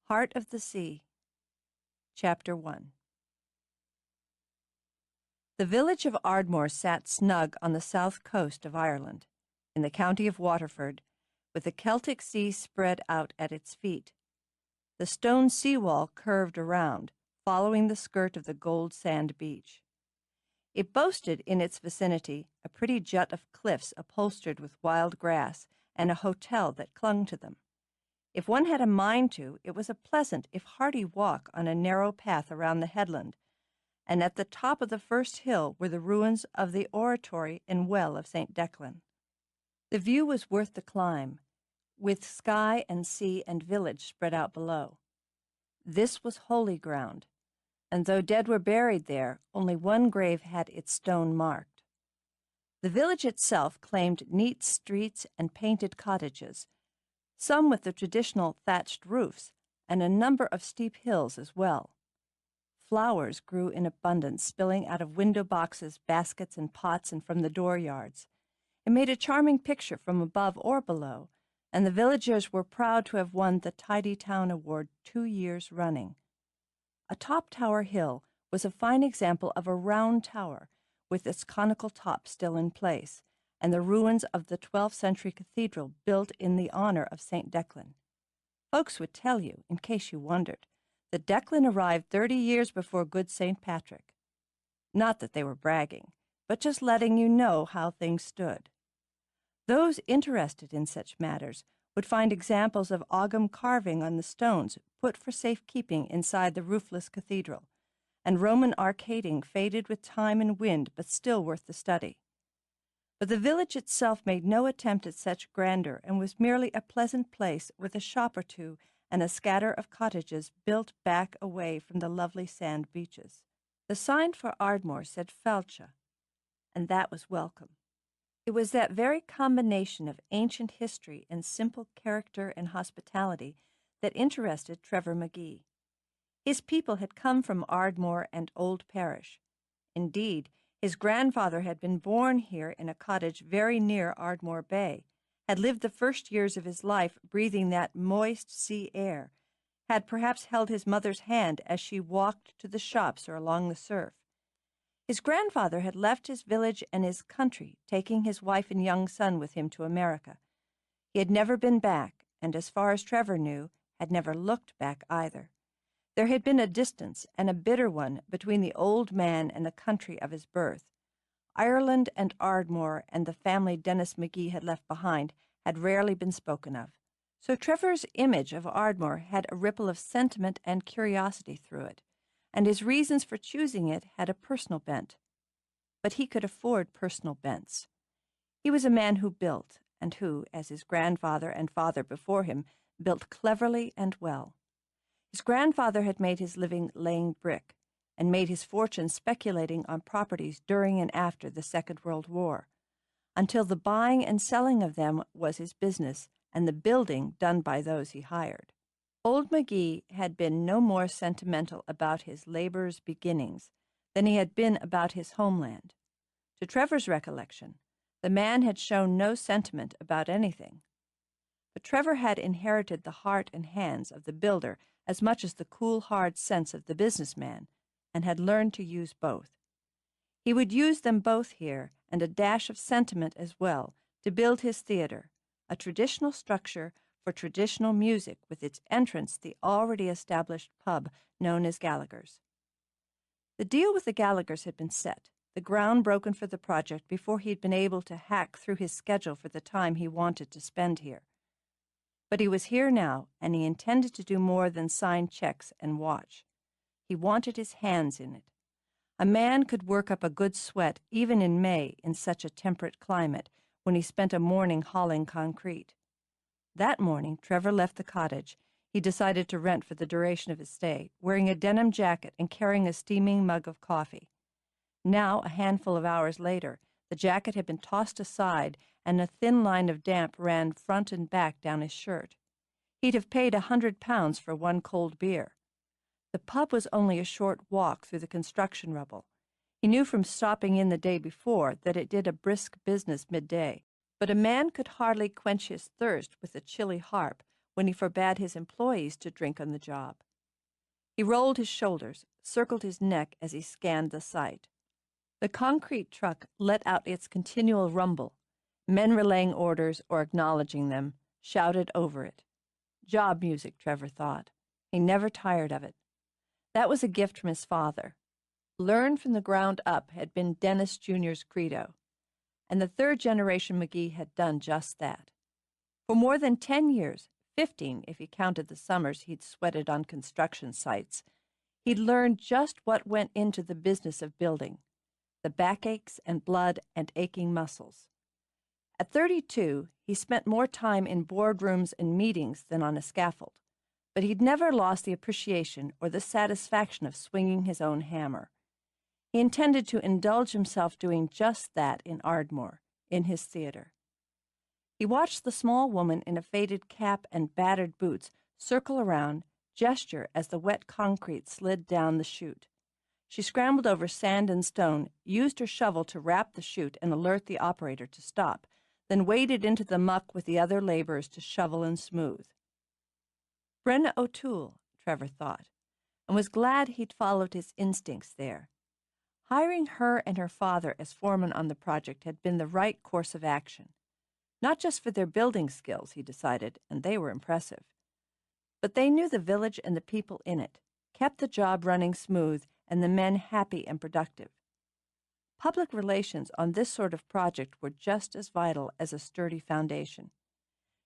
Heart of the Sea, Chapter 1. The village of Ardmore sat snug on the south coast of Ireland, in the county of Waterford, with the Celtic Sea spread out at its feet. The stone seawall curved around, following the skirt of the gold sand beach. It boasted in its vicinity a pretty jut of cliffs upholstered with wild grass and a hotel that clung to them. If one had a mind to, it was a pleasant if hearty walk on a narrow path around the headland, and at the top of the first hill were the ruins of the oratory and well of St. Declan. The view was worth the climb, with sky and sea and village spread out below. This was holy ground, and though dead were buried there, only one grave had its stone marked. The village itself claimed neat streets and painted cottages, some with the traditional thatched roofs, and a number of steep hills as well. Flowers grew in abundance, spilling out of window boxes, baskets, and pots, and from the dooryards. It made a charming picture from above or below, and the villagers were proud to have won the Tidy Town Award 2 years running. Atop Tower Hill was a fine example of a round tower, with its conical top still in place, and the ruins of the 12th century cathedral built in the honor of St. Declan. Folks would tell you, in case you wondered, that Declan arrived 30 years before good St. Patrick. Not that they were bragging, but just letting you know how things stood. Those interested in such matters would find examples of Ogham carving on the stones put for safekeeping inside the roofless cathedral, and Roman arcading faded with time and wind but still worth the study. But the village itself made no attempt at such grandeur and was merely a pleasant place with a shop or two and a scatter of cottages built back away from the lovely sand beaches. The sign for Ardmore said Felcha, and that was welcome. It was that very combination of ancient history and simple character and hospitality that interested Trevor McGee. His people had come from Ardmore and Old Parish. Indeed, his grandfather had been born here in a cottage very near Ardmore Bay, had lived the first years of his life breathing that moist sea air, had perhaps held his mother's hand as she walked to the shops or along the surf. His grandfather had left his village and his country, taking his wife and young son with him to America. He had never been back, and as far as Trevor knew, had never looked back either. There had been a distance, and a bitter one, between the old man and the country of his birth. Ireland and Ardmore and the family Dennis McGee had left behind had rarely been spoken of. So Trevor's image of Ardmore had a ripple of sentiment and curiosity through it, and his reasons for choosing it had a personal bent. But he could afford personal bents. He was a man who built, and who, as his grandfather and father before him, built cleverly and well. His grandfather had made his living laying brick, and made his fortune speculating on properties during and after the Second World War, until the buying and selling of them was his business, and the building done by those he hired. Old McGee had been no more sentimental about his labor's beginnings than he had been about his homeland. To Trevor's recollection, the man had shown no sentiment about anything. But Trevor had inherited the heart and hands of the builder as much as the cool, hard sense of the businessman, and had learned to use both. He would use them both here, and a dash of sentiment as well, to build his theater, a traditional structure for traditional music with its entrance the already established pub known as Gallaghers. The deal with the Gallaghers had been set, the ground broken for the project before he had been able to hack through his schedule for the time he wanted to spend here. But he was here now, and he intended to do more than sign checks and watch. He wanted his hands in it. A man could work up a good sweat even in May in such a temperate climate, when he spent a morning hauling concrete. That morning, Trevor left the cottage he decided to rent for the duration of his stay, wearing a denim jacket and carrying a steaming mug of coffee. Now, a handful of hours later, the jacket had been tossed aside, and a thin line of damp ran front and back down his shirt. He'd have paid £100 for one cold beer. The pub was only a short walk through the construction rubble. He knew from stopping in the day before that it did a brisk business midday, but a man could hardly quench his thirst with a chilly harp when he forbade his employees to drink on the job. He rolled his shoulders, circled his neck as he scanned the site. The concrete truck let out its continual rumble. Men relaying orders or acknowledging them shouted over it. Job music, Trevor thought. He never tired of it. That was a gift from his father. Learned from the ground up had been Dennis Jr.'s credo, and the third generation McGee had done just that. For more than 10 years, 15 if he counted the summers he'd sweated on construction sites, he'd learned just what went into the business of building, the backaches and blood and aching muscles. At 32, he spent more time in boardrooms and meetings than on a scaffold, but he'd never lost the appreciation or the satisfaction of swinging his own hammer. He intended to indulge himself doing just that in Ardmore, in his theater. He watched the small woman in a faded cap and battered boots circle around, gesture as the wet concrete slid down the chute. She scrambled over sand and stone, used her shovel to wrap the chute and alert the operator to stop, then waded into the muck with the other laborers to shovel and smooth. Brenna O'Toole, Trevor thought, and was glad he'd followed his instincts there. Hiring her and her father as foreman on the project had been the right course of action. Not just for their building skills, he decided, and they were impressive, but they knew the village and the people in it, kept the job running smooth, and the men happy and productive. Public relations on this sort of project were just as vital as a sturdy foundation.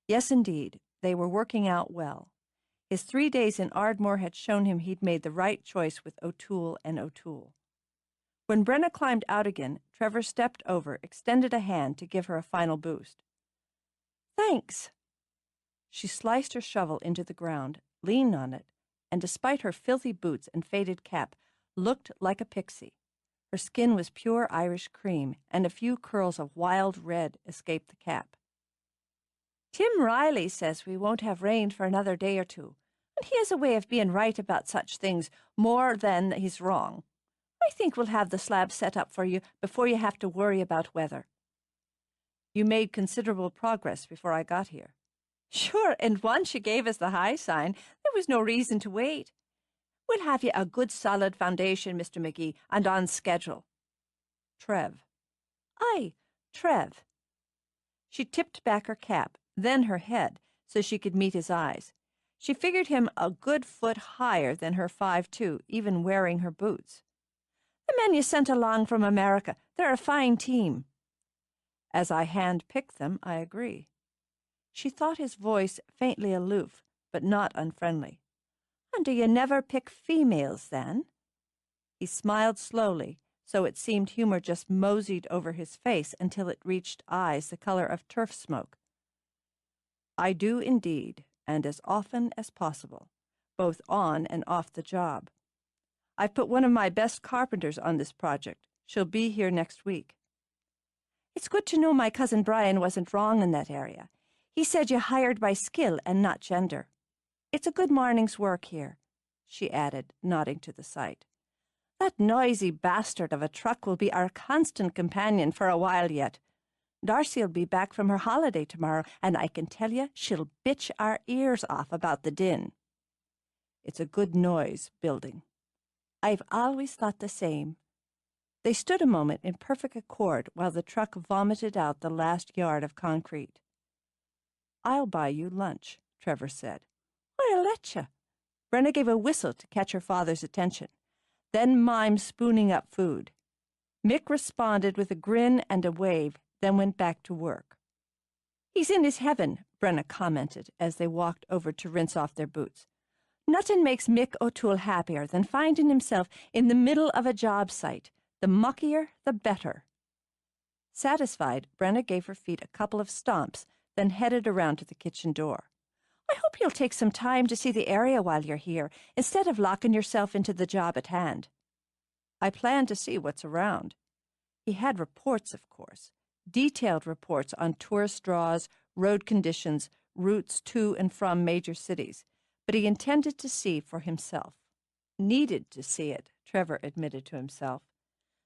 Yes, indeed, they were working out well. His 3 days in Ardmore had shown him he'd made the right choice with O'Toole and O'Toole. When Brenna climbed out again, Trevor stepped over, extended a hand to give her a final boost. "Thanks." She sliced her shovel into the ground, leaned on it, and despite her filthy boots and faded cap, looked like a pixie. Her skin was pure Irish cream, and a few curls of wild red escaped the cap. "Tim Riley says we won't have rain for another day or two, and he has a way of being right about such things more than he's wrong. I think we'll have the slab set up for you before you have to worry about weather." "You made considerable progress before I got here." "Sure, and once you gave us the high sign, there was no reason to wait. We'll have you a good solid foundation, Mr. McGee, and on schedule." "Trev." "Aye, Trev." She tipped back her cap, then her head, so she could meet his eyes. She figured him a good foot higher than her 5'2", even wearing her boots. "The men you sent along from America, they're a fine team." "As I hand-picked them, I agree." She thought his voice faintly aloof, but not unfriendly. "And do you never pick females, then?" He smiled slowly, so it seemed humor just moseyed over his face until it reached eyes the color of turf smoke. "I do indeed, and as often as possible, both on and off the job. I've put one of my best carpenters on this project. She'll be here next week." "It's good to know my cousin Brian wasn't wrong in that area. He said you hired by skill and not gender. It's a good morning's work here," she added, nodding to the site. "That noisy bastard of a truck will be our constant companion for a while yet. Darcy'll be back from her holiday tomorrow, and I can tell you she'll bitch our ears off about the din." "It's a good noise, building." "I've always thought the same." They stood a moment in perfect accord while the truck vomited out the last yard of concrete. "I'll buy you lunch," Trevor said. "I'll let you." Brenna gave a whistle to catch her father's attention, then mimed spooning up food. Mick responded with a grin and a wave, then went back to work. "He's in his heaven," Brenna commented as they walked over to rinse off their boots. "Nothing makes Mick O'Toole happier than finding himself in the middle of a job site. The muckier, the better." Satisfied, Brenna gave her feet a couple of stomps, then headed around to the kitchen door. "I hope you'll take some time to see the area while you're here, instead of locking yourself into the job at hand." "I plan to see what's around." He had reports, of course, detailed reports on tourist draws, road conditions, routes to and from major cities, but he intended to see for himself. Needed to see it, Trevor admitted to himself.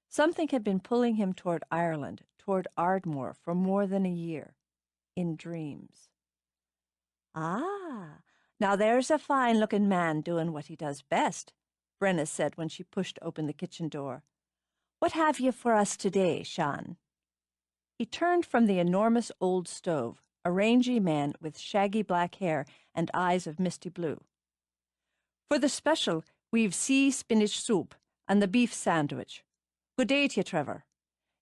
Something had been pulling him toward Ireland, toward Ardmore, for more than a year, in dreams. Ah, now there's a fine-looking man doing what he does best, Brenna said when she pushed open the kitchen door. What have you for us today, Sean? He turned from the enormous old stove, a rangy man with shaggy black hair and eyes of misty blue. For the special, we've sea spinach soup and the beef sandwich. Good day to you, Trevor.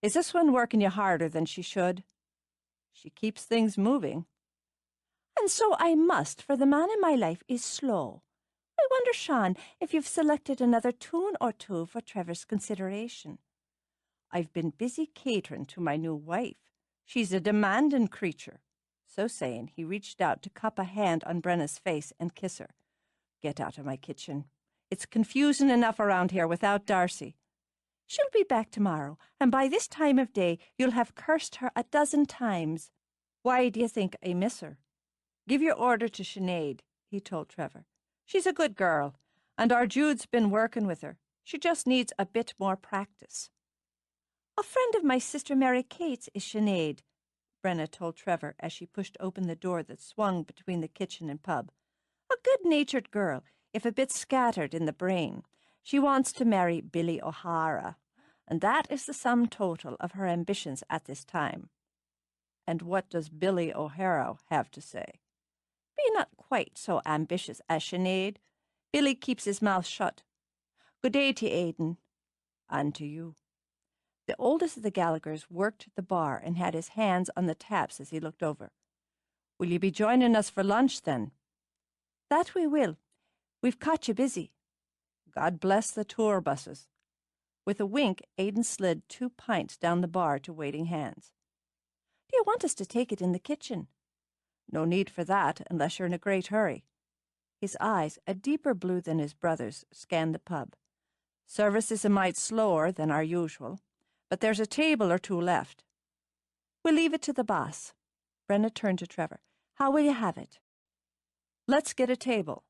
Is this one working you harder than she should? She keeps things moving. And so I must, for the man in my life is slow. I wonder, Sean, if you've selected another tune or two for Trevor's consideration. I've been busy catering to my new wife. She's a demanding creature. So saying, he reached out to cup a hand on Brenna's face and kiss her. Get out of my kitchen. It's confusing enough around here without Darcy. She'll be back tomorrow, and by this time of day you'll have cursed her 12 times. Why do you think I miss her? Give your order to Sinead, he told Trevor. She's a good girl, and our Jude's been working with her. She just needs a bit more practice. A friend of my sister Mary Kate's is Sinead, Brenna told Trevor as she pushed open the door that swung between the kitchen and pub. A good-natured girl, if a bit scattered in the brain. She wants to marry Billy O'Hara, and that is the sum total of her ambitions at this time. And what does Billy O'Hara have to say? Be not quite so ambitious as Sinead. Billy keeps his mouth shut. Good day to you, Aidan. And to you. The oldest of the Gallaghers worked the bar and had his hands on the taps as he looked over. Will you be joining us for lunch, then? That we will. We've caught you busy. God bless the tour buses. With a wink, Aidan slid 2 pints down the bar to waiting hands. Do you want us to take it in the kitchen? No need for that, unless you're in a great hurry. His eyes, a deeper blue than his brother's, scanned the pub. Service is a mite slower than our usual, but there's a table or two left. We'll leave it to the boss. Brenna turned to Trevor. How will you have it? Let's get a table,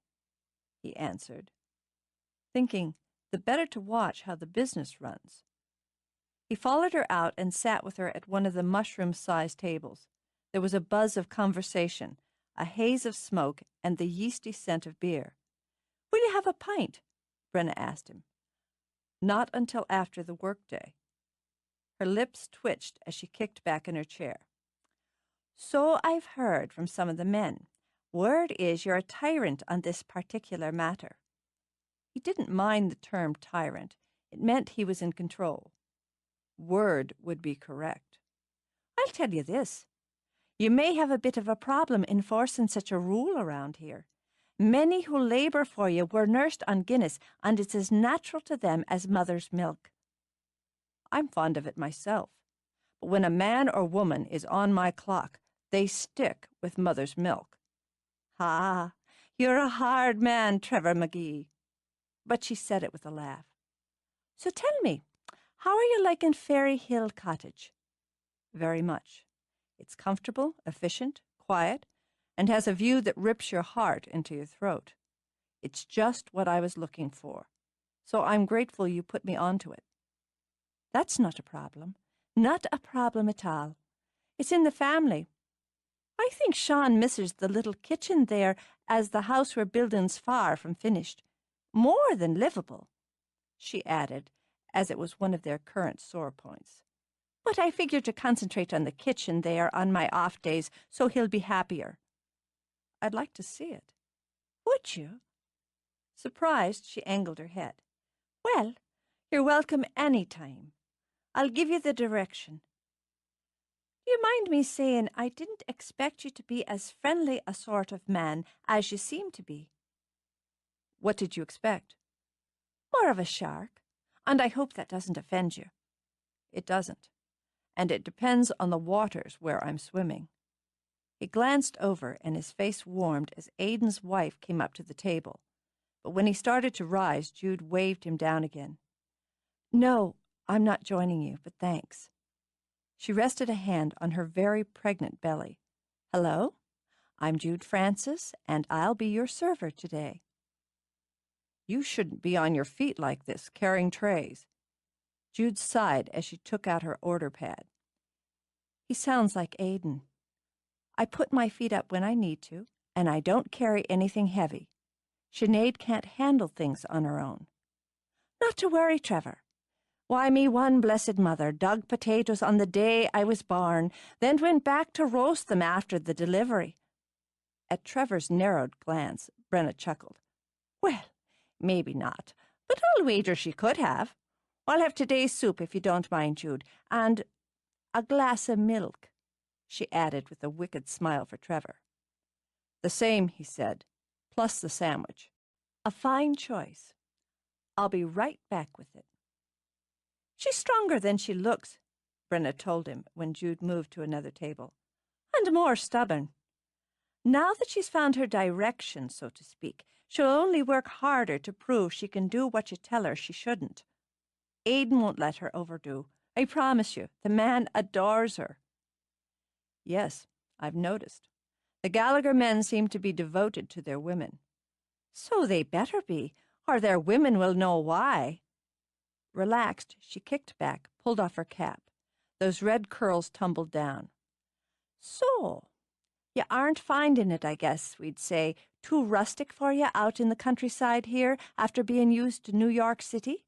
he answered, thinking the better to watch how the business runs. He followed her out and sat with her at one of the mushroom-sized tables. There was a buzz of conversation, a haze of smoke, and the yeasty scent of beer. Will you have a pint? Brenna asked him. Not until after the workday. Her lips twitched as she kicked back in her chair. So I've heard from some of the men. Word is you're a tyrant on this particular matter. He didn't mind the term tyrant. It meant he was in control. Word would be correct. I'll tell you this. You may have a bit of a problem enforcing such a rule around here. Many who labour for you were nursed on Guinness, and it's as natural to them as mother's milk. I'm fond of it myself, but when a man or woman is on my clock, they stick with mother's milk. Ha! You're a hard man, Trevor McGee. But she said it with a laugh. So tell me, how are you liking Fairy Hill Cottage? Very much. It's comfortable, efficient, quiet, and has a view that rips your heart into your throat. It's just what I was looking for, so I'm grateful you put me onto it. That's not a problem. Not a problem at all. It's in the family. I think Sean misses the little kitchen there, as the house we're building's far from finished. More than livable, she added, as it was one of their current sore points. But I figure to concentrate on the kitchen there on my off days, so he'll be happier. I'd like to see it. Would you? Surprised, she angled her head. Well, you're welcome any time. I'll give you the direction. Do you mind me saying I didn't expect you to be as friendly a sort of man as you seem to be? What did you expect? More of a shark, and I hope that doesn't offend you. It doesn't, and it depends on the waters where I'm swimming. He glanced over, and his face warmed as Aidan's wife came up to the table. But when he started to rise, Jude waved him down again. No, I'm not joining you, but thanks. She rested a hand on her very pregnant belly. Hello, I'm Jude Francis, and I'll be your server today. You shouldn't be on your feet like this, carrying trays. Jude sighed as she took out her order pad. He sounds like Aidan. I put my feet up when I need to, and I don't carry anything heavy. Sinead can't handle things on her own. Not to worry, Trevor. Why, me one blessed mother dug potatoes on the day I was born, then went back to roast them after the delivery. At Trevor's narrowed glance, Brenna chuckled. Well, maybe not, but I'll wager she could have. I'll have today's soup, if you don't mind, Jude, and a glass of milk, she added with a wicked smile for Trevor. The same, he said, plus the sandwich. A fine choice. I'll be right back with it. She's stronger than she looks, Brenna told him when Jude moved to another table, and more stubborn. Now that she's found her direction, so to speak, she'll only work harder to prove she can do what you tell her she shouldn't. Aidan won't let her overdo. I promise you, the man adores her. Yes, I've noticed. The Gallagher men seem to be devoted to their women. So they better be, or their women will know why. Relaxed, she kicked back, pulled off her cap. Those red curls tumbled down. So, you aren't finding it, I guess, we'd say, too rustic for you out in the countryside here after being used to New York City?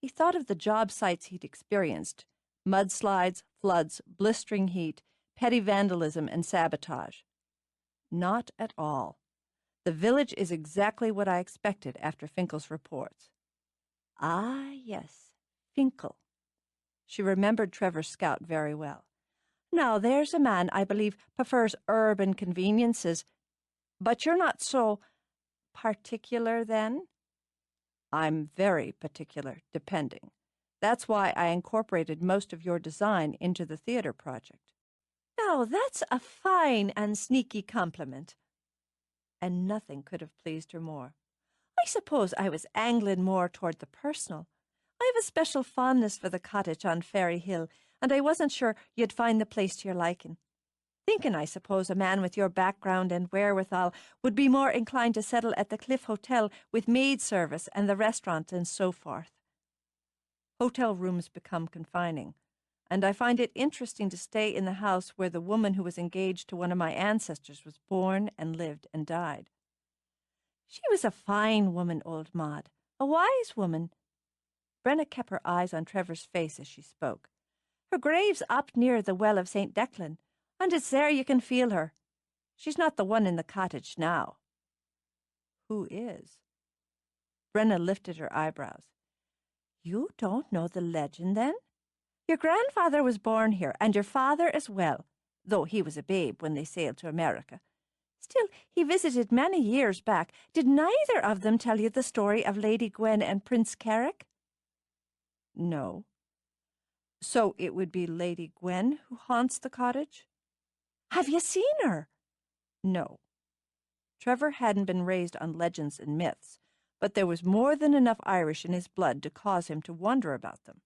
He thought of the job sites he'd experienced, mudslides, floods, blistering heat, petty vandalism, and sabotage. Not at all. The village is exactly what I expected after Finkel's reports. Ah, yes, Finkel. She remembered Trevor's scout very well. Now, there's a man I believe prefers urban conveniences, but you're not so particular then? I'm very particular, depending. That's why I incorporated most of your design into the theater project. Now, that's a fine and sneaky compliment. And nothing could have pleased her more. I suppose I was angling more toward the personal. I have a special fondness for the cottage on Ferry Hill, and I wasn't sure you'd find the place to your liking. Thinking, I suppose, a man with your background and wherewithal would be more inclined to settle at the Cliff Hotel with maid service and the restaurant and so forth. Hotel rooms become confining, and I find it interesting to stay in the house where the woman who was engaged to one of my ancestors was born and lived and died. She was a fine woman, old Maud, a wise woman. Brenna kept her eyes on Trevor's face as she spoke. Her grave's up near the well of St. Declan, and it's there you can feel her. She's not the one in the cottage now. Who is? Brenna lifted her eyebrows. You don't know the legend, then? Your grandfather was born here, and your father as well, though he was a babe when they sailed to America. Still, he visited many years back. Did neither of them tell you the story of Lady Gwen and Prince Carrick? No. So it would be Lady Gwen who haunts the cottage? Have you seen her? No. Trevor hadn't been raised on legends and myths, but there was more than enough Irish in his blood to cause him to wonder about them.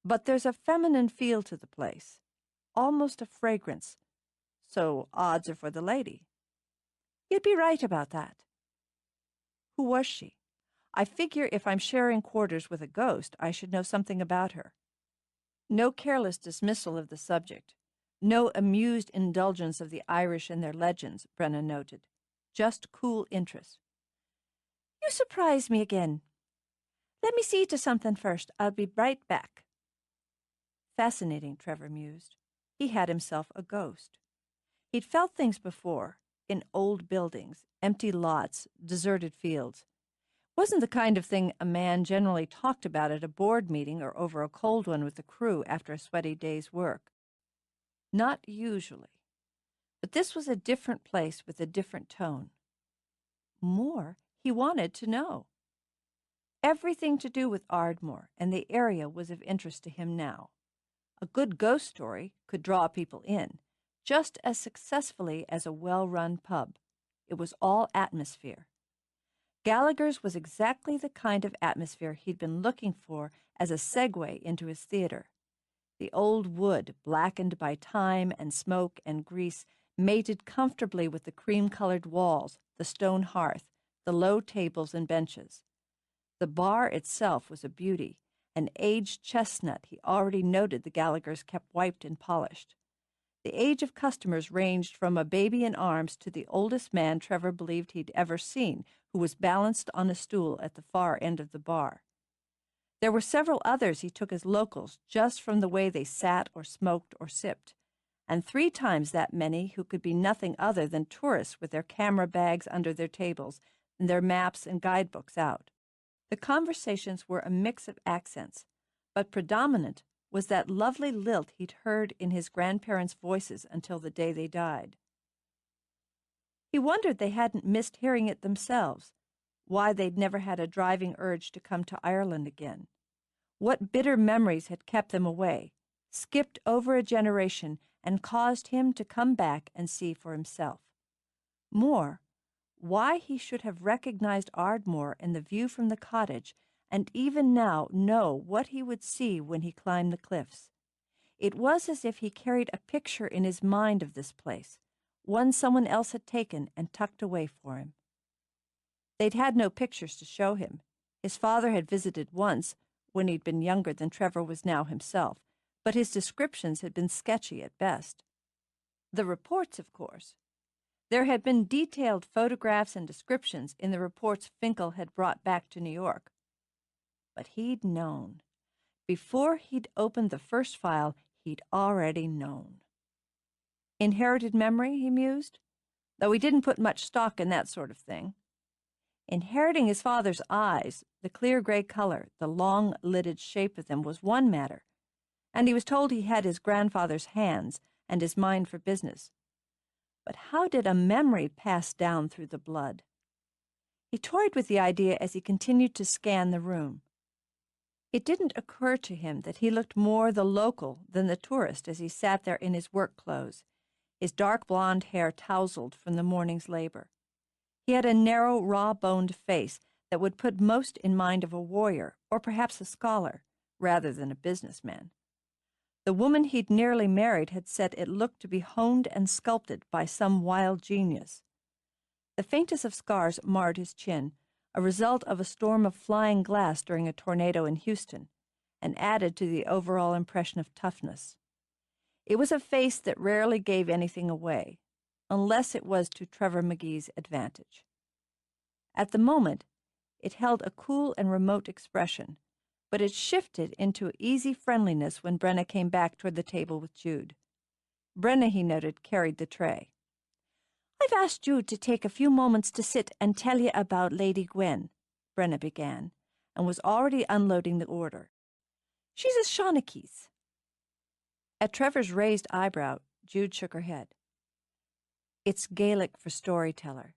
But there's a feminine feel to the place, almost a fragrance, so odds are for the lady. You'd be right about that. Who was she? I figure if I'm sharing quarters with a ghost, I should know something about her. No careless dismissal of the subject. No amused indulgence of the Irish and their legends, Brenna noted. Just cool interest. You surprise me again. Let me see to something first. I'll be right back. Fascinating, Trevor mused. He had himself a ghost. He'd felt things before, in old buildings, empty lots, deserted fields. Wasn't the kind of thing a man generally talked about at a board meeting or over a cold one with the crew after a sweaty day's work. Not usually. But this was a different place with a different tone. More, he wanted to know. Everything to do with Ardmore and the area was of interest to him now. A good ghost story could draw people in, just as successfully as a well-run pub. It was all atmosphere. Gallaghers was exactly the kind of atmosphere he'd been looking for as a segue into his theater. The old wood, blackened by time and smoke and grease, mated comfortably with the cream-colored walls, the stone hearth, the low tables and benches. The bar itself was a beauty, an aged chestnut he already noted the Gallaghers kept wiped and polished. The age of customers ranged from a baby in arms to the oldest man Trevor believed he'd ever seen, who was balanced on a stool at the far end of the bar. There were several others he took as locals just from the way they sat or smoked or sipped, and 3 times that many who could be nothing other than tourists with their camera bags under their tables and their maps and guidebooks out. The conversations were a mix of accents, but predominant was that lovely lilt he'd heard in his grandparents' voices until the day they died. He wondered they hadn't missed hearing it themselves, why they'd never had a driving urge to come to Ireland again. What bitter memories had kept them away, skipped over a generation, and caused him to come back and see for himself. More, why he should have recognized Ardmore and the view from the cottage, and even now know what he would see when he climbed the cliffs. It was as if he carried a picture in his mind of this place, one someone else had taken and tucked away for him. They'd had no pictures to show him. His father had visited once, when he'd been younger than Trevor was now himself, but his descriptions had been sketchy at best. The reports, of course. There had been detailed photographs and descriptions in the reports Finkel had brought back to New York. But he'd known. Before he'd opened the first file, he'd already known. Inherited memory, he mused, though he didn't put much stock in that sort of thing. Inheriting his father's eyes, the clear gray color, the long-lidded shape of them was one matter, and he was told he had his grandfather's hands and his mind for business. But how did a memory pass down through the blood? He toyed with the idea as he continued to scan the room. It didn't occur to him that he looked more the local than the tourist as he sat there in his work clothes, his dark blonde hair tousled from the morning's labor. He had a narrow, raw-boned face that would put most in mind of a warrior, or perhaps a scholar, rather than a businessman. The woman he'd nearly married had said it looked to be honed and sculpted by some wild genius. The faintest of scars marred his chin, a result of a storm of flying glass during a tornado in Houston, and added to the overall impression of toughness. It was a face that rarely gave anything away, unless it was to Trevor McGee's advantage. At the moment, it held a cool and remote expression, but it shifted into easy friendliness when Brenna came back toward the table with Jude. Brenna, he noted, carried the tray. "I've asked Jude to take a few moments to sit and tell you about Lady Gwen," Brenna began, and was already unloading the order. "She's a Shaughnekees." At Trevor's raised eyebrow, Jude shook her head. "It's Gaelic for storyteller.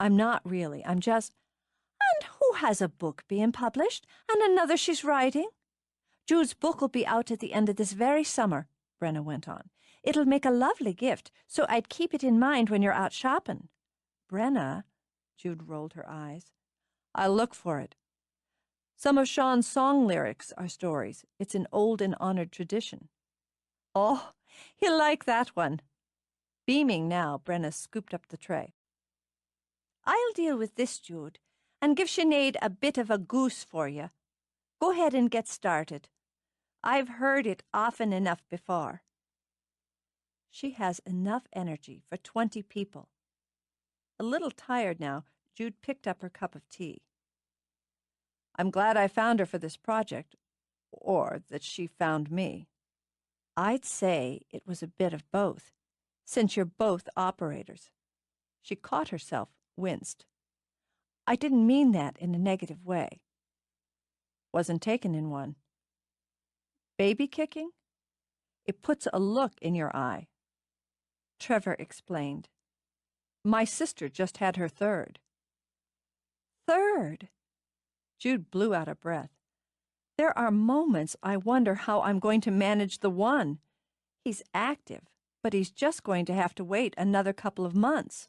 I'm not really, I'm just—" "And who has a book being published, and another she's writing? Jude's book will be out at the end of this very summer," Brenna went on. "It'll make a lovely gift, so I'd keep it in mind when you're out shopping." "Brenna," Jude rolled her eyes. "I'll look for it. Some of Sean's song lyrics are stories. It's an old and honored tradition." "Oh, he'll like that one." Beaming now, Brenna scooped up the tray. "I'll deal with this, Jude, and give Sinead a bit of a goose for you. Go ahead and get started. I've heard it often enough before." She has enough energy for 20 people. A little tired now, Jude picked up her cup of tea. "I'm glad I found her for this project, or that she found me." "I'd say it was a bit of both, since you're both operators." She caught herself, winced. "I didn't mean that in a negative way." "Wasn't taken in one." "Baby kicking? It puts a look in your eye." Trevor explained. "My sister just had her third." "Third?" Jude blew out a breath. "There are moments I wonder how I'm going to manage the one. He's active, but he's just going to have to wait another couple of months."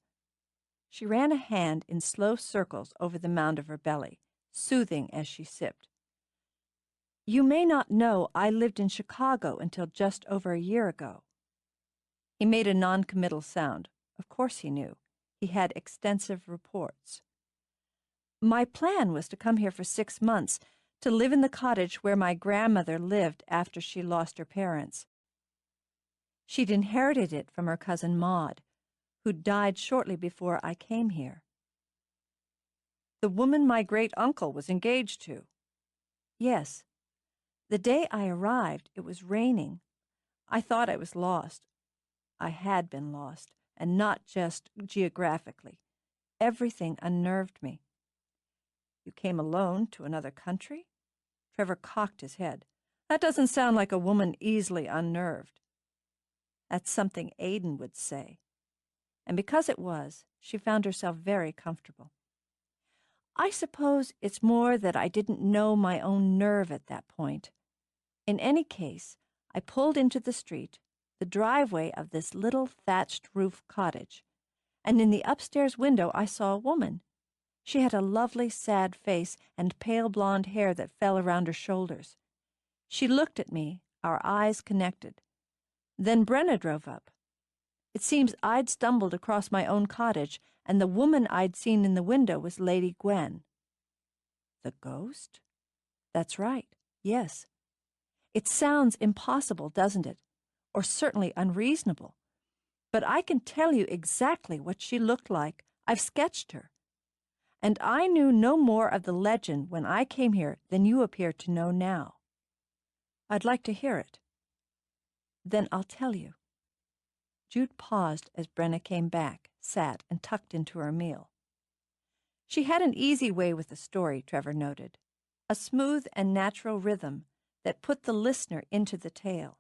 She ran a hand in slow circles over the mound of her belly, soothing as she sipped. "You may not know I lived in Chicago until just over a year ago." He made a non-committal sound. Of course he knew. He had extensive reports. "My plan was to come here for 6 months, to live in the cottage where my grandmother lived after she lost her parents." She'd inherited it from her cousin Maud, who died shortly before I came here. The woman my great-uncle was engaged to? Yes. The day I arrived, it was raining. I thought I was lost. I had been lost, and not just geographically. Everything unnerved me. You came alone to another country? Trevor cocked his head. That doesn't sound like a woman easily unnerved. That's something Aidan would say. And because it was, she found herself very comfortable. I suppose it's more that I didn't know my own nerve at that point. In any case, I pulled into the street, the driveway of this little thatched roof cottage, and in the upstairs window I saw a woman. She had a lovely, sad face and pale blonde hair that fell around her shoulders. She looked at me, our eyes connected. Then Brenna drove up. It seems I'd stumbled across my own cottage, and the woman I'd seen in the window was Lady Gwen. The ghost? That's right, yes. It sounds impossible, doesn't it? Or certainly unreasonable. But I can tell you exactly what she looked like. I've sketched her. And I knew no more of the legend when I came here than you appear to know now. I'd like to hear it. Then I'll tell you. Jude paused as Brenna came back, sat, and tucked into her meal. She had an easy way with the story, Trevor noted, a smooth and natural rhythm that put the listener into the tale.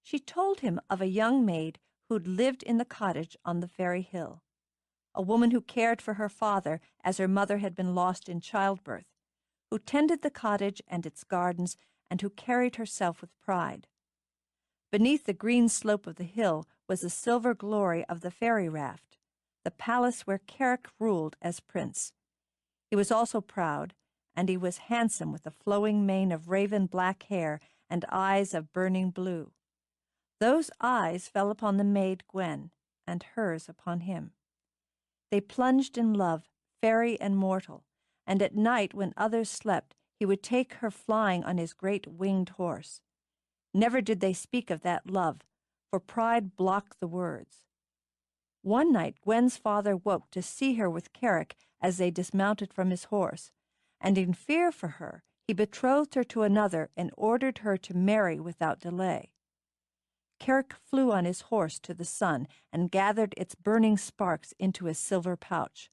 She told him of a young maid who'd lived in the cottage on the very hill, a woman who cared for her father as her mother had been lost in childbirth, who tended the cottage and its gardens, and who carried herself with pride. Beneath the green slope of the hill was the silver glory of the fairy raft, the palace where Carrick ruled as prince. He was also proud, and he was handsome with a flowing mane of raven black hair and eyes of burning blue. Those eyes fell upon the maid Gwen, and hers upon him. They plunged in love, fairy and mortal, and at night when others slept, he would take her flying on his great winged horse. Never did they speak of that love, for pride blocked the words. One night Gwen's father woke to see her with Carrick as they dismounted from his horse, and in fear for her, he betrothed her to another and ordered her to marry without delay. Carrick flew on his horse to the sun and gathered its burning sparks into his silver pouch.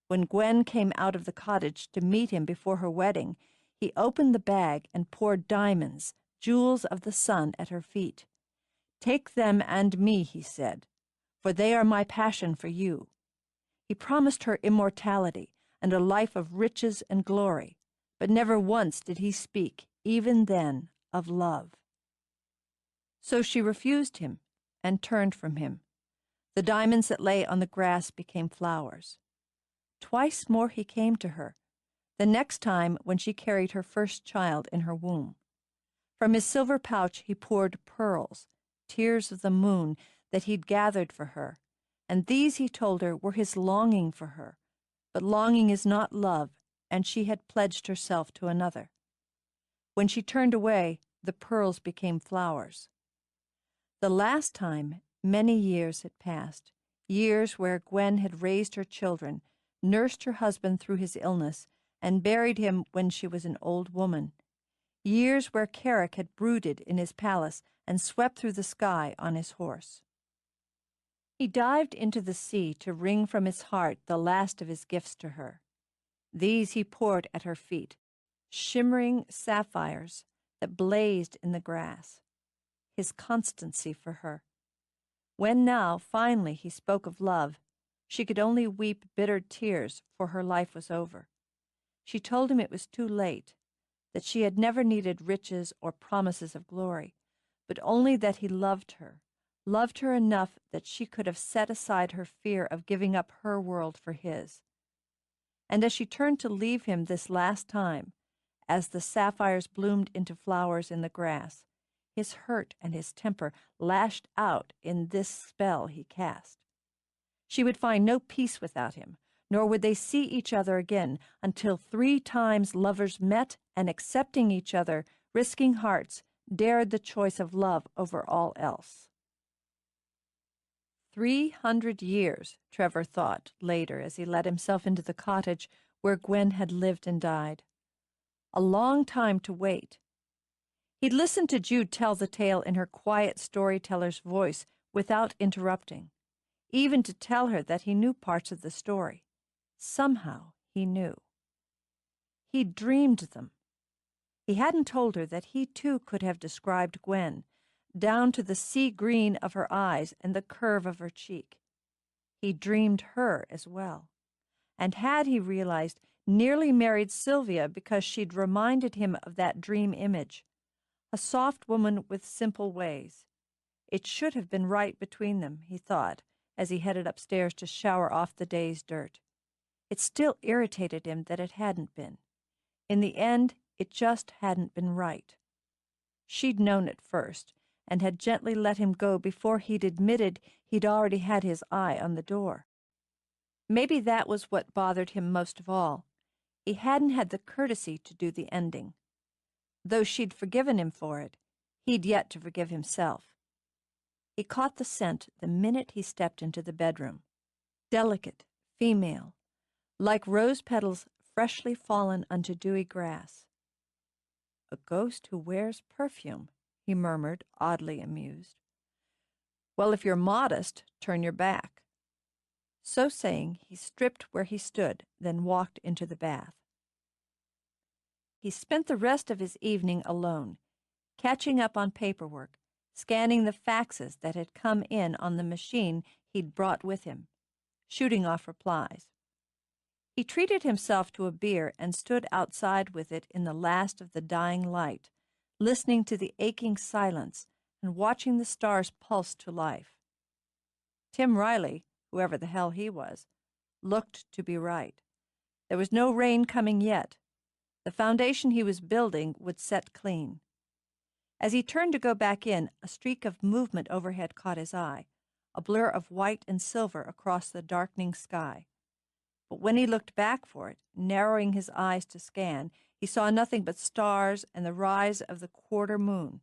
When Gwen came out of the cottage to meet him before her wedding, he opened the bag and poured diamonds, jewels of the sun, at her feet. "Take them and me," he said, "for they are my passion for you." He promised her immortality and a life of riches and glory, but never once did he speak, even then, of love. So she refused him and turned from him. The diamonds that lay on the grass became flowers. Twice more he came to her, the next time when she carried her first child in her womb. From his silver pouch he poured pearls, tears of the moon that he'd gathered for her, and these, he told her, were his longing for her. But longing is not love, and she had pledged herself to another. When she turned away, the pearls became flowers. The last time, many years had passed, years where Gwen had raised her children, nursed her husband through his illness, and buried him when she was an old woman. Years where Carrick had brooded in his palace and swept through the sky on his horse. He dived into the sea to wring from his heart the last of his gifts to her. These he poured at her feet, shimmering sapphires that blazed in the grass, his constancy for her. When now, finally, he spoke of love, she could only weep bitter tears, for her life was over. She told him it was too late, that she had never needed riches or promises of glory, but only that he loved her enough that she could have set aside her fear of giving up her world for his. And as she turned to leave him this last time, as the sapphires bloomed into flowers in the grass, his hurt and his temper lashed out in this spell he cast. She would find no peace without him, nor would they see each other again until 3 times lovers met and, accepting each other, risking hearts, dared the choice of love over all else. 300 years, Trevor thought later as he let himself into the cottage where Gwen had lived and died. A long time to wait. He'd listened to Jude tell the tale in her quiet storyteller's voice without interrupting, even to tell her that he knew parts of the story. Somehow he knew. He'd dreamed them. He hadn't told her that he too could have described Gwen, down to the sea green of her eyes and the curve of her cheek. He dreamed her as well, and had, he realized, nearly married Sylvia because she'd reminded him of that dream image, a soft woman with simple ways. It should have been right between them, he thought, as he headed upstairs to shower off the day's dirt. It still irritated him that it hadn't been. In the end, it just hadn't been right. She'd known it first, and had gently let him go before he'd admitted he'd already had his eye on the door. Maybe that was what bothered him most of all. He hadn't had the courtesy to do the ending. Though she'd forgiven him for it, he'd yet to forgive himself. He caught the scent the minute he stepped into the bedroom. Delicate, female, like rose petals freshly fallen onto dewy grass. A ghost who wears perfume, he murmured, oddly amused. Well, if you're modest, turn your back. So saying, he stripped where he stood, then walked into the bath. He spent the rest of his evening alone, catching up on paperwork, scanning the faxes that had come in on the machine he'd brought with him, shooting off replies. He treated himself to a beer and stood outside with it in the last of the dying light, listening to the aching silence and watching the stars pulse to life. Tim Riley, whoever the hell he was, looked to be right. There was no rain coming yet. The foundation he was building would set clean. As he turned to go back in, a streak of movement overhead caught his eye, a blur of white and silver across the darkening sky. But when he looked back for it, narrowing his eyes to scan, he saw nothing but stars and the rise of the quarter moon.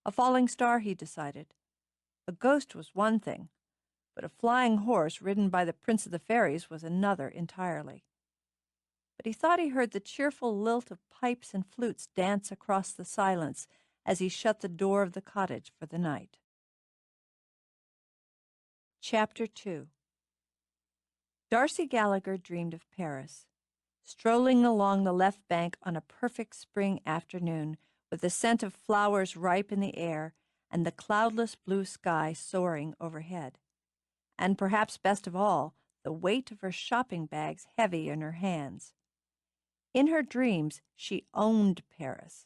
A falling star, he decided. A ghost was one thing, but a flying horse ridden by the Prince of the Fairies was another entirely. But he thought he heard the cheerful lilt of pipes and flutes dance across the silence as he shut the door of the cottage for the night. Chapter 2. Darcy Gallagher dreamed of Paris, strolling along the left bank on a perfect spring afternoon with the scent of flowers ripe in the air and the cloudless blue sky soaring overhead. And perhaps best of all, the weight of her shopping bags heavy in her hands. In her dreams, she owned Paris,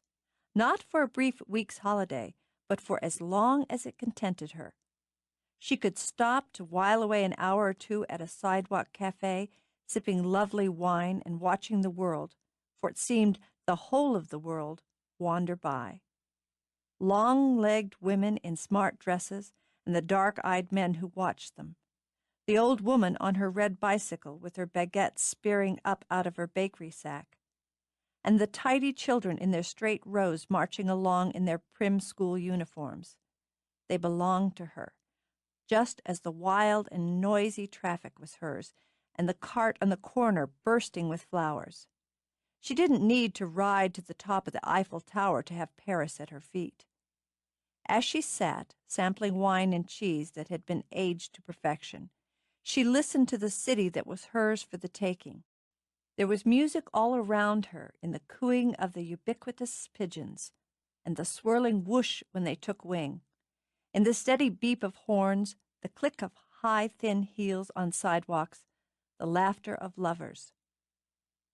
not for a brief week's holiday, but for as long as it contented her. She could stop to while away an hour or two at a sidewalk cafe, sipping lovely wine and watching the world, for it seemed the whole of the world, wander by. Long-legged women in smart dresses and the dark-eyed men who watched them. The old woman on her red bicycle with her baguettes spearing up out of her bakery sack. And the tidy children in their straight rows marching along in their prim school uniforms. They belonged to her, just as the wild and noisy traffic was hers, and the cart on the corner bursting with flowers. She didn't need to ride to the top of the Eiffel Tower to have Paris at her feet. As she sat, sampling wine and cheese that had been aged to perfection, she listened to the city that was hers for the taking. There was music all around her in the cooing of the ubiquitous pigeons, and the swirling whoosh when they took wing, in the steady beep of horns, the click of high, thin heels on sidewalks, the laughter of lovers.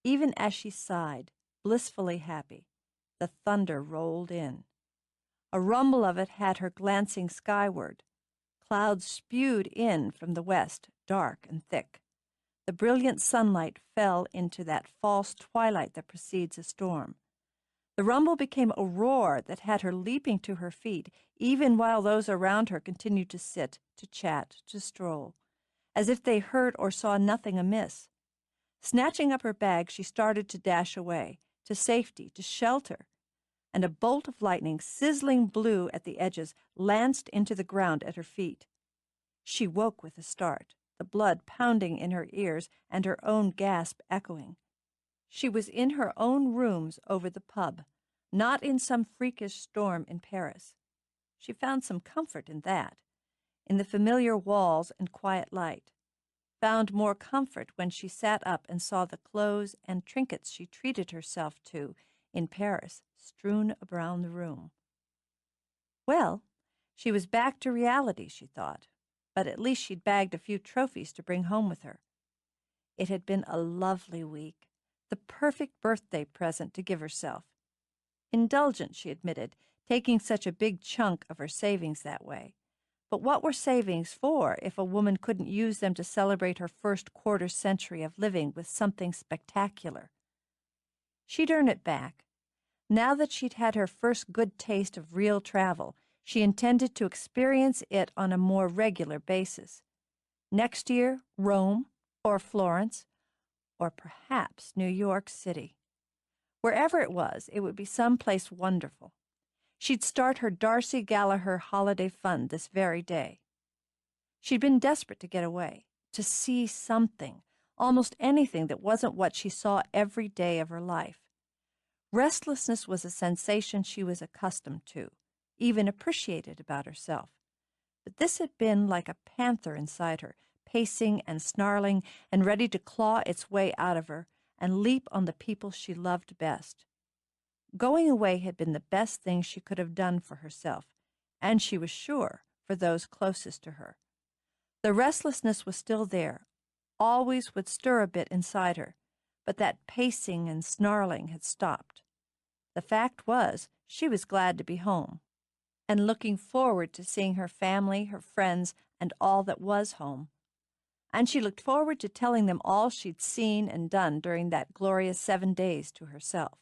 Even as she sighed, blissfully happy, the thunder rolled in. A rumble of it had her glancing skyward. Clouds spewed in from the west, dark and thick. The brilliant sunlight fell into that false twilight that precedes a storm. The rumble became a roar that had her leaping to her feet, even while those around her continued to sit, to chat, to stroll, as if they heard or saw nothing amiss. Snatching up her bag, she started to dash away, to safety, to shelter, and a bolt of lightning, sizzling blue at the edges, lanced into the ground at her feet. She woke with a start, the blood pounding in her ears and her own gasp echoing. She was in her own rooms over the pub, not in some freakish storm in Paris. She found some comfort in that, in the familiar walls and quiet light, found more comfort when she sat up and saw the clothes and trinkets she treated herself to in Paris strewn around the room. Well, she was back to reality, she thought, but at least she'd bagged a few trophies to bring home with her. It had been a lovely week, the perfect birthday present to give herself. Indulgent, she admitted, taking such a big chunk of her savings that way. But what were savings for if a woman couldn't use them to celebrate her first quarter century of living with something spectacular? She'd earn it back. Now that she'd had her first good taste of real travel, she intended to experience it on a more regular basis. Next year, Rome, or Florence, or perhaps New York City. Wherever it was, it would be someplace wonderful. She'd start her Darcy Gallagher holiday fund this very day. She'd been desperate to get away, to see something, almost anything that wasn't what she saw every day of her life. Restlessness was a sensation she was accustomed to, even appreciated about herself. But this had been like a panther inside her, pacing and snarling and ready to claw its way out of her and leap on the people she loved best. Going away had been the best thing she could have done for herself, and she was sure for those closest to her. The restlessness was still there, always would stir a bit inside her, but that pacing and snarling had stopped. The fact was, she was glad to be home, and looking forward to seeing her family, her friends, and all that was home. And she looked forward to telling them all she'd seen and done during that glorious 7 days to herself.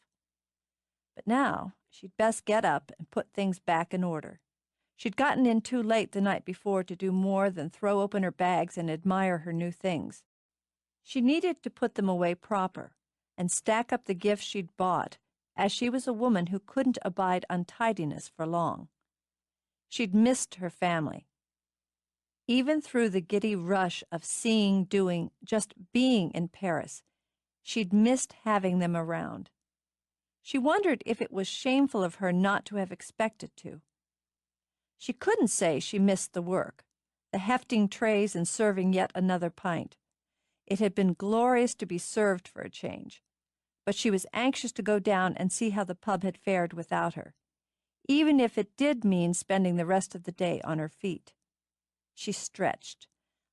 But now she'd best get up and put things back in order. She'd gotten in too late the night before to do more than throw open her bags and admire her new things. She needed to put them away proper and stack up the gifts she'd bought, as she was a woman who couldn't abide untidiness for long. She'd missed her family. Even through the giddy rush of seeing, doing, just being in Paris, she'd missed having them around. She wondered if it was shameful of her not to have expected to. She couldn't say she missed the work, the hefting trays and serving yet another pint. It had been glorious to be served for a change, but she was anxious to go down and see how the pub had fared without her, even if it did mean spending the rest of the day on her feet. She stretched,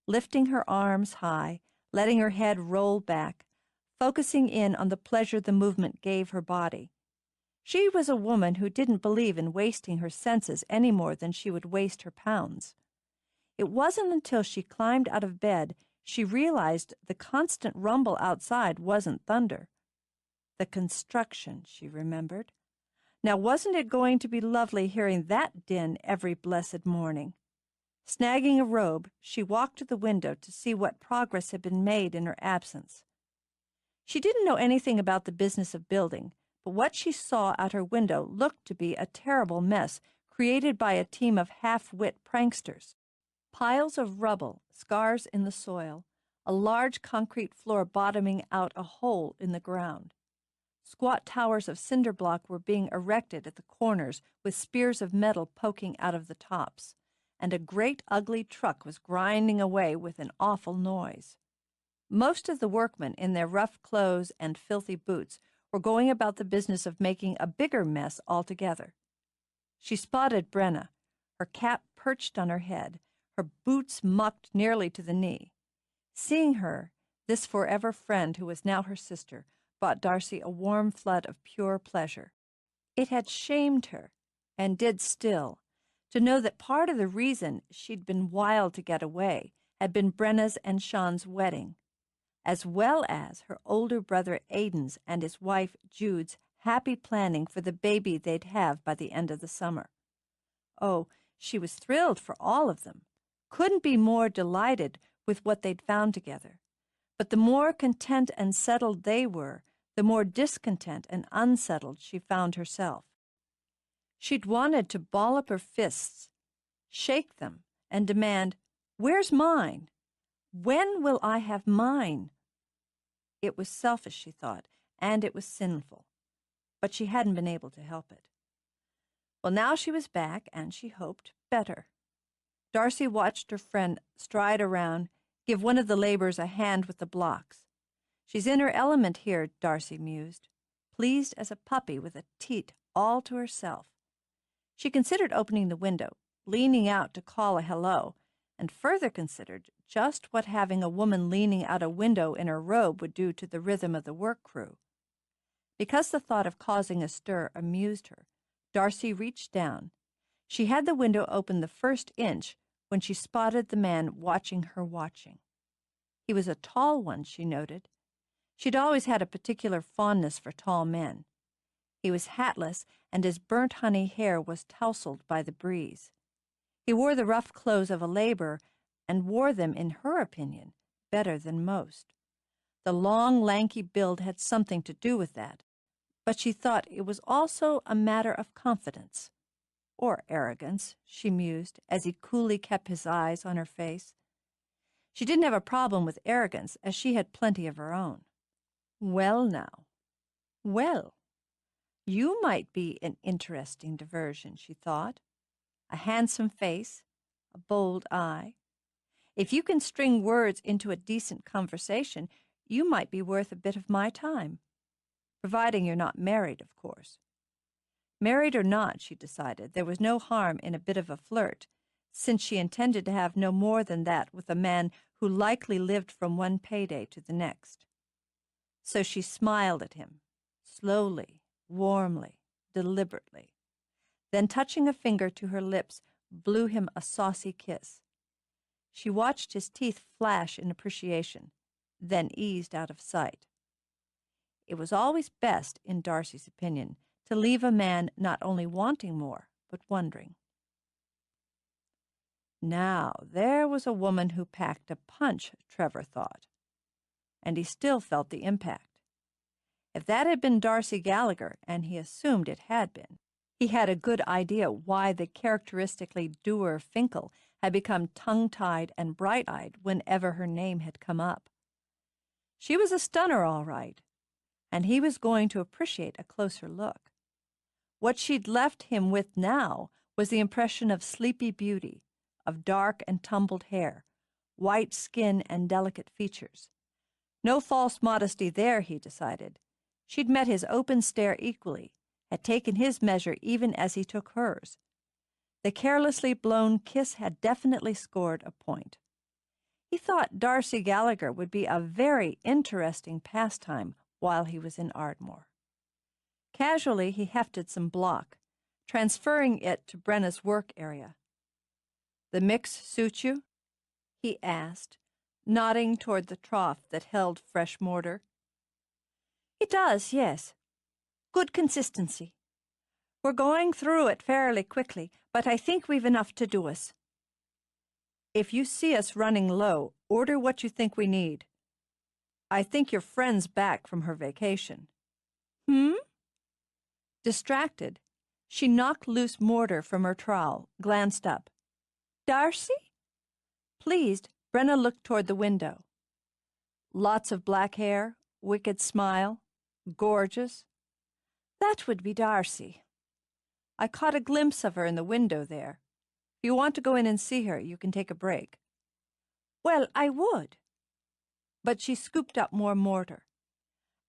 lifting her arms high, letting her head roll back, focusing in on the pleasure the movement gave her body. She was a woman who didn't believe in wasting her senses any more than she would waste her pounds. It wasn't until she climbed out of bed she realized the constant rumble outside wasn't thunder. The construction, she remembered. Now, wasn't it going to be lovely hearing that din every blessed morning? Snagging a robe, she walked to the window to see what progress had been made in her absence. She didn't know anything about the business of building, but what she saw out her window looked to be a terrible mess created by a team of half-wit pranksters. Piles of rubble, scars in the soil, a large concrete floor bottoming out a hole in the ground. Squat towers of cinder block were being erected at the corners with spears of metal poking out of the tops, and a great ugly truck was grinding away with an awful noise. Most of the workmen, in their rough clothes and filthy boots, were going about the business of making a bigger mess altogether. She spotted Brenna, her cap perched on her head, her boots mucked nearly to the knee. Seeing her, this forever friend who was now her sister, brought Darcy a warm flood of pure pleasure. It had shamed her, and did still, to know that part of the reason she'd been wild to get away had been Brenna's and Sean's wedding, as well as her older brother Aidan's and his wife Jude's happy planning for the baby they'd have by the end of the summer. Oh, she was thrilled for all of them, couldn't be more delighted with what they'd found together. But the more content and settled they were, the more discontent and unsettled she found herself. She'd wanted to ball up her fists, shake them, and demand, Where's mine? When will I have mine? It was selfish, she thought, and it was sinful, but she hadn't been able to help it. Well, now she was back, and she hoped better. Darcy watched her friend stride around, give one of the laborers a hand with the blocks. She's in her element here, Darcy mused, pleased as a puppy with a teat all to herself. She considered opening the window, leaning out to call a hello, and further considered just what having a woman leaning out a window in her robe would do to the rhythm of the work crew. Because the thought of causing a stir amused her, Darcy reached down. She had the window open the first inch when she spotted the man watching her watching. He was a tall one, she noted. She'd always had a particular fondness for tall men. He was hatless, and his burnt honey hair was tousled by the breeze. He wore the rough clothes of a laborer, and wore them, in her opinion, better than most. The long, lanky build had something to do with that, but she thought it was also a matter of confidence. Or arrogance, she mused, as he coolly kept his eyes on her face. She didn't have a problem with arrogance, as she had plenty of her own. Well, now. Well, you might be an interesting diversion, she thought. A handsome face, a bold eye. If you can string words into a decent conversation, you might be worth a bit of my time. Providing you're not married, of course. Married or not, she decided, there was no harm in a bit of a flirt, since she intended to have no more than that with a man who likely lived from one payday to the next. So she smiled at him, slowly, warmly, deliberately. Then, touching a finger to her lips, blew him a saucy kiss. She watched his teeth flash in appreciation, then eased out of sight. It was always best, in Darcy's opinion, to leave a man not only wanting more, but wondering. Now, there was a woman who packed a punch, Trevor thought, and he still felt the impact. If that had been Darcy Gallagher, and he assumed it had been, he had a good idea why the characteristically dour Finkel had become tongue-tied and bright-eyed whenever her name had come up. She was a stunner, all right, and he was going to appreciate a closer look. What she'd left him with now was the impression of sleepy beauty, of dark and tumbled hair, white skin and delicate features. No false modesty there, he decided. She'd met his open stare equally, had taken his measure even as he took hers. The carelessly blown kiss had definitely scored a point. He thought Darcy Gallagher would be a very interesting pastime while he was in Ardmore. Casually, he hefted some block, transferring it to Brenna's work area. "The mix suit you?" he asked, nodding toward the trough that held fresh mortar. "It does, yes. Good consistency. We're going through it fairly quickly, but I think we've enough to do us. If you see us running low, order what you think we need. I think your friend's back from her vacation." "Hmm?" Distracted, she knocked loose mortar from her trowel, glanced up. "Darcy?" Pleased, Brenna looked toward the window. Lots of black hair, wicked smile, gorgeous. That would be Darcy. I caught a glimpse of her in the window there. If you want to go in and see her, you can take a break. Well, I would. But she scooped up more mortar.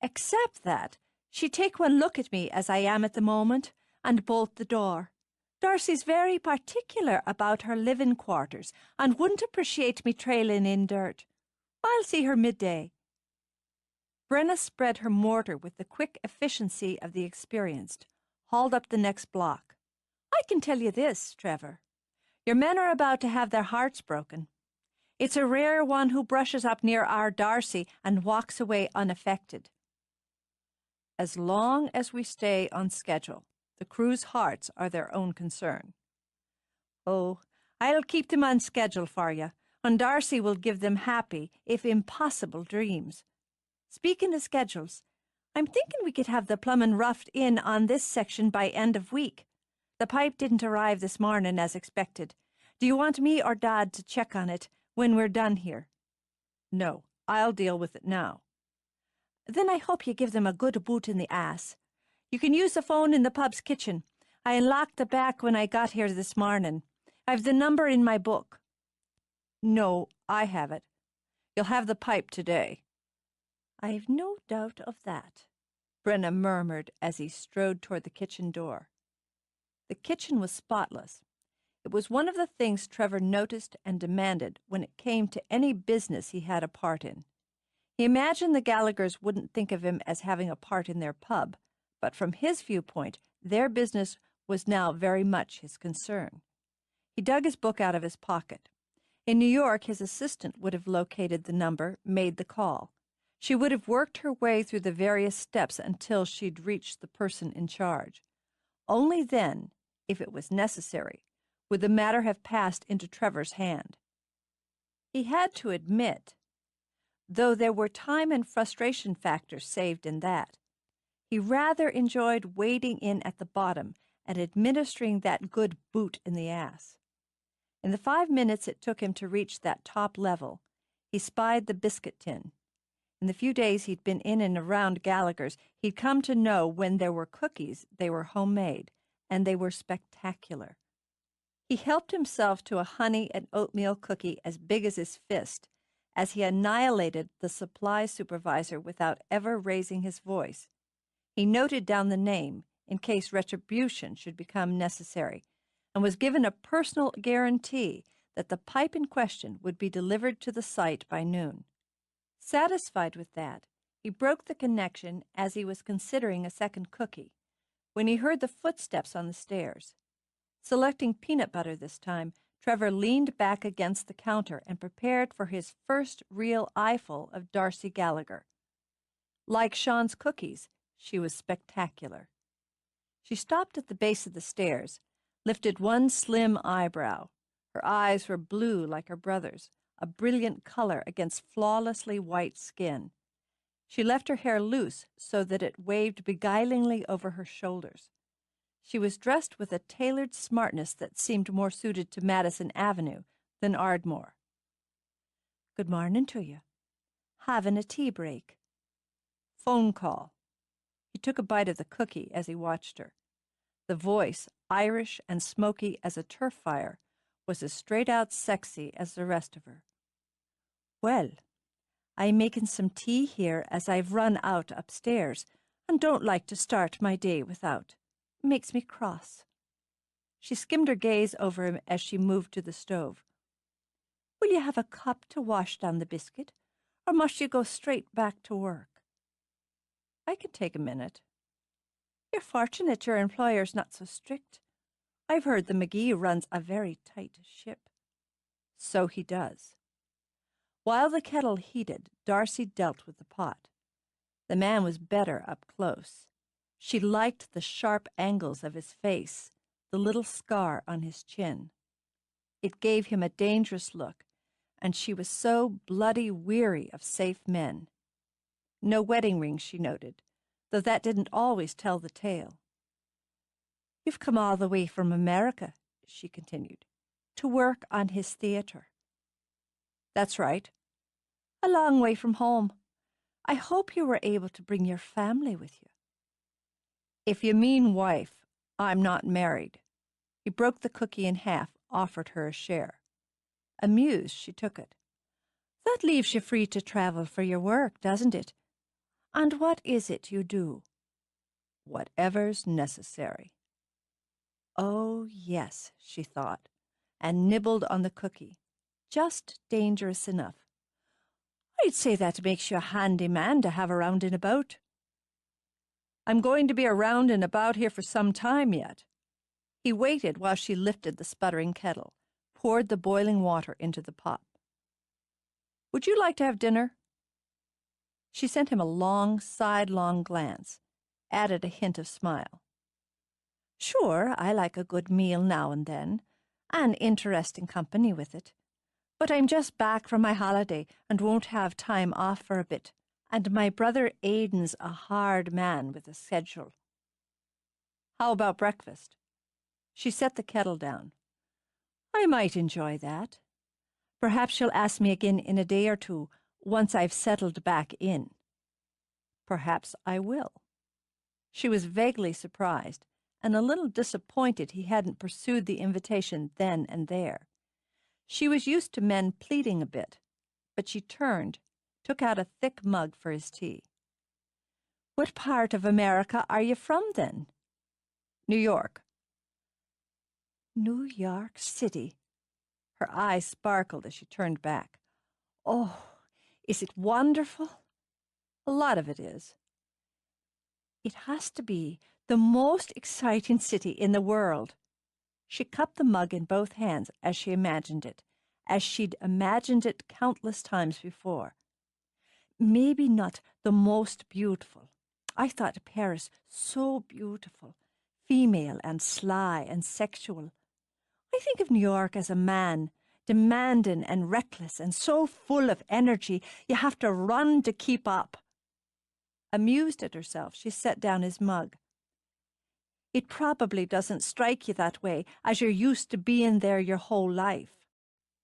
Except that she'd take one look at me as I am at the moment and bolt the door. Darcy's very particular about her living quarters and wouldn't appreciate me trailing in dirt. I'll see her midday. Brenna spread her mortar with the quick efficiency of the experienced, hauled up the next block. I can tell you this, Trevor. Your men are about to have their hearts broken. It's a rare one who brushes up near our Darcy and walks away unaffected. As long as we stay on schedule, the crew's hearts are their own concern. Oh, I'll keep them on schedule for you, and Darcy will give them happy, if impossible, dreams. Speaking of schedules, I'm thinking we could have the plumbing roughed in on this section by end of week. The pipe didn't arrive this morning as expected. Do you want me or Dad to check on it? when we're done here. No, I'll deal with it now. Then I hope you give them a good boot in the ass. You can use the phone in the pub's kitchen. I unlocked the back when I got here this morning. I've the number in my book. No, I have it. You'll have the pipe today. I've no doubt of that, Brenna murmured as he strode toward the kitchen door. The kitchen was spotless. It was one of the things Trevor noticed and demanded when it came to any business he had a part in. He imagined the Gallaghers wouldn't think of him as having a part in their pub, but from his viewpoint, their business was now very much his concern. He dug his book out of his pocket. In New York, his assistant would have located the number, made the call. She would have worked her way through the various steps until she'd reached the person in charge. Only then, if it was necessary, would the matter have passed into Trevor's hand. He had to admit, though there were time and frustration factors saved in that, he rather enjoyed wading in at the bottom and administering that good boot in the ass. In the 5 minutes it took him to reach that top level, he spied the biscuit tin. In the few days he'd been in and around Gallaghers, he'd come to know when there were cookies, they were homemade, and they were spectacular. He helped himself to a honey and oatmeal cookie as big as his fist, as he annihilated the supply supervisor without ever raising his voice. He noted down the name in case retribution should become necessary, and was given a personal guarantee that the pipe in question would be delivered to the site by noon. Satisfied with that, he broke the connection as he was considering a second cookie, when he heard the footsteps on the stairs. Selecting peanut butter this time, Trevor leaned back against the counter and prepared for his first real eyeful of Darcy Gallagher. Like Sean's cookies, she was spectacular. She stopped at the base of the stairs, lifted one slim eyebrow. Her eyes were blue like her brother's, a brilliant color against flawlessly white skin. She left her hair loose so that it waved beguilingly over her shoulders. She was dressed with a tailored smartness that seemed more suited to Madison Avenue than Ardmore. "Good morning to you. Having a tea break." Phone call. He took a bite of the cookie as he watched her. The voice, Irish and smoky as a turf fire, was as straight-out sexy as the rest of her. "Well, I'm making some tea here as I've run out upstairs and don't like to start my day without. Makes me cross." She skimmed her gaze over him as she moved to the stove. "Will you have a cup to wash down the biscuit, or must you go straight back to work?" "I can take a minute." "You're fortunate your employer's not so strict. I've heard the McGee runs a very tight ship." "So he does." While the kettle heated, Darcy dealt with the pot. The man was better up close. She liked the sharp angles of his face, the little scar on his chin. It gave him a dangerous look, and she was so bloody weary of safe men. No wedding ring, she noted, though that didn't always tell the tale. "You've come all the way from America," she continued, "to work on his theater." "That's right." "A long way from home. I hope you were able to bring your family with you." "If you mean wife, I'm not married." He broke the cookie in half, offered her a share. Amused, she took it. "That leaves you free to travel for your work, doesn't it? And what is it you do?" "Whatever's necessary." Oh, yes, she thought, and nibbled on the cookie. Just dangerous enough. "I'd say that makes you a handy man to have around and about." "I'm going to be around and about here for some time yet." He waited while she lifted the sputtering kettle, poured the boiling water into the pot. "Would you like to have dinner?" She sent him a long, sidelong glance, added a hint of smile. "Sure, I like a good meal now and then, and interesting company with it. But I'm just back from my holiday and won't have time off for a bit, and my brother Aidan's a hard man with a schedule." "How about breakfast?" She set the kettle down. "I might enjoy that. Perhaps she'll ask me again in a day or two, once I've settled back in. Perhaps I will. She was vaguely surprised and a little disappointed he hadn't pursued the invitation then and there. She was used to men pleading a bit, but she turned, took out a thick mug for his tea. "What part of America are you from, then?" "New York." "New York City." Her eyes sparkled as she turned back. "Oh, is it wonderful?" "A lot of it is." "It has to be the most exciting city in the world." She cupped the mug in both hands as she'd imagined it countless times before. "Maybe not the most beautiful. I thought Paris so beautiful, female and sly and sexual. I think of New York as a man, demanding and reckless and so full of energy you have to run to keep up." Amused at herself, she set down his mug. "It probably doesn't strike you that way, as you're used to being there your whole life.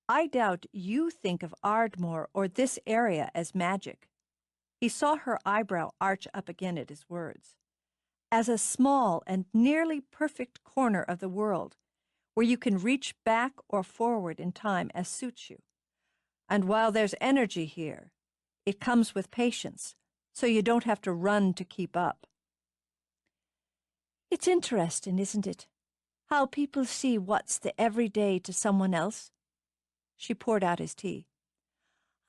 I doubt you think of Ardmore or this area as magic." He saw her eyebrow arch up again at his words. "As a small and nearly perfect corner of the world, where you can reach back or forward in time as suits you. And while there's energy here, it comes with patience, so you don't have to run to keep up." "It's interesting, isn't it? How people see what's the everyday to someone else." She poured out his tea.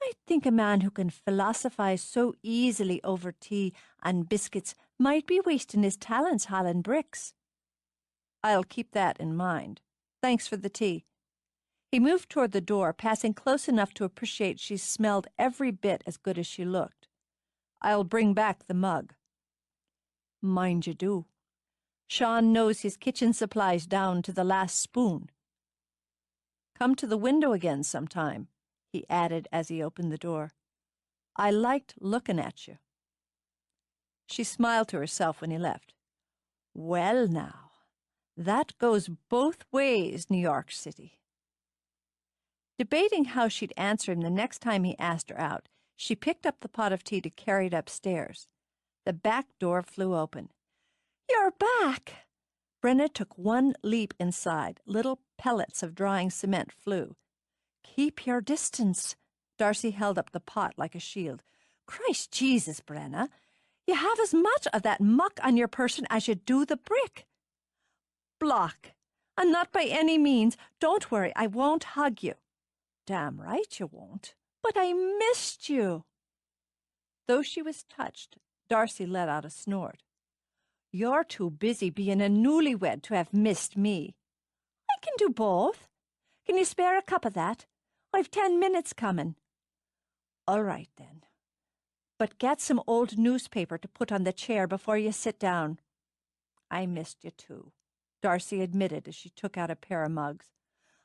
"I think a man who can philosophize so easily over tea and biscuits might be wasting his talents hauling bricks." "I'll keep that in mind. Thanks for the tea." He moved toward the door, passing close enough to appreciate she smelled every bit as good as she looked. "I'll bring back the mug." "Mind you do. Sean knows his kitchen supplies down to the last spoon." "Come to the window again sometime," he added as he opened the door. "I liked looking at you." She smiled to herself when he left. "Well, now, that goes both ways, New York City." Debating how she'd answer him the next time he asked her out, she picked up the pot of tea to carry it upstairs. The back door flew open. "You're back!" Brenna took one leap inside. Little pellets of drying cement flew. "Keep your distance." Darcy held up the pot like a shield. "Christ Jesus, Brenna, you have as much of that muck on your person as you do the brick." "Block. And not by any means. Don't worry, I won't hug you." "Damn right you won't." "But I missed you." Though she was touched, Darcy let out a snort. "You're too busy being a newlywed to have missed me." "I can do both. Can you spare a cup of that? I've 10 minutes coming." "All right, then. But get some old newspaper to put on the chair before you sit down." "I missed you, too," Darcy admitted as she took out a pair of mugs.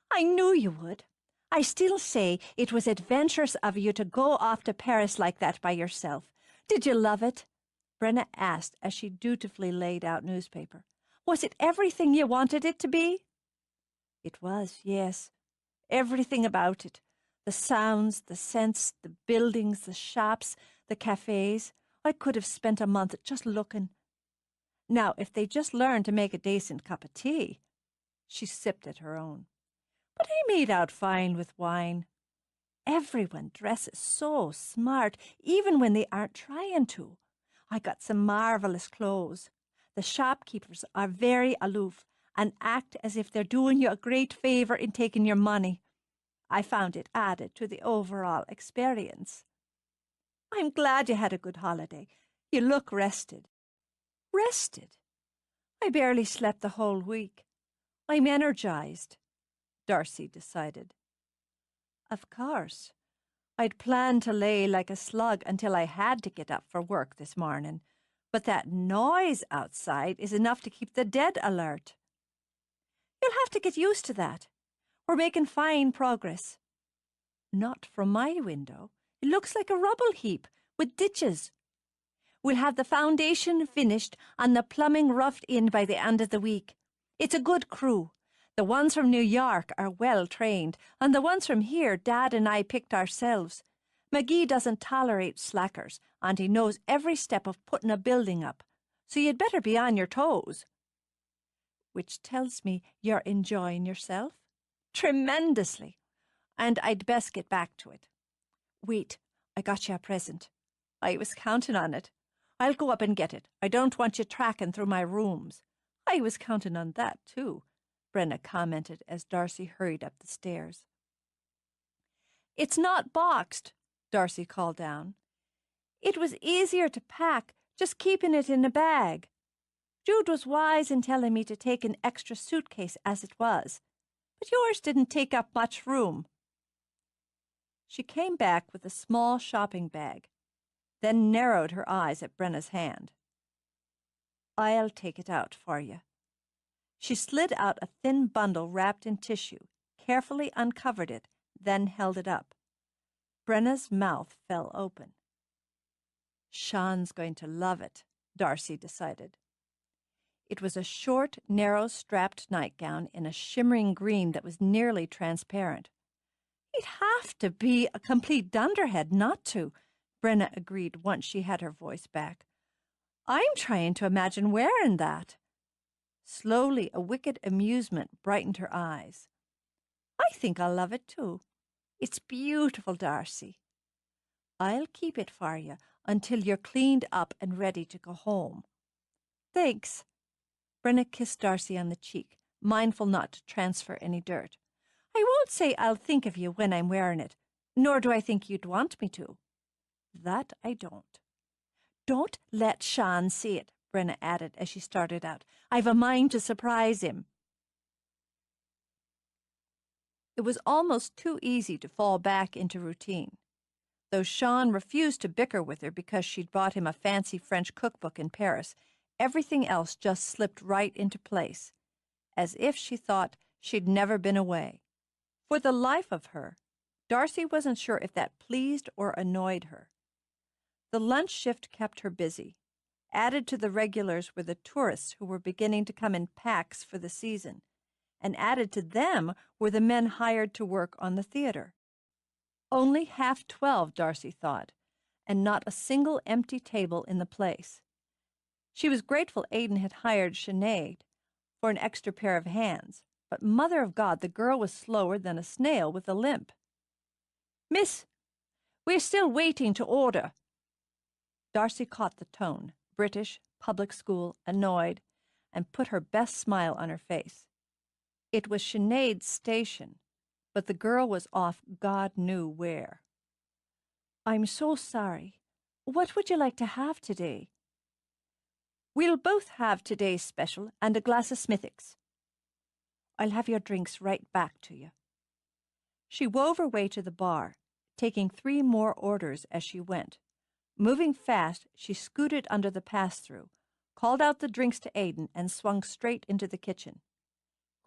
"I knew you would. I still say it was adventurous of you to go off to Paris like that by yourself. Did you love it?" Brenna asked as she dutifully laid out newspaper. "Was it everything you wanted it to be?" "It was, yes. Everything about it. The sounds, the scents, the buildings, the shops, the cafes. I could have spent a month just looking. Now, if they just learned to make a decent cup of tea." She sipped at her own. "But I made out fine with wine. Everyone dresses so smart, even when they aren't trying to. I got some marvelous clothes. The shopkeepers are very aloof and act as if they're doing you a great favor in taking your money. I found it added to the overall experience." "I'm glad you had a good holiday. You look rested." "Rested? I barely slept the whole week. I'm energized," Darcy decided. "Of course. I'd planned to lay like a slug until I had to get up for work this morning, but that noise outside is enough to keep the dead alert." "You'll have to get used to that. We're making fine progress." "Not from my window. It looks like a rubble heap with ditches." "We'll have the foundation finished and the plumbing roughed in by the end of the week. It's a good crew. The ones from New York are well trained, and the ones from here Dad and I picked ourselves. McGee doesn't tolerate slackers, and he knows every step of putting a building up, so you'd better be on your toes. Which tells me you're enjoying yourself? Tremendously. And I'd best get back to it. Wait, I got you a present. I was counting on it. I'll go up and get it. I don't want you tracking through my rooms. I was counting on that, too, Brenna commented as Darcy hurried up the stairs. It's not boxed, Darcy called down. It was easier to pack, just keeping it in a bag. Jude was wise in telling me to take an extra suitcase as it was, but yours didn't take up much room. She came back with a small shopping bag, then narrowed her eyes at Brenna's hand. I'll take it out for you. She slid out a thin bundle wrapped in tissue, carefully uncovered it, then held it up. Brenna's mouth fell open. Sean's going to love it, Darcy decided. It was a short, narrow-strapped nightgown in a shimmering green that was nearly transparent. He'd have to be a complete dunderhead not to, Brenna agreed once she had her voice back. I'm trying to imagine wearing that. Slowly, a wicked amusement brightened her eyes. I think I'll love it, too. It's beautiful, Darcy. I'll keep it for you until you're cleaned up and ready to go home. Thanks. Brenna kissed Darcy on the cheek, mindful not to transfer any dirt. I won't say I'll think of you when I'm wearing it, nor do I think you'd want me to. That I don't. Don't let Sean see it, Brenna added as she started out. I've a mind to surprise him. It was almost too easy to fall back into routine. Though Sean refused to bicker with her because she'd bought him a fancy French cookbook in Paris, everything else just slipped right into place, as if she thought she'd never been away. For the life of her, Darcy wasn't sure if that pleased or annoyed her. The lunch shift kept her busy. Added to the regulars were the tourists who were beginning to come in packs for the season, and added to them were the men hired to work on the theater. Only 12:30, Darcy thought, and not a single empty table in the place. She was grateful Aidan had hired Sinead for an extra pair of hands, but mother of God, the girl was slower than a snail with a limp. Miss, we're still waiting to order. Darcy caught the tone, British, public school, annoyed, and put her best smile on her face. It was Sinead's station, but the girl was off God knew where. I'm so sorry. What would you like to have today? We'll both have today's special and a glass of Smithwick's. I'll have your drinks right back to you. She wove her way to the bar, taking 3 more orders as she went. Moving fast, she scooted under the pass-through, called out the drinks to Aidan, and swung straight into the kitchen.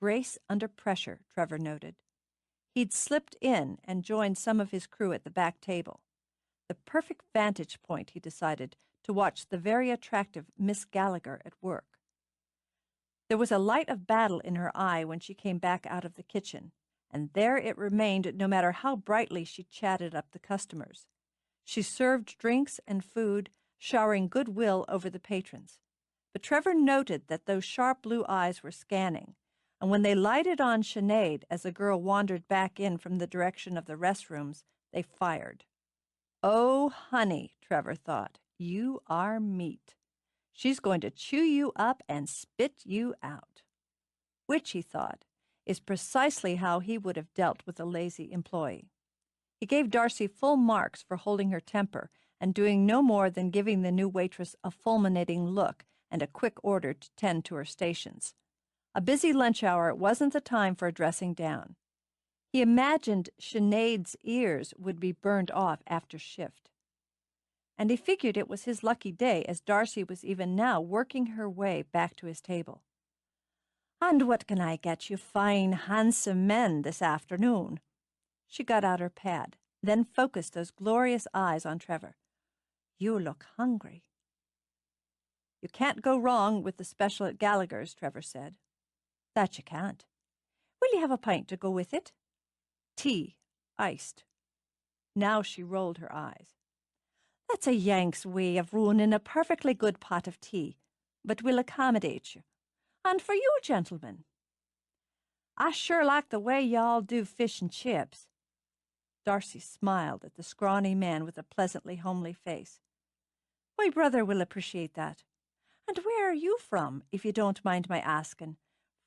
Grace under pressure, Trevor noted. He'd slipped in and joined some of his crew at the back table. The perfect vantage point, he decided, to watch the very attractive Miss Gallagher at work. There was a light of battle in her eye when she came back out of the kitchen, and there it remained no matter how brightly she chatted up the customers. She served drinks and food, showering goodwill over the patrons. But Trevor noted that those sharp blue eyes were scanning, and when they lighted on Sinead as the girl wandered back in from the direction of the restrooms, they fired. Oh, honey, Trevor thought, you are meat. She's going to chew you up and spit you out. Which, he thought, is precisely how he would have dealt with a lazy employee. He gave Darcy full marks for holding her temper and doing no more than giving the new waitress a fulminating look and a quick order to tend to her stations. A busy lunch hour wasn't the time for dressing down. He imagined Sinead's ears would be burned off after shift. And he figured it was his lucky day, as Darcy was even now working her way back to his table. And what can I get you fine, handsome men this afternoon? She got out her pad, then focused those glorious eyes on Trevor. You look hungry. You can't go wrong with the special at Gallaghers, Trevor said. That you can't. Will you have a pint to go with it? Tea, iced. Now she rolled her eyes. That's a Yank's way of ruining a perfectly good pot of tea, but we'll accommodate you. And for you, gentlemen. I sure like the way y'all do fish and chips. Darcy smiled at the scrawny man with a pleasantly homely face. My brother will appreciate that. And where are you from, if you don't mind my asking?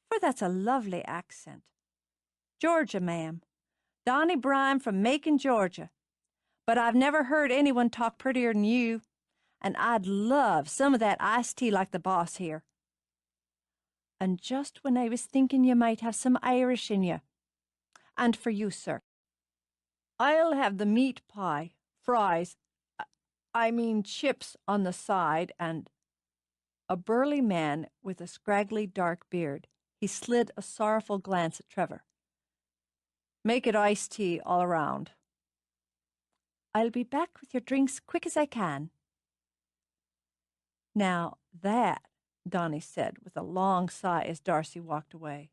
For that's a lovely accent. Georgia, ma'am. Donnie Bryan from Macon, Georgia. But I've never heard anyone talk prettier than you, and I'd love some of that iced tea like the boss here. And just when I was thinking you might have some Irish in you. And for you, sir. I'll have the meat pie, fries, chips on the side, and a burly man with a scraggly dark beard. He slid a sorrowful glance at Trevor. Make it iced tea all around. I'll be back with your drinks quick as I can. Now that, Donnie said with a long sigh as Darcy walked away,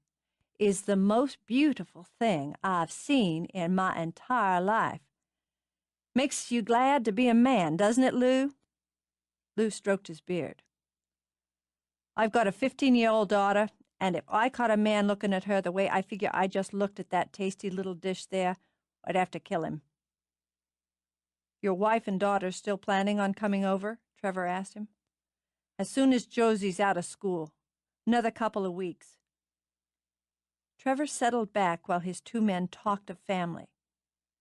is the most beautiful thing I've seen in my entire life. Makes you glad to be a man, doesn't it, Lou? Lou stroked his beard. I've got a 15-year-old daughter, and if I caught a man looking at her the way I figure I just looked at that tasty little dish there, I'd have to kill him. Your wife and daughter still planning on coming over? Trevor asked him. As soon as Josie's out of school. Another couple of weeks. Trevor settled back while his two men talked of family.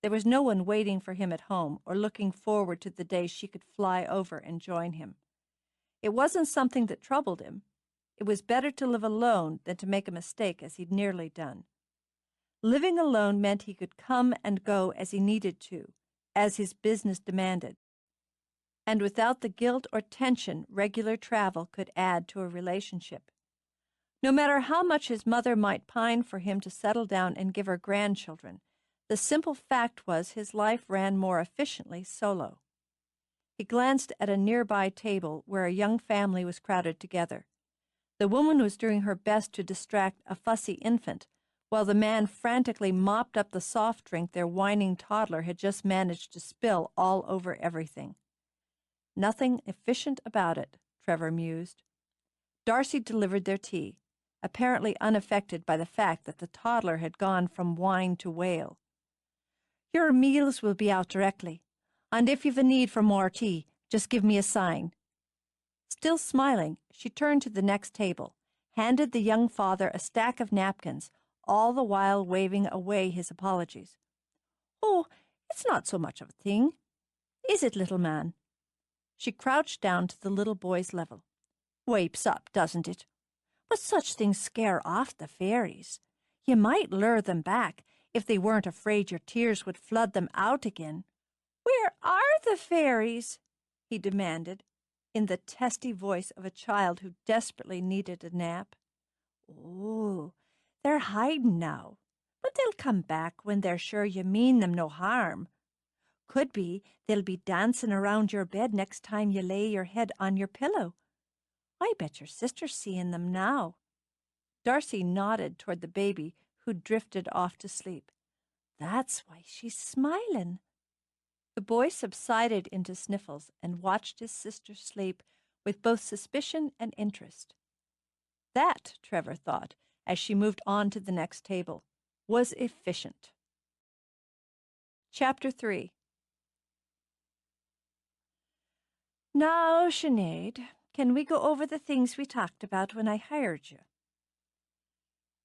There was no one waiting for him at home or looking forward to the day she could fly over and join him. It wasn't something that troubled him. It was better to live alone than to make a mistake as he'd nearly done. Living alone meant he could come and go as he needed to, as his business demanded. And without the guilt or tension regular travel could add to a relationship. No matter how much his mother might pine for him to settle down and give her grandchildren, the simple fact was his life ran more efficiently solo. He glanced at a nearby table where a young family was crowded together. The woman was doing her best to distract a fussy infant, while the man frantically mopped up the soft drink their whining toddler had just managed to spill all over everything. Nothing efficient about it, Trevor mused. Darcy delivered their tea, apparently unaffected by the fact that the toddler had gone from whine to wail. Your meals will be out directly, and if you've a need for more tea, just give me a sign. Still smiling, she turned to the next table, handed the young father a stack of napkins, all the while waving away his apologies. Oh, it's not so much of a thing. Is it, little man? She crouched down to the little boy's level. Wipes up, doesn't it? But such things scare off the fairies. You might lure them back if they weren't afraid your tears would flood them out again. Where are the fairies? He demanded, in the testy voice of a child who desperately needed a nap. Oh, they're hiding now, but they'll come back when they're sure you mean them no harm. Could be they'll be dancing around your bed next time you lay your head on your pillow. I bet your sister's seeing them now. Darcy nodded toward the baby, who drifted off to sleep. That's why she's smiling. The boy subsided into sniffles and watched his sister sleep with both suspicion and interest. That, Trevor thought, as she moved on to the next table, was efficient. Chapter 3. Now, Sinead, can we go over the things we talked about when I hired you?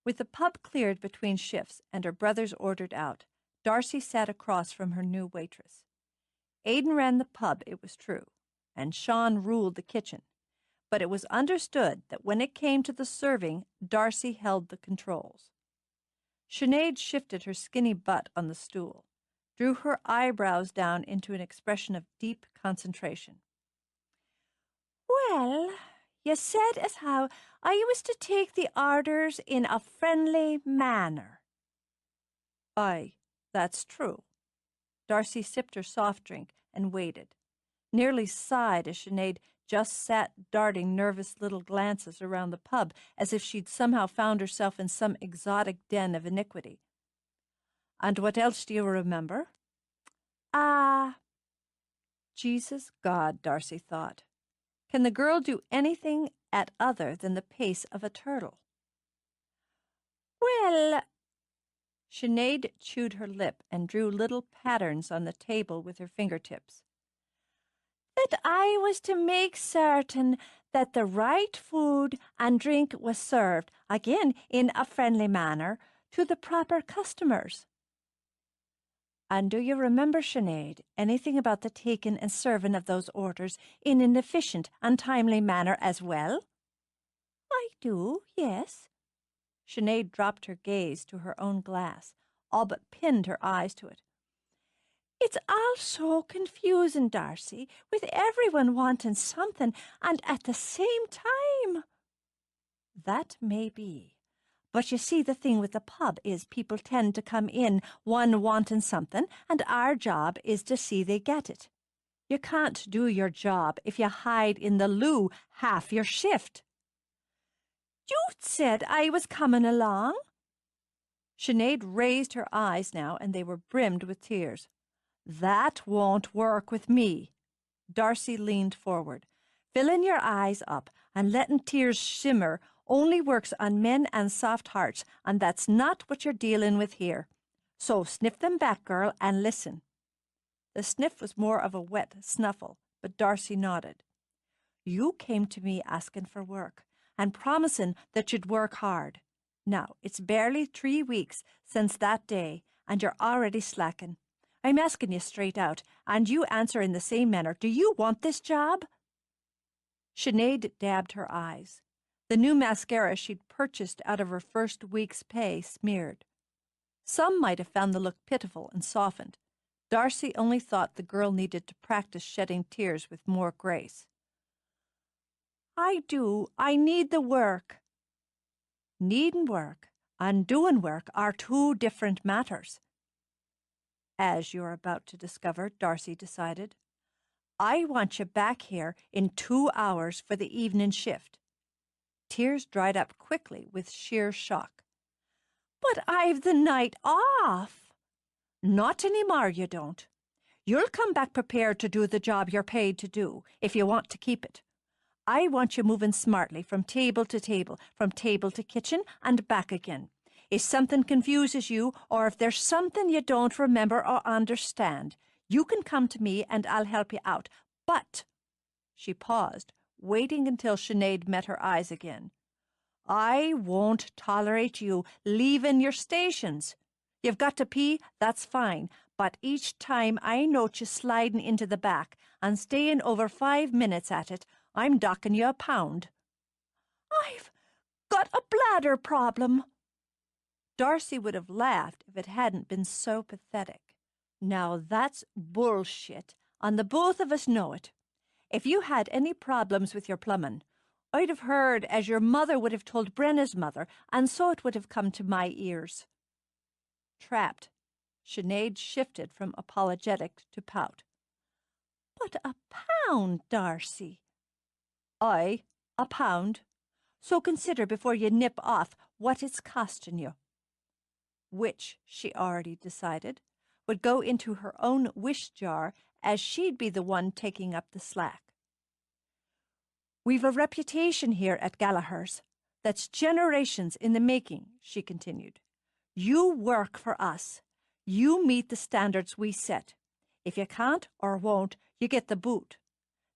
With the pub cleared between shifts and her brothers ordered out, Darcy sat across from her new waitress. Aidan ran the pub, it was true, and Sean ruled the kitchen, but it was understood that when it came to the serving, Darcy held the controls. Sinead shifted her skinny butt on the stool, drew her eyebrows down into an expression of deep concentration. Well, you said as how I was to take the orders in a friendly manner. Aye, that's true. Darcy sipped her soft drink and waited, nearly sighed as Sinead just sat darting nervous little glances around the pub as if she'd somehow found herself in some exotic den of iniquity. "And what else do you remember?" "Ah." Jesus God, Darcy thought. Can the girl do anything at other than the pace of a turtle? "Well," Sinead chewed her lip and drew little patterns on the table with her fingertips, "that I was to make certain that the right food and drink was served, again in a friendly manner, to the proper customers." "And do you remember, Sinead, anything about the taking and serving of those orders in an efficient and timely manner as well?" "I do, yes." Sinead dropped her gaze to her own glass, all but pinned her eyes to it. "It's all so confusing, Darcy, with everyone wanting something and at the same time." "That may be. But you see, the thing with the pub is people tend to come in one wanting something, and our job is to see they get it. You can't do your job if you hide in the loo half your shift." "You said I was coming along." Sinead raised her eyes now, and they were brimmed with tears. "That won't work with me." Darcy leaned forward. "Filling your eyes up and letting tears shimmer only works on men and soft hearts, and that's not what you're dealing with here. So sniff them back, girl, and listen." The sniff was more of a wet snuffle, but Darcy nodded. "You came to me asking for work and promising that you'd work hard. Now, it's barely 3 weeks since that day, and you're already slacking. I'm asking you straight out, and you answer in the same manner. Do you want this job?" Sinead dabbed her eyes. The new mascara she'd purchased out of her first week's pay smeared. Some might have found the look pitiful and softened. Darcy only thought the girl needed to practice shedding tears with more grace. "I do. I need the work." "Needing work and doing work are two different matters." "As you're about to discover," Darcy decided. "I want you back here in 2 hours for the evening shift." Tears dried up quickly with sheer shock. "But I've the night off." "Not any more, you don't. You'll come back prepared to do the job you're paid to do, if you want to keep it. I want you moving smartly from table to table, from table to kitchen, and back again. If something confuses you, or if there's something you don't remember or understand, you can come to me and I'll help you out. But," she paused, waiting until Sinead met her eyes again, "I won't tolerate you leaving your stations. You've got to pee, that's fine, but each time I note you sliding into the back and staying over 5 minutes at it, I'm docking you £1. "I've got a bladder problem." Darcy would have laughed if it hadn't been so pathetic. "Now that's bullshit, and the both of us know it. If you had any problems with your plumbing, I'd have heard as your mother would have told Brenna's mother, and so it would have come to my ears." Trapped, Sinead shifted from apologetic to pout. "But £1, Darcy." "Aye, £1. So consider before you nip off what it's costing you." Which, she already decided, would go into her own wish jar, as she'd be the one taking up the slack. "We've a reputation here at Gallaghers that's generations in the making," she continued. "You work for us. You meet the standards we set. If you can't or won't, you get the boot.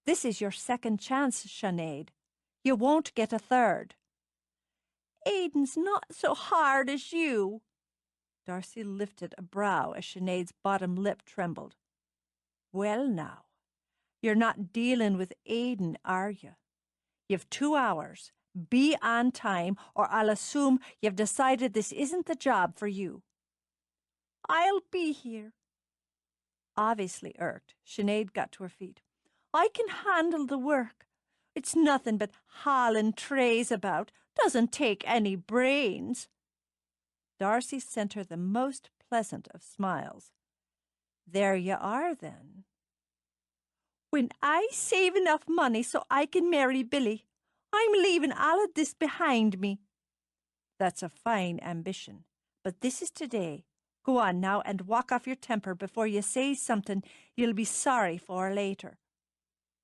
This is your second chance, Sinead. You won't get a third." "Aiden's not so hard as you." Darcy lifted a brow as Sinead's bottom lip trembled. "Well now, you're not dealing with Aiden, are you? You've 2 hours. Be on time, or I'll assume you've decided this isn't the job for you." "I'll be here." Obviously irked, Sinead got to her feet. "I can handle the work. It's nothing but hauling trays about. Doesn't take any brains." Darcy sent her the most pleasant of smiles. "There you are, then." When I save enough money so I can marry Billy, I'm leaving all of this behind me. That's a fine ambition, but this is today. Go on now and walk off your temper before you say something you'll be sorry for later.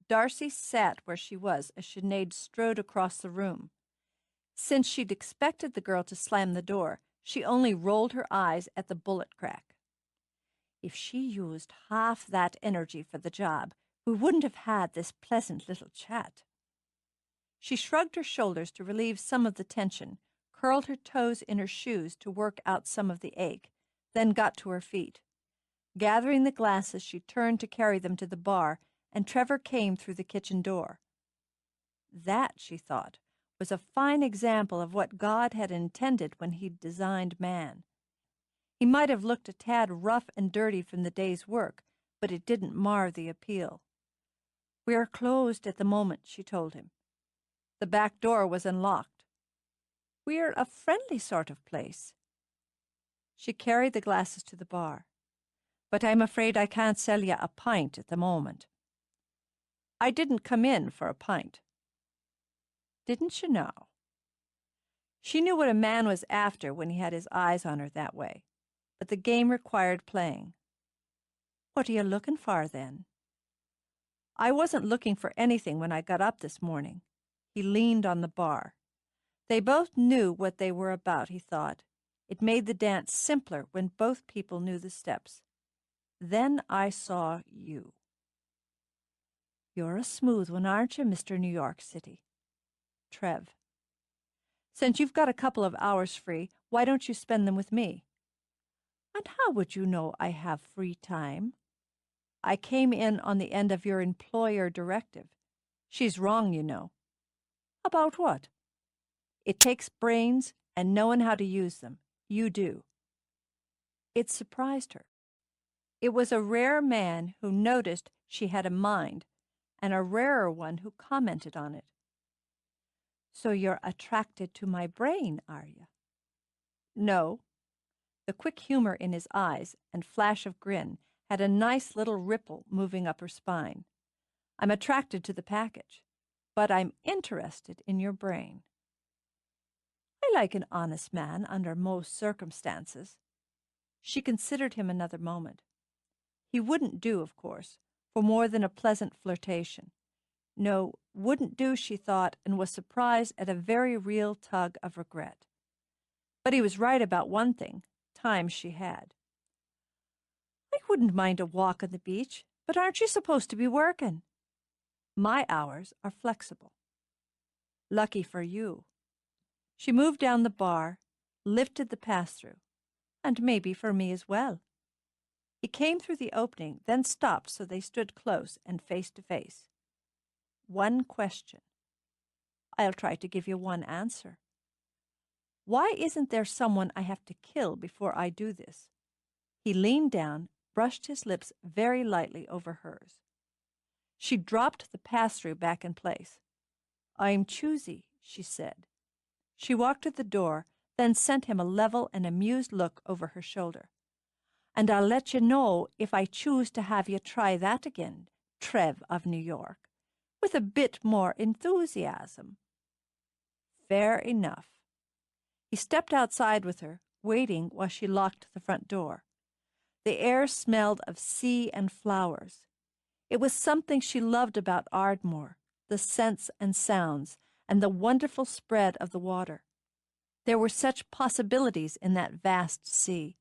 Darcy sat where she was as Sinead strode across the room. Since she'd expected the girl to slam the door, she only rolled her eyes at the bullet crack. If she used half that energy for the job, we wouldn't have had this pleasant little chat. She shrugged her shoulders to relieve some of the tension, curled her toes in her shoes to work out some of the ache, then got to her feet. Gathering the glasses, she turned to carry them to the bar, and Trevor came through the kitchen door. That, she thought, was a fine example of what God had intended when He'd designed man. He might have looked a tad rough and dirty from the day's work, but it didn't mar the appeal. "We are closed at the moment," she told him. The back door was unlocked. "We're a friendly sort of place." She carried the glasses to the bar. "But I'm afraid I can't sell you a pint at the moment." "I didn't come in for a pint." "Didn't you know?" She knew what a man was after when he had his eyes on her that way, but the game required playing. "What are you looking for, then?" "I wasn't looking for anything when I got up this morning." He leaned on the bar. They both knew what they were about, he thought. It made the dance simpler when both people knew the steps. "Then I saw you." "You're a smooth one, aren't you, Mr. New York City?" Trev. "Since you've got a couple of hours free, why don't you spend them with me?" "And how would you know I have free time?" "I came in on the end of your employer directive. She's wrong, you know." "About what?" "It takes brains and knowing how to use them. You do." It surprised her. It was a rare man who noticed she had a mind, and a rarer one who commented on it. "So you're attracted to my brain, are you?" "No." The quick humor in his eyes and flash of grin had a nice little ripple moving up her spine. "I'm attracted to the package, but I'm interested in your brain." "I like an honest man under most circumstances." She considered him another moment. He wouldn't do, of course, for more than a pleasant flirtation. No, wouldn't do, she thought, and was surprised at a very real tug of regret. But he was right about one thing, time she had. "I wouldn't mind a walk on the beach, but aren't you supposed to be working?" "My hours are flexible." "Lucky for you." She moved down the bar, lifted the pass-through. "And maybe for me as well." He came through the opening, then stopped so they stood close and face to face. "One question." "I'll try to give you one answer." "Why isn't there someone I have to kill before I do this?" He leaned down, brushed his lips very lightly over hers. She dropped the pass-through back in place. "I'm choosy," she said. She walked to the door, then sent him a level and amused look over her shoulder. "And I'll let you know if I choose to have you try that again, Trev of New York, with a bit more enthusiasm." Fair enough. He stepped outside with her, waiting while she locked the front door. The air smelled of sea and flowers. It was something she loved about Ardmore, the scents and sounds, and the wonderful spread of the water. There were such possibilities in that vast sea.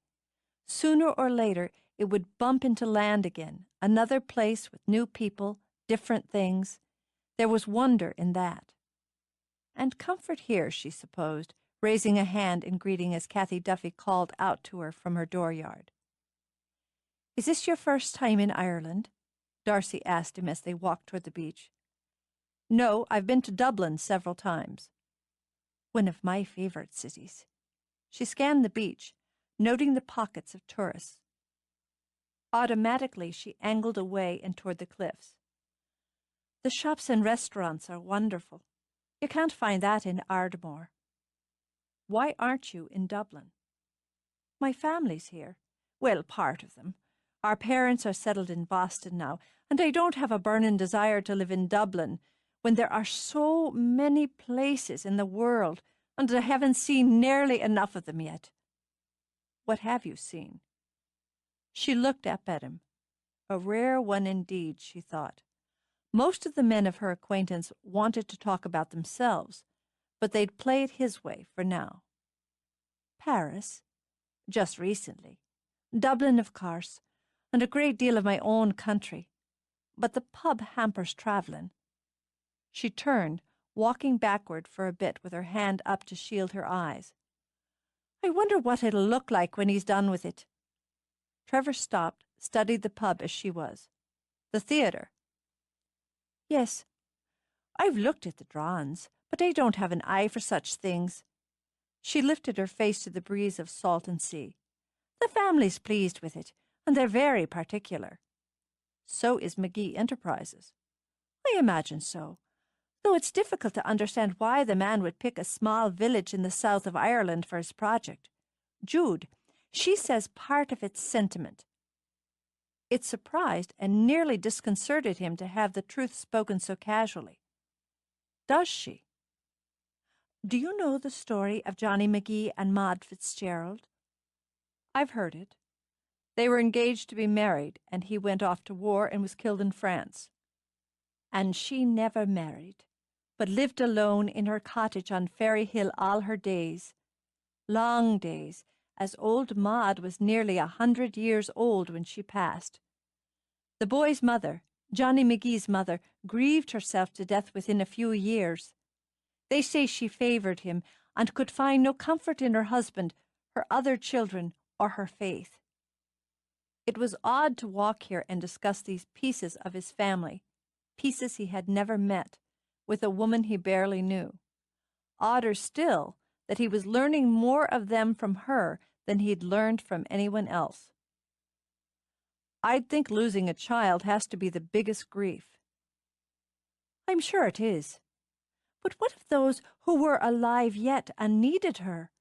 Sooner or later, it would bump into land again, another place with new people, different things. There was wonder in that. And comfort here, she supposed, raising a hand in greeting as Kathy Duffy called out to her from her dooryard. "Is this your first time in Ireland?" Darcy asked him as they walked toward the beach. "No, I've been to Dublin several times." "One of my favorite cities." She scanned the beach, noting the pockets of tourists. Automatically, she angled away and toward the cliffs. "The shops and restaurants are wonderful. You can't find that in Ardmore." "Why aren't you in Dublin?" "My family's here. Well, part of them. Our parents are settled in Boston now, and I don't have a burning desire to live in Dublin when there are so many places in the world, and I haven't seen nearly enough of them yet." "What have you seen?" She looked up at him. A rare one indeed, she thought. Most of the men of her acquaintance wanted to talk about themselves, but they'd play it his way for now. "Paris, just recently. Dublin, of course, and a great deal of my own country. But the pub hampers travelling." She turned, walking backward for a bit with her hand up to shield her eyes. "I wonder what it'll look like when he's done with it." Trevor stopped, studied the pub as she was. "The theatre?" "Yes. I've looked at the drawings, but I don't have an eye for such things." She lifted her face to the breeze of salt and sea. "The family's pleased with it, and they're very particular." "So is McGee Enterprises." "I imagine so, though it's difficult to understand why the man would pick a small village in the south of Ireland for his project. Jude, she says part of it's sentiment." It surprised and nearly disconcerted him to have the truth spoken so casually. "Does she?" "Do you know the story of Johnny McGee and Maud Fitzgerald?" "I've heard it. They were engaged to be married, and he went off to war and was killed in France. And she never married, but lived alone in her cottage on Ferry Hill all her days. Long days, as old Maud was nearly 100 years old when she passed. The boy's mother, Johnny McGee's mother, grieved herself to death within a few years. They say she favoured him and could find no comfort in her husband, her other children, or her faith." It was odd to walk here and discuss these pieces of his family, pieces he had never met, with a woman he barely knew. Odder still that he was learning more of them from her than he'd learned from anyone else. "I'd think losing a child has to be the biggest grief." "I'm sure it is. But what of those who were alive yet and needed her?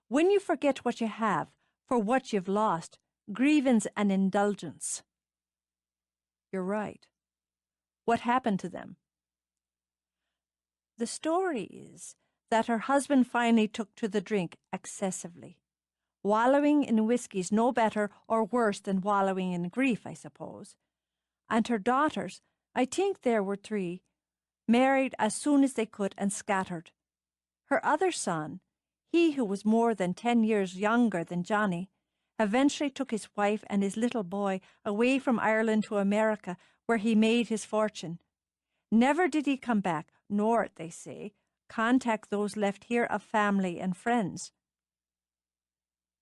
When you forget what you have for what you've lost, grievance and indulgence." "You're right. What happened to them?" "The story is that her husband finally took to the drink excessively. Wallowing in whiskey's no better or worse than wallowing in grief, I suppose. And her daughters, I think there were 3, married as soon as they could and scattered. Her other son, he who was more than 10 years younger than Johnny, eventually took his wife and his little boy away from Ireland to America, where he made his fortune. Never did he come back, nor, they say, contact those left here of family and friends."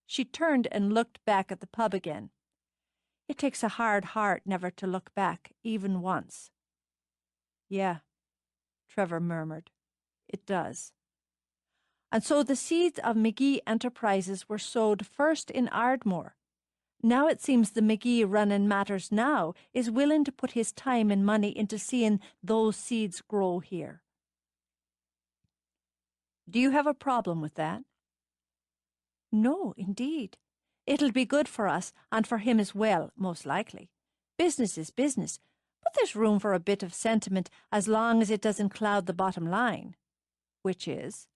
She turned and looked back at the pub again. "It takes a hard heart never to look back, even once." "Yeah," Trevor murmured. "It does." "And so the seeds of McGee Enterprises were sowed first in Ardmore. Now it seems the McGee running matters now is willing to put his time and money into seeing those seeds grow here." "Do you have a problem with that?" "No, indeed. It'll be good for us, and for him as well, most likely. Business is business, but there's room for a bit of sentiment as long as it doesn't cloud the bottom line." "Which is?"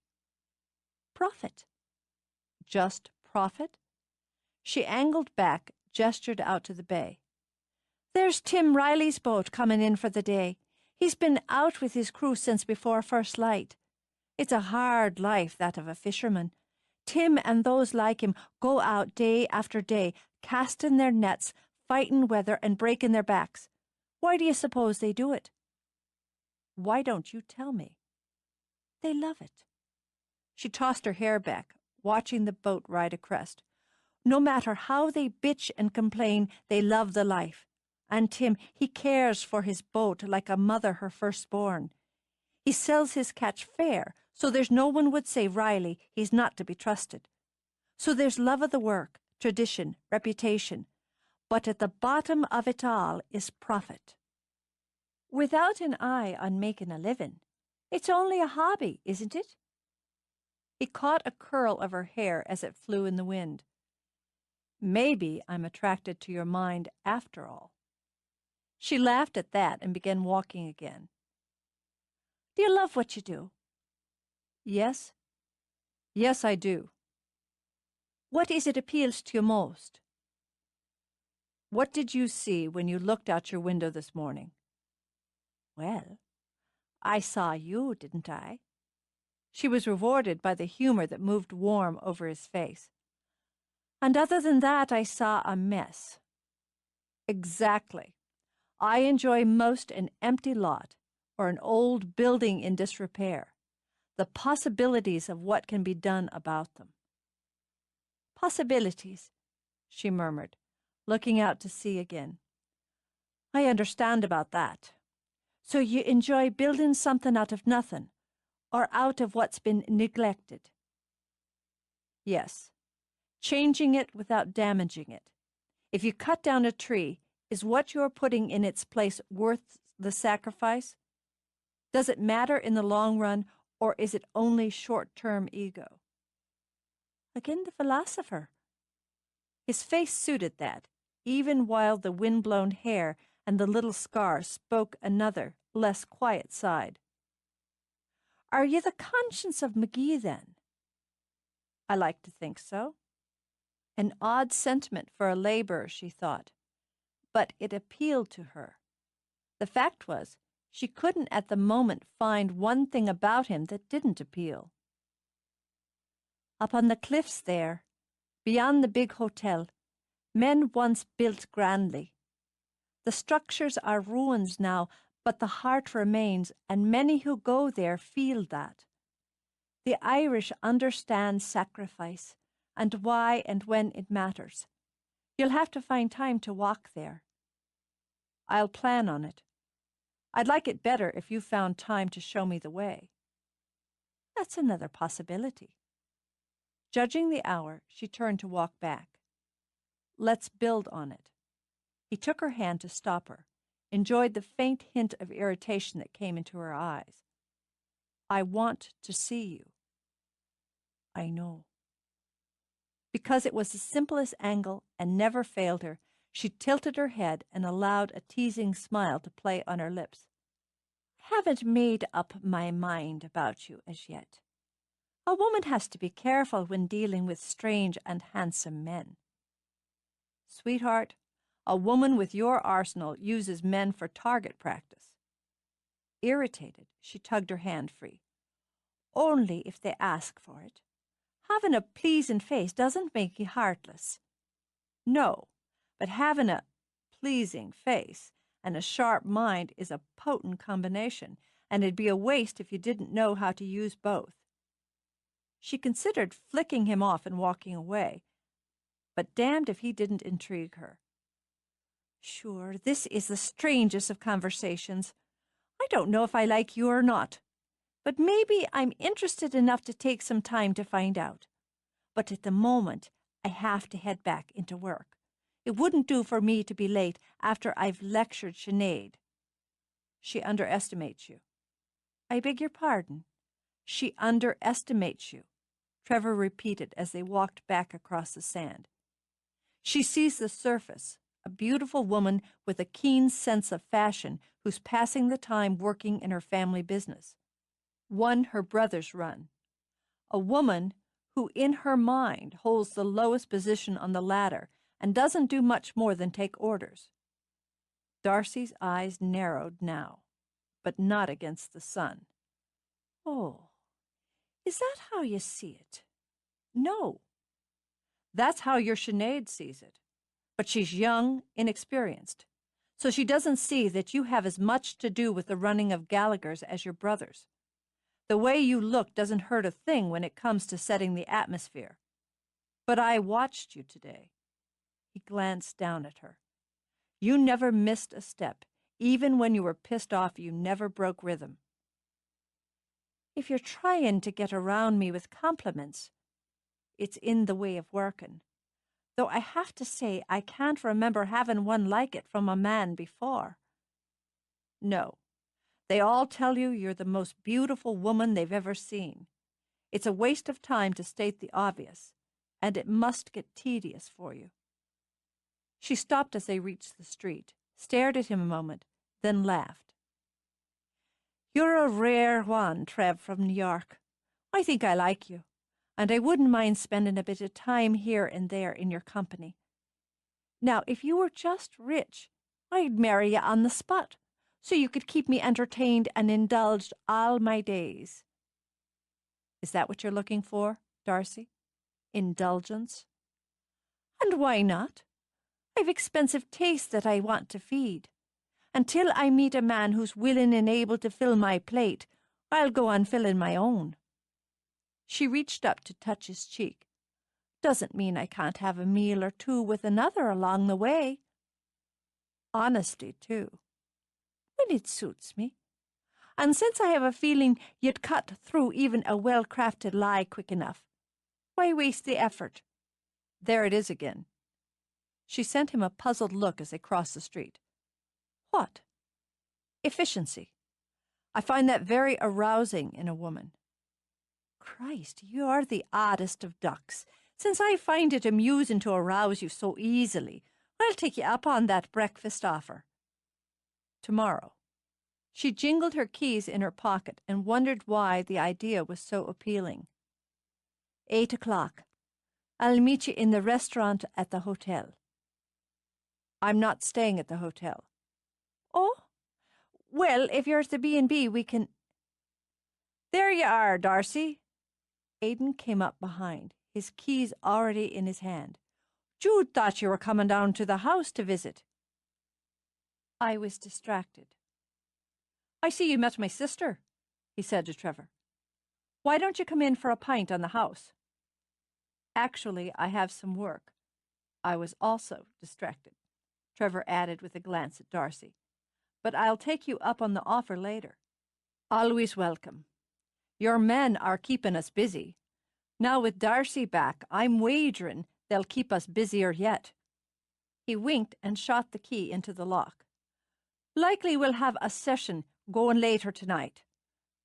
"Profit." "Just profit?" She angled back, gestured out to the bay. "There's Tim Riley's boat coming in for the day. He's been out with his crew since before first light. It's a hard life, that of a fisherman. Tim and those like him go out day after day, casting their nets, fighting weather and breaking their backs. Why do you suppose they do it?" "Why don't you tell me?" "They love it." She tossed her hair back, watching the boat ride a crest. "No matter how they bitch and complain, they love the life. And Tim, he cares for his boat like a mother her firstborn. He sells his catch fair, so there's no one would say Riley he's not to be trusted. So there's love of the work, tradition, reputation. But at the bottom of it all is profit. Without an eye on making a living. It's only a hobby, isn't it?" He caught a curl of her hair as it flew in the wind. Maybe I'm attracted to your mind after all. She laughed at that and began walking again. Do you love what you do? Yes. Yes, I do. What is it appeals to you most? What did you see when you looked out your window this morning? Well, I saw you, didn't I? She was rewarded by the humor that moved warm over his face. And other than that, I saw a mess. Exactly. I enjoy most an empty lot or an old building in disrepair, the possibilities of what can be done about them. Possibilities, she murmured, looking out to sea again. I understand about that. So you enjoy building something out of nothing, or out of what's been neglected? Yes. Changing it without damaging it. If you cut down a tree, is what you're putting in its place worth the sacrifice? Does it matter in the long run, or is it only short-term ego? Again the philosopher. His face suited that, even while the wind-blown hair and the little scar spoke another, less quiet side. Are you the conscience of McGee, then? I like to think so. An odd sentiment for a laborer, she thought, but it appealed to her. The fact was, she couldn't at the moment find one thing about him that didn't appeal. Up on the cliffs there, beyond the big hotel, men once built grandly. The structures are ruins now, but the heart remains, and many who go there feel that. The Irish understand sacrifice, and why and when it matters. You'll have to find time to walk there. I'll plan on it. I'd like it better if you found time to show me the way. That's another possibility. Judging the hour, she turned to walk back. Let's build on it. He took her hand to stop her, enjoyed the faint hint of irritation that came into her eyes. I want to see you. I know. Because it was the simplest angle and never failed her, she tilted her head and allowed a teasing smile to play on her lips. I haven't made up my mind about you as yet. A woman has to be careful when dealing with strange and handsome men. Sweetheart, a woman with your arsenal uses men for target practice. Irritated, she tugged her hand free. Only if they ask for it. Having a pleasing face doesn't make you heartless. No, but having a pleasing face and a sharp mind is a potent combination, and it'd be a waste if you didn't know how to use both. She considered flicking him off and walking away, but damned if he didn't intrigue her. Sure, this is the strangest of conversations. I don't know if I like you or not, but maybe I'm interested enough to take some time to find out. But at the moment, I have to head back into work. It wouldn't do for me to be late after I've lectured Sinead. She underestimates you. I beg your pardon? She underestimates you, Trevor repeated as they walked back across the sand. She sees the surface, a beautiful woman with a keen sense of fashion who's passing the time working in her family business, one her brothers run. A woman who in her mind holds the lowest position on the ladder and doesn't do much more than take orders. Darcy's eyes narrowed now, but not against the sun. Oh, is that how you see it? No. That's how your Sinead sees it. But she's young, inexperienced, so she doesn't see that you have as much to do with the running of Gallaghers as your brothers. The way you look doesn't hurt a thing when it comes to setting the atmosphere. But I watched you today. He glanced down at her. You never missed a step. Even when you were pissed off, you never broke rhythm. If you're trying to get around me with compliments, it's in the way of working. Though I have to say I can't remember having one like it from a man before. No. They all tell you you're the most beautiful woman they've ever seen. It's a waste of time to state the obvious, and it must get tedious for you. She stopped as they reached the street, stared at him a moment, then laughed. "You're a rare one, Trev, from New York. I think I like you, and I wouldn't mind spending a bit of time here and there in your company. Now, if you were just rich, I'd marry you on the spot, so you could keep me entertained and indulged all my days." Is that what you're looking for, Darcy? Indulgence? And why not? I've expensive tastes that I want to feed. Until I meet a man who's willing and able to fill my plate, I'll go on filling my own. She reached up to touch his cheek. Doesn't mean I can't have a meal or two with another along the way. Honesty, too. When it suits me. And since I have a feeling you'd cut through even a well-crafted lie quick enough, why waste the effort? There it is again. She sent him a puzzled look as they crossed the street. What? Efficiency. I find that very arousing in a woman. Christ, you are the oddest of ducks. Since I find it amusing to arouse you so easily, I'll take you up on that breakfast offer. Tomorrow. She jingled her keys in her pocket and wondered why the idea was so appealing. 8 o'clock. I'll meet you in the restaurant at the hotel. I'm not staying at the hotel. Oh? Well, if you're at the B&B, we can... There you are, Darcy. Aidan came up behind, his keys already in his hand. Jude thought you were coming down to the house to visit. I was distracted. I see you met my sister, he said to Trevor. Why don't you come in for a pint on the house? Actually, I have some work. I was also distracted, Trevor added with a glance at Darcy. But I'll take you up on the offer later. Always welcome. Your men are keeping us busy. Now with Darcy back, I'm wagering they'll keep us busier yet. He winked and shot the key into the lock. Likely we'll have a session going later tonight.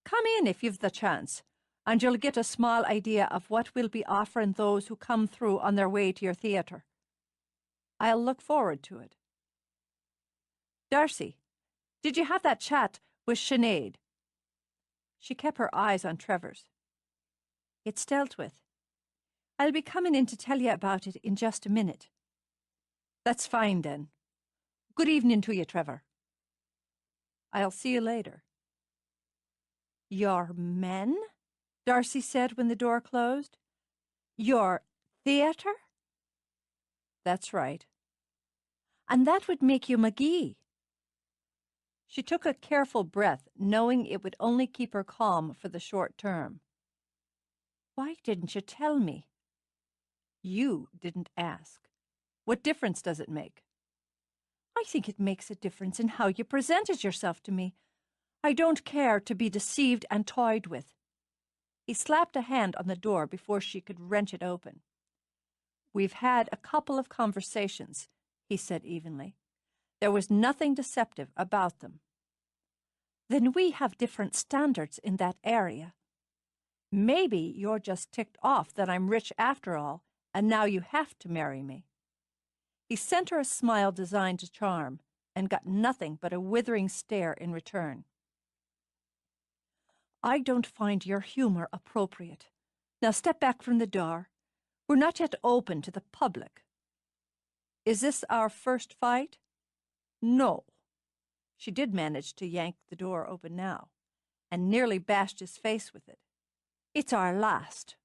Come in if you've the chance, and you'll get a small idea of what we'll be offering those who come through on their way to your theatre. I'll look forward to it. Darcy, did you have that chat with Sinead? She kept her eyes on Trevor's. It's dealt with. I'll be coming in to tell you about it in just a minute. That's fine, then. Good evening to you, Trevor. I'll see you later. Your men? Darcy said when the door closed. Your theatre? That's right. And that would make you McGee. She took a careful breath, knowing it would only keep her calm for the short term. Why didn't you tell me? You didn't ask. What difference does it make? I think it makes a difference in how you presented yourself to me. I don't care to be deceived and toyed with. He slapped a hand on the door before she could wrench it open. We've had a couple of conversations, he said evenly. There was nothing deceptive about them. Then we have different standards in that area. Maybe you're just ticked off that I'm rich after all, and now you have to marry me. He sent her a smile designed to charm, and got nothing but a withering stare in return. I don't find your humor appropriate. Now step back from the door. We're not yet open to the public. Is this our first fight? No. She did manage to yank the door open now, and nearly bashed his face with it. It's our last.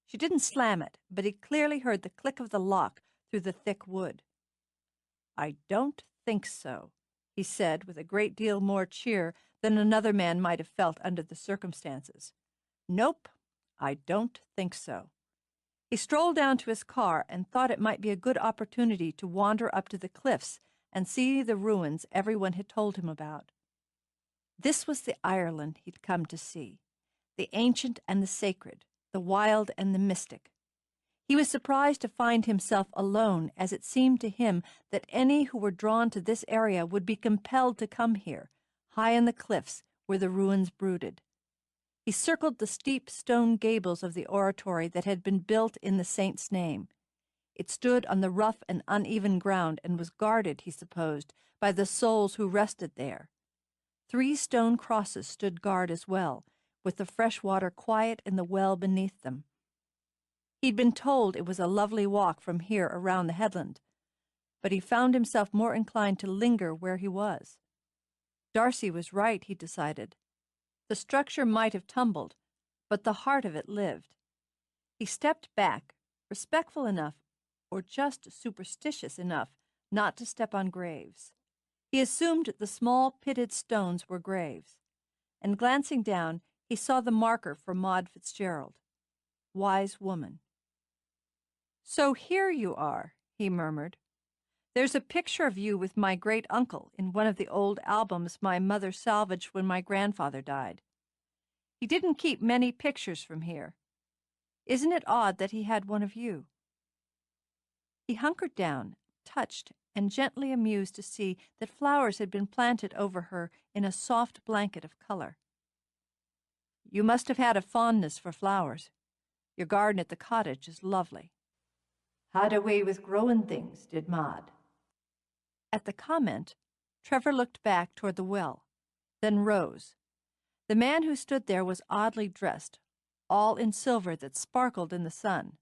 She didn't slam it, but he clearly heard the click of the lock through the thick wood. I don't think so, he said with a great deal more cheer than another man might have felt under the circumstances. Nope, I don't think so. He strolled down to his car and thought it might be a good opportunity to wander up to the cliffs and see the ruins everyone had told him about. This was the Ireland he'd come to see, the ancient and the sacred, the wild and the mystic. He was surprised to find himself alone, as it seemed to him that any who were drawn to this area would be compelled to come here, high in the cliffs where the ruins brooded. He circled the steep stone gables of the oratory that had been built in the saint's name. It stood on the rough and uneven ground and was guarded, he supposed, by the souls who rested there. 3 stone crosses stood guard as well, with the fresh water quiet in the well beneath them. He'd been told it was a lovely walk from here around the headland, but he found himself more inclined to linger where he was. Darcy was right, he decided. The structure might have tumbled, but the heart of it lived. He stepped back, respectful enough, or just superstitious enough, not to step on graves. He assumed the small pitted stones were graves, and glancing down, he saw the marker for Maud Fitzgerald. Wise woman. "So here you are," he murmured. "There's a picture of you with my great-uncle in one of the old albums my mother salvaged when my grandfather died. He didn't keep many pictures from here. Isn't it odd that he had one of you?" He hunkered down, touched and gently amused to see that flowers had been planted over her in a soft blanket of color. "You must have had a fondness for flowers. Your garden at the cottage is lovely." "Had a way with growing things, did Maud." At the comment, Trevor looked back toward the well, then rose. The man who stood there was oddly dressed, all in silver that sparkled in the sun.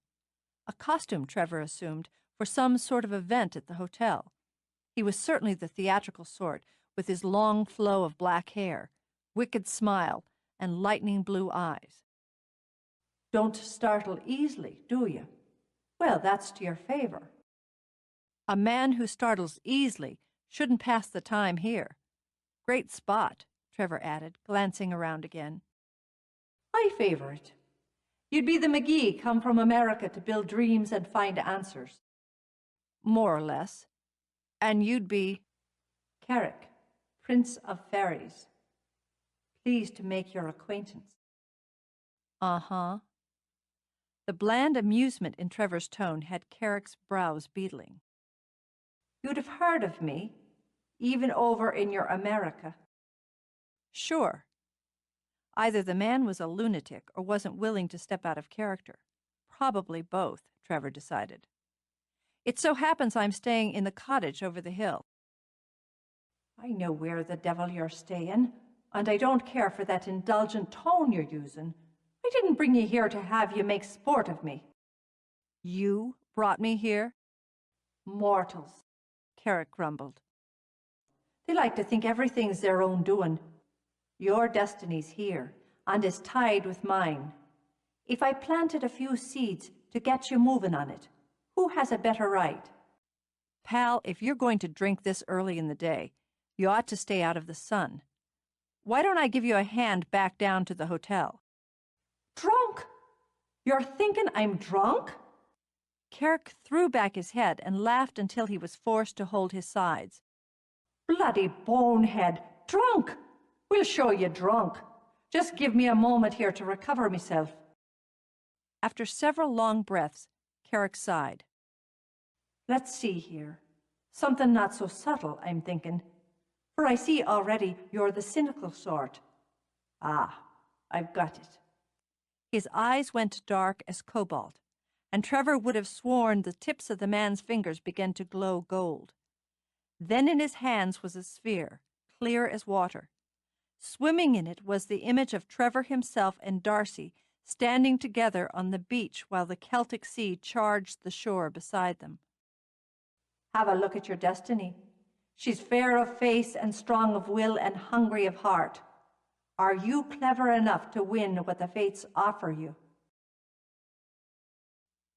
A costume, Trevor assumed, for some sort of event at the hotel. He was certainly the theatrical sort, with his long flow of black hair, wicked smile, and lightning blue eyes. "Don't startle easily, do you? Well, that's to your favor." "A man who startles easily shouldn't pass the time here. Great spot," Trevor added, glancing around again. "I favor it. You'd be the McGee come from America to build dreams and find answers." "More or less. And you'd be—" "Carrick, Prince of Fairies. Pleased to make your acquaintance." "Uh-huh." The bland amusement in Trevor's tone had Carrick's brows beetling. "You'd have heard of me, even over in your America." "Sure." Either the man was a lunatic or wasn't willing to step out of character. Probably both, Trevor decided. "It so happens I'm staying in the cottage over the hill." "I know where the devil you're staying, and I don't care for that indulgent tone you're using. I didn't bring you here to have you make sport of me." "You brought me here?" "Mortals," Carrick grumbled. "They like to think everything's their own doing. Your destiny's here, and is tied with mine. If I planted a few seeds to get you moving on it, who has a better right?" "Pal, if you're going to drink this early in the day, you ought to stay out of the sun. Why don't I give you a hand back down to the hotel?" "Drunk? You're thinking I'm drunk?" Carrick threw back his head and laughed until he was forced to hold his sides. "Bloody bonehead! Drunk? We'll show you drunk. Just give me a moment here to recover myself." After several long breaths, Carrick sighed. "Let's see here. Something not so subtle, I'm thinking. For I see already you're the cynical sort. Ah, I've got it." His eyes went dark as cobalt, and Trevor would have sworn the tips of the man's fingers began to glow gold. Then in his hands was a sphere, clear as water. Swimming in it was the image of Trevor himself and Darcy standing together on the beach while the Celtic Sea charged the shore beside them. "Have a look at your destiny. She's fair of face and strong of will and hungry of heart. Are you clever enough to win what the fates offer you?"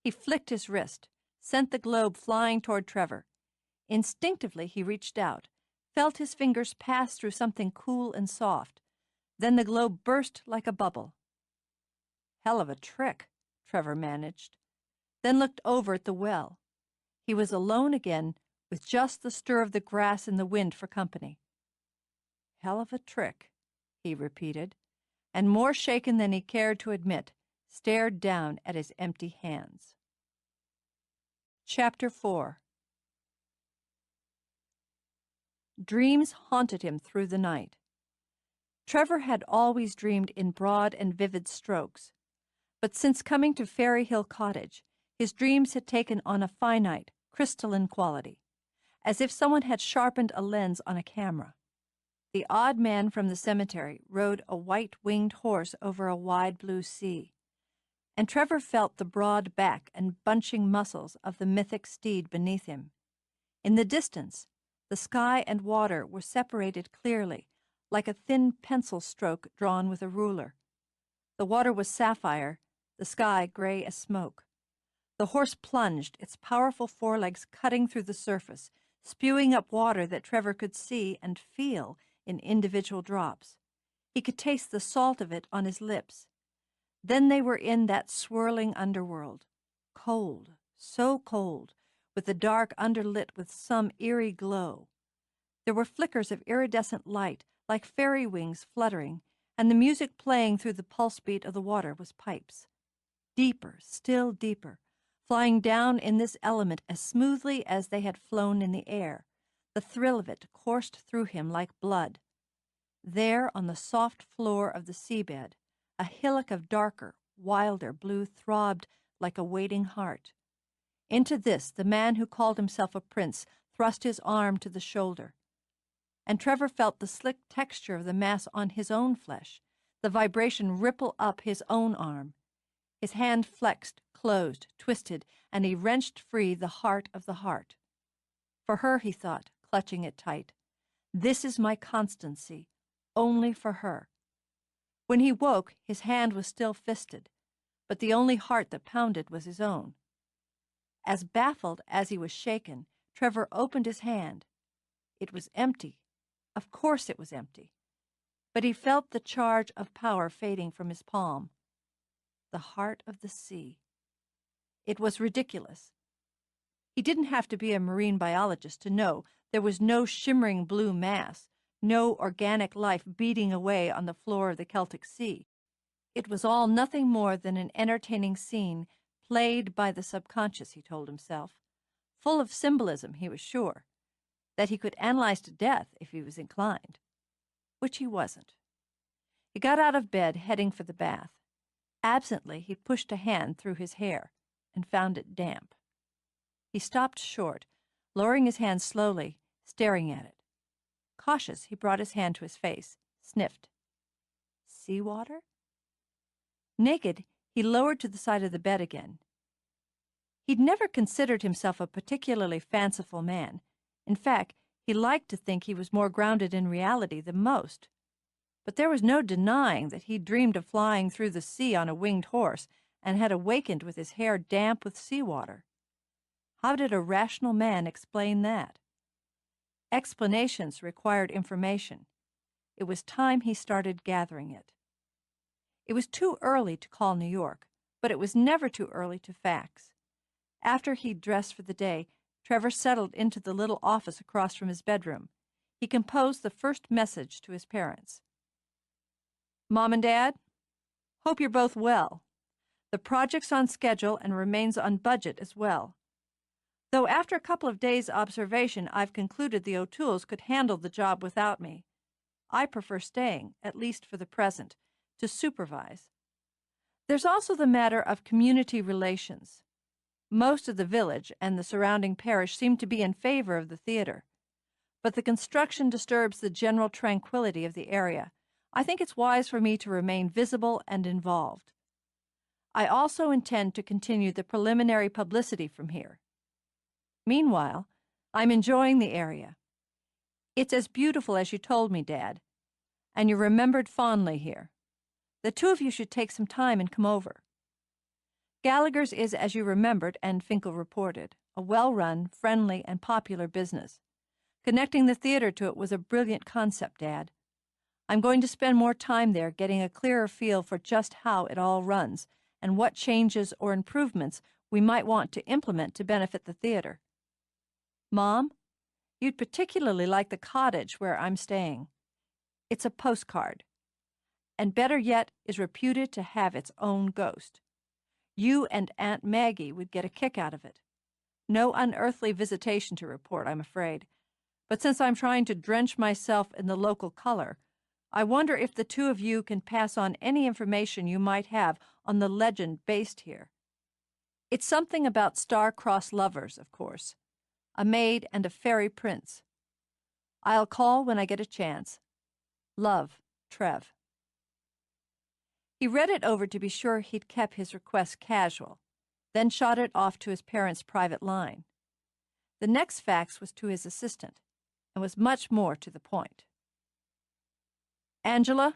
He flicked his wrist, sent the globe flying toward Trevor. Instinctively he reached out, felt his fingers pass through something cool and soft. Then the globe burst like a bubble. "Hell of a trick," Trevor managed, then looked over at the well. He was alone again, with just the stir of the grass in the wind for company. "Hell of a trick," he repeated, and more shaken than he cared to admit, stared down at his empty hands. Chapter 4. Dreams haunted him through the night. Trevor had always dreamed in broad and vivid strokes, but since coming to Fairy Hill Cottage, His dreams had taken on a finite, crystalline quality, as if someone had sharpened a lens on a camera. The odd man from the cemetery rode a white-winged horse over a wide blue sea, and Trevor felt the broad back and bunching muscles of the mythic steed beneath him. In the distance, the sky and water were separated clearly, like a thin pencil stroke drawn with a ruler. The water was sapphire, the sky gray as smoke. The horse plunged, its powerful forelegs cutting through the surface, spewing up water that Trevor could see and feel in individual drops. He could taste the salt of it on his lips. Then they were in that swirling underworld, cold, so cold, with the dark underlit with some eerie glow. There were flickers of iridescent light, like fairy wings fluttering, and the music playing through the pulse beat of the water was pipes. Deeper, still deeper, flying down in this element as smoothly as they had flown in the air. The thrill of it coursed through him like blood. There, on the soft floor of the seabed, a hillock of darker, wilder blue throbbed like a waiting heart. Into this the man who called himself a prince thrust his arm to the shoulder, and Trevor felt the slick texture of the mass on his own flesh, the vibration ripple up his own arm. His hand flexed, closed, twisted, and he wrenched free the heart of the heart. For her, he thought, clutching it tight. This is my constancy, only for her. When he woke, his hand was still fisted, but the only heart that pounded was his own. As baffled as he was shaken, Trevor opened his hand. It was empty. Of course it was empty. But he felt the charge of power fading from his palm. The heart of the sea. It was ridiculous. He didn't have to be a marine biologist to know there was no shimmering blue mass, no organic life beating away on the floor of the Celtic Sea. It was all nothing more than an entertaining scene played by the subconscious, he told himself, full of symbolism, he was sure, that he could analyze to death if he was inclined, which he wasn't. He got out of bed, heading for the bath. Absently, he pushed a hand through his hair and found it damp. He stopped short, lowering his hand slowly, staring at it. Cautious, he brought his hand to his face, sniffed. Seawater? Naked, he lowered to the side of the bed again. He'd never considered himself a particularly fanciful man. In fact, he liked to think he was more grounded in reality than most. But there was no denying that he'd dreamed of flying through the sea on a winged horse and had awakened with his hair damp with seawater. How did a rational man explain that? Explanations required information. It was time he started gathering it. It was too early to call New York, but it was never too early to fax. After he'd dressed for the day, Trevor settled into the little office across from his bedroom. He composed the first message to his parents. Mom and Dad, hope you're both well. The project's on schedule and remains on budget as well. Though after a couple of days' observation, I've concluded the O'Tooles could handle the job without me. I prefer staying, at least for the present, to supervise. There's also the matter of community relations. Most of the village and the surrounding parish seem to be in favor of the theater, but the construction disturbs the general tranquility of the area. I think it's wise for me to remain visible and involved. I also intend to continue the preliminary publicity from here. Meanwhile, I'm enjoying the area. It's as beautiful as you told me, Dad, and you're remembered fondly here. The two of you should take some time and come over. Gallaghers is, as you remembered, and Finkel reported, a well-run, friendly, and popular business. Connecting the theater to it was a brilliant concept, Dad. I'm going to spend more time there getting a clearer feel for just how it all runs and what changes or improvements we might want to implement to benefit the theater. Mom, you'd particularly like the cottage where I'm staying. It's a postcard, and better yet, is reputed to have its own ghost. You and Aunt Maggie would get a kick out of it. No unearthly visitation to report, I'm afraid, but since I'm trying to drench myself in the local color, I wonder if the two of you can pass on any information you might have on the legend based here. It's something about star-crossed lovers, of course. A maid and a fairy prince. I'll call when I get a chance. Love, Trev. He read it over to be sure he'd kept his request casual, then shot it off to his parents' private line. The next fax was to his assistant, and was much more to the point. Angela,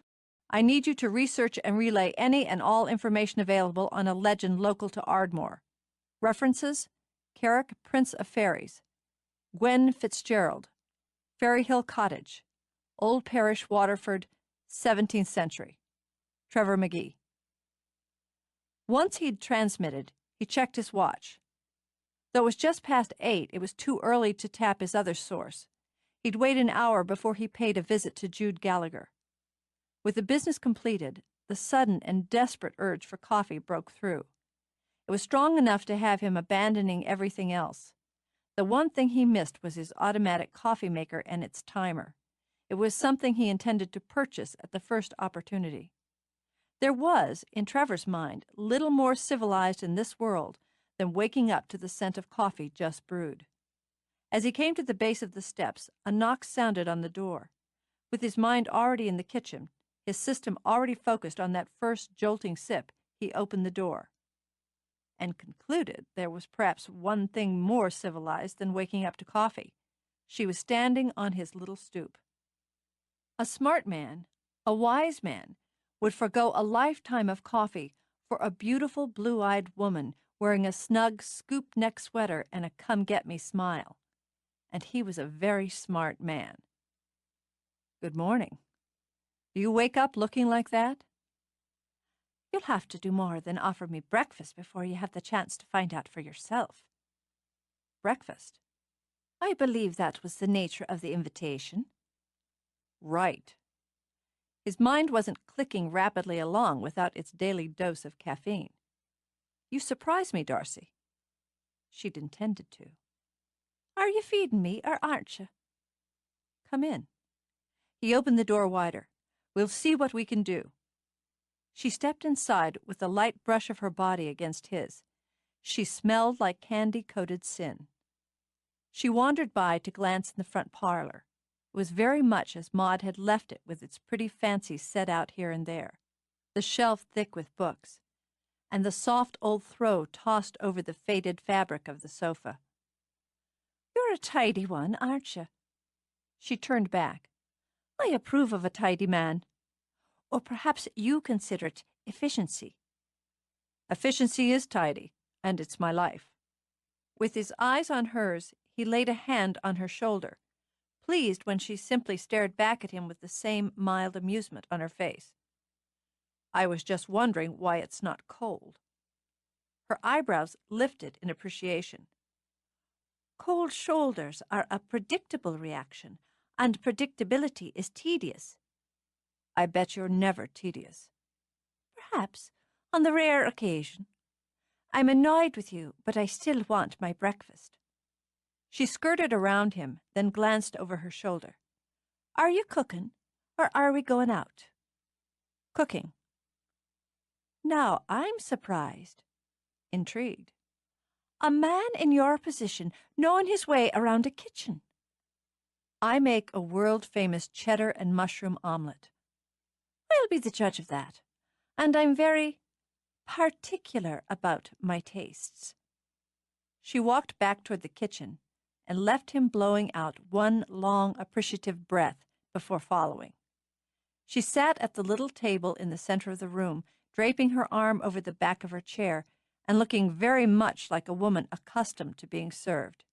I need you to research and relay any and all information available on a legend local to Ardmore. References: Carrick, Prince of Fairies, Gwen Fitzgerald, Fairy Hill Cottage, Old Parish, Waterford, 17th century. Trevor McGee. Once he'd transmitted, he checked his watch. Though it was just past 8, it was too early to tap his other source. He'd wait an hour before he paid a visit to Jude Gallagher. With the business completed, the sudden and desperate urge for coffee broke through. It was strong enough to have him abandoning everything else. The one thing he missed was his automatic coffee maker and its timer. It was something he intended to purchase at the first opportunity. There was, in Trevor's mind, little more civilized in this world than waking up to the scent of coffee just brewed. As he came to the base of the steps, a knock sounded on the door. With his mind already in the kitchen, his system already focused on that first jolting sip, he opened the door and concluded there was perhaps one thing more civilized than waking up to coffee. She was standing on his little stoop. A smart man, a wise man, would forgo a lifetime of coffee for a beautiful blue-eyed woman wearing a snug scoop-neck sweater and a come-get-me smile. And he was a very smart man. Good morning. Do you wake up looking like that? You'll have to do more than offer me breakfast before you have the chance to find out for yourself. Breakfast? I believe that was the nature of the invitation. Right. His mind wasn't clicking rapidly along without its daily dose of caffeine. You surprise me, Darcy. She'd intended to. Are you feeding me, or aren't you? Come in. He opened the door wider. We'll see what we can do. She stepped inside with the light brush of her body against his. She smelled like candy-coated sin. She wandered by to glance in the front parlor. It was very much as Maud had left it, with its pretty fancies set out here and there, the shelf thick with books, and the soft old throw tossed over the faded fabric of the sofa. You're a tidy one, aren't you? She turned back. I approve of a tidy man. Or perhaps you consider it efficiency. Efficiency is tidy, and it's my life. With his eyes on hers, he laid a hand on her shoulder, pleased when she simply stared back at him with the same mild amusement on her face. I was just wondering why it's not cold. Her eyebrows lifted in appreciation. Cold shoulders are a predictable reaction, and predictability is tedious. I bet you're never tedious. Perhaps, on the rare occasion. I'm annoyed with you, but I still want my breakfast. She skirted around him, then glanced over her shoulder. Are you cooking, or are we going out? Cooking. Now I'm surprised, intrigued. A man in your position knowing his way around a kitchen. I make a world-famous cheddar and mushroom omelet. I'll be the judge of that, and I'm very particular about my tastes. She walked back toward the kitchen and left him blowing out one long, appreciative breath before following. She sat at the little table in the center of the room, draping her arm over the back of her chair and looking very much like a woman accustomed to being served.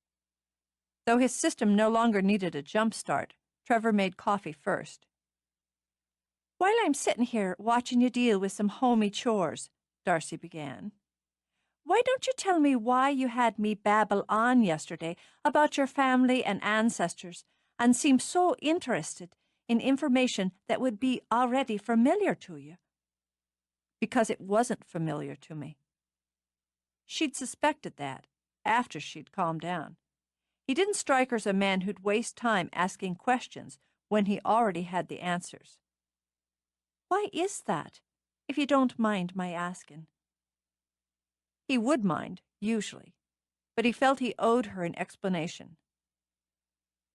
Though his system no longer needed a jump start, Trevor made coffee first. While I'm sitting here watching you deal with some homey chores, Darcy began, why don't you tell me why you had me babble on yesterday about your family and ancestors and seem so interested in information that would be already familiar to you? Because it wasn't familiar to me. She'd suspected that, after she'd calmed down. He didn't strike her as a man who'd waste time asking questions when he already had the answers. Why is that, if you don't mind my asking? He would mind. usually, but he felt he owed her an explanation.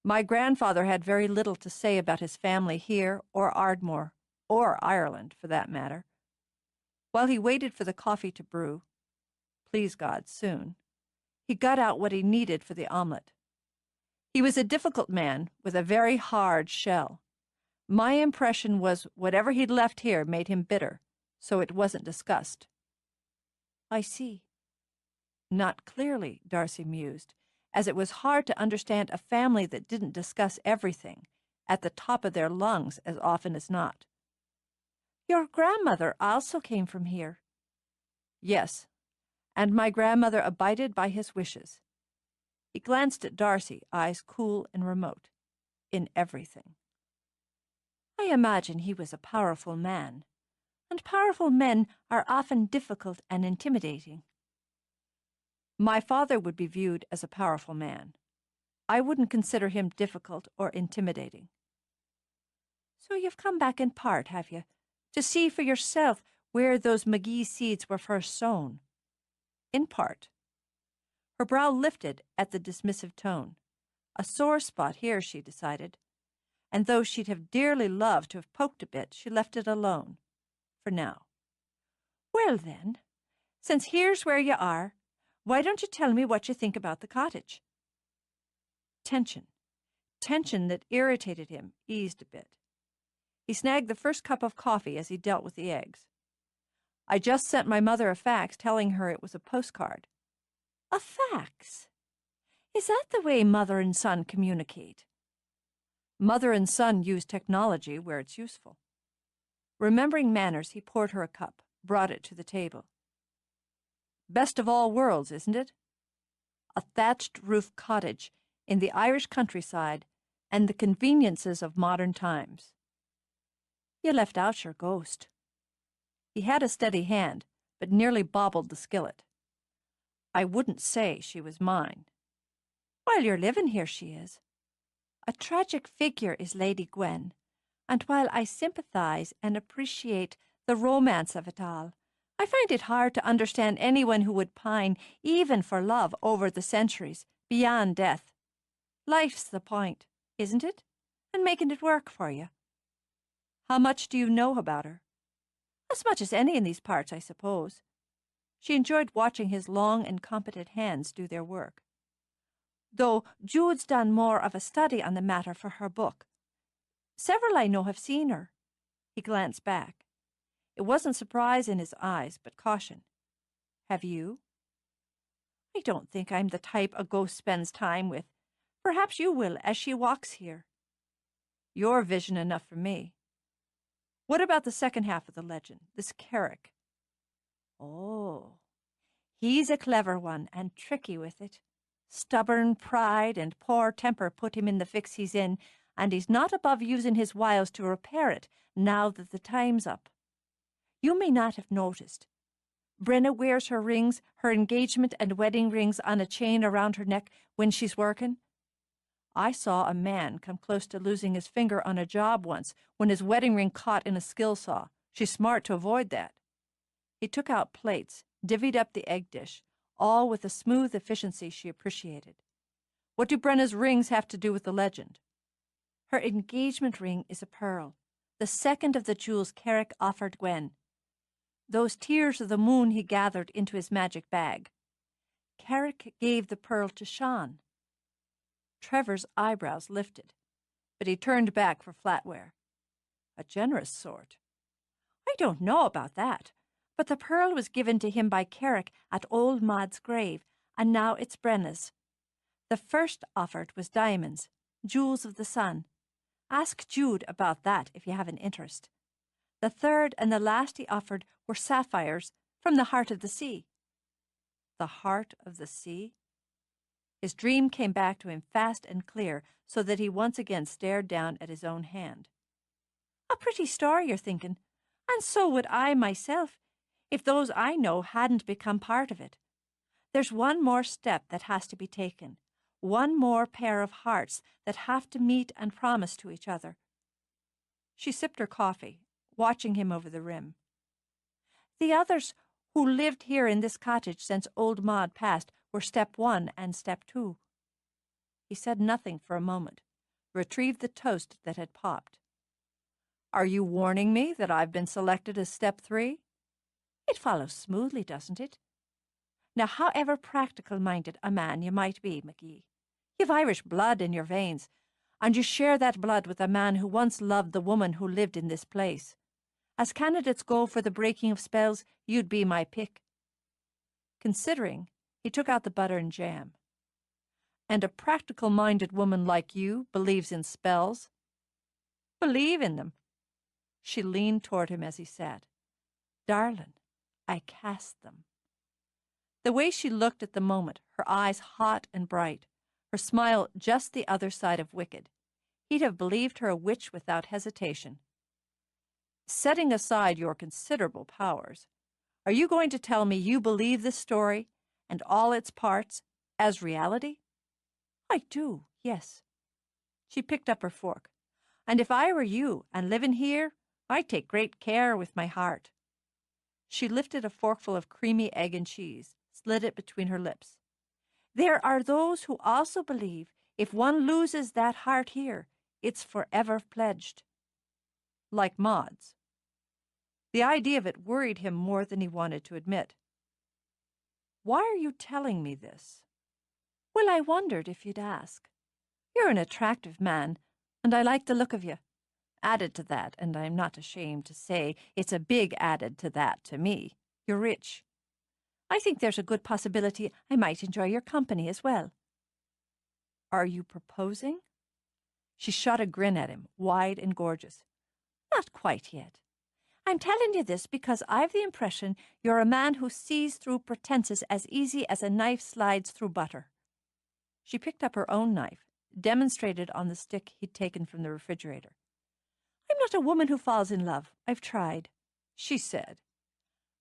My grandfather had very little to say about his family here or Ardmore, or Ireland, for that matter. While he waited for the coffee to brew, please God, soon, he got out what he needed for the omelet. He was a difficult man with a very hard shell. My impression was whatever he'd left here made him bitter, so it wasn't discussed. I see. Not clearly, Darcy mused, as it was hard to understand a family that didn't discuss everything, at the top of their lungs as often as not. Your grandmother also came from here. Yes, and my grandmother abided by his wishes. He glanced at Darcy, eyes cool and remote, in everything. I imagine he was a powerful man, and powerful men are often difficult and intimidating. My father would be viewed as a powerful man. I wouldn't consider him difficult or intimidating. So you've come back in part, have you, to see for yourself where those McGee seeds were first sown? In part. Her brow lifted at the dismissive tone. A sore spot here, she decided, and though she'd have dearly loved to have poked a bit, she left it alone, for now. Well then, since here's where you are, why don't you tell me what you think about the cottage? Tension that irritated him, eased a bit. He snagged the first cup of coffee as he dealt with the eggs. I just sent my mother a fax telling her it was a postcard. A fax? Is that the way mother and son communicate? Mother and son use technology where it's useful. Remembering manners, he poured her a cup, brought it to the table. Best of all worlds, isn't it? A thatched roof cottage in the Irish countryside and the conveniences of modern times. You left out your ghost. He had a steady hand, but nearly bobbled the skillet. I wouldn't say she was mine. While you're living here, she is. A tragic figure is Lady Gwen, and while I sympathize and appreciate the romance of it all, I find it hard to understand anyone who would pine, even for love, over the centuries, beyond death. Life's the point, isn't it? And making it work for you. How much do you know about her? As much as any in these parts, I suppose. She enjoyed watching his long and competent hands do their work. Though Jude's done more of a study on the matter for her book. Several I know have seen her. He glanced back. It wasn't surprise in his eyes, but caution. Have you? I don't think I'm the type a ghost spends time with. Perhaps you will as she walks here. Your vision enough for me. What about the second half of the legend, this Carrick? Oh, he's a clever one and tricky with it. Stubborn pride and poor temper put him in the fix he's in, and he's not above using his wiles to repair it now that the time's up. You may not have noticed. Brenna wears her rings, her engagement and wedding rings on a chain around her neck when she's working. I saw a man come close to losing his finger on a job once when his wedding ring caught in a skill saw. She's smart to avoid that. He took out plates, divvied up the egg dish, all with a smooth efficiency she appreciated. What do Brenna's rings have to do with the legend? Her engagement ring is a pearl, the second of the jewels Carrick offered Gwen. Those tears of the moon he gathered into his magic bag. Carrick gave the pearl to Sean. Trevor's eyebrows lifted, but he turned back for flatware. A generous sort. I don't know about that, but the pearl was given to him by Carrick at old Maud's grave, and now it's Brenna's. The first offered was diamonds, jewels of the sun. Ask Jude about that if you have an interest. The third and the last he offered were sapphires from the heart of the sea. The heart of the sea? His dream came back to him fast and clear, so that he once again stared down at his own hand. A pretty story, you're thinking, and so would I myself, if those I know hadn't become part of it. There's one more step that has to be taken, one more pair of hearts that have to meet and promise to each other. She sipped her coffee, watching him over the rim. The others, who lived here in this cottage since old Maud passed, were step 1 and step 2. He said nothing for a moment, retrieved the toast that had popped. Are you warning me that I've been selected as step 3? It follows smoothly, doesn't it? Now, however practical-minded a man you might be, McGee, you've Irish blood in your veins, and you share that blood with a man who once loved the woman who lived in this place. As candidates go for the breaking of spells, you'd be my pick. Considering, he took out the butter and jam. And a practical-minded woman like you believes in spells? Believe in them. She leaned toward him as he sat. Darlin', I cast them. The way she looked at the moment, her eyes hot and bright, her smile just the other side of wicked, he'd have believed her a witch without hesitation. Setting aside your considerable powers, are you going to tell me you believe this story, and all its parts, as reality? I do, yes. She picked up her fork. And if I were you, and living here, I'd take great care with my heart. She lifted a forkful of creamy egg and cheese, slid it between her lips. There are those who also believe if one loses that heart here, it's forever pledged. Like Maud's. The idea of it worried him more than he wanted to admit. Why are you telling me this? Well, I wondered if you'd ask. You're an attractive man, and I like the look of you. Added to that, and I'm not ashamed to say it's a big added to that to me, you're rich. I think there's a good possibility I might enjoy your company as well. Are you proposing? She shot a grin at him, wide and gorgeous. Not quite yet. I'm telling you this because I've the impression you're a man who sees through pretenses as easy as a knife slides through butter. She picked up her own knife, demonstrated on the stick he'd taken from the refrigerator. I'm not a woman who falls in love. I've tried, she said.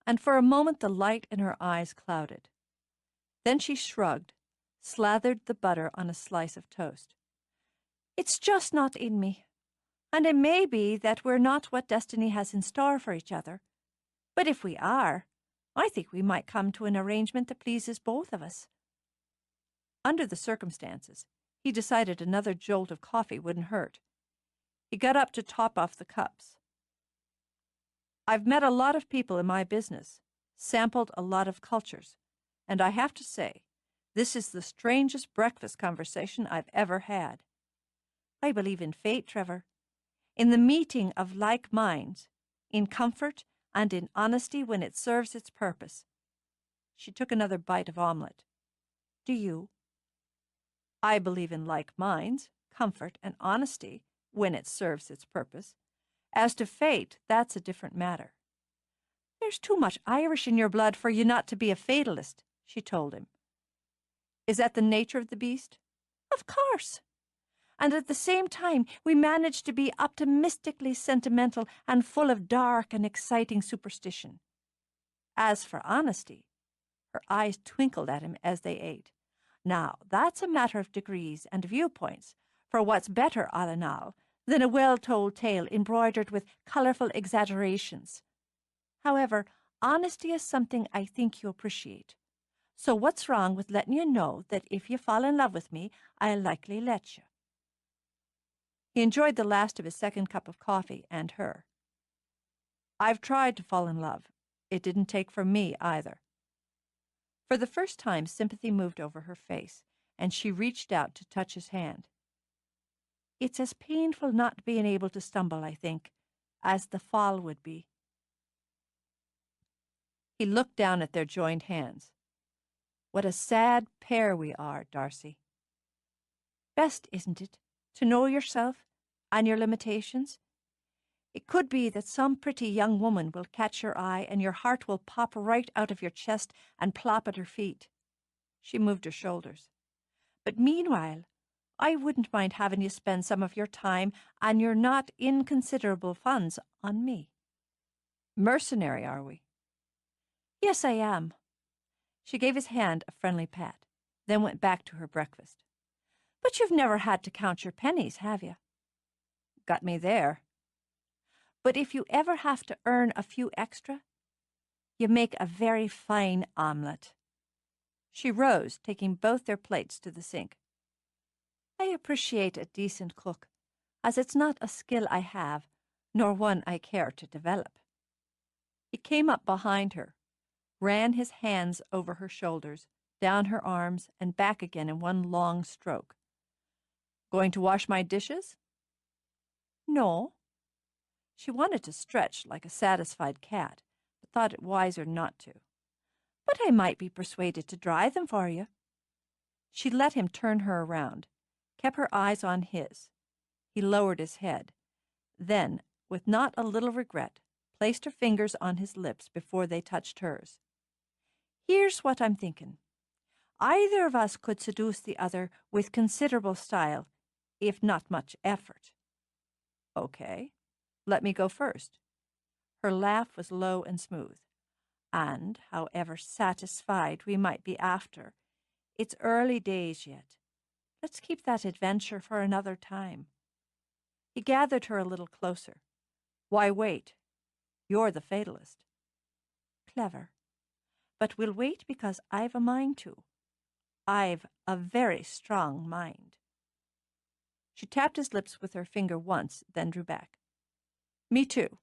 And for a moment the light in her eyes clouded. Then she shrugged, slathered the butter on a slice of toast. It's just not in me. And it may be that we're not what destiny has in store for each other. But if we are, I think we might come to an arrangement that pleases both of us. Under the circumstances, he decided another jolt of coffee wouldn't hurt. He got up to top off the cups. I've met a lot of people in my business, sampled a lot of cultures, and I have to say, this is the strangest breakfast conversation I've ever had. I believe in fate, Trevor, in the meeting of like minds, in comfort and in honesty when it serves its purpose. She took another bite of omelette. Do you? I believe in like minds, comfort, and honesty when it serves its purpose. As to fate, that's a different matter. There's too much Irish in your blood for you not to be a fatalist, she told him. Is that the nature of the beast? Of course. And at the same time, we manage to be optimistically sentimental and full of dark and exciting superstition. As for honesty, her eyes twinkled at him as they ate. Now, that's a matter of degrees and viewpoints, for what's better, all in all, than a well-told tale embroidered with colourful exaggerations. However, honesty is something I think you appreciate. So what's wrong with letting you know that if you fall in love with me, I'll likely let you? He enjoyed the last of his second cup of coffee and her. I've tried to fall in love. It didn't take from me either. For the first time, sympathy moved over her face, and she reached out to touch his hand. It's as painful not being able to stumble, I think, as the fall would be. He looked down at their joined hands. What a sad pair we are, Darcy. Best, isn't it, to know yourself and your limitations? It could be that some pretty young woman will catch your eye and your heart will pop right out of your chest and plop at her feet. She moved her shoulders. But meanwhile, I wouldn't mind having you spend some of your time and your not inconsiderable funds on me. Mercenary, are we? Yes, I am. She gave his hand a friendly pat, then went back to her breakfast. But you've never had to count your pennies, have you? Got me there. But if you ever have to earn a few extra, You make a very fine omelette. She rose, taking both their plates to the sink. I appreciate a decent cook, as it's not a skill I have, nor one I care to develop. He came up behind her, ran his hands over her shoulders, down her arms, and back again in one long stroke. Going to wash my dishes? No. She wanted to stretch like a satisfied cat, but thought it wiser not to. But I might be persuaded to dry them for you. She let him turn her around, kept her eyes on his. He lowered his head, then, with not a little regret, placed her fingers on his lips before they touched hers. Here's what I'm thinking. Either of us could seduce the other with considerable style, if not much effort. Okay, let me go first. Her laugh was low and smooth. And, however satisfied we might be after, it's early days yet. Let's keep that adventure for another time. He gathered her a little closer. Why wait? You're the fatalist. Clever. But we'll wait because I've a mind to. I've a very strong mind. She tapped his lips with her finger once, then drew back. Me too.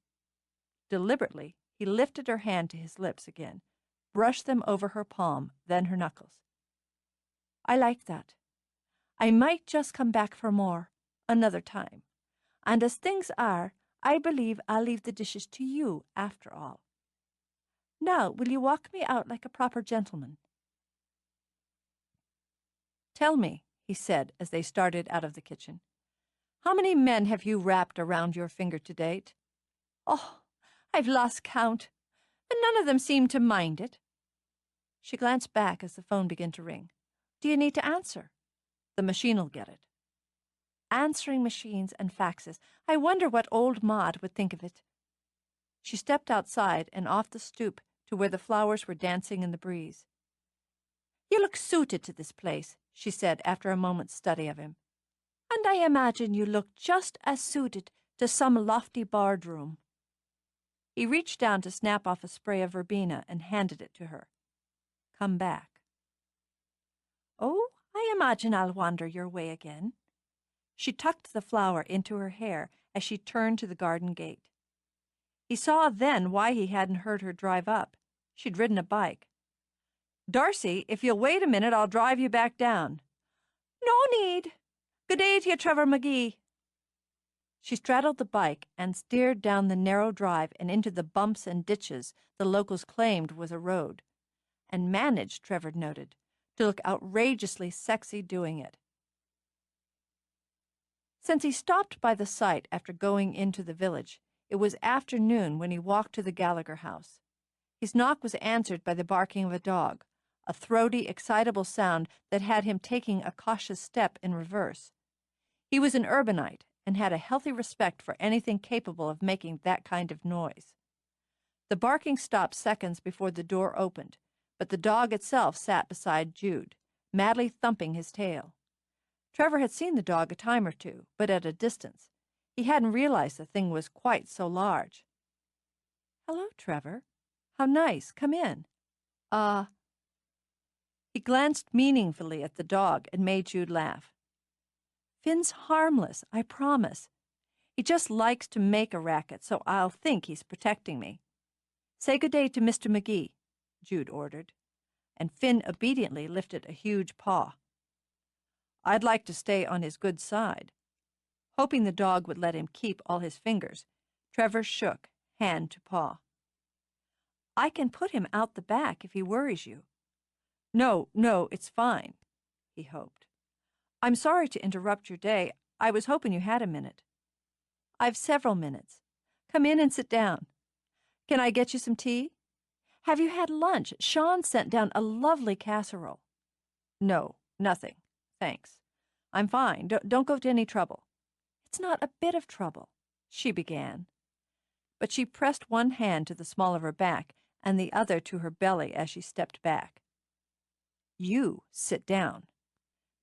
Deliberately, he lifted her hand to his lips again, brushed them over her palm, then her knuckles. I like that. I might just come back for more, another time. And as things are, I believe I'll leave the dishes to you after all. Now, will you walk me out like a proper gentleman? Tell me, he said as they started out of the kitchen, how many men have you wrapped around your finger to date? Oh, I've lost count, and none of them seem to mind it. She glanced back as the phone began to ring. Do you need to answer? The machine'll get it. Answering machines and faxes. I wonder what old Maud would think of it. She stepped outside and off the stoop to where the flowers were dancing in the breeze. You look suited to this place, she said after a moment's study of him. And I imagine you look just as suited to some lofty boardroom. He reached down to snap off a spray of verbena and handed it to her. Come back. Oh, I imagine I'll wander your way again. She tucked the flower into her hair as she turned to the garden gate. He saw then why he hadn't heard her drive up. She'd ridden a bike. Darcy, if you'll wait a minute, I'll drive you back down. No need. Good day to you, Trevor McGee. She straddled the bike and steered down the narrow drive and into the bumps and ditches the locals claimed was a road, and managed, Trevor noted, to look outrageously sexy doing it. Since he stopped by the site after going into the village, it was afternoon when he walked to the Gallagher house. His knock was answered by the barking of a dog, a throaty, excitable sound that had him taking a cautious step in reverse. He was an urbanite and had a healthy respect for anything capable of making that kind of noise. The barking stopped seconds before the door opened, but the dog itself sat beside Jude, madly thumping his tail. Trevor had seen the dog a time or two, but at a distance. He hadn't realized the thing was quite so large. Hello, Trevor. How nice. Come in. He glanced meaningfully at the dog and made Jude laugh. Finn's harmless, I promise. He just likes to make a racket, so I'll think he's protecting me. Say good day to Mr. McGee, Jude ordered, and Finn obediently lifted a huge paw. I'd like to stay on his good side. Hoping the dog would let him keep all his fingers, Trevor shook, hand to paw. I can put him out the back if he worries you. No, it's fine, he hoped. I'm sorry to interrupt your day. I was hoping you had a minute. I've several minutes. Come in and sit down. Can I get you some tea? Have you had lunch? Sean sent down a lovely casserole. No, nothing. Thanks. I'm fine. Don't go to any trouble. It's not a bit of trouble, she began. But she pressed one hand to the small of her back and the other to her belly as she stepped back. You sit down.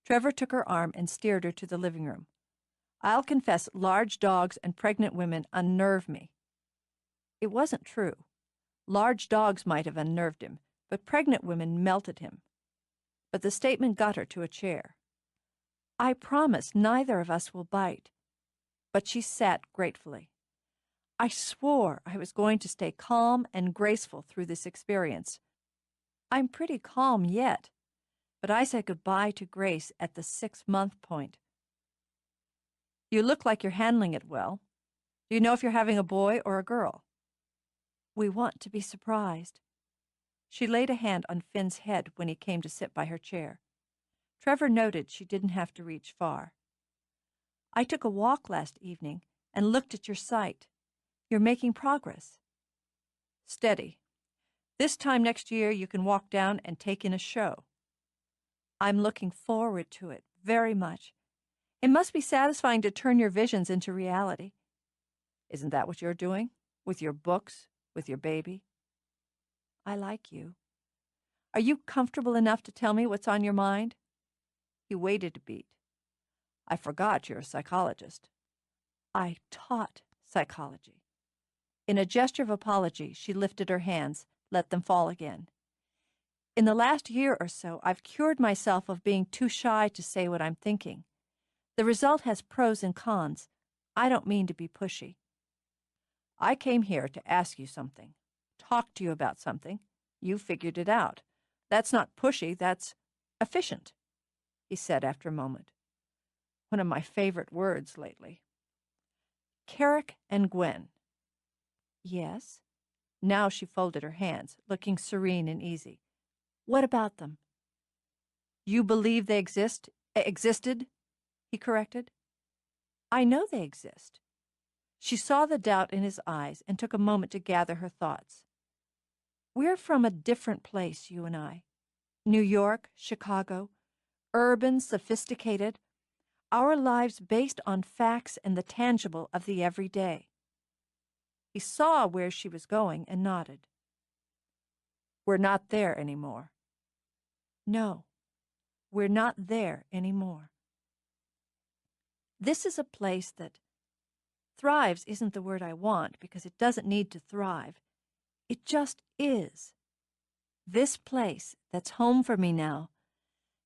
Trevor took her arm and steered her to the living room. I'll confess large dogs and pregnant women unnerve me. It wasn't true. Large dogs might have unnerved him, but pregnant women melted him. But the statement got her to a chair. I promise neither of us will bite. But she sat gratefully. I swore I was going to stay calm and graceful through this experience. I'm pretty calm yet, but I said goodbye to Grace at the 6-month point. You look like you're handling it well. Do you know if you're having a boy or a girl? We want to be surprised. She laid a hand on Finn's head when he came to sit by her chair. Trevor noted she didn't have to reach far. I took a walk last evening and looked at your site. You're making progress. Steady. This time next year you can walk down and take in a show. I'm looking forward to it very much. It must be satisfying to turn your visions into reality. Isn't that what you're doing? With your books, with your baby? I like you. Are you comfortable enough to tell me what's on your mind? He waited a beat. I forgot you're a psychologist. I taught psychology. In a gesture of apology, she lifted her hands, let them fall again. In the last year or so, I've cured myself of being too shy to say what I'm thinking. The result has pros and cons. I don't mean to be pushy. I came here to ask you something, talk to you about something. You figured it out. That's not pushy, that's efficient, he said after a moment. One of my favorite words lately. Carrick and Gwen. Yes. Now she folded her hands, looking serene and easy. What about them? You believe they existed? He corrected. I know they exist. She saw the doubt in his eyes and took a moment to gather her thoughts. We're from a different place, you and I. New York, Chicago, urban, sophisticated, our lives based on facts and the tangible of the everyday. He saw where she was going and nodded. We're not there anymore. No, we're not there anymore. This is a place that thrives isn't the word I want because it doesn't need to thrive. It just is. This place that's home for me now,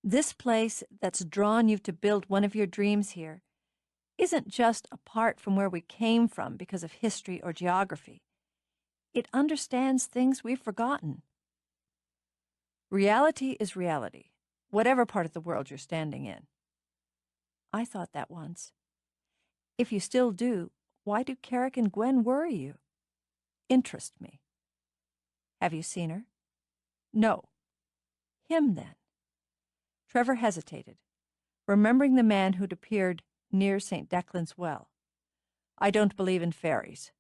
this place that's drawn you to build one of your dreams here, isn't just apart from where we came from because of history or geography. It understands things we've forgotten. Reality is reality, whatever part of the world you're standing in. I thought that once. If you still do, why do Carrick and Gwen worry you? Interest me. Have you seen her? No. Him, then. Trevor hesitated, remembering the man who'd appeared near St. Declan's Well. I don't believe in fairies.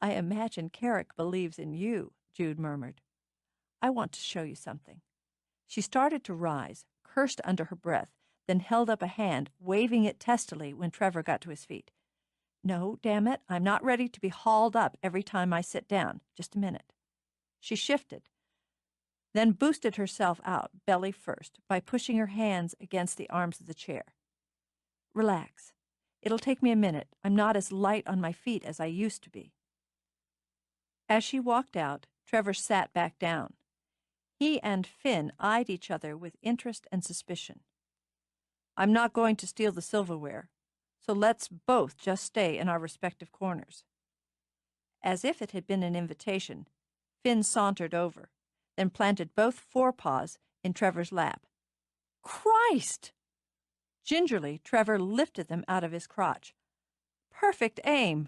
I imagine Carrick believes in you, Jude murmured. I want to show you something. She started to rise, cursed under her breath, then held up a hand, waving it testily when Trevor got to his feet. No, damn it, I'm not ready to be hauled up every time I sit down. Just a minute. She shifted, then boosted herself out, belly first, by pushing her hands against the arms of the chair. Relax. It'll take me a minute. I'm not as light on my feet as I used to be. As she walked out, Trevor sat back down. He and Finn eyed each other with interest and suspicion. I'm not going to steal the silverware, so let's both just stay in our respective corners. As if it had been an invitation, Finn sauntered over, then planted both forepaws in Trevor's lap. Christ! Gingerly, Trevor lifted them out of his crotch. Perfect aim.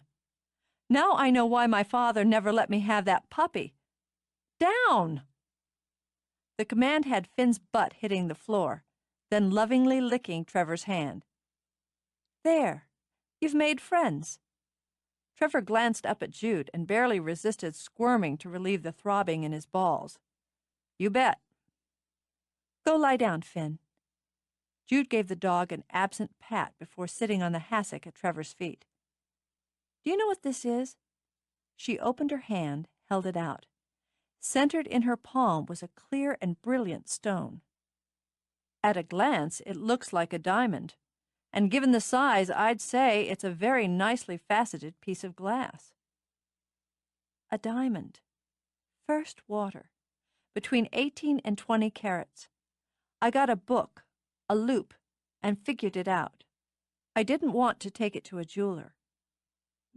Now I know why my father never let me have that puppy. Down! The command had Finn's butt hitting the floor, then lovingly licking Trevor's hand. There, you've made friends. Trevor glanced up at Jude and barely resisted squirming to relieve the throbbing in his balls. You bet. Go lie down, Finn. Jude gave the dog an absent pat before sitting on the hassock at Trevor's feet. Do you know what this is? She opened her hand, held it out. Centered in her palm was a clear and brilliant stone. At a glance, it looks like a diamond, and given the size, I'd say it's a very nicely faceted piece of glass. a diamond. First water. Between 18 and 20 carats. I got a book, a loop, and figured it out. I didn't want to take it to a jeweler.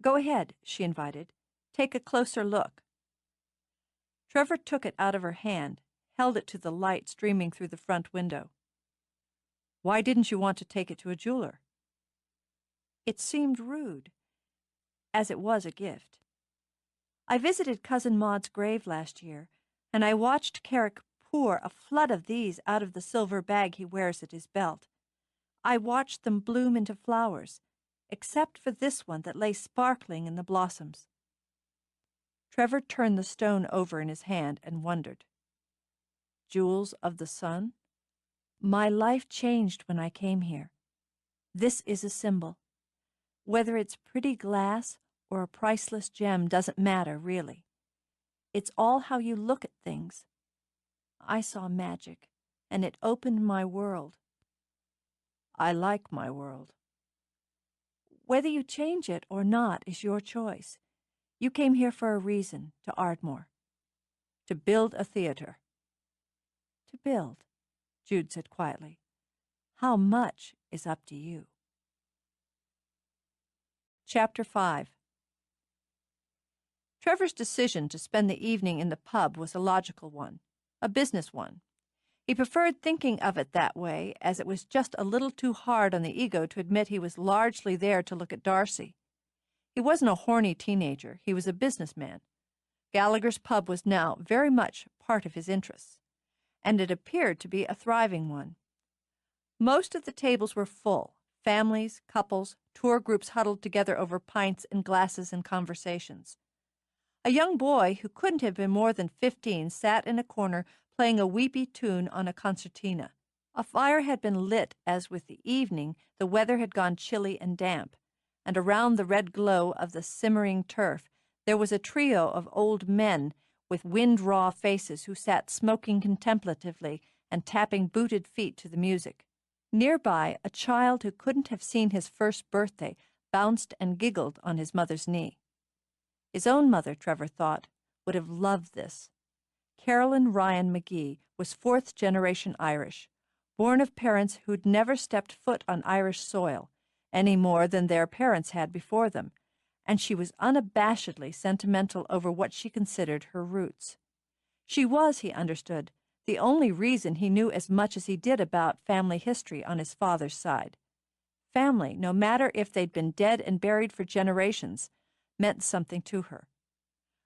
Go ahead, she invited. Take a closer look. Trevor took it out of her hand, held it to the light streaming through the front window. Why didn't you want to take it to a jeweler? It seemed rude, as it was a gift. I visited Cousin Maud's grave last year, and I watched Carrick pour a flood of these out of the silver bag he wears at his belt. I watched them bloom into flowers, except for this one that lay sparkling in the blossoms. Trevor turned the stone over in his hand and wondered. Jewels of the sun? My life changed when I came here. This is a symbol. Whether it's pretty glass or a priceless gem doesn't matter, really. It's all how you look at things. I saw magic, and it opened my world. I like my world. Whether you change it or not is your choice. You came here for a reason, to Ardmore. To build a theater. To build, Jude said quietly. How much is up to you. Chapter 5. Trevor's decision to spend the evening in the pub was a logical one, a business one. He preferred thinking of it that way, as it was just a little too hard on the ego to admit he was largely there to look at Darcy. He wasn't a horny teenager, he was a businessman. Gallagher's pub was now very much part of his interests, and it appeared to be a thriving one. Most of the tables were full, families, couples, tour groups huddled together over pints and glasses and conversations. A young boy who couldn't have been more than 15 sat in a corner playing a weepy tune on a concertina. A fire had been lit as with the evening the weather had gone chilly and damp, and around the red glow of the simmering turf there was a trio of old men with wind-raw faces who sat smoking contemplatively and tapping booted feet to the music. Nearby, a child who couldn't have seen his first birthday bounced and giggled on his mother's knee. His own mother, Trevor thought, would have loved this. Carolyn Ryan McGee was fourth-generation Irish, born of parents who'd never stepped foot on Irish soil, any more than their parents had before them, and she was unabashedly sentimental over what she considered her roots. She was, he understood, the only reason he knew as much as he did about family history on his father's side. Family, no matter if they'd been dead and buried for generations, meant something to her.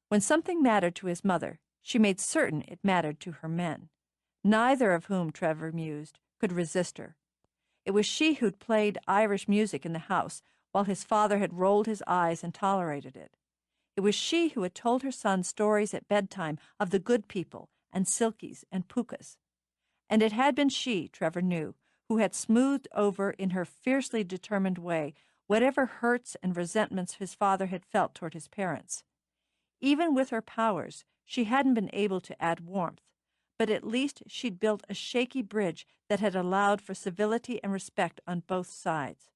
When something mattered to his mother, she made certain it mattered to her men, neither of whom, Trevor mused, could resist her. It was she who'd played Irish music in the house while his father had rolled his eyes and tolerated it. It was she who had told her son stories at bedtime of the good people and silkies and pukas. And it had been she, Trevor knew, who had smoothed over in her fiercely determined way whatever hurts and resentments his father had felt toward his parents. Even with her powers, she hadn't been able to add warmth, but at least she'd built a shaky bridge that had allowed for civility and respect on both sides.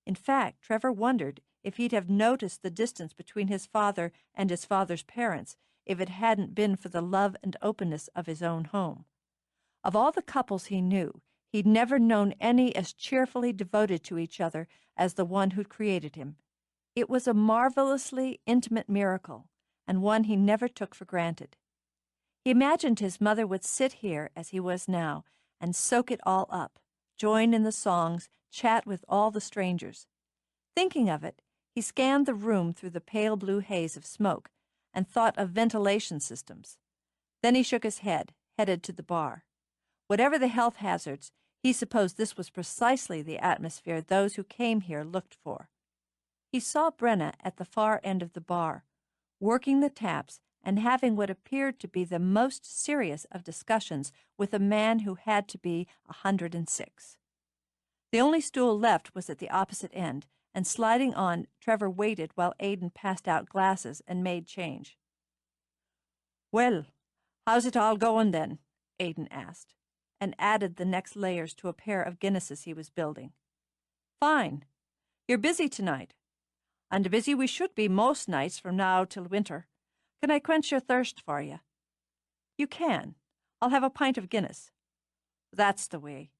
In fact, Trevor wondered if he'd have noticed the distance between his father and his father's parents if it hadn't been for the love and openness of his own home. Of all the couples he knew, he'd never known any as cheerfully devoted to each other as the one who'd created him. It was a marvelously intimate miracle, and one he never took for granted. He imagined his mother would sit here as he was now and soak it all up, join in the songs, chat with all the strangers. Thinking of it, he scanned the room through the pale blue haze of smoke and thought of ventilation systems. Then he shook his head, headed to the bar. Whatever the health hazards, he supposed this was precisely the atmosphere those who came here looked for. He saw Brenna at the far end of the bar, working the taps and having what appeared to be the most serious of discussions with a man who had to be 106. The only stool left was at the opposite end, and sliding on, Trevor waited while Aidan passed out glasses and made change. "Well, how's it all going then?" Aidan asked, and added the next layers to a pair of Guinnesses he was building. "Fine. You're busy tonight." "And busy we should be most nights from now till winter. Can I quench your thirst for you? You can. I'll have a pint of Guinness. That's the way.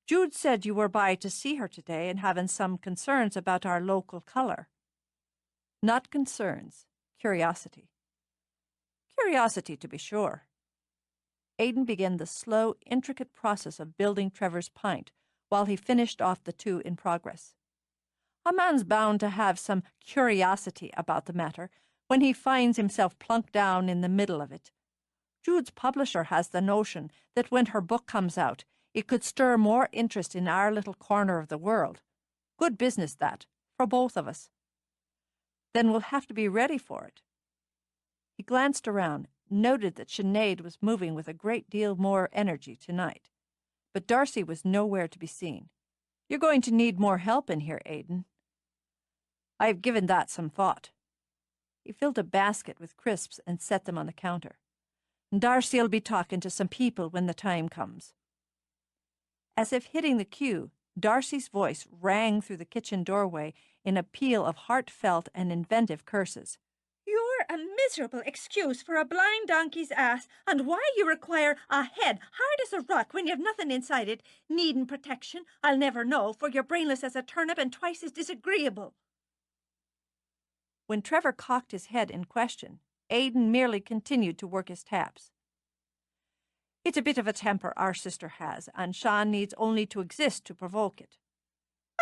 Jude said you were by to see her today and having some concerns about our local colour. Not concerns, curiosity. Curiosity, to be sure. Aidan began the slow, intricate process of building Trevor's pint while he finished off the two in progress. A man's bound to have some curiosity about the matter when he finds himself plunked down in the middle of it. Jude's publisher has the notion that when her book comes out, it could stir more interest in our little corner of the world. Good business, that, for both of us. Then we'll have to be ready for it. He glanced around, noted that Sinead was moving with a great deal more energy tonight, but Darcy was nowhere to be seen. You're going to need more help in here, Aidan. I've given that some thought. He filled a basket with crisps and set them on the counter. Darcy'll be talking to some people when the time comes. As if hitting the cue, Darcy's voice rang through the kitchen doorway in a peal of heartfelt and inventive curses. You're a miserable excuse for a blind donkey's ass, and why you require a head hard as a rock when you've nothing inside it, needing protection, I'll never know, for you're brainless as a turnip and twice as disagreeable. When Trevor cocked his head in question, Aidan merely continued to work his taps. It's a bit of a temper our sister has, and Sean needs only to exist to provoke it.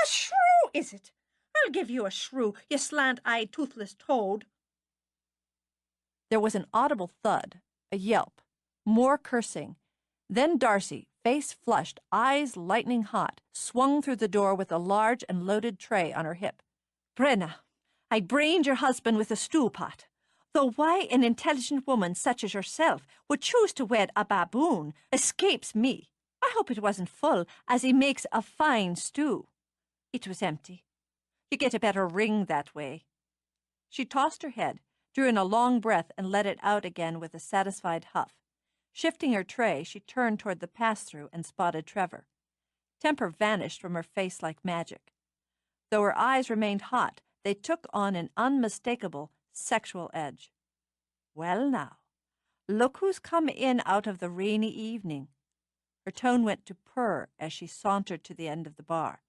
A shrew, is it? I'll give you a shrew, you slant-eyed, toothless toad. There was an audible thud, a yelp, more cursing. Then Darcy, face flushed, eyes lightning hot, swung through the door with a large and loaded tray on her hip. Brenna, I brained your husband with a stew pot. Though why an intelligent woman such as yourself would choose to wed a baboon escapes me. I hope it wasn't full, as he makes a fine stew. It was empty. You get a better ring that way. She tossed her head, drew in a long breath, and let it out again with a satisfied huff. Shifting her tray, she turned toward the pass-through and spotted Trevor. Temper vanished from her face like magic. Though her eyes remained hot, they took on an unmistakable sexual edge. Well now, look who's come in out of the rainy evening. Her tone went to purr as she sauntered to the end of the bar.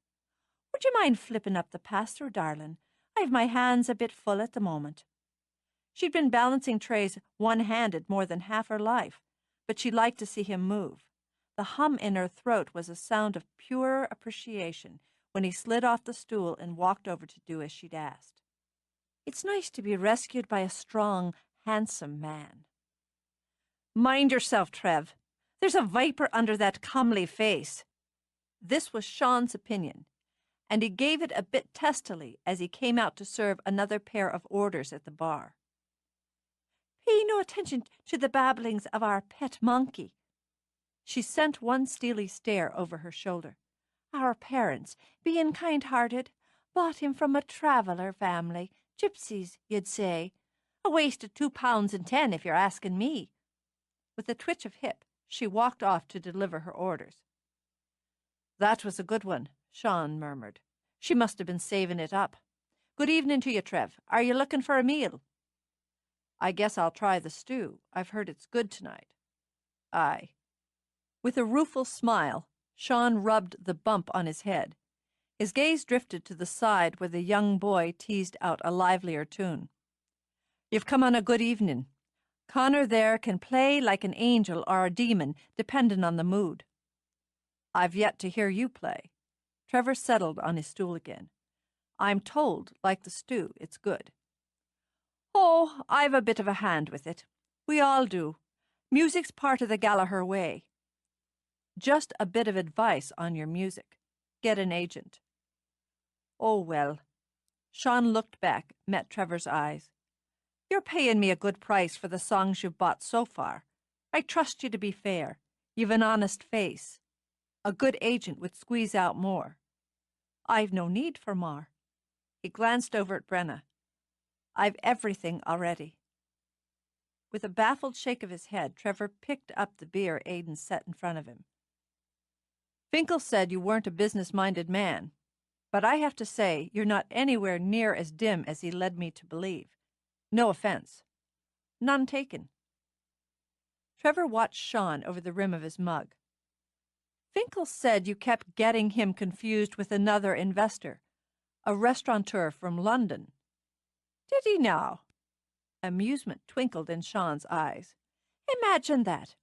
Would you mind flipping up the pass-through, darling? I've my hands a bit full at the moment. She'd been balancing trays one-handed more than half her life, but she liked to see him move. The hum in her throat was a sound of pure appreciation when he slid off the stool and walked over to do as she'd asked. It's nice to be rescued by a strong, handsome man. Mind yourself, Trev. There's a viper under that comely face. This was Sean's opinion, and he gave it a bit testily as he came out to serve another pair of orders at the bar. Pay no attention to the babblings of our pet monkey. She sent one steely stare over her shoulder. Our parents, being kind-hearted, bought him from a traveller family. Gypsies, you'd say. A waste of £2.10 if you're asking me. With a twitch of hip, she walked off to deliver her orders. That was a good one, Sean murmured. She must have been saving it up. Good evening to you, Trev. Are you looking for a meal? I guess I'll try the stew. I've heard it's good tonight. Aye. With a rueful smile, Sean rubbed the bump on his head. His gaze drifted to the side where the young boy teased out a livelier tune. You've come on a good evening. Connor there can play like an angel or a demon, depending on the mood. I've yet to hear you play. Trevor settled on his stool again. I'm told, like the stew, it's good. Oh, I've a bit of a hand with it. We all do. Music's part of the Gallagher way. Just a bit of advice on your music. Get an agent. Oh, well. Sean looked back, met Trevor's eyes. You're paying me a good price for the songs you've bought so far. I trust you to be fair. You've an honest face. A good agent would squeeze out more. I've no need for more. He glanced over at Brenna. I've everything already. With a baffled shake of his head, Trevor picked up the beer Aidan set in front of him. Finkel said you weren't a business-minded man, but I have to say you're not anywhere near as dim as he led me to believe. No offense. None taken. Trevor watched Sean over the rim of his mug. Finkel said you kept getting him confused with another investor, a restaurateur from London. Did he now? Amusement twinkled in Sean's eyes. Imagine that.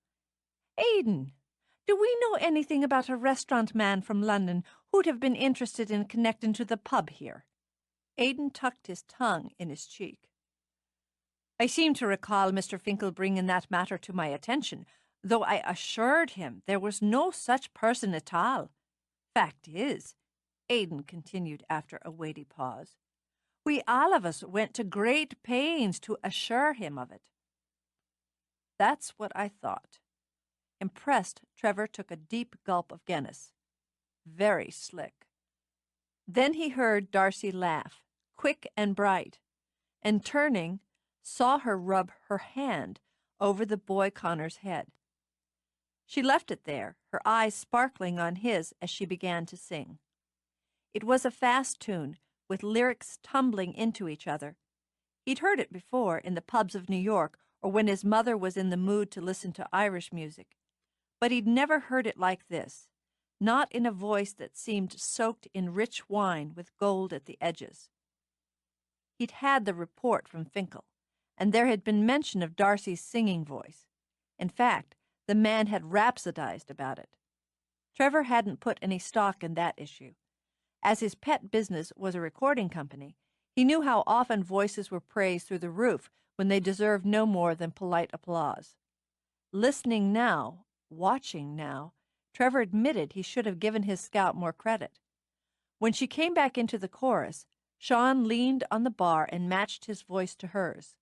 Aidan, do we know anything about a restaurant man from London who'd have been interested in connecting to the pub here? Aidan tucked his tongue in his cheek. I seem to recall Mr. Finkel bringing that matter to my attention, though I assured him there was no such person at all. Fact is, Aidan continued after a weighty pause, we all of us went to great pains to assure him of it. That's what I thought. Impressed, Trevor took a deep gulp of Guinness. Very slick. Then he heard Darcy laugh, quick and bright, and turning, saw her rub her hand over the boy Connor's head. She left it there, her eyes sparkling on his as she began to sing. It was a fast tune, with lyrics tumbling into each other. He'd heard it before in the pubs of New York or when his mother was in the mood to listen to Irish music, but he'd never heard it like this, not in a voice that seemed soaked in rich wine with gold at the edges. He'd had the report from Finkel, and there had been mention of Darcy's singing voice. In fact, the man had rhapsodized about it. Trevor hadn't put any stock in that issue. As his pet business was a recording company, he knew how often voices were praised through the roof when they deserved no more than polite applause. Listening now, watching now, Trevor admitted he should have given his scout more credit. When she came back into the chorus, Sean leaned on the bar and matched his voice to hers.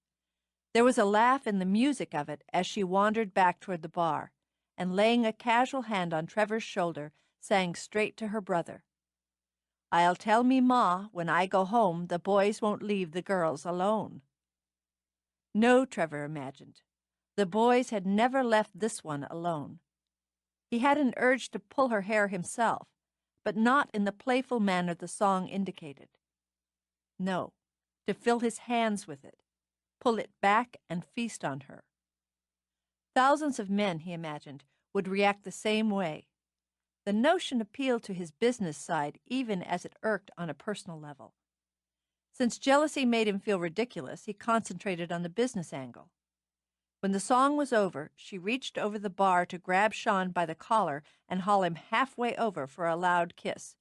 There was a laugh in the music of it as she wandered back toward the bar, and laying a casual hand on Trevor's shoulder, sang straight to her brother. I'll tell me ma when I go home the boys won't leave the girls alone. No, Trevor imagined. The boys had never left this one alone. He had an urge to pull her hair himself, but not in the playful manner the song indicated. No, to fill his hands with it, pull it back and feast on her. Thousands of men, he imagined, would react the same way. The notion appealed to his business side even as it irked on a personal level. Since jealousy made him feel ridiculous, he concentrated on the business angle. When the song was over, she reached over the bar to grab Sean by the collar and haul him halfway over for a loud kiss.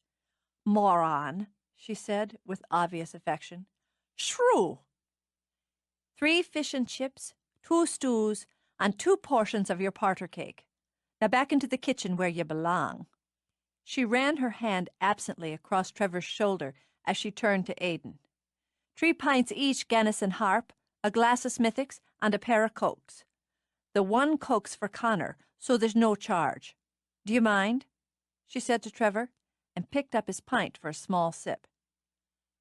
Moron, she said with obvious affection. Shrew! 3 fish and chips, 2 stews, and 2 portions of your parter cake. Now back into the kitchen where you belong. She ran her hand absently across Trevor's shoulder as she turned to Aidan. 3 pints each Guinness and Harp, a glass of Smithwick's, and a pair of Cokes. The 1 Coke's for Connor, so there's no charge. Do you mind? She said to Trevor, and picked up his pint for a small sip.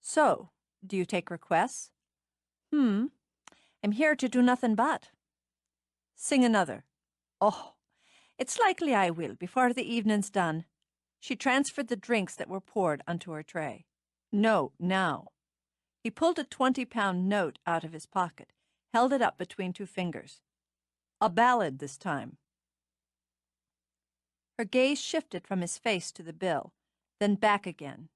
So, do you take requests? I'm here to do nothing but. Sing another. Oh, it's likely I will before the evening's done. She transferred the drinks that were poured onto her tray. No, now. He pulled a 20-pound note out of his pocket, held it up between 2 fingers. A ballad this time. Her gaze shifted from his face to the bill, then back again.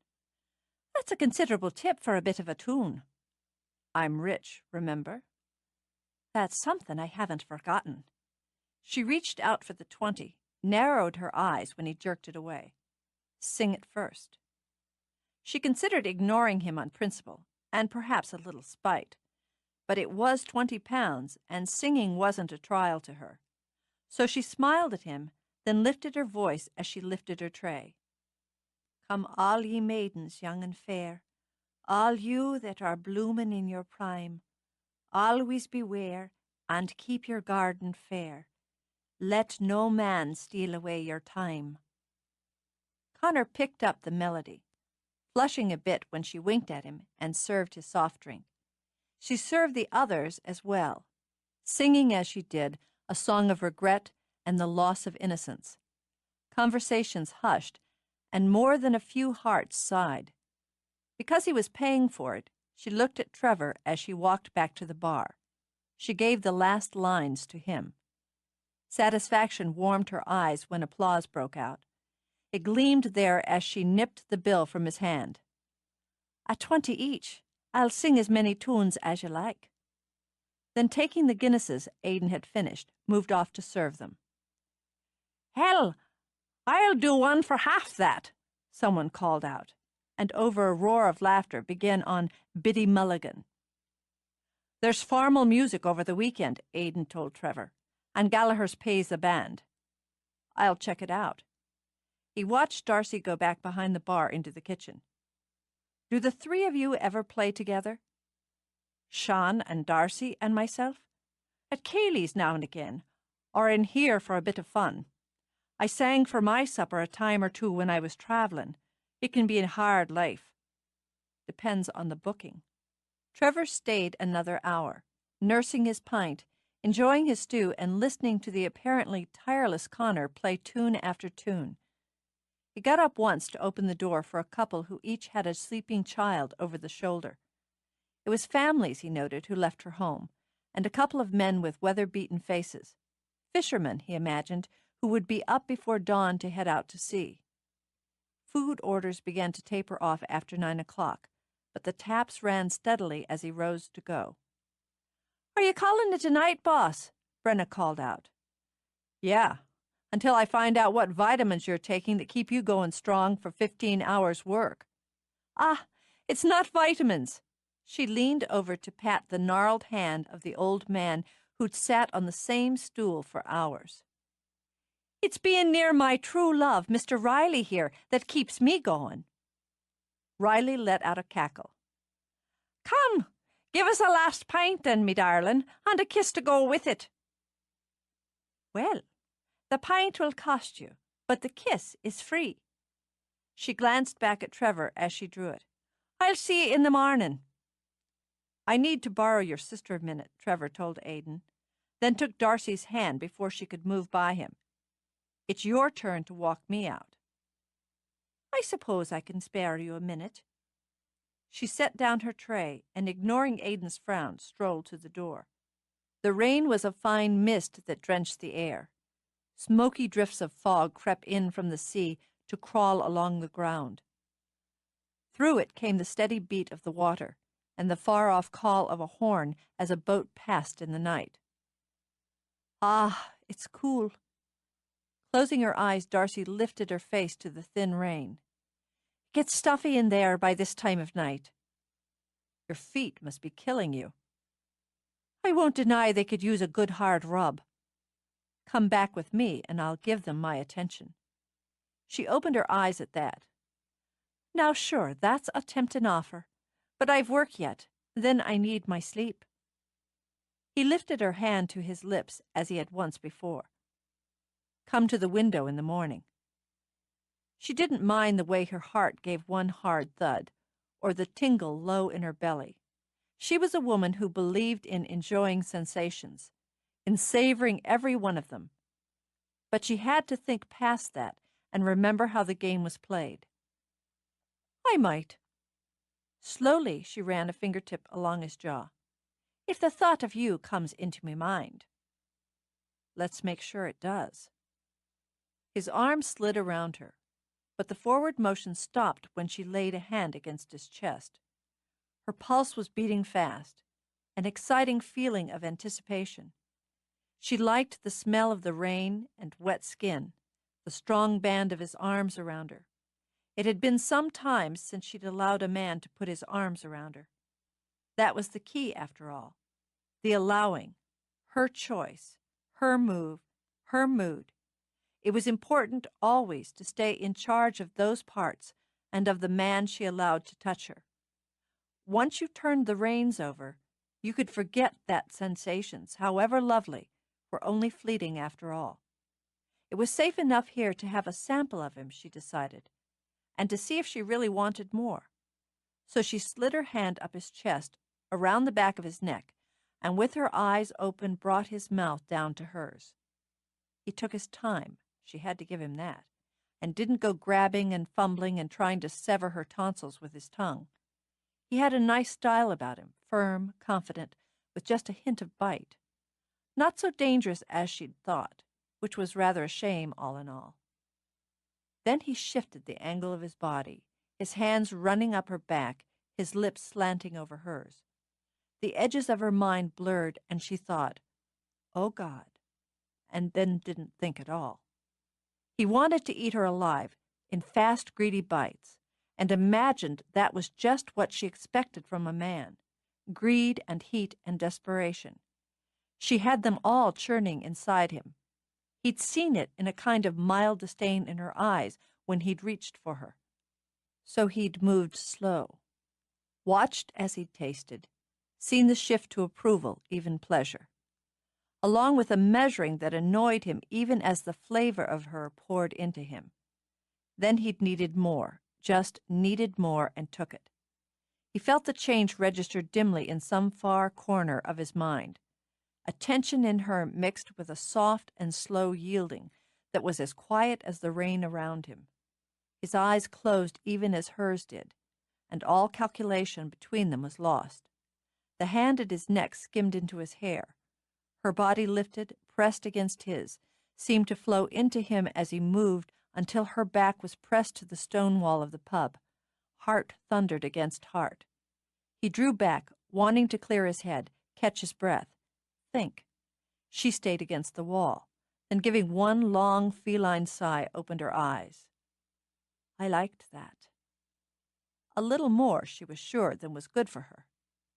That's a considerable tip for a bit of a tune. I'm rich, remember? That's something I haven't forgotten. She reached out for the 20, narrowed her eyes when he jerked it away. Sing it first. She considered ignoring him on principle, and perhaps a little spite, but it was 20 pounds, and singing wasn't a trial to her. So she smiled at him, then lifted her voice as she lifted her tray. Come all ye maidens young and fair, all you that are bloomin' in your prime, always beware and keep your garden fair. Let no man steal away your time. Connor picked up the melody, flushing a bit when she winked at him and served his soft drink. She served the others as well, singing as she did a song of regret and the loss of innocence. Conversations hushed, and more than a few hearts sighed. Because he was paying for it, she looked at Trevor as she walked back to the bar. She gave the last lines to him. Satisfaction warmed her eyes when applause broke out. It gleamed there as she nipped the bill from his hand. "At 20 each. I'll sing as many tunes as you like." Then, taking the Guinnesses Aidan had finished, moved off to serve them. "Hell, I'll do one for half that," someone called out, and over a roar of laughter began on Biddy Mulligan. "There's formal music over the weekend," Aidan told Trevor, "and Gallaghers pays the band." "I'll check it out." He watched Darcy go back behind the bar into the kitchen. "Do the three of you ever play together?" "Sean and Darcy and myself? At Cayley's now and again, or in here for a bit of fun. I sang for my supper a time or two when I was travelling. It can be a hard life." "Depends on the booking." Trevor stayed another hour, nursing his pint, enjoying his stew, and listening to the apparently tireless Connor play tune after tune. He got up once to open the door for a couple who each had a sleeping child over the shoulder. It was families, he noted, who left for home, and a couple of men with weather-beaten faces. Fishermen, he imagined, who would be up before dawn to head out to sea. Food orders began to taper off after 9 o'clock, but the taps ran steadily as he rose to go. "Are you calling it a night, boss?" Brenna called out. "Yeah, until I find out what vitamins you're taking that keep you going strong for 15 hours' work." "Ah, it's not vitamins." She leaned over to pat the gnarled hand of the old man who'd sat on the same stool for hours. "It's being near my true love, Mr. Riley here, that keeps me going." Riley let out a cackle. "Come, give us a last pint then, me darling, and a kiss to go with it." "Well, the pint will cost you, but the kiss is free." She glanced back at Trevor as she drew it. "I'll see you in the morning." "I need to borrow your sister a minute," Trevor told Aidan, then took Darcy's hand before she could move by him. "It's your turn to walk me out." "I suppose I can spare you a minute." She set down her tray and, ignoring Aidan's frown, strolled to the door. The rain was a fine mist that drenched the air. Smoky drifts of fog crept in from the sea to crawl along the ground. Through it came the steady beat of the water and the far-off call of a horn as a boat passed in the night. "Ah, it's cool." Closing her eyes, Darcy lifted her face to the thin rain. "It gets stuffy in there by this time of night." "Your feet must be killing you." "I won't deny they could use a good hard rub." "Come back with me, and I'll give them my attention." She opened her eyes at that. "Now sure, that's a tempting offer, but I've work yet, then I need my sleep." He lifted her hand to his lips as he had once before. "Come to the window in the morning." She didn't mind the way her heart gave one hard thud, or the tingle low in her belly. She was a woman who believed in enjoying sensations, in savoring every one of them. But she had to think past that and remember how the game was played. "I might." Slowly she ran a fingertip along his jaw. "If the thought of you comes into me mind." "Let's make sure it does." His arm slid around her, but the forward motion stopped when she laid a hand against his chest. Her pulse was beating fast, an exciting feeling of anticipation. She liked the smell of the rain and wet skin, the strong band of his arms around her. It had been some time since she'd allowed a man to put his arms around her. That was the key, after all. The allowing, her choice, her move, her mood. It was important always to stay in charge of those parts and of the man she allowed to touch her. Once you turned the reins over, you could forget that sensations, however lovely, were only fleeting after all. It was safe enough here to have a sample of him, she decided, and to see if she really wanted more. So she slid her hand up his chest, around the back of his neck, and with her eyes open brought his mouth down to hers. He took his time, she had to give him that, and didn't go grabbing and fumbling and trying to sever her tonsils with his tongue. He had a nice style about him, firm, confident, with just a hint of bite. Not so dangerous as she'd thought, which was rather a shame all in all. Then he shifted the angle of his body, his hands running up her back, his lips slanting over hers. The edges of her mind blurred, and she thought, "Oh, God," and then didn't think at all. He wanted to eat her alive, in fast, greedy bites, and imagined that was just what she expected from a man, greed and heat and desperation. She had them all churning inside him. He'd seen it in a kind of mild disdain in her eyes when he'd reached for her. So he'd moved slow, watched as he'd tasted, seen the shift to approval, even pleasure, along with a measuring that annoyed him even as the flavor of her poured into him. Then he'd needed more, just needed more, and took it. He felt the change register dimly in some far corner of his mind, a tension in her mixed with a soft and slow yielding that was as quiet as the rain around him. His eyes closed even as hers did, and all calculation between them was lost. The hand at his neck skimmed into his hair. Her body lifted, pressed against his, seemed to flow into him as he moved until her back was pressed to the stone wall of the pub. Heart thundered against heart. He drew back, wanting to clear his head, catch his breath, think. She stayed against the wall, then giving one long feline sigh, opened her eyes. I liked that. A little more, she was sure, than was good for her.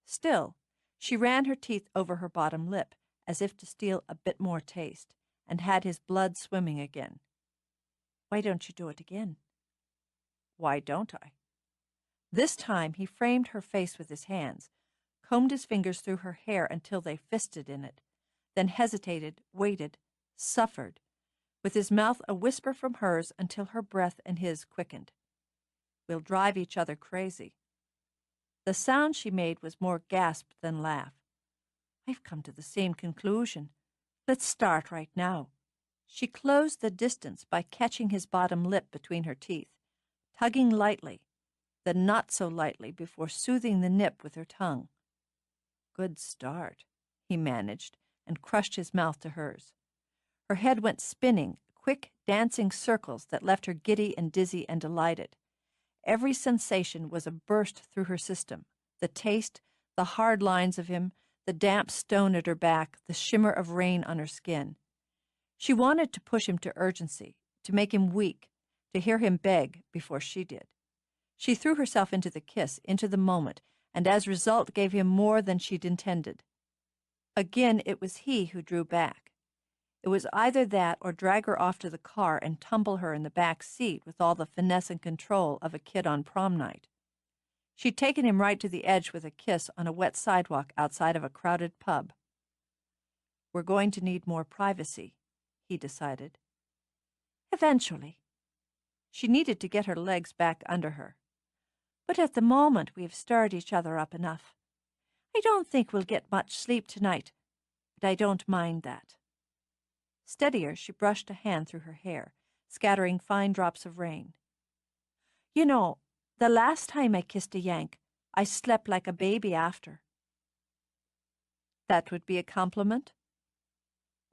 Still, she ran her teeth over her bottom lip, as if to steal a bit more taste, and had his blood swimming again. Why don't you do it again? Why don't I? This time he framed her face with his hands, combed his fingers through her hair until they fisted in it, then hesitated, waited, suffered, with his mouth a whisper from hers until her breath and his quickened. We'll drive each other crazy. The sound she made was more gasp than laugh. I've come to the same conclusion. Let's start right now. She closed the distance by catching his bottom lip between her teeth, tugging lightly, then not so lightly before soothing the nip with her tongue. Good start, he managed, and crushed his mouth to hers. Her head went spinning, quick, dancing circles that left her giddy and dizzy and delighted. Every sensation was a burst through her system, the taste, the hard lines of him, the damp stone at her back, the shimmer of rain on her skin. She wanted to push him to urgency, to make him weak, to hear him beg before she did. She threw herself into the kiss, into the moment, and as result gave him more than she'd intended. Again it was he who drew back. It was either that or drag her off to the car and tumble her in the back seat with all the finesse and control of a kid on prom night. She'd taken him right to the edge with a kiss on a wet sidewalk outside of a crowded pub. We're going to need more privacy, he decided. Eventually. She needed to get her legs back under her. But at the moment we have stirred each other up enough. I don't think we'll get much sleep tonight, but I don't mind that. Steadier, she brushed a hand through her hair, scattering fine drops of rain. You know, the last time I kissed a Yank, I slept like a baby after. That would be a compliment?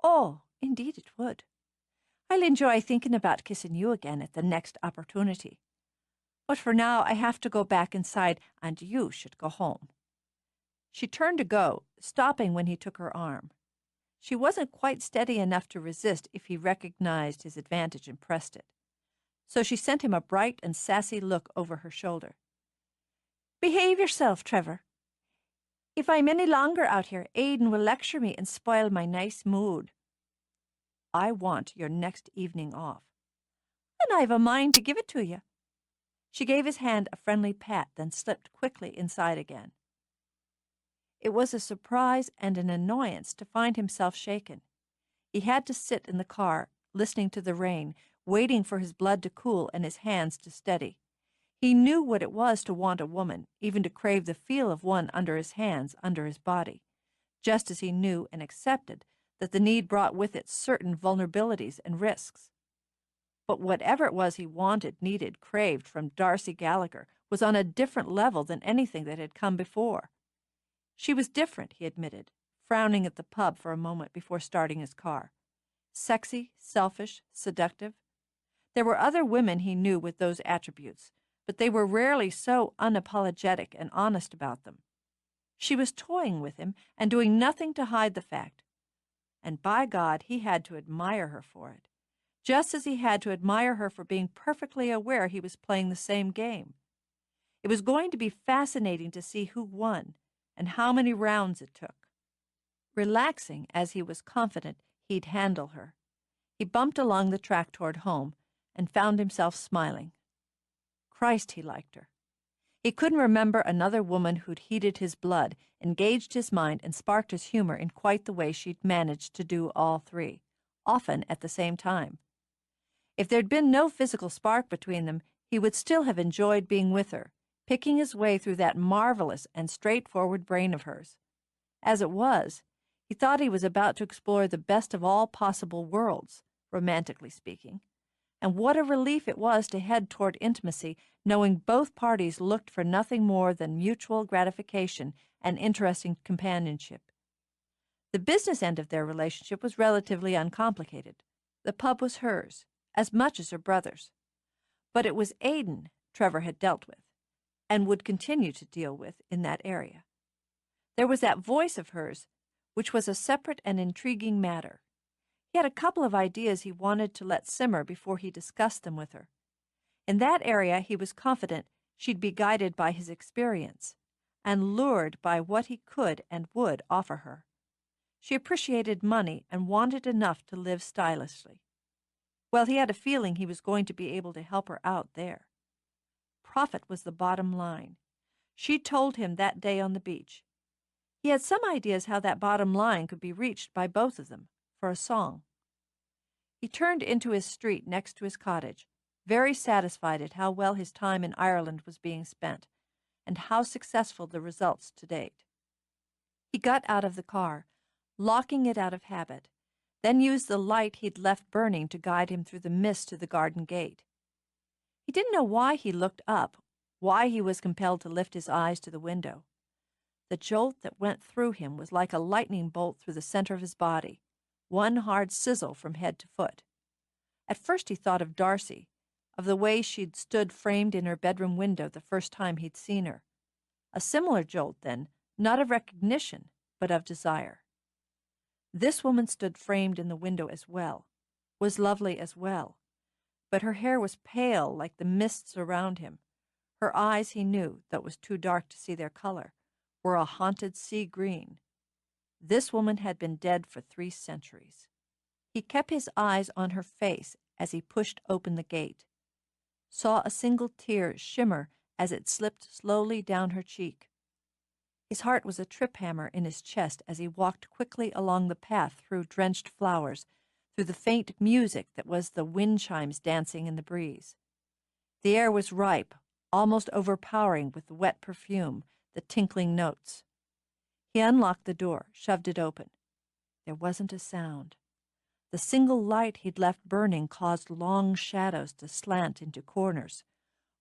Oh, indeed it would. I'll enjoy thinking about kissing you again at the next opportunity. But for now I have to go back inside, and you should go home. She turned to go, stopping when he took her arm. She wasn't quite steady enough to resist if he recognized his advantage and pressed it. So she sent him a bright and sassy look over her shoulder. Behave yourself, Trevor. If I'm any longer out here, Aidan will lecture me and spoil my nice mood. I want your next evening off. And I've a mind to give it to you. She gave his hand a friendly pat, then slipped quickly inside again. It was a surprise and an annoyance to find himself shaken. He had to sit in the car, listening to the rain, waiting for his blood to cool and his hands to steady. He knew what it was to want a woman, even to crave the feel of one under his hands, under his body, just as he knew and accepted that the need brought with it certain vulnerabilities and risks. But whatever it was he wanted, needed, craved from Darcy Gallagher was on a different level than anything that had come before. She was different, he admitted, frowning at the pub for a moment before starting his car. Sexy, selfish, seductive. There were other women he knew with those attributes, but they were rarely so unapologetic and honest about them. She was toying with him and doing nothing to hide the fact. And by God, he had to admire her for it, just as he had to admire her for being perfectly aware he was playing the same game. It was going to be fascinating to see who won and how many rounds it took. Relaxing as he was confident he'd handle her, he bumped along the track toward home and found himself smiling. Christ, he liked her. He couldn't remember another woman who'd heated his blood, engaged his mind, and sparked his humor in quite the way she'd managed to do all three, often at the same time. If there'd been no physical spark between them, he would still have enjoyed being with her, picking his way through that marvelous and straightforward brain of hers. As it was, he thought he was about to explore the best of all possible worlds, romantically speaking. And what a relief it was to head toward intimacy, knowing both parties looked for nothing more than mutual gratification and interesting companionship. The business end of their relationship was relatively uncomplicated. The pub was hers, as much as her brother's. But it was Aidan Trevor had dealt with, and would continue to deal with in that area. There was that voice of hers, which was a separate and intriguing matter. He had a couple of ideas he wanted to let simmer before he discussed them with her. In that area, he was confident she'd be guided by his experience and lured by what he could and would offer her. She appreciated money and wanted enough to live stylishly. Well, he had a feeling he was going to be able to help her out there. Profit was the bottom line. She told him that day on the beach. He had some ideas how that bottom line could be reached by both of them, for a song. He turned into his street next to his cottage, very satisfied at how well his time in Ireland was being spent, and how successful the results to date. He got out of the car, locking it out of habit, then used the light he'd left burning to guide him through the mist to the garden gate. He didn't know why he looked up, why he was compelled to lift his eyes to the window. The jolt that went through him was like a lightning bolt through the center of his body, one hard sizzle from head to foot. At first he thought of Darcy, of the way she'd stood framed in her bedroom window the first time he'd seen her. A similar jolt, then, not of recognition, but of desire. This woman stood framed in the window as well, was lovely as well, but her hair was pale like the mists around him. Her eyes, he knew, though it was too dark to see their color, were a haunted sea green. This woman had been dead for 3 centuries. He kept his eyes on her face as he pushed open the gate, saw a single tear shimmer as it slipped slowly down her cheek. His heart was a trip hammer in his chest as he walked quickly along the path through drenched flowers, through the faint music that was the wind chimes dancing in the breeze. The air was ripe, almost overpowering with the wet perfume, the tinkling notes. He unlocked the door, shoved it open. There wasn't a sound. The single light he'd left burning caused long shadows to slant into corners,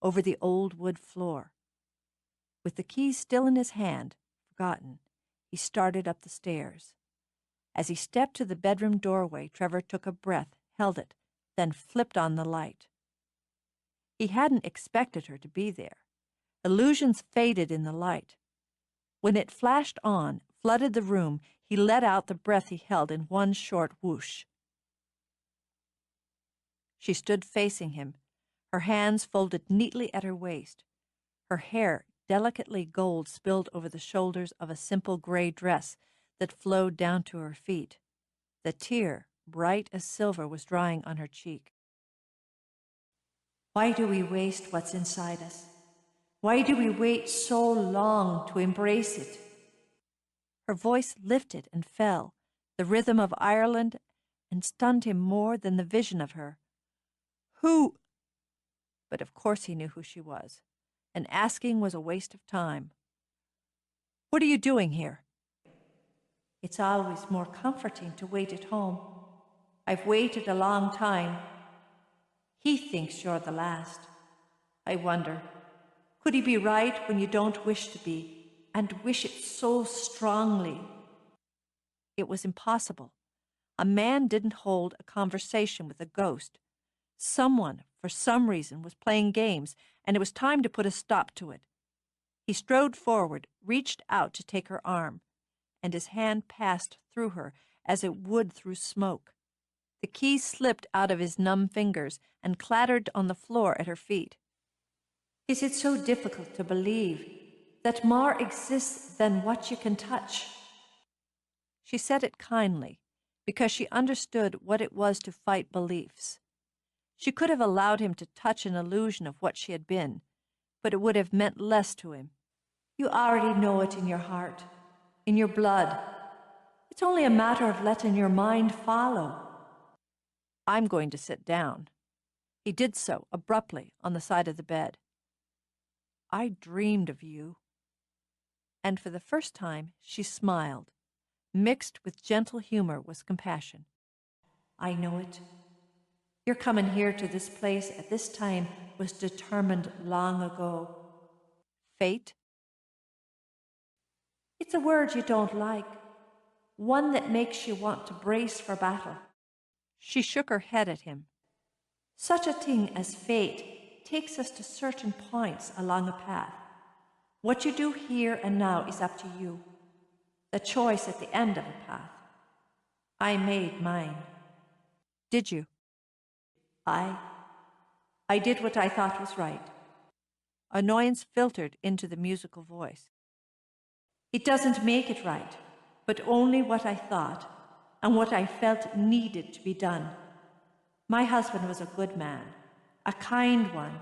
over the old wood floor. With the key still in his hand, forgotten, he started up the stairs. As he stepped to the bedroom doorway, Trevor took a breath, held it, then flipped on the light. He hadn't expected her to be there. Illusions faded in the light. When it flashed on, flooded the room, he let out the breath he held in one short whoosh. She stood facing him, her hands folded neatly at her waist. Her hair, delicately gold, spilled over the shoulders of a simple gray dress that flowed down to her feet. The tear, bright as silver, was drying on her cheek. Why do we waste what's inside us? Why do we wait so long to embrace it? Her voice lifted and fell, the rhythm of Ireland, and stunned him more than the vision of her. Who? But of course he knew who she was, and asking was a waste of time. What are you doing here? It's always more comforting to wait at home. I've waited a long time. He thinks you're the last. I wonder, could he be right when you don't wish to be? and wish it so strongly. It was impossible. A man didn't hold a conversation with a ghost. Someone, for some reason, was playing games, and it was time to put a stop to it. He strode forward, reached out to take her arm, and his hand passed through her as it would through smoke. The key slipped out of his numb fingers and clattered on the floor at her feet. Is it so difficult to believe that more exists than what you can touch? She said it kindly, because she understood what it was to fight beliefs. She could have allowed him to touch an illusion of what she had been, but it would have meant less to him. You already know it in your heart, in your blood. It's only a matter of letting your mind follow. I'm going to sit down. He did so, abruptly, on the side of the bed. I dreamed of you. And for the first time, she smiled. Mixed with gentle humor was compassion. I know it. Your coming here to this place at this time was determined long ago. Fate? It's a word you don't like, one that makes you want to brace for battle. She shook her head at him. Such a thing as fate takes us to certain points along a path. What you do here and now is up to you. The choice at the end of a path. I made mine. Did you? I did what I thought was right. Annoyance filtered into the musical voice. It doesn't make it right, but only what I thought and what I felt needed to be done. My husband was a good man, a kind one.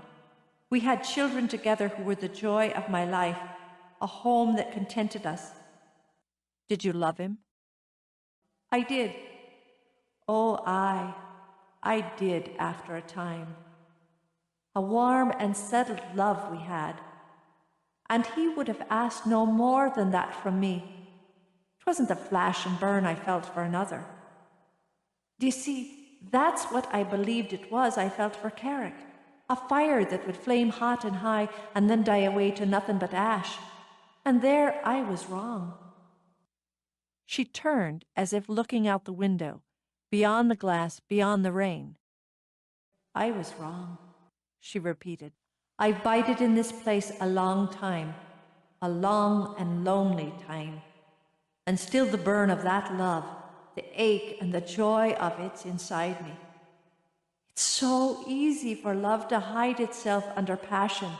We had children together who were the joy of my life, a home that contented us. Did you love him? I did. Oh, I did after a time. A warm and settled love we had, and he would have asked no more than that from me. 'Twasn't the flash and burn I felt for another. Do you see, that's what I believed it was I felt for Carrick. A fire that would flame hot and high and then die away to nothing but ash. And there I was wrong. She turned as if looking out the window, beyond the glass, beyond the rain. I was wrong, she repeated. I've bided in this place a long time, a long and lonely time. And still the burn of that love, the ache and the joy of it's inside me. It's so easy for love to hide itself under passion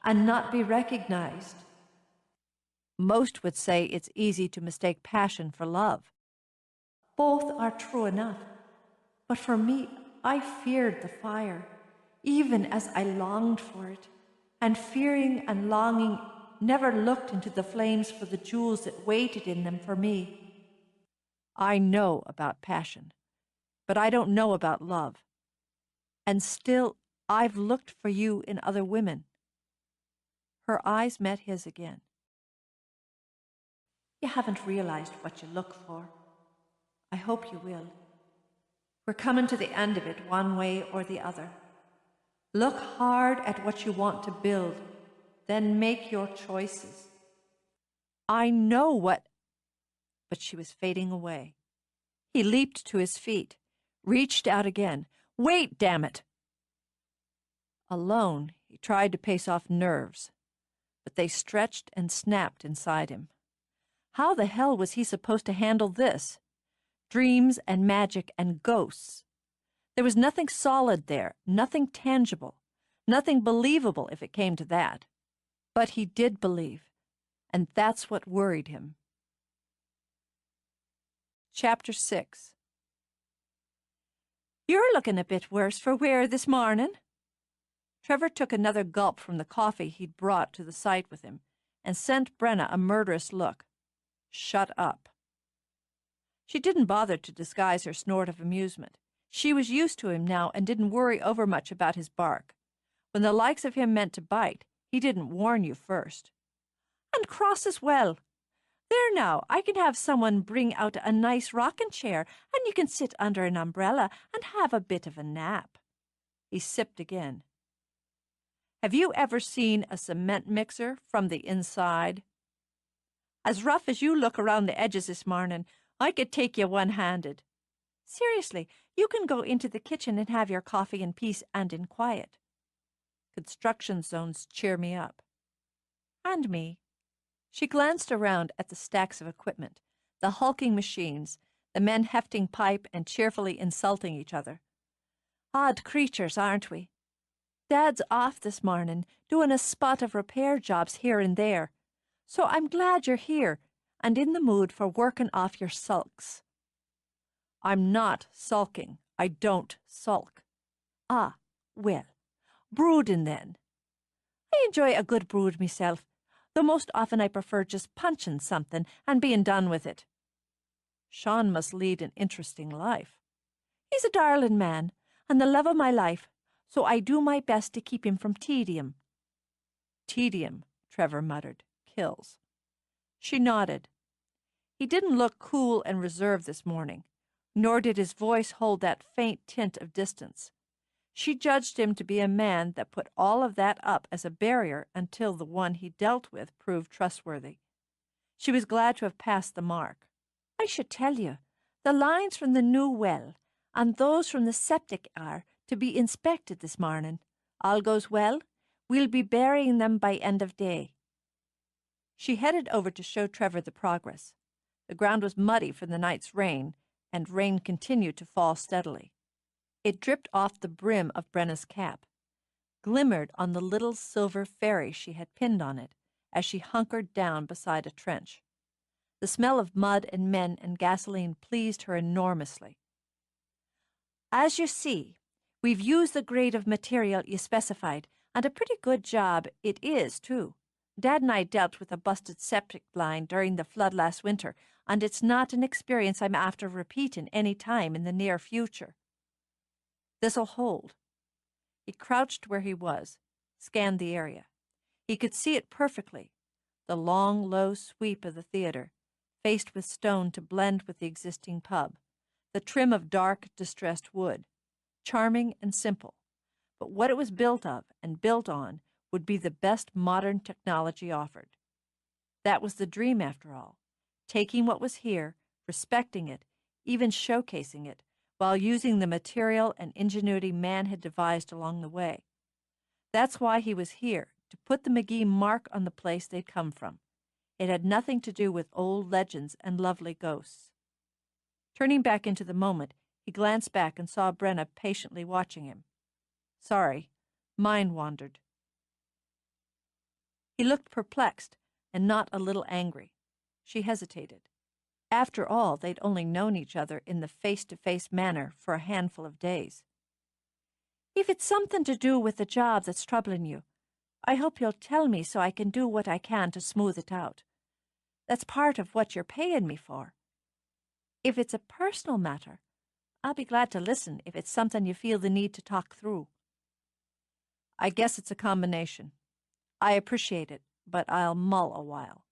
and not be recognized. Most would say it's easy to mistake passion for love. Both are true enough, but for me, I feared the fire, even as I longed for it, and fearing and longing never looked into the flames for the jewels that waited in them for me. I know about passion, but I don't know about love. And still, I've looked for you in other women. Her eyes met his again. You haven't realized what you look for. I hope you will. We're coming to the end of it one way or the other. Look hard at what you want to build, then make your choices. I know what... But she was fading away. He leaped to his feet, reached out again. Wait, damn it! Alone, he tried to pace off nerves, but they stretched and snapped inside him. How the hell was he supposed to handle this? Dreams and magic and ghosts. There was nothing solid there, nothing tangible, nothing believable if it came to that. But he did believe, and that's what worried him. Chapter 6. You're looking a bit worse for wear this morning. Trevor took another gulp from the coffee he'd brought to the site with him and sent Brenna a murderous look. Shut up. She didn't bother to disguise her snort of amusement. She was used to him now and didn't worry overmuch about his bark. When the likes of him meant to bite, he didn't warn you first. And cross as well. There now, I can have someone bring out a nice rocking chair, and you can sit under an umbrella and have a bit of a nap. He sipped again. Have you ever seen a cement mixer from the inside? As rough as you look around the edges this morning, I could take you one-handed. Seriously, you can go into the kitchen and have your coffee in peace and in quiet. Construction zones cheer me up. And me. She glanced around at the stacks of equipment, the hulking machines, the men hefting pipe and cheerfully insulting each other. Odd creatures, aren't we? Dad's off this morning, doing a spot of repair jobs here and there. So I'm glad you're here and in the mood for working off your sulks. I'm not sulking. I don't sulk. Ah, well, brooding then. I enjoy a good brood myself, though most often I prefer just punching something and being done with it. Sean must lead an interesting life. He's a darling man, and the love of my life, so I do my best to keep him from tedium. Tedium, Trevor muttered, kills. She nodded. He didn't look cool and reserved this morning, nor did his voice hold that faint tint of distance. She judged him to be a man that put all of that up as a barrier until the one he dealt with proved trustworthy. She was glad to have passed the mark. I should tell you, the lines from the new well and those from the septic are to be inspected this morning. All goes well, we'll be burying them by end of day. She headed over to show Trevor the progress. The ground was muddy from the night's rain, and rain continued to fall steadily. It dripped off the brim of Brenna's cap, glimmered on the little silver fairy she had pinned on it as she hunkered down beside a trench. The smell of mud and men and gasoline pleased her enormously. As you see, we've used the grade of material you specified, and a pretty good job it is, too. Dad and I dealt with a busted septic line during the flood last winter, and it's not an experience I'm after repeating any time in the near future. This'll hold. He crouched where he was, scanned the area. He could see it perfectly, the long, low sweep of the theater, faced with stone to blend with the existing pub, the trim of dark, distressed wood, charming and simple. But what it was built of and built on would be the best modern technology offered. That was the dream, after all, taking what was here, respecting it, even showcasing it, while using the material and ingenuity man had devised along the way. That's why he was here, to put the McGee mark on the place they'd come from. It had nothing to do with old legends and lovely ghosts. Turning back into the moment, he glanced back and saw Brenna patiently watching him. Sorry, mine wandered. He looked perplexed and not a little angry. She hesitated. After all, they'd only known each other in the face-to-face manner for a handful of days. If it's something to do with the job that's troubling you, I hope you'll tell me so I can do what I can to smooth it out. That's part of what you're paying me for. If it's a personal matter, I'll be glad to listen if it's something you feel the need to talk through. I guess it's a combination. I appreciate it, but I'll mull a while.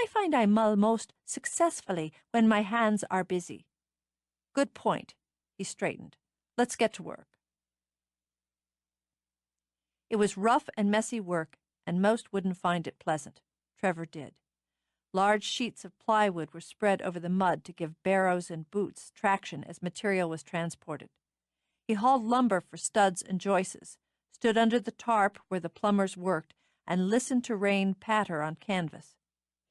I find I mull most successfully when my hands are busy. Good point. He straightened. Let's get to work. It was rough and messy work, and most wouldn't find it pleasant. Trevor did. Large sheets of plywood were spread over the mud to give barrows and boots traction as material was transported. He hauled lumber for studs and joists, stood under the tarp where the plumbers worked, and listened to rain patter on canvas.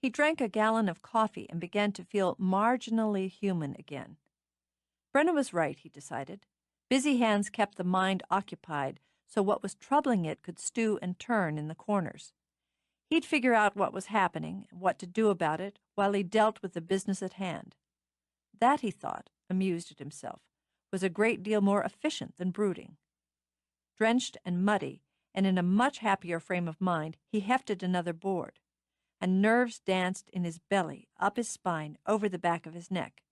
He drank a gallon of coffee and began to feel marginally human again. Brenna was right, he decided. Busy hands kept the mind occupied, so what was troubling it could stew and turn in the corners. He'd figure out what was happening and what to do about it while he dealt with the business at hand. That, he thought, amused at himself, was a great deal more efficient than brooding. Drenched and muddy, and in a much happier frame of mind, he hefted another board, and nerves danced in his belly, up his spine, over the back of his neck.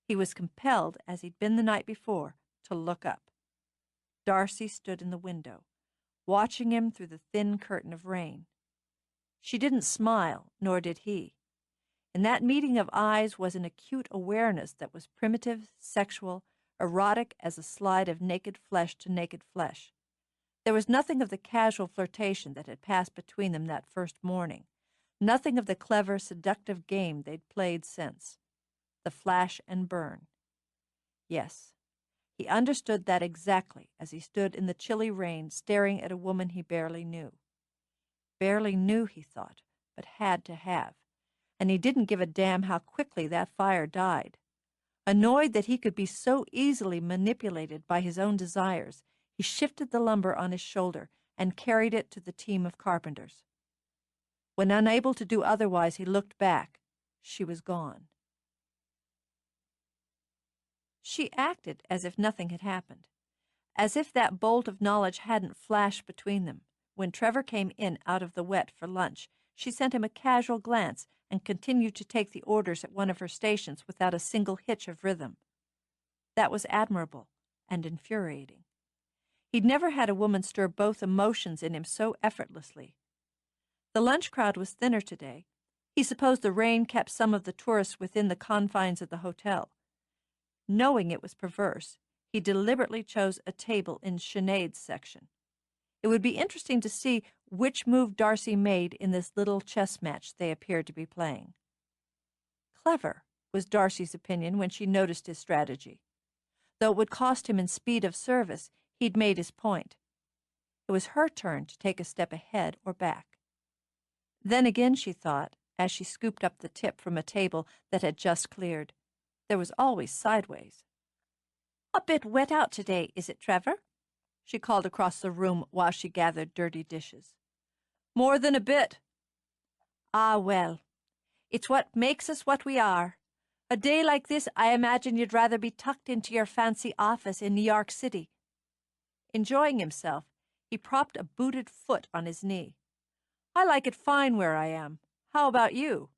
He was compelled, as he'd been the night before, to look up. Darcy stood in the window, watching him through the thin curtain of rain. She didn't smile, nor did he. In that meeting of eyes was an acute awareness that was primitive, sexual, erotic as a slide of naked flesh to naked flesh. There was nothing of the casual flirtation that had passed between them that first morning, Nothing of the clever, seductive game they'd played since. The flash and burn. Yes, he understood that exactly as he stood in the chilly rain staring at a woman he barely knew. Barely knew, he thought, but had to have. And he didn't give a damn how quickly that fire died. Annoyed that he could be so easily manipulated by his own desires, he shifted the lumber on his shoulder and carried it to the team of carpenters. When unable to do otherwise, he looked back. She was gone. She acted as if nothing had happened, as if that bolt of knowledge hadn't flashed between them. When Trevor came in out of the wet for lunch, she sent him a casual glance and continued to take the orders at one of her stations without a single hitch of rhythm. That was admirable and infuriating. He'd never had a woman stir both emotions in him so effortlessly. The lunch crowd was thinner today. He supposed the rain kept some of the tourists within the confines of the hotel. Knowing it was perverse, he deliberately chose a table in Sinead's section. It would be interesting to see which move Darcy made in this little chess match they appeared to be playing. Clever, was Darcy's opinion when she noticed his strategy. Though it would cost him in speed of service, he'd made his point. It was her turn to take a step ahead or back. Then again, she thought, as she scooped up the tip from a table that had just cleared, there was always sideways. "A bit wet out today, is it, Trevor?" she called across the room while she gathered dirty dishes. "More than a bit." "Ah, well, it's what makes us what we are. A day like this, I imagine you'd rather be tucked into your fancy office in New York City." Enjoying himself, he propped a booted foot on his knee. "I like it fine where I am. How about you?"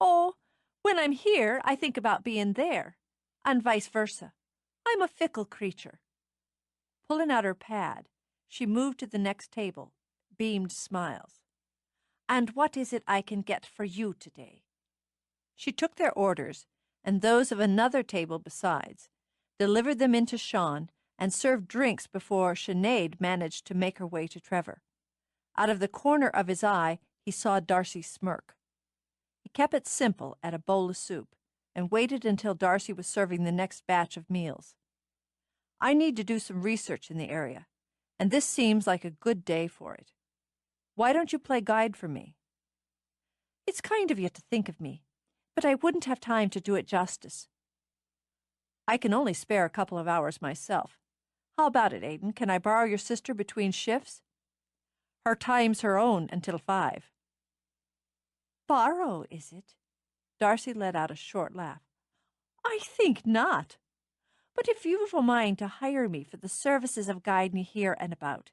"Oh, when I'm here, I think about being there, and vice versa. I'm a fickle creature." Pulling out her pad, she moved to the next table, beamed smiles. "And what is it I can get for you today?" She took their orders, and those of another table besides, delivered them into Sean, and served drinks before Sinead managed to make her way to Trevor. Out of the corner of his eye, he saw Darcy smirk. He kept it simple at a bowl of soup, and waited until Darcy was serving the next batch of meals. "I need to do some research in the area, and this seems like a good day for it. Why don't you play guide for me?" "It's kind of you to think of me, but I wouldn't have time to do it justice." "I can only spare a couple of hours myself. How about it, Aidan? Can I borrow your sister between shifts?" "Her time's her own until 5. "Borrow, is it?" Darcy let out a short laugh. "I think not. But if you've a mind to hire me for the services of guiding me here and about,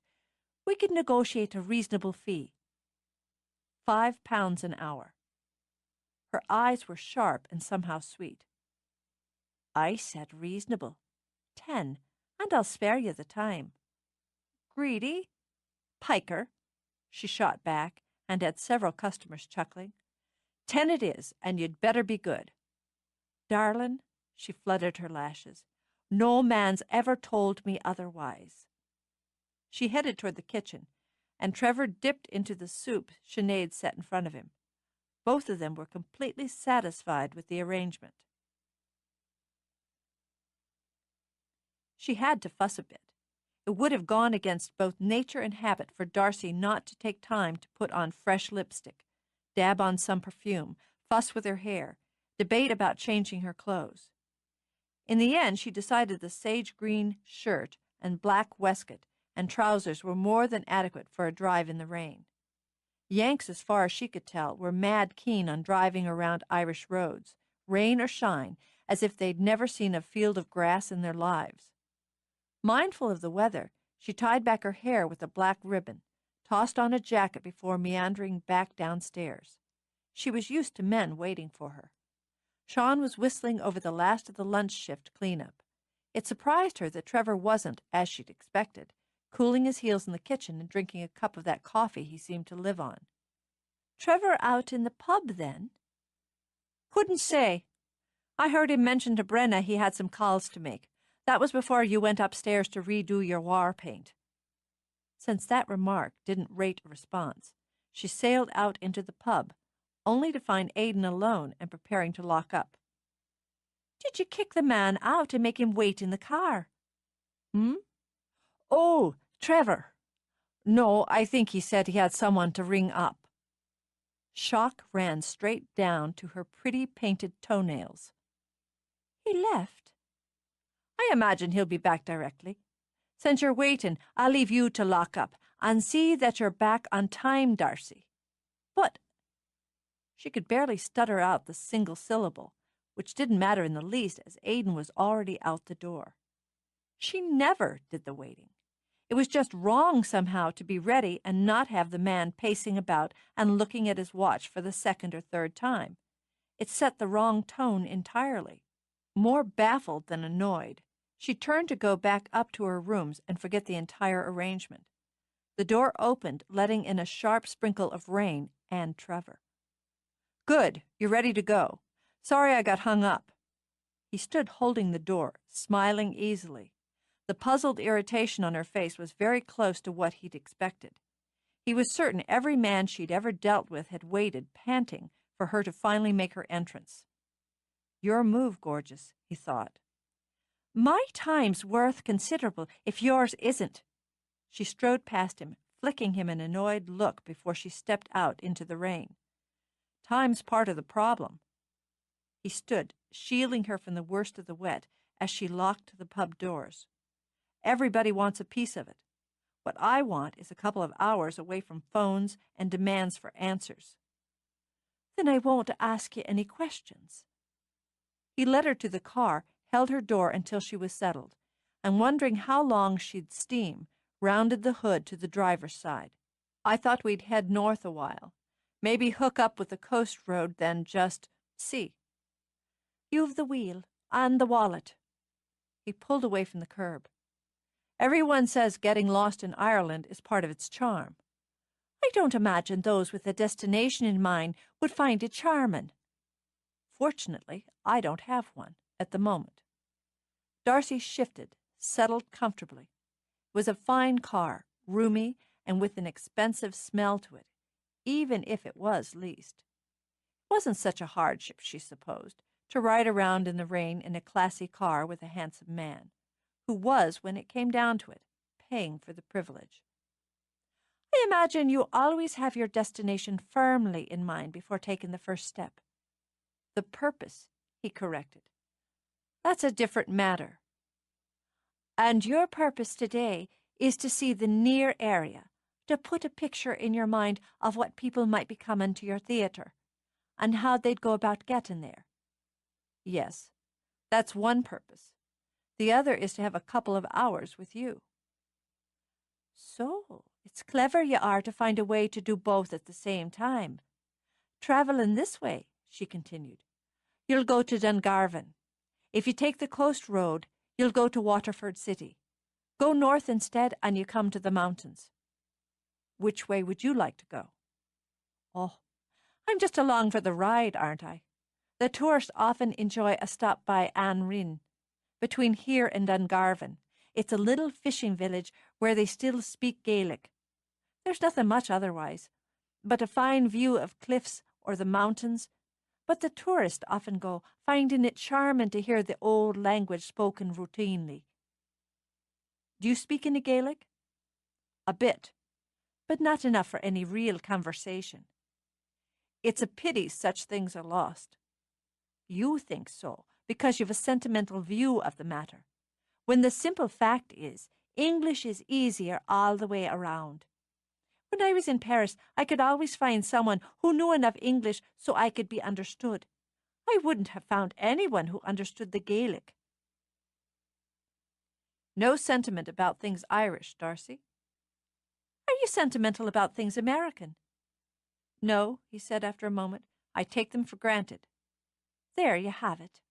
we can negotiate a reasonable fee. £5 an hour." Her eyes were sharp and somehow sweet. "I said reasonable. 10, and I'll spare you the time." "Greedy? Piker," she shot back, and had several customers chuckling. "10 it is, and you'd better be good." "Darlin'," she fluttered her lashes, "no man's ever told me otherwise." She headed toward the kitchen, and Trevor dipped into the soup Sinead set in front of him. Both of them were completely satisfied with the arrangement. She had to fuss a bit. It would have gone against both nature and habit for Darcy not to take time to put on fresh lipstick, dab on some perfume, fuss with her hair, debate about changing her clothes. In the end, she decided the sage green shirt and black waistcoat and trousers were more than adequate for a drive in the rain. Yanks, as far as she could tell, were mad keen on driving around Irish roads, rain or shine, as if they'd never seen a field of grass in their lives. Mindful of the weather, she tied back her hair with a black ribbon, tossed on a jacket before meandering back downstairs. She was used to men waiting for her. Sean was whistling over the last of the lunch shift cleanup. It surprised her that Trevor wasn't, as she'd expected, cooling his heels in the kitchen and drinking a cup of that coffee he seemed to live on. "Trevor out in the pub, then?" "Couldn't say. I heard him mention to Brenna he had some calls to make. That was before you went upstairs to redo your war paint." Since that remark didn't rate a response, She sailed out into the pub, only to find Aidan alone and preparing to lock up. "Did you kick the man out and make him wait in the car?" "Hmm? Oh, Trevor. No, I think he said he had someone to ring up." Shock ran straight down to her pretty painted toenails. "He left? I imagine he'll be back directly. Since you're waiting, I'll leave you to lock up, and see that you're back on time, Darcy." "But—" She could barely stutter out the single syllable, which didn't matter in the least as Aidan was already out the door. She never did the waiting. It was just wrong somehow to be ready and not have the man pacing about and looking at his watch for the second or third time. It set the wrong tone entirely. More baffled than annoyed, she turned to go back up to her rooms and forget the entire arrangement. The door opened, letting in a sharp sprinkle of rain and Trevor. "Good, you're ready to go. Sorry I got hung up." He stood holding the door, smiling easily. The puzzled irritation on her face was very close to what he'd expected. He was certain every man she'd ever dealt with had waited, panting, for her to finally make her entrance. "Your move, gorgeous," he thought. "My time's worth considerable, if yours isn't." She strode past him, flicking him an annoyed look before she stepped out into the rain. "Time's part of the problem." He stood, shielding her from the worst of the wet as she locked the pub doors. "Everybody wants a piece of it. What I want is a couple of hours away from phones and demands for answers." "Then I won't ask you any questions." He led her to the car, held her door until she was settled, and wondering how long she'd steam, rounded the hood to the driver's side. "I thought we'd head north a while. Maybe hook up with the coast road, then just see." "You've the wheel and the wallet." He pulled away from the curb. "Everyone says getting lost in Ireland is part of its charm." "I don't imagine those with a destination in mind would find it charming." "Fortunately, I don't have one at the moment." Darcy shifted, settled comfortably. It was a fine car, roomy and with an expensive smell to it, even if it was leased. It wasn't such a hardship, she supposed, to ride around in the rain in a classy car with a handsome man, who was, when it came down to it, paying for the privilege. "I imagine you always have your destination firmly in mind before taking the first step." "The purpose," he corrected. "That's a different matter." "And your purpose today is to see the near area, to put a picture in your mind of what people might be coming to your theater, and how they'd go about getting there." "Yes, that's one purpose. The other is to have a couple of hours with you." "So, it's clever you are to find a way to do both at the same time. Travelling this way," she continued, "you'll go to Dungarvan. If you take the coast road, you'll go to Waterford City. Go north instead, and you come to the mountains." "Which way would you like to go?" "Oh, I'm just along for the ride, aren't I? The tourists often enjoy a stop by Anrin, between here and Dungarvan. It's a little fishing village where they still speak Gaelic. There's nothing much otherwise, but a fine view of cliffs or the mountains. But the tourists often go, finding it charming to hear the old language spoken routinely." "Do you speak any Gaelic?" "A bit, but not enough for any real conversation." "It's a pity such things are lost." "You think so, because you've a sentimental view of the matter, when the simple fact is, English is easier all the way around. When I was in Paris, I could always find someone who knew enough English so I could be understood. I wouldn't have found anyone who understood the Gaelic." "No sentiment about things Irish, Darcy." "Are you sentimental about things American?" "No," he said after a moment. "I take them for granted." "There you have it."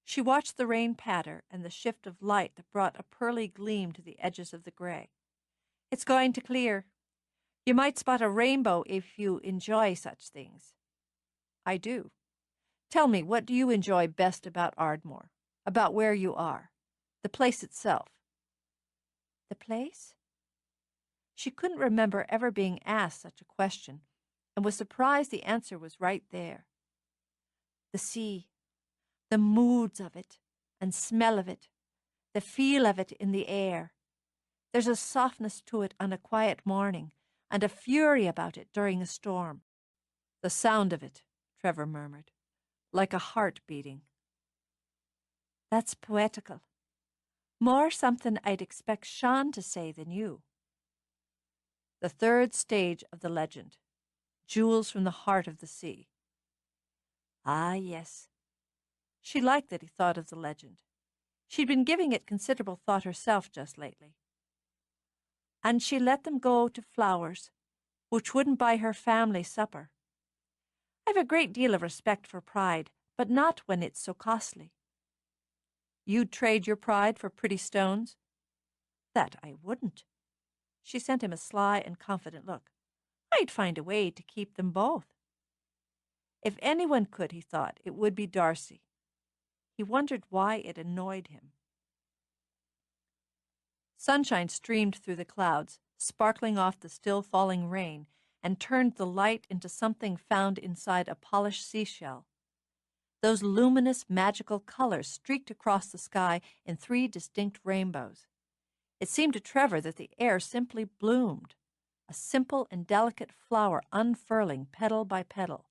She watched the rain patter and the shift of light that brought a pearly gleam to the edges of the gray. "It's going to clear. You might spot a rainbow if you enjoy such things." "I do. Tell me, what do you enjoy best about Ardmore? About where you are? The place itself?" "The place?" She couldn't remember ever being asked such a question, and was surprised the answer was right there. The sea, the moods of it, and smell of it, the feel of it in the air. There's a softness to it on a quiet morning, and a fury about it during a storm. The sound of it, Trevor murmured, like a heart beating. That's poetical. More something I'd expect Sean to say than you. The third stage of the legend, jewels from the heart of the sea. Ah, yes. She liked that he thought of the legend. She'd been giving it considerable thought herself just lately. And she let them go to flowers, which wouldn't buy her family supper. I've a great deal of respect for pride, but not when it's so costly. You'd trade your pride for pretty stones? That I wouldn't. She sent him a sly and confident look. I'd find a way to keep them both. If anyone could, he thought, it would be Darcy. He wondered why it annoyed him. Sunshine streamed through the clouds, sparkling off the still falling rain, and turned the light into something found inside a polished seashell. Those luminous, magical colors streaked across the sky in 3 distinct rainbows. It seemed to Trevor that the air simply bloomed, a simple and delicate flower unfurling petal by petal.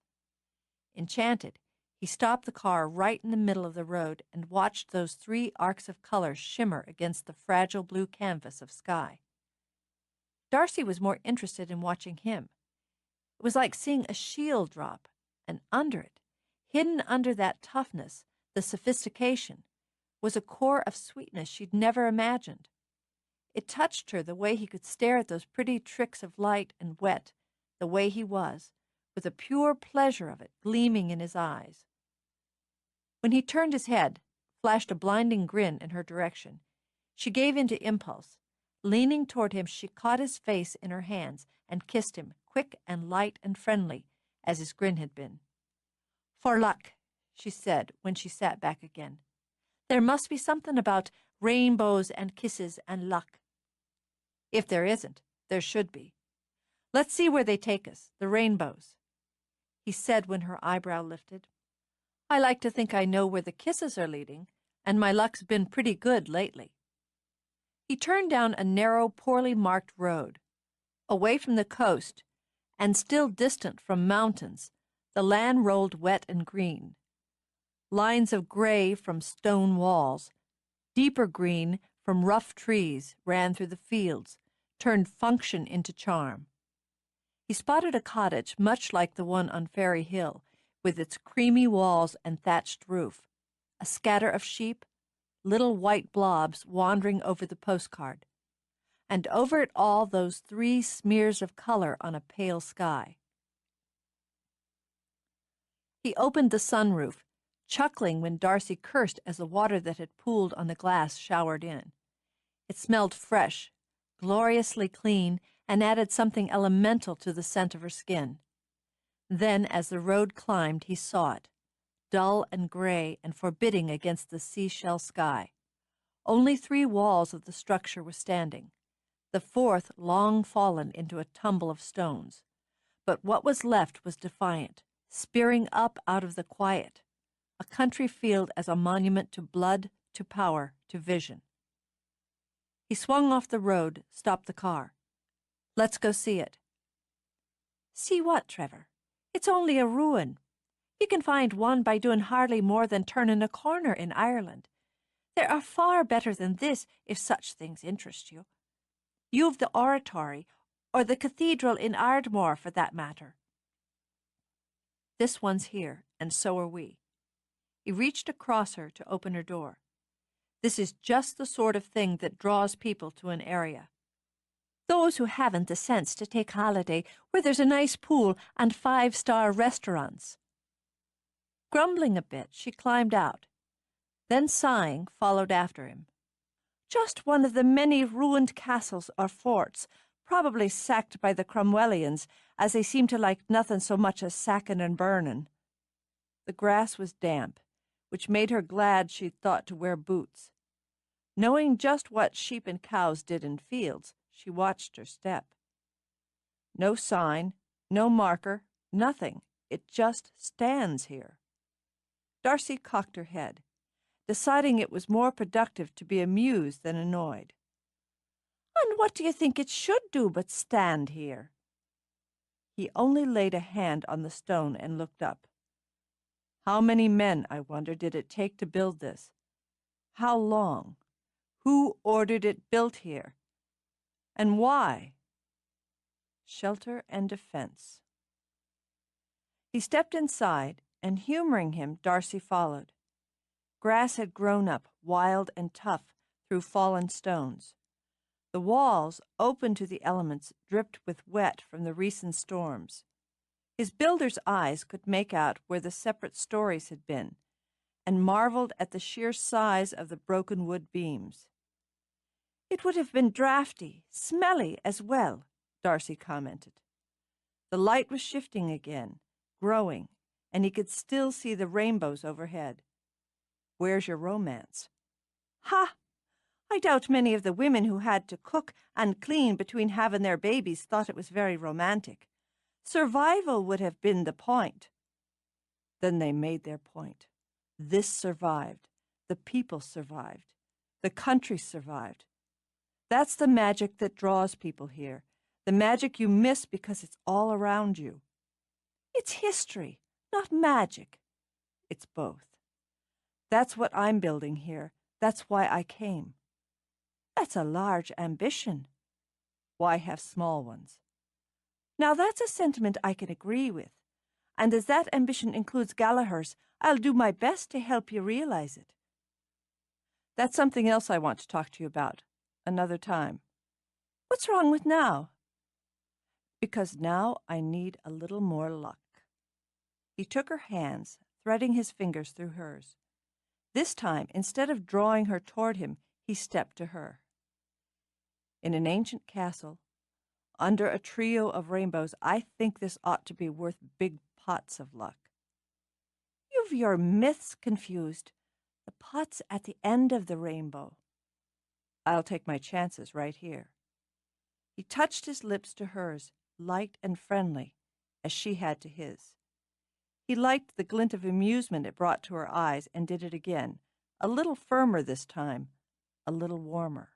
Enchanted, he stopped the car right in the middle of the road and watched those 3 arcs of color shimmer against the fragile blue canvas of sky. Darcy was more interested in watching him. It was like seeing a shield drop, and under it, hidden under that toughness, the sophistication, was a core of sweetness she'd never imagined. It touched her the way he could stare at those pretty tricks of light and wet, the way he was, with a pure pleasure of it gleaming in his eyes. When he turned his head, flashed a blinding grin in her direction, she gave in to impulse. Leaning toward him, she caught his face in her hands and kissed him, quick and light and friendly, as his grin had been. For luck, she said when she sat back again. There must be something about rainbows and kisses and luck. If there isn't, there should be. Let's see where they take us, the rainbows, he said when her eyebrow lifted. I like to think I know where the kisses are leading, and my luck's been pretty good lately. He turned down a narrow, poorly marked road. Away from the coast, and still distant from mountains, the land rolled wet and green. Lines of gray from stone walls, deeper green from rough trees ran through the fields, turned function into charm. He spotted a cottage much like the one on Ferry Hill, with its creamy walls and thatched roof, a scatter of sheep, little white blobs wandering over the postcard, and over it all those 3 smears of color on a pale sky. He opened the sunroof, chuckling when Darcy cursed as the water that had pooled on the glass showered in. It smelled fresh, gloriously clean, and added something elemental to the scent of her skin. Then, as the road climbed, he saw it, dull and gray and forbidding against the seashell sky. Only 3 walls of the structure were standing, the 4th long fallen into a tumble of stones. But what was left was defiant, spearing up out of the quiet, a country field as a monument to blood, to power, to vision. He swung off the road, stopped the car. Let's go see it. See what, Trevor? It's only a ruin. You can find one by doing hardly more than turning a corner in Ireland. There are far better than this, if such things interest you. You've the oratory, or the cathedral in Ardmore, for that matter. This one's here, and so are we. He reached across her to open her door. This is just the sort of thing that draws people to an area. Those who haven't the sense to take holiday where there's a nice pool and 5-star restaurants. Grumbling a bit, she climbed out. Then, sighing, followed after him. Just one of the many ruined castles or forts, probably sacked by the Cromwellians, as they seem to like nothing so much as sacking and burning. The grass was damp, which made her glad she'd thought to wear boots. Knowing just what sheep and cows did in fields, She watched her step. No sign, no marker, nothing. It just stands here. Darcy cocked her head, deciding it was more productive to be amused than annoyed. And what do you think it should do but stand here? He only laid a hand on the stone and looked up. How many men, I wonder, did it take to build this? How long? Who ordered it built here? And why? Shelter and defense. He stepped inside, and humoring him, Darcy followed. Grass had grown up, wild and tough, through fallen stones. The walls, open to the elements, dripped with wet from the recent storms. His builder's eyes could make out where the separate stories had been, and marveled at the sheer size of the broken wood beams. It would have been draughty, smelly as well, Darcy commented. The light was shifting again, growing, and he could still see the rainbows overhead. Where's your romance? Ha! I doubt many of the women who had to cook and clean between having their babies thought it was very romantic. Survival would have been the point. Then they made their point. This survived. The people survived. The country survived. That's the magic that draws people here. The magic you miss because it's all around you. It's history, not magic. It's both. That's what I'm building here. That's why I came. That's a large ambition. Why have small ones? Now that's a sentiment I can agree with, and as that ambition includes Gallaghers, I'll do my best to help you realize it. That's something else I want to talk to you about, another time. What's wrong with now? Because now I need a little more luck. He took her hands, threading his fingers through hers. This time, instead of drawing her toward him, he stepped to her. In an ancient castle, under a trio of rainbows, I think this ought to be worth big pots of luck. You've your myths confused. The pot's at the end of the rainbow. I'll take my chances right here. He touched his lips to hers, light and friendly, as she had to his. He liked the glint of amusement it brought to her eyes and did it again, a little firmer this time, a little warmer.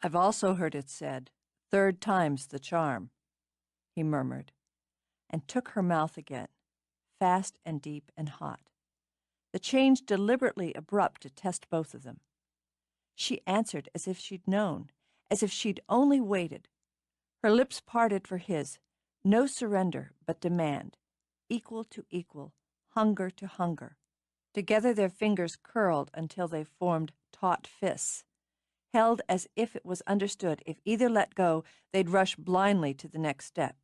I've also heard it said, 3rd time's the charm, he murmured, and took her mouth again, fast and deep and hot. The change deliberately abrupt to test both of them. She answered as if she'd known, as if she'd only waited. Her lips parted for his, no surrender but demand, equal to equal, hunger to hunger. Together their fingers curled until they formed taut fists, held as if it was understood if either let go, they'd rush blindly to the next step.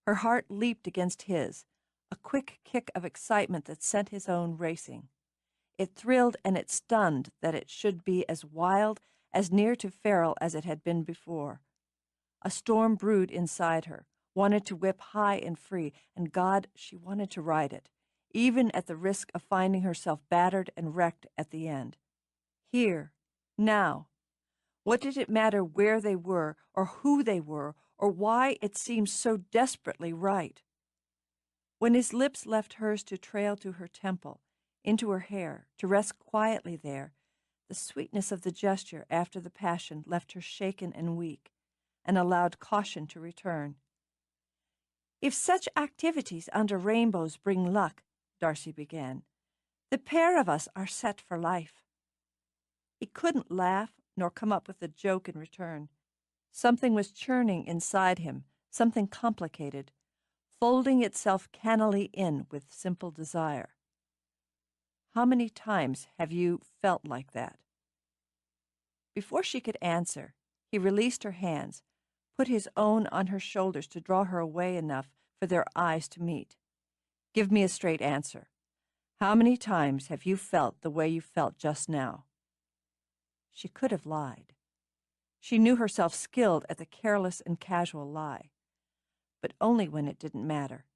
Her heart leaped against his, a quick kick of excitement that sent his own racing. It thrilled and it stunned that it should be as wild, as near to feral as it had been before. A storm brewed inside her, wanted to whip high and free, and God, she wanted to ride it, even at the risk of finding herself battered and wrecked at the end. Here, now. What did it matter where they were, or who they were, or why it seemed so desperately right? When his lips left hers to trail to her temple, into her hair, to rest quietly there, the sweetness of the gesture after the passion left her shaken and weak, and allowed caution to return. If such activities under rainbows bring luck, Darcy began, the pair of us are set for life. He couldn't laugh nor come up with a joke in return. Something was churning inside him, something complicated, folding itself cannily in with simple desire. How many times have you felt like that? Before she could answer, he released her hands, put his own on her shoulders to draw her away enough for their eyes to meet. Give me a straight answer. How many times have you felt the way you felt just now? She could have lied. She knew herself skilled at the careless and casual lie, but only when it didn't matter.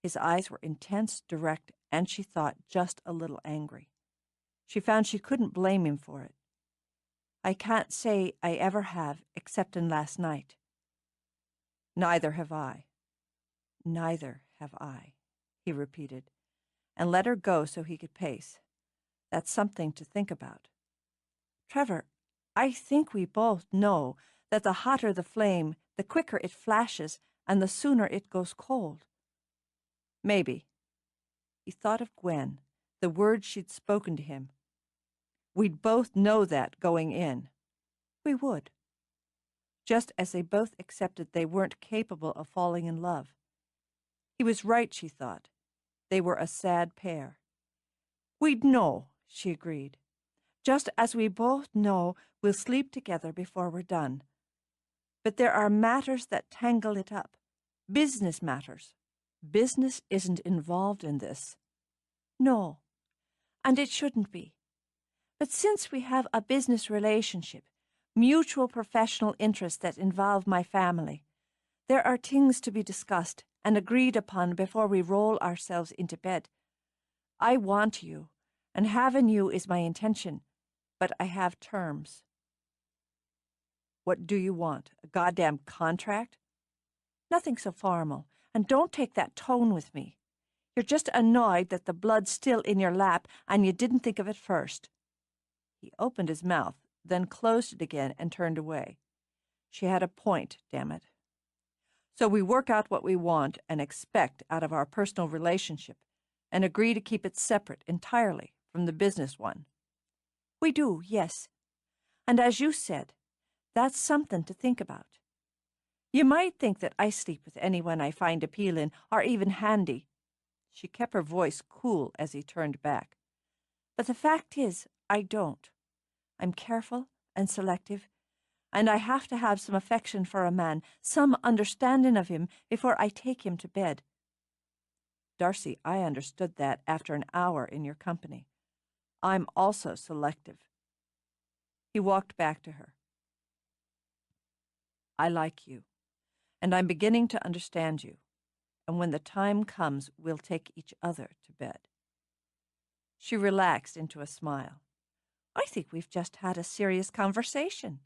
His eyes were intense, direct, and she thought just a little angry. She found she couldn't blame him for it. I can't say I ever have, exceptin' last night. Neither have I. Neither have I, he repeated, and let her go so he could pace. That's something to think about. Trevor, I think we both know that the hotter the flame, the quicker it flashes, and the sooner it goes cold. Maybe. He thought of Gwen, the words she'd spoken to him. We'd both know that going in. We would. Just as they both accepted they weren't capable of falling in love. He was right, she thought. They were a sad pair. We'd know, she agreed. Just as we both know we'll sleep together before we're done. But there are matters that tangle it up. Business matters. Business isn't involved in this. No, and it shouldn't be. But since we have a business relationship, mutual professional interests that involve my family, there are things to be discussed and agreed upon before we roll ourselves into bed. I want you, and having you is my intention, but I have terms. What do you want? A goddamn contract? Nothing so formal, and don't take that tone with me. You're just annoyed that the blood's still in your lap and you didn't think of it first. He opened his mouth, then closed it again and turned away. She had a point, damn it. So we work out what we want and expect out of our personal relationship and agree to keep it separate entirely from the business one. We do, yes. And as you said, that's something to think about. You might think that I sleep with anyone I find appealing or even handy. She kept her voice cool as he turned back. But the fact is, I don't. I'm careful and selective, and I have to have some affection for a man, some understanding of him before I take him to bed. Darcy, I understood that after an hour in your company. I'm also selective. He walked back to her. I like you, and I'm beginning to understand you, and when the time comes, we'll take each other to bed. She relaxed into a smile. I think we've just had a serious conversation.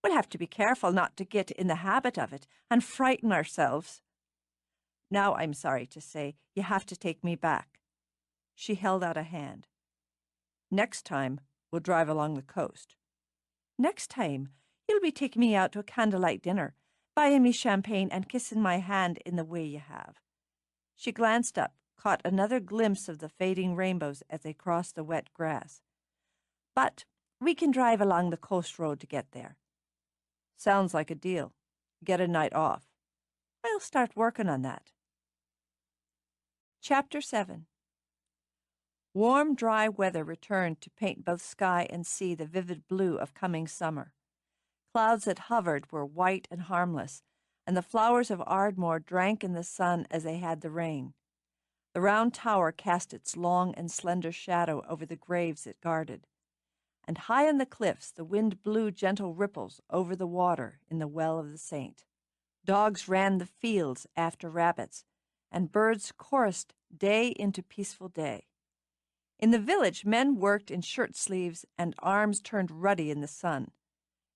We'll have to be careful not to get in the habit of it and frighten ourselves. Now I'm sorry to say you have to take me back. She held out a hand. Next time, we'll drive along the coast. Next time, you'll be taking me out to a candlelight dinner, buying me champagne and kissing my hand in the way you have. She glanced up, caught another glimpse of the fading rainbows as they crossed the wet grass. But we can drive along the coast road to get there. Sounds like a deal. Get a night off. I'll start working on that. Chapter 7. Warm, dry weather returned to paint both sky and sea the vivid blue of coming summer. Clouds that hovered were white and harmless, and the flowers of Ardmore drank in the sun as they had the rain. The round tower cast its long and slender shadow over the graves it guarded, and high on the cliffs the wind blew gentle ripples over the water in the Well of the Saint. Dogs ran the fields after rabbits, and birds chorused day into peaceful day. In the village, men worked in shirt sleeves and arms turned ruddy in the sun.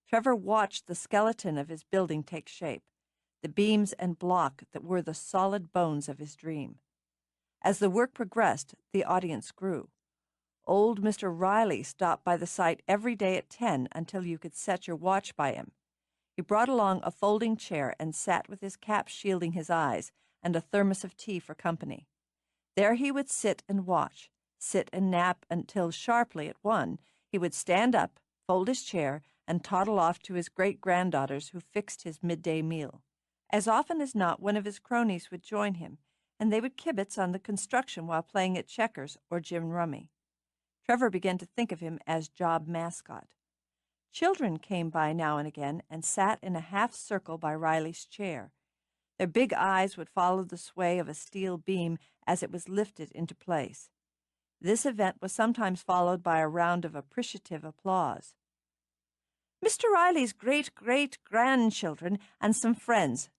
Trevor watched the skeleton of his building take shape, the beams and block that were the solid bones of his dream. As the work progressed, the audience grew. Old Mr. Riley stopped by the site every day at 10 until you could set your watch by him. He brought along a folding chair and sat with his cap shielding his eyes and a thermos of tea for company. There he would sit and watch, sit and nap until sharply at 1 he would stand up, fold his chair, and toddle off to his great-granddaughters who fixed his midday meal. As often as not, one of his cronies would join him, and they would kibitz on the construction while playing at checkers or gin rummy. Trevor began to think of him as job mascot. Children came by now and again and sat in a half-circle by Riley's chair. Their big eyes would follow the sway of a steel beam as it was lifted into place. This event was sometimes followed by a round of appreciative applause. Mr. Riley's great-great-grandchildren and some friends,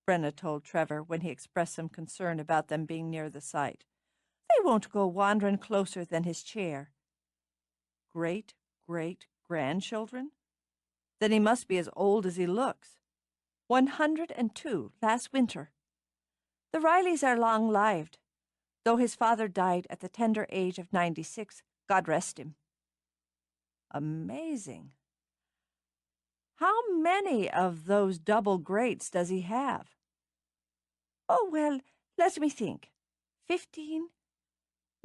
Brenna told Trevor when he expressed some concern about them being near the site. They won't go wandering closer than his chair. Great-great-grandchildren? Then he must be as old as he looks. 102 last winter. The Rileys are long-lived, though his father died at the tender age of 96, God rest him. Amazing. How many of those double greats does he have? Oh, well, let me think. 15?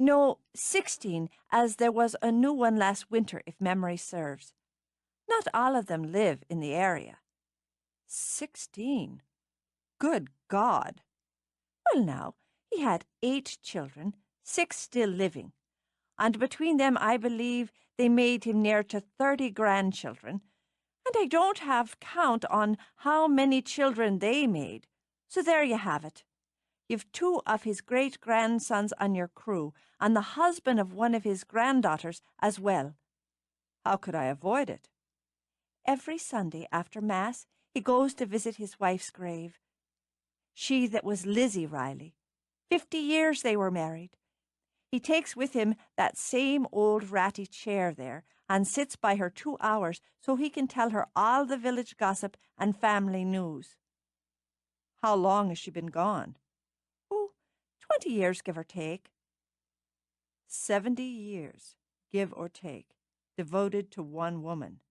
No, 16, as there was a new one last winter, if memory serves. Not all of them live in the area. 16? Good God! Well, now, he had 8 children, 6 still living, and between them I believe they made him near to 30 grandchildren, and I don't have count on how many children they made. So there you have it. You've 2 of his great-grandsons on your crew, and the husband of one of his granddaughters as well. How could I avoid it? Every Sunday after Mass, he goes to visit his wife's grave. She that was Lizzie Riley. 50 years they were married. He takes with him that same old ratty chair there, and sits by her 2 hours so he can tell her all the village gossip and family news. How long has she been gone? Oh, 20 years, give or take. 70 years, give or take, devoted to one woman.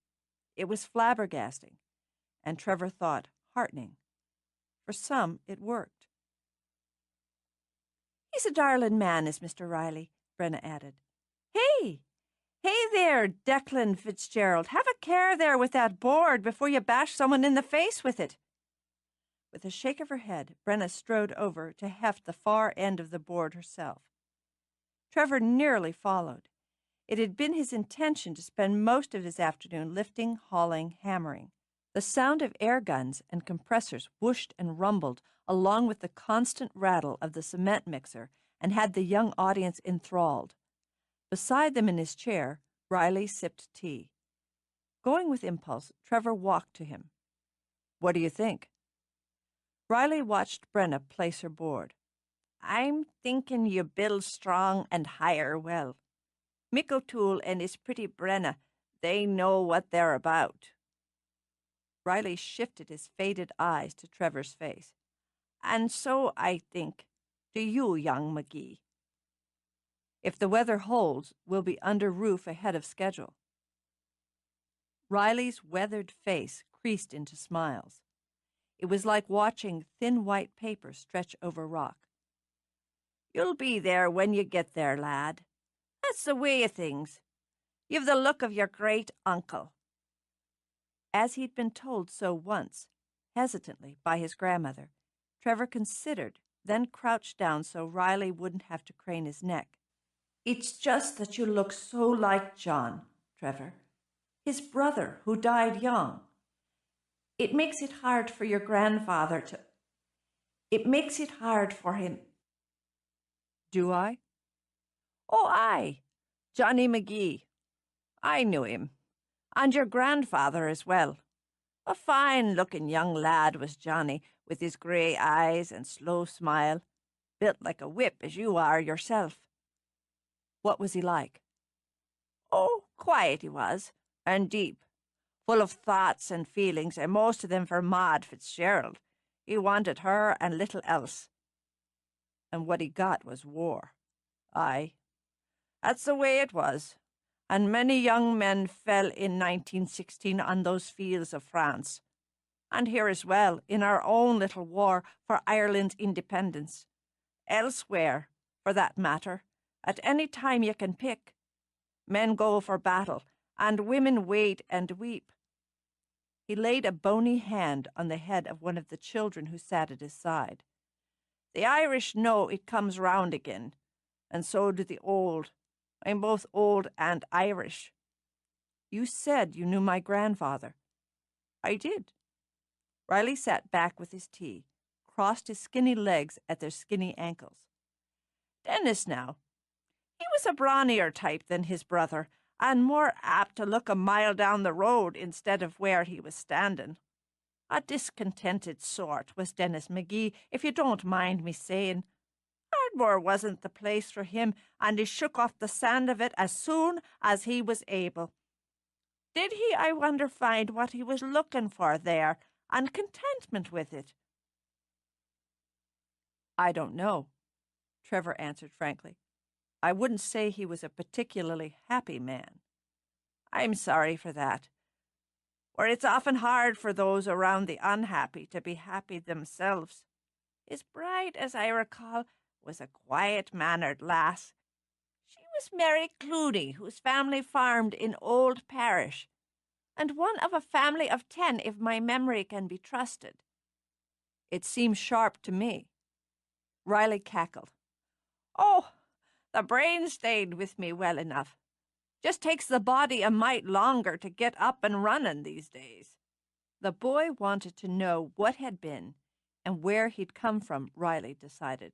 It was flabbergasting, and Trevor thought heartening. For some, it worked. He's a darling man, is Mr. Riley, Brenna added. Hey! Hey there, Declan Fitzgerald. Have a care there with that board before you bash someone in the face with it. With a shake of her head, Brenna strode over to heft the far end of the board herself. Trevor nearly followed. It had been his intention to spend most of his afternoon lifting, hauling, hammering. The sound of air guns and compressors whooshed and rumbled along with the constant rattle of the cement mixer and had the young audience enthralled. Beside them in his chair, Riley sipped tea. Going with impulse, Trevor walked to him. What do you think? Riley watched Brenna place her board. I'm thinking you build strong and hire well. Mick O'Toole and his pretty Brenna, they know what they're about. Riley shifted his faded eyes to Trevor's face. And so, I think, do you, young McGee. If the weather holds, we'll be under roof ahead of schedule. Riley's weathered face creased into smiles. It was like watching thin white paper stretch over rock. You'll be there when you get there, lad. That's the way of things. You've the look of your great uncle. As he'd been told so once, hesitantly, by his grandmother, Trevor considered, then crouched down so Riley wouldn't have to crane his neck. It's just that you look so like John, Trevor, his brother who died young. It makes it hard for your grandfather to... It makes it hard for him. Do I? Oh, aye, Johnny McGee. I knew him. And your grandfather as well. A fine-looking young lad was Johnny, with his grey eyes and slow smile, built like a whip as you are yourself. What was he like? Oh, quiet he was, and deep, full of thoughts and feelings, and most of them for Maud Fitzgerald. He wanted her and little else. And what he got was war. Aye, that's the way it was. And many young men fell in 1916 on those fields of France. And here as well, in our own little war for Ireland's independence. Elsewhere, for that matter, at any time you can pick. Men go for battle, and women wait and weep. He laid a bony hand on the head of one of the children who sat at his side. The Irish know it comes round again, and so do the old. I'm both old and Irish. You said you knew my grandfather. I did. Riley sat back with his tea, crossed his skinny legs at their skinny ankles. Dennis now. He was a brawnier type than his brother, and more apt to look a mile down the road instead of where he was standing. A discontented sort was Dennis McGee, if you don't mind me saying. Ardmore wasn't the place for him, and he shook off the sand of it as soon as he was able. Did he, I wonder, find what he was looking for there, and contentment with it? I don't know, Trevor answered frankly. I wouldn't say he was a particularly happy man. I'm sorry for that, for it's often hard for those around the unhappy to be happy themselves. His bride, as I recall, was a quiet-mannered lass. She was Mary Clooney, whose family farmed in Old Parish, and one of a family of 10, if my memory can be trusted. It seems sharp to me. Riley cackled. Oh, the brain stayed with me well enough. Just takes the body a mite longer to get up and running these days. The boy wanted to know what had been and where he'd come from, Riley decided.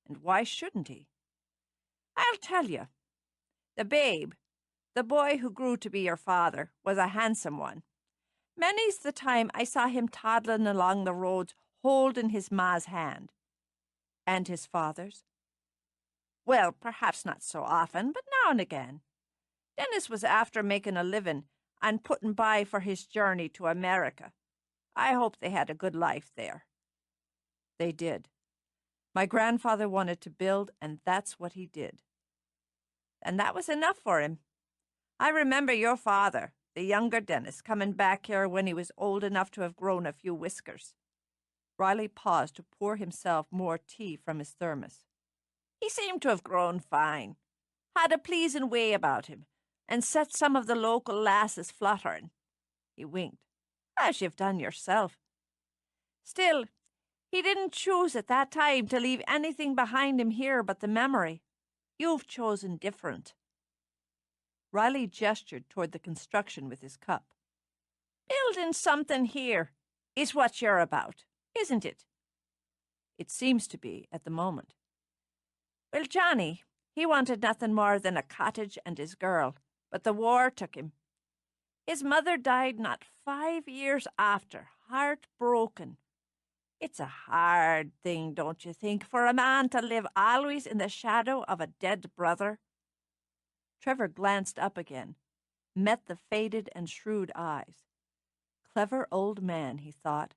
And why shouldn't he? I'll tell you. The babe, the boy who grew to be your father, was a handsome one. Many's the time I saw him toddling along the roads holding his ma's hand. And his father's? Well, perhaps not so often, but now and again. Dennis was after making a living and putting by for his journey to America. I hope they had a good life there. They did. My grandfather wanted to build, and that's what he did. And that was enough for him. I remember your father, the younger Dennis, coming back here when he was old enough to have grown a few whiskers. Riley paused to pour himself more tea from his thermos. He seemed to have grown fine, had a pleasing way about him, and set some of the local lasses fluttering. He winked. As you've done yourself. Still, he didn't choose at that time to leave anything behind him here but the memory. You've chosen different. Riley gestured toward the construction with his cup. Building something here is what you're about, isn't it? It seems to be at the moment. Well, Johnny, he wanted nothing more than a cottage and his girl, but the war took him. His mother died not 5 years after, heartbroken. It's a hard thing, don't you think, for a man to live always in the shadow of a dead brother? Trevor glanced up again, met the faded and shrewd eyes. Clever old man, he thought,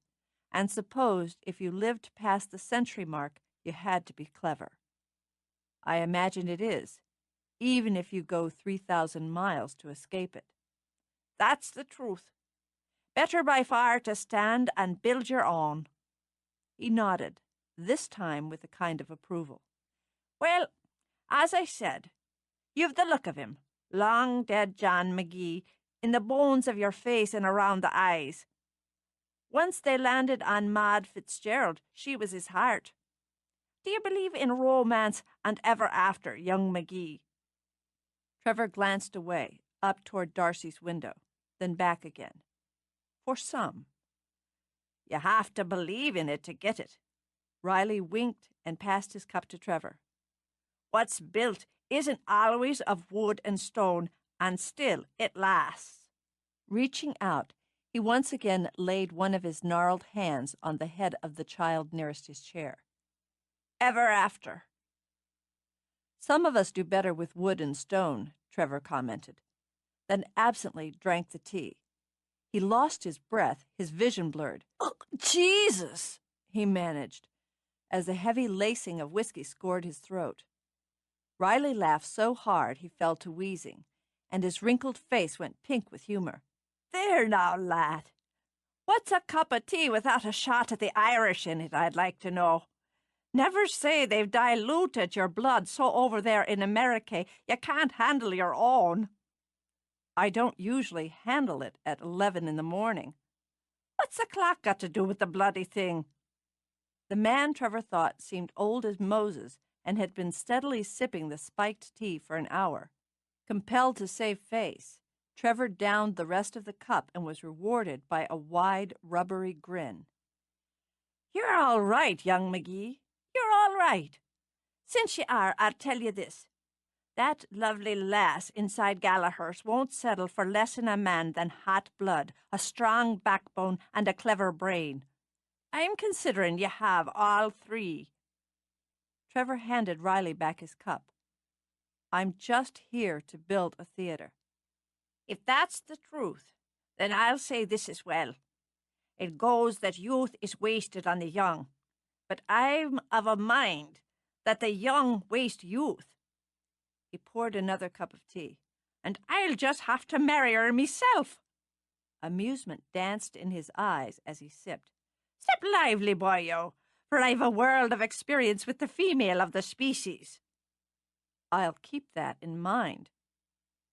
and supposed if you lived past the century mark, you had to be clever. I imagine it is, even if you go 3,000 miles to escape it. That's the truth. Better by far to stand and build your own. He nodded, this time with a kind of approval. Well, as I said, you've the look of him, long dead John McGee, in the bones of your face and around the eyes. Once they landed on Maud Fitzgerald, she was his heart. Do you believe in romance and ever after, young McGee? Trevor glanced away, up toward Darcy's window, then back again. For some. You have to believe in it to get it. Riley winked and passed his cup to Trevor. What's built isn't always of wood and stone, and still it lasts. Reaching out, he once again laid one of his gnarled hands on the head of the child nearest his chair. Ever after. Some of us do better with wood and stone, Trevor commented, then absently drank the tea. He lost his breath, his vision blurred. Oh, Jesus, he managed, as the heavy lacing of whiskey scored his throat. Riley laughed so hard he fell to wheezing, and his wrinkled face went pink with humor. There now, lad. What's a cup of tea without a shot of the Irish in it, I'd like to know? Never say they've diluted your blood so over there in America you can't handle your own. I don't usually handle it at 11 in the morning. What's the clock got to do with the bloody thing? The man, Trevor thought, seemed old as Moses and had been steadily sipping the spiked tea for an hour. Compelled to save face, Trevor downed the rest of the cup and was rewarded by a wide, rubbery grin. You're all right, young McGee. You're all right. Since you are, I'll tell you this. That lovely lass inside Gallaghers won't settle for less in a man than hot blood, a strong backbone, and a clever brain. I'm considering you have all three. Trevor handed Riley back his cup. I'm just here to build a theater. If that's the truth, then I'll say this as well. It goes that youth is wasted on the young, but I'm of a mind that the young waste youth. He poured another cup of tea. And I'll just have to marry her myself. Amusement danced in his eyes as he sipped. Sip lively, boyo, for I've a world of experience with the female of the species. I'll keep that in mind.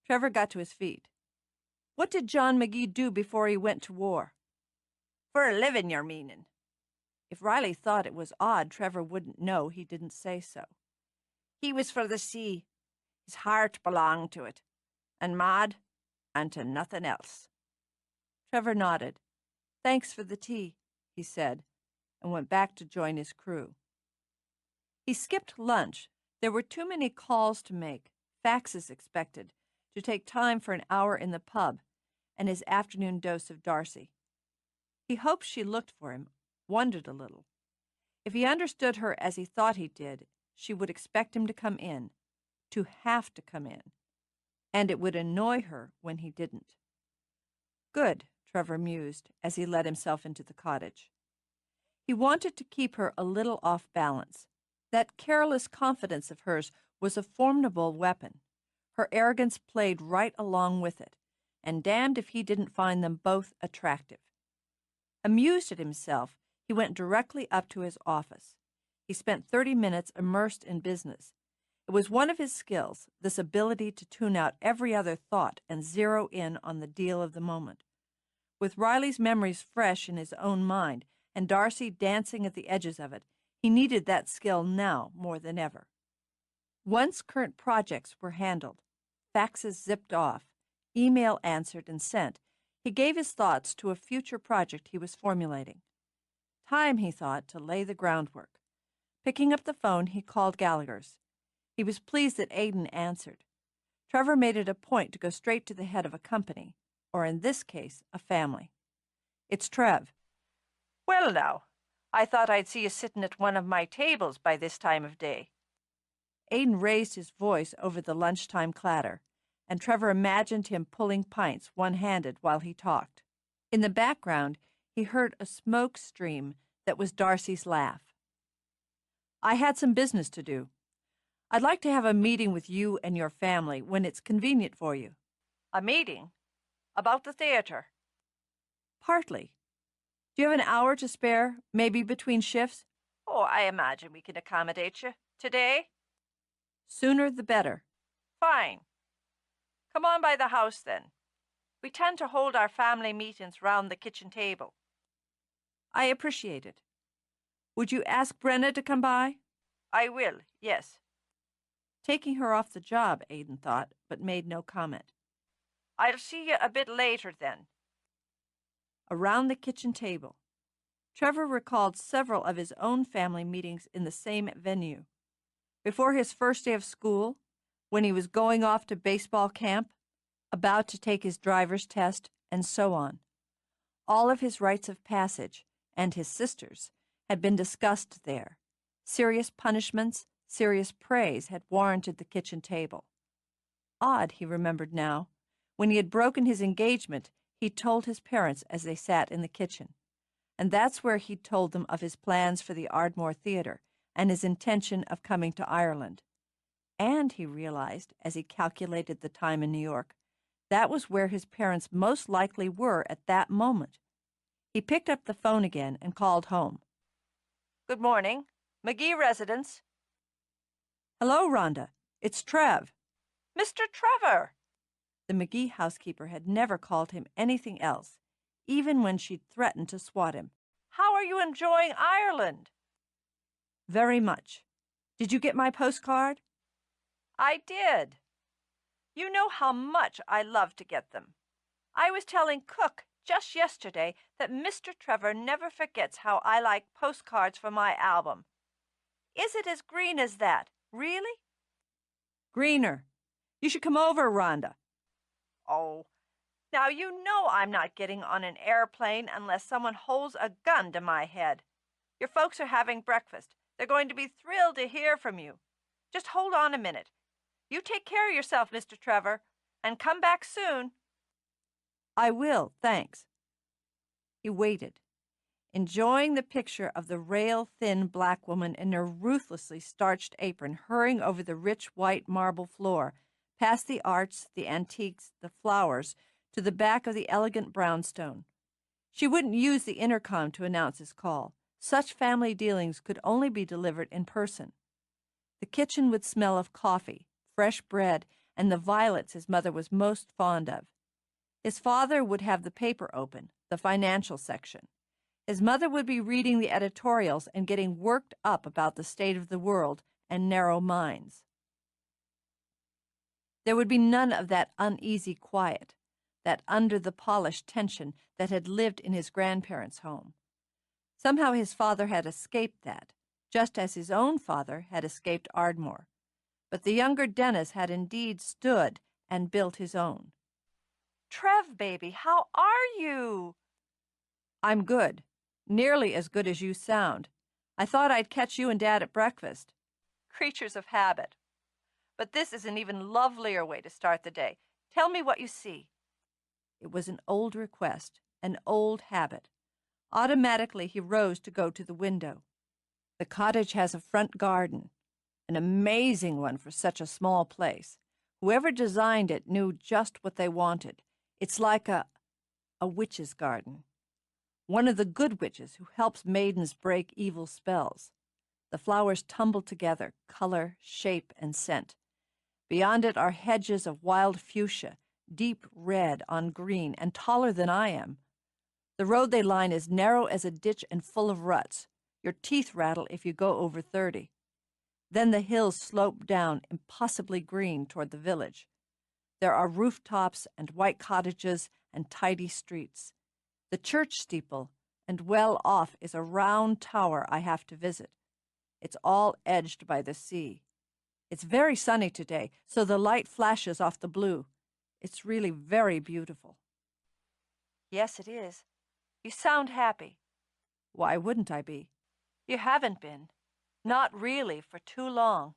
Trevor got to his feet. What did John McGee do before he went to war? For a living, you're meaning. If Riley thought it was odd, Trevor wouldn't know he didn't say so. He was for the sea. His heart belonged to it. And Maud, and to nothing else. Trevor nodded. Thanks for the tea, he said, and went back to join his crew. He skipped lunch. There were too many calls to make, faxes expected, to take time for an hour in the pub and his afternoon dose of Darcy. He hoped she looked for him, wondered a little. If he understood her as he thought he did, she would expect him to come in, to have to come in, and it would annoy her when he didn't. Good, Trevor mused as he let himself into the cottage. He wanted to keep her a little off balance. That careless confidence of hers was a formidable weapon. Her arrogance played right along with it, and damned if he didn't find them both attractive. Amused at himself, he went directly up to his office. He spent 30 minutes immersed in business. It was one of his skills, this ability to tune out every other thought and zero in on the deal of the moment. With Riley's memories fresh in his own mind and Darcy dancing at the edges of it, he needed that skill now more than ever. Once current projects were handled, faxes zipped off, email answered and sent, he gave his thoughts to a future project he was formulating. Time, he thought, to lay the groundwork. Picking up the phone, he called Gallaghers. He was pleased that Aidan answered. Trevor made it a point to go straight to the head of a company, or in this case, a family. It's Trev. Well now, I thought I'd see you sitting at one of my tables by this time of day. Aidan raised his voice over the lunchtime clatter, and Trevor imagined him pulling pints one-handed while he talked. In the background, he heard a smoke stream that was Darcy's laugh. I had some business to do. I'd like to have a meeting with you and your family when it's convenient for you. A meeting? About the theater? Partly. Do you have an hour to spare, maybe between shifts? Oh, I imagine we can accommodate you. Today? Sooner the better. Fine. Come on by the house, then. We tend to hold our family meetings round the kitchen table. I appreciate it. Would you ask Brenna to come by? I will, yes. Taking her off the job, Aidan thought, but made no comment. I'll see you a bit later, then. Around the kitchen table. Trevor recalled several of his own family meetings in the same venue. Before his first day of school, when he was going off to baseball camp, about to take his driver's test, and so on. All of his rites of passage, and his sister's, had been discussed there. Serious punishments, serious praise had warranted the kitchen table. Odd, he remembered now. When he had broken his engagement, he'd told his parents as they sat in the kitchen. And that's where he'd told them of his plans for the Ardmore Theatre and his intention of coming to Ireland. And, he realized, as he calculated the time in New York, that was where his parents most likely were at that moment. He picked up the phone again and called home. Good morning. McGee residence. Hello, Rhonda. It's Trev. Mr. Trevor! The McGee housekeeper had never called him anything else, even when she'd threatened to swat him. How are you enjoying Ireland? Very much. Did you get my postcard? I did. You know how much I love to get them. I was telling Cook just yesterday that Mr. Trevor never forgets how I like postcards for my album. Is it as green as that, really? Greener. You should come over, Rhonda. Oh, now you know I'm not getting on an airplane unless someone holds a gun to my head. Your folks are having breakfast. They're going to be thrilled to hear from you. Just hold on a minute. You take care of yourself, Mr. Trevor, and come back soon. I will, thanks. He waited, enjoying the picture of the rail-thin black woman in her ruthlessly starched apron hurrying over the rich white marble floor, past the arts, the antiques, the flowers, to the back of the elegant brownstone. She wouldn't use the intercom to announce his call. Such family dealings could only be delivered in person. The kitchen would smell of coffee, fresh bread, and the violets his mother was most fond of. His father would have the paper open, the financial section. His mother would be reading the editorials and getting worked up about the state of the world and narrow minds. There would be none of that uneasy quiet, that under-the-polish tension that had lived in his grandparents' home. Somehow his father had escaped that, just as his own father had escaped Ardmore. But the younger Dennis had indeed stood and built his own. Trev, baby, how are you? I'm good. Nearly as good as you sound. I thought I'd catch you and Dad at breakfast. Creatures of habit. But this is an even lovelier way to start the day. Tell me what you see. It was an old request, an old habit. Automatically he rose to go to the window. The cottage has a front garden, an amazing one for such a small place. Whoever designed it knew just what they wanted. It's like a witch's garden. One of the good witches who helps maidens break evil spells. The flowers tumble together, color, shape, and scent. Beyond it are hedges of wild fuchsia, deep red on green and taller than I am. The road they line is narrow as a ditch and full of ruts. Your teeth rattle if you go over 30. Then the hills slope down, impossibly green, toward the village. There are rooftops and white cottages and tidy streets. The church steeple, and well off is a round tower I have to visit. It's all edged by the sea. It's very sunny today, so the light flashes off the blue. It's really very beautiful. Yes, it is. You sound happy. Why wouldn't I be? You haven't been. Not really, for too long.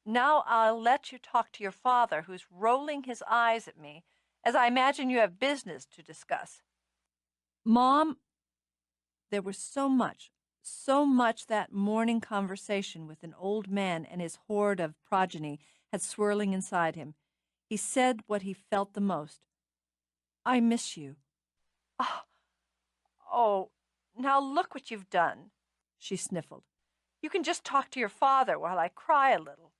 Now I'll let you talk to your father, who's rolling his eyes at me, as I imagine you have business to discuss. Mom, there was so much that morning conversation with an old man and his horde of progeny had swirling inside him. He said what he felt the most. I miss you. Oh, now look what you've done, she sniffled. You can just talk to your father while I cry a little.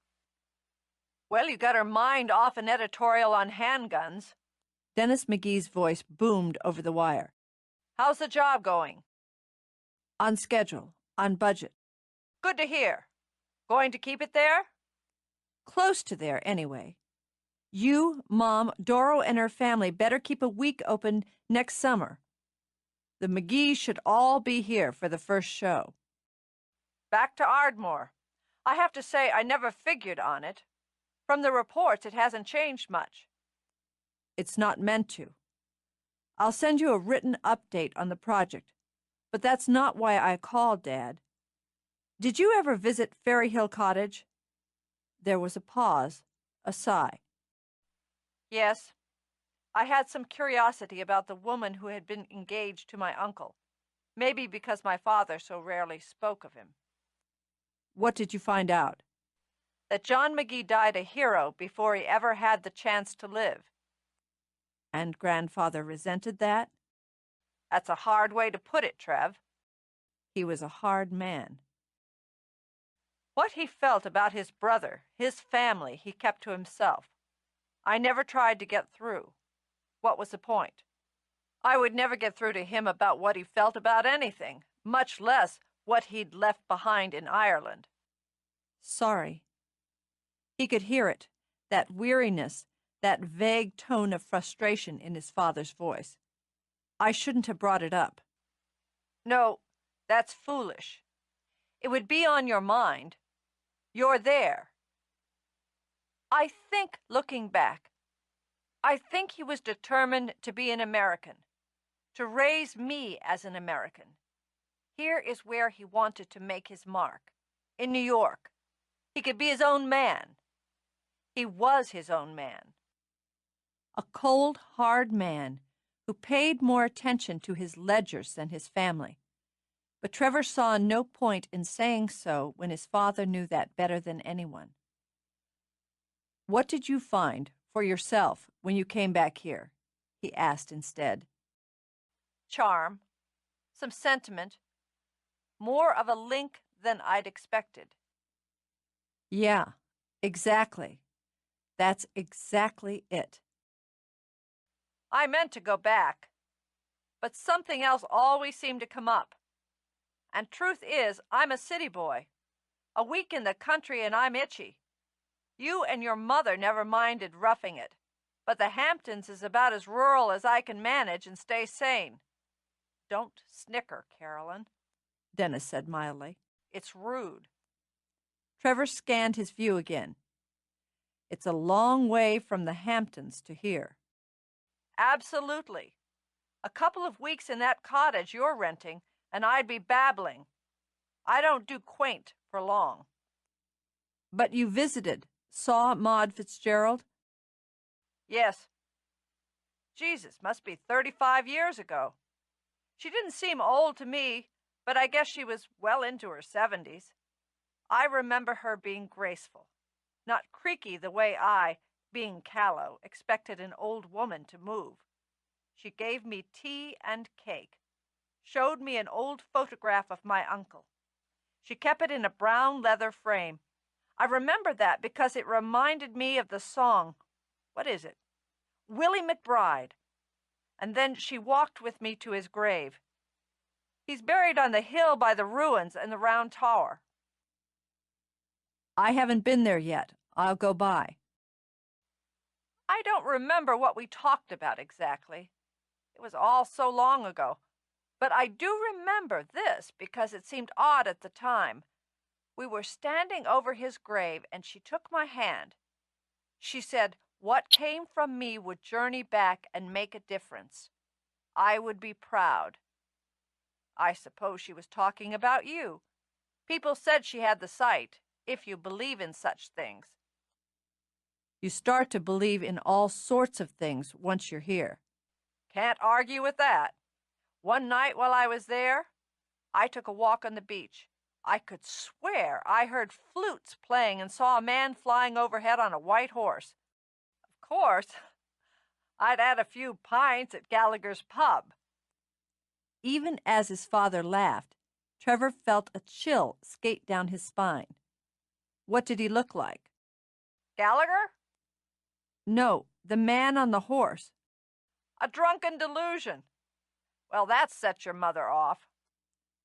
Well, you got her mind off an editorial on handguns. Dennis McGee's voice boomed over the wire. How's the job going? On schedule, on budget. Good to hear. Going to keep it there? Close to there, anyway. You, Mom, Doro, and her family better keep a week open next summer. The McGees should all be here for the first show. Back to Ardmore. I have to say I never figured on it. From the reports, it hasn't changed much. It's not meant to. I'll send you a written update on the project, but that's not why I called, Dad. Did you ever visit Fairy Hill Cottage? There was a pause, a sigh. Yes. I had some curiosity about the woman who had been engaged to my uncle. Maybe because my father so rarely spoke of him. What did you find out? That John McGee died a hero before he ever had the chance to live. And Grandfather resented that? That's a hard way to put it, Trev. He was a hard man. What he felt about his brother, his family, he kept to himself. I never tried to get through. What was the point? I would never get through to him about what he felt about anything, much less what he'd left behind in Ireland. Sorry. He could hear it, that weariness, that vague tone of frustration in his father's voice. I shouldn't have brought it up. No, that's foolish. It would be on your mind. You're there. I think, looking back, I think he was determined to be an American, to raise me as an American. Here is where he wanted to make his mark, in New York. He could be his own man. He was his own man. A cold, hard man who paid more attention to his ledgers than his family. But Trevor saw no point in saying so when his father knew that better than anyone. "What did you find for yourself when you came back here?" he asked instead. "Charm, some sentiment, more of a link than I'd expected." "Yeah, exactly. That's exactly it. I meant to go back, but something else always seemed to come up. And truth is, I'm a city boy. A week in the country and I'm itchy. You and your mother never minded roughing it, but the Hamptons is about as rural as I can manage and stay sane." "Don't snicker, Carolyn," Dennis said mildly. "It's rude." Trevor scanned his view again. "It's a long way from the Hamptons to here." "Absolutely. A couple of weeks in that cottage you're renting, and I'd be babbling. I don't do quaint for long." "But you visited, saw Maud Fitzgerald?" "Yes. Jesus, must be 35 years ago. She didn't seem old to me, but I guess she was well into her 70s. I remember her being graceful, not creaky the way I, being callow, expected an old woman to move. She gave me tea and cake, showed me an old photograph of my uncle. She kept it in a brown leather frame. I remember that because it reminded me of the song, what is it? Willie McBride. And then she walked with me to his grave. He's buried on the hill by the ruins and the round tower." "I haven't been there yet. I'll go by." "I don't remember what we talked about exactly. It was all so long ago. But I do remember this because it seemed odd at the time. We were standing over his grave and she took my hand. She said, 'What came from me would journey back and make a difference. I would be proud.' I suppose she was talking about you. People said she had the sight, if you believe in such things." "You start to believe in all sorts of things once you're here." "Can't argue with that. One night while I was there, I took a walk on the beach. I could swear I heard flutes playing and saw a man flying overhead on a white horse. Of course, I'd had a few pints at Gallagher's pub." Even as his father laughed, Trevor felt a chill skate down his spine. "What did he look like?" "Gallagher?" "No, the man on the horse." "A drunken delusion. Well, that set your mother off,"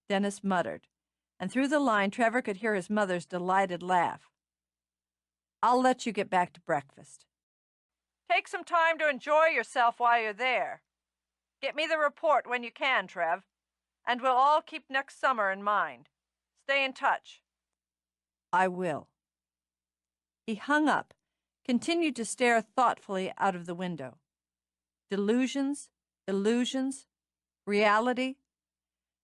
Dennis muttered, and through the line Trevor could hear his mother's delighted laugh. "I'll let you get back to breakfast." "Take some time to enjoy yourself while you're there. Get me the report when you can, Trev, and we'll all keep next summer in mind. Stay in touch." "I will." He hung up, continued to stare thoughtfully out of the window. Delusions, illusions, reality.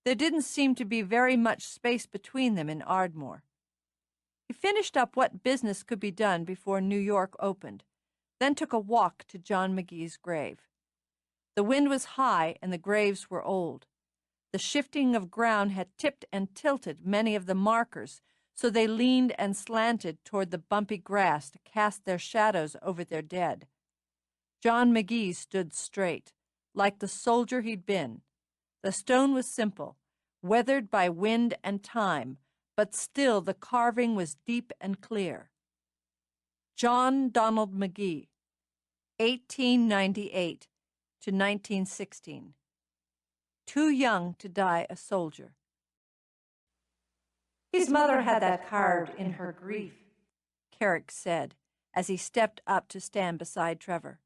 There didn't seem to be very much space between them in Ardmore. He finished up what business could be done before New York opened, then took a walk to John McGee's grave. The wind was high and the graves were old. The shifting of ground had tipped and tilted many of the markers, so they leaned and slanted toward the bumpy grass to cast their shadows over their dead. John McGee stood straight, like the soldier he'd been. The stone was simple, weathered by wind and time, but still the carving was deep and clear. John Donald McGee, 1898 to 1916. Too young to die a soldier. "His mother had that carved in her grief," Carrick said, as he stepped up to stand beside Trevor.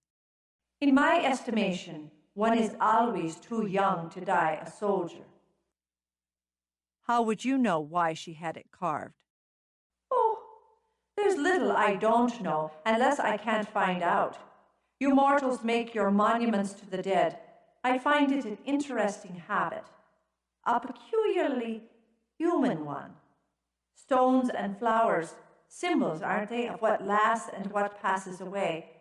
"In my estimation, one is always too young to die a soldier." "How would you know why she had it carved?" "Oh, there's little I don't know unless I can't find out. You mortals make your monuments to the dead. I find it an interesting habit, a peculiarly human one. Stones and flowers, symbols, aren't they, of what lasts and what passes away?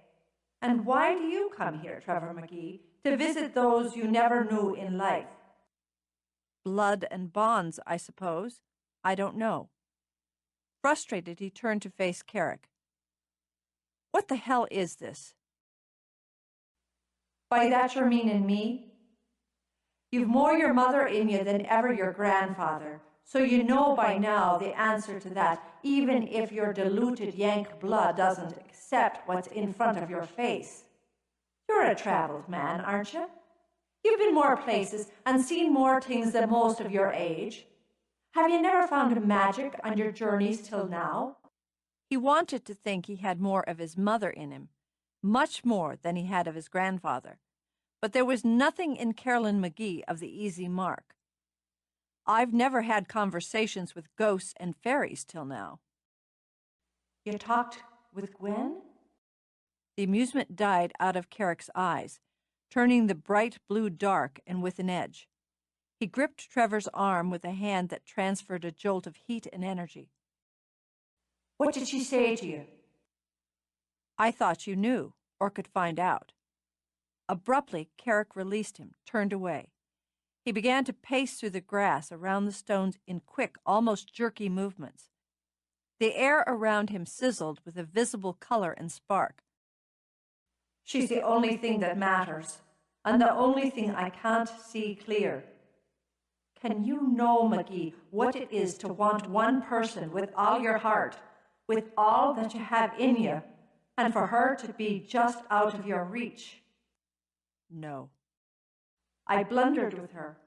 And why do you come here, Trevor McGee, to visit those you never knew in life? Blood and bonds, I suppose. I don't know. Frustrated, he turned to face Carrick. What the hell is this? By that you're meaning me? You've more your mother in you than ever your grandfather, so you know by now the answer to that, even if your diluted Yank blood doesn't accept what's in front of your face. You're a travelled man, aren't you? You've been more places and seen more things than most of your age. Have you never found magic on your journeys till now? He wanted to think he had more of his mother in him, much more than he had of his grandfather, but there was nothing in Caroline McGee of the easy mark. I've never had conversations with ghosts and fairies till now. You talked with Gwen? The amusement died out of Carrick's eyes, turning the bright blue dark and with an edge. He gripped Trevor's arm with a hand that transferred a jolt of heat and energy. What did she say to you? I thought you knew, or could find out. Abruptly, Carrick released him, turned away. He began to pace through the grass around the stones in quick, almost jerky movements. The air around him sizzled with a visible color and spark. She's the only thing that matters, and the only thing I can't see clear. Can you know, McGee, what it is to want one person with all your heart, with all that you have in you, and for her to be just out of your reach? No. I blundered with her.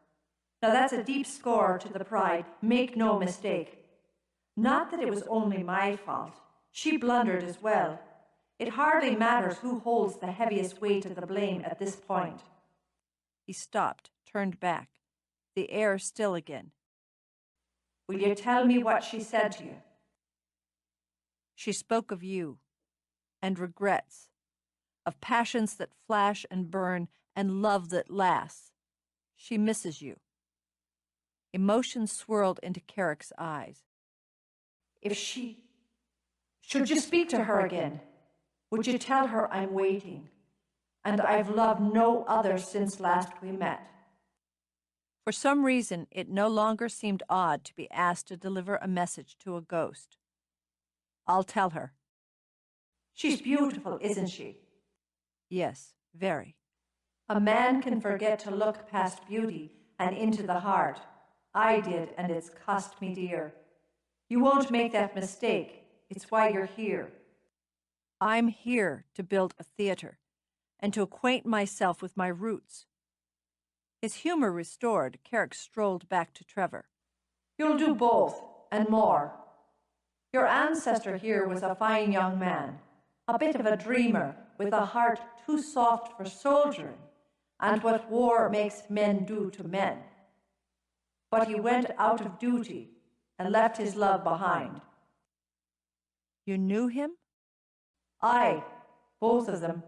Now that's a deep score to the pride, make no mistake. Not that it was only my fault. She blundered as well. It hardly matters who holds the heaviest weight of the blame at this point. He stopped, turned back, the air still again. Will you tell me what she said to you? She spoke of you, and regrets, of passions that flash and burn, and love that lasts. She misses you. Emotion swirled into Carrick's eyes. If she... Should you speak to her again? Would you tell her I'm waiting, and I've loved no other since last we met? For some reason, it no longer seemed odd to be asked to deliver a message to a ghost. I'll tell her. She's beautiful, isn't she? Yes, very. A man can forget to look past beauty and into the heart. I did, and it's cost me dear. You won't make that mistake. It's why you're here. I'm here to build a theater and to acquaint myself with my roots. His humor restored, Carrick strolled back to Trevor. You'll do both, and more. Your ancestor here was a fine young man, a bit of a dreamer, with a heart too soft for soldiering, and what war makes men do to men. But he went out of duty and left his love behind. You knew him? Aye, both of them,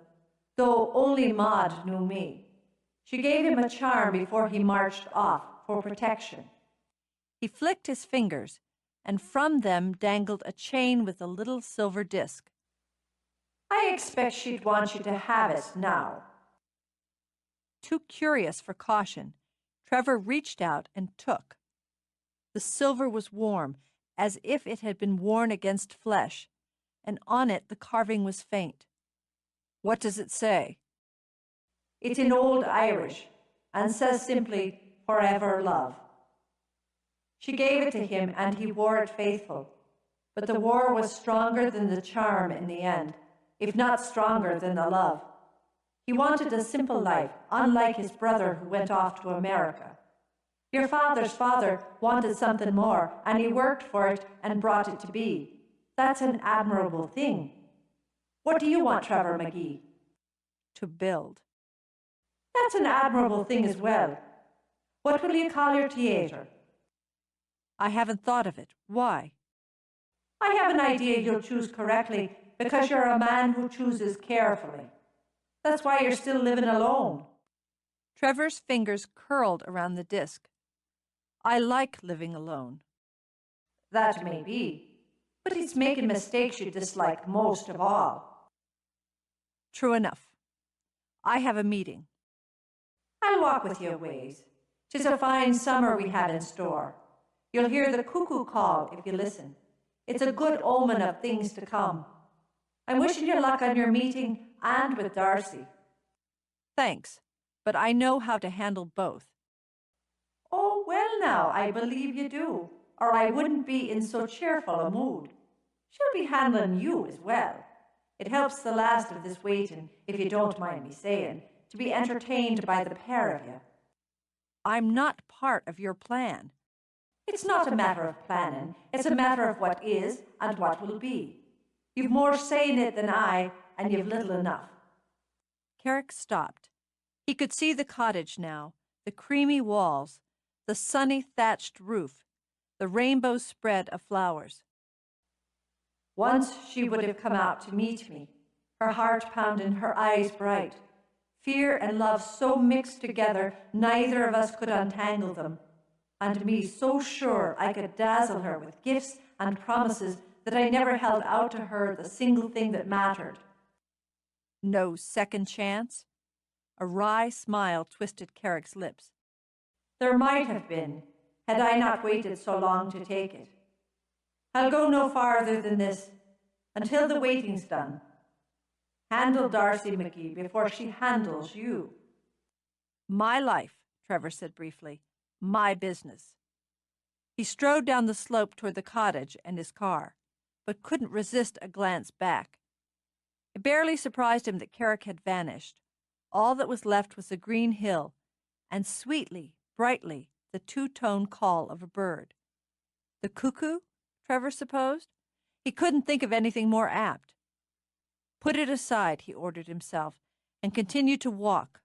though only Maud knew me. She gave him a charm before he marched off for protection. He flicked his fingers, and from them dangled a chain with a little silver disc. I expect she'd want you to have it now. Too curious for caution, Trevor reached out and took. The silver was warm, as if it had been worn against flesh, and on it the carving was faint. What does it say? It's in Old Irish, and says simply, forever love. She gave it to him, and he wore it faithful. But the war was stronger than the charm in the end, if not stronger than the love. He wanted a simple life, unlike his brother who went off to America. Your father's father wanted something more, and he worked for it and brought it to be. That's an admirable thing. What do you want, Trevor McGee? To build. That's an admirable thing as well. What will you call your theatre? I haven't thought of it. Why? I have an idea you'll choose correctly because you're a man who chooses carefully. That's why you're still living alone. Trevor's fingers curled around the disc. I like living alone. That may be, but it's making mistakes you dislike most of all. True enough. I have a meeting. I'll walk with you a ways. 'Tis a fine summer we have in store. You'll hear the cuckoo call if you listen. It's a good omen of things to come. I'm wishing you luck on your meeting and with Darcy. Thanks, but I know how to handle both. Oh, well now, I believe you do, or I wouldn't be in so cheerful a mood. She'll be handling you as well. It helps the last of this waiting, if you don't mind me saying, to be entertained by the pair of you. I'm not part of your plan. It's not a matter of planning, it's a matter of what is and what will be. You've more say in it than I, and you've little enough. Carrick stopped. He could see the cottage now, the creamy walls, the sunny thatched roof, the rainbow spread of flowers. Once she would have come out to meet me, her heart pounding, her eyes bright. Fear and love so mixed together, neither of us could untangle them. And me so sure I could dazzle her with gifts and promises that I never held out to her the single thing that mattered. No second chance? A wry smile twisted Carrick's lips. There might have been, had I not waited so long to take it. I'll go no farther than this, until the waiting's done. Handle Darcy McGee before she handles you. My life, Trevor said briefly. My business. He strode down the slope toward the cottage and his car, but couldn't resist a glance back. It barely surprised him that Carrick had vanished. All that was left was a green hill, and sweetly, brightly, the two-tone call of a bird. The cuckoo, Trevor supposed? He couldn't think of anything more apt. Put it aside, he ordered himself, and continued to walk.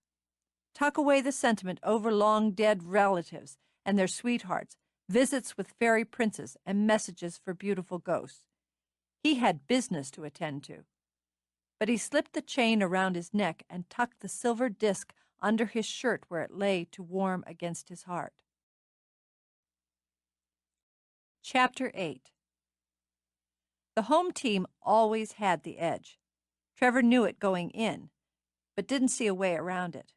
Tuck away the sentiment over long-dead relatives and their sweethearts, visits with fairy princes, and messages for beautiful ghosts. He had business to attend to. But he slipped the chain around his neck and tucked the silver disc under his shirt where it lay to warm against his heart. Chapter 8. The home team always had the edge. Trevor knew it going in, but didn't see a way around it.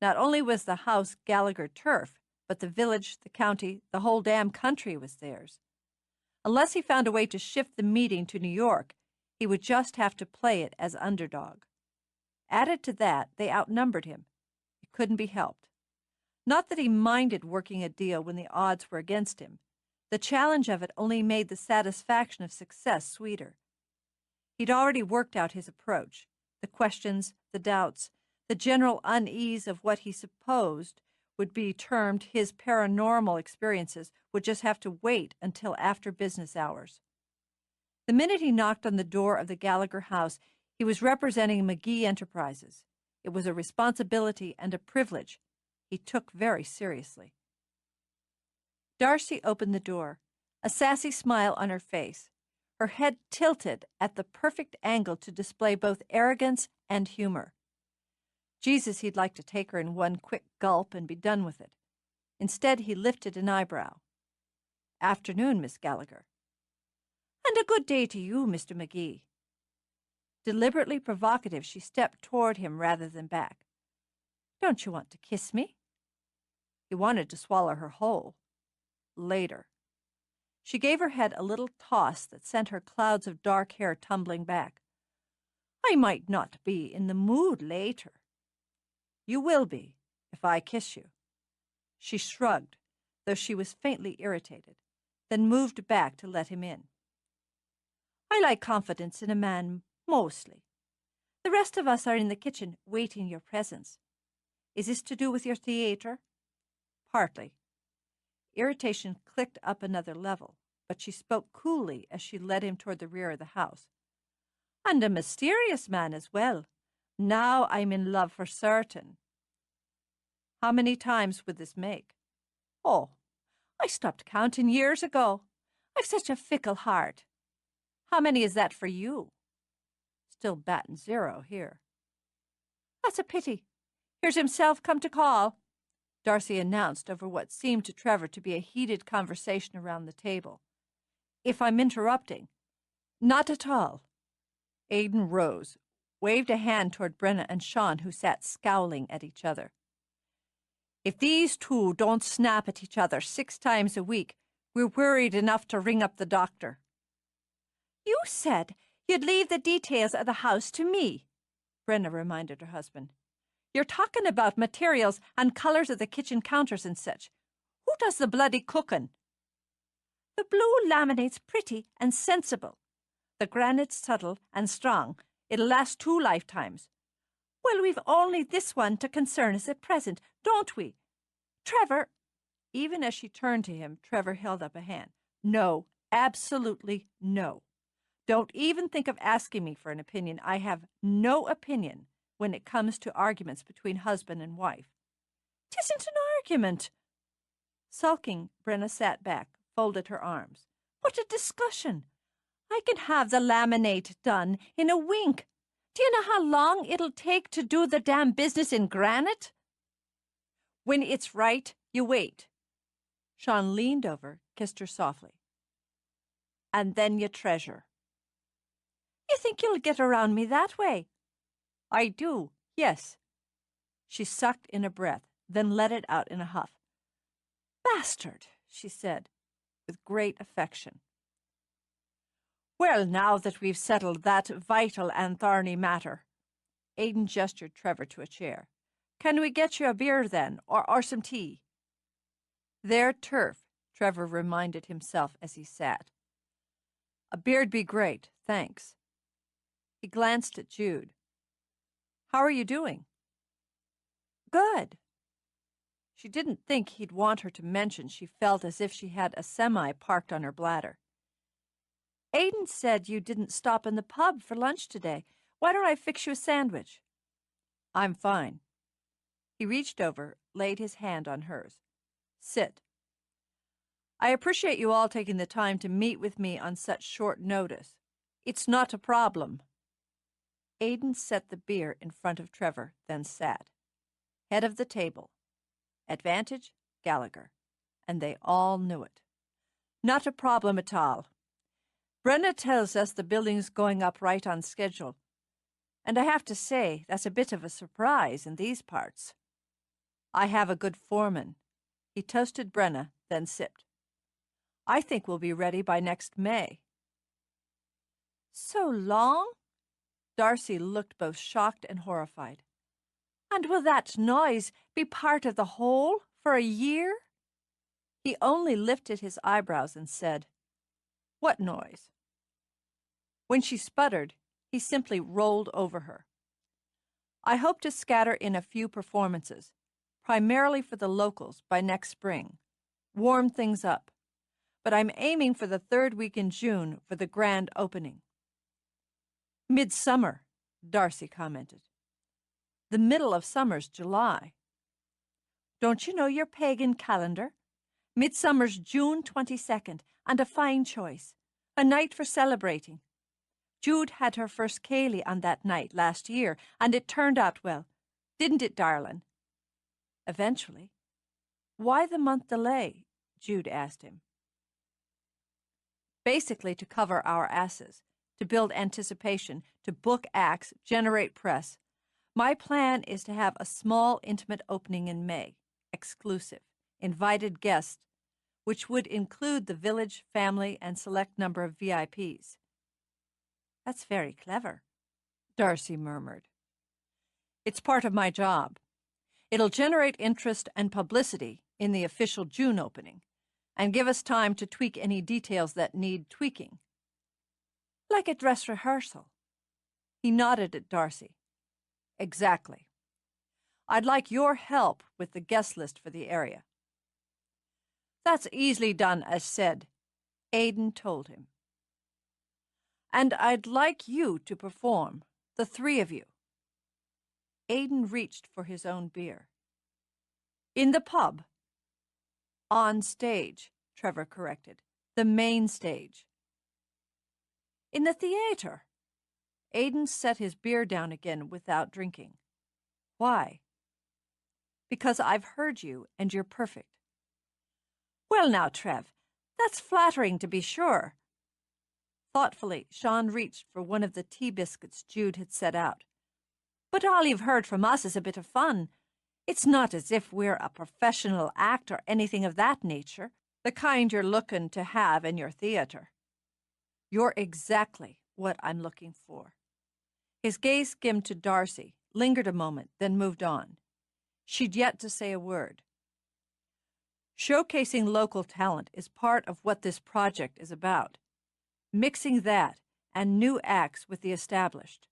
Not only was the house Gallagher turf, but the village, the county, the whole damn country was theirs. Unless he found a way to shift the meeting to New York, he would just have to play it as underdog. Added to that, they outnumbered him. It couldn't be helped. Not that he minded working a deal when the odds were against him. The challenge of it only made the satisfaction of success sweeter. He'd already worked out his approach, the questions, the doubts, the general unease of what he supposed would be termed his paranormal experiences would just have to wait until after business hours. The minute he knocked on the door of the Gallagher house, he was representing McGee Enterprises. It was a responsibility and a privilege he took very seriously. Darcy opened the door, a sassy smile on her face, her head tilted at the perfect angle to display both arrogance and humor. Jesus, he'd like to take her in one quick gulp and be done with it. Instead, he lifted an eyebrow. "Afternoon, Miss Gallagher." "And a good day to you, Mr. McGee." Deliberately provocative, she stepped toward him rather than back. "Don't you want to kiss me?" He wanted to swallow her whole. Later. She gave her head a little toss that sent her clouds of dark hair tumbling back. "I might not be in the mood later." "You will be, if I kiss you." She shrugged, though she was faintly irritated, then moved back to let him in. "I like confidence in a man, mostly. The rest of us are in the kitchen, waiting your presence. Is this to do with your theatre?" "Partly." Irritation clicked up another level, but she spoke coolly as she led him toward the rear of the house. "And a mysterious man as well. Now I'm in love for certain." "How many times would this make?" "Oh, I stopped counting years ago. I've such a fickle heart." "How many is that for you?" Still batting zero here. "That's a pity. Here's himself come to call," Darcy announced over what seemed to Trevor to be a heated conversation around the table. "If I'm interrupting." "Not at all." Aidan rose. waved a hand toward Brenna and Sean, who sat scowling at each other. If these two don't snap at each other 6 times a week, we're worried enough to ring up the doctor. You said you'd leave the details of the house to me, Brenna reminded her husband. You're talking about materials and colours of the kitchen counters and such. Who does the bloody cooking? The blue laminate's pretty and sensible. The granite's subtle and strong. It'll last 2 lifetimes. Well, we've only this one to concern us at present, don't we? Trevor. Even as she turned to him, Trevor held up a hand. No, absolutely no. Don't even think of asking me for an opinion. I have no opinion when it comes to arguments between husband and wife. 'Tisn't an argument. Sulking, Brenna sat back, folded her arms. What a discussion! I can have the laminate done in a wink. Do you know how long it'll take to do the damn business in granite? When it's right, you wait. Sean leaned over, kissed her softly. And then you treasure. You think you'll get around me that way? I do, yes. She sucked in a breath, then let it out in a huff. Bastard, she said, with great affection. Well, now that we've settled that vital and thorny matter, Aidan gestured Trevor to a chair. Can we get you a beer then, or some tea? Their turf, Trevor reminded himself as he sat. A beer'd be great, thanks. He glanced at Jude. How are you doing? Good. She didn't think he'd want her to mention she felt as if she had a semi parked on her bladder. Aidan said you didn't stop in the pub for lunch today. Why don't I fix you a sandwich? I'm fine. He reached over, laid his hand on hers. Sit. I appreciate you all taking the time to meet with me on such short notice. It's not a problem. Aidan set the beer in front of Trevor, then sat. Head of the table. Advantage, Gallagher. And they all knew it. Not a problem at all. Brenna tells us the building's going up right on schedule. And I have to say, that's a bit of a surprise in these parts. I have a good foreman. He toasted Brenna, then sipped. I think we'll be ready by next May. So long? Darcy looked both shocked and horrified. And will that noise be part of the whole for a year? He only lifted his eyebrows and said, What noise? When she sputtered, he simply rolled over her. I hope to scatter in a few performances, primarily for the locals, by next spring. Warm things up. But I'm aiming for the 3rd week in June for the grand opening. Midsummer, Darcy commented. The middle of summer's July. Don't you know your pagan calendar? Midsummer's June 22nd, and a fine choice. A night for celebrating. Jude had her first Cayley on that night last year, and it turned out well. Didn't it, darling? Eventually. Why the month delay? Jude asked him. Basically to cover our asses, to build anticipation, to book acts, generate press. My plan is to have a small, intimate opening in May, exclusive, invited guests, which would include the village, family, and select number of VIPs. That's very clever, Darcy murmured. It's part of my job. It'll generate interest and publicity in the official June opening, and give us time to tweak any details that need tweaking. Like a dress rehearsal. He nodded at Darcy. Exactly. I'd like your help with the guest list for the area. That's easily done, as said, Aidan told him. And I'd like you to perform, the 3 of you. Aidan reached for his own beer. In the pub. On stage, Trevor corrected. The main stage. In the theater. Aidan set his beer down again without drinking. Why? Because I've heard you and you're perfect. Well now, Trev, that's flattering to be sure. Thoughtfully, Sean reached for one of the tea biscuits Jude had set out, But all you've heard from us is a bit of fun. It's not as if we're a professional act or anything of that nature, the kind you're looking to have in your theatre. You're exactly what I'm looking for. His gaze skimmed to Darcy, lingered a moment, then moved on. She'd yet to say a word. Showcasing local talent is part of what this project is about. Mixing that and new acts with the established.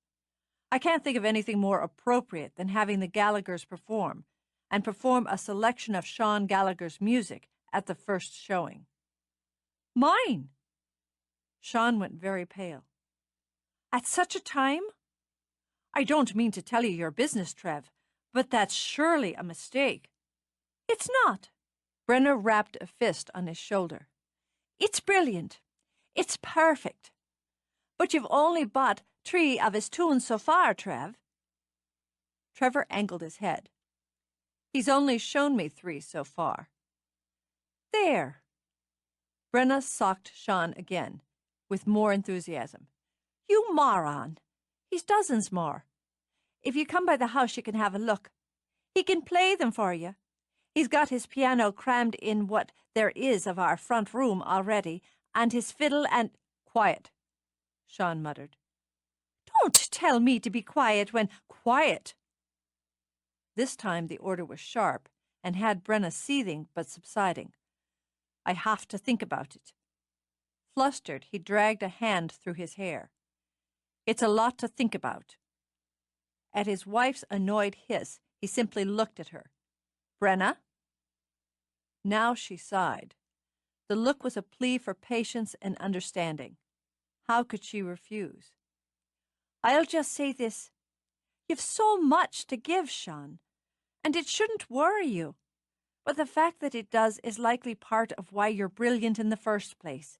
I can't think of anything more appropriate than having the Gallaghers perform, and perform a selection of Sean Gallagher's music at the first showing. Mine! Sean went very pale. At such a time? I don't mean to tell you your business, Trev, but that's surely a mistake. It's not. Brenna rapped a fist on his shoulder. It's brilliant. It's perfect. But you've only bought 3 of his tunes so far, Trev. Trevor angled his head. He's only shown me 3 so far. There. Brenna socked Sean again, with more enthusiasm. You moron. He's dozens more. If you come by the house, you can have a look. He can play them for you. He's got his piano crammed in what there is of our front room already, and his fiddle and— Quiet, Sean muttered. Don't tell me to be quiet when— Quiet! This time the order was sharp, and had Brenna seething but subsiding. I have to think about it. Flustered, he dragged a hand through his hair. It's a lot to think about. At his wife's annoyed hiss, he simply looked at her. Brenna? Now she sighed. The look was a plea for patience and understanding. How could she refuse? I'll just say this. You've so much to give, Sean, and it shouldn't worry you. But the fact that it does is likely part of why you're brilliant in the first place.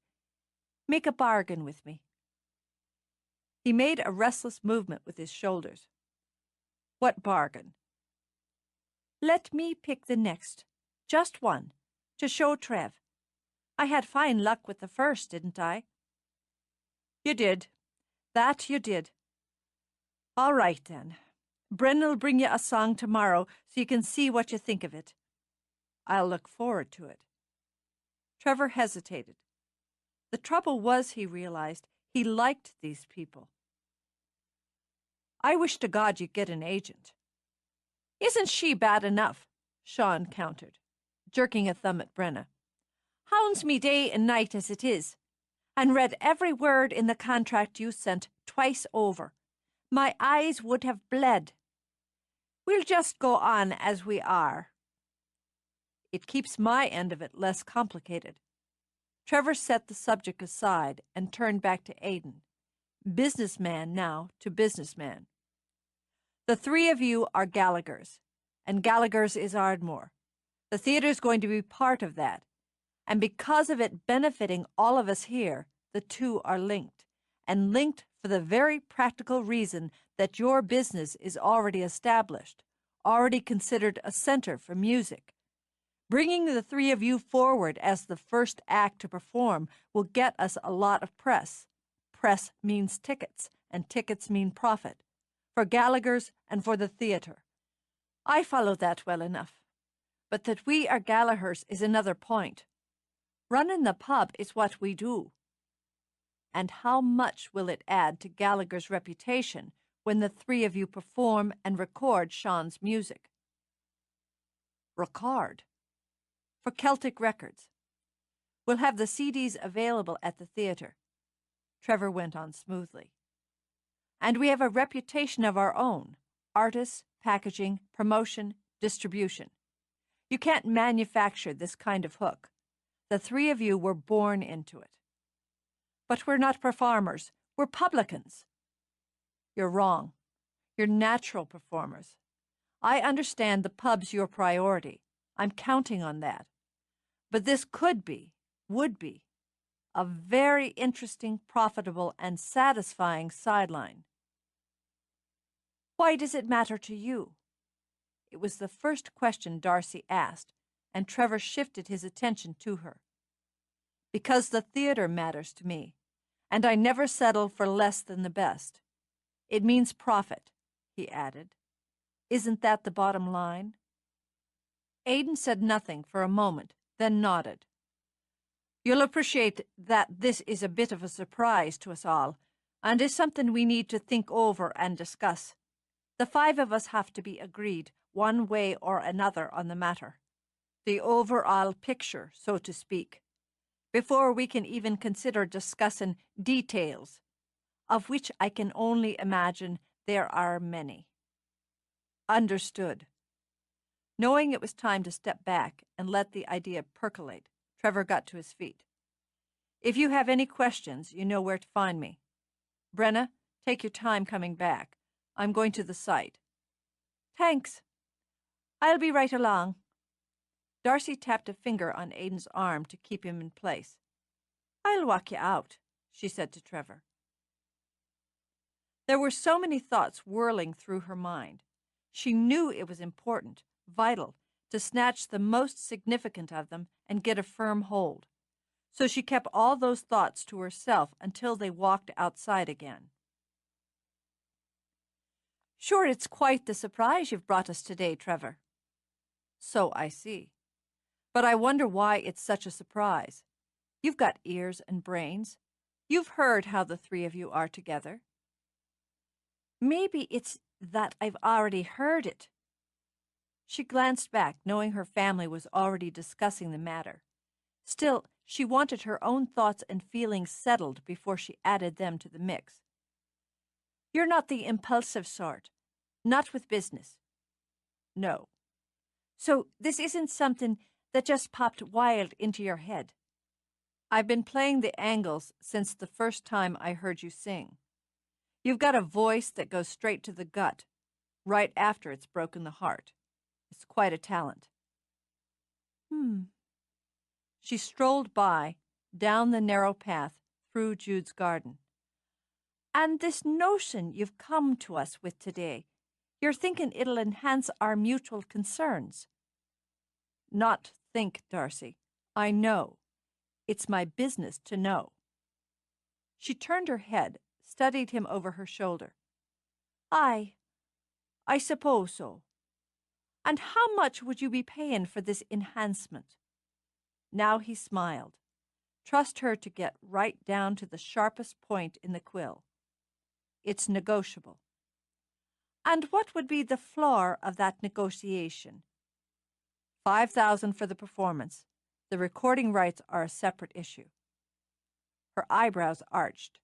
Make a bargain with me. He made a restless movement with his shoulders. What bargain? Let me pick the next. Just one. To show Trev. I had fine luck with the first, didn't I? You did. That you did. All right, then. Brenna'll bring you a song tomorrow so you can see what you think of it. I'll look forward to it. Trevor hesitated. The trouble was, he realized, he liked these people. I wish to God you'd get an agent. Isn't she bad enough? Sean countered, jerking a thumb at Brenna. Hounds me day and night as it is, and read every word in the contract you sent twice over. My eyes would have bled. We'll just go on as we are. It keeps my end of it less complicated. Trevor set the subject aside and turned back to Aidan, businessman now to businessman. The 3 of you are Gallaghers, and Gallaghers is Ardmore. The theater's going to be part of that, and because of it benefiting all of us here, the 2 are linked, and linked for the very practical reason that your business is already established, already considered a center for music. Bringing the 3 of you forward as the first act to perform will get us a lot of press. Press means tickets, and tickets mean profit. For Gallaghers and for the theater. I follow that well enough. But that we are Gallaghers is another point. Running the pub is what we do. And how much will it add to Gallagher's reputation when the 3 of you perform and record Sean's music? Record? For Celtic Records. We'll have the CDs available at the theater. Trevor went on smoothly. And we have a reputation of our own. Artists, packaging, promotion, distribution. You can't manufacture this kind of hook. The 3 of you were born into it. But we're not performers. We're publicans. You're wrong. You're natural performers. I understand the pub's your priority. I'm counting on that. But this could be, would be, a very interesting, profitable, and satisfying sideline. Why does it matter to you? It was the first question Darcy asked, and Trevor shifted his attention to her. Because the theater matters to me, and I never settle for less than the best. It means profit, he added. Isn't that the bottom line? Aidan said nothing for a moment, then nodded. You'll appreciate that this is a bit of a surprise to us all, and is something we need to think over and discuss. The 5 of us have to be agreed, one way or another, on the matter. The overall picture, so to speak, before we can even consider discussing details, of which I can only imagine there are many. Understood. Knowing it was time to step back and let the idea percolate, Trevor got to his feet. If you have any questions, you know where to find me. Brenna, take your time coming back. I'm going to the site. Thanks. I'll be right along. Darcy tapped a finger on Aidan's arm to keep him in place. I'll walk you out, she said to Trevor. There were so many thoughts whirling through her mind. She knew it was important, vital, to snatch the most significant of them and get a firm hold. So she kept all those thoughts to herself until they walked outside again. Sure, it's quite the surprise you've brought us today, Trevor. So I see. But I wonder why it's such a surprise. You've got ears and brains. You've heard how the 3 of you are together. Maybe it's that I've already heard it. She glanced back, knowing her family was already discussing the matter. Still, she wanted her own thoughts and feelings settled before she added them to the mix. You're not the impulsive sort. Not with business. No. So this isn't something that just popped wild into your head. I've been playing the angles since the first time I heard you sing. You've got a voice that goes straight to the gut, right after it's broken the heart. It's quite a talent. She strolled by, down the narrow path, through Jude's garden. And this notion you've come to us with today, you're thinking it'll enhance our mutual concerns. Not think, Darcy. I know. It's my business to know. She turned her head, studied him over her shoulder. I suppose so. And how much would you be paying for this enhancement? Now he smiled. Trust her to get right down to the sharpest point in the quill. It's negotiable. And what would be the floor of that negotiation? 5,000 for the performance. The recording rights are a separate issue. Her eyebrows arched.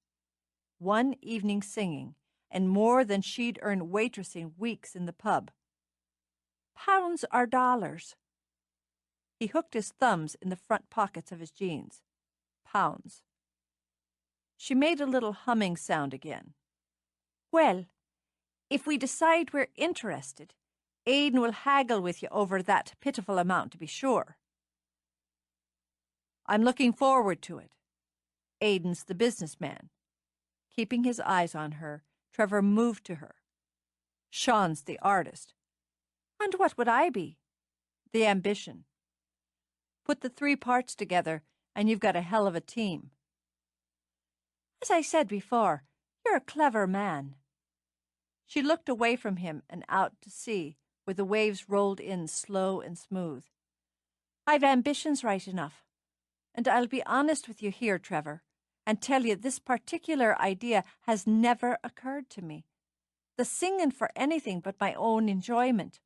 1 evening singing, and more than she'd earned waitressing weeks in the pub. Pounds or dollars? He hooked his thumbs in the front pockets of his jeans. Pounds. She made a little humming sound again. Well, if we decide we're interested, Aidan will haggle with you over that pitiful amount, to be sure. I'm looking forward to it. Aidan's the businessman. Keeping his eyes on her, Trevor moved to her. Sean's the artist. And what would I be? The ambition. Put the 3 parts together, and you've got a hell of a team. As I said before, you're a clever man. She looked away from him and out to sea, where the waves rolled in slow and smooth. I've ambitions right enough. And I'll be honest with you here, Trevor, and tell you this particular idea has never occurred to me. The singing for anything but my own enjoyment.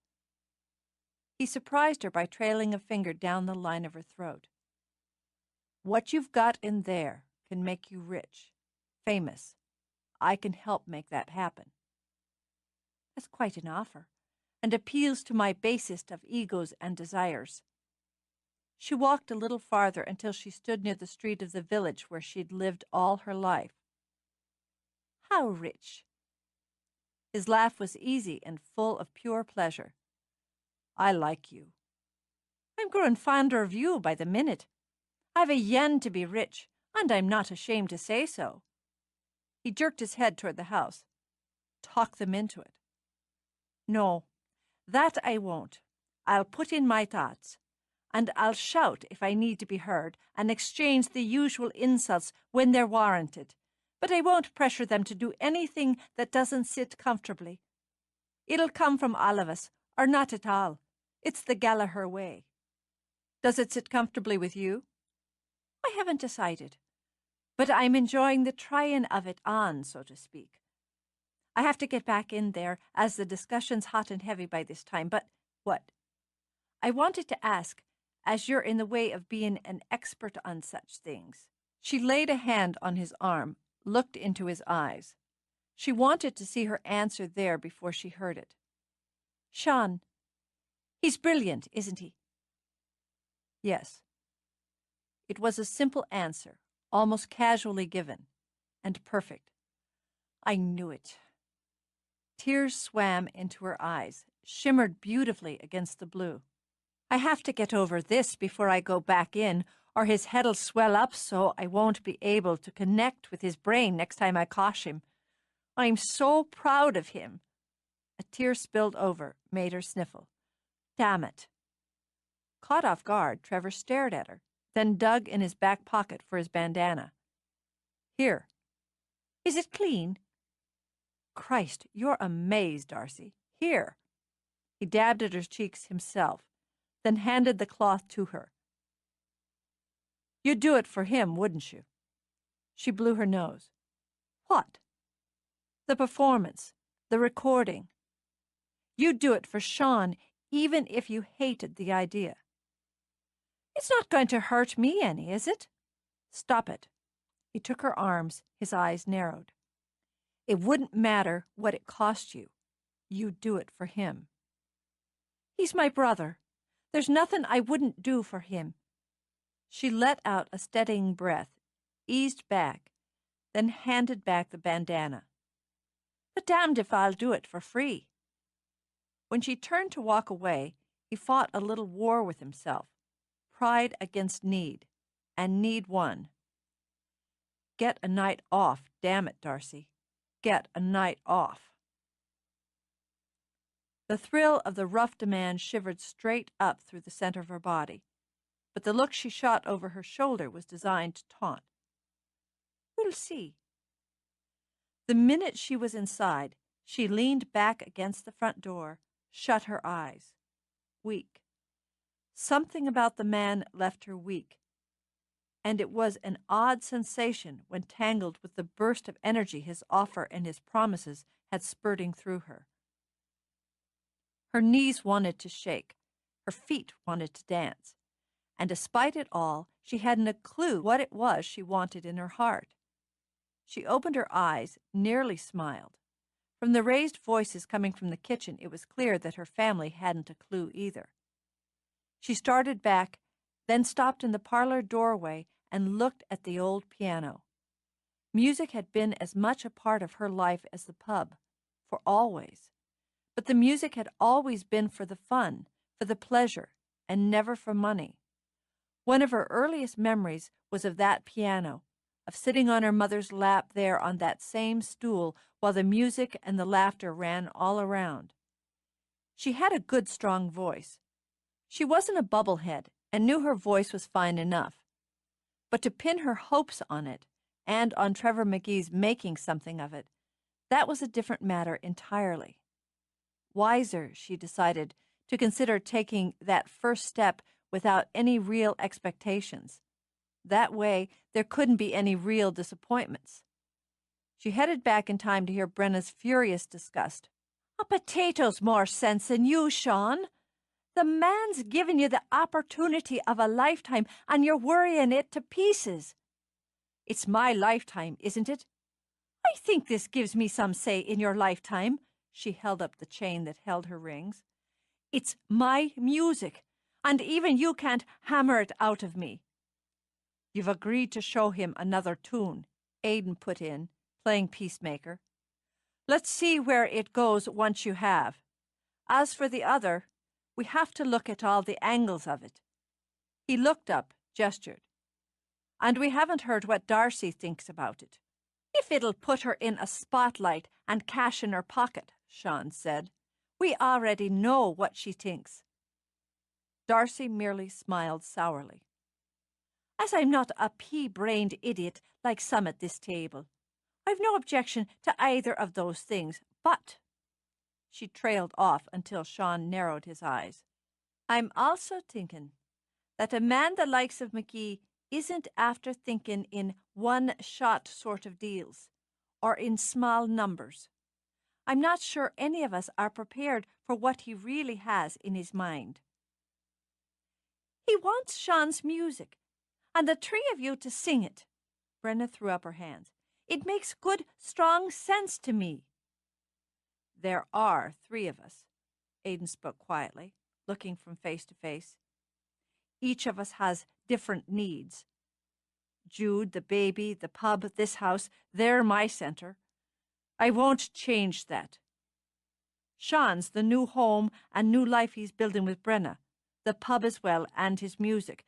He surprised her by trailing a finger down the line of her throat. What you've got in there can make you rich, famous. I can help make that happen. That's quite an offer, and appeals to my basest of egos and desires. She walked a little farther until she stood near the street of the village where she'd lived all her life. How rich? His laugh was easy and full of pure pleasure. I like you. I'm growing fonder of you by the minute. I've a yen to be rich, and I'm not ashamed to say so. He jerked his head toward the house. Talk them into it. No, that I won't. I'll put in my thoughts, and I'll shout if I need to be heard and exchange the usual insults when they're warranted, but I won't pressure them to do anything that doesn't sit comfortably. It'll come from all of us, or not at all. It's the Gallagher way. Does it sit comfortably with you? I haven't decided, but I'm enjoying the trying of it on, so to speak. I have to get back in there, as the discussion's hot and heavy by this time, but what? I wanted to ask, as you're in the way of being an expert on such things. She laid a hand on his arm, looked into his eyes. She wanted to see her answer there before she heard it. Sean, he's brilliant, isn't he? Yes. It was a simple answer, almost casually given, and perfect. I knew it. Tears swam into her eyes, shimmered beautifully against the blue. I have to get over this before I go back in, or his head'll swell up so I won't be able to connect with his brain next time I cosh him. I'm so proud of him. A tear spilled over, made her sniffle. Damn it. Caught off guard, Trevor stared at her, then dug in his back pocket for his bandana. Here. Is it clean? Christ, you're amazed, Darcy. Here. He dabbed at her cheeks himself, then handed the cloth to her. You'd do it for him, wouldn't you? She blew her nose. What? The performance, the recording. You'd do it for Sean, even if you hated the idea. It's not going to hurt me any, is it? Stop it. He took her arms, his eyes narrowed. It wouldn't matter what it cost you. You'd do it for him. He's my brother. There's nothing I wouldn't do for him. She let out a steadying breath, eased back, then handed back the bandana. But damned if I'll do it for free. When she turned to walk away, he fought a little war with himself, pride against need, and need won. Get a night off, damn it, Darcy. Get a night off. The thrill of the rough demand shivered straight up through the center of her body, but the look she shot over her shoulder was designed to taunt. We'll see. The minute she was inside, she leaned back against the front door, shut her eyes. Weak. Something about the man left her weak, and it was an odd sensation when tangled with the burst of energy his offer and his promises had spurting through her. Her knees wanted to shake, her feet wanted to dance, and despite it all, she hadn't a clue what it was she wanted in her heart. She opened her eyes, nearly smiled. From the raised voices coming from the kitchen, it was clear that her family hadn't a clue either. She started back, then stopped in the parlor doorway and looked at the old piano. Music had been as much a part of her life as the pub, for always. But the music had always been for the fun, for the pleasure, and never for money. One of her earliest memories was of that piano, of sitting on her mother's lap there on that same stool while the music and the laughter ran all around. She had a good, strong voice. She wasn't a bubblehead and knew her voice was fine enough. But to pin her hopes on it, and on Trevor McGee's making something of it, that was a different matter entirely. Wiser, she decided, to consider taking that first step without any real expectations. That way, there couldn't be any real disappointments. She headed back in time to hear Brenna's furious disgust. A potato's more sense than you, Sean. The man's given you the opportunity of a lifetime, and you're worrying it to pieces. It's my lifetime, isn't it? I think this gives me some say in your lifetime. She held up the chain that held her rings. It's my music, and even you can't hammer it out of me. You've agreed to show him another tune, Aidan put in, playing peacemaker. Let's see where it goes once you have. As for the other, we have to look at all the angles of it. He looked up, gestured. And we haven't heard what Darcy thinks about it. If it'll put her in a spotlight and cash in her pocket, Sean said. We already know what she thinks. Darcy merely smiled sourly. As I'm not a pea-brained idiot like some at this table, I've no objection to either of those things, but She trailed off until Sean narrowed his eyes. I'm also thinking that a man the likes of McGee isn't after thinking in one-shot sort of deals, or in small numbers. I'm not sure any of us are prepared for what he really has in his mind. He wants Sean's music, and the three of you to sing it. Brenna threw up her hands. It makes good, strong sense to me. There are three of us, Aidan spoke quietly, looking from face to face. Each of us has different needs. Jude, the baby, the pub, this house, they're my centre. I won't change that. Sean's the new home and new life he's building with Brenna, the pub as well, and his music.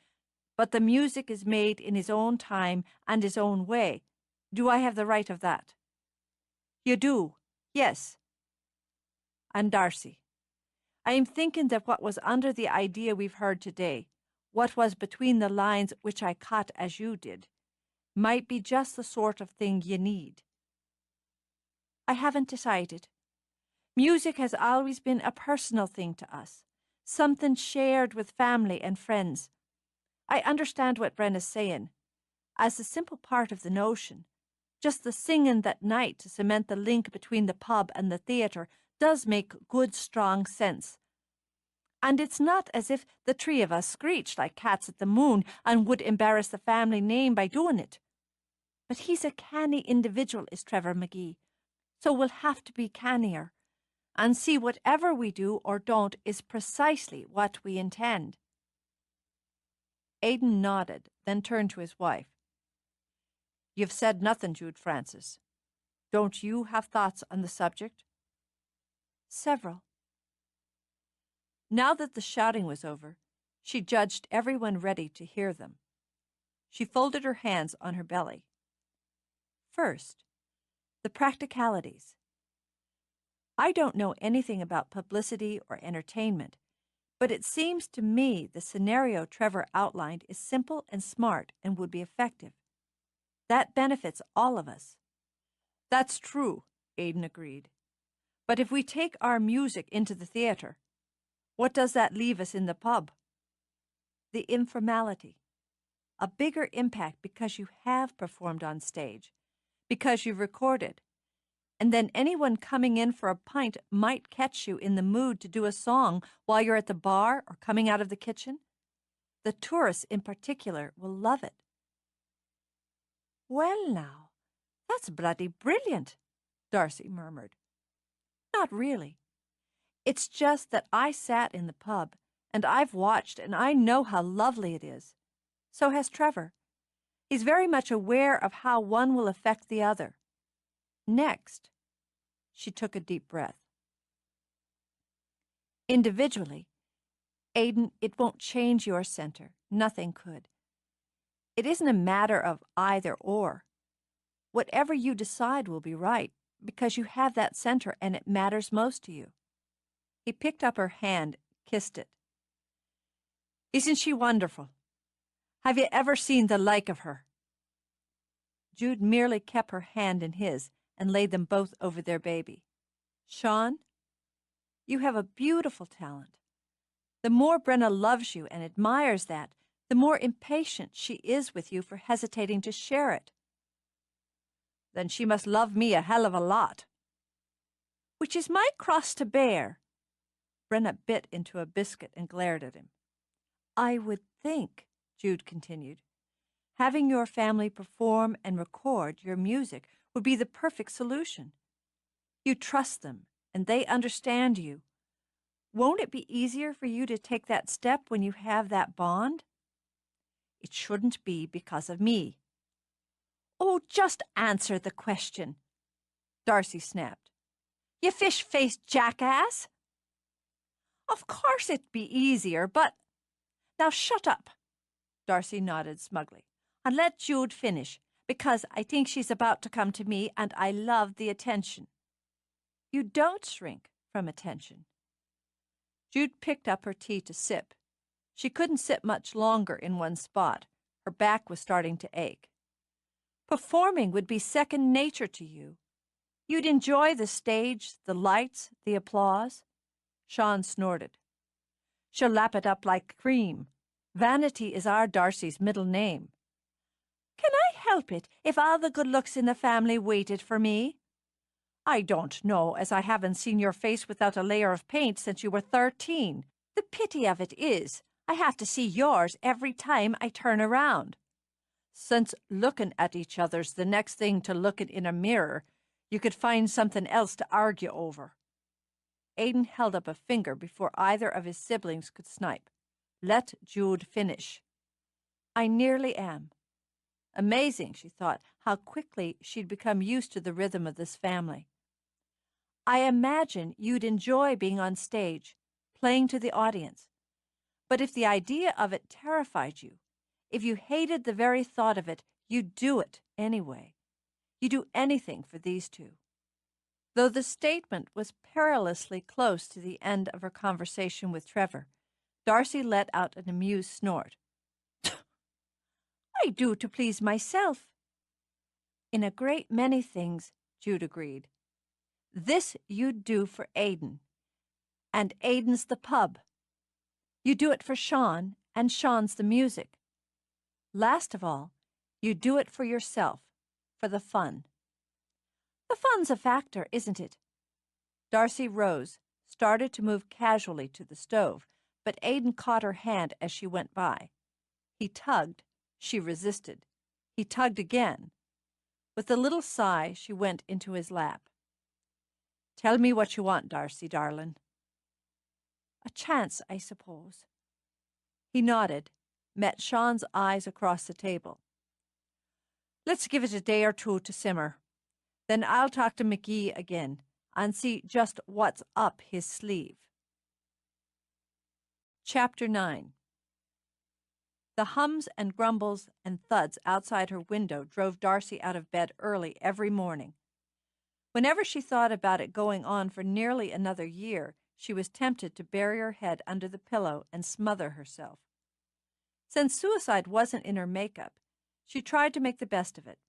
But the music is made in his own time and his own way. Do I have the right of that? You do, yes. And Darcy, I am thinking that what was under the idea we've heard today, what was between the lines which I caught as you did, might be just the sort of thing you need. I haven't decided. Music has always been a personal thing to us, something shared with family and friends. I understand what Brenna's saying, as a simple part of the notion. Just the singing that night to cement the link between the pub and the theatre does make good, strong sense. And it's not as if the three of us screeched like cats at the moon and would embarrass the family name by doing it. But he's a canny individual, is Trevor McGee, so we'll have to be cannier and see whatever we do or don't is precisely what we intend. Aidan nodded, then turned to his wife. You've said nothing, Jude Francis. Don't you have thoughts on the subject? Several. Now that the shouting was over, she judged everyone ready to hear them. She folded her hands on her belly. First, the practicalities. I don't know anything about publicity or entertainment, but it seems to me the scenario Trevor outlined is simple and smart and would be effective. That benefits all of us. That's true, Aidan agreed. But if we take our music into the theatre, what does that leave us in the pub? The informality. A bigger impact because you have performed on stage, because you've recorded, and then anyone coming in for a pint might catch you in the mood to do a song while you're at the bar or coming out of the kitchen. The tourists in particular will love it. Well now, that's bloody brilliant, Darcy murmured. Not really. It's just that I sat in the pub, and I've watched, and I know how lovely it is. So has Trevor. He's very much aware of how one will affect the other. Next, she took a deep breath. Individually, Aidan, it won't change your center. Nothing could. It isn't a matter of either or. Whatever you decide will be right, because you have that center and it matters most to you. He picked up her hand, kissed it. Isn't she wonderful? Have you ever seen the like of her? Jude merely kept her hand in his and laid them both over their baby. Sean, you have a beautiful talent. The more Brenna loves you and admires that, the more impatient she is with you for hesitating to share it. Then she must love me a hell of a lot. Which is my cross to bear. Brenna bit into a biscuit and glared at him. I would think, Jude continued, having your family perform and record your music would be the perfect solution. You trust them, and they understand you. Won't it be easier for you to take that step when you have that bond? It shouldn't be because of me. Oh, just answer the question, Darcy snapped. You fish-faced jackass! Of course it'd be easier, but... Now shut up, Darcy nodded smugly, and let Jude finish, because I think she's about to come to me, and I love the attention. You don't shrink from attention. Jude picked up her tea to sip. She couldn't sit much longer in one spot. Her back was starting to ache. Performing would be second nature to you. You'd enjoy the stage, the lights, the applause. Sean snorted. She'll lap it up like cream. Vanity is our Darcy's middle name. Can I help it if all the good looks in the family waited for me? I don't know, as I haven't seen your face without a layer of paint since you were 13. The pity of it is, I have to see yours every time I turn around. Since looking at each other's the next thing to looking in a mirror, you could find something else to argue over. Aidan held up a finger before either of his siblings could snipe. Let Jude finish. I nearly am. Amazing, she thought, how quickly she'd become used to the rhythm of this family. I imagine you'd enjoy being on stage, playing to the audience. But if the idea of it terrified you, if you hated the very thought of it, you'd do it anyway. You'd do anything for these two. Though the statement was perilously close to the end of her conversation with Trevor, Darcy let out an amused snort. I do to please myself. In a great many things, Jude agreed. This you'd do for Aidan, and Aidan's the pub. You do it for Sean, and Sean's the music. Last of all, you do it for yourself, for the fun. The fun's a factor, isn't it? Darcy rose, started to move casually to the stove, but Aidan caught her hand as she went by. He tugged. She resisted. He tugged again. With a little sigh, she went into his lap. Tell me what you want, Darcy, darling. A chance, I suppose. He nodded, met Sean's eyes across the table. Let's give it a day or two to simmer. Then I'll talk to McGee again and see just what's up his sleeve. Chapter 9. The hums and grumbles and thuds outside her window drove Darcy out of bed early every morning. Whenever she thought about it going on for nearly another year, she was tempted to bury her head under the pillow and smother herself. Since suicide wasn't in her makeup, she tried to make the best of it.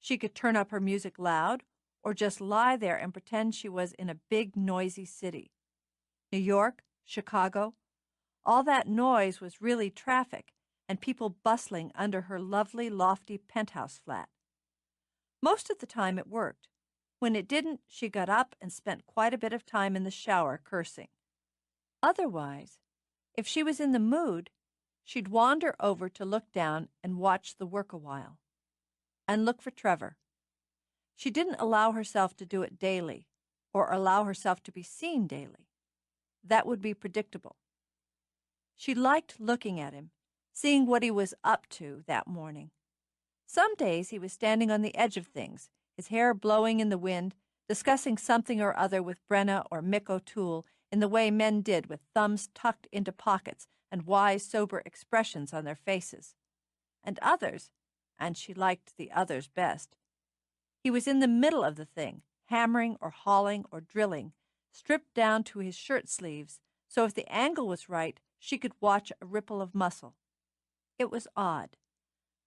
She could turn up her music loud or just lie there and pretend she was in a big, noisy city. New York, Chicago, all that noise was really traffic and people bustling under her lovely, lofty penthouse flat. Most of the time it worked. When it didn't, she got up and spent quite a bit of time in the shower cursing. Otherwise, if she was in the mood, she'd wander over to look down and watch the work a while. And look for Trevor. She didn't allow herself to do it daily, or allow herself to be seen daily. That would be predictable. She liked looking at him, seeing what he was up to that morning. Some days he was standing on the edge of things, his hair blowing in the wind, discussing something or other with Brenna or Mick O'Toole in the way men did, with thumbs tucked into pockets and wise, sober expressions on their faces. And others, and she liked the others best, he was in the middle of the thing, hammering or hauling or drilling, stripped down to his shirt sleeves, so if the angle was right, she could watch a ripple of muscle. It was odd.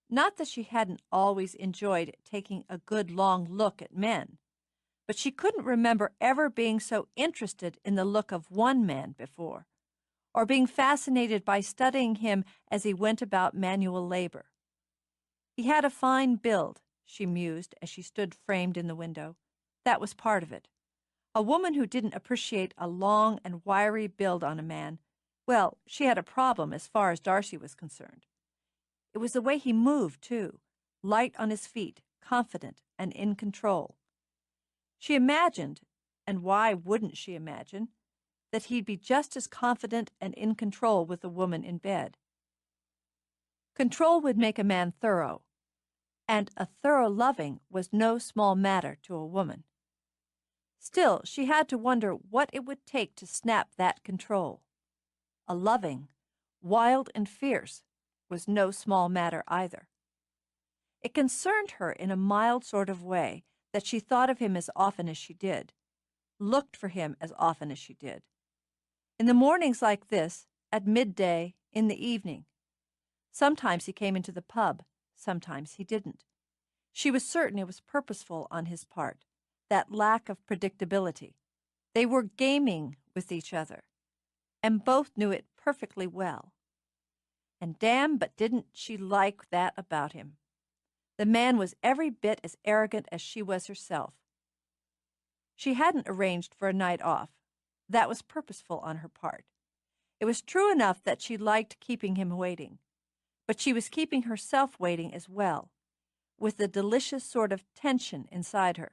Not that she hadn't always enjoyed taking a good long look at men, but she couldn't remember ever being so interested in the look of one man before, or being fascinated by studying him as he went about manual labor. He had a fine build, she mused as she stood framed in the window. That was part of it. A woman who didn't appreciate a long and wiry build on a man, well, she had a problem as far as Darcy was concerned. It was the way he moved, too, light on his feet, confident and in control. She imagined, and why wouldn't she imagine, that he'd be just as confident and in control with a woman in bed. Control would make a man thorough, and a thorough loving was no small matter to a woman. Still, she had to wonder what it would take to snap that control. A loving, wild and fierce, was no small matter either. It concerned her in a mild sort of way that she thought of him as often as she did, looked for him as often as she did. In the mornings like this, at midday, in the evening. Sometimes he came into the pub, sometimes he didn't. She was certain it was purposeful on his part, that lack of predictability. They were gaming with each other, and both knew it perfectly well. And damn, but didn't she like that about him. The man was every bit as arrogant as she was herself. She hadn't arranged for a night off. That was purposeful on her part. It was true enough that she liked keeping him waiting, but she was keeping herself waiting as well, with a delicious sort of tension inside her.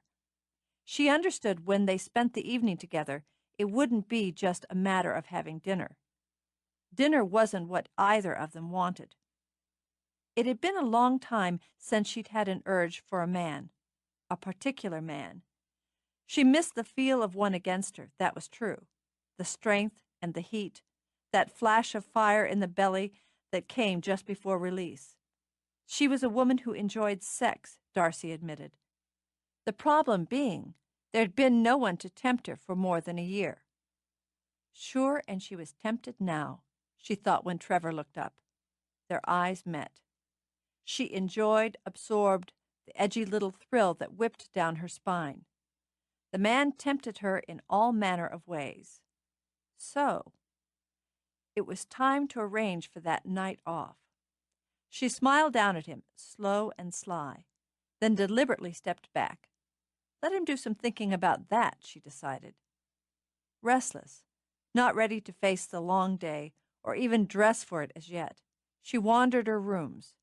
She understood when they spent the evening together, it wouldn't be just a matter of having dinner. Dinner wasn't what either of them wanted. It had been a long time since she'd had an urge for a man, a particular man. She missed the feel of one against her, that was true. The strength and the heat, that flash of fire in the belly that came just before release. She was a woman who enjoyed sex, Darcy admitted. The problem being, there'd been no one to tempt her for more than a year. Sure, and she was tempted now, she thought when Trevor looked up. Their eyes met. She enjoyed, absorbed, the edgy little thrill that whipped down her spine. The man tempted her in all manner of ways. So, it was time to arrange for that night off. She smiled down at him, slow and sly, then deliberately stepped back. Let him do some thinking about that, she decided. Restless, not ready to face the long day or even dress for it as yet, she wandered her rooms.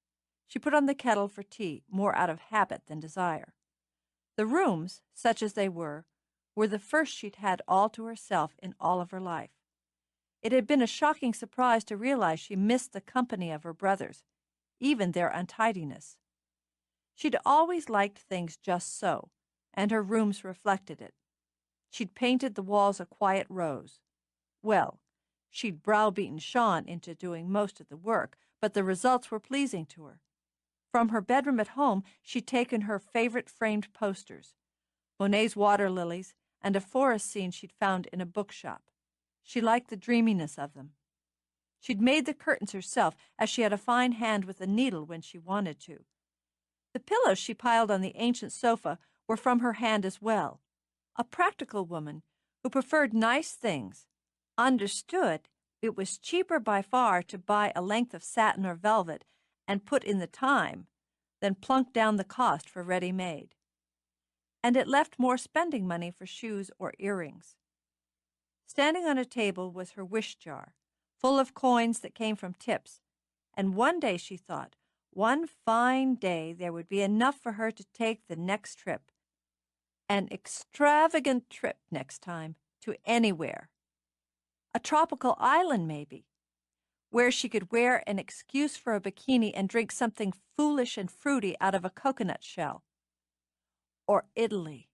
She put on the kettle for tea, more out of habit than desire. The rooms, such as they were the first she'd had all to herself in all of her life. It had been a shocking surprise to realize she missed the company of her brothers, even their untidiness. She'd always liked things just so, and her rooms reflected it. She'd painted the walls a quiet rose. Well, she'd browbeaten Sean into doing most of the work, but the results were pleasing to her. From her bedroom at home, she'd taken her favorite framed posters, Monet's water lilies, and a forest scene she'd found in a bookshop. She liked the dreaminess of them. She'd made the curtains herself, as she had a fine hand with a needle when she wanted to. The pillows she piled on the ancient sofa were from her hand as well. A practical woman who preferred nice things, understood it was cheaper by far to buy a length of satin or velvet and put in the time than plunk down the cost for ready-made. And it left more spending money for shoes or earrings. Standing on a table was her wish jar, full of coins that came from tips, and one day, she thought, one fine day there would be enough for her to take the next trip. An extravagant trip next time, to anywhere. A tropical island, maybe, where she could wear an excuse for a bikini and drink something foolish and fruity out of a coconut shell. Or Italy,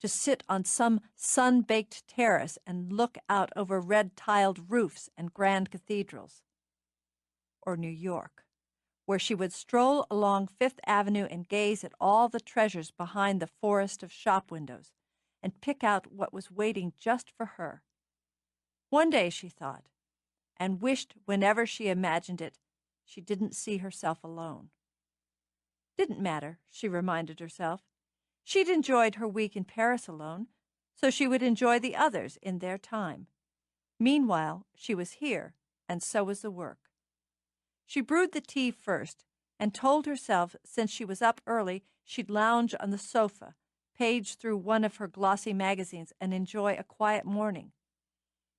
to sit on some sun-baked terrace and look out over red-tiled roofs and grand cathedrals. Or New York, where she would stroll along Fifth Avenue and gaze at all the treasures behind the forest of shop windows and pick out what was waiting just for her. One day, she thought, and wished whenever she imagined it, she didn't see herself alone. Didn't matter, she reminded herself. She'd enjoyed her week in Paris alone, so she would enjoy the others in their time. Meanwhile, she was here, and so was the work. She brewed the tea first, and told herself since she was up early she'd lounge on the sofa, page through one of her glossy magazines, and enjoy a quiet morning.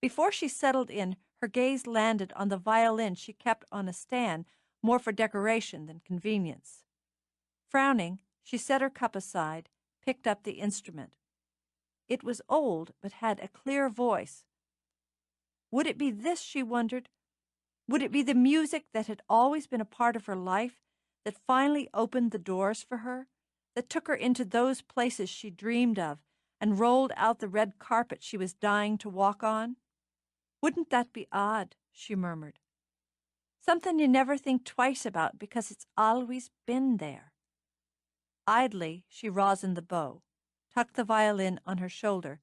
Before she settled in, her gaze landed on the violin she kept on a stand, more for decoration than convenience. Frowning, she set her cup aside, picked up the instrument. It was old, but had a clear voice. Would it be this, she wondered? Would it be the music that had always been a part of her life that finally opened the doors for her, that took her into those places she dreamed of and rolled out the red carpet she was dying to walk on? Wouldn't that be odd, she murmured. Something you never think twice about because it's always been there. Idly, she rosined the bow, tucked the violin on her shoulder,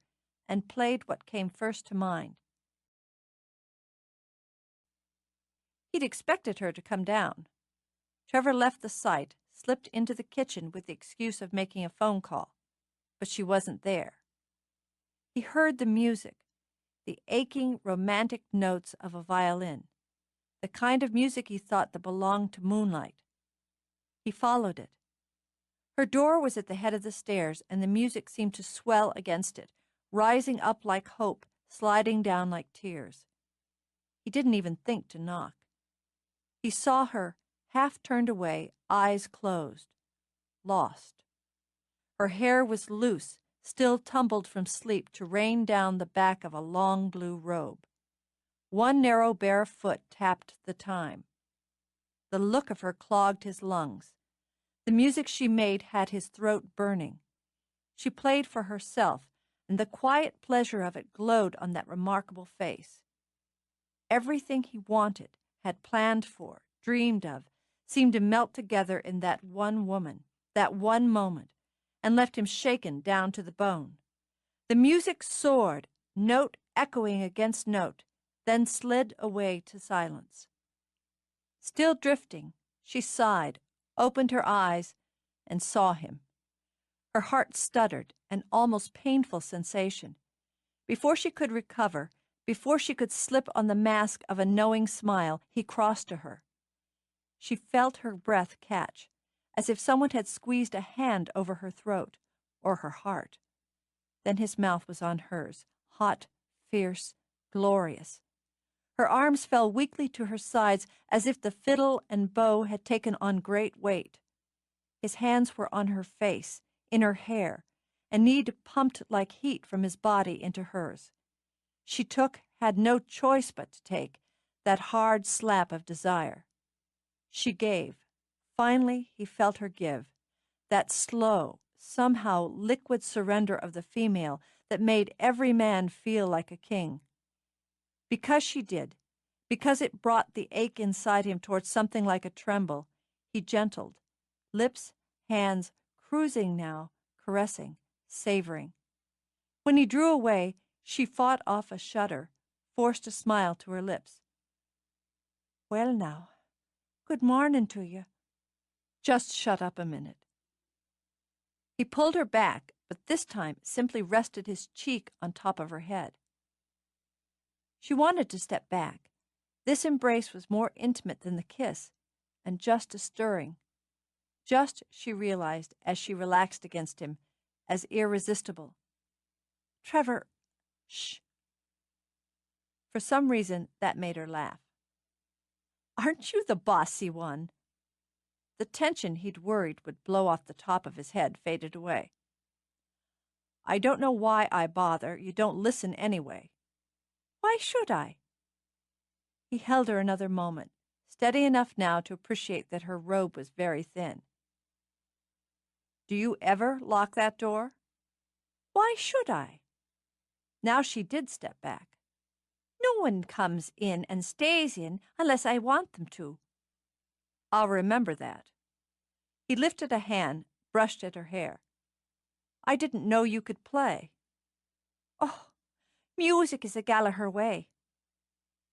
and played what came first to mind. He'd expected her to come down. Trevor left the site, slipped into the kitchen with the excuse of making a phone call. but she wasn't there. He heard the music, the aching, romantic notes of a violin, the kind of music he thought that belonged to moonlight. He followed it. Her door was at the head of the stairs, and the music seemed to swell against it, rising up like hope, sliding down like tears. He didn't even think to knock. He saw her, half turned away, eyes closed, lost. Her hair was loose, still tumbled from sleep to rain down the back of a long blue robe. One narrow bare foot tapped the time. The look of her clogged his lungs. The music she made had his throat burning. She played for herself, and the quiet pleasure of it glowed on that remarkable face. Everything he wanted, had planned for, dreamed of, seemed to melt together in that one woman, that one moment, and left him shaken down to the bone. The music soared, note echoing against note, then slid away to silence. Still drifting, she sighed, opened her eyes, and saw him. Her heart stuttered, an almost painful sensation. Before she could recover, before she could slip on the mask of a knowing smile, he crossed to her. She felt her breath catch, as if someone had squeezed a hand over her throat, or her heart. Then his mouth was on hers, hot, fierce, glorious. Her arms fell weakly to her sides, as if the fiddle and bow had taken on great weight. His hands were on her face, in her hair, and need pumped like heat from his body into hers. She had no choice but to take, that hard slap of desire. She gave. Finally he felt her give, that slow, somehow liquid surrender of the female that made every man feel like a king. Because she did, because it brought the ache inside him towards something like a tremble, he gentled, lips, hands, cruising now, caressing, savoring. When he drew away, she fought off a shudder, forced a smile to her lips. "Well now, good morning to you. Just shut up a minute." He pulled her back, but this time simply rested his cheek on top of her head. She wanted to step back. This embrace was more intimate than the kiss, and just as stirring. Just, she realized, as she relaxed against him, as irresistible. "Trevor, shh." For some reason, that made her laugh. "Aren't you the bossy one?" The tension he'd worried would blow off the top of his head faded away. "I don't know why I bother. You don't listen anyway." "Why should I?" He held her another moment, steady enough now to appreciate that her robe was very thin. "Do you ever lock that door?" "Why should I?" Now she did step back. "No one comes in and stays in unless I want them to." "I'll remember that." He lifted a hand, brushed at her hair. "I didn't know you could play." "Oh, music is a Gallagher way."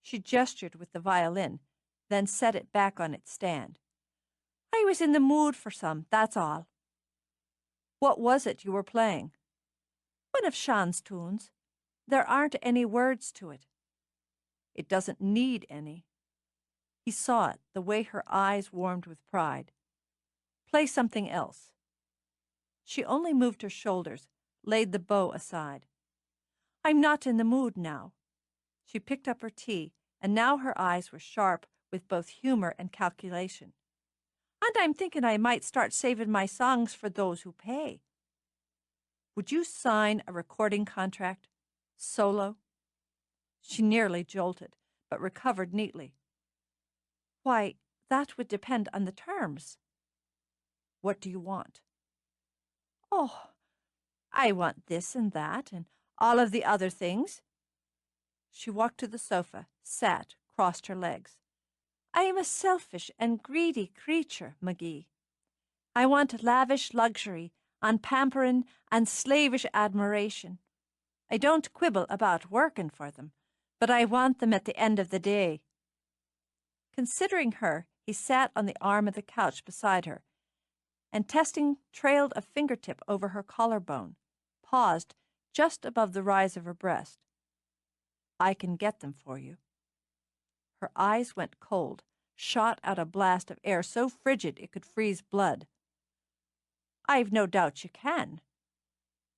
She gestured with the violin, then set it back on its stand. "I was in the mood for some, that's all." "What was it you were playing?" "One of Sean's tunes. There aren't any words to it." "It doesn't need any." He saw it, the way her eyes warmed with pride. "Play something else." She only moved her shoulders, laid the bow aside. "I'm not in the mood now." She picked up her tea, and now her eyes were sharp with both humor and calculation. "And I'm thinking I might start saving my songs for those who pay." "Would you sign a recording contract? Solo?" She nearly jolted, but recovered neatly. "Why, that would depend on the terms." "What do you want?" "Oh, I want this and that and all of the other things." She walked to the sofa, sat, crossed her legs. "I am a selfish and greedy creature, McGee. I want lavish luxury and pampering and slavish admiration. I don't quibble about working for them, but I want them at the end of the day." Considering her, he sat on the arm of the couch beside her, and testing trailed a fingertip over her collarbone. paused just above the rise of her breast. I can get them for you. Her eyes went cold, shot out a blast of air so frigid it could freeze blood. I've no doubt you can.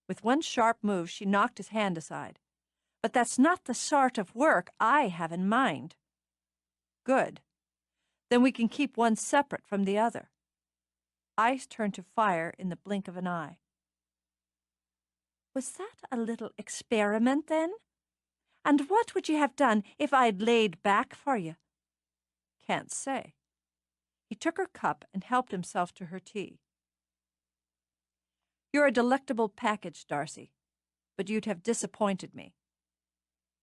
With one sharp move, she knocked his hand aside. But that's not the sort of work I have in mind. Good. Then we can keep one separate from the other. Ice turned to fire in the blink of an eye. Was that a little experiment, then? And what would you have done if I'd laid back for you? Can't say. He took her cup and helped himself to her tea. You're a delectable package, Darcy, but you'd have disappointed me.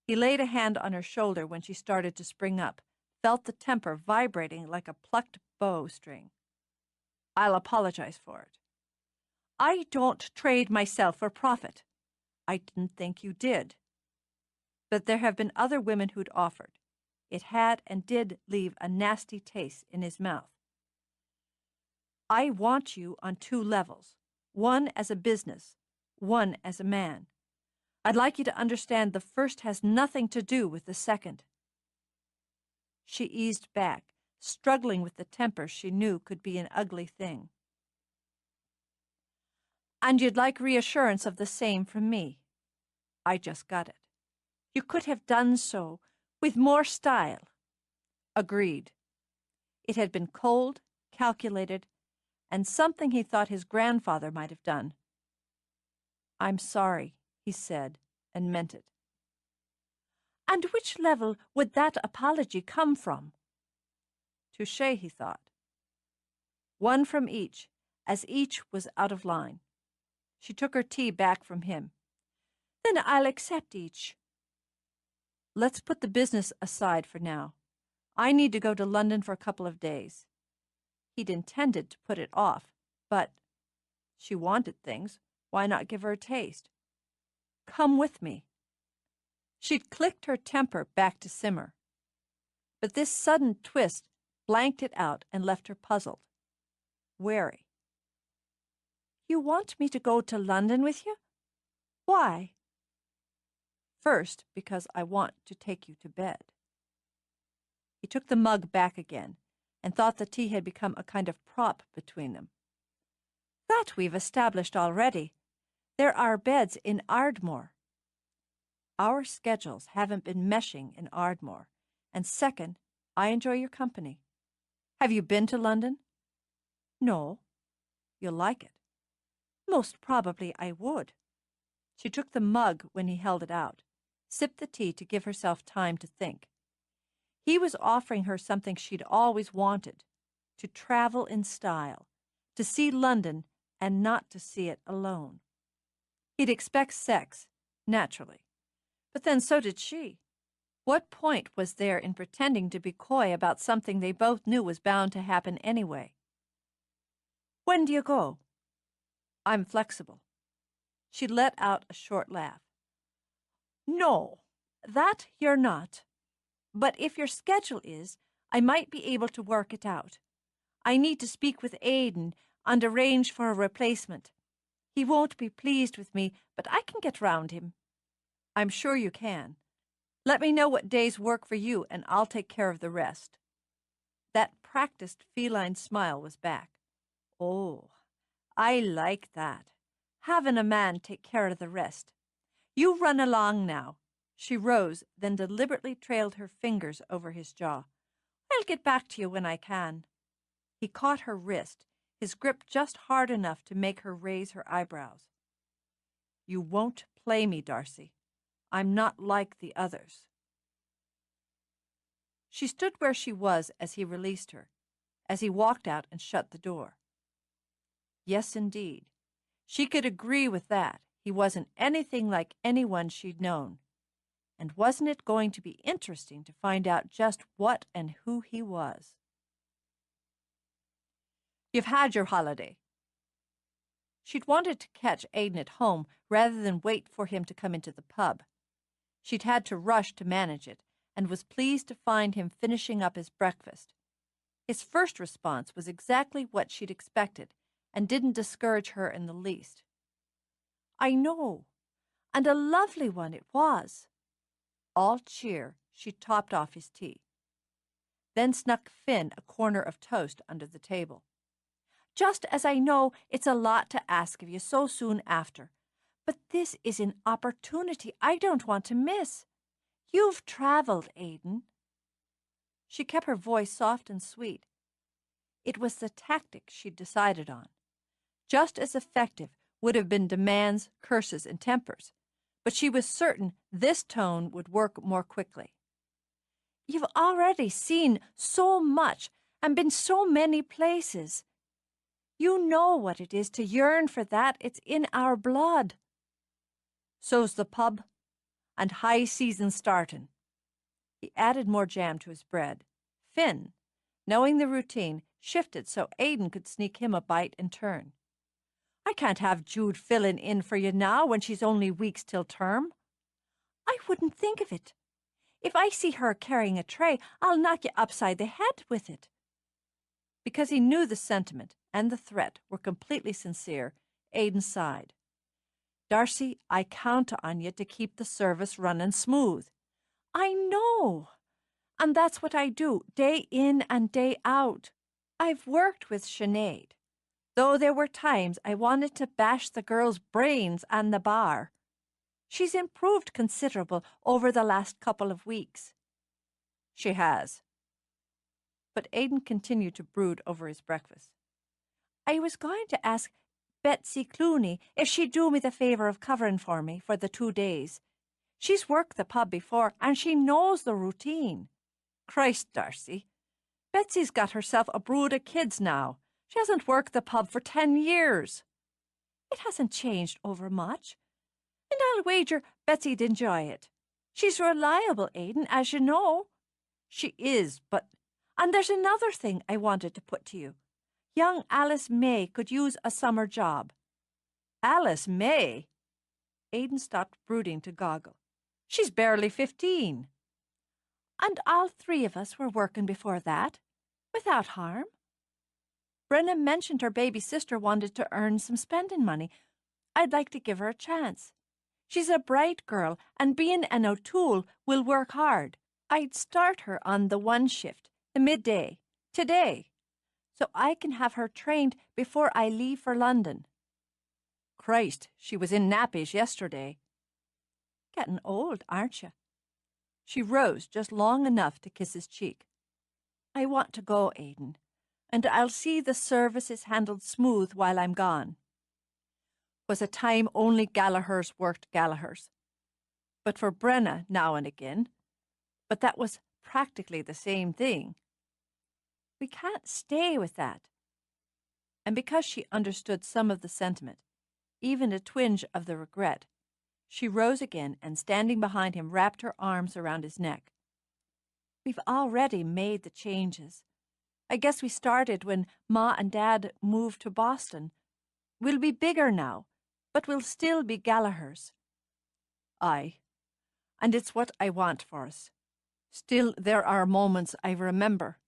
He laid a hand on her shoulder when she started to spring up, felt the temper vibrating like a plucked bowstring. I'll apologize for it. I don't trade myself for profit. I didn't think you did. But there have been other women who'd offered. It had and did leave a nasty taste in his mouth. I want you on 2 levels, one as a business, one as a man. I'd like you to understand the first has nothing to do with the second. She eased back, struggling with the temper she knew could be an ugly thing. And you'd like reassurance of the same from me. I just got it. You could have done so with more style. Agreed. It had been cold, calculated, and something he thought his grandfather might have done. I'm sorry, he said, and meant it. And which level would that apology come from? Touché, he thought. One from each, as each was out of line. She took her tea back from him. Then I'll accept each. Let's put the business aside for now. I need to go to London for a couple of days. He'd intended to put it off, but she wanted things. Why not give her a taste? Come with me. She'd clicked her temper back to simmer. But this sudden twist blanked it out and left her puzzled, wary. You want me to go to London with you? Why? First, because I want to take you to bed. He took the mug back again and thought the tea had become a kind of prop between them. That we've established already. There are beds in Ardmore. Our schedules haven't been meshing in Ardmore, and second, I enjoy your company. Have you been to London? No. You'll like it. Most probably I would. She took the mug when he held it out, sipped the tea to give herself time to think. He was offering her something she'd always wanted, to travel in style, to see London and not to see it alone. He'd expect sex, naturally. But then so did she. What point was there in pretending to be coy about something they both knew was bound to happen anyway? When do you go? I'm flexible. She let out a short laugh. No, that you're not. But if your schedule is, I might be able to work it out. I need to speak with Aidan and arrange for a replacement. He won't be pleased with me, but I can get round him. I'm sure you can. Let me know what days work for you, and I'll take care of the rest. That practiced feline smile was back. Oh, I like that. Having a man take care of the rest. You run along now. She rose, then deliberately trailed her fingers over his jaw. I'll get back to you when I can. He caught her wrist, his grip just hard enough to make her raise her eyebrows. You won't play me, Darcy. I'm not like the others. She stood where she was as he released her, as he walked out and shut the door. Yes, indeed. She could agree with that. He wasn't anything like anyone she'd known. And wasn't it going to be interesting to find out just what and who he was? You've had your holiday. She'd wanted to catch Aidan at home rather than wait for him to come into the pub. She'd had to rush to manage it, and was pleased to find him finishing up his breakfast. His first response was exactly what she'd expected, and didn't discourage her in the least. I know, and a lovely one it was. All cheer, she topped off his tea. Then snuck Finn a corner of toast under the table. Just as I know it's a lot to ask of you so soon after, but this is an opportunity I don't want to miss. You've travelled, Aidan. She kept her voice soft and sweet. It was the tactic she'd decided on. Just as effective would have been demands, curses, and tempers, but she was certain this tone would work more quickly. You've already seen so much and been so many places. You know what it is to yearn for that. It's in our blood. So's the pub, and high season startin'. He added more jam to his bread. Finn, knowing the routine, shifted so Aidan could sneak him a bite in turn. I can't have Jude filling in for you now when she's only weeks till term. I wouldn't think of it. If I see her carrying a tray, I'll knock you upside the head with it. Because he knew the sentiment and the threat were completely sincere, Aidan sighed. Darcy, I count on you to keep the service running smooth. I know. And that's what I do, day in and day out. I've worked with Sinead, though there were times I wanted to bash the girl's brains on the bar. She's improved considerable over the last couple of weeks. She has. But Aidan continued to brood over his breakfast. I was going to ask Betsy Clooney if she'd do me the favour of covering for me for the 2 days. She's worked the pub before, and she knows the routine. Christ, Darcy, Betsy's got herself a brood of kids now. She hasn't worked the pub for 10 years. It hasn't changed over much, and I'll wager Betsy'd enjoy it. She's reliable, Aidan, as you know. She is, but... And there's another thing I wanted to put to you. Young Alice May could use a summer job. Alice May? Aidan stopped brooding to goggle. She's barely 15. And all 3 of us were working before that, without harm. Brenna mentioned her baby sister wanted to earn some spending money. I'd like to give her a chance. She's a bright girl, and being an O'Toole will work hard. I'd start her on the 1 shift, the midday, today, so I can have her trained before I leave for London. Christ, she was in nappies yesterday. Getting old, aren't you? She rose just long enough to kiss his cheek. I want to go, Aidan, and I'll see the service is handled smooth while I'm gone. Was a time only Gallaghers worked Gallaghers. But for Brenna now and again. But that was practically the same thing. We can't stay with that. And because she understood some of the sentiment, even a twinge of the regret, she rose again and, standing behind him, wrapped her arms around his neck. We've already made the changes. I guess we started when Ma and Dad moved to Boston. We'll be bigger now, but we'll still be Gallaghers. Aye, and it's what I want for us. Still, there are moments I remember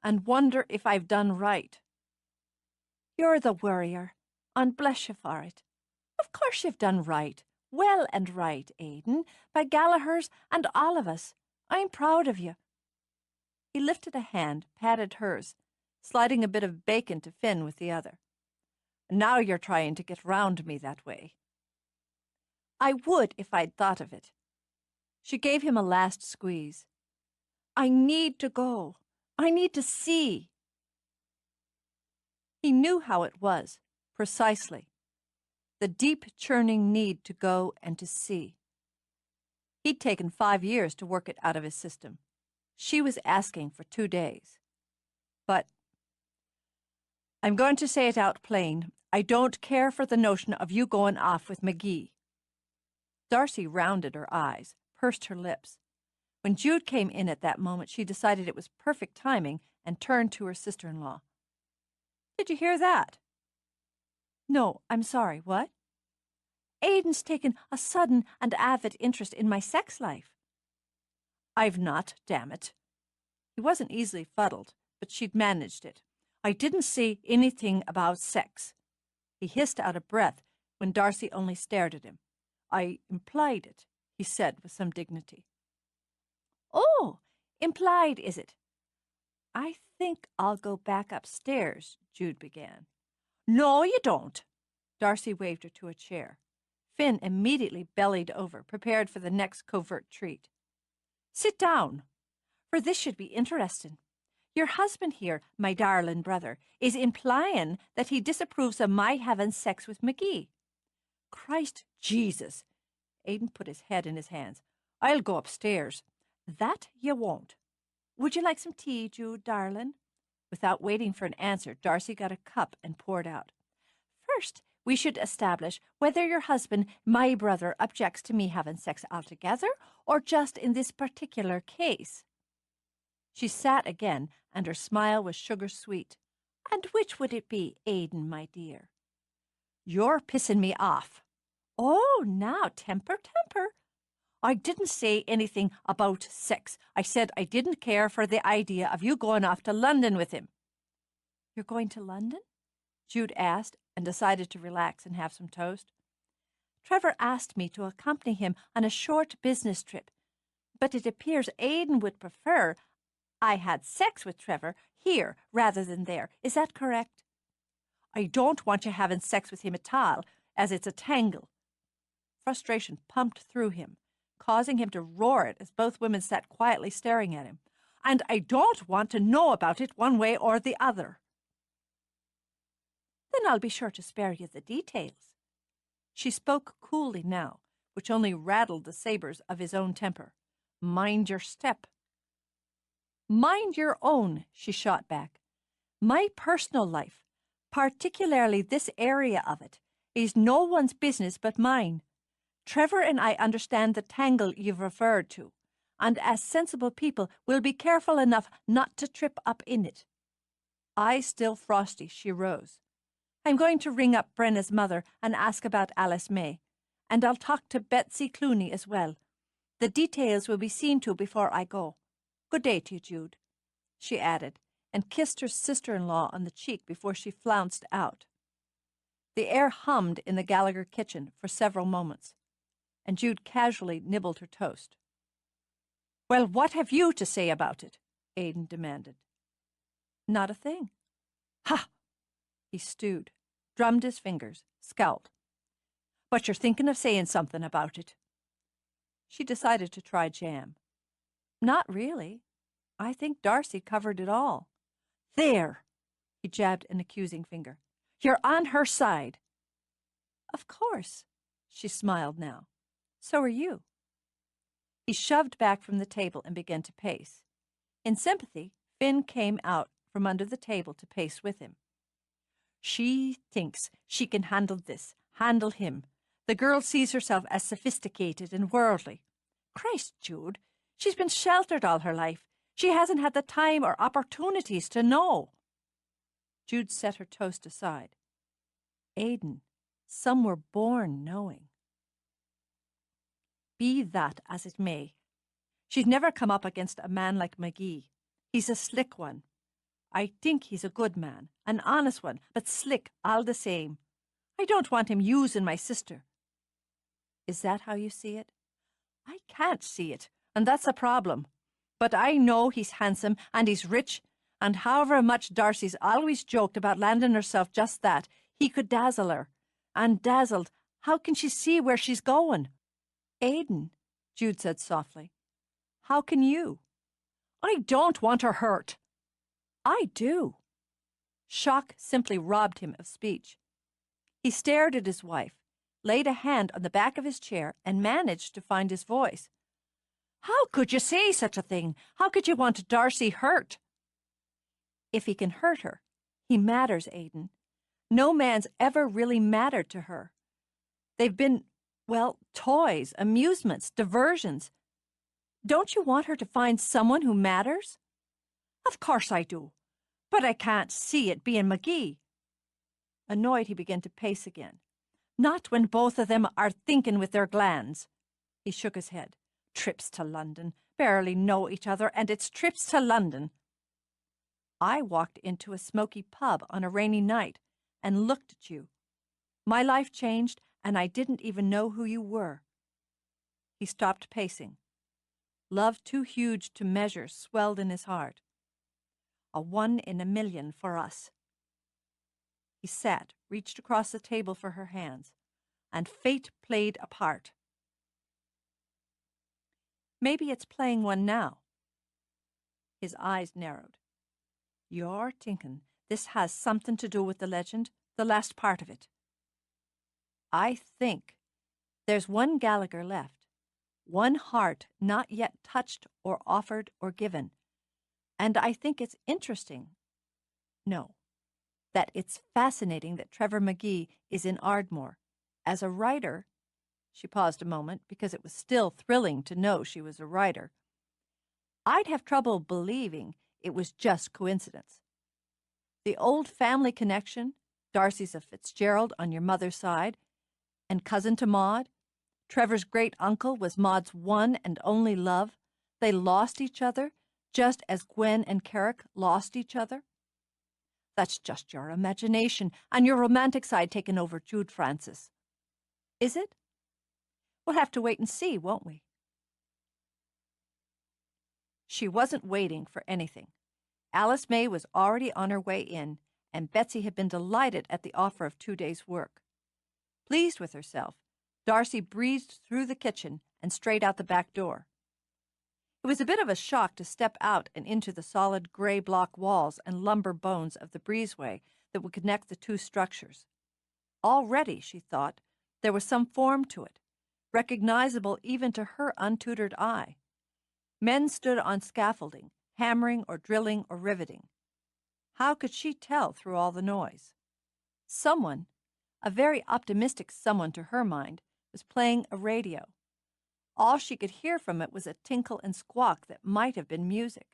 and wonder if I've done right. You're the worrier, and bless you for it. Of course you've done right, well and right, Aidan, by Gallaghers and all of us. I'm proud of you. He lifted a hand, patted hers, sliding a bit of bacon to Finn with the other. Now you're trying to get round me that way. I would if I'd thought of it. She gave him a last squeeze. I need to go. I need to see. He knew how it was, precisely. The deep churning need to go and to see. He'd taken 5 years to work it out of his system. She was asking for 2 days. But I'm going to say it out plain. I don't care for the notion of you going off with McGee. Darcy rounded her eyes, pursed her lips. When Jude came in at that moment, she decided it was perfect timing and turned to her sister-in-law. Did you hear that? No, I'm sorry, what? Aidan's taken a sudden and avid interest in my sex life. I've not, damn it. He wasn't easily fuddled, but she'd managed it. I didn't say anything about sex. He hissed out of breath, when Darcy only stared at him. "I implied it," he said with some dignity. "Oh, implied, is it? I think I'll go back upstairs," Jude began. "No, you don't." Darcy waved her to a chair. Finn immediately bellied over, prepared for the next covert treat. "Sit down, for this should be interesting. Your husband here, my darling brother, is implying that he disapproves of my having sex with McGee." "Christ Jesus!" Aidan put his head in his hands. "I'll go upstairs." "That you won't. Would you like some tea, Jude, darling?" Without waiting for an answer, Darcy got a cup and poured out. "First, we should establish whether your husband, my brother, objects to me having sex altogether or just in this particular case." She sat again, and her smile was sugar-sweet. "And which would it be, Aidan, my dear?" "You're pissing me off." "Oh, now, temper, temper." "I didn't say anything about sex. I said I didn't care for the idea of you going off to London with him." "You're going to London?" Jude asked, and decided to relax and have some toast. "Trevor asked me to accompany him on a short business trip, but it appears Aidan would prefer I had sex with Trevor here rather than there. Is that correct?" "I don't want you having sex with him at all, as it's a tangle." Frustration pumped through him, causing him to roar it as both women sat quietly staring at him. "And I don't want to know about it one way or the other." "Then I'll be sure to spare you the details." She spoke coolly now, which only rattled the sabres of his own temper. "Mind your step." "Mind your own," she shot back. "My personal life, particularly this area of it, is no one's business but mine. Trevor and I understand the tangle you've referred to, and as sensible people will be careful enough not to trip up in it." Eyes still frosty, she rose. "I'm going to ring up Brenna's mother and ask about Alice May, and I'll talk to Betsy Clooney as well. The details will be seen to before I go. Good day to you, Jude," she added, and kissed her sister-in-law on the cheek before she flounced out. The air hummed in the Gallagher kitchen for several moments, and Jude casually nibbled her toast. "Well, what have you to say about it?" Aidan demanded. "Not a thing." "Ha!" He stewed, drummed his fingers, scowled. "But you're thinking of saying something about it." She decided to try jam. "Not really. I think Darcy covered it all." "There!" He jabbed an accusing finger. "You're on her side." "Of course." She smiled now. "So are you." He shoved back from the table and began to pace. In sympathy, Finn came out from under the table to pace with him. "She thinks she can handle this, handle him. The girl sees herself as sophisticated and worldly. Christ, Jude, she's been sheltered all her life. She hasn't had the time or opportunities to know." Jude set her toast aside. "Aidan, some were born knowing." "Be that as it may, she's never come up against a man like McGee. He's a slick one. I think he's a good man, an honest one, but slick all the same. I don't want him using my sister." "Is that how you see it?" "I can't see it, and that's a problem. But I know he's handsome and he's rich, and however much Darcy's always joked about landing herself just that, he could dazzle her. And dazzled, how can she see where she's going?" "Aidan," Jude said softly, "how can you?" "I don't want her hurt." "I do." Shock simply robbed him of speech. He stared at his wife, laid a hand on the back of his chair, and managed to find his voice. "How could you say such a thing? How could you want Darcy hurt?" "If he can hurt her, he matters, Aidan. No man's ever really mattered to her. They've been, well, toys, amusements, diversions. Don't you want her to find someone who matters?" "Of course I do, but I can't see it being McGee." Annoyed, he began to pace again. "Not when both of them are thinking with their glands." He shook his head. "Trips to London. Barely know each other, and it's trips to London." "I walked into a smoky pub on a rainy night and looked at you. My life changed, and I didn't even know who you were." He stopped pacing. Love too huge to measure swelled in his heart. "A 1 in a million for us." He sat, reached across the table for her hands, and fate played a part. "Maybe it's playing one now." His eyes narrowed. "You're thinking this has something to do with the legend, the last part of it." "I think there's one Gallagher left, one heart not yet touched or offered or given, and I think it's interesting. No, that it's fascinating that Trevor McGee is in Ardmore. As a writer," she paused a moment because it was still thrilling to know she was a writer, "I'd have trouble believing it was just coincidence. The old family connection, Darcy's a Fitzgerald on your mother's side, and cousin to Maud. Trevor's great-uncle was Maud's one and only love. They lost each other, just as Gwen and Carrick lost each other. That's just your imagination and your romantic side taking over Jude Francis. Is it? We'll have to wait and see, won't we?" She wasn't waiting for anything. Alice May was already on her way in, and Betsy had been delighted at the offer of 2 days' work. Pleased with herself, Darcy breezed through the kitchen and straight out the back door. It was a bit of a shock to step out and into the solid gray block walls and lumber bones of the breezeway that would connect the two structures. Already, she thought, there was some form to it, recognizable even to her untutored eye. Men stood on scaffolding, hammering or drilling or riveting. How could she tell through all the noise? Someone, a very optimistic someone to her mind, was playing a radio. All she could hear from it was a tinkle and squawk that might have been music.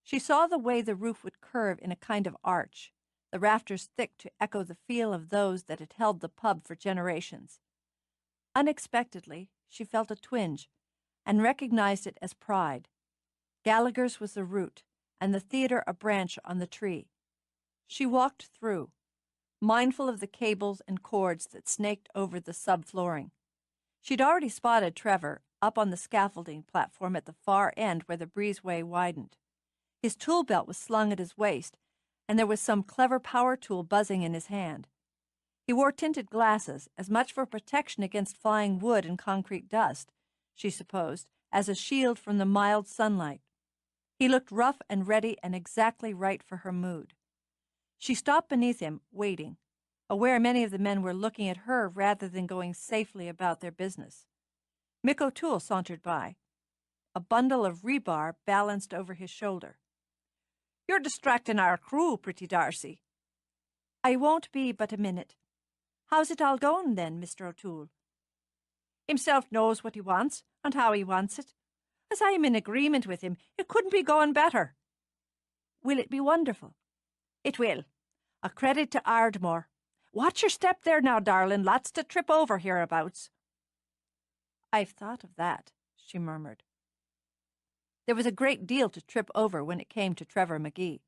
She saw the way the roof would curve in a kind of arch, the rafters thick to echo the feel of those that had held the pub for generations. Unexpectedly, she felt a twinge and recognized it as pride. Gallaghers was the root, and the theater a branch on the tree. She walked through, mindful of the cables and cords that snaked over the subflooring. She'd already spotted Trevor up on the scaffolding platform at the far end where the breezeway widened. His tool belt was slung at his waist, and there was some clever power tool buzzing in his hand. He wore tinted glasses, as much for protection against flying wood and concrete dust, she supposed, as a shield from the mild sunlight. He looked rough and ready and exactly right for her mood. She stopped beneath him, waiting, aware many of the men were looking at her rather than going safely about their business. Mick O'Toole sauntered by, a bundle of rebar balanced over his shoulder. "You're distracting our crew, pretty Darcy." "I won't be but a minute. How's it all going, then, Mr. O'Toole?" "Himself knows what he wants and how he wants it. As I am in agreement with him, it couldn't be going better." "Will it be wonderful?" "It will. A credit to Ardmore. Watch your step there now, darling. Lots to trip over hereabouts." "I've thought of that," she murmured. There was a great deal to trip over when it came to Trevor McGee.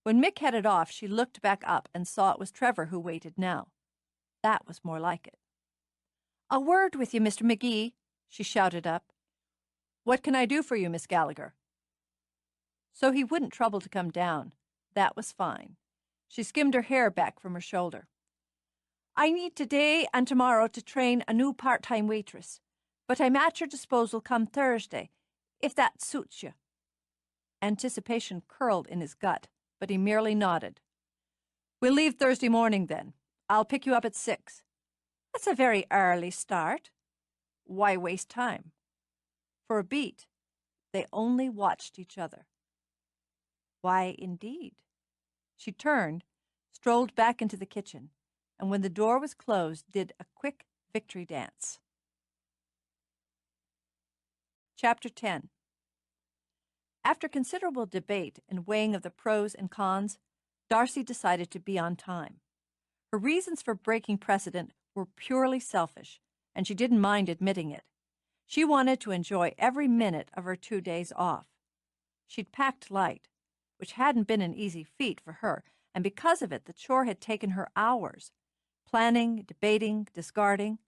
When Mick headed off, she looked back up and saw it was Trevor who waited now. That was more like it. "A word with you, Mr. McGee," she shouted up. "What can I do for you, Miss Gallagher?" So he wouldn't trouble to come down. That was fine. She skimmed her hair back from her shoulder. "I need today and tomorrow to train a new part-time waitress, but I'm at your disposal come Thursday, if that suits you." Anticipation curled in his gut, but he merely nodded. "We'll leave Thursday morning, then. I'll pick you up at 6. "That's a very early start." "Why waste time?" For a beat, they only watched each other. Why, indeed? She turned, strolled back into the kitchen, and when the door was closed, did a quick victory dance. Chapter 10. After considerable debate and weighing of the pros and cons, Darcy decided to be on time. Her reasons for breaking precedent were purely selfish, and she didn't mind admitting it. She wanted to enjoy every minute of her 2 days off. She'd packed light, which hadn't been an easy feat for her, and because of it the chore had taken her hours. planning, debating, discarding.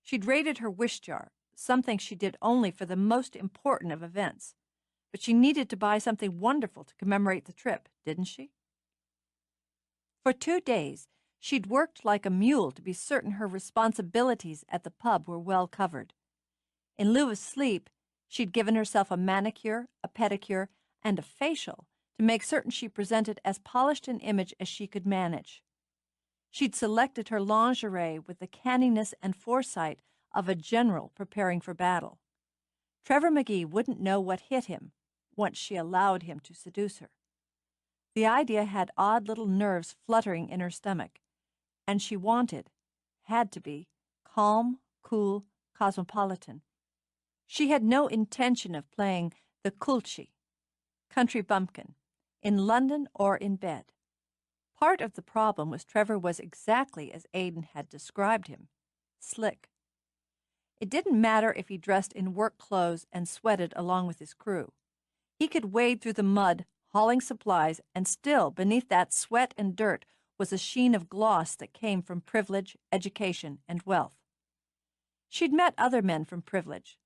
She'd raided her wish jar, something she did only for the most important of events. But she needed to buy something wonderful to commemorate the trip, didn't she? For 2 days, she'd worked like a mule to be certain her responsibilities at the pub were well covered. In lieu of sleep, she'd given herself a manicure, a pedicure, and a facial to make certain she presented as polished an image as she could manage. She'd selected her lingerie with the canniness and foresight of a general preparing for battle. Trevor McGee wouldn't know what hit him once she allowed him to seduce her. The idea had odd little nerves fluttering in her stomach, and she had to be, calm, cool, cosmopolitan. She had no intention of playing the kulchi, country bumpkin, in London or in bed. Part of the problem was Trevor was exactly as Aidan had described him, slick. It didn't matter if he dressed in work clothes and sweated along with his crew. He could wade through the mud, hauling supplies, and still, beneath that sweat and dirt, was a sheen of gloss that came from privilege, education, and wealth. She'd met other men from privilege.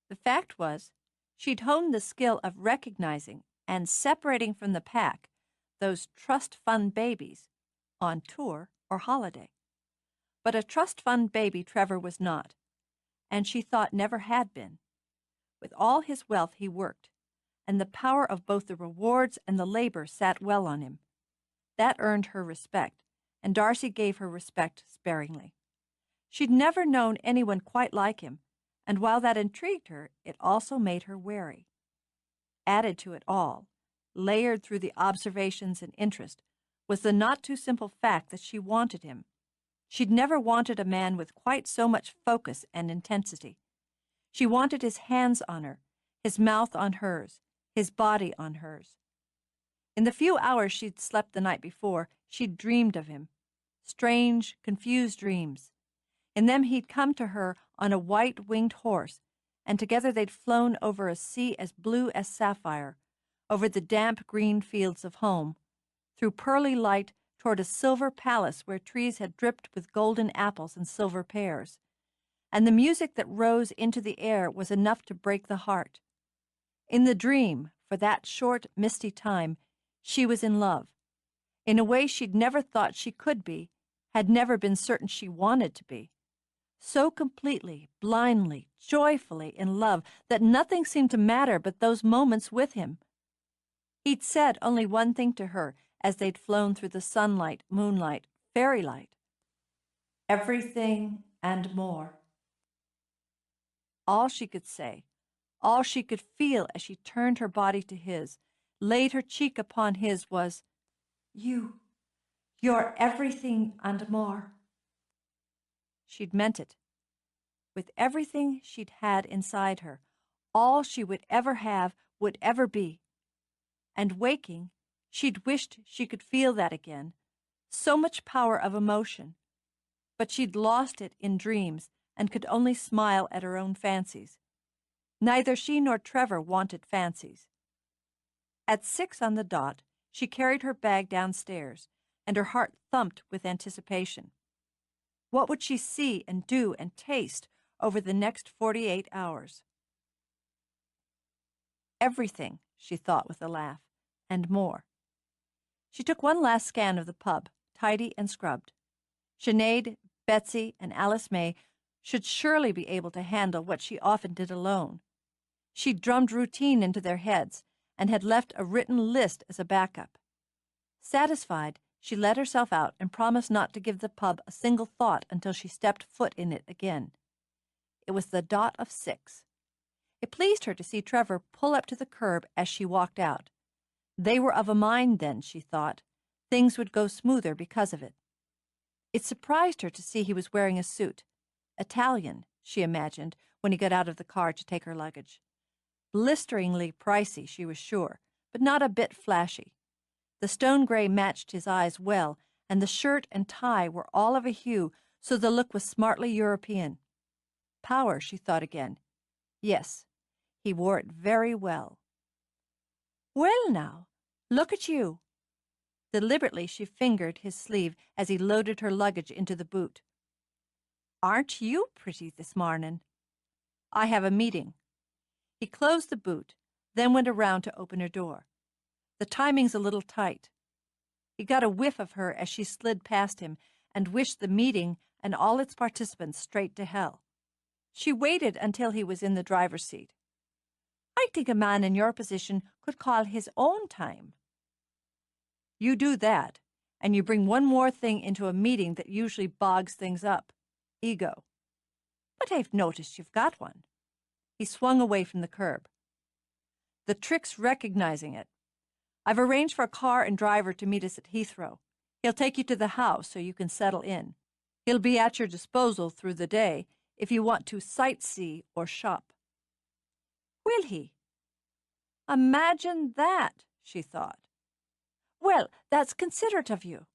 The fact was, she'd honed the skill of recognizing and separating from the pack those trust fund babies on tour or holiday. But a trust fund baby Trevor was not, and she thought never had been. With all his wealth he worked, and the power of both the rewards and the labor sat well on him. That earned her respect, and Darcy gave her respect sparingly. She'd never known anyone quite like him, and while that intrigued her, it also made her wary. Added to it all, layered through the observations and interest, was the not-too-simple fact that she wanted him. She'd never wanted a man with quite so much focus and intensity. She wanted his hands on her, his mouth on hers, his body on hers. In the few hours she'd slept the night before, she'd dreamed of him. Strange, confused dreams. In them he'd come to her on a white-winged horse, and together they'd flown over a sea as blue as sapphire, over the damp green fields of home, through pearly light toward a silver palace where trees had dripped with golden apples and silver pears. And the music that rose into the air was enough to break the heart. In the dream, for that short, misty time, she was in love, in a way she'd never thought she could be, had never been certain she wanted to be. So completely, blindly, joyfully in love that nothing seemed to matter but those moments with him. He'd said only one thing to her as they'd flown through the sunlight, moonlight, fairy light. Everything and more. All she could say, all she could feel as she turned her body to his, laid her cheek upon his, was, you're everything and more. She'd meant it. With everything she'd had inside her, all she would ever have, would ever be. And waking, she'd wished she could feel that again, so much power of emotion. But she'd lost it in dreams and could only smile at her own fancies. Neither she nor Trevor wanted fancies. At 6 on the dot, she carried her bag downstairs, and her heart thumped with anticipation. What would she see and do and taste over the next 48 hours? Everything, she thought with a laugh, and more. She took one last scan of the pub, tidy and scrubbed. Sinead, Betsy, and Alice May should surely be able to handle what she often did alone. She'd drummed routine into their heads and had left a written list as a backup. Satisfied, she let herself out and promised not to give the pub a single thought until she stepped foot in it again. It was the dot of 6. It pleased her to see Trevor pull up to the curb as she walked out. They were of a mind then, she thought. Things would go smoother because of it. It surprised her to see he was wearing a suit. Italian, she imagined, when he got out of the car to take her luggage. Blisteringly pricey, she was sure, but not a bit flashy. The stone gray matched his eyes well, and the shirt and tie were all of a hue, so the look was smartly European. Power, she thought again. Yes, he wore it very well. Well now, look at you. Deliberately, she fingered his sleeve as he loaded her luggage into the boot. "Aren't you pretty this morning?" "I have a meeting." He closed the boot, then went around to open her door. "The timing's a little tight." He got a whiff of her as she slid past him and wished the meeting and all its participants straight to hell. She waited until he was in the driver's seat. "I think a man in your position could call his own time." "You do that, and you bring one more thing into a meeting that usually bogs things up. Ego." "But I've noticed you've got one." He swung away from the curb. "The trick's recognizing it. I've arranged for a car and driver to meet us at Heathrow. He'll take you to the house so you can settle in. He'll be at your disposal through the day if you want to sightsee or shop." "Will he?" Imagine that, she thought. "Well, that's considerate of you."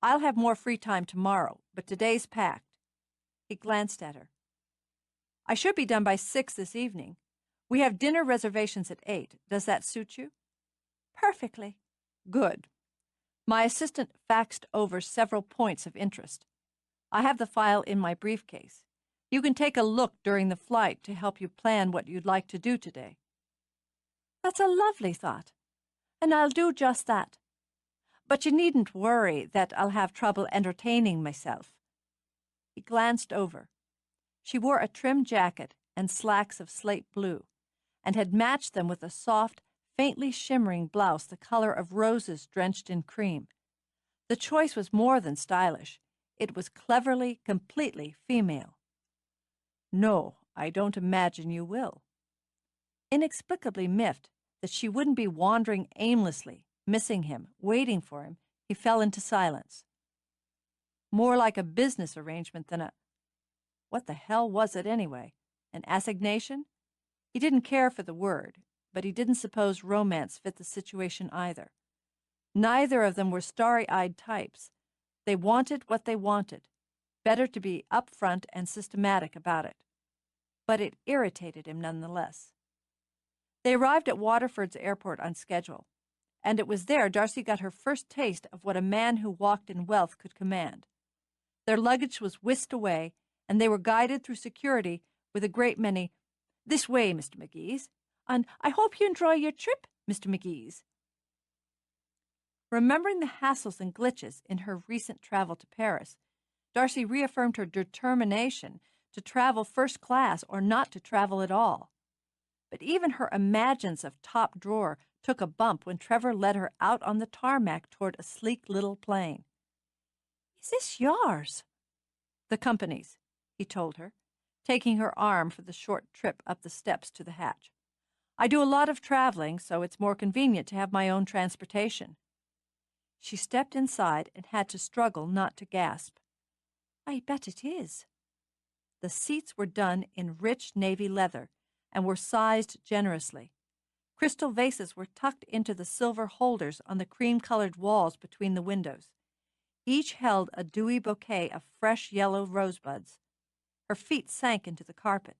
"I'll have more free time tomorrow, but today's packed." He glanced at her. "I should be done by 6 this evening. We have dinner reservations at 8. Does that suit you?" "Perfectly." "Good." My assistant faxed over several points of interest. I have the file in my briefcase. You can take a look during the flight to help you plan what you'd like to do today. "That's a lovely thought, and I'll do just that. But you needn't worry that I'll have trouble entertaining myself." He glanced over. She wore a trim jacket and slacks of slate blue, and had matched them with a soft, faintly shimmering blouse the color of roses drenched in cream. The choice was more than stylish. It was cleverly, completely female. "No, I don't imagine you will." Inexplicably miffed that she wouldn't be wandering aimlessly, missing him, waiting for him, he fell into silence. More like a business arrangement than a... What the hell was it anyway? An assignation? He didn't care for the word, but he didn't suppose romance fit the situation either. Neither of them were starry-eyed types. They wanted what they wanted. Better to be upfront and systematic about it. But it irritated him nonetheless. They arrived at Waterford's airport on schedule, and it was there Darcy got her first taste of what a man who walked in wealth could command. Their luggage was whisked away, and they were guided through security with a great many, "This way, Mr. McGee's," and "I hope you enjoy your trip, Mr. McGee's." Remembering the hassles and glitches in her recent travel to Paris, Darcy reaffirmed her determination to travel first class or not to travel at all. But even her imagines of top drawer took a bump when Trevor led her out on the tarmac toward a sleek little plane. "Is this yours?" "The company's," he told her, taking her arm for the short trip up the steps to the hatch. "I do a lot of traveling, so it's more convenient to have my own transportation." She stepped inside and had to struggle not to gasp. "I bet it is." The seats were done in rich navy leather and were sized generously. Crystal vases were tucked into the silver holders on the cream-colored walls between the windows. Each held a dewy bouquet of fresh yellow rosebuds. Her feet sank into the carpet.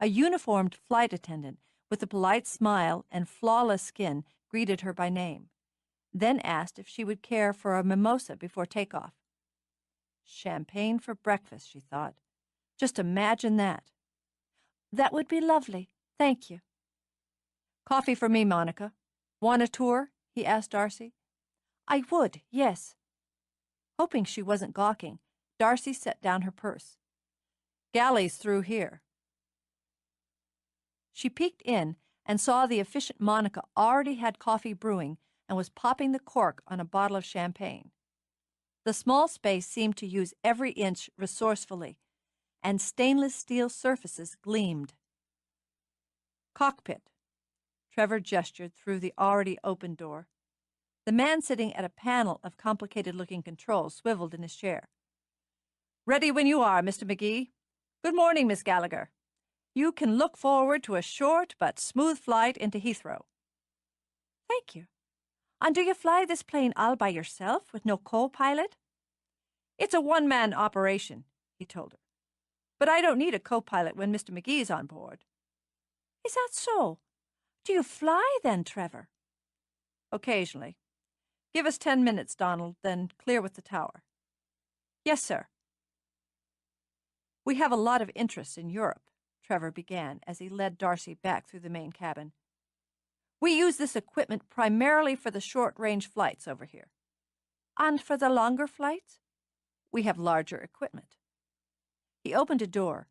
A uniformed flight attendant with a polite smile and flawless skin greeted her by name, then asked if she would care for a mimosa before takeoff. Champagne for breakfast, she thought. Just imagine that. "That would be lovely, thank you." "Coffee for me, Monica. Want a tour?" he asked Darcy. "I would, yes." Hoping she wasn't gawking, Darcy set down her purse. "Galley's through here." She peeked in and saw the efficient Monica already had coffee brewing and was popping the cork on a bottle of champagne. The small space seemed to use every inch resourcefully, and stainless steel surfaces gleamed. "Cockpit." Trevor gestured through the already open door. The man sitting at a panel of complicated-looking controls swiveled in his chair. "Ready when you are, Mr. McGee. Good morning, Miss Gallagher. You can look forward to a short but smooth flight into Heathrow." "Thank you. And do you fly this plane all by yourself with no co-pilot?" "It's a one-man operation," he told her. "But I don't need a co-pilot when Mr. McGee's on board." "Is that so? Do you fly then, Trevor?" "Occasionally. Give us 10 minutes, Donald, then clear with the tower. Yes, sir. We have a lot of interest in Europe, Trevor began as he led Darcy back through the main cabin. We use this equipment primarily for the short-range flights over here. And for the longer flights? We have larger equipment. He opened a door.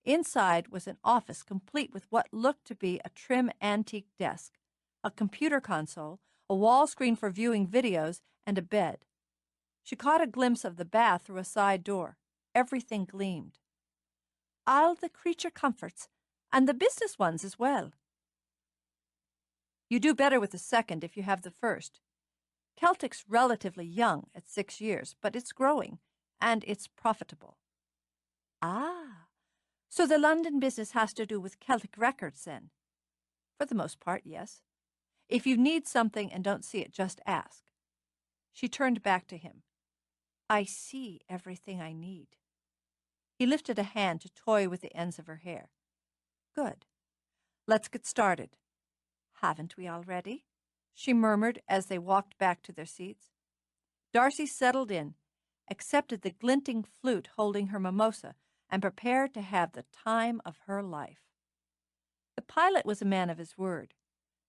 Inside was an office complete with what looked to be a trim antique desk, a computer console, a wall screen for viewing videos, and a bed. She caught a glimpse of the bath through a side door. Everything gleamed. All the creature comforts, and the business ones as well. You do better with the second if you have the first. Celtic's relatively young at 6 years, but it's growing, and it's profitable. Ah, so the London business has to do with Celtic records, then? For the most part, yes. If you need something and don't see it, just ask. She turned back to him. I see everything I need. He lifted a hand to toy with the ends of her hair. Good. Let's get started. Haven't we already? She murmured as they walked back to their seats. Darcy settled in, accepted the glinting flute holding her mimosa, and prepared to have the time of her life. The pilot was a man of his word.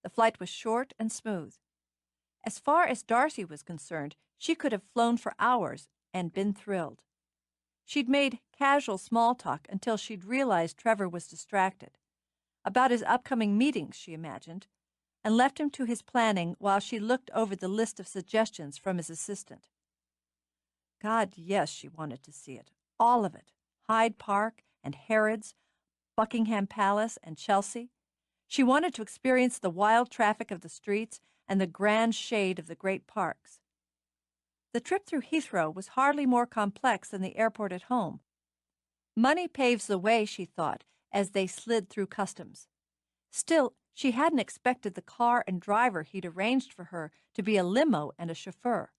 The flight was short and smooth. As far as Darcy was concerned, she could have flown for hours and been thrilled. She'd made casual small talk until she'd realized Trevor was distracted. About his upcoming meetings, she imagined, and left him to his planning while she looked over the list of suggestions from his assistant. God, yes, she wanted to see it. All of it. Hyde Park and Harrods, Buckingham Palace and Chelsea. She wanted to experience the wild traffic of the streets and the grand shade of the great parks. The trip through Heathrow was hardly more complex than the airport at home. Money paves the way, she thought, as they slid through customs. Still, she hadn't expected the car and driver he'd arranged for her to be a limo and a chauffeur.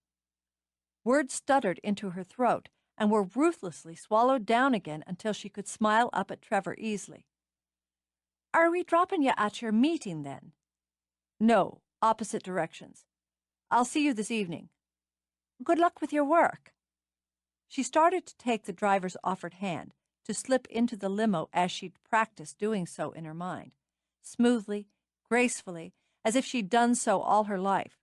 Words stuttered into her throat and were ruthlessly swallowed down again until she could smile up at Trevor easily. Are we dropping you at your meeting, then? No, opposite directions. I'll see you this evening. Good luck with your work. She started to take the driver's offered hand, to slip into the limo as she'd practiced doing so in her mind, smoothly, gracefully, as if she'd done so all her life.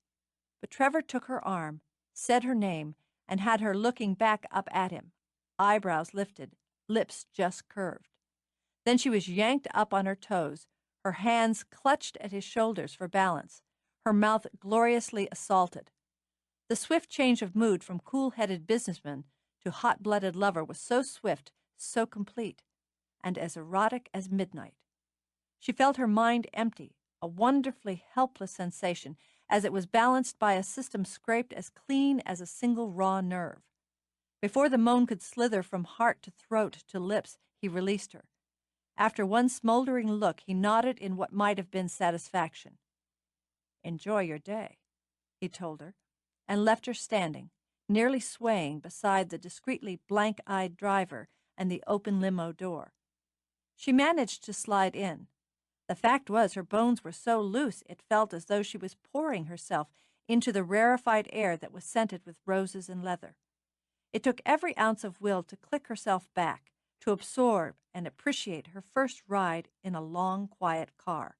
But Trevor took her arm, said her name, and had her looking back up at him, eyebrows lifted, lips just curved. Then she was yanked up on her toes, her hands clutched at his shoulders for balance, her mouth gloriously assaulted. The swift change of mood from cool-headed businessman to hot-blooded lover was so swift, so complete, and as erotic as midnight. She felt her mind empty, a wonderfully helpless sensation, as it was balanced by a system scraped as clean as a single raw nerve. Before the moan could slither from heart to throat to lips, he released her. After one smoldering look, he nodded in what might have been satisfaction. Enjoy your day, he told her, and left her standing, nearly swaying beside the discreetly blank-eyed driver and the open limo door. She managed to slide in. The fact was, her bones were so loose it felt as though she was pouring herself into the rarefied air that was scented with roses and leather. It took every ounce of will to click herself back, to absorb and appreciate her first ride in a long, quiet car.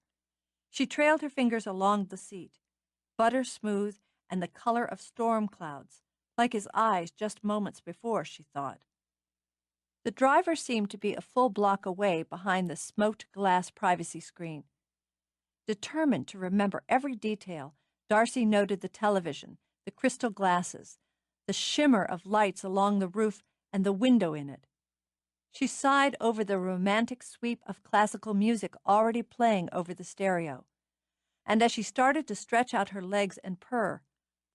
She trailed her fingers along the seat, butter smooth and the color of storm clouds, like his eyes just moments before, she thought. The driver seemed to be a full block away behind the smoked glass privacy screen. Determined to remember every detail, Darcy noted the television, the crystal glasses, the shimmer of lights along the roof and the window in it. She sighed over the romantic sweep of classical music already playing over the stereo, and as she started to stretch out her legs and purr,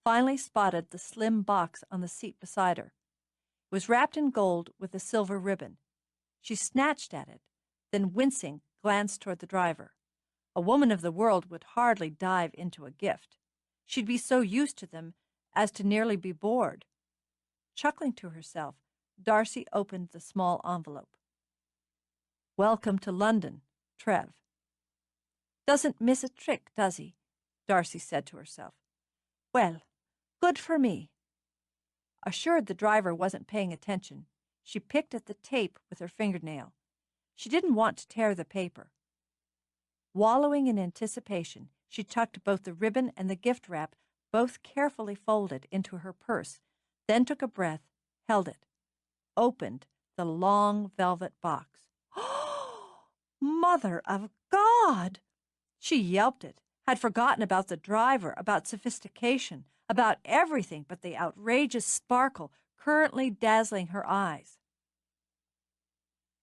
finally spotted the slim box on the seat beside her. It was wrapped in gold with a silver ribbon. She snatched at it, then wincing, glanced toward the driver. A woman of the world would hardly dive into a gift. She'd be so used to them as to nearly be bored. Chuckling to herself, Darcy opened the small envelope. Welcome to London, Trev. Doesn't miss a trick, does he? Darcy said to herself. Well, Good for me. Assured the driver wasn't paying attention, she picked at the tape with her fingernail. She didn't want to tear the paper. Wallowing in anticipation, she tucked both the ribbon and the gift wrap, both carefully folded, into her purse, then took a breath, held it, opened the long velvet box. Oh, Mother of God! She yelped it, had forgotten about the driver, about sophistication, about everything but the outrageous sparkle currently dazzling her eyes.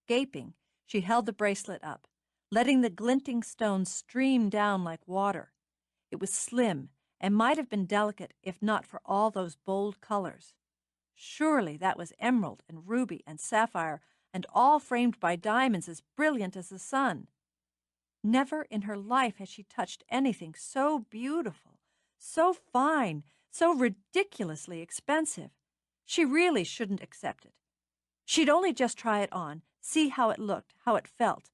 Gaping, she held the bracelet up, letting the glinting stones stream down like water. It was slim and might have been delicate if not for all those bold colors. Surely that was emerald and ruby and sapphire, and all framed by diamonds as brilliant as the sun. Never in her life had she touched anything so beautiful, so fine, so ridiculously expensive. She really shouldn't accept it. She'd only just try it on, see how it looked, how it felt.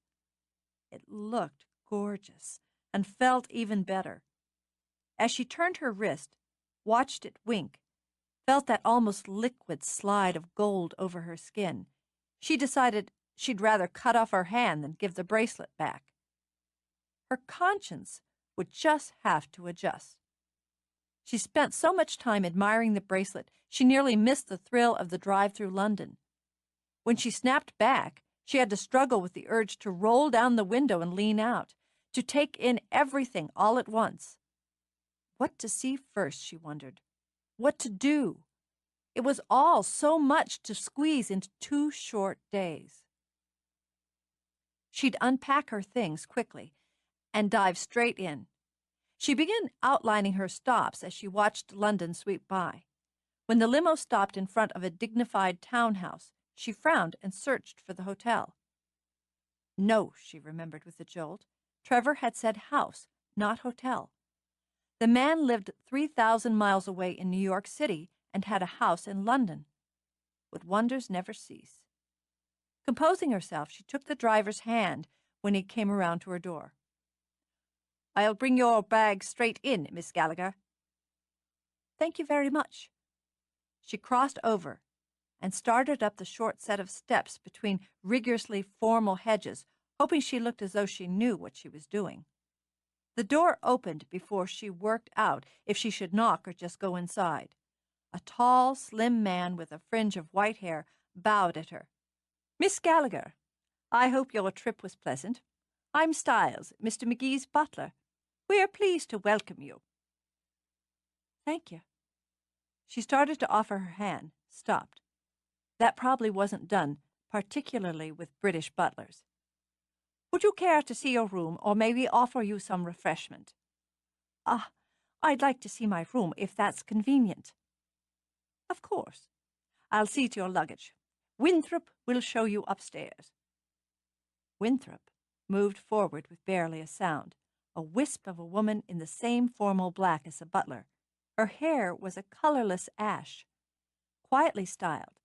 It looked gorgeous and felt even better. As she turned her wrist, watched it wink, felt that almost liquid slide of gold over her skin, she decided she'd rather cut off her hand than give the bracelet back. Her conscience would just have to adjust. She spent so much time admiring the bracelet, she nearly missed the thrill of the drive through London. When she snapped back, she had to struggle with the urge to roll down the window and lean out, to take in everything all at once. What to see first, she wondered. What to do? It was all so much to squeeze into 2 short days. She'd unpack her things quickly and dive straight in. She began outlining her stops as she watched London sweep by. When the limo stopped in front of a dignified townhouse, she frowned and searched for the hotel. No, she remembered with a jolt. Trevor had said house, not hotel. The man lived 3,000 miles away in New York City and had a house in London. Would wonders never cease? Composing herself, she took the driver's hand when he came around to her door. "I'll bring your bag straight in, Miss Gallagher." "Thank you very much." She crossed over and started up the short set of steps between rigorously formal hedges, hoping she looked as though she knew what she was doing. The door opened before she worked out if she should knock or just go inside. A tall, slim man with a fringe of white hair bowed at her. "Miss Gallagher, I hope your trip was pleasant. I'm Styles, Mr. McGee's butler. We're pleased to welcome you." "Thank you." She started to offer her hand, stopped. That probably wasn't done, particularly with British butlers. "Would you care to see your room, or may we offer you some refreshment?" I'd like to see my room, if that's convenient." "Of course. I'll see to your luggage. Winthrop will show you upstairs." Winthrop moved forward with barely a sound, a wisp of a woman in the same formal black as the butler. Her hair was a colorless ash, quietly styled,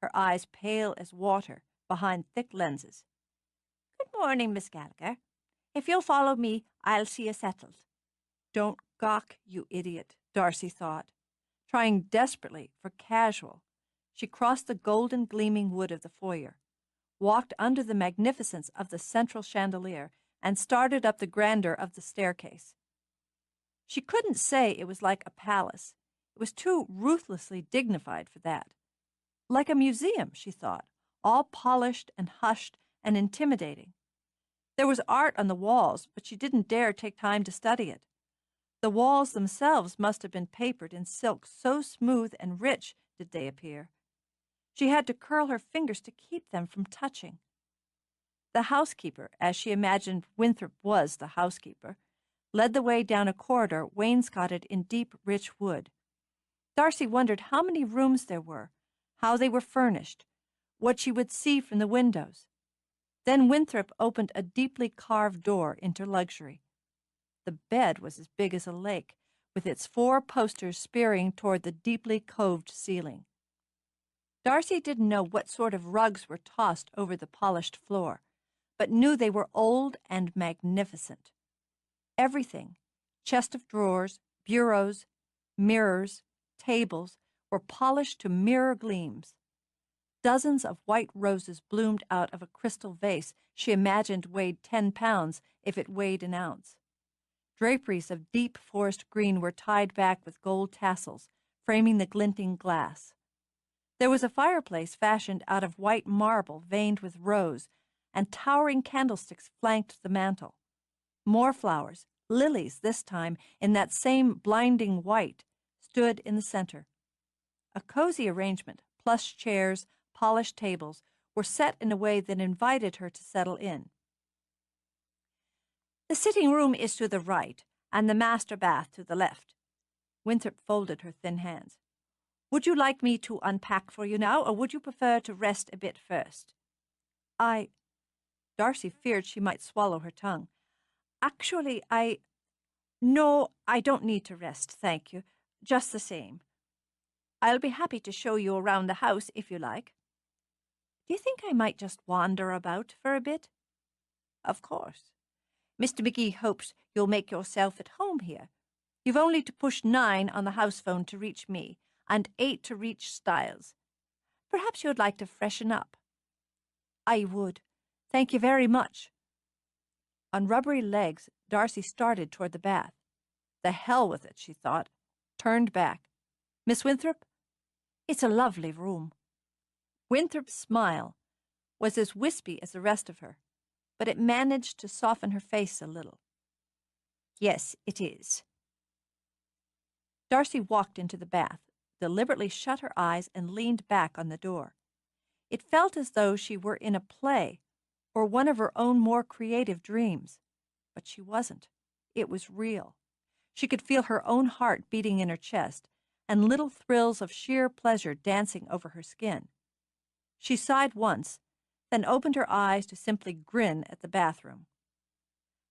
her eyes pale as water behind thick lenses. "Good morning, Miss Gallagher. If you'll follow me, I'll see you settled." Don't gawk, you idiot, Darcy thought. Trying desperately for casual, she crossed the golden gleaming wood of the foyer, walked under the magnificence of the central chandelier, and started up the grandeur of the staircase. She couldn't say it was like a palace. It was too ruthlessly dignified for that. Like a museum, she thought, all polished and hushed and intimidating. There was art on the walls, but she didn't dare take time to study it. The walls themselves must have been papered in silk, so smooth and rich did they appear. She had to curl her fingers to keep them from touching. The housekeeper, as she imagined Winthrop was the housekeeper, led the way down a corridor wainscoted in deep, rich wood. Darcy wondered how many rooms there were, how they were furnished, what she would see from the windows. Then Winthrop opened a deeply carved door into luxury. The bed was as big as a lake, with its 4 posters spearing toward the deeply coved ceiling. Darcy didn't know what sort of rugs were tossed over the polished floor, but knew they were old and magnificent. Everything, chest of drawers, bureaus, mirrors, tables were polished to mirror gleams. Dozens of white roses bloomed out of a crystal vase she imagined weighed 10 pounds if it weighed an ounce. Draperies of deep forest green were tied back with gold tassels, framing the glinting glass. There was a fireplace fashioned out of white marble veined with rose, and towering candlesticks flanked the mantel. More flowers, lilies this time, in that same blinding white, stood in the center. A cozy arrangement, plush chairs, polished tables, were set in a way that invited her to settle in. The sitting room is to the right, and the master bath to the left. Winthrop folded her thin hands. Would you like me to unpack for you now, or would you prefer to rest a bit first? Darcy feared she might swallow her tongue. Actually, No, I don't need to rest, thank you. Just the same. I'll be happy to show you around the house if you like. Do you think I might just wander about for a bit? Of course. Mr. McGee hopes you'll make yourself at home here. You've only to push 9 on the house phone to reach me, and 8 to reach Styles. Perhaps you'd like to freshen up. I would. Thank you very much. On rubbery legs, Darcy started toward the bath. The hell with it, she thought. Turned back. Miss Winthrop? It's a lovely room. Winthrop's smile was as wispy as the rest of her, but it managed to soften her face a little. Yes, it is. Darcy walked into the bath, deliberately shut her eyes, and leaned back on the door. It felt as though she were in a play or one of her own more creative dreams. But she wasn't. It was real. She could feel her own heart beating in her chest, and little thrills of sheer pleasure dancing over her skin. She sighed once, then opened her eyes to simply grin at the bathroom.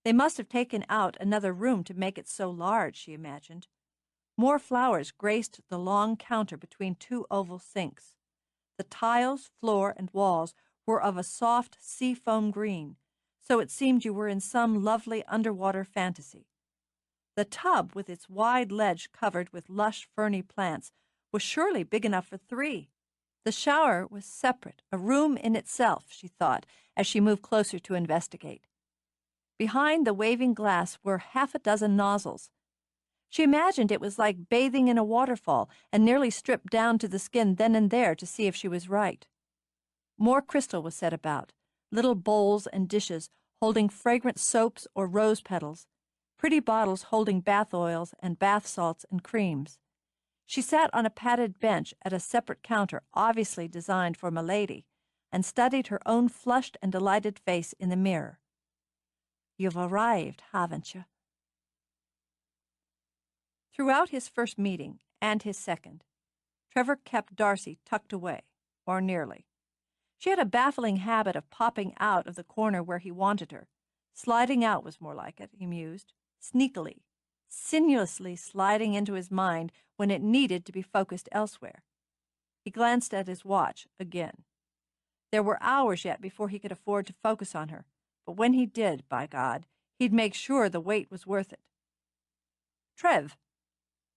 They must have taken out another room to make it so large, she imagined. More flowers graced the long counter between 2 oval sinks. The tiles, floor, and walls were of a soft sea-foam green, so it seemed you were in some lovely underwater fantasy. The tub, with its wide ledge covered with lush, ferny plants, was surely big enough for 3. The shower was separate, a room in itself, she thought, as she moved closer to investigate. Behind the waving glass were 6 nozzles. She imagined it was like bathing in a waterfall, and nearly stripped down to the skin then and there to see if she was right. More crystal was set about, little bowls and dishes holding fragrant soaps or rose petals, pretty bottles holding bath oils and bath salts and creams. She sat on a padded bench at a separate counter obviously designed for milady, and studied her own flushed and delighted face in the mirror. "You've arrived, haven't you?" Throughout his first meeting, and his second, Trevor kept Darcy tucked away, or nearly. She had a baffling habit of popping out of the corner where he wanted her. Sliding out was more like it, he mused, sneakily, sinuously sliding into his mind when it needed to be focused elsewhere. He glanced at his watch again. There were hours yet before he could afford to focus on her, but when he did, by God, he'd make sure the wait was worth it. "Trev."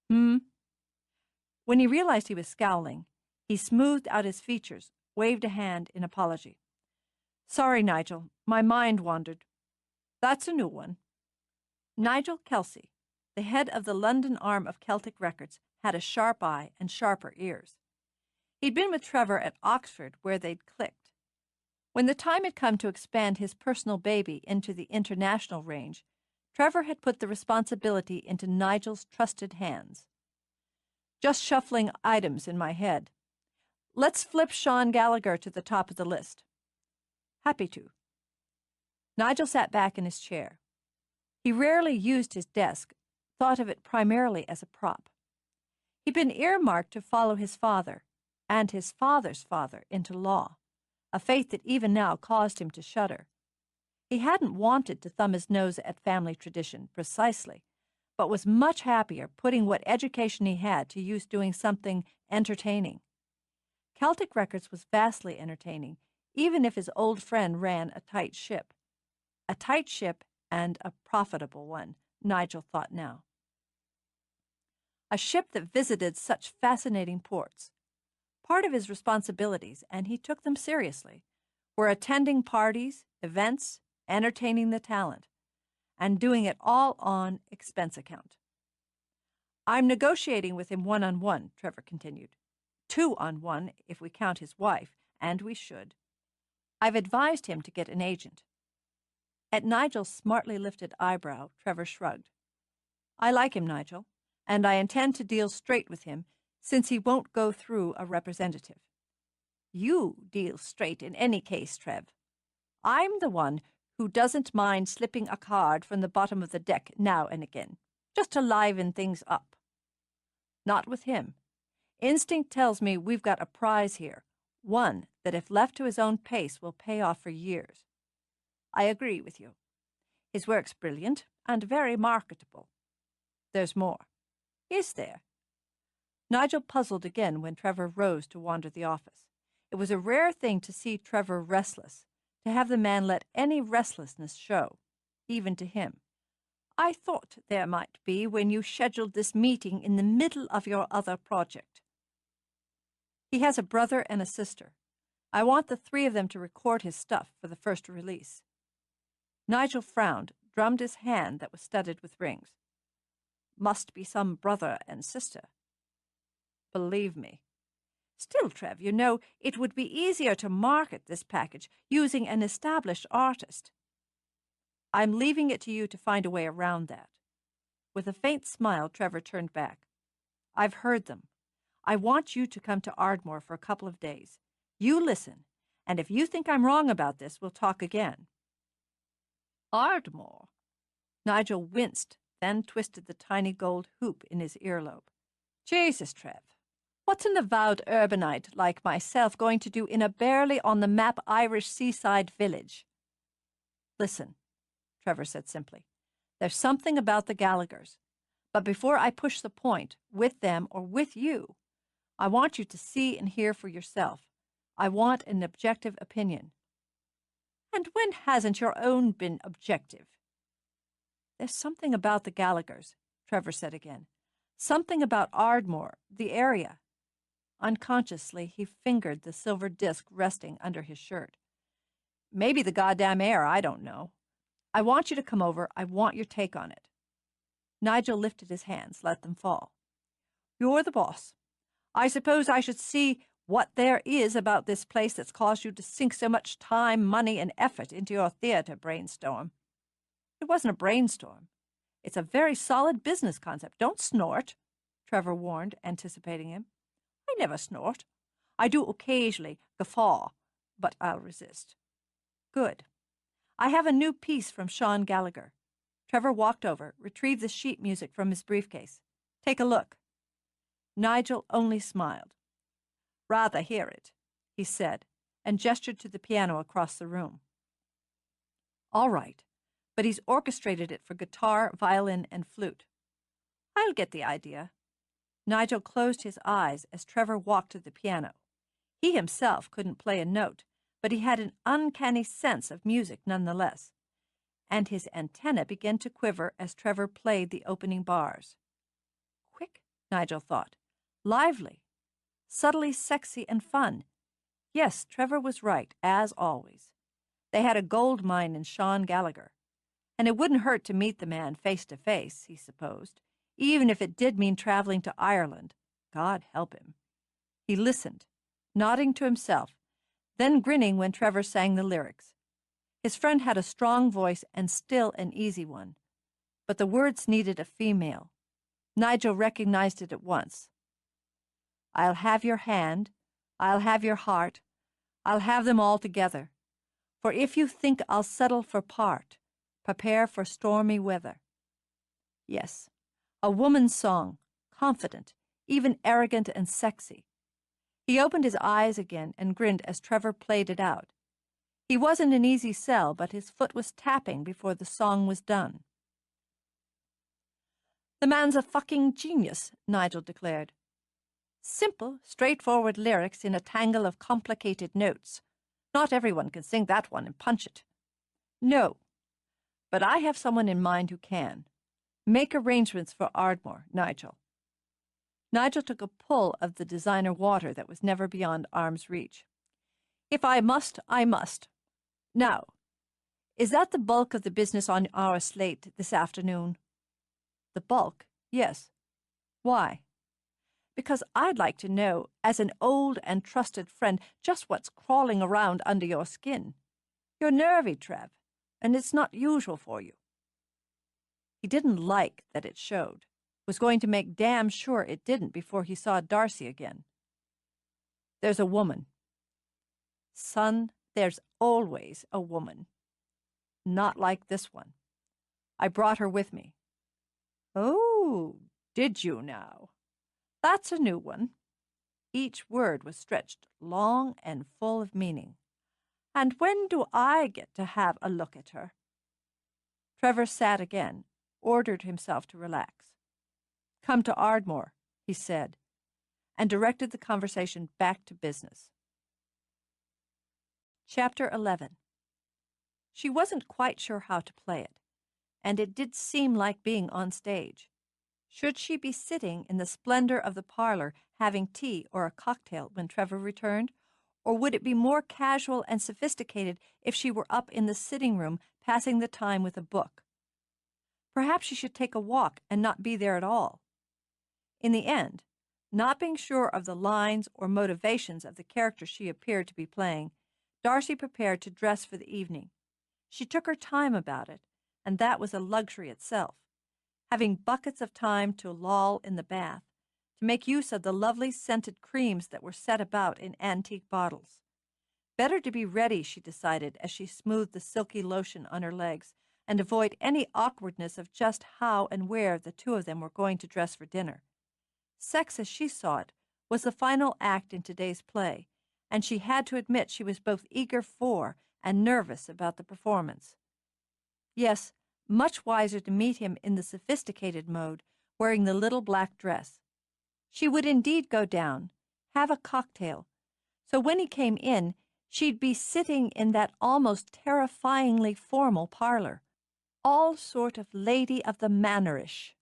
When he realized he was scowling, he smoothed out his features, waved a hand in apology. "Sorry, Nigel. My mind wandered." "That's a new one." Nigel Kelsey, the head of the London arm of Celtic Records, had a sharp eye and sharper ears. He'd been with Trevor at Oxford, where they'd clicked. When the time had come to expand his personal baby into the international range, Trevor had put the responsibility into Nigel's trusted hands. "Just shuffling items in my head. Let's flip Sean Gallagher to the top of the list." "Happy to." Nigel sat back in his chair. He rarely used his desk, thought of it primarily as a prop. He'd been earmarked to follow his father, and his father's father, into law, a fate that even now caused him to shudder. He hadn't wanted to thumb his nose at family tradition, precisely, but was much happier putting what education he had to use doing something entertaining. Celtic Records was vastly entertaining, even if his old friend ran a tight ship. A tight ship and a profitable one, Nigel thought now. a ship that visited such fascinating ports. Part of his responsibilities, and he took them seriously, were attending parties, events, entertaining the talent, and doing it all on expense account. I'm negotiating with him one-on-one, Trevor continued. 2-on-1 if we count his wife, and we should. I've advised him to get an agent. At Nigel's smartly lifted eyebrow, Trevor shrugged. I like him, Nigel, and I intend to deal straight with him, since he won't go through a representative. You deal straight in any case, Trev. I'm the one who doesn't mind slipping a card from the bottom of the deck now and again, just to liven things up. Not with him. Instinct tells me we've got a prize here, one that if left to his own pace will pay off for years. I agree with you. His work's brilliant and very marketable. There's more. Is there? Nigel puzzled again when Trevor rose to wander the office. It was a rare thing to see Trevor restless, to have the man let any restlessness show, even to him. I thought there might be when you scheduled this meeting in the middle of your other project. He has a brother and a sister. I want the 3 of them to record his stuff for the first release. Nigel frowned, drummed his hand that was studded with rings. Must be some brother and sister. Believe me. Still, Trev, you know, it would be easier to market this package using an established artist. I'm leaving it to you to find a way around that. With a faint smile, Trevor turned back. I've heard them. I want you to come to Ardmore for a couple of days. You listen, and if you think I'm wrong about this, we'll talk again. Ardmore? Nigel winced, then twisted the tiny gold hoop in his earlobe. Jesus, Trev. What's an avowed urbanite like myself going to do in a barely-on-the-map Irish seaside village? Listen, Trevor said simply. There's something about the Gallaghers. But before I push the point, with them or with you, I want you to see and hear for yourself. I want an objective opinion. And when hasn't your own been objective? There's something about the Gallaghers, Trevor said again. Something about Ardmore, the area. Unconsciously, he fingered the silver disc resting under his shirt. Maybe the goddamn air, I don't know. I want you to come over. I want your take on it. Nigel lifted his hands, let them fall. You're the boss. I suppose I should see what there is about this place that's caused you to sink so much time, money, and effort into your theater brainstorm. It wasn't a brainstorm. It's a very solid business concept. Don't snort, Trevor warned, anticipating him. I never snort. I do occasionally guffaw, but I'll resist. Good. I have a new piece from Sean Gallagher. Trevor walked over, retrieved the sheet music from his briefcase. Take a look. Nigel only smiled. Rather hear it, he said, and gestured to the piano across the room. All right, but he's orchestrated it for guitar, violin, and flute. I'll get the idea. Nigel closed his eyes as Trevor walked to the piano. He himself couldn't play a note, but he had an uncanny sense of music nonetheless, and his antenna began to quiver as Trevor played the opening bars. Quick, Nigel thought. Lively. Subtly sexy and fun. Yes, Trevor was right, as always. They had a gold mine in Sean Gallagher, and it wouldn't hurt to meet the man face to face, he supposed, even if it did mean traveling to Ireland. God help him. He listened, nodding to himself, then grinning when Trevor sang the lyrics. His friend had a strong voice and still an easy one, but the words needed a female. Nigel recognized it at once. I'll have your hand, I'll have your heart, I'll have them all together. For if you think I'll settle for part, prepare for stormy weather. Yes, a woman's song, confident, even arrogant and sexy. He opened his eyes again and grinned as Trevor played it out. He wasn't an easy sell, but his foot was tapping before the song was done. The man's a fucking genius, Nigel declared. Simple, straightforward lyrics in a tangle of complicated notes. Not everyone can sing that one and punch it. No, but I have someone in mind who can. Make arrangements for Ardmore, Nigel. Nigel took a pull of the designer water that was never beyond arm's reach. If I must, I must. Now, is that the bulk of the business on our slate this afternoon? The bulk? Yes. Why? Because I'd like to know, as an old and trusted friend, just what's crawling around under your skin. You're nervy, Trev, and it's not usual for you. He didn't like that it showed, was going to make damn sure it didn't before he saw Darcy again. There's a woman. Son, there's always a woman. Not like this one. I brought her with me. Oh, did you now? That's a new one. Each word was stretched long and full of meaning. And when do I get to have a look at her? Trevor sat again, ordered himself to relax. Come to Ardmore, he said, and directed the conversation back to business. Chapter 11. She wasn't quite sure how to play it, and it did seem like being on stage. Should she be sitting in the splendor of the parlor having tea or a cocktail when Trevor returned, or would it be more casual and sophisticated if she were up in the sitting room passing the time with a book? Perhaps she should take a walk and not be there at all. In the end, not being sure of the lines or motivations of the character she appeared to be playing, Darcy prepared to dress for the evening. She took her time about it, and that was a luxury itself, having buckets of time to loll in the bath, to make use of the lovely scented creams that were set about in antique bottles. Better to be ready, she decided, as she smoothed the silky lotion on her legs, and avoid any awkwardness of just how and where the two of them were going to dress for dinner. Sex, as she saw it, was the final act in today's play, and she had to admit she was both eager for and nervous about the performance. Yes, much wiser to meet him in the sophisticated mode, wearing the little black dress. She would indeed go down, have a cocktail, so when he came in, she'd be sitting in that almost terrifyingly formal parlor, all sort of lady of the manorish.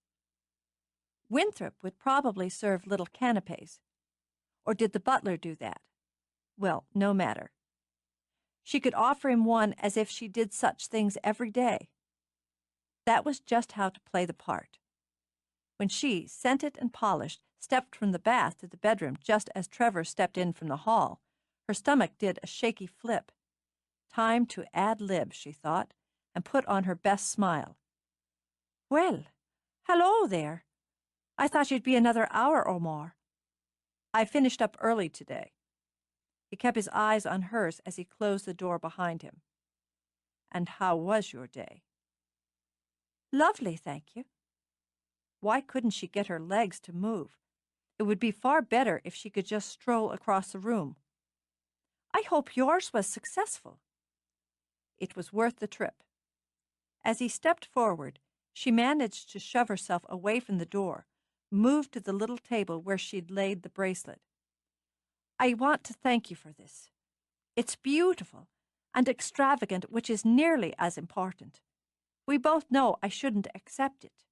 Winthrop would probably serve little canapes. Or did the butler do that? Well, no matter. She could offer him one as if she did such things every day. That was just how to play the part. When she, scented and polished, stepped from the bath to the bedroom just as Trevor stepped in from the hall, her stomach did a shaky flip. Time to ad-lib, she thought, and put on her best smile. Well, hello there. I thought you'd be another hour or more. I finished up early today. He kept his eyes on hers as he closed the door behind him. And how was your day? Lovely, thank you. Why couldn't she get her legs to move? It would be far better if she could just stroll across the room. I hope yours was successful. It was worth the trip. As he stepped forward, she managed to shove herself away from the door, moved to the little table where she'd laid the bracelet. I want to thank you for this. It's beautiful and extravagant, which is nearly as important. We both know I shouldn't accept it.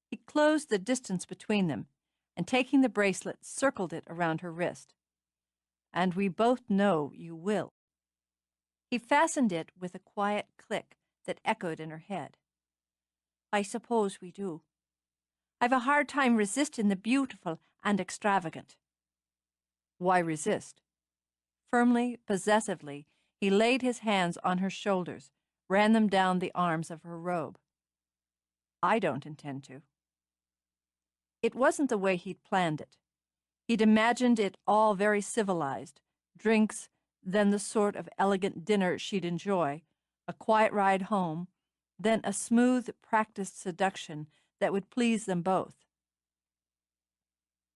He closed the distance between them, and taking the bracelet, circled it around her wrist. And we both know you will. He fastened it with a quiet click that echoed in her head. I suppose we do. I've a hard time resisting the beautiful and extravagant. Why resist? Firmly, possessively, he laid his hands on her shoulders, ran them down the arms of her robe. I don't intend to. It wasn't the way he'd planned it. He'd imagined it all very civilized, drinks, then the sort of elegant dinner she'd enjoy, a quiet ride home, then a smooth, practiced seduction that would please them both.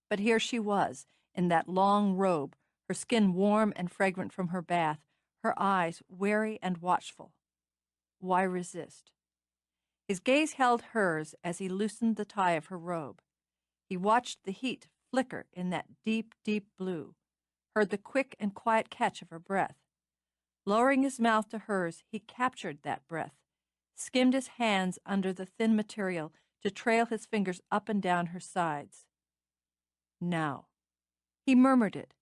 But here she was, in that long robe, her skin warm and fragrant from her bath, her eyes wary and watchful. Why resist? His gaze held hers as he loosened the tie of her robe. He watched the heat flicker in that deep, deep blue, heard the quick and quiet catch of her breath. Lowering his mouth to hers, he captured that breath, skimmed his hands under the thin material to trail his fingers up and down her sides. Now. He murmured it,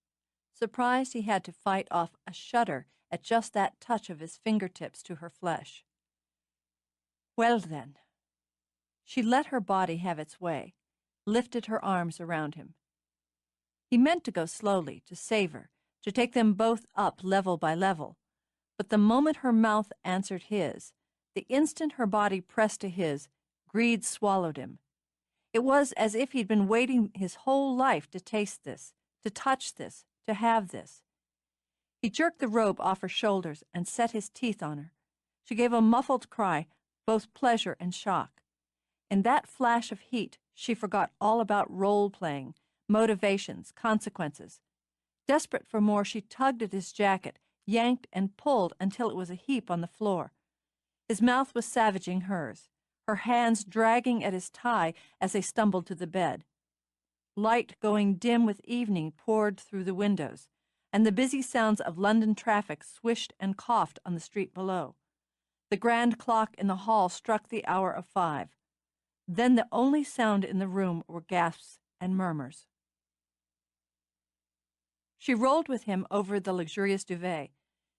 surprised he had to fight off a shudder at just that touch of his fingertips to her flesh. Well, then. She let her body have its way, lifted her arms around him. He meant to go slowly, to savor, to take them both up level by level, but the moment her mouth answered his, the instant her body pressed to his, greed swallowed him. It was as if he'd been waiting his whole life to taste this, to touch this, to have this. He jerked the robe off her shoulders and set his teeth on her. She gave a muffled cry, both pleasure and shock. In that flash of heat, she forgot all about role-playing, motivations, consequences. Desperate for more, she tugged at his jacket, yanked and pulled until it was a heap on the floor. His mouth was savaging hers, her hands dragging at his tie as they stumbled to the bed. Light going dim with evening poured through the windows, and the busy sounds of London traffic swished and coughed on the street below. The grand clock in the hall struck the hour of 5. Then the only sound in the room were gasps and murmurs. She rolled with him over the luxurious duvet,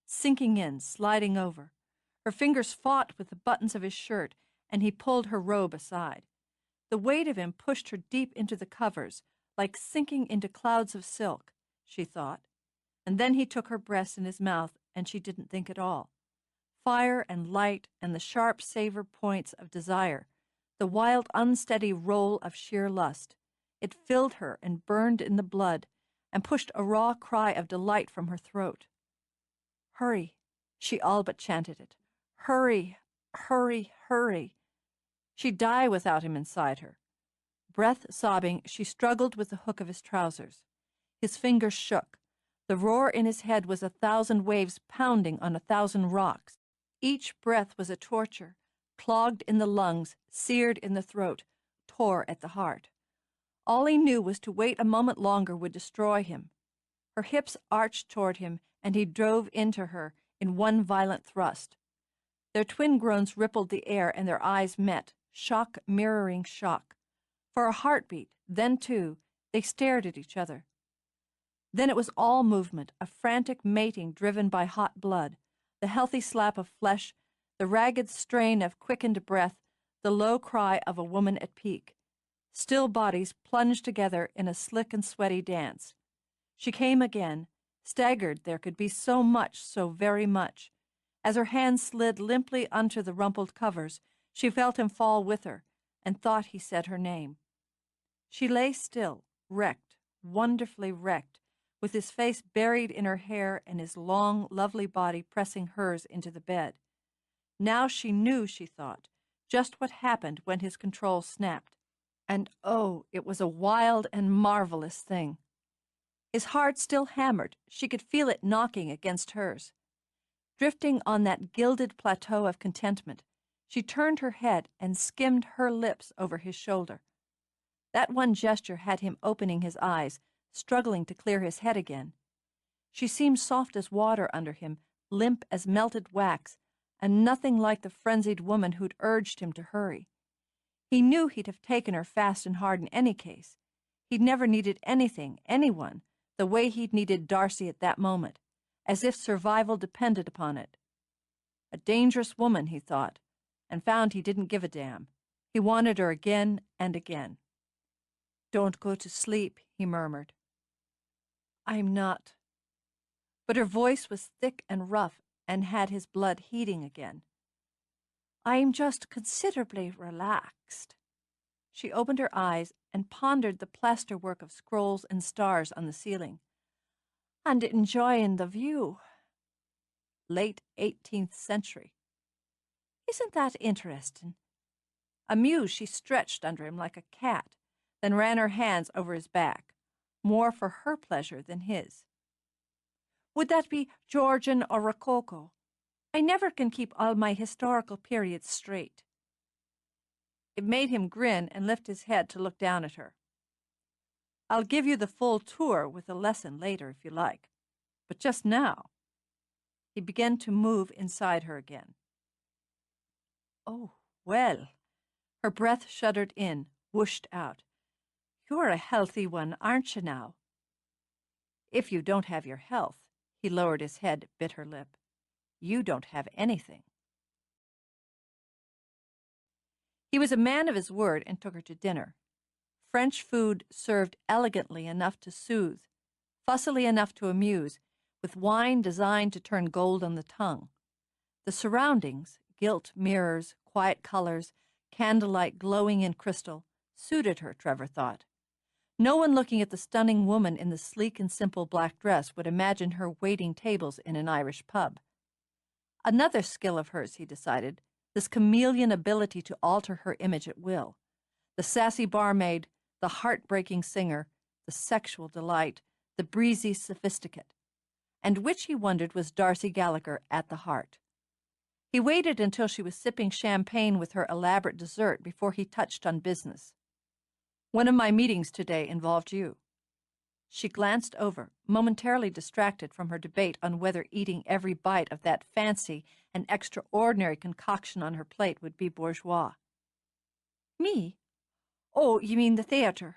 sinking in, sliding over. Her fingers fought with the buttons of his shirt, and he pulled her robe aside. The weight of him pushed her deep into the covers, like sinking into clouds of silk, she thought. And then he took her breast in his mouth, and she didn't think at all. Fire and light and the sharp savor points of desire, the wild, unsteady roll of sheer lust. It filled her and burned in the blood and pushed a raw cry of delight from her throat. Hurry, she all but chanted it. Hurry, hurry, hurry. She'd die without him inside her. Breath sobbing, she struggled with the hook of his trousers. His fingers shook. The roar in his head was 1,000 waves pounding on 1,000 rocks. Each breath was a torture, clogged in the lungs, seared in the throat, tore at the heart. All he knew was to wait a moment longer would destroy him. Her hips arched toward him, and he drove into her in one violent thrust. Their twin groans rippled the air, and their eyes met, shock mirroring shock. For a heartbeat, then two, they stared at each other. Then it was all movement, a frantic mating driven by hot blood, the healthy slap of flesh, the ragged strain of quickened breath, the low cry of a woman at peak. Still bodies plunged together in a slick and sweaty dance. She came again, staggered there could be so much, so very much. As her hand slid limply onto the rumpled covers, she felt him fall with her, and thought he said her name. She lay still, wrecked, wonderfully wrecked, with his face buried in her hair and his long, lovely body pressing hers into the bed. Now she knew, she thought, just what happened when his control snapped. And oh, it was a wild and marvelous thing. His heart still hammered. She could feel it knocking against hers. Drifting on that gilded plateau of contentment, she turned her head and skimmed her lips over his shoulder. That one gesture had him opening his eyes, struggling to clear his head again. She seemed soft as water under him, limp as melted wax, and nothing like the frenzied woman who'd urged him to hurry. He knew he'd have taken her fast and hard in any case. He'd never needed anything, anyone, the way he'd needed Darcy at that moment, as if survival depended upon it. A dangerous woman, he thought, and found he didn't give a damn. He wanted her again and again. "Don't go to sleep," he murmured. "I'm not." But her voice was thick and rough and had his blood heating again. "I'm just considerably relaxed." She opened her eyes and pondered the plasterwork of scrolls and stars on the ceiling. "And enjoying the view." Late 18th century. "Isn't that interesting?" Amused, she stretched under him like a cat, then ran her hands over his back, more for her pleasure than his. "Would that be Georgian or Rococo? I never can keep all my historical periods straight." It made him grin and lift his head to look down at her. "I'll give you the full tour with a lesson later if you like, but just now." He began to move inside her again. "Oh, well." Her breath shuddered in, whooshed out. You're a healthy one, aren't you now? If you don't have your health, he lowered his head, bit her lip. You don't have anything. He was a man of his word and took her to dinner. French food served elegantly enough to soothe, fussily enough to amuse, with wine designed to turn gold on the tongue. The surroundings, gilt mirrors, quiet colors, candlelight glowing in crystal, suited her, Trevor thought. No one looking at the stunning woman in the sleek and simple black dress would imagine her waiting tables in an Irish pub. Another skill of hers, he decided, this chameleon ability to alter her image at will. The sassy barmaid, the heartbreaking singer, the sexual delight, the breezy sophisticate. And which, he wondered, was Darcy Gallagher at the heart. He waited until she was sipping champagne with her elaborate dessert before he touched on business. One of my meetings today involved you. She glanced over, momentarily distracted from her debate on whether eating every bite of that fancy and extraordinary concoction on her plate would be bourgeois. Me? Oh, you mean the theater?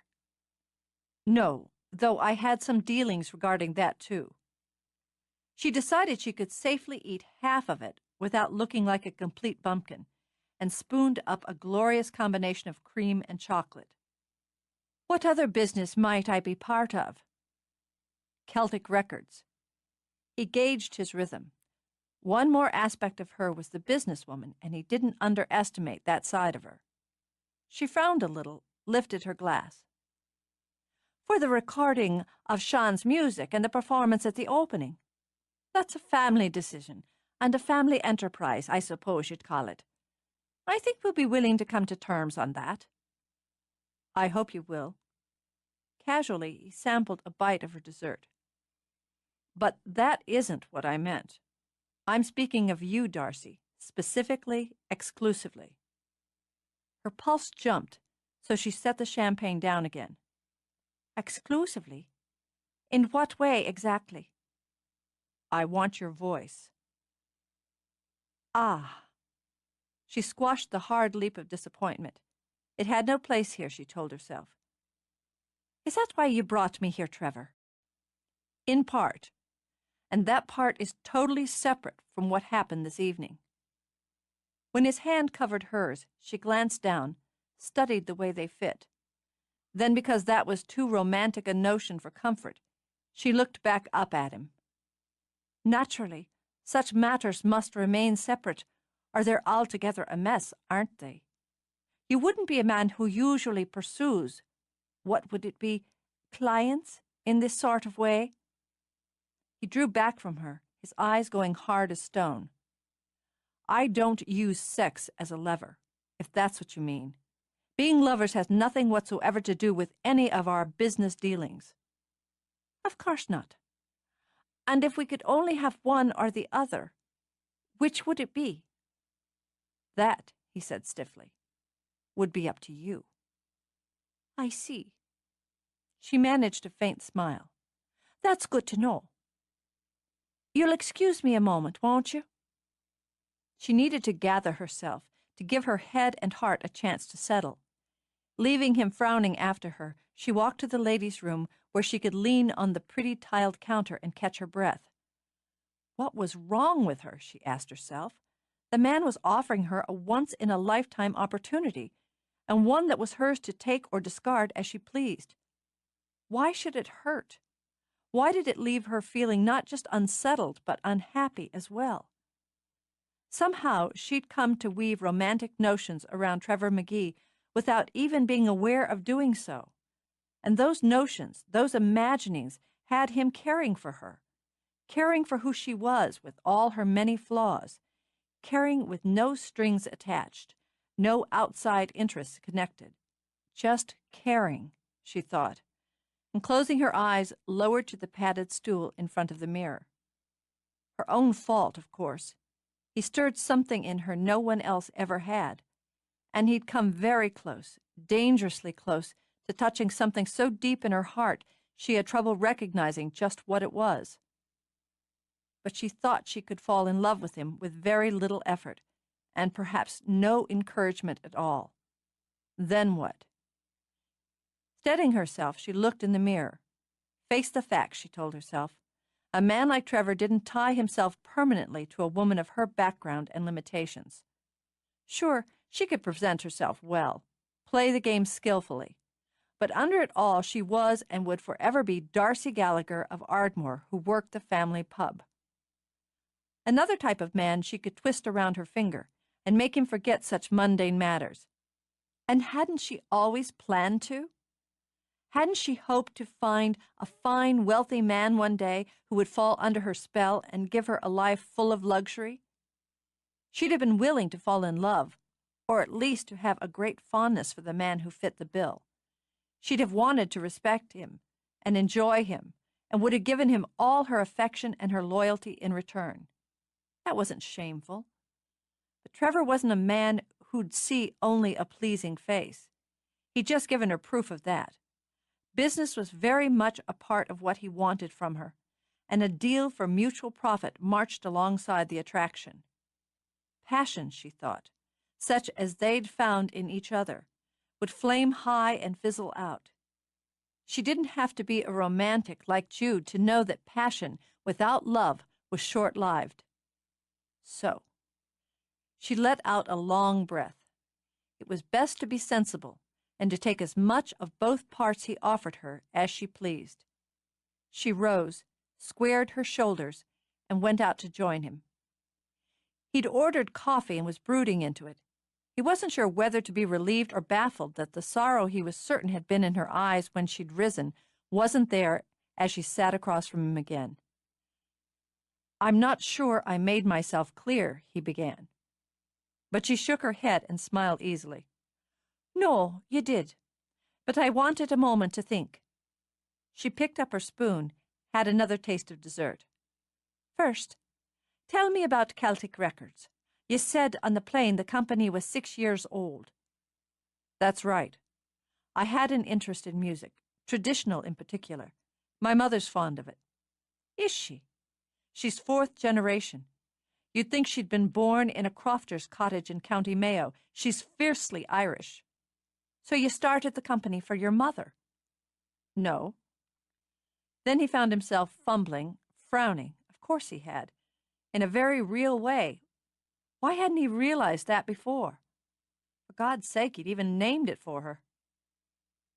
No, though I had some dealings regarding that, too. She decided she could safely eat half of it without looking like a complete bumpkin, and spooned up a glorious combination of cream and chocolate. What other business might I be part of? Celtic records. He gauged his rhythm. One more aspect of her was the businesswoman, and he didn't underestimate that side of her. She frowned a little, lifted her glass. For the recording of Sean's music and the performance at the opening. That's a family decision, and a family enterprise, I suppose you'd call it. I think we'll be willing to come to terms on that. I hope you will. Casually, he sampled a bite of her dessert. But that isn't what I meant. I'm speaking of you, Darcy, specifically, exclusively. Her pulse jumped, so she set the champagne down again. Exclusively? In what way exactly? I want your voice. Ah. She squashed the hard leap of disappointment. It had no place here, she told herself. Is that why you brought me here, Trevor? In part. And that part is totally separate from what happened this evening. When his hand covered hers, she glanced down, studied the way they fit. Then, because that was too romantic a notion for comfort, she looked back up at him. Naturally, such matters must remain separate, or they're altogether a mess, aren't they? You wouldn't be a man who usually pursues, what would it be, clients, in this sort of way? He drew back from her, his eyes going hard as stone. I don't use sex as a lever, if that's what you mean. Being lovers has nothing whatsoever to do with any of our business dealings. Of course not. And if we could only have one or the other, which would it be? That, he said stiffly, would be up to you. I see. She managed a faint smile. That's good to know. You'll excuse me a moment, won't you? She needed to gather herself, to give her head and heart a chance to settle. Leaving him frowning after her, she walked to the ladies' room where she could lean on the pretty tiled counter and catch her breath. What was wrong with her, she asked herself. The man was offering her a once-in-a-lifetime opportunity, and one that was hers to take or discard as she pleased. Why should it hurt? Why did it leave her feeling not just unsettled, but unhappy as well? Somehow she'd come to weave romantic notions around Trevor McGee without even being aware of doing so. And those notions, those imaginings, had him caring for her, caring for who she was with all her many flaws, caring with no strings attached, no outside interests connected. Just caring, she thought, and closing her eyes, lowered to the padded stool in front of the mirror. Her own fault, of course. He stirred something in her no one else ever had, and he'd come very close, dangerously close, to touching something so deep in her heart she had trouble recognizing just what it was. But she thought she could fall in love with him with very little effort, and perhaps no encouragement at all. Then what? Steadying herself, she looked in the mirror. Face the facts, she told herself. A man like Trevor didn't tie himself permanently to a woman of her background and limitations. Sure, she could present herself well, play the game skillfully, but under it all she was and would forever be Darcy Gallagher of Ardmore, who worked the family pub. Another type of man she could twist around her finger and make him forget such mundane matters. And hadn't she always planned to? Hadn't she hoped to find a fine, wealthy man one day who would fall under her spell and give her a life full of luxury? She'd have been willing to fall in love, or at least to have a great fondness for the man who fit the bill. She'd have wanted to respect him and enjoy him, and would have given him all her affection and her loyalty in return. That wasn't shameful. But Trevor wasn't a man who'd see only a pleasing face. He'd just given her proof of that. Business was very much a part of what he wanted from her, and a deal for mutual profit marched alongside the attraction. Passion, she thought, such as they'd found in each other, would flame high and fizzle out. She didn't have to be a romantic like Jude to know that passion without love was short-lived. So, she let out a long breath. It was best to be sensible, and to take as much of both parts he offered her as she pleased. She rose, squared her shoulders, and went out to join him. He'd ordered coffee and was brooding into it. He wasn't sure whether to be relieved or baffled that the sorrow he was certain had been in her eyes when she'd risen wasn't there as she sat across from him again. "I'm not sure I made myself clear," he began. But she shook her head and smiled easily. "No, you did. But I wanted a moment to think." She picked up her spoon, had another taste of dessert. "First, tell me about Celtic Records. You said on the plane the company was 6 years old." "That's right. I had an interest in music, traditional in particular. My mother's fond of it." "Is she?" "She's 4th generation. You'd think she'd been born in a crofter's cottage in County Mayo. She's fiercely Irish." "So you started the company for your mother?" "No." Then he found himself fumbling, frowning. Of course he had. In a very real way. Why hadn't he realized that before? For God's sake, he'd even named it for her.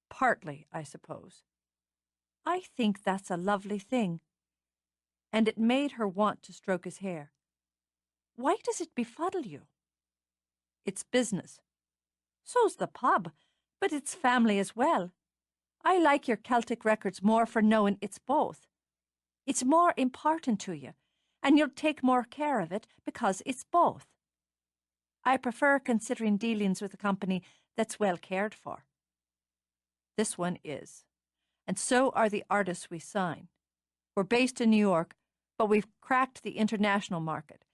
"Partly, I suppose." "I think that's a lovely thing." And it made her want to stroke his hair. "Why does it befuddle you?" "It's business." "So's the pub, but it's family as well. I like your Celtic Records more for knowing it's both. It's more important to you, and you'll take more care of it because it's both. I prefer considering dealings with a company that's well cared for." "This one is. And so are the artists we sign. We're based in New York, but we've cracked the international market,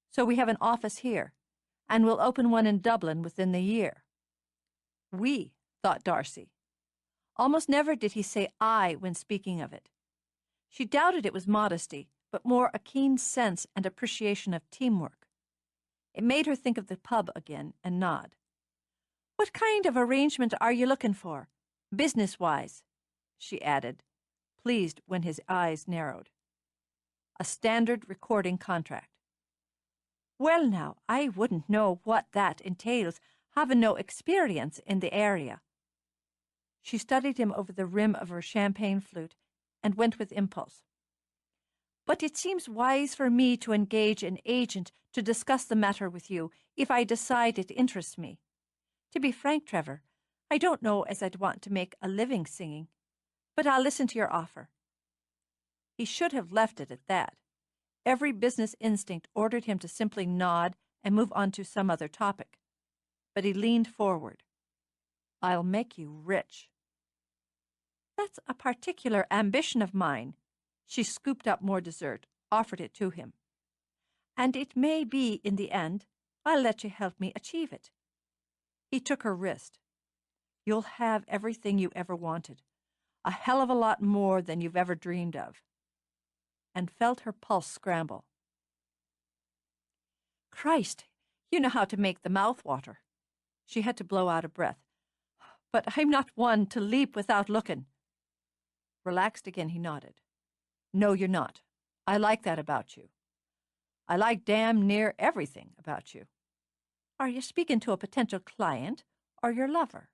so we have an office here, and we'll open one in Dublin within the year." "We," thought Darcy. Almost never did he say "I" when speaking of it. She doubted it was modesty, but more a keen sense and appreciation of teamwork. It made her think of the pub again and nod. "What kind of arrangement are you looking for, business-wise?" she added, pleased when his eyes narrowed. "A standard recording contract." "Well now, I wouldn't know what that entails, having no experience in the area." She studied him over the rim of her champagne flute and went with impulse. "But it seems wise for me to engage an agent to discuss the matter with you if I decide it interests me. To be frank, Trevor, I don't know as I'd want to make a living singing, but I'll listen to your offer." He should have left it at that. Every business instinct ordered him to simply nod and move on to some other topic. But he leaned forward. "I'll make you rich." "That's a particular ambition of mine." She scooped up more dessert, offered it to him. "And it may be in the end. I'll let you help me achieve it." He took her wrist. "You'll have everything you ever wanted. A hell of a lot more than you've ever dreamed of." And felt her pulse scramble. "Christ, you know how to make the mouth water." She had to blow out a breath. But I'm not one to leap without looking. Relaxed again, he nodded. No, you're not. I like that about you. I like damn near everything about you. Are you speaking to a potential client or your lover?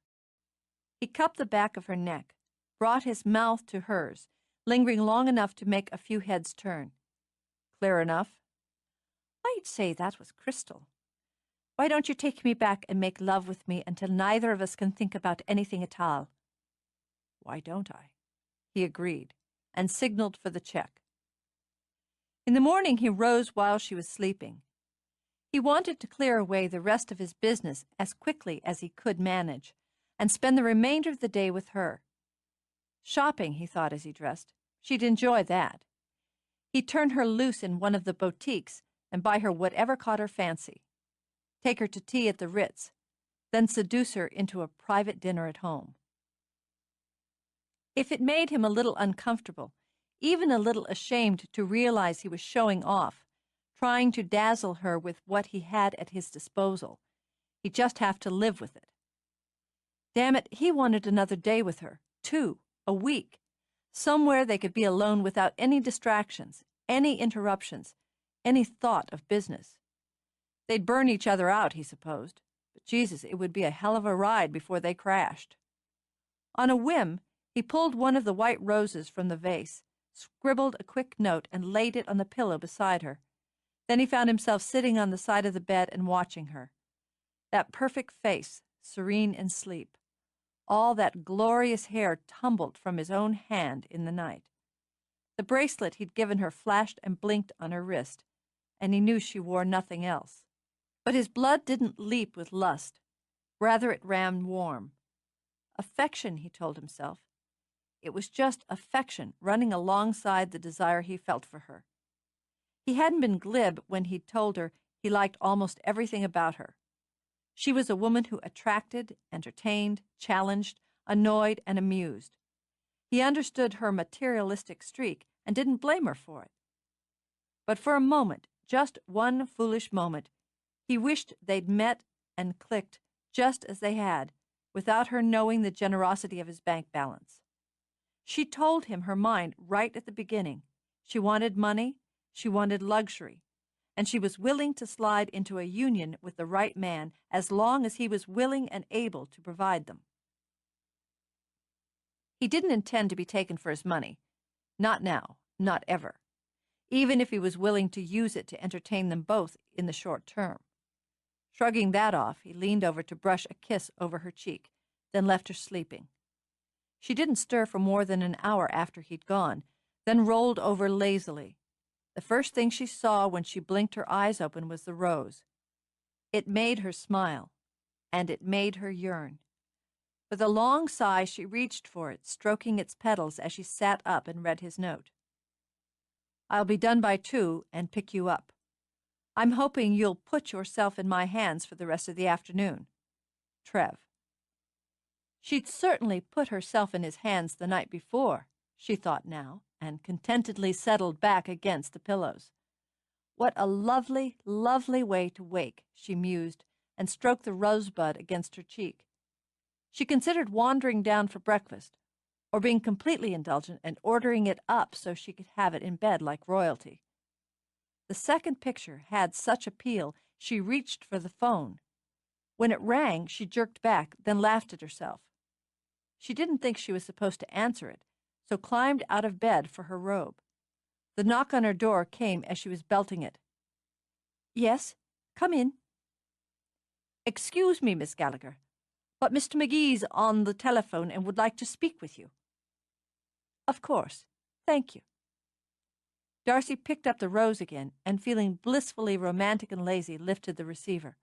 He cupped the back of her neck, brought his mouth to hers, lingering long enough to make a few heads turn. Clear enough? I'd say that was crystal. Why don't you take me back and make love with me until neither of us can think about anything at all? Why don't I? He agreed, and signaled for the check. In the morning he rose while she was sleeping. He wanted to clear away the rest of his business as quickly as he could manage, and spend the remainder of the day with her. Shopping, he thought as he dressed. She'd enjoy that. He'd turn her loose in one of the boutiques and buy her whatever caught her fancy. Take her to tea at the Ritz, then seduce her into a private dinner at home. If it made him a little uncomfortable, even a little ashamed to realize he was showing off, trying to dazzle her with what he had at his disposal, he'd just have to live with it. Damn it, he wanted another day with her, 2, a week, somewhere they could be alone without any distractions, any interruptions, any thought of business. They'd burn each other out, he supposed, but Jesus, it would be a hell of a ride before they crashed. On a whim, he pulled one of the white roses from the vase, scribbled a quick note, and laid it on the pillow beside her. Then he found himself sitting on the side of the bed and watching her. That perfect face, serene in sleep. All that glorious hair tumbled from his own hand in the night. The bracelet he'd given her flashed and blinked on her wrist, and he knew she wore nothing else. But his blood didn't leap with lust. Rather, it ran warm. Affection, he told himself. It was just affection running alongside the desire he felt for her. He hadn't been glib when he'd told her he liked almost everything about her. She was a woman who attracted, entertained, challenged, annoyed, and amused. He understood her materialistic streak and didn't blame her for it. But for a moment, just one foolish moment, he wished they'd met and clicked just as they had, without her knowing the generosity of his bank balance. She told him her mind right at the beginning. She wanted money, she wanted luxury, and she was willing to slide into a union with the right man as long as he was willing and able to provide them. He didn't intend to be taken for his money. Not now, not ever. Even if he was willing to use it to entertain them both in the short term. Shrugging that off, he leaned over to brush a kiss over her cheek, then left her sleeping. She didn't stir for more than an hour after he'd gone, then rolled over lazily. The first thing she saw when she blinked her eyes open was the rose. It made her smile, and it made her yearn. With a long sigh, she reached for it, stroking its petals as she sat up and read his note. I'll be done by 2 and pick you up. I'm hoping you'll put yourself in my hands for the rest of the afternoon. Trev. She'd certainly put herself in his hands the night before, she thought now, and contentedly settled back against the pillows. What a lovely, lovely way to wake, she mused, and stroked the rosebud against her cheek. She considered wandering down for breakfast, or being completely indulgent and ordering it up so she could have it in bed like royalty. The second picture had such appeal, she reached for the phone. When it rang, she jerked back, then laughed at herself. She didn't think she was supposed to answer it, so climbed out of bed for her robe. The knock on her door came as she was belting it. Yes, come in. Excuse me, Miss Gallagher, but Mr. McGee's on the telephone and would like to speak with you. Of course. Thank you. Darcy picked up the rose again and, feeling blissfully romantic and lazy, lifted the receiver.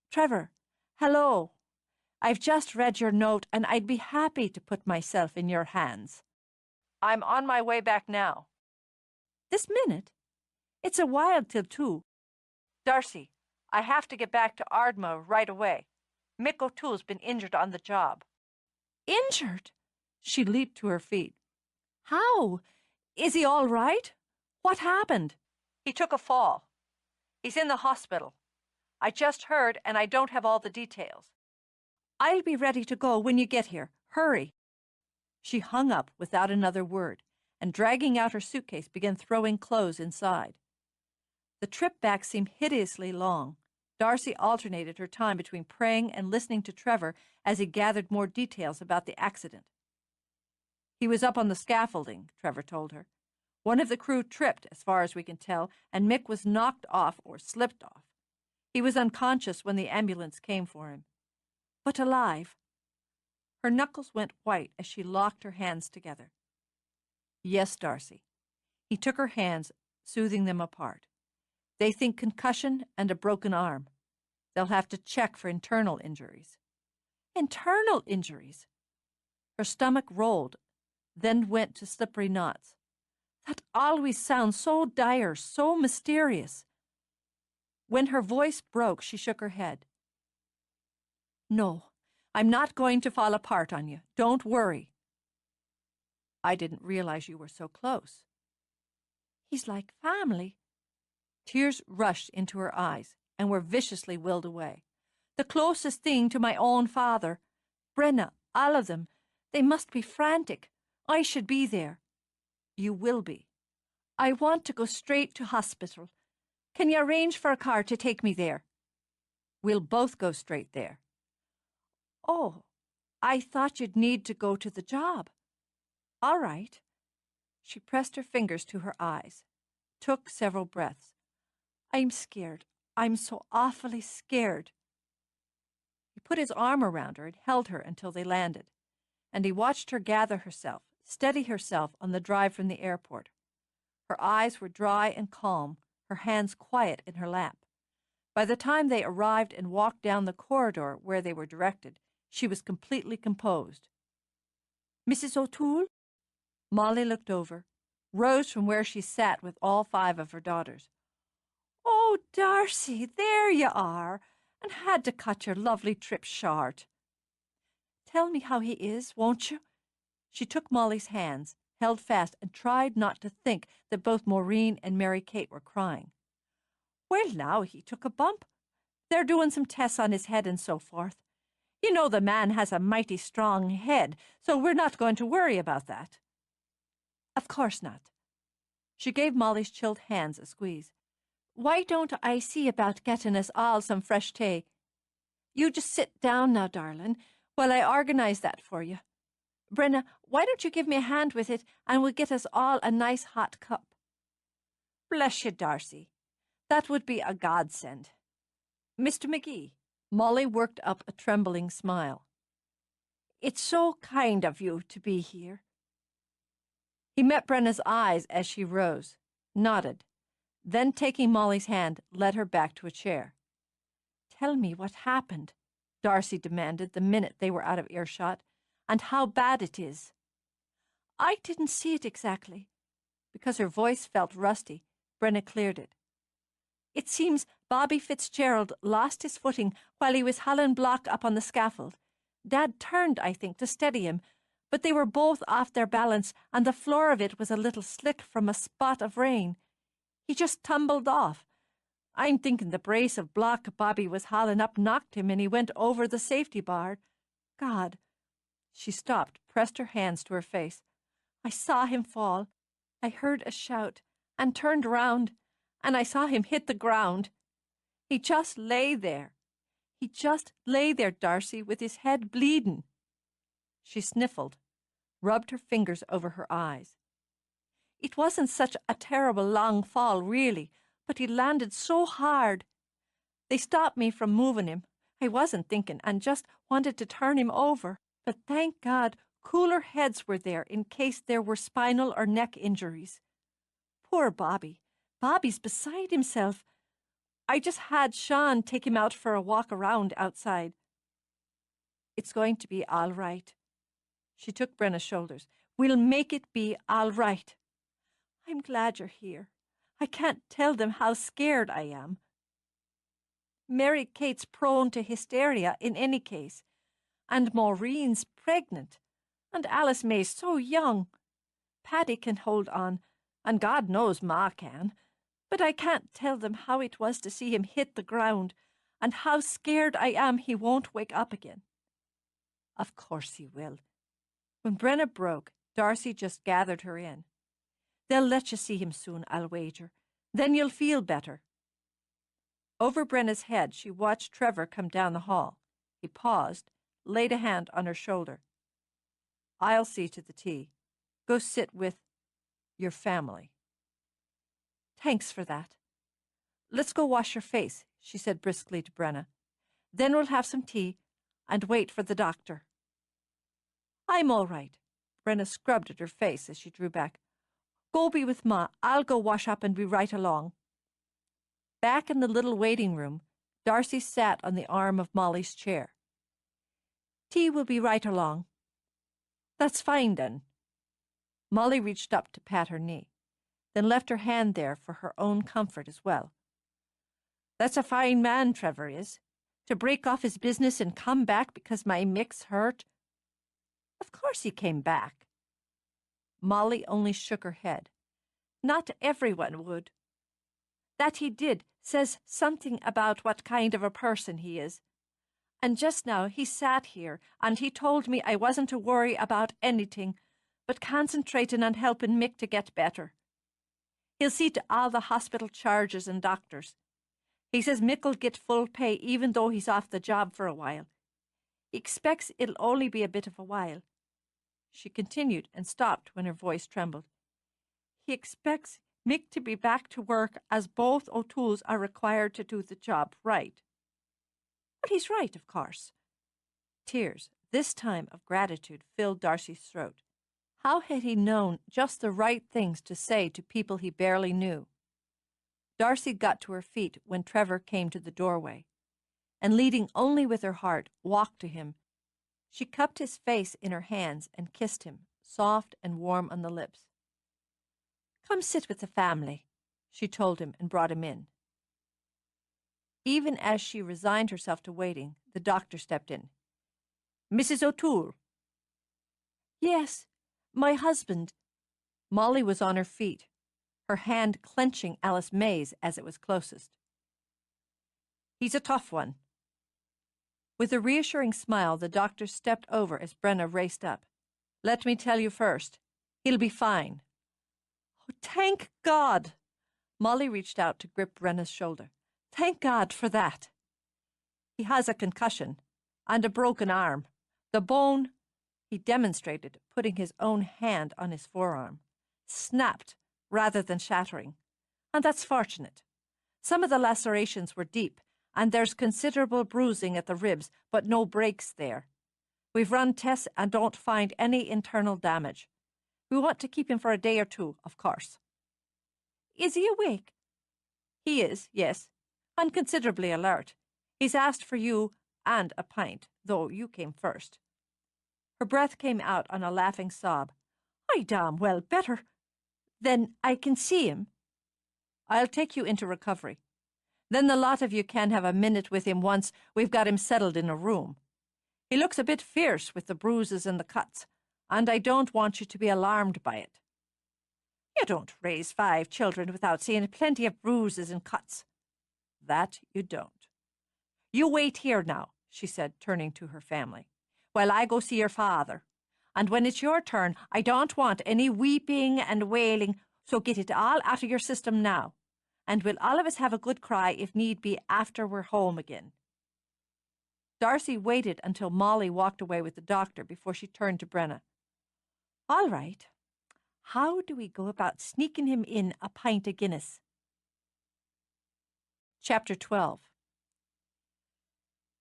Trevor, hello. I've just read your note and I'd be happy to put myself in your hands. I'm on my way back now. This minute? It's a while till 2. Darcy, I have to get back to Ardmore right away. Mick O'Toole's been injured on the job. Injured? She leaped to her feet. How? Is he all right? What happened? He took a fall. He's in the hospital. I just heard, and I don't have all the details. I'll be ready to go when you get here. Hurry." She hung up without another word, and dragging out her suitcase, began throwing clothes inside. The trip back seemed hideously long. Darcy alternated her time between praying and listening to Trevor as he gathered more details about the accident. "He was up on the scaffolding," Trevor told her. "One of the crew tripped, as far as we can tell, and Mick was knocked off or slipped off. He was unconscious when the ambulance came for him. But alive." Her knuckles went white as she locked her hands together. "Yes, Darcy." He took her hands, soothing them apart. "They think concussion and a broken arm. They'll have to check for internal injuries." "Internal injuries?" Her stomach rolled, then went to slippery knots. That always sounds so dire, so mysterious. When her voice broke, she shook her head. "No, I'm not going to fall apart on you. Don't worry." "I didn't realize you were so close." "He's like family." Tears rushed into her eyes and were viciously willed away. "The closest thing to my own father. Brenna, all of them. They must be frantic. I should be there." "You will be." "I want to go straight to hospital. Can you arrange for a car to take me there?" "We'll both go straight there." "Oh, I thought you'd need to go to the job." "All right." She pressed her fingers to her eyes, took several breaths. "I'm scared. I'm so awfully scared." He put his arm around her and held her until they landed, and he watched her gather herself, steady herself on the drive from the airport. Her eyes were dry and calm, her hands quiet in her lap. By the time they arrived and walked down the corridor where they were directed, she was completely composed. "Mrs. O'Toole?" Molly looked over, rose from where she sat with all 5 of her daughters. "Oh, Darcy, there you are, and had to cut your lovely trip short." "Tell me how he is, won't you?" She took Molly's hands, held fast, and tried not to think that both Maureen and Mary Kate were crying. "Well, now, he took a bump. They're doing some tests on his head and so forth. You know the man has a mighty strong head, so we're not going to worry about that." "Of course not." She gave Molly's chilled hands a squeeze. "Why don't I see about getting us all some fresh tea? You just sit down now, darling, while I organize that for you. Brenna, why don't you give me a hand with it, and we'll get us all a nice hot cup." "Bless you, Darcy. That would be a godsend. Mr. McGee." Molly worked up a trembling smile. "It's so kind of you to be here." He met Brenna's eyes as she rose, nodded, then taking Molly's hand, led her back to a chair. "Tell me what happened," Darcy demanded the minute they were out of earshot, "and how bad it is." "I didn't see it exactly." Because her voice felt rusty, Brenna cleared it. "It seems Bobby Fitzgerald lost his footing while he was hauling block up on the scaffold. Dad turned, I think, to steady him, but they were both off their balance, and the floor of it was a little slick from a spot of rain. He just tumbled off. I'm thinking the brace of block Bobby was hauling up knocked him, and he went over the safety bar. God." She stopped, pressed her hands to her face. "I saw him fall. I heard a shout, and turned round, and I saw him hit the ground. He just lay there. He just lay there, Darcy, with his head bleeding." She sniffled, rubbed her fingers over her eyes. "It wasn't such a terrible long fall, really, but he landed so hard. They stopped me from moving him. I wasn't thinking, and just wanted to turn him over. But thank God, cooler heads were there in case there were spinal or neck injuries. Poor Bobby. Bobby's beside himself. I just had Sean take him out for a walk around outside." "It's going to be all right." She took Brenna's shoulders. "We'll make it be all right. I'm glad you're here. I can't tell them how scared I am. Mary Kate's prone to hysteria in any case, and Maureen's pregnant, and Alice May's so young. Paddy can hold on, and God knows Ma can, but I can't tell them how it was to see him hit the ground, and how scared I am he won't wake up again. Of course he will. When Brenna broke, Darcy just gathered her in. They'll let you see him soon, I'll wager. Then you'll feel better. Over Brenna's head, she watched Trevor come down the hall. He paused, laid a hand on her shoulder. I'll see to the tea. Go sit with your family. Thanks for that. Let's go wash your face, she said briskly to Brenna. Then we'll have some tea and wait for the doctor. I'm all right. Brenna scrubbed at her face as she drew back. Go be with Ma. I'll go wash up and be right along. Back in the little waiting room, Darcy sat on the arm of Molly's chair. Tea will be right along. That's fine, then. Molly reached up to pat her knee, then left her hand there for her own comfort as well. That's a fine man, Trevor is. To break off his business and come back because my Mick's hurt. Of course he came back. Molly only shook her head. Not everyone would. That he did says something about what kind of a person he is. And just now he sat here and he told me I wasn't to worry about anything, but concentrating on helping Mick to get better. He'll see to all the hospital charges and doctors. He says Mick'll get full pay even though he's off the job for a while. He expects it'll only be a bit of a while. She continued and stopped when her voice trembled. He expects Mick to be back to work as both O'Tooles are required to do the job right. Well, he's right, of course. Tears, this time of gratitude, filled Darcy's throat. How had he known just the right things to say to people he barely knew? Darcy got to her feet when Trevor came to the doorway, and leading only with her heart, walked to him. She cupped his face in her hands and kissed him, soft and warm on the lips. Come sit with the family, she told him and brought him in. Even as she resigned herself to waiting, the doctor stepped in. Mrs. O'Toole? Yes, my husband. Molly was on her feet, her hand clenching Alice May's as it was closest. He's a tough one. With a reassuring smile, the doctor stepped over as Brenna raced up. Let me tell you first, he'll be fine. Oh, thank God! Molly reached out to grip Brenna's shoulder. Thank God for that. He has a concussion and a broken arm. The bone, he demonstrated, putting his own hand on his forearm, snapped rather than shattering. And that's fortunate. Some of the lacerations were deep, and there's considerable bruising at the ribs, but no breaks there. We've run tests and don't find any internal damage. We want to keep him for a day or two, of course. Is he awake? He is, yes, and considerably alert. He's asked for you and a pint, though you came first. Her breath came out on a laughing sob. I damn well better. Then I can see him. I'll take you into recovery. Then the lot of you can have a minute with him once we've got him settled in a room. He looks a bit fierce with the bruises and the cuts, and I don't want you to be alarmed by it. You don't raise 5 children without seeing plenty of bruises and cuts. That you don't. You wait here now, she said, turning to her family, while I go see your father. And when it's your turn, I don't want any weeping and wailing, so get it all out of your system now. And we'll all of us have a good cry if need be after we're home again. Darcy waited until Molly walked away with the doctor before she turned to Brenna. All right. How do we go about sneaking him in a pint of Guinness? Chapter 12.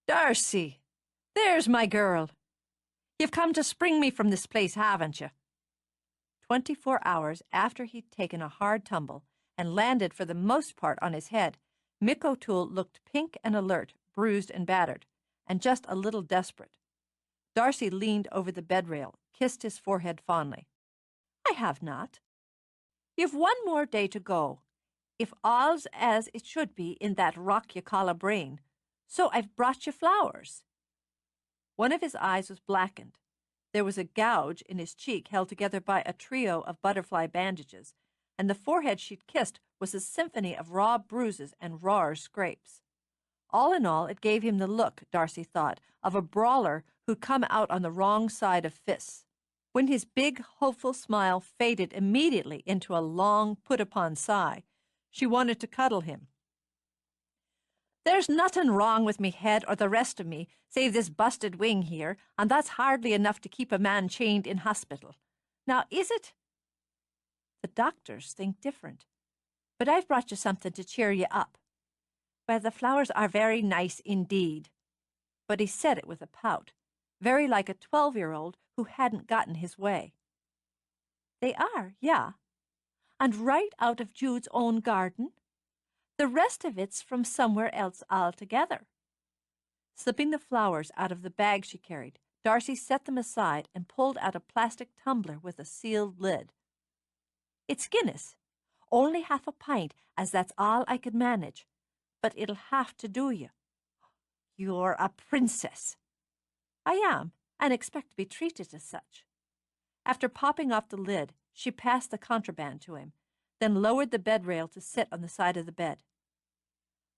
Darcy, there's my girl. You've come to spring me from this place, haven't you? 24 hours after he'd taken a hard tumble and landed for the most part on his head, Mick O'Toole looked pink and alert, bruised and battered, and just a little desperate. Darcy leaned over the bed rail, kissed his forehead fondly. I have not. You've one more day to go, if all's as it should be in that rock you call a brain, so I've brought you flowers. One of his eyes was blackened. There was a gouge in his cheek held together by a trio of butterfly bandages, and the forehead she'd kissed was a symphony of raw bruises and rawer scrapes. All in all, it gave him the look, Darcy thought, of a brawler who'd come out on the wrong side of fists. When his big, hopeful smile faded immediately into a long, put-upon sigh, she wanted to cuddle him. "There's nothing wrong with me head or the rest of me, save this busted wing here, and that's hardly enough to keep a man chained in hospital. Now, is it?" "The doctors think different. But I've brought you something to cheer you up." "Well, the flowers are very nice indeed." But he said it with a pout, very like a 12-year-old who hadn't gotten his way. "They are, yeah. And right out of Jude's own garden. The rest of it's from somewhere else altogether." Slipping the flowers out of the bag she carried, Darcy set them aside and pulled out a plastic tumbler with a sealed lid. "It's Guinness. Only half a pint, as that's all I could manage. But it'll have to do you." "You're a princess." "I am, and expect to be treated as such." After popping off the lid, she passed the contraband to him, then lowered the bed rail to sit on the side of the bed.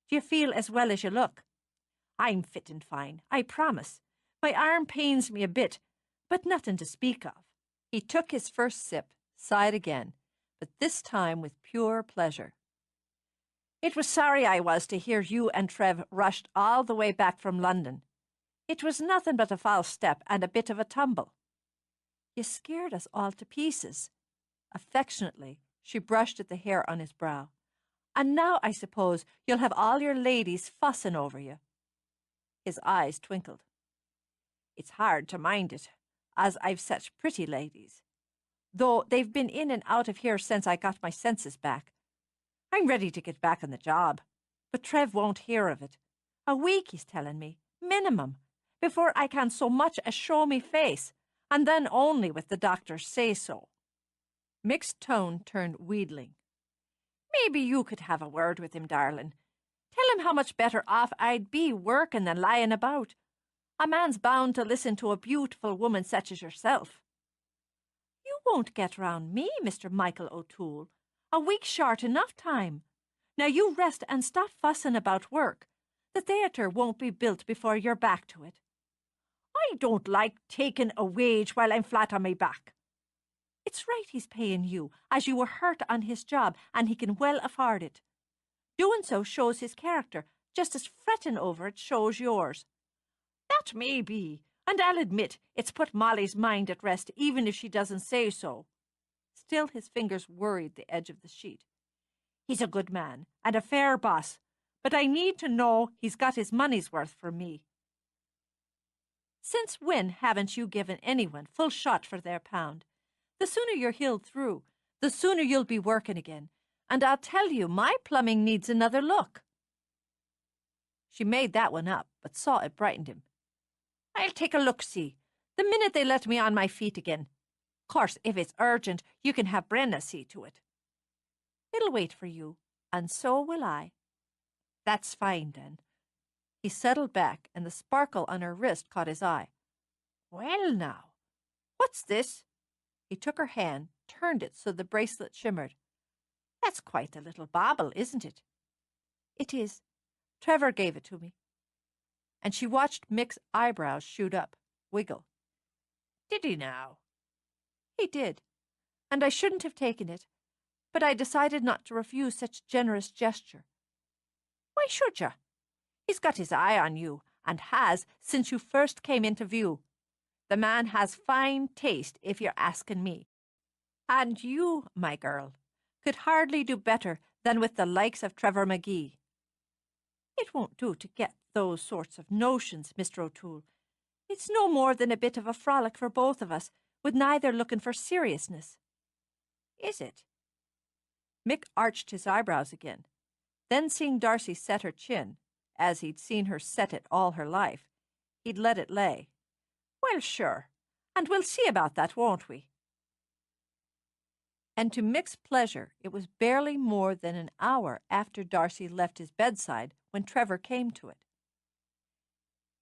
"Do you feel as well as you look?" "I'm fit and fine, I promise. My arm pains me a bit, but nothing to speak of." He took his first sip, sighed again, but this time with pure pleasure. "It was sorry I was to hear you and Trev rushed all the way back from London. It was nothing but a false step and a bit of a tumble." "You scared us all to pieces." Affectionately, she brushed at the hair on his brow. "And now, I suppose, you'll have all your ladies fussing over you." His eyes twinkled. "It's hard to mind it, as I've such pretty ladies. Though they've been in and out of here since I got my senses back. I'm ready to get back on the job, but Trev won't hear of it. A week, he's telling me, minimum, before I can so much as show me face, and then only with the doctor's say-so." Mick's tone turned wheedling. "Maybe you could have a word with him, darling. Tell him how much better off I'd be working than lying about. A man's bound to listen to a beautiful woman such as yourself." "You won't get round me, Mr. Michael O'Toole. A week's short enough time. Now you rest and stop fussing about work. The theatre won't be built before you're back to it." "I don't like taking a wage while I'm flat on my back." "It's right he's paying you, as you were hurt on his job, and he can well afford it. Doing so shows his character, just as fretting over it shows yours." "That may be, and I'll admit it's put Molly's mind at rest, even if she doesn't say so." Still his fingers worried the edge of the sheet. "He's a good man, and a fair boss, but I need to know he's got his money's worth from me." "Since when haven't you given anyone full shot for their pound? The sooner you're healed through, the sooner you'll be working again, and I'll tell you, my plumbing needs another look." She made that one up, but saw it brightened him. "I'll take a look-see, the minute they let me on my feet again. Course, if it's urgent, you can have Brenna see to it." "It'll wait for you, and so will I." "That's fine, then." He settled back, and the sparkle on her wrist caught his eye. "Well, now, what's this?" He took her hand, turned it so the bracelet shimmered. "That's quite a little bauble, isn't it?" "It is. Trevor gave it to me." And she watched Mick's eyebrows shoot up, wiggle. "Did he now?" "He did, and I shouldn't have taken it, but I decided not to refuse such generous gesture." "Why should you? He's got his eye on you, and has since you first came into view. The man has fine taste, if you're asking me. And you, my girl, could hardly do better than with the likes of Trevor McGee." "It won't do to get those sorts of notions, Mr. O'Toole. It's no more than a bit of a frolic for both of us, with neither looking for seriousness." "Is it?" Mick arched his eyebrows again. Then, seeing Darcy set her chin, as he'd seen her set it all her life, he'd let it lay. "Well, sure, and we'll see about that, won't we?" And to Mick's pleasure, it was barely more than an hour after Darcy left his bedside when Trevor came to it.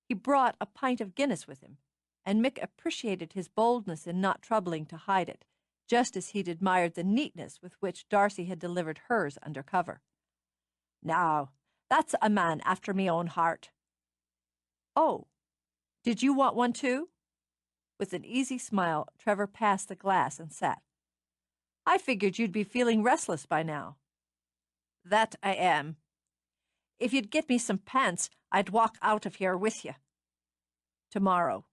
He brought a pint of Guinness with him, and Mick appreciated his boldness in not troubling to hide it, just as he'd admired the neatness with which Darcy had delivered hers under cover. "Now, that's a man after me own heart." "Oh, Did you want one too? With an easy smile, Trevor passed the glass and sat. I figured you'd be feeling restless by now. That I am. If you'd get me some pants, I'd walk out of here with you. Tomorrow.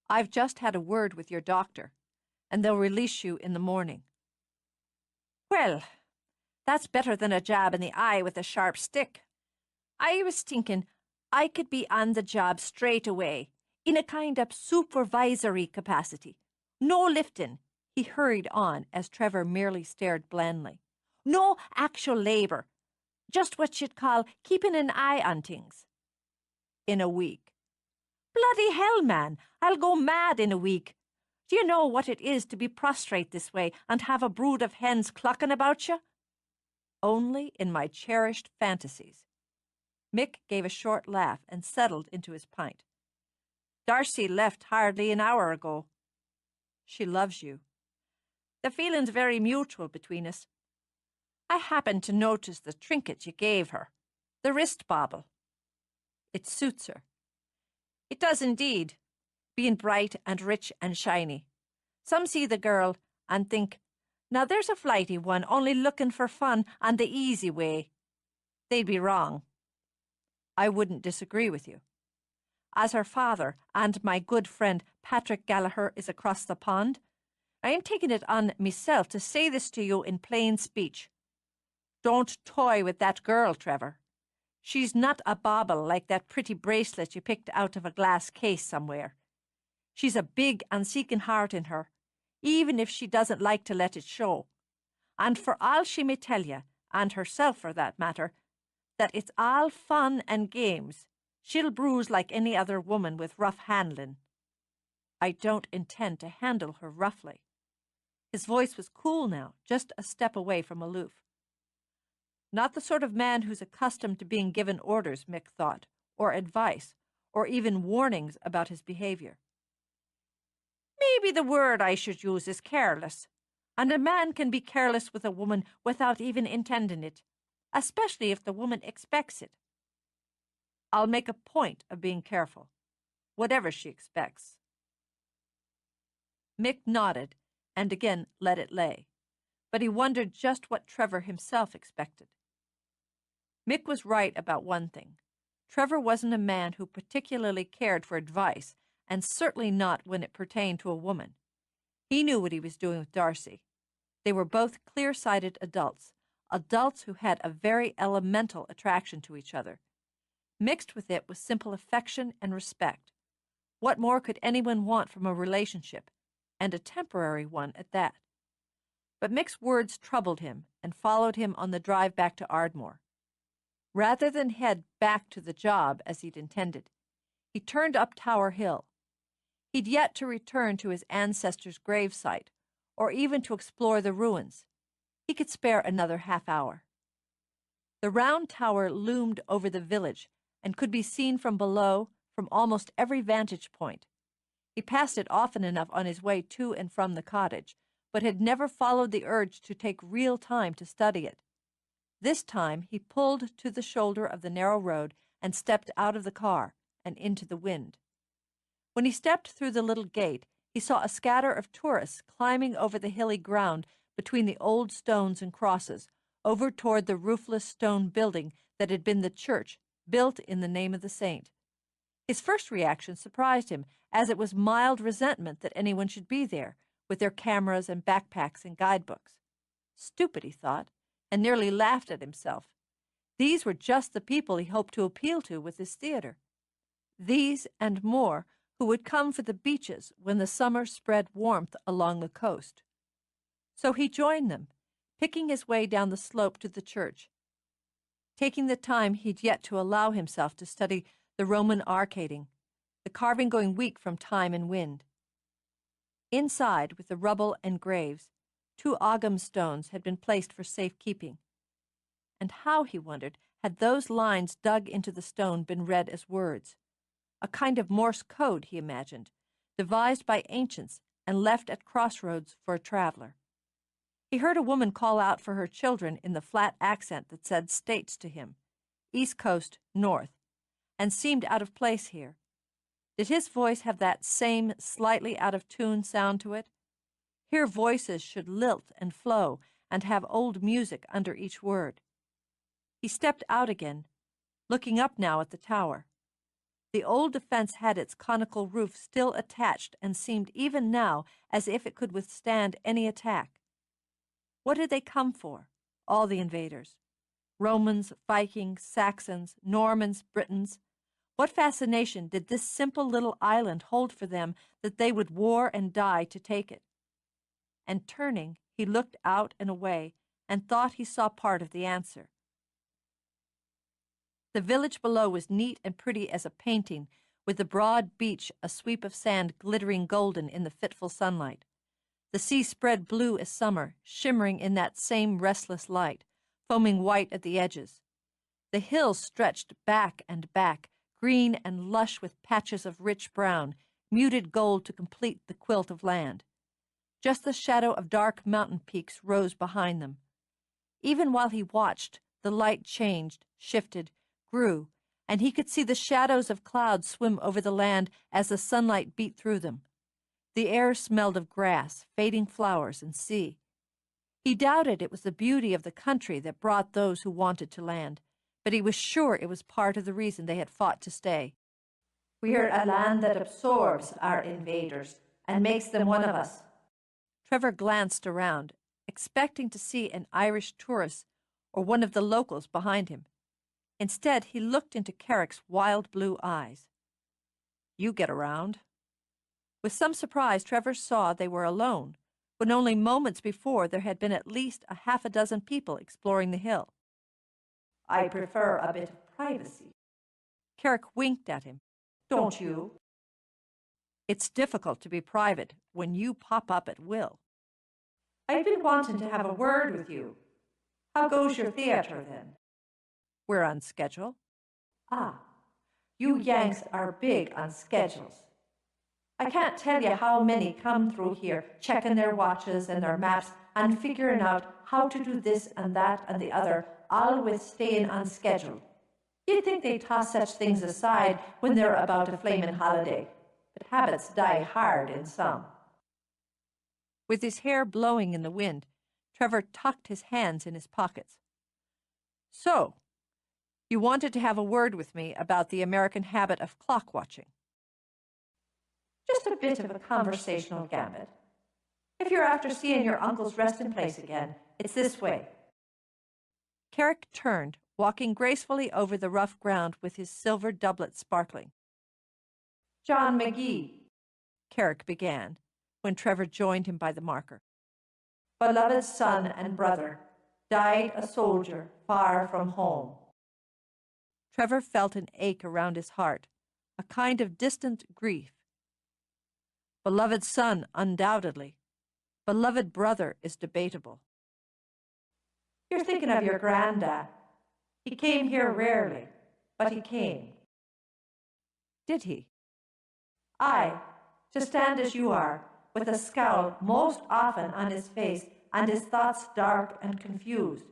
I've just had a word with your doctor, and they'll release you in the morning. Well, that's better than a jab in the eye with a sharp stick. I was thinking I could be on the job straight away, in a kind of supervisory capacity. No lifting, he hurried on as Trevor merely stared blandly. No actual labour, just what you'd call keeping an eye on things. In a week. Bloody hell, man, I'll go mad in a week. Do you know what it is to be prostrate this way and have a brood of hens clucking about you? Only in my cherished fantasies. Mick gave a short laugh and settled into his pint. Darcy left hardly an hour ago. She loves you. The feeling's very mutual between us. I happened to notice the trinket you gave her, the wrist bauble. It suits her. It does indeed, being bright and rich and shiny. Some see the girl and think, now there's a flighty one only looking for fun on the easy way. They'd be wrong. I wouldn't disagree with you. As her father and my good friend Patrick Gallagher is across the pond, I am taking it on myself to say this to you in plain speech. Don't toy with that girl, Trevor. She's not a bauble like that pretty bracelet you picked out of a glass case somewhere. She's a big and seeking heart in her, even if she doesn't like to let it show. And for all she may tell you, and herself for that matter, that it's all fun and games, she'll bruise like any other woman with rough handling. I don't intend to handle her roughly. His voice was cool now, just a step away from aloof. Not the sort of man who's accustomed to being given orders, Mick thought, or advice, or even warnings about his behavior. Maybe the word I should use is careless, and a man can be careless with a woman without even intending it, especially if the woman expects it. I'll make a point of being careful, whatever she expects. Mick nodded and again let it lay, but he wondered just what Trevor himself expected. Mick was right about one thing. Trevor wasn't a man who particularly cared for advice, and certainly not when it pertained to a woman. He knew what he was doing with Darcy. They were both clear-sighted adults who had a very elemental attraction to each other. Mixed with it was simple affection and respect. What more could anyone want from a relationship, and a temporary one at that? But Mick's words troubled him and followed him on the drive back to Ardmore. Rather than head back to the job as he'd intended, he turned up Tower Hill. He'd yet to return to his ancestors' gravesite, or even to explore the ruins. He could spare another half hour. The round tower loomed over the village and could be seen from below from almost every vantage point. He passed it often enough on his way to and from the cottage, but had never followed the urge to take real time to study it. This time he pulled to the shoulder of the narrow road and stepped out of the car and into the wind. When he stepped through the little gate, he saw a scatter of tourists climbing over the hilly ground between the old stones and crosses, over toward the roofless stone building that had been the church, built in the name of the saint. His first reaction surprised him, as it was mild resentment that anyone should be there, with their cameras and backpacks and guidebooks. Stupid, he thought, and nearly laughed at himself. These were just the people he hoped to appeal to with his theater. These and more who would come for the beaches when the summer spread warmth along the coast. So he joined them, picking his way down the slope to the church, taking the time he'd yet to allow himself to study the Roman arcading, the carving going weak from time and wind. Inside, with the rubble and graves, 2 Ogham stones had been placed for safekeeping. And how, he wondered, had those lines dug into the stone been read as words? A kind of Morse code, he imagined, devised by ancients and left at crossroads for a traveler. He heard a woman call out for her children in the flat accent that said states to him, East Coast, North, and seemed out of place here. Did his voice have that same slightly out-of-tune sound to it? Here voices should lilt and flow and have old music under each word. He stepped out again, looking up now at the tower. The old defense had its conical roof still attached and seemed even now as if it could withstand any attack. What had they come for, all the invaders? Romans, Vikings, Saxons, Normans, Britons. What fascination did this simple little island hold for them that they would war and die to take it? And turning, he looked out and away and thought he saw part of the answer. The village below was neat and pretty as a painting, with the broad beach a sweep of sand glittering golden in the fitful sunlight. The sea spread blue as summer, shimmering in that same restless light, foaming white at the edges. The hills stretched back and back, green and lush with patches of rich brown, muted gold to complete the quilt of land. Just the shadow of dark mountain peaks rose behind them. Even while he watched, the light changed, shifted, grew, and he could see the shadows of clouds swim over the land as the sunlight beat through them. The air smelled of grass, fading flowers, and sea. He doubted it was the beauty of the country that brought those who wanted to land, but he was sure it was part of the reason they had fought to stay. We're a land that absorbs our invaders and makes them one of us. Trevor glanced around, expecting to see an Irish tourist or one of the locals behind him. Instead, he looked into Carrick's wild blue eyes. You get around. With some surprise, Trevor saw they were alone, when only moments before there had been at least a half a dozen people exploring the hill. I prefer a bit of privacy. Carrick winked at him. Don't you? It's difficult to be private when you pop up at will. I've been wanting to have a word with you. How goes your theatre, then? We're on schedule. Ah, you Yanks are big on schedules. I can't tell you how many come through here checking their watches and their maps and figuring out how to do this and that and the other, all with staying on schedule. You'd think they'd toss such things aside when they're about a flaming holiday, but habits die hard in some. With his hair blowing in the wind, Trevor tucked his hands in his pockets. So, you wanted to have a word with me about the American habit of clock watching. Just a bit of a conversational gambit. If you're after seeing your uncle's resting place again, it's this way. Carrick turned, walking gracefully over the rough ground with his silver doublet sparkling. John McGee, Carrick began, when Trevor joined him by the marker. Beloved son and brother, died a soldier far from home. Trevor felt an ache around his heart, a kind of distant grief. Beloved son, undoubtedly. Beloved brother is debatable. You're thinking of your granddad. He came here rarely, but he came. Did he? Aye, to stand as you are, with a scowl most often on his face and his thoughts dark and confused.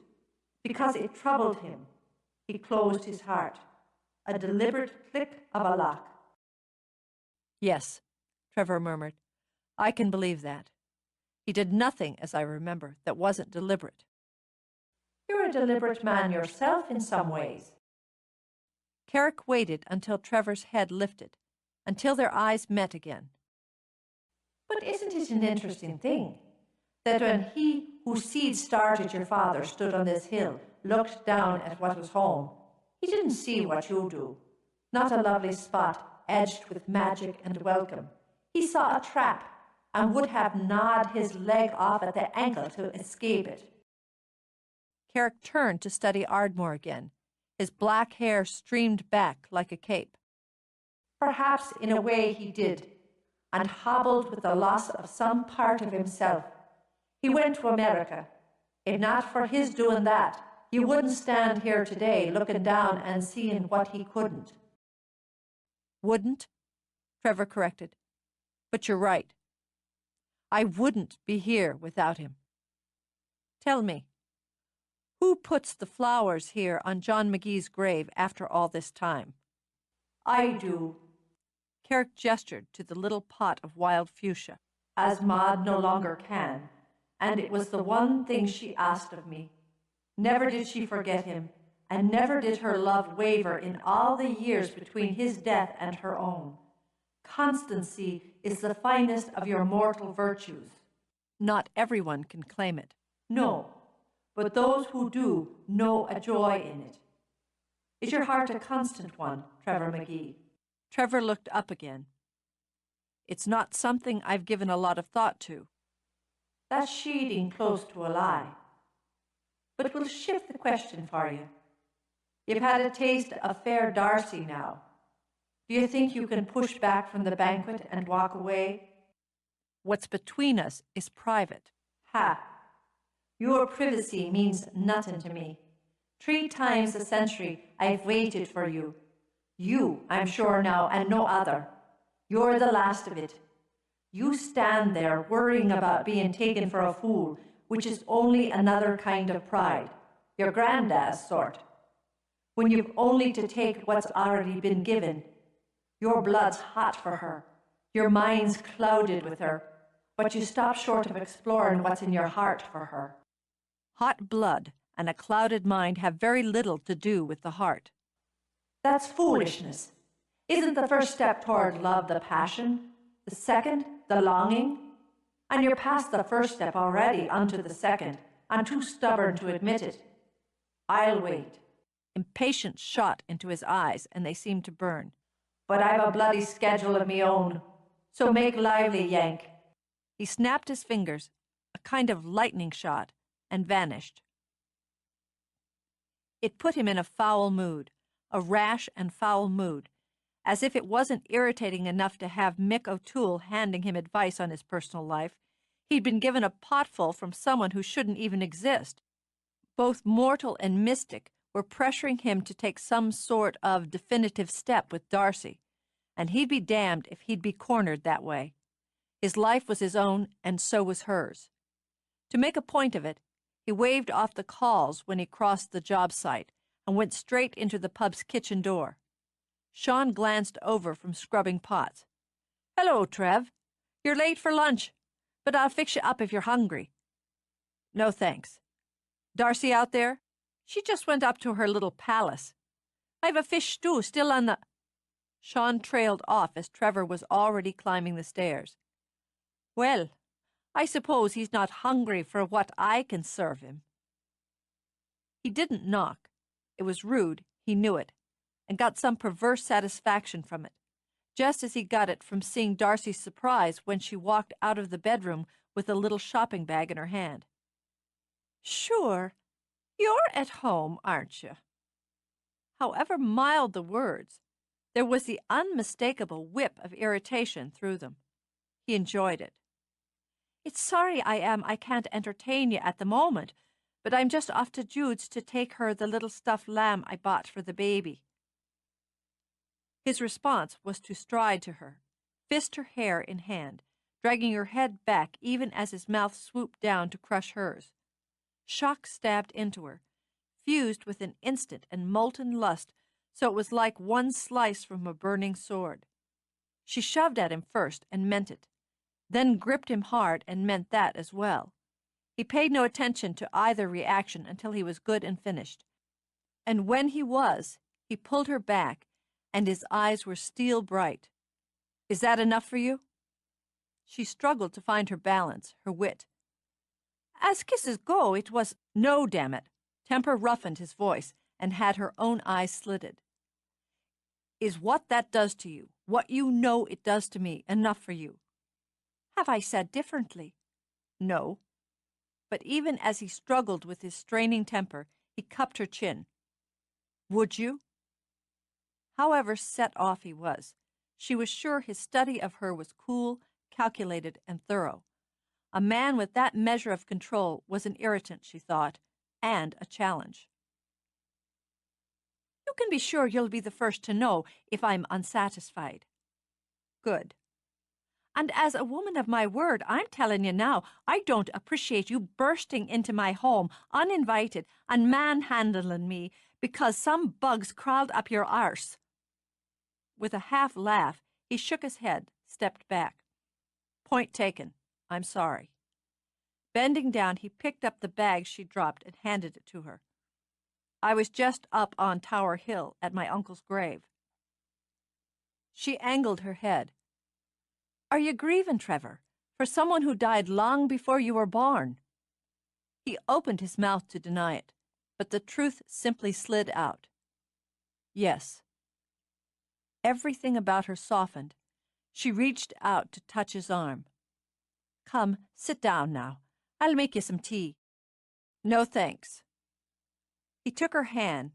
Because it troubled him, he closed his heart. A deliberate click of a lock. Yes, Trevor murmured. I can believe that. He did nothing, as I remember, that wasn't deliberate. You're a deliberate man yourself in some ways. Carrick waited until Trevor's head lifted, until their eyes met again. But isn't it an interesting thing that when he whose seed started your father stood on this hill, looked down at what was home, he didn't see what you do, not a lovely spot edged with magic and welcome. He saw a trap and would have gnawed his leg off at the ankle to escape it. Carrick turned to study Ardmore again. His black hair streamed back like a cape. Perhaps in a way he did, and hobbled with the loss of some part of himself. He went to America. If not for his doing that, you wouldn't stand here today looking down and seeing what he couldn't. Wouldn't? Trevor corrected. But you're right. I wouldn't be here without him. Tell me, who puts the flowers here on John McGee's grave after all this time? I do. Carrick gestured to the little pot of wild fuchsia. As Maud no longer can, and it was the one thing she asked of me. Never did she forget him, and never did her love waver in all the years between his death and her own. Constancy is the finest of your mortal virtues. Not everyone can claim it. No, but those who do know a joy in it. Is your heart a constant one, Trevor McGee? Trevor looked up again. It's not something I've given a lot of thought to. That's shading close to a lie. But we'll shift the question for you. You've had a taste of fair Darcy now. Do you think you can push back from the banquet and walk away? What's between us is private. Ha! Your privacy means nothing to me. 3 times a century I've waited for you. You, I'm sure now, and no other. You're the last of it. You stand there worrying about being taken for a fool, which is only another kind of pride, your granddad's sort. When you've only to take what's already been given. Your blood's hot for her, your mind's clouded with her, but you stop short of exploring what's in your heart for her. Hot blood and a clouded mind have very little to do with the heart. That's foolishness. Isn't the first step toward love the passion, the second the longing? And you're past the first step already onto the second. I'm too stubborn to admit it. I'll wait. Impatience shot into his eyes, and they seemed to burn. But I've a bloody schedule of me own, so make lively, Yank. He snapped his fingers, a kind of lightning shot, and vanished. It put him in a foul mood, a rash and foul mood, as if it wasn't irritating enough to have Mick O'Toole handing him advice on his personal life. He'd been given a potful from someone who shouldn't even exist. Both mortal and mystic were pressuring him to take some sort of definitive step with Darcy, and he'd be damned if he'd be cornered that way. His life was his own, and so was hers. To make a point of it, he waved off the calls when he crossed the job site and went straight into the pub's kitchen door. Sean glanced over from scrubbing pots. "Hello, Trev. You're late for lunch, but I'll fix you up if you're hungry." "No, thanks. Darcy out there?" "She just went up to her little palace. I've a fish stew still on the—" Sean trailed off as Trevor was already climbing the stairs. "Well, I suppose he's not hungry for what I can serve him." He didn't knock. It was rude, he knew it, and got some perverse satisfaction from it, just as he got it from seeing Darcy's surprise when she walked out of the bedroom with a little shopping bag in her hand. "Sure, you're at home, aren't you?" However mild the words, there was the unmistakable whip of irritation through them. He enjoyed it. "It's sorry I can't entertain you at the moment, but I'm just off to Jude's to take her the little stuffed lamb I bought for the baby." His response was to stride to her, fist her hair in hand, dragging her head back even as his mouth swooped down to crush hers. Shock stabbed into her, fused with an instant and molten lust, so it was like one slice from a burning sword. She shoved at him first and meant it, then gripped him hard and meant that as well. He paid no attention to either reaction until he was good and finished. And when he was, he pulled her back, and his eyes were steel bright. "Is that enough for you?" She struggled to find her balance, her wit. "As kisses go, it was—" "No, damn it." Temper roughened his voice and had her own eyes slitted. "Is what that does to you, what you know it does to me, enough for you?" "Have I said differently?" "No." But even as he struggled with his straining temper, he cupped her chin. "Would you?" However set off he was, she was sure his study of her was cool, calculated, and thorough. A man with that measure of control was an irritant, she thought, and a challenge. "You can be sure you'll be the first to know if I'm unsatisfied." "Good." "And as a woman of my word, I'm telling you now, I don't appreciate you bursting into my home uninvited and manhandling me because some bugs crawled up your arse." With a half laugh, He shook his head, stepped back. Point taken. I'm sorry. Bending down, he picked up the bag she dropped and handed it to her. I was just up on Tower Hill at my uncle's grave. She angled her head. Are you grieving, Trevor, for someone who died long before you were born? He opened his mouth to deny it, but the truth simply slid out. Yes. Everything about her softened. She reached out to touch his arm. Come, sit down now. I'll make you some tea. No, thanks. He took her hand,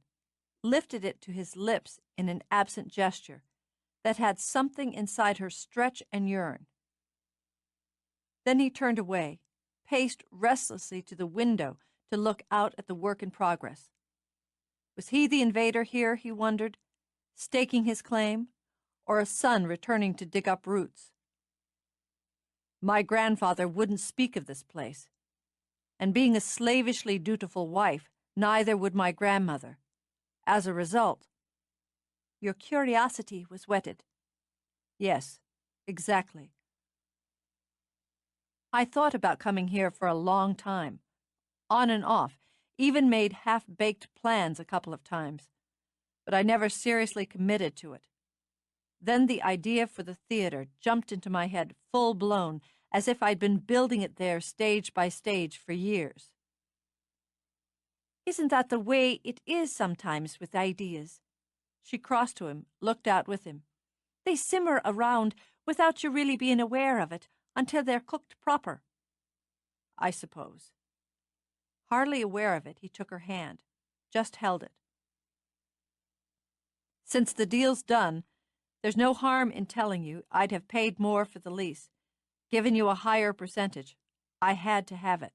lifted it to his lips in an absent gesture that had something inside her stretch and yearn. Then he turned away, paced restlessly to the window to look out at the work in progress. Was he the invader here, he wondered, staking his claim, or a son returning to dig up roots? My grandfather wouldn't speak of this place, and being a slavishly dutiful wife, neither would my grandmother. As a result, your curiosity was whetted. Yes, exactly. I thought about coming here for a long time, on and off, even made half-baked plans a couple of times, but I never seriously committed to it. Then the idea for the theater jumped into my head full-blown, as if I'd been building it there stage by stage for years. Isn't that the way it is sometimes with ideas? She crossed to him, looked out with him. They simmer around without you really being aware of it until they're cooked proper. I suppose. Hardly aware of it, he took her hand, just held it. Since the deal's done, there's no harm in telling you I'd have paid more for the lease, given you a higher percentage. I had to have it.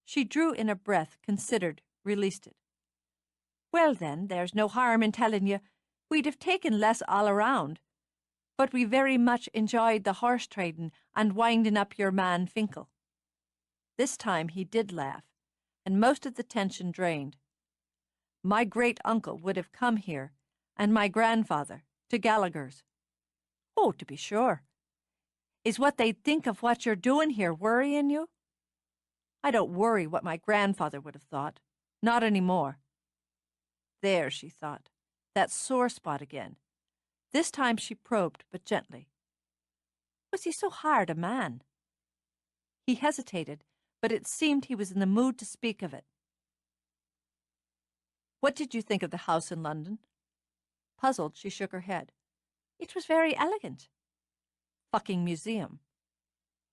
She drew in a breath, considered, released it. Well then, there's no harm in telling you we'd have taken less all around, but we very much enjoyed the horse trading and winding up your man Finkel. This time he did laugh, and most of the tension drained. My great-uncle would have come here, and my grandfather, to Gallaghers. Oh, to be sure. Is what they'd think of what you're doing here worrying you? I don't worry what my grandfather would have thought. Not any more. There, she thought, that sore spot again. This time she probed, but gently. Was he so hard a man? He hesitated, but it seemed he was in the mood to speak of it. What did you think of the house in London? Puzzled, she shook her head. It was very elegant. Fucking museum.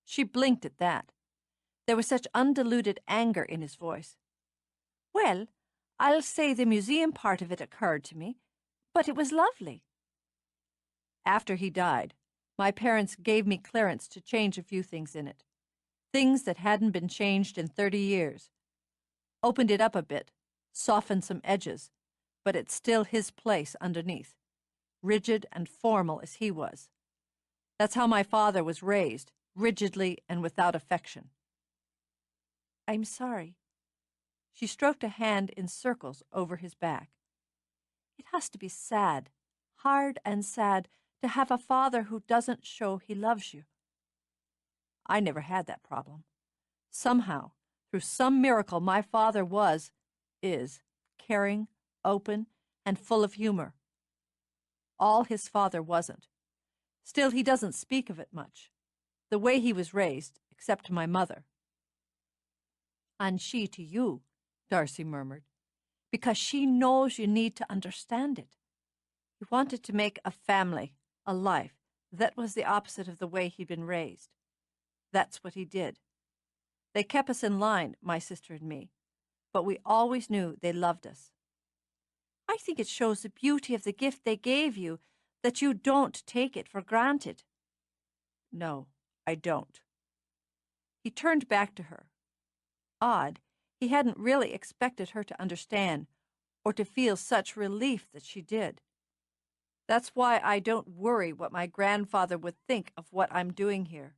She blinked at that. There was such undiluted anger in his voice. Well, I'll say the museum part of it occurred to me, but it was lovely. After he died, my parents gave me clearance to change a few things in it. Things that hadn't been changed in 30 years. Opened it up a bit, softened some edges, but it's still his place underneath, rigid and formal as he was. That's how my father was raised, rigidly and without affection. I'm sorry. She stroked a hand in circles over his back. It has to be sad, hard and sad, to have a father who doesn't show he loves you. I never had that problem. Somehow, through some miracle, my father is, caring, open, and full of humor. All his father wasn't. Still, he doesn't speak of it much. The way he was raised, except to my mother. And she to you, Darcy murmured, because she knows you need to understand it. He wanted to make a family, a life. That was the opposite of the way he'd been raised. That's what he did. They kept us in line, my sister and me, but we always knew they loved us. I think it shows the beauty of the gift they gave you that you don't take it for granted. No, I don't. He turned back to her. Odd, he hadn't really expected her to understand or to feel such relief that she did. That's why I don't worry what my grandfather would think of what I'm doing here.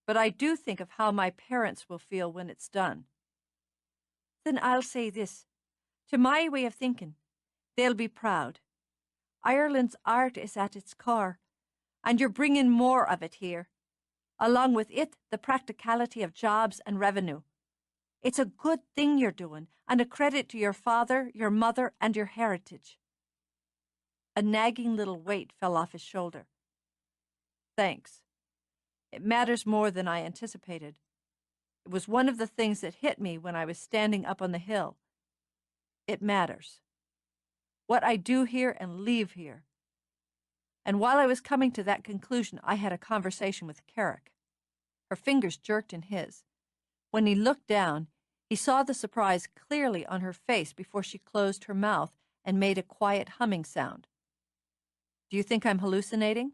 But I do think of how my parents will feel when it's done. Then I'll say this. To my way of thinking, they'll be proud. Ireland's art is at its core, and you're bringing more of it here. Along with it, the practicality of jobs and revenue. It's a good thing you're doing, and a credit to your father, your mother, and your heritage. A nagging little weight fell off his shoulder. Thanks. It matters more than I anticipated. It was one of the things that hit me when I was standing up on the hill. It matters. What I do here and leave here. And while I was coming to that conclusion, I had a conversation with Carrick. Her fingers jerked in his. When he looked down, he saw the surprise clearly on her face before she closed her mouth and made a quiet humming sound. Do you think I'm hallucinating?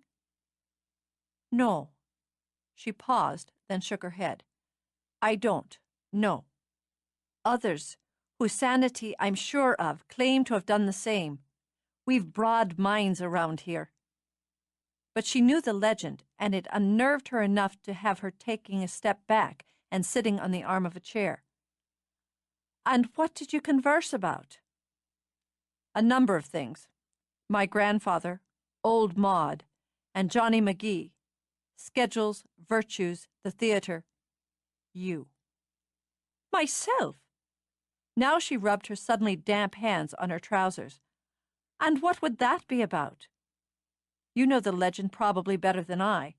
No. She paused, then shook her head. I don't. No. Others, whose sanity I'm sure of, claim to have done the same. We've broad minds around here. But she knew the legend, and it unnerved her enough to have her taking a step back and sitting on the arm of a chair. And what did you converse about? A number of things. My grandfather, old Maud, and Johnny McGee. Schedules, virtues, the theatre. You. Myself? Now she rubbed her suddenly damp hands on her trousers. And what would that be about? You know the legend probably better than I.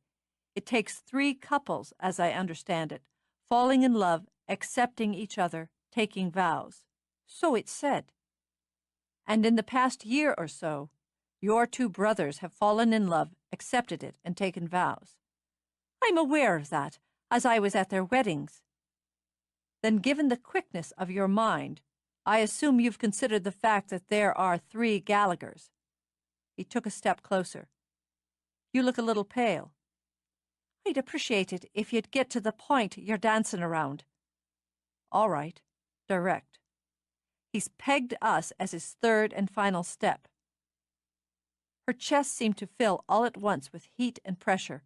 It takes 3 couples, as I understand it, falling in love, accepting each other, taking vows. So it's said. And in the past year or so, your 2 brothers have fallen in love, accepted it, and taken vows. I'm aware of that, as I was at their weddings. Then, given the quickness of your mind, I assume you've considered the fact that there are 3 Gallaghers. He took a step closer. You look a little pale. I'd appreciate it if you'd get to the point you're dancing around. All right, direct. He's pegged us as his 3rd and final step. Her chest seemed to fill all at once with heat and pressure,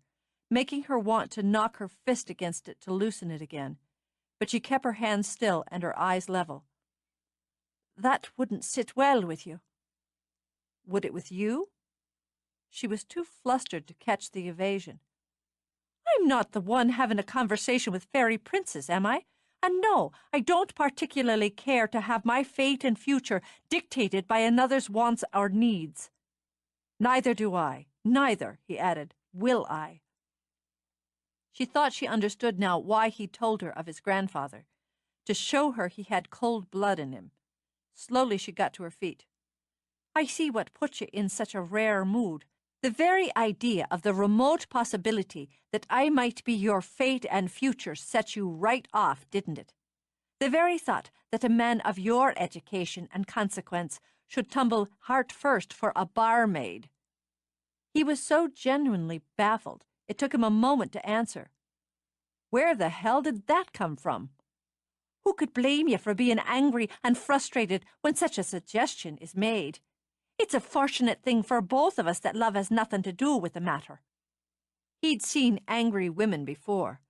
making her want to knock her fist against it to loosen it again, but she kept her hands still and her eyes level. That wouldn't sit well with you. Would it with you? She was too flustered to catch the evasion. I'm not the one having a conversation with fairy princes, am I? And no, I don't particularly care to have my fate and future dictated by another's wants or needs. Neither do I. Neither, he added, will I. She thought she understood now why he told her of his grandfather, to show her he had cold blood in him. Slowly she got to her feet. I see what puts you in such a rare mood. The very idea of the remote possibility that I might be your fate and future set you right off, didn't it? The very thought that a man of your education and consequence should tumble heart first for a barmaid. He was so genuinely baffled, it took him a moment to answer. Where the hell did that come from? Who could blame you for being angry and frustrated when such a suggestion is made? It's a fortunate thing for both of us that love has nothing to do with the matter. He'd seen angry women before,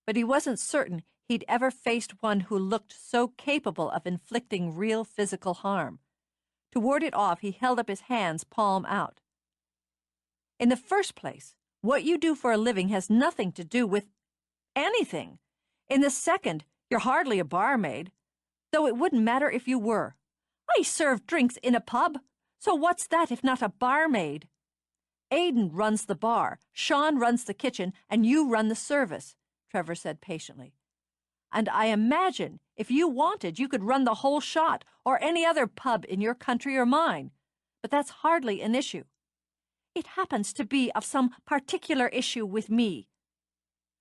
but he wasn't certain he'd ever faced one who looked so capable of inflicting real physical harm. To ward it off, he held up his hands, palm out. In the first place, what you do for a living has nothing to do with anything. In the second, you're hardly a barmaid, though it wouldn't matter if you were. I serve drinks in a pub, so what's that if not a barmaid? Aidan runs the bar, Sean runs the kitchen, and you run the service, Trevor said patiently. And I imagine if you wanted, you could run the whole shot or any other pub in your country or mine, but that's hardly an issue. It happens to be of some particular issue with me.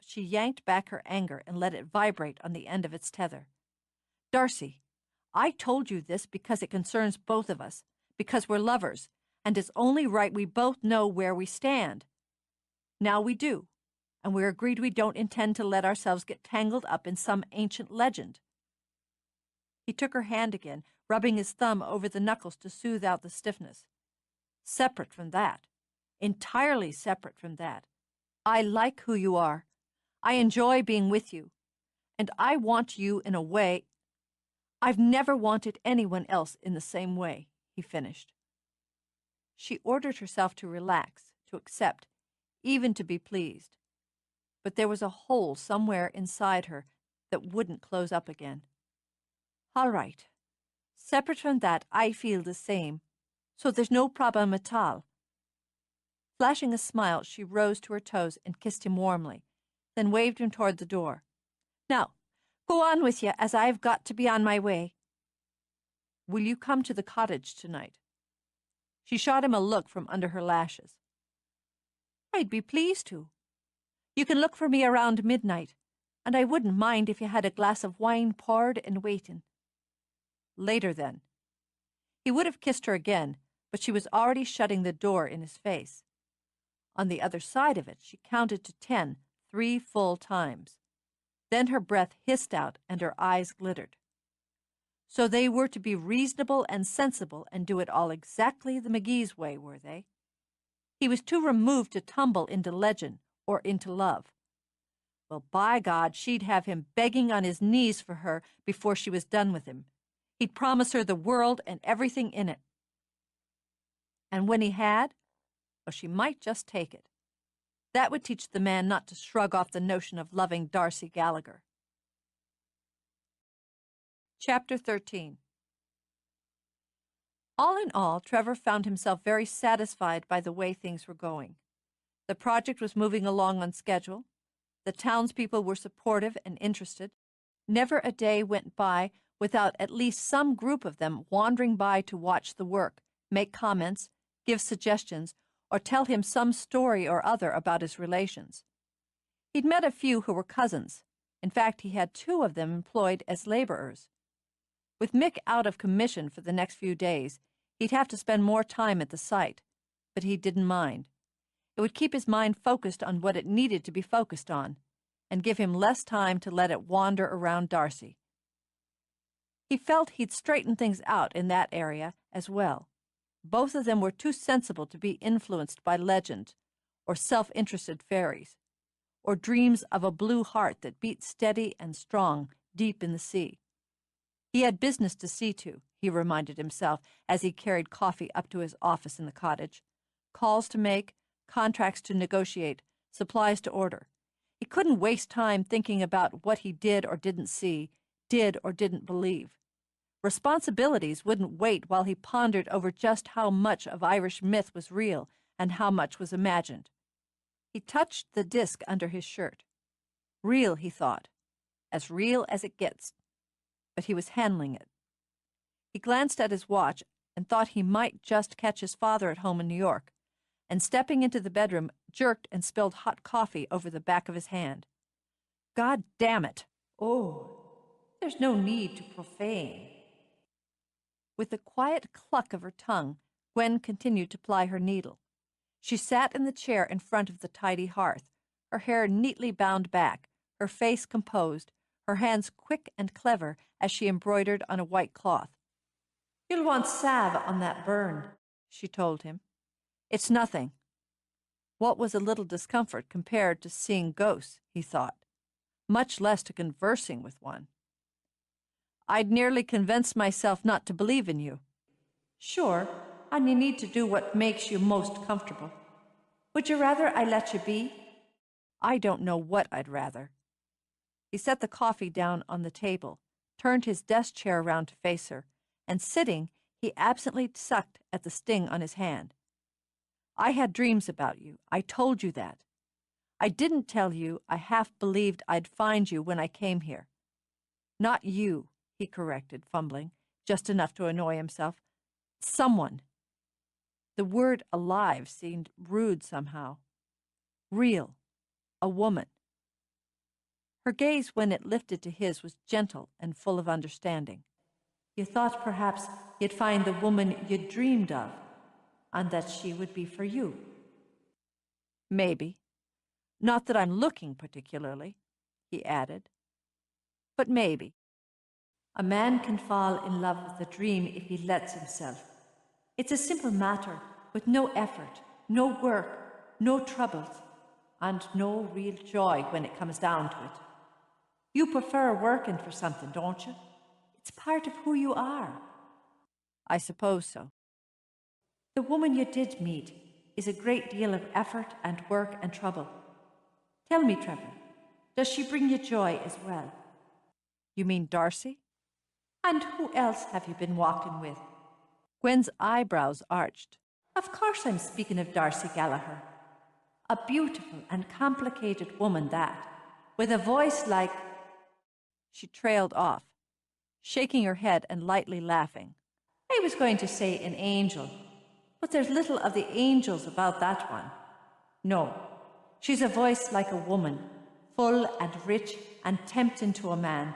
She yanked back her anger and let it vibrate on the end of its tether. Darcy, I told you this because it concerns both of us, because we're lovers, and it's only right we both know where we stand. Now we do, and we're agreed we don't intend to let ourselves get tangled up in some ancient legend. He took her hand again, rubbing his thumb over the knuckles to soothe out the stiffness. Separate from that. Entirely separate from that. I like who you are. I enjoy being with you. And I want you in a way. I've never wanted anyone else in the same way, he finished. She ordered herself to relax, to accept, even to be pleased. But there was a hole somewhere inside her that wouldn't close up again. All right. Separate from that, I feel the same, so there's no problem at all. Flashing a smile, she rose to her toes and kissed him warmly, then waved him toward the door. Now, go on with you, as I've got to be on my way. Will you come to the cottage tonight? She shot him a look from under her lashes. I'd be pleased to. You can look for me around midnight, and I wouldn't mind if you had a glass of wine poured and waiting. Later, then. He would have kissed her again, but she was already shutting the door in his face. On the other side of it, she counted to 10, 3 full times. Then her breath hissed out and her eyes glittered. So they were to be reasonable and sensible and do it all exactly the McGee's way, were they? He was too removed to tumble into legend or into love. Well, by God, she'd have him begging on his knees for her before she was done with him. He'd promise her the world and everything in it. And when he had, well, she might just take it. That would teach the man not to shrug off the notion of loving Darcy Gallagher. Chapter 13. All in all, Trevor found himself very satisfied by the way things were going. The project was moving along on schedule. The townspeople were supportive and interested. Never a day went by without at least some group of them wandering by to watch the work, make comments, give suggestions, or tell him some story or other about his relations. He'd met a few who were cousins. In fact, he had 2 of them employed as laborers. With Mick out of commission for the next few days, he'd have to spend more time at the site, but he didn't mind. It would keep his mind focused on what it needed to be focused on, and give him less time to let it wander around Darcy. He felt he'd straighten things out in that area as well. Both of them were too sensible to be influenced by legend, or self-interested fairies, or dreams of a blue heart that beat steady and strong deep in the sea. He had business to see to, he reminded himself as he carried coffee up to his office in the cottage, calls to make, contracts to negotiate, supplies to order. He couldn't waste time thinking about what he did or didn't see, did or didn't believe. Responsibilities wouldn't wait while he pondered over just how much of Irish myth was real and how much was imagined. He touched the disc under his shirt. Real, he thought. As real as it gets. But he was handling it. He glanced at his watch and thought he might just catch his father at home in New York, and stepping into the bedroom, jerked and spilled hot coffee over the back of his hand. God damn it! Oh, there's no need to profane. With the quiet cluck of her tongue, Gwen continued to ply her needle. She sat in the chair in front of the tidy hearth, her hair neatly bound back, her face composed, her hands quick and clever as she embroidered on a white cloth. You'll want salve on that burn, she told him. It's nothing. What was a little discomfort compared to seeing ghosts, he thought, much less to conversing with one. I'd nearly convinced myself not to believe in you. Sure, and you need to do what makes you most comfortable. Would you rather I let you be? I don't know what I'd rather. He set the coffee down on the table, turned his desk chair around to face her, and sitting, he absently sucked at the sting on his hand. I had dreams about you. I told you that. I didn't tell you I half believed I'd find you when I came here. Not you, he corrected, fumbling, just enough to annoy himself. Someone. The word alive seemed rude somehow. Real. A woman. Her gaze, when it lifted to his, was gentle and full of understanding. You thought perhaps you'd find the woman you'd dreamed of, and that she would be for you. Maybe. Not that I'm looking particularly, he added. But maybe. A man can fall in love with a dream if he lets himself. It's a simple matter, with no effort, no work, no troubles, and no real joy when it comes down to it. You prefer working for something, don't you? It's part of who you are. I suppose so. The woman you did meet is a great deal of effort and work and trouble. Tell me, Trevor, does she bring you joy as well? You mean Darcy? And who else have you been walking with? Gwen's eyebrows arched. Of course I'm speaking of Darcy Gallagher. A beautiful and complicated woman that, with a voice like... She trailed off, shaking her head and lightly laughing. I was going to say an angel, but there's little of the angels about that one. No, she's a voice like a woman, full and rich and tempting to a man.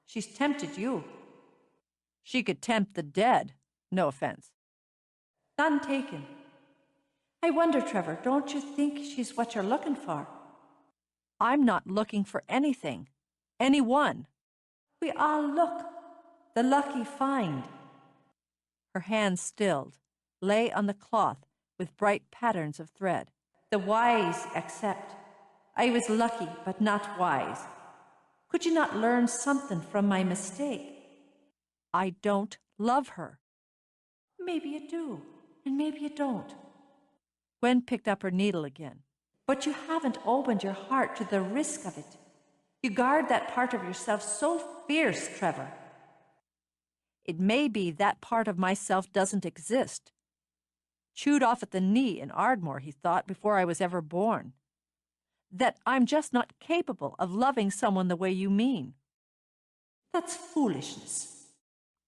She's tempted you. She could tempt the dead. No offense. None taken. I wonder, Trevor, don't you think she's what you're looking for? I'm not looking for anything. Anyone. We all look. The lucky find. Her hands stilled, lay on the cloth with bright patterns of thread. The wise accept. I was lucky, but not wise. Could you not learn something from my mistake? I don't love her. Maybe you do, and maybe you don't. Gwen picked up her needle again. But you haven't opened your heart to the risk of it. You guard that part of yourself so fierce, Trevor. It may be that part of myself doesn't exist. Chewed off at the knee in Ardmore, he thought, before I was ever born. That I'm just not capable of loving someone the way you mean. That's foolishness.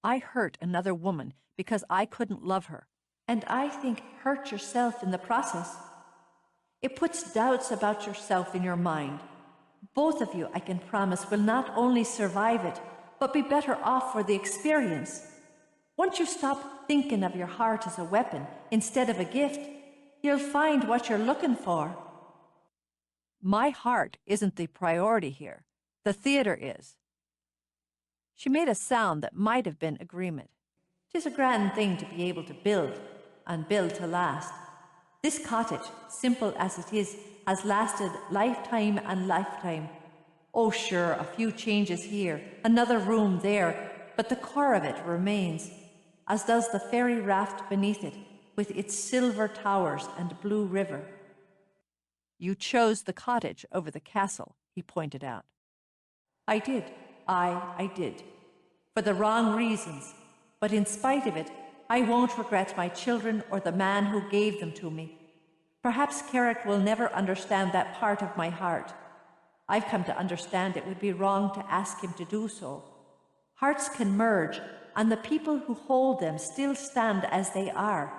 I hurt another woman because I couldn't love her. And I think hurt yourself in the process. It puts doubts about yourself in your mind. Both of you, I can promise, will not only survive it, but be better off for the experience. Once you stop thinking of your heart as a weapon instead of a gift, you'll find what you're looking for. My heart isn't the priority here. The theater is. She made a sound that might have been agreement. 'Tis a grand thing to be able to build, and build to last. This cottage, simple as it is, has lasted lifetime and lifetime. Oh, sure, a few changes here, another room there, but the core of it remains, as does the ferry raft beneath it, with its silver towers and blue river. You chose the cottage over the castle, he pointed out. I did. I did. For the wrong reasons. But in spite of it, I won't regret my children or the man who gave them to me. Perhaps Carrick will never understand that part of my heart. I've come to understand it would be wrong to ask him to do so. Hearts can merge, and the people who hold them still stand as they are.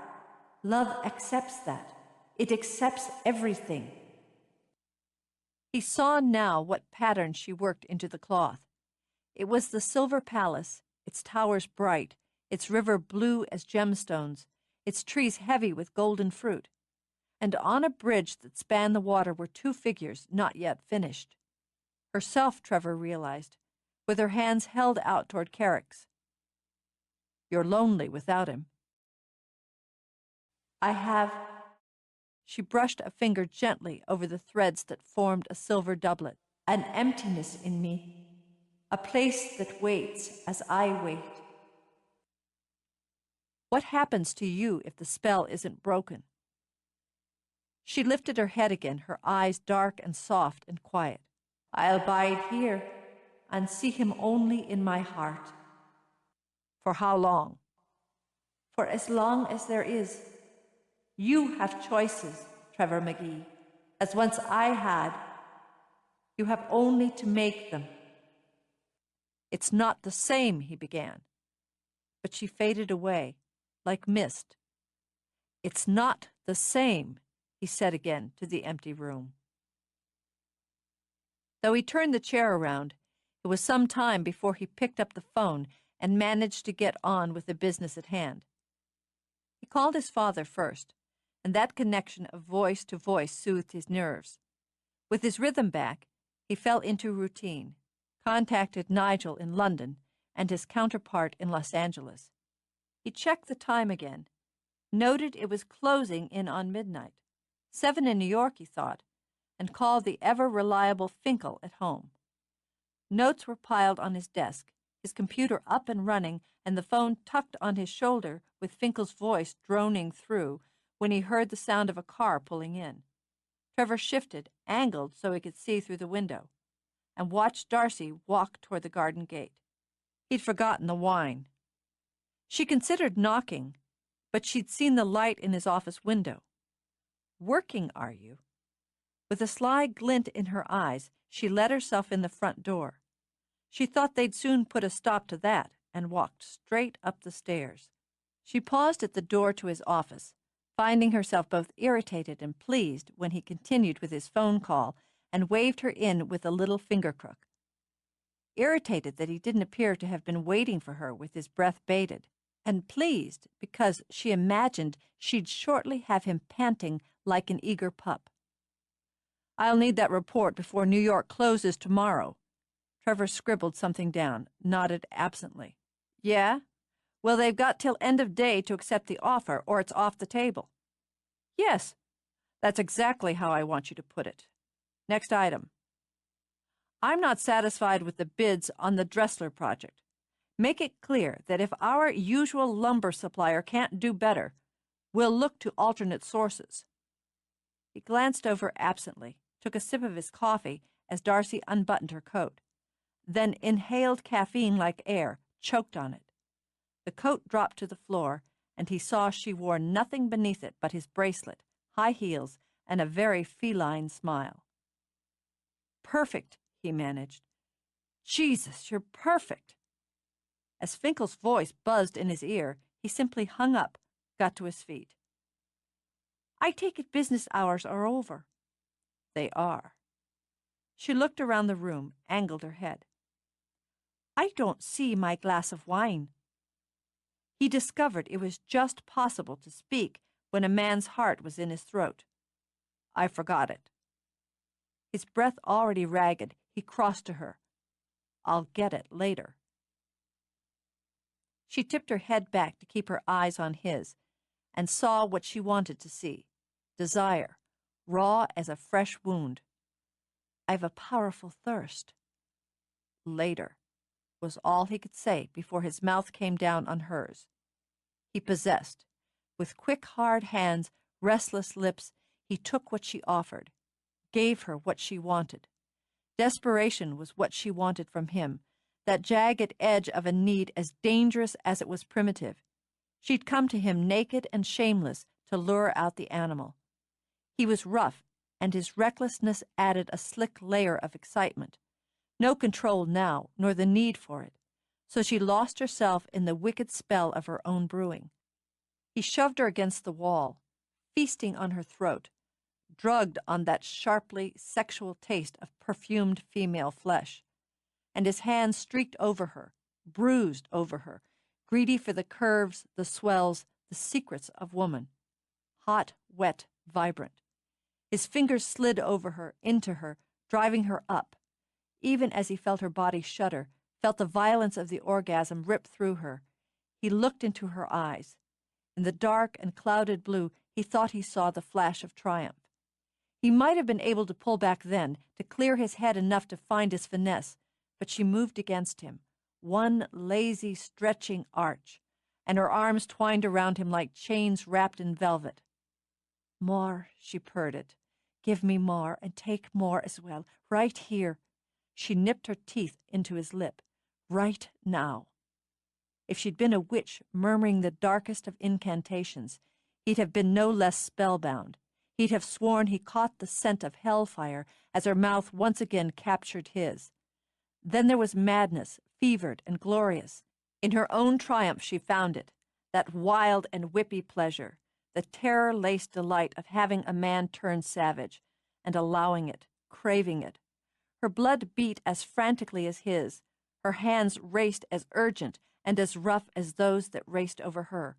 Love accepts that. It accepts everything. He saw now what pattern she worked into the cloth. It was the silver palace, its towers bright, its river blue as gemstones, its trees heavy with golden fruit. And on a bridge that spanned the water were two figures not yet finished. Herself, Trevor realized, with her hands held out toward Carrick's. You're lonely without him. I have... She brushed a finger gently over the threads that formed a silver doublet. An emptiness in me. A place that waits as I wait. What happens to you if the spell isn't broken? She lifted her head again, her eyes dark and soft and quiet. I'll bide here and see him only in my heart. For how long? For as long as there is. You have choices, Trevor McGee, as once I had. You have only to make them. It's not the same, he began. But she faded away, like mist. It's not the same, he said again to the empty room. Though he turned the chair around, it was some time before he picked up the phone and managed to get on with the business at hand. He called his father first, and that connection of voice to voice soothed his nerves. With his rhythm back, he fell into routine, contacted Nigel in London and his counterpart in Los Angeles. He checked the time again, noted it was closing in on midnight. 7 in New York, he thought, and called the ever-reliable Finkel at home. Notes were piled on his desk, his computer up and running and the phone tucked on his shoulder with Finkel's voice droning through when he heard the sound of a car pulling in. Trevor shifted, angled so he could see through the window, and watched Darcy walk toward the garden gate. He'd forgotten the wine. She considered knocking, but she'd seen the light in his office window. "Working, are you?" With a sly glint in her eyes, she let herself in the front door. She thought they'd soon put a stop to that and walked straight up the stairs. She paused at the door to his office, finding herself both irritated and pleased when he continued with his phone call and waved her in with a little finger crook. Irritated that he didn't appear to have been waiting for her with his breath bated, and pleased because she imagined she'd shortly have him panting like an eager pup. "I'll need that report before New York closes tomorrow." Trevor scribbled something down, nodded absently. "Yeah? Well, they've got till end of day to accept the offer, or it's off the table." "Yes, that's exactly how I want you to put it. Next item. I'm not satisfied with the bids on the Dressler project. Make it clear that if our usual lumber supplier can't do better, we'll look to alternate sources." He glanced over absently, took a sip of his coffee as Darcy unbuttoned her coat, then inhaled caffeine like air, choked on it. The coat dropped to the floor, and he saw she wore nothing beneath it but his bracelet, high heels, and a very feline smile. "Perfect," he managed. "Jesus, you're perfect." As Finkel's voice buzzed in his ear, he simply hung up, got to his feet. "I take it business hours are over." "They are." She looked around the room, angled her head. "I don't see my glass of wine." He discovered it was just possible to speak when a man's heart was in his throat. "I forgot it." His breath already ragged, he crossed to her. "I'll get it later." She tipped her head back to keep her eyes on his, and saw what she wanted to see: desire, raw as a fresh wound. "I've a powerful thirst." "Later," was all he could say before his mouth came down on hers. He possessed. With quick, hard hands, restless lips, he took what she offered, gave her what she wanted. Desperation was what she wanted from him, that jagged edge of a need as dangerous as it was primitive. She'd come to him naked and shameless to lure out the animal. He was rough, and his recklessness added a slick layer of excitement. No control now, nor the need for it, so she lost herself in the wicked spell of her own brewing. He shoved her against the wall, feasting on her throat, drugged on that sharply sexual taste of perfumed female flesh, and his hands streaked over her, bruised over her, greedy for the curves, the swells, the secrets of woman. Hot, wet, vibrant. His fingers slid over her, into her, driving her up. Even as he felt her body shudder, felt the violence of the orgasm rip through her, he looked into her eyes. In the dark and clouded blue, he thought he saw the flash of triumph. He might have been able to pull back then, to clear his head enough to find his finesse, but she moved against him, one lazy, stretching arch, and her arms twined around him like chains wrapped in velvet. "More," she purred it. "Give me more, and take more as well, right here." She nipped her teeth into his lip. "Right now." If she'd been a witch murmuring the darkest of incantations, he'd have been no less spellbound. He'd have sworn he caught the scent of hellfire as her mouth once again captured his. Then there was madness, fevered and glorious. In her own triumph she found it, that wild and whippy pleasure, the terror-laced delight of having a man turn savage, and allowing it, craving it. Her blood beat as frantically as his. Her hands raced as urgent and as rough as those that raced over her.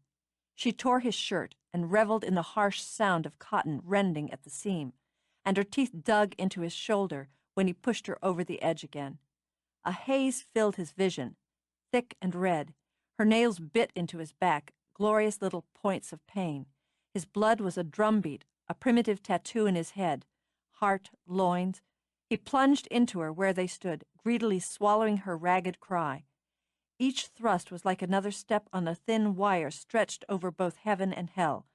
She tore his shirt and reveled in the harsh sound of cotton rending at the seam, and her teeth dug into his shoulder when he pushed her over the edge again. A haze filled his vision, thick and red. Her nails bit into his back, glorious little points of pain. His blood was a drumbeat, a primitive tattoo in his head. Heart, loins. He plunged into her where they stood, greedily swallowing her ragged cry. Each thrust was like another step on a thin wire stretched over both heaven and hell.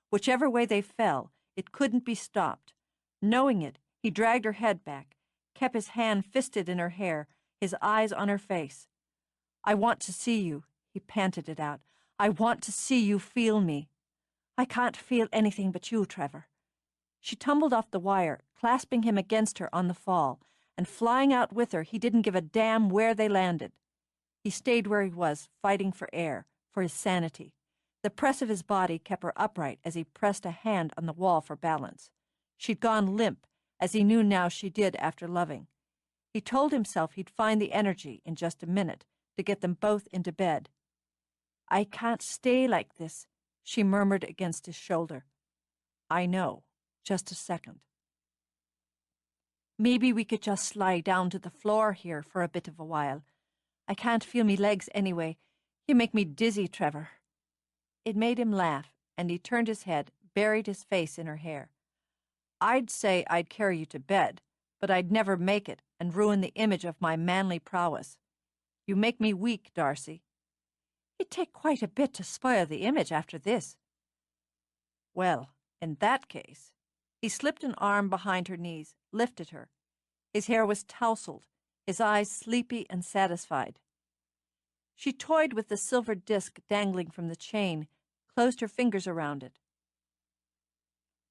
Whichever way they fell, it couldn't be stopped. Knowing it, he dragged her head back, kept his hand fisted in her hair, his eyes on her face. "I want to see you," he panted it out. "I want to see you feel me." "I can't feel anything but you, Trevor." She tumbled off the wire, clasping him against her on the fall, and flying out with her, he didn't give a damn where they landed. He stayed where he was, fighting for air, for his sanity. The press of his body kept her upright as he pressed a hand on the wall for balance. She'd gone limp, as he knew now she did after loving. He told himself he'd find the energy in just a minute to get them both into bed. "I can't stay like this," she murmured against his shoulder. "I know. Just a second. Maybe we could just slide down to the floor here for a bit of a while. I can't feel me legs anyway. You make me dizzy, Trevor." It made him laugh, and he turned his head, buried his face in her hair. "I'd say I'd carry you to bed, but I'd never make it and ruin the image of my manly prowess. You make me weak, Darcy." "It'd take quite a bit to spoil the image after this." "Well, in that case..." He slipped an arm behind her knees, lifted her. His hair was tousled, his eyes sleepy and satisfied. She toyed with the silver disc dangling from the chain, closed her fingers around it.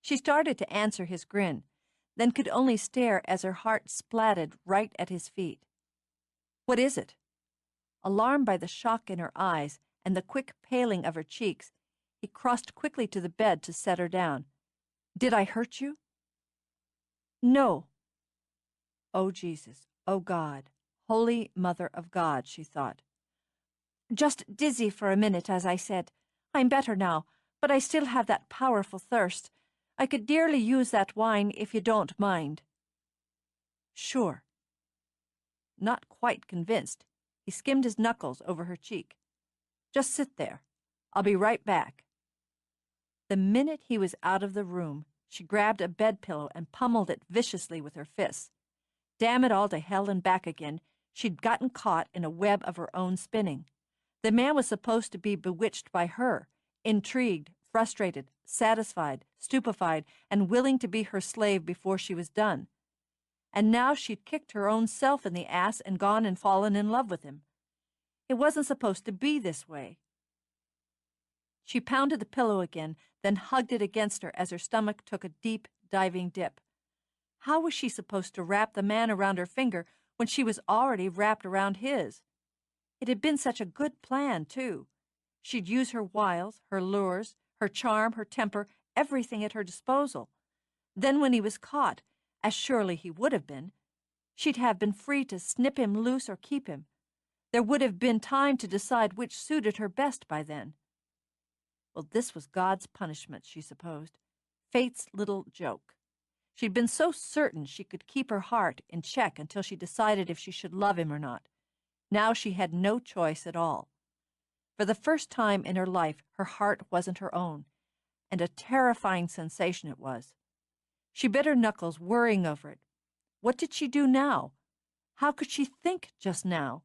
She started to answer his grin, then could only stare as her heart splatted right at his feet. "What is it?" Alarmed by the shock in her eyes and the quick paling of her cheeks, he crossed quickly to the bed to set her down. "Did I hurt you?" "No." Oh, Jesus, oh, God, Holy Mother of God, she thought. "Just dizzy for a minute, as I said. I'm better now, but I still have that powerful thirst. I could dearly use that wine if you don't mind." "Sure." Not quite convinced, he skimmed his knuckles over her cheek. "Just sit there. I'll be right back." The minute he was out of the room, she grabbed a bed pillow and pummeled it viciously with her fists. Damn it all to hell and back again, she'd gotten caught in a web of her own spinning. The man was supposed to be bewitched by her, intrigued, frustrated, satisfied, stupefied, and willing to be her slave before she was done. And now she'd kicked her own self in the ass and gone and fallen in love with him. It wasn't supposed to be this way. She pounded the pillow again, then hugged it against her as her stomach took a deep, diving dip. How was she supposed to wrap the man around her finger when she was already wrapped around his? It had been such a good plan, too. She'd use her wiles, her lures, her charm, her temper, everything at her disposal. Then when he was caught, as surely he would have been, she'd have been free to snip him loose or keep him. There would have been time to decide which suited her best by then. Well, this was God's punishment, she supposed. Fate's little joke. She'd been so certain she could keep her heart in check until she decided if she should love him or not. Now she had no choice at all. For the first time in her life, her heart wasn't her own, and a terrifying sensation it was. She bit her knuckles, worrying over it. What did she do now? How could she think just now?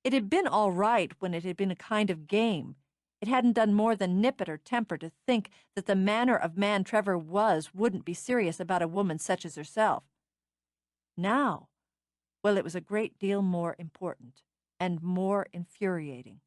It had been all right when it had been a kind of game. It hadn't done more than nip at her temper to think that the manner of man Trevor was wouldn't be serious about a woman such as herself. Now, well, it was a great deal more important and more infuriating.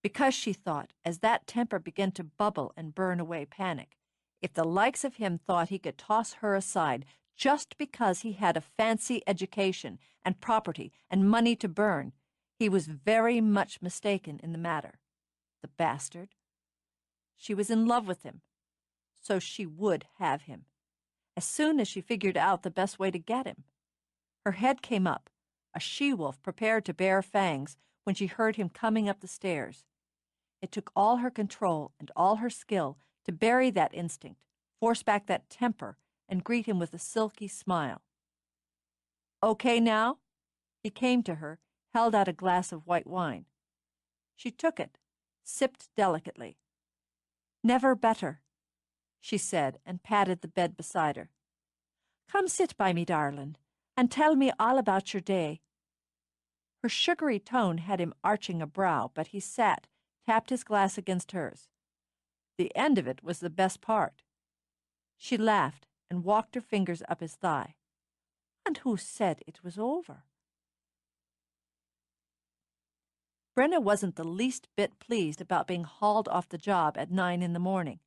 Because, she thought, as that temper began to bubble and burn away panic, if the likes of him thought he could toss her aside just because he had a fancy education and property and money to burn, he was very much mistaken in the matter. The bastard. She was in love with him, so she would have him, as soon as she figured out the best way to get him. Her head came up, a she-wolf prepared to bare fangs, when she heard him coming up the stairs. It took all her control and all her skill to bury that instinct, force back that temper, and greet him with a silky smile. "Okay now?" He came to her, held out a glass of white wine. She took it, sipped delicately. "Never better," she said, and patted the bed beside her. "Come sit by me, darling, and tell me all about your day." Her sugary tone had him arching a brow, but he sat, tapped his glass against hers. The end of it was the best part. She laughed and walked her fingers up his thigh. And who said it was over? Brenna wasn't the least bit pleased about being hauled off the job at 9 in the morning.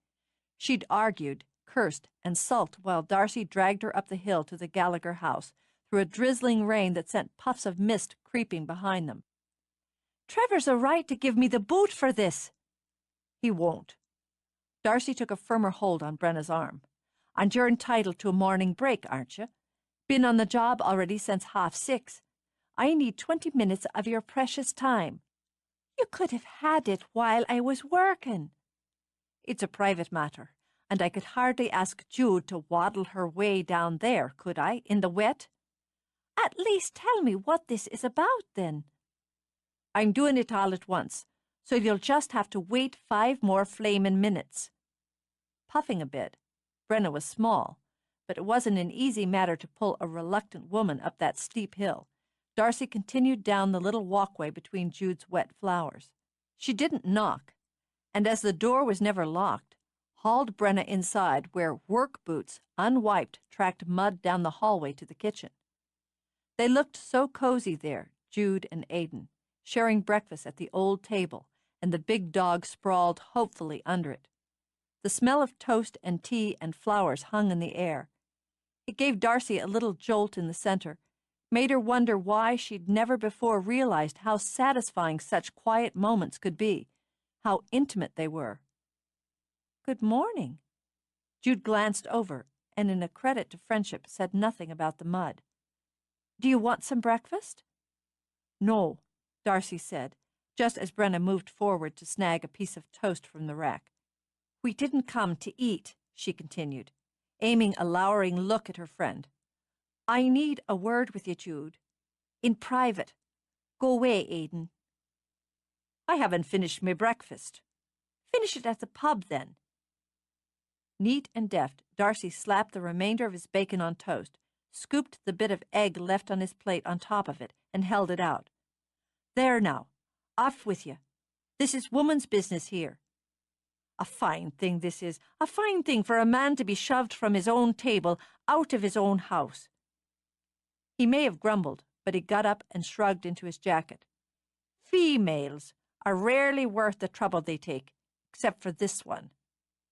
She'd argued, cursed, and sulked while Darcy dragged her up the hill to the Gallagher house through a drizzling rain that sent puffs of mist creeping behind them. "Trevor's a right to give me the boot for this." "He won't." Darcy took a firmer hold on Brenna's arm. "And you're entitled to a morning break, aren't you? Been on the job already since 6:30. I need 20 minutes of your precious time." "You could have had it while I was working." "It's a private matter, and I could hardly ask Jude to waddle her way down there, could I, in the wet?" "At least tell me what this is about, then." "I'm doing it all at once, so you'll just have to wait 5 more flamin' minutes." Puffing a bit, Brenna was small, but it wasn't an easy matter to pull a reluctant woman up that steep hill. Darcy continued down the little walkway between Jude's wet flowers. She didn't knock, and as the door was never locked, hauled Brenna inside where work boots, unwiped, tracked mud down the hallway to the kitchen. They looked so cozy there, Jude and Aidan, sharing breakfast at the old table, and the big dog sprawled hopefully under it. The smell of toast and tea and flowers hung in the air. It gave Darcy a little jolt in the center, made her wonder why she'd never before realized how satisfying such quiet moments could be, how intimate they were. "Good morning." Jude glanced over, and in a credit to friendship said nothing about the mud. "Do you want some breakfast?" "No," Darcy said, just as Brenna moved forward to snag a piece of toast from the rack. "We didn't come to eat," she continued, aiming a lowering look at her friend. "I need a word with you, Jude. In private. Go away, Aidan." "I haven't finished my breakfast." "Finish it at the pub, then." Neat and deft, Darcy slapped the remainder of his bacon on toast, scooped the bit of egg left on his plate on top of it, and held it out. "There now. Off with you. This is woman's business here." "A fine thing this is. A fine thing for a man to be shoved from his own table out of his own house." He may have grumbled, but he got up and shrugged into his jacket. "Females are rarely worth the trouble they take, except for this one,"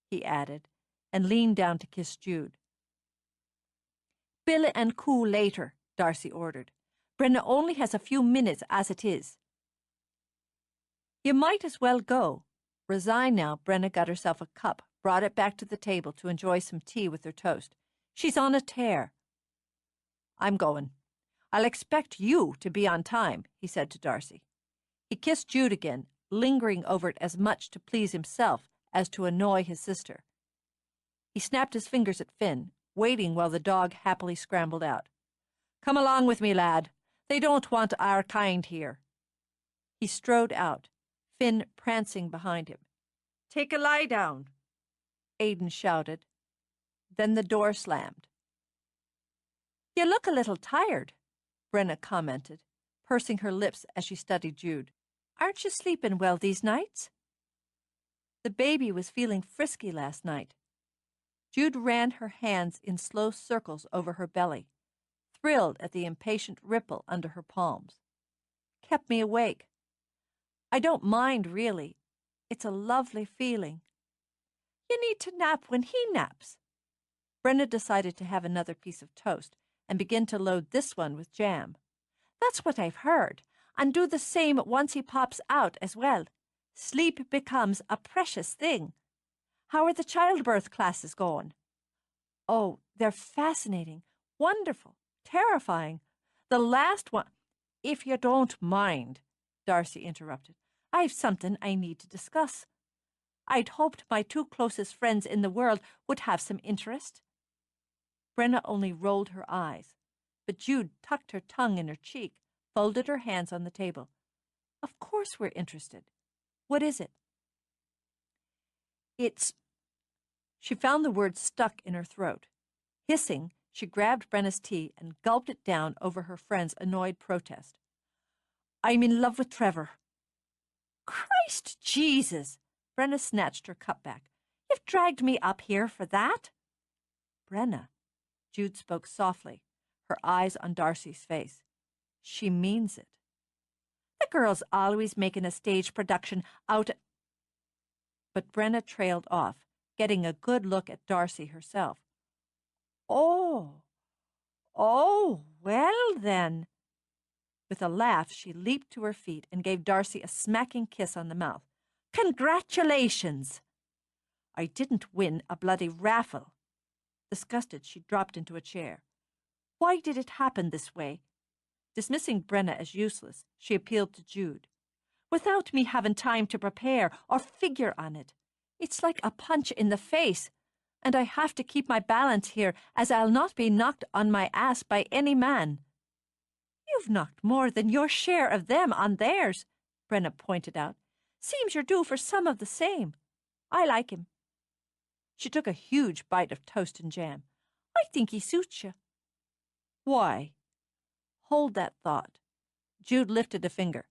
he added, and leaned down to kiss Jude. "Bill and cool later," Darcy ordered. "Brenna only has a few minutes as it is." "You might as well go." Resigned now, Brenna got herself a cup, brought it back to the table to enjoy some tea with her toast. "She's on a tear." "I'm going. I'll expect you to be on time," he said to Darcy. He kissed Jude again, lingering over it as much to please himself as to annoy his sister. He snapped his fingers at Finn, waiting while the dog happily scrambled out. "Come along with me, lad. They don't want our kind here." He strode out, Finn prancing behind him. "Take a lie down," Aidan shouted. Then the door slammed. "You look a little tired," Brenna commented, pursing her lips as she studied Jude. "Aren't you sleeping well these nights?" The baby was feeling frisky last night. Jude ran her hands in slow circles over her belly, thrilled at the impatient ripple under her palms. "Kept me awake. I don't mind, really. It's a lovely feeling." "You need to nap when he naps." Brenna decided to have another piece of toast and begin to load this one with jam. "That's what I've heard, and do the same once he pops out as well. Sleep becomes a precious thing. How are the childbirth classes going?" "Oh, they're fascinating, wonderful, terrifying. The last one—" "If you don't mind," Darcy interrupted, "I've something I need to discuss. I'd hoped my 2 closest friends in the world would have some interest." Brenna only rolled her eyes, but Jude tucked her tongue in her cheek, folded her hands on the table. "Of course we're interested. What is it?" "It's—" She found the word stuck in her throat. Hissing, she grabbed Brenna's tea and gulped it down over her friend's annoyed protest. I'm in love with Trevor. Christ Jesus! Brenna snatched her cup back. You've dragged me up here for that? Brenna, Jude spoke softly, her eyes on Darcy's face. She means it. The girl's always making a stage production out. But Brenna trailed off, getting a good look at Darcy herself. Oh, well then. With a laugh, she leaped to her feet and gave Darcy a smacking kiss on the mouth. Congratulations! I didn't win a bloody raffle. Disgusted, she dropped into a chair. Why did it happen this way? Dismissing Brenna as useless, she appealed to Jude. Without me having time to prepare or figure on it. It's like a punch in the face, and I have to keep my balance here, as I'll not be knocked on my ass by any man. You've knocked more than your share of them on theirs, Brenna pointed out. Seems you're due for some of the same. I like him. She took a huge bite of toast and jam. I think he suits you. Why? Hold that thought. Jude lifted a finger.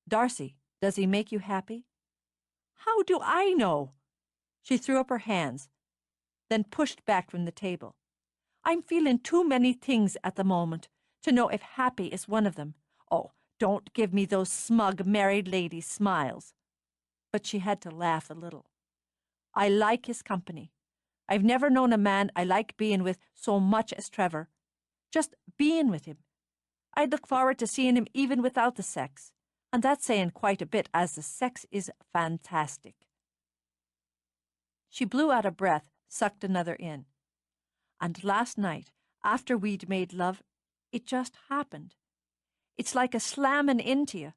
Darcy, does he make you happy? How do I know? She threw up her hands, then pushed back from the table. I'm feeling too many things at the moment to know if happy is one of them. Oh, don't give me those smug married lady smiles. But she had to laugh a little. I like his company. I've never known a man I like being with so much as Trevor. Just being with him. I'd look forward to seeing him even without the sex. And that's saying quite a bit, as the sex is fantastic. She blew out a breath, sucked another in. And last night, after we'd made love, it just happened. It's like a slamming into you.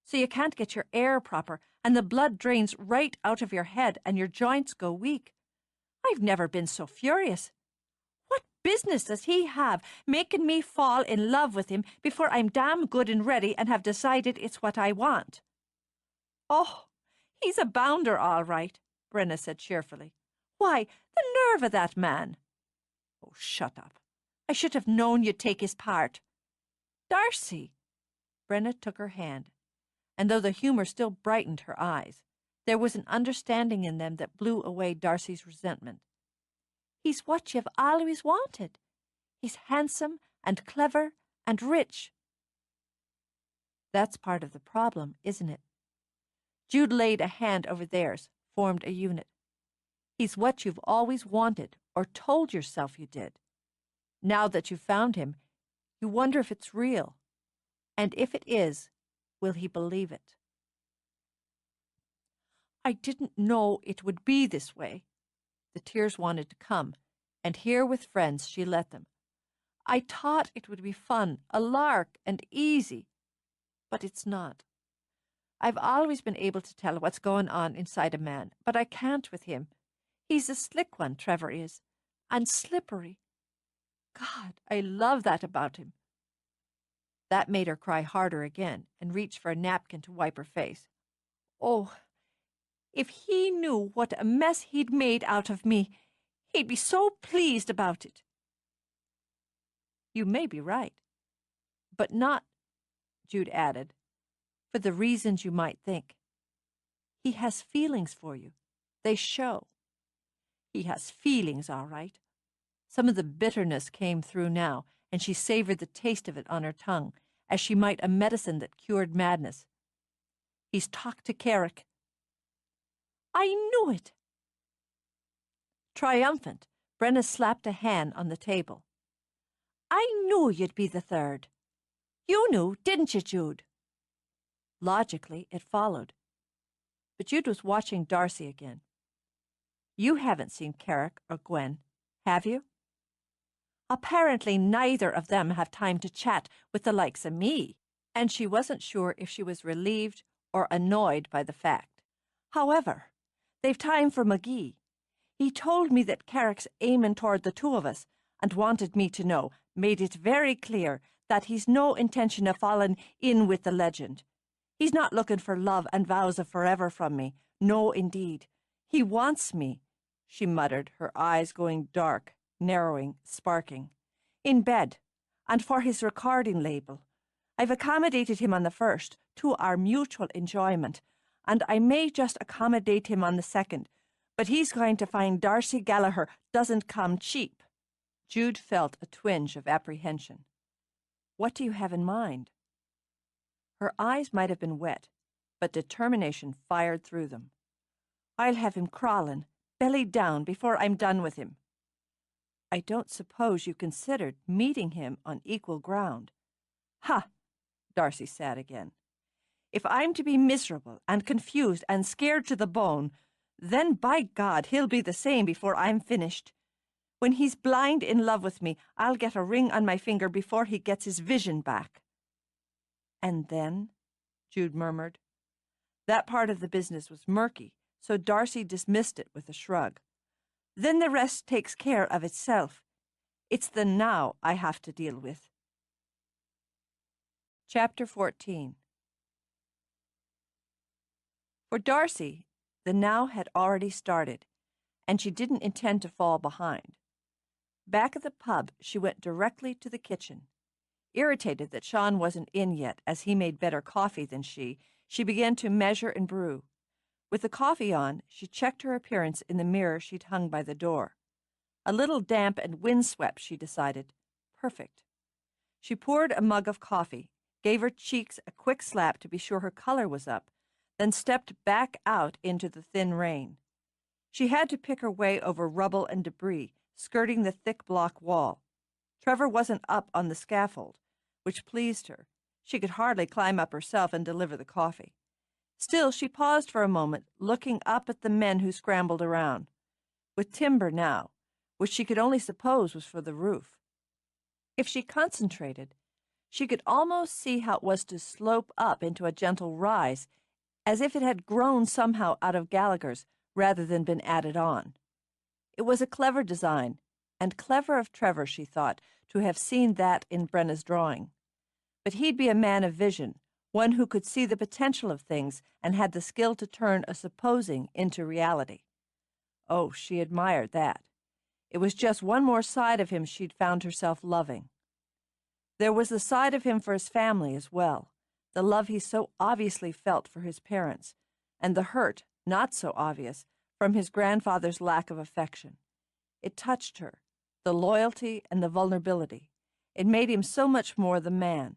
So you can't get your air proper, and the blood drains right out of your head, and your joints go weak. I've never been so furious. What business does he have making me fall in love with him before I'm damn good and ready and have decided it's what I want? Oh, he's a bounder, all right, Brenna said cheerfully. Why, the nerve of that man. Oh, shut up. I should have known you'd take his part. Darcy. Brenna took her hand, and though the humor still brightened her eyes, there was an understanding in them that blew away Darcy's resentment. He's what you've always wanted. He's handsome and clever and rich. That's part of the problem, isn't it? Jude laid a hand over theirs, formed a unit. He's what you've always wanted, or told yourself you did. Now that you've found him, you wonder if it's real. And if it is, will he believe it? I didn't know it would be this way. The tears wanted to come, and here with friends she let them. I thought it would be fun, a lark, and easy. But it's not. I've always been able to tell what's going on inside a man, but I can't with him. He's a slick one, Trevor is, and slippery. God, I love that about him. That made her cry harder again and reach for a napkin to wipe her face. Oh, if he knew what a mess he'd made out of me, he'd be so pleased about it. You may be right, but not, Jude added, for the reasons you might think. He has feelings for you. They show. He has feelings, all right. Some of the bitterness came through now, and she savored the taste of it on her tongue, as she might a medicine that cured madness. He's talked to Carrick. I knew it. Triumphant, Brenna slapped a hand on the table. I knew you'd be the third. You knew, didn't you, Jude? Logically, it followed. But Jude was watching Darcy again. You haven't seen Carrick or Gwen, have you? Apparently neither of them have time to chat with the likes of me, and she wasn't sure if she was relieved or annoyed by the fact. However, they've time for McGee. He told me that Carrick's aiming toward the two of us and wanted me to know, made it very clear that he's no intention of falling in with the legend. He's not looking for love and vows of forever from me. No, indeed. He wants me, she muttered, her eyes going dark, narrowing, sparking. In bed, and for his recording label, I've accommodated him on the first, to our mutual enjoyment, and I may just accommodate him on the second, but he's going to find Darcy Gallagher doesn't come cheap." Jude felt a twinge of apprehension. "What do you have in mind?" Her eyes might have been wet, but determination fired through them. "I'll have him crawling, belly down, before I'm done with him." "I don't suppose you considered meeting him on equal ground." "Ha!" Darcy sat again. "If I'm to be miserable and confused and scared to the bone, then by God he'll be the same before I'm finished. When he's blind in love with me, I'll get a ring on my finger before he gets his vision back." "And then?" Jude murmured. That part of the business was murky, so Darcy dismissed it with a shrug. "Then the rest takes care of itself. It's the now I have to deal with." Chapter 14. For Darcy, the now had already started, and she didn't intend to fall behind. Back at the pub, she went directly to the kitchen. Irritated that Sean wasn't in yet, as he made better coffee than she began to measure and brew. With the coffee on, she checked her appearance in the mirror she'd hung by the door. A little damp and windswept, she decided. Perfect. She poured a mug of coffee, gave her cheeks a quick slap to be sure her color was up, then stepped back out into the thin rain. She had to pick her way over rubble and debris, skirting the thick block wall. Trevor wasn't up on the scaffold, which pleased her. She could hardly climb up herself and deliver the coffee. Still, she paused for a moment, looking up at the men who scrambled around, with timber now, which she could only suppose was for the roof. If she concentrated, she could almost see how it was to slope up into a gentle rise, as if it had grown somehow out of Gallaghers rather than been added on. It was a clever design, and clever of Trevor, she thought, to have seen that in Brenna's drawing. But he'd be a man of vision, one who could see the potential of things and had the skill to turn a supposing into reality. Oh, she admired that. It was just one more side of him she'd found herself loving. There was the side of him for his family as well, the love he so obviously felt for his parents, and the hurt, not so obvious, from his grandfather's lack of affection. It touched her, the loyalty and the vulnerability. It made him so much more the man.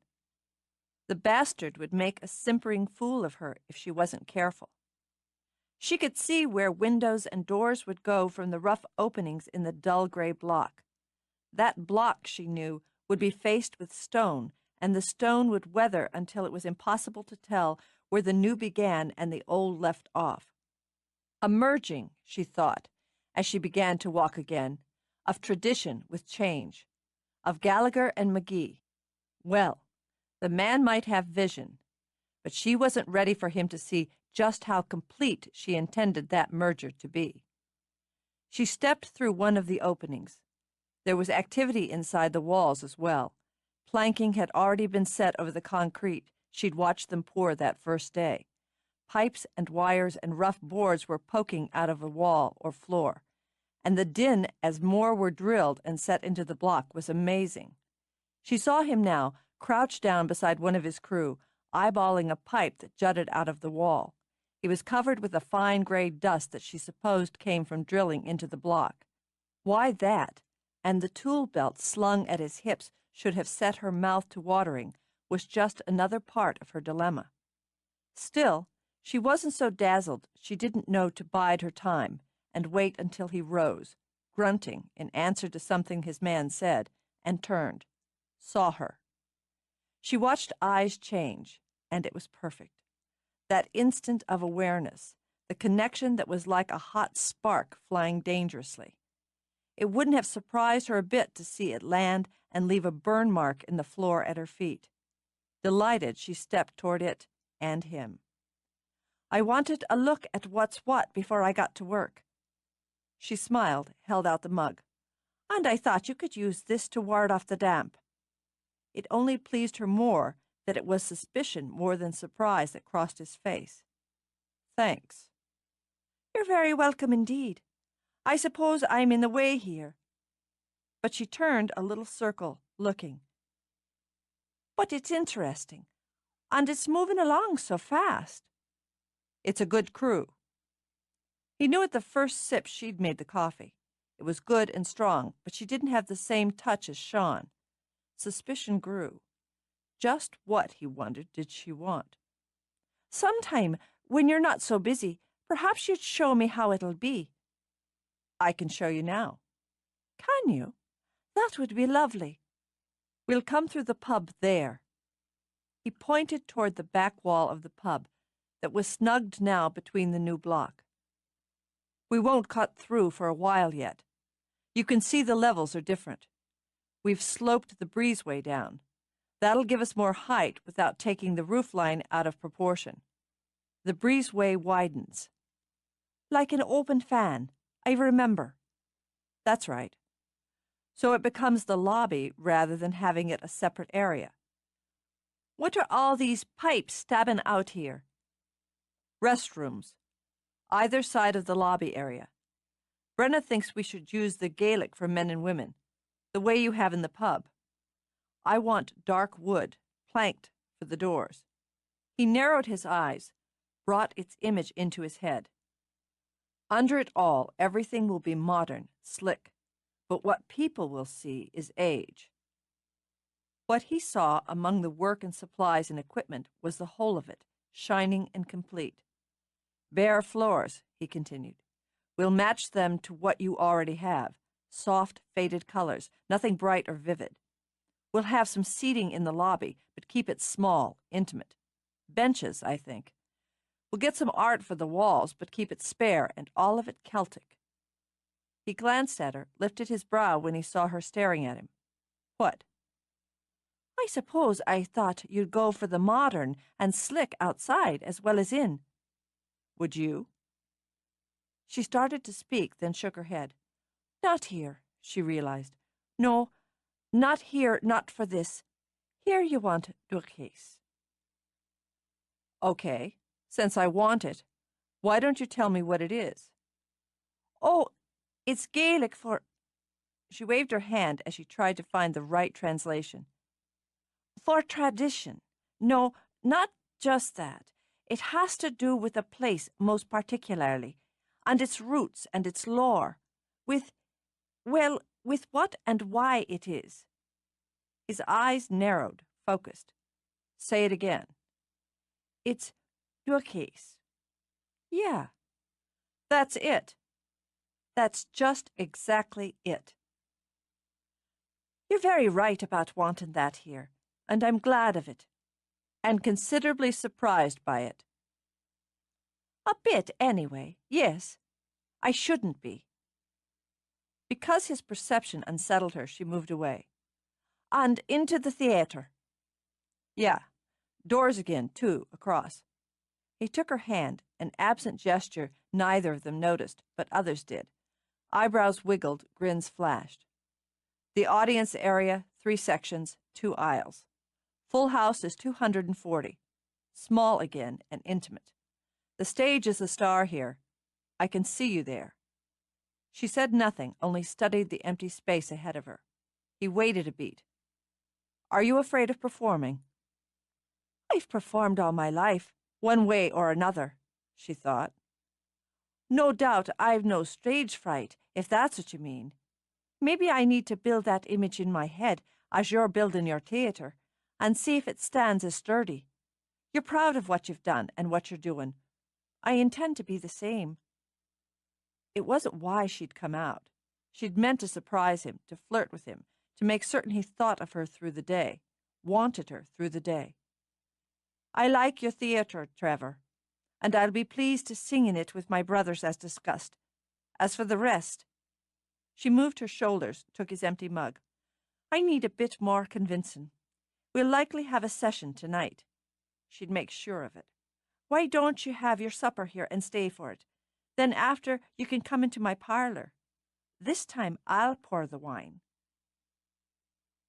The bastard would make a simpering fool of her if she wasn't careful. She could see where windows and doors would go from the rough openings in the dull gray block. That block, she knew, would be faced with stone, and the stone would weather until it was impossible to tell where the new began and the old left off. A merging, she thought, as she began to walk again, of tradition with change, of Gallagher and McGee. Well, the man might have vision, but she wasn't ready for him to see just how complete she intended that merger to be. She stepped through one of the openings. There was activity inside the walls as well. Planking had already been set over the concrete she'd watched them pour that first day. Pipes and wires and rough boards were poking out of a wall or floor, and the din as more were drilled and set into the block was amazing. She saw him now, crouched down beside one of his crew, eyeballing a pipe that jutted out of the wall. He was covered with a fine gray dust that she supposed came from drilling into the block. Why that, and the tool belt slung at his hips should have set her mouth to watering, was just another part of her dilemma. Still, she wasn't so dazzled she didn't know to bide her time and wait until he rose, grunting in answer to something his man said, and turned, saw her. She watched eyes change, and it was perfect. That instant of awareness, the connection that was like a hot spark flying dangerously. It wouldn't have surprised her a bit to see it land and leave a burn mark in the floor at her feet. Delighted, she stepped toward it and him. "I wanted a look at what's what before I got to work." She smiled, held out the mug. "And I thought you could use this to ward off the damp." It only pleased her more that it was suspicion more than surprise that crossed his face. "Thanks." "You're very welcome indeed. I suppose I'm in the way here." But she turned a little circle, looking. But it's interesting, and it's moving along so fast. It's a good crew. He knew at the first sip she'd made the coffee. It was good and strong, but she didn't have the same touch as Sean. Suspicion grew. Just what, he wondered, did she want? Sometime, when you're not so busy, perhaps you'd show me how it'll be. I can show you now. Can you? That would be lovely. We'll come through the pub there. He pointed toward the back wall of the pub that was snugged now between the new block. We won't cut through for a while yet. You can see the levels are different. We've sloped the breezeway down. That'll give us more height without taking the roof line out of proportion. The breezeway widens. Like an open fan, I remember. That's right. So it becomes the lobby rather than having it a separate area. What are all these pipes stabbing out here? Restrooms, either side of the lobby area. Brenna thinks we should use the Gaelic for men and women, the way you have in the pub. I want dark wood, planked, for the doors. He narrowed his eyes, brought its image into his head. Under it all, everything will be modern, slick, but what people will see is age. What he saw among the work and supplies and equipment was the whole of it, shining and complete. Bare floors, he continued. We'll match them to what you already have, soft, faded colors, nothing bright or vivid. We'll have some seating in the lobby, but keep it small, intimate. Benches, I think. We'll get some art for the walls, but keep it spare and all of it Celtic. He glanced at her, lifted his brow when he saw her staring at him. What? I suppose I thought you'd go for the modern and slick outside as well as in. Would you? She started to speak, then shook her head. Not here, she realized. No, not here, not for this. Here you want Duchesse. Okay, since I want it, why don't you tell me what it is? Oh, it's Gaelic for... She waved her hand as she tried to find the right translation. For tradition. No, not just that. It has to do with a place most particularly, and its roots and its lore, with what and why it is. His eyes narrowed, focused. Say it again. It's your case. Yeah, that's it. That's just exactly it. You're very right about wanting that here, and I'm glad of it, and considerably surprised by it. A bit, anyway, yes. I shouldn't be. Because his perception unsettled her, she moved away. And into the theatre. Yeah, doors again, too, across. He took her hand, an absent gesture neither of them noticed, but others did. Eyebrows wiggled, grins flashed. The audience area, 3 sections, 2 aisles. Full house is 240. Small again and intimate. The stage is the star here. I can see you there. She said nothing, only studied the empty space ahead of her. He waited a beat. Are you afraid of performing? I've performed all my life, one way or another, she thought. No doubt I've no stage fright, if that's what you mean. Maybe I need to build that image in my head as you're building your theatre, and see if it stands as sturdy. You're proud of what you've done and what you're doing. I intend to be the same. It wasn't why she'd come out. She'd meant to surprise him, to flirt with him, to make certain he thought of her through the day, wanted her through the day. I like your theatre, Trevor, and I'll be pleased to sing in it with my brothers as discussed. As for the rest... She moved her shoulders, took his empty mug. I need a bit more convincing. We'll likely have a session tonight. She'd make sure of it. Why don't you have your supper here and stay for it? Then after, you can come into my parlour. This time I'll pour the wine.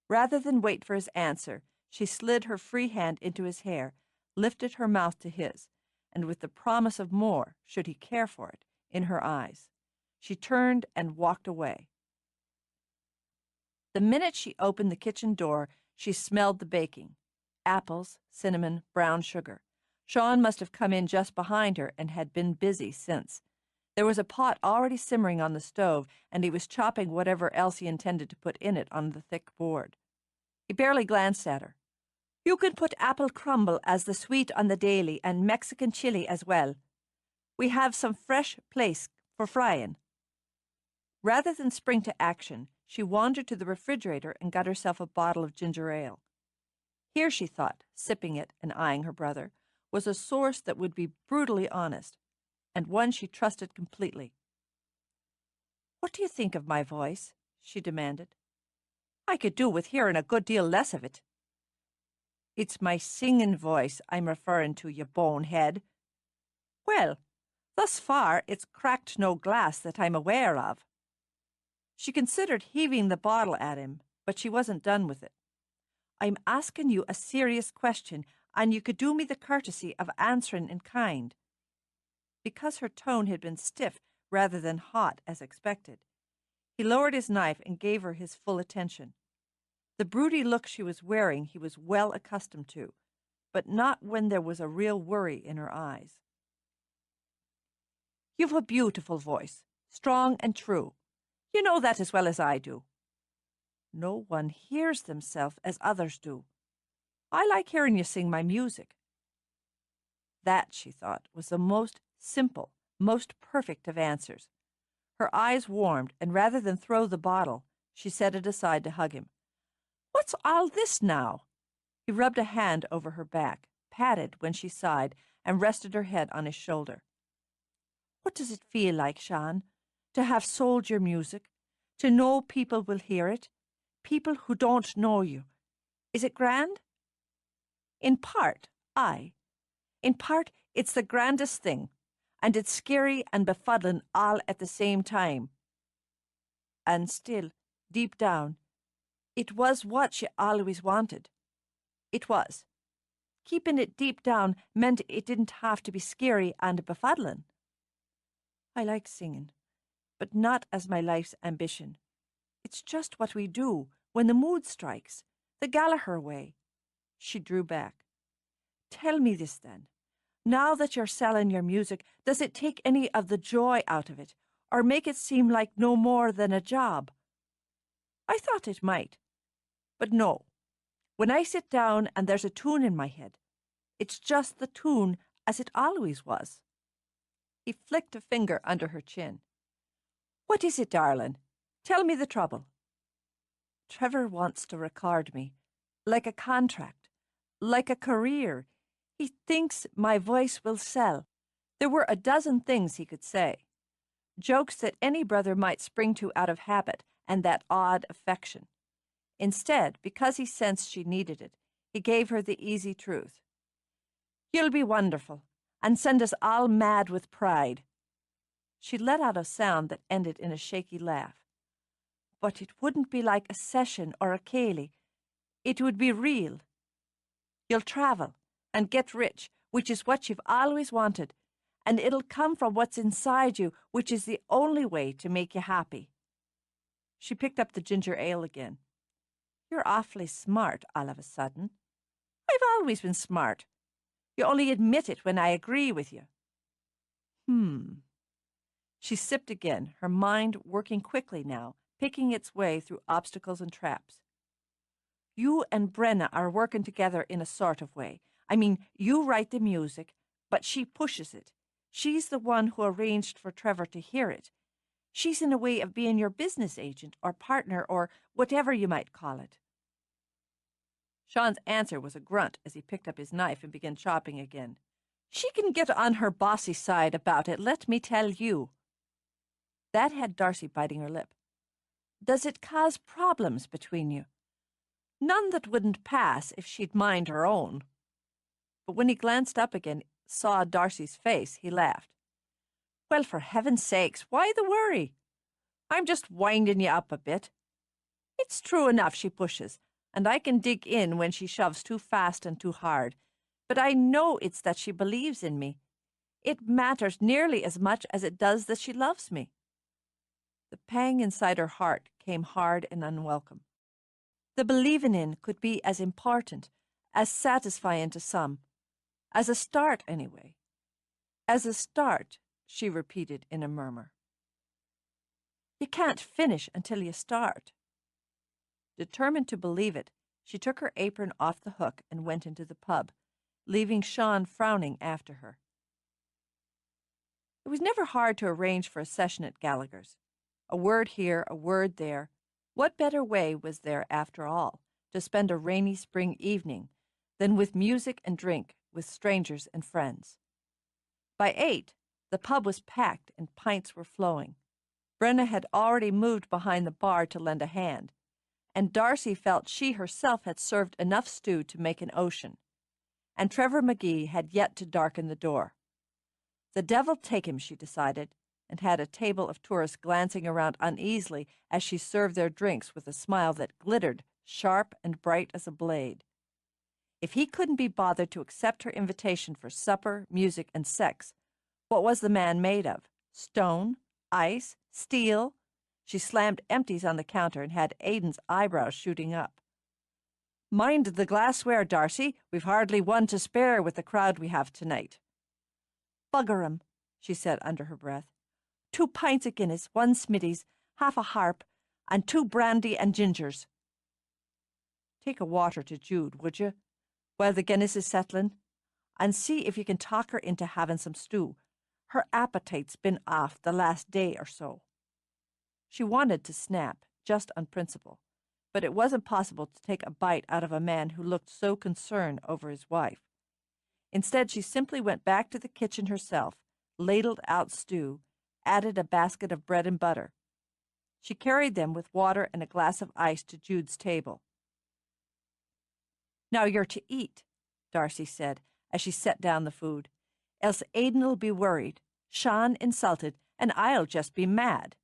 Rather than wait for his answer, she slid her free hand into his hair, lifted her mouth to his, and with the promise of more, should he care for it, in her eyes, she turned and walked away. The minute she opened the kitchen door, she smelled the baking. apples, cinnamon, brown sugar. Sean must have come in just behind her and had been busy since. There was a pot already simmering on the stove, and he was chopping whatever else he intended to put in it on the thick board. He barely glanced at her. "You can put apple crumble as the sweet on the daily and Mexican chili as well. We have some fresh plaice for frying." Rather than spring to action, she wandered to the refrigerator and got herself a bottle of ginger ale. Here, she thought, sipping it and eyeing her brother, was a source that would be brutally honest, and one she trusted completely. "What do you think of my voice?" she demanded. "I could do with hearing a good deal less of it." "It's my singing voice I'm referring to, you bonehead." "Well, thus far it's cracked no glass that I'm aware of." She considered heaving the bottle at him, but she wasn't done with it. "I'm asking you a serious question, and you could do me the courtesy of answering in kind." Because her tone had been stiff rather than hot as expected, he lowered his knife and gave her his full attention. The broody look she was wearing he was well accustomed to, but not when there was a real worry in her eyes. "You've a beautiful voice, strong and true. You know that as well as I do." "No one hears themselves as others do. I like hearing you sing my music." That, she thought, was the most simple, most perfect of answers. Her eyes warmed, and rather than throw the bottle, she set it aside to hug him. "What's all this now?" He rubbed a hand over her back, patted when she sighed, and rested her head on his shoulder. "What does it feel like, Sean, to have sold your music, to know people will hear it, people who don't know you? Is it grand?" "In part, aye. In part, it's the grandest thing, and it's scary and befuddling all at the same time." And still, deep down, it was what she always wanted. It was. Keeping it deep down meant it didn't have to be scary and befuddling. "I like singing, but not as my life's ambition. It's just what we do when the mood strikes, the Gallagher way." She drew back. "Tell me this then. Now that you're selling your music, does it take any of the joy out of it, or make it seem like no more than a job?" "I thought it might. But no. When I sit down and there's a tune in my head, it's just the tune as it always was." He flicked a finger under her chin. "What is it, darling? Tell me the trouble." "Trevor wants to record me, like a contract, like a career. He thinks my voice will sell." There were a dozen things he could say, jokes that any brother might spring to out of habit and that odd affection. Instead, because he sensed she needed it, he gave her the easy truth. "You'll be wonderful, and send us all mad with pride." She let out a sound that ended in a shaky laugh. "But it wouldn't be like a session or a céilí. It would be real. You'll travel and get rich, which is what you've always wanted, and it'll come from what's inside you, which is the only way to make you happy." She picked up the ginger ale again. "You're awfully smart all of a sudden." "I've always been smart. You only admit it when I agree with you." She sipped again, her mind working quickly now, picking its way through obstacles and traps. "You and Brenna are working together in a sort of way. I mean, you write the music, but she pushes it. She's the one who arranged for Trevor to hear it. She's in a way of being your business agent or partner or whatever you might call it." Sean's answer was a grunt as he picked up his knife and began chopping again. "She can get on her bossy side about it, let me tell you." That had Darcy biting her lip. "Does it cause problems between you?" "None that wouldn't pass if she'd mind her own." But when he glanced up again, saw Darcy's face, he laughed. "Well, for heaven's sakes, why the worry? I'm just winding you up a bit. It's true enough she pushes, and I can dig in when she shoves too fast and too hard, but I know it's that she believes in me. It matters nearly as much as it does that she loves me." The pang inside her heart came hard and unwelcome. The believing in could be as important, as satisfying to some. As a start, anyway. As a start, she repeated in a murmur. You can't finish until you start. Determined to believe it, she took her apron off the hook and went into the pub, leaving Sean frowning after her. It was never hard to arrange for a session at Gallaghers. A word here, a word there. What better way was there, after all, to spend a rainy spring evening than with music and drink with strangers and friends? By 8, the pub was packed and pints were flowing. Brenna had already moved behind the bar to lend a hand, and Darcy felt she herself had served enough stew to make an ocean, and Trevor McGee had yet to darken the door. The devil take him, she decided, and had a table of tourists glancing around uneasily as she served their drinks with a smile that glittered, sharp and bright as a blade. If he couldn't be bothered to accept her invitation for supper, music, and sex, what was the man made of? Stone? Ice? Steel? She slammed empties on the counter and had Aidan's eyebrows shooting up. Mind the glassware, Darcy. We've hardly one to spare with the crowd we have tonight. Bugger 'em, she said under her breath. 2 pints of Guinness, 1 Smitty's, half a harp, and 2 brandy and gingers. Take a water to Jude, would you, while the Guinness is settling, and see if you can talk her into having some stew. Her appetite's been off the last day or so. She wanted to snap, just on principle, but it wasn't possible to take a bite out of a man who looked so concerned over his wife. Instead, she simply went back to the kitchen herself, ladled out stew, added a basket of bread and butter. She carried them with water and a glass of ice to Jude's table. Now you're to eat, Darcy said, as she set down the food, else Aidan'll be worried, Sean insulted, and I'll just be mad.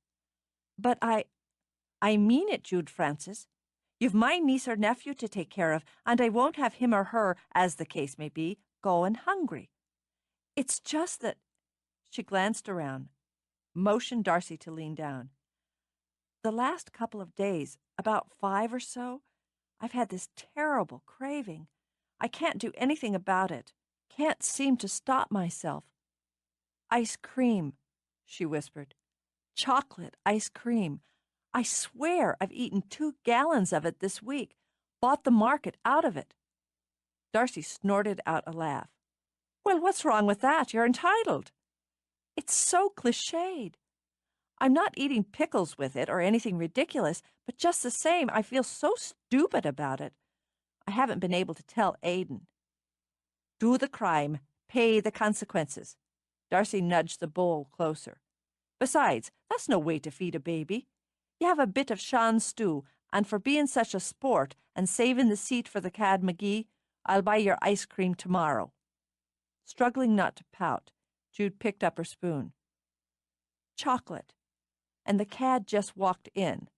But I mean it, Jude Francis. You've my niece or nephew to take care of, and I won't have him or her, as the case may be, going hungry. It's just that... She glanced around, motioned Darcy to lean down. The last couple of days, about 5 or so, I've had this terrible craving. I can't do anything about it. Can't seem to stop myself. Ice cream, she whispered. Chocolate ice cream. I swear I've eaten 2 gallons of it this week. Bought the market out of it. Darcy snorted out a laugh. Well, what's wrong with that? You're entitled. It's so cliched. I'm not eating pickles with it or anything ridiculous, but just the same, I feel so stupid about it. I haven't been able to tell Aidan. Do the crime, pay the consequences. Darcy nudged the bowl closer. Besides, that's no way to feed a baby. You have a bit of Sean's stew, and for being such a sport and saving the seat for the cad McGee, I'll buy your ice cream tomorrow. Struggling not to pout, Jude picked up her spoon. Chocolate. And the cad just walked in.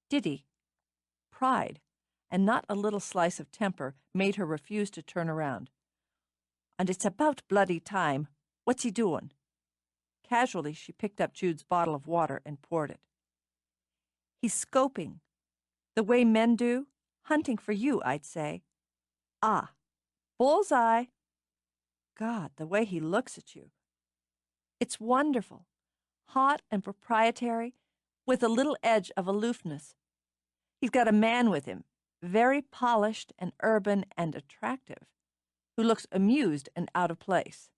Did he? Pride, and not a little slice of temper, made her refuse to turn around. And it's about bloody time. What's he doing? Casually, she picked up Jude's bottle of water and poured it. He's scoping. The way men do. Hunting for you, I'd say. Ah, bullseye. God, the way he looks at you. It's wonderful. Hot and proprietary, with a little edge of aloofness. He's got a man with him, very polished and urban and attractive, who looks amused and out of place.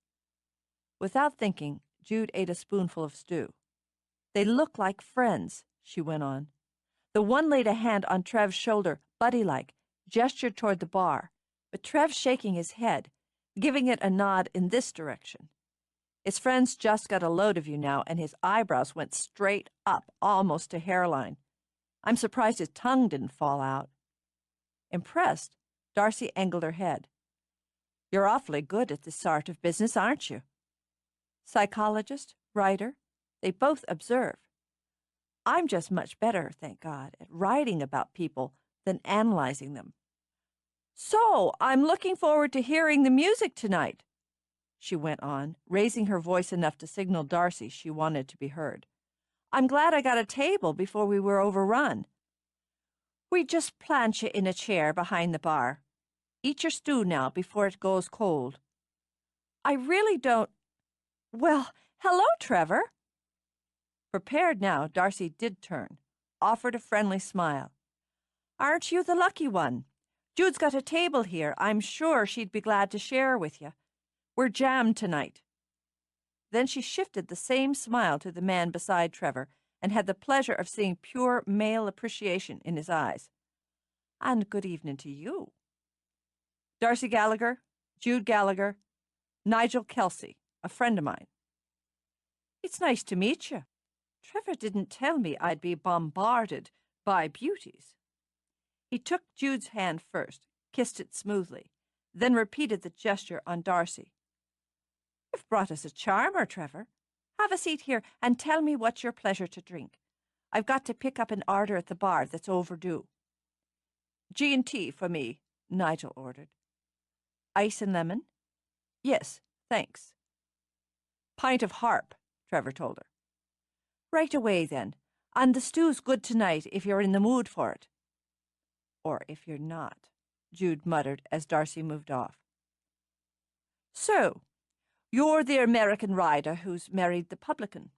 Without thinking, Jude ate a spoonful of stew. They look like friends, she went on. The one laid a hand on Trev's shoulder, buddy-like, gestured toward the bar, but Trev shaking his head, giving it a nod in this direction. His friend's just got a load of you now, and his eyebrows went straight up, almost to hairline. I'm surprised his tongue didn't fall out. Impressed, Darcy angled her head. You're awfully good at this sort of business, aren't you? Psychologist, writer, they both observe. I'm just much better, thank God, at writing about people than analyzing them. So, I'm looking forward to hearing the music tonight, she went on, raising her voice enough to signal Darcy she wanted to be heard. I'm glad I got a table before we were overrun. We just plant you in a chair behind the bar. Eat your stew now before it goes cold. I really don't. Well, hello, Trevor. Prepared now, Darcy did turn, offered a friendly smile. Aren't you the lucky one? Jude's got a table here. I'm sure she'd be glad to share with you. We're jammed tonight. Then she shifted the same smile to the man beside Trevor and had the pleasure of seeing pure male appreciation in his eyes. And good evening to you. Darcy Gallagher, Jude Gallagher, Nigel Kelsey, a friend of mine. It's nice to meet you. Trevor didn't tell me I'd be bombarded by beauties. He took Jude's hand first, kissed it smoothly, then repeated the gesture on Darcy. You've brought us a charmer, Trevor. Have a seat here and tell me what's your pleasure to drink. I've got to pick up an order at the bar that's overdue. G&T for me, Nigel ordered. Ice and lemon? Yes, thanks. Pint of harp, Trevor told her. Right away, then. And the stew's good tonight if you're in the mood for it. Or if you're not, Jude muttered as Darcy moved off. So, you're the American rider who's married the publican.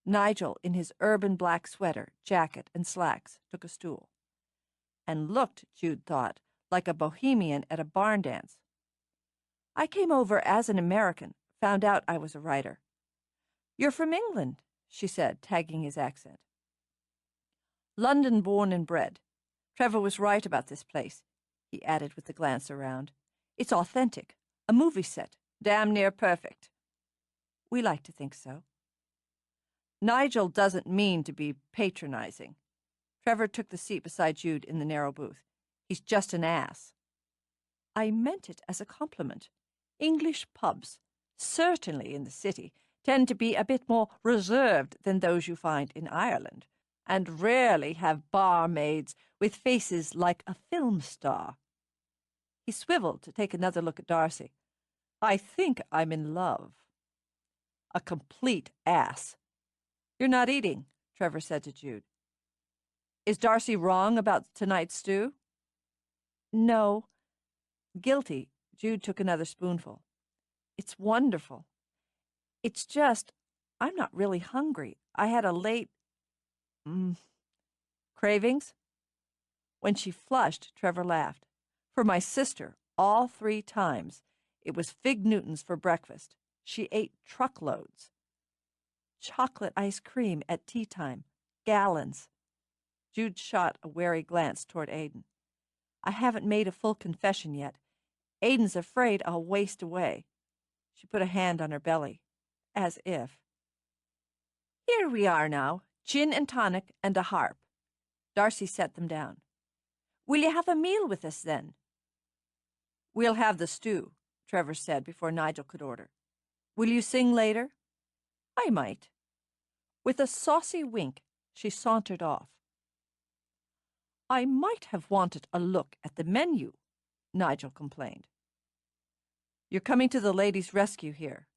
Nigel, in his urban black sweater, jacket, and slacks, took a stool. And looked, Jude thought, like a bohemian at a barn dance. I came over as an American, found out I was a writer. You're from England, she said, tagging his accent. London born and bred. Trevor was right about this place, he added with a glance around. It's authentic, a movie set, damn near perfect. We like to think so. Nigel doesn't mean to be patronizing. Trevor took the seat beside Jude in the narrow booth. He's just an ass. I meant it as a compliment. English pubs, certainly in the city, tend to be a bit more reserved than those you find in Ireland, and rarely have barmaids with faces like a film star. He swiveled to take another look at Darcy. I think I'm in love. A complete ass. You're not eating, Trevor said to Jude. Is Darcy wrong about tonight's stew? No. Guilty, Jude took another spoonful. It's wonderful. It's just, I'm not really hungry. I had a late... Cravings? When she flushed, Trevor laughed. For my sister, all 3 times. It was fig Newtons for breakfast. She ate truckloads. Chocolate ice cream at tea time. Gallons. Jude shot a wary glance toward Aidan. I haven't made a full confession yet. Aidan's afraid I'll waste away. She put a hand on her belly. As if. Here we are now, gin and tonic and a harp. Darcy set them down. Will you have a meal with us then? We'll have the stew, Trevor said before Nigel could order. Will you sing later? I might. With a saucy wink, she sauntered off. I might have wanted a look at the menu, Nigel complained. You're coming to the ladies' rescue here.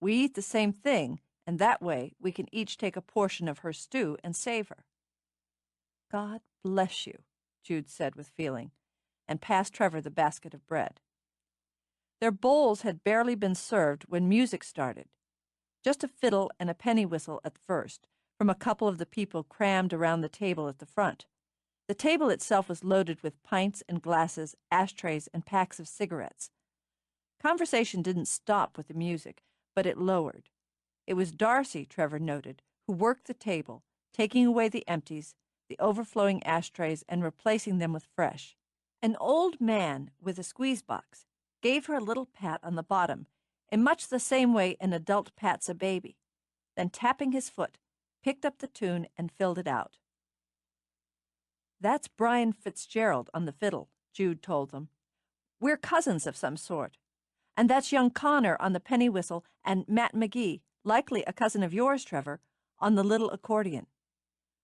We eat the same thing, and that way we can each take a portion of her stew and save her. God bless you, Jude said with feeling, and passed Trevor the basket of bread. Their bowls had barely been served when music started. Just a fiddle and a penny whistle at first, from a couple of the people crammed around the table at the front. The table itself was loaded with pints and glasses, ashtrays, and packs of cigarettes. Conversation didn't stop with the music, but it lowered. It was Darcy, Trevor noted, who worked the table, taking away the empties, the overflowing ashtrays, and replacing them with fresh. An old man with a squeeze box gave her a little pat on the bottom, in much the same way an adult pats a baby, then tapping his foot, picked up the tune and filled it out. That's Brian Fitzgerald on the fiddle, Jude told them. We're cousins of some sort. And that's young Connor on the penny whistle and Matt McGee, likely a cousin of yours, Trevor, on the little accordion.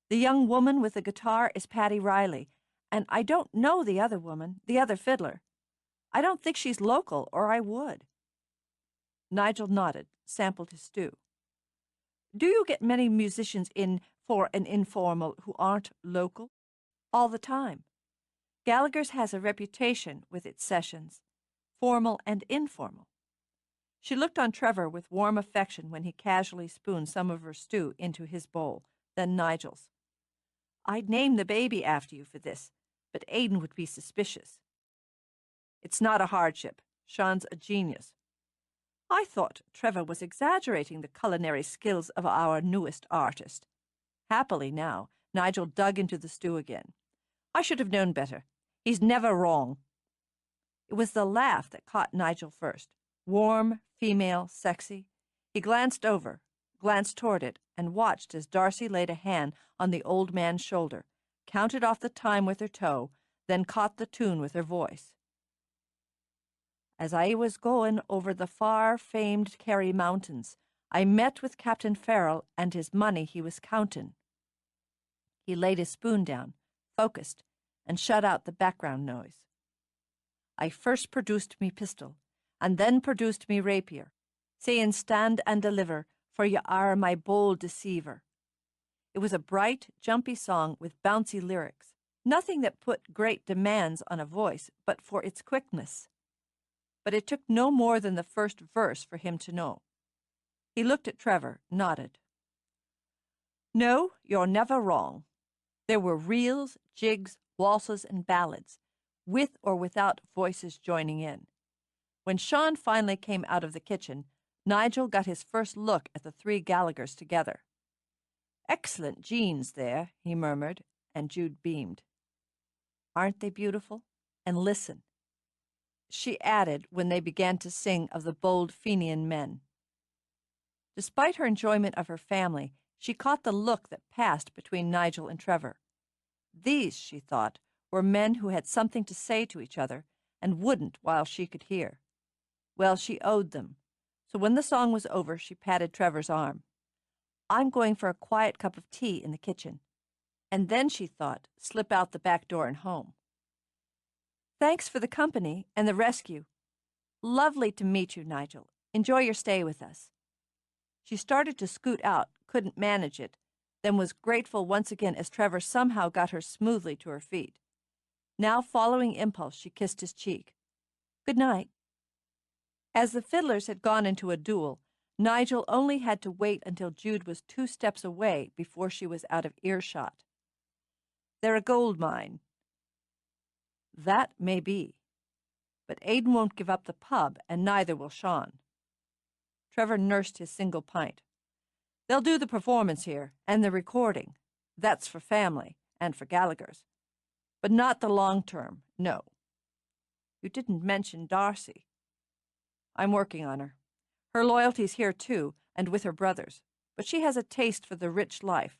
The young woman with the guitar is Patty Riley, and I don't know the other woman, the other fiddler. I don't think she's local, or I would. Nigel nodded, sampled his stew. Do you get many musicians in for an informal who aren't local? All the time. Gallaghers has a reputation with its sessions, formal and informal. She looked on Trevor with warm affection when he casually spooned some of her stew into his bowl, then Nigel's. I'd name the baby after you for this, but Aidan would be suspicious. It's not a hardship. Sean's a genius. I thought Trevor was exaggerating the culinary skills of our newest artist. Happily now, Nigel dug into the stew again. I should have known better. He's never wrong. It was the laugh that caught Nigel first. Warm, female, sexy. He glanced over, glanced toward it, and watched as Darcy laid a hand on the old man's shoulder, counted off the time with her toe, then caught the tune with her voice. As I was going over the far-famed Kerry Mountains, I met with Captain Farrell and his money he was counting. He laid his spoon down, focused, and shut out the background noise. I first produced me pistol, and then produced me rapier, saying stand and deliver, for ye are my bold deceiver. It was a bright, jumpy song with bouncy lyrics, nothing that put great demands on a voice, but for its quickness. But it took no more than the first verse for him to know. He looked at Trevor, nodded. No, you're never wrong. There were reels, jigs, waltzes, and ballads, with or without voices joining in. When Sean finally came out of the kitchen, Nigel got his first look at the three Gallaghers together. Excellent genes there, he murmured, and Jude beamed. Aren't they beautiful? And listen, she added when they began to sing of the bold Fenian men. Despite her enjoyment of her family, she caught the look that passed between Nigel and Trevor. These, she thought, were men who had something to say to each other and wouldn't while she could hear. Well, she owed them, so when the song was over, she patted Trevor's arm. I'm going for a quiet cup of tea in the kitchen. And then, she thought, slip out the back door and home. Thanks for the company and the rescue. Lovely to meet you, Nigel. Enjoy your stay with us. She started to scoot out, couldn't manage it, then was grateful once again as Trevor somehow got her smoothly to her feet. Now, following impulse, she kissed his cheek. Good night. As the fiddlers had gone into a duel, Nigel only had to wait until Jude was 2 steps away before she was out of earshot. They're a gold mine. That may be. But Aidan won't give up the pub, and neither will Sean. Trevor nursed his single pint. They'll do the performance here, and the recording. That's for family, and for Gallaghers. But not the long term, no. You didn't mention Darcy. I'm working on her. Her loyalty's here too, and with her brothers. But she has a taste for the rich life.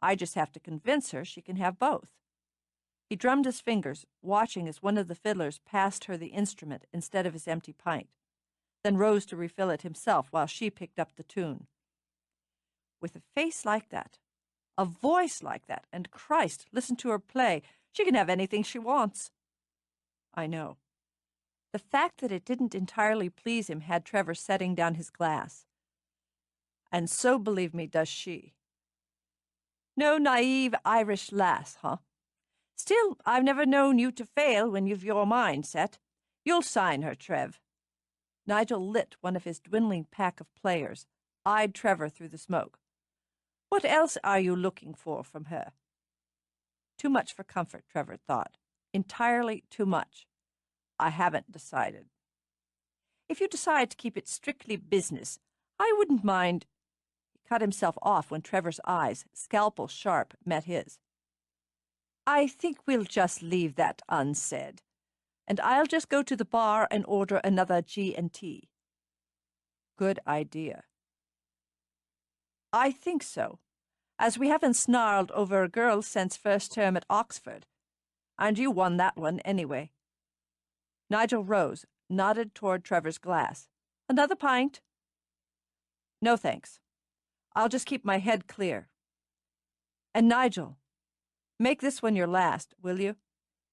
I just have to convince her she can have both. He drummed his fingers, watching as one of the fiddlers passed her the instrument instead of his empty pint, then rose to refill it himself while she picked up the tune. With a face like that, a voice like that, and Christ, listen to her play. She can have anything she wants. I know. The fact that it didn't entirely please him had Trevor setting down his glass. And so, believe me, does she. No naive Irish lass, huh? Still, I've never known you to fail when you've your mind set. You'll sign her, Trev. Nigel lit one of his dwindling pack of players, eyed Trevor through the smoke. What else are you looking for from her? Too much for comfort, Trevor thought. Entirely too much. I haven't decided. If you decide to keep it strictly business, I wouldn't mind. He cut himself off when Trevor's eyes, scalpel sharp, met his. I think we'll just leave that unsaid, and I'll just go to the bar and order another G&T. Good idea. I think so, as we haven't snarled over a girl since first term at Oxford, and you won that one anyway. Nigel rose, nodded toward Trevor's glass. Another pint? No, thanks. I'll just keep my head clear. And Nigel, make this one your last, will you?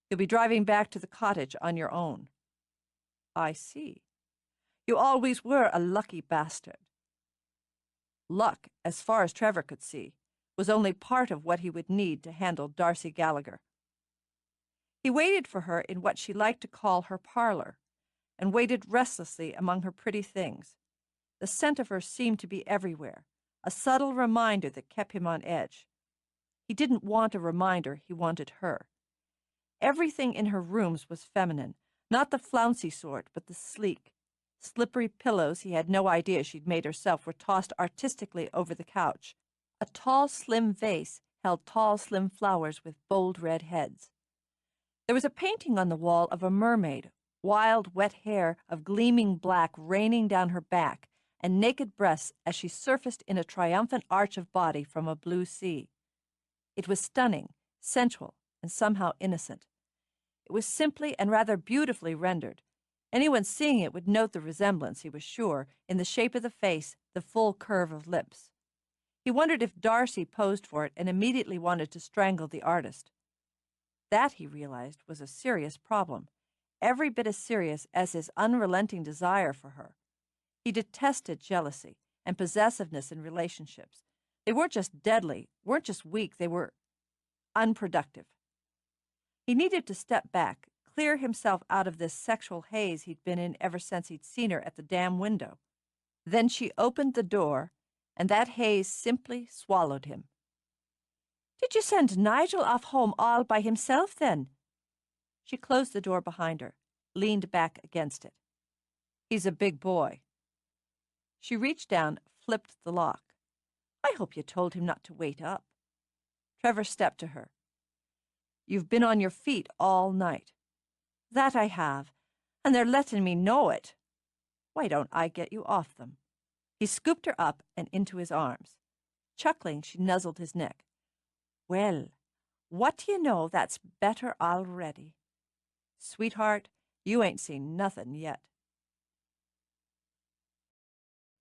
You'll be driving back to the cottage on your own. I see. You always were a lucky bastard. Luck, as far as Trevor could see, was only part of what he would need to handle Darcy Gallagher. He waited for her in what she liked to call her parlor, and waited restlessly among her pretty things. The scent of her seemed to be everywhere, a subtle reminder that kept him on edge. He didn't want a reminder, he wanted her. Everything in her rooms was feminine, not the flouncy sort, but the sleek. Slippery pillows he had no idea she'd made herself were tossed artistically over the couch. A tall, slim vase held tall, slim flowers with bold red heads. There was a painting on the wall of a mermaid, wild, wet hair of gleaming black raining down her back, and naked breasts as she surfaced in a triumphant arch of body from a blue sea. It was stunning, sensual, and somehow innocent. It was simply and rather beautifully rendered. Anyone seeing it would note the resemblance, he was sure, in the shape of the face, the full curve of lips. He wondered if Darcy posed for it and immediately wanted to strangle the artist. That, he realized, was a serious problem, every bit as serious as his unrelenting desire for her. He detested jealousy and possessiveness in relationships. They weren't just deadly, weren't just weak, they were unproductive. He needed to step back, clear himself out of this sexual haze he'd been in ever since he'd seen her at the damn window. Then she opened the door, and that haze simply swallowed him. "Did you send Nigel off home all by himself, then?" She closed the door behind her, leaned back against it. "He's a big boy." She reached down, flipped the lock. "I hope you told him not to wait up." Trevor stepped to her. "You've been on your feet all night." "That I have, and they're letting me know it." "Why don't I get you off them?" He scooped her up and into his arms. Chuckling, she nuzzled his neck. "Well, what do you know, that's better already." "Sweetheart, you ain't seen nothing yet."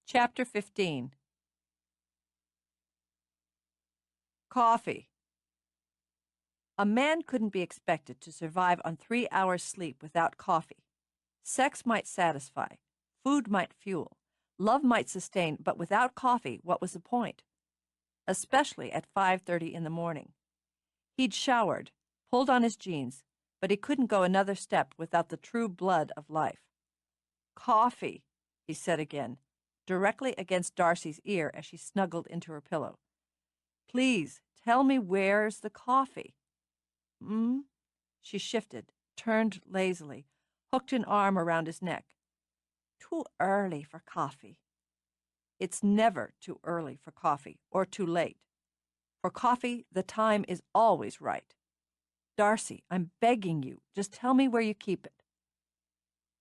Chapter 15. Coffee. A man couldn't be expected to survive on 3 hours' sleep without coffee. Sex might satisfy, food might fuel, love might sustain, but without coffee, what was the point? Especially at 5:30 in the morning. He'd showered, pulled on his jeans, but he couldn't go another step without the true blood of life. "Coffee," he said again, directly against Darcy's ear as she snuggled into her pillow. "Please, tell me where's the coffee." She shifted, turned lazily, hooked an arm around his neck. "Too early for coffee." "It's never too early for coffee, or too late. For coffee, the time is always right. Darcy, I'm begging you, just tell me where you keep it."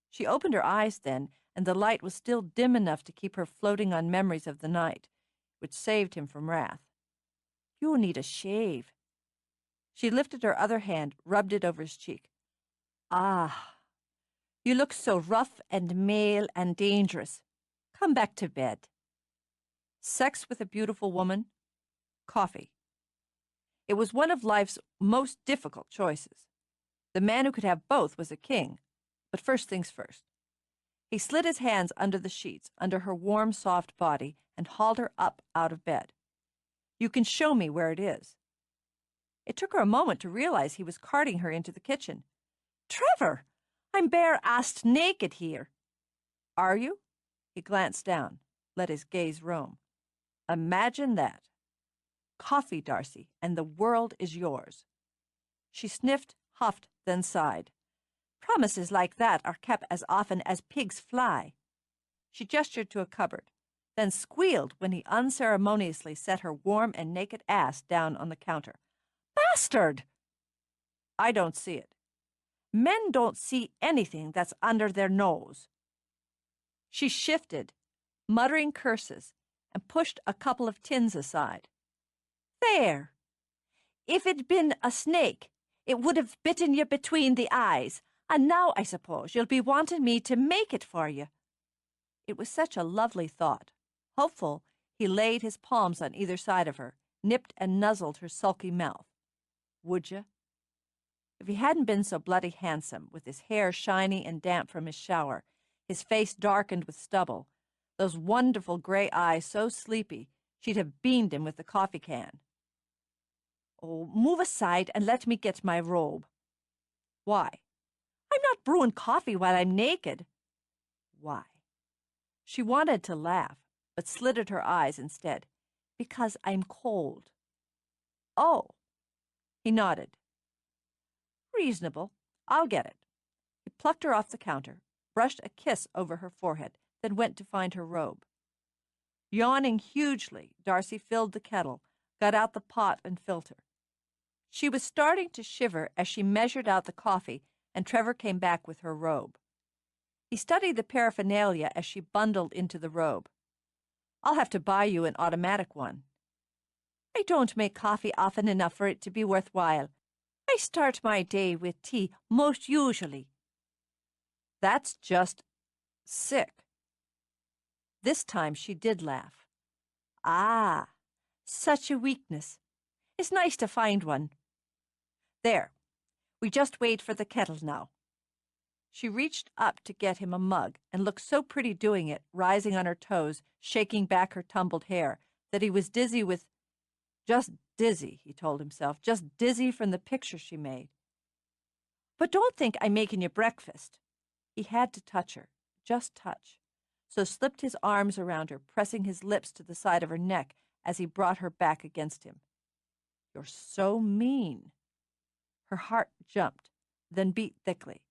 She opened her eyes then, and the light was still dim enough to keep her floating on memories of the night, which saved him from wrath. "You need a shave." She lifted her other hand, rubbed it over his cheek. "Ah, you look so rough and male and dangerous. Come back to bed." Sex with a beautiful woman, coffee. It was one of life's most difficult choices. The man who could have both was a king, but first things first. He slid his hands under the sheets, under her warm, soft body, and hauled her up out of bed. "You can show me where it is." It took her a moment to realize he was carting her into the kitchen. "Trevor, I'm bare-assed naked here." "Are you?" He glanced down, let his gaze roam. "Imagine that. Coffee, Darcy, and the world is yours." She sniffed, huffed, then sighed. "Promises like that are kept as often as pigs fly." She gestured to a cupboard, then squealed when he unceremoniously set her warm and naked ass down on the counter. "Bastard!" "I don't see it." "Men don't see anything that's under their nose." She shifted, muttering curses, and pushed a couple of tins aside. "There! If it'd been a snake, it would have bitten you between the eyes, and now I suppose you'll be wanting me to make it for you." It was such a lovely thought. Hopeful, he laid his palms on either side of her, nipped and nuzzled her sulky mouth. "Would you?" If he hadn't been so bloody handsome, with his hair shiny and damp from his shower, his face darkened with stubble, those wonderful gray eyes so sleepy, she'd have beamed him with the coffee can. "Oh, move aside and let me get my robe." Why? I'm not brewing coffee while I'm naked. Why? She wanted to laugh, but slitted her eyes instead. Because I'm cold. Oh. He nodded. Reasonable. I'll get it. He plucked her off the counter, brushed a kiss over her forehead, then went to find her robe. Yawning hugely, Darcy filled the kettle, got out the pot and filter. She was starting to shiver as she measured out the coffee, and Trevor came back with her robe. He studied the paraphernalia as she bundled into the robe. I'll have to buy you an automatic one. I don't make coffee often enough for it to be worthwhile. I start my day with tea, most usually. That's just sick. This time she did laugh. Ah, such a weakness. It's nice to find one. There, we just wait for the kettle now. She reached up to get him a mug and looked so pretty doing it, rising on her toes, shaking back her tumbled hair, that he was dizzy with... Just dizzy, he told himself, just dizzy from the picture she made. But don't think I'm making you breakfast. He had to touch her, just touch, so slipped his arms around her, pressing his lips to the side of her neck as he brought her back against him. You're so mean. Her heart jumped, then beat thickly.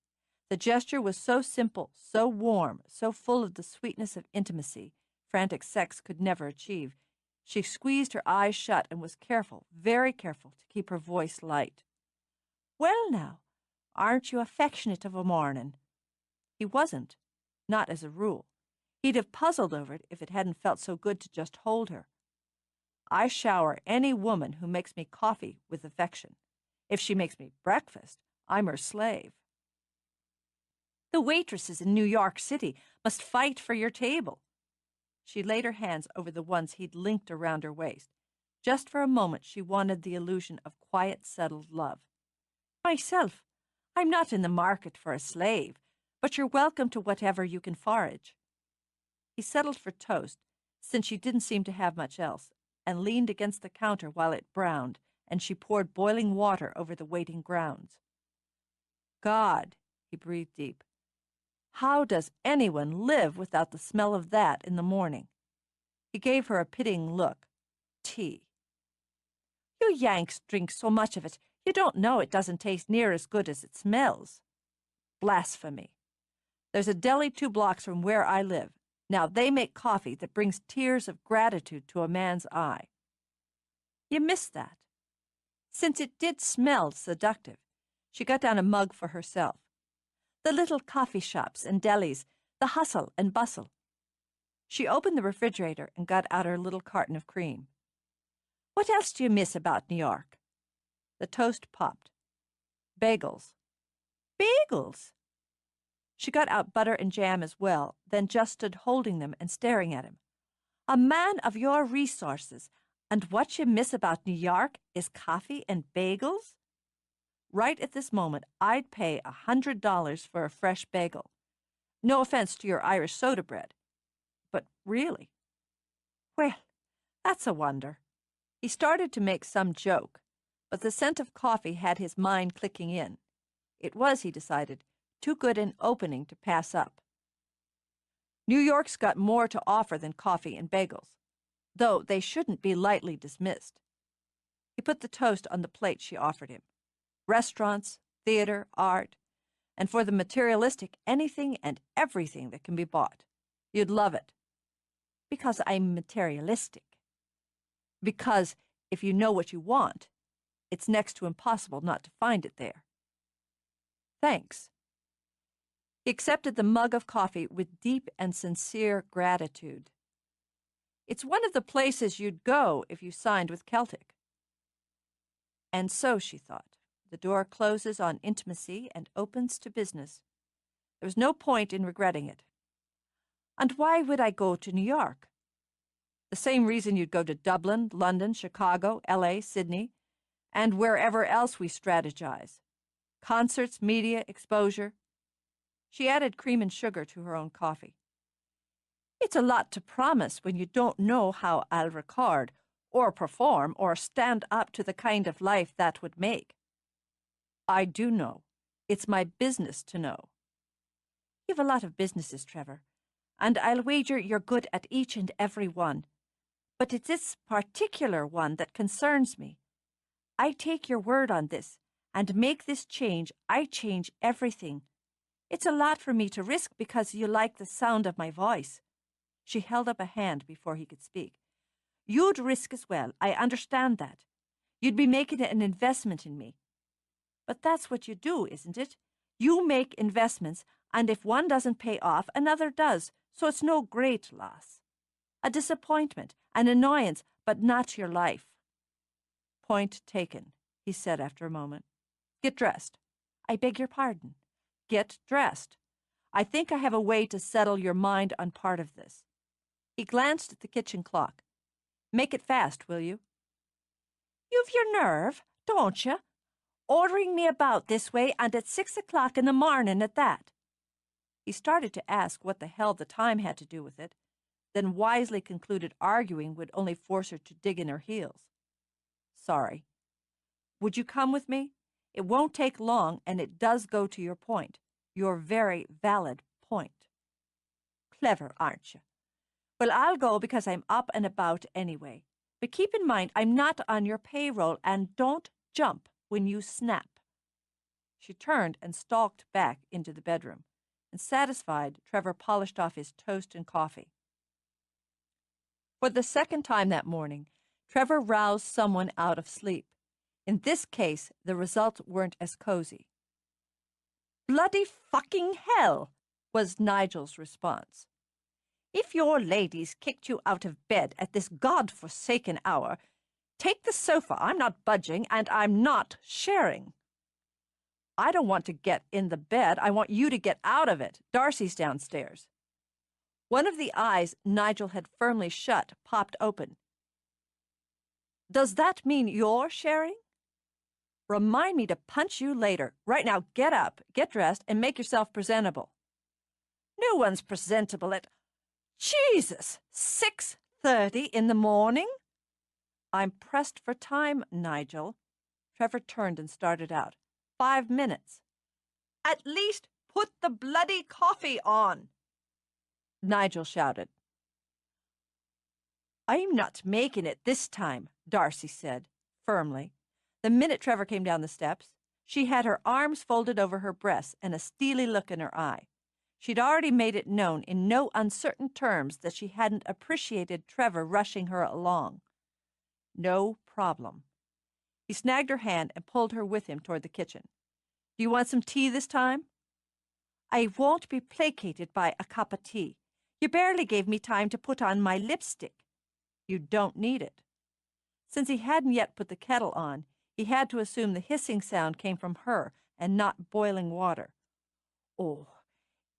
The gesture was so simple, so warm, so full of the sweetness of intimacy frantic sex could never achieve. She squeezed her eyes shut and was careful, very careful, to keep her voice light. Well now, aren't you affectionate of a morning? He wasn't, not as a rule. He'd have puzzled over it if it hadn't felt so good to just hold her. I shower any woman who makes me coffee with affection. If she makes me breakfast, I'm her slave. The waitresses in New York City must fight for your table. She laid her hands over the ones he'd linked around her waist. Just for a moment she wanted the illusion of quiet, settled love. Myself, I'm not in the market for a slave, but you're welcome to whatever you can forage. He settled for toast, since she didn't seem to have much else, and leaned against the counter while it browned, and she poured boiling water over the waiting grounds. God, he breathed deep. How does anyone live without the smell of that in the morning? He gave her a pitying look. Tea. You Yanks drink so much of it, you don't know it doesn't taste near as good as it smells. Blasphemy. There's a deli 2 blocks from where I live. Now they make coffee that brings tears of gratitude to a man's eye. You missed that. Since it did smell seductive, she got down a mug for herself. The little coffee shops and delis, the hustle and bustle. She opened the refrigerator and got out her little carton of cream. What else do you miss about New York? The toast popped. Bagels. Bagels? She got out butter and jam as well, then just stood holding them and staring at him. A man of your resources, and what you miss about New York is coffee and bagels? Right at this moment, I'd pay $100 for a fresh bagel. No offense to your Irish soda bread. But really? Well, that's a wonder. He started to make some joke, but the scent of coffee had his mind clicking in. It was, he decided, too good an opening to pass up. New York's got more to offer than coffee and bagels, though they shouldn't be lightly dismissed. He put the toast on the plate she offered him. Restaurants, theater, art, and for the materialistic, anything and everything that can be bought. You'd love it. Because I'm materialistic. Because if you know what you want, it's next to impossible not to find it there. Thanks. He accepted the mug of coffee with deep and sincere gratitude. It's one of the places you'd go if you signed with Celtic. And so, she thought, the door closes on intimacy and opens to business. There was no point in regretting it. And why would I go to New York? The same reason you'd go to Dublin, London, Chicago, L.A., Sydney, and wherever else we strategize. Concerts, media, exposure. She added cream and sugar to her own coffee. It's a lot to promise when you don't know how I'll record, or perform, or stand up to the kind of life that would make. I do know. It's my business to know. You've a lot of businesses, Trevor, and I'll wager you're good at each and every one. But it's this particular one that concerns me. I take your word on this, and make this change, I change everything. It's a lot for me to risk because you like the sound of my voice. She held up a hand before he could speak. You'd risk as well, I understand that. You'd be making an investment in me. But that's what you do, isn't it? You make investments, and if one doesn't pay off, another does, so it's no great loss. A disappointment, an annoyance, but not your life. Point taken, he said after a moment. Get dressed. I beg your pardon. Get dressed. I think I have a way to settle your mind on part of this. He glanced at the kitchen clock. Make it fast, will you? You've your nerve, don't you? Ordering me about this way and at 6 o'clock in the morning at that. He started to ask what the hell the time had to do with it, then wisely concluded arguing would only force her to dig in her heels. Sorry. Would you come with me? It won't take long, and it does go to your point. Your very valid point. Clever, aren't you? Well, I'll go because I'm up and about anyway. But keep in mind, I'm not on your payroll, and don't jump when you snap. She turned and stalked back into the bedroom, and satisfied, Trevor polished off his toast and coffee. For the second time that morning, Trevor roused someone out of sleep. In this case, the results weren't as cozy. Bloody fucking hell, was Nigel's response. If your ladies kicked you out of bed at this God-forsaken hour, take the sofa. I'm not budging, and I'm not sharing. I don't want to get in the bed. I want you to get out of it. Darcy's downstairs. One of the eyes Nigel had firmly shut popped open. Does that mean you're sharing? Remind me to punch you later. Right now, get up, get dressed, and make yourself presentable. No one's presentable at... Jesus! 6:30 in the morning? I'm pressed for time, Nigel. Trevor turned and started out. 5 minutes. At least put the bloody coffee on, Nigel shouted. I'm not making it this time, Darcy said, firmly. The minute Trevor came down the steps, she had her arms folded over her breasts and a steely look in her eye. She'd already made it known in no uncertain terms that she hadn't appreciated Trevor rushing her along. No problem. He snagged her hand and pulled her with him toward the kitchen. Do you want some tea this time? I won't be placated by a cup of tea. You barely gave me time to put on my lipstick. You don't need it. Since he hadn't yet put the kettle on, he had to assume the hissing sound came from her and not boiling water. Oh,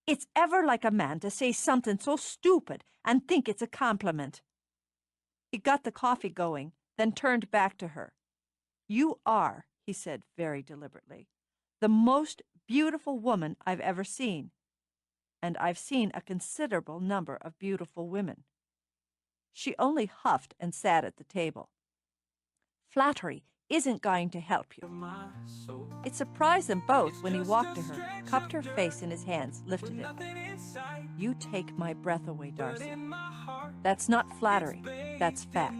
it's ever like a man to say something so stupid and think it's a compliment. He got the coffee going, then turned back to her. You are, he said very deliberately, the most beautiful woman I've ever seen, and I've seen a considerable number of beautiful women. She only huffed and sat at the table. Flattery isn't going to help you. It surprised them both when he walked to her, cupped her face in his hands, lifted it. You take my breath away, Darcy. That's not flattery, that's fact.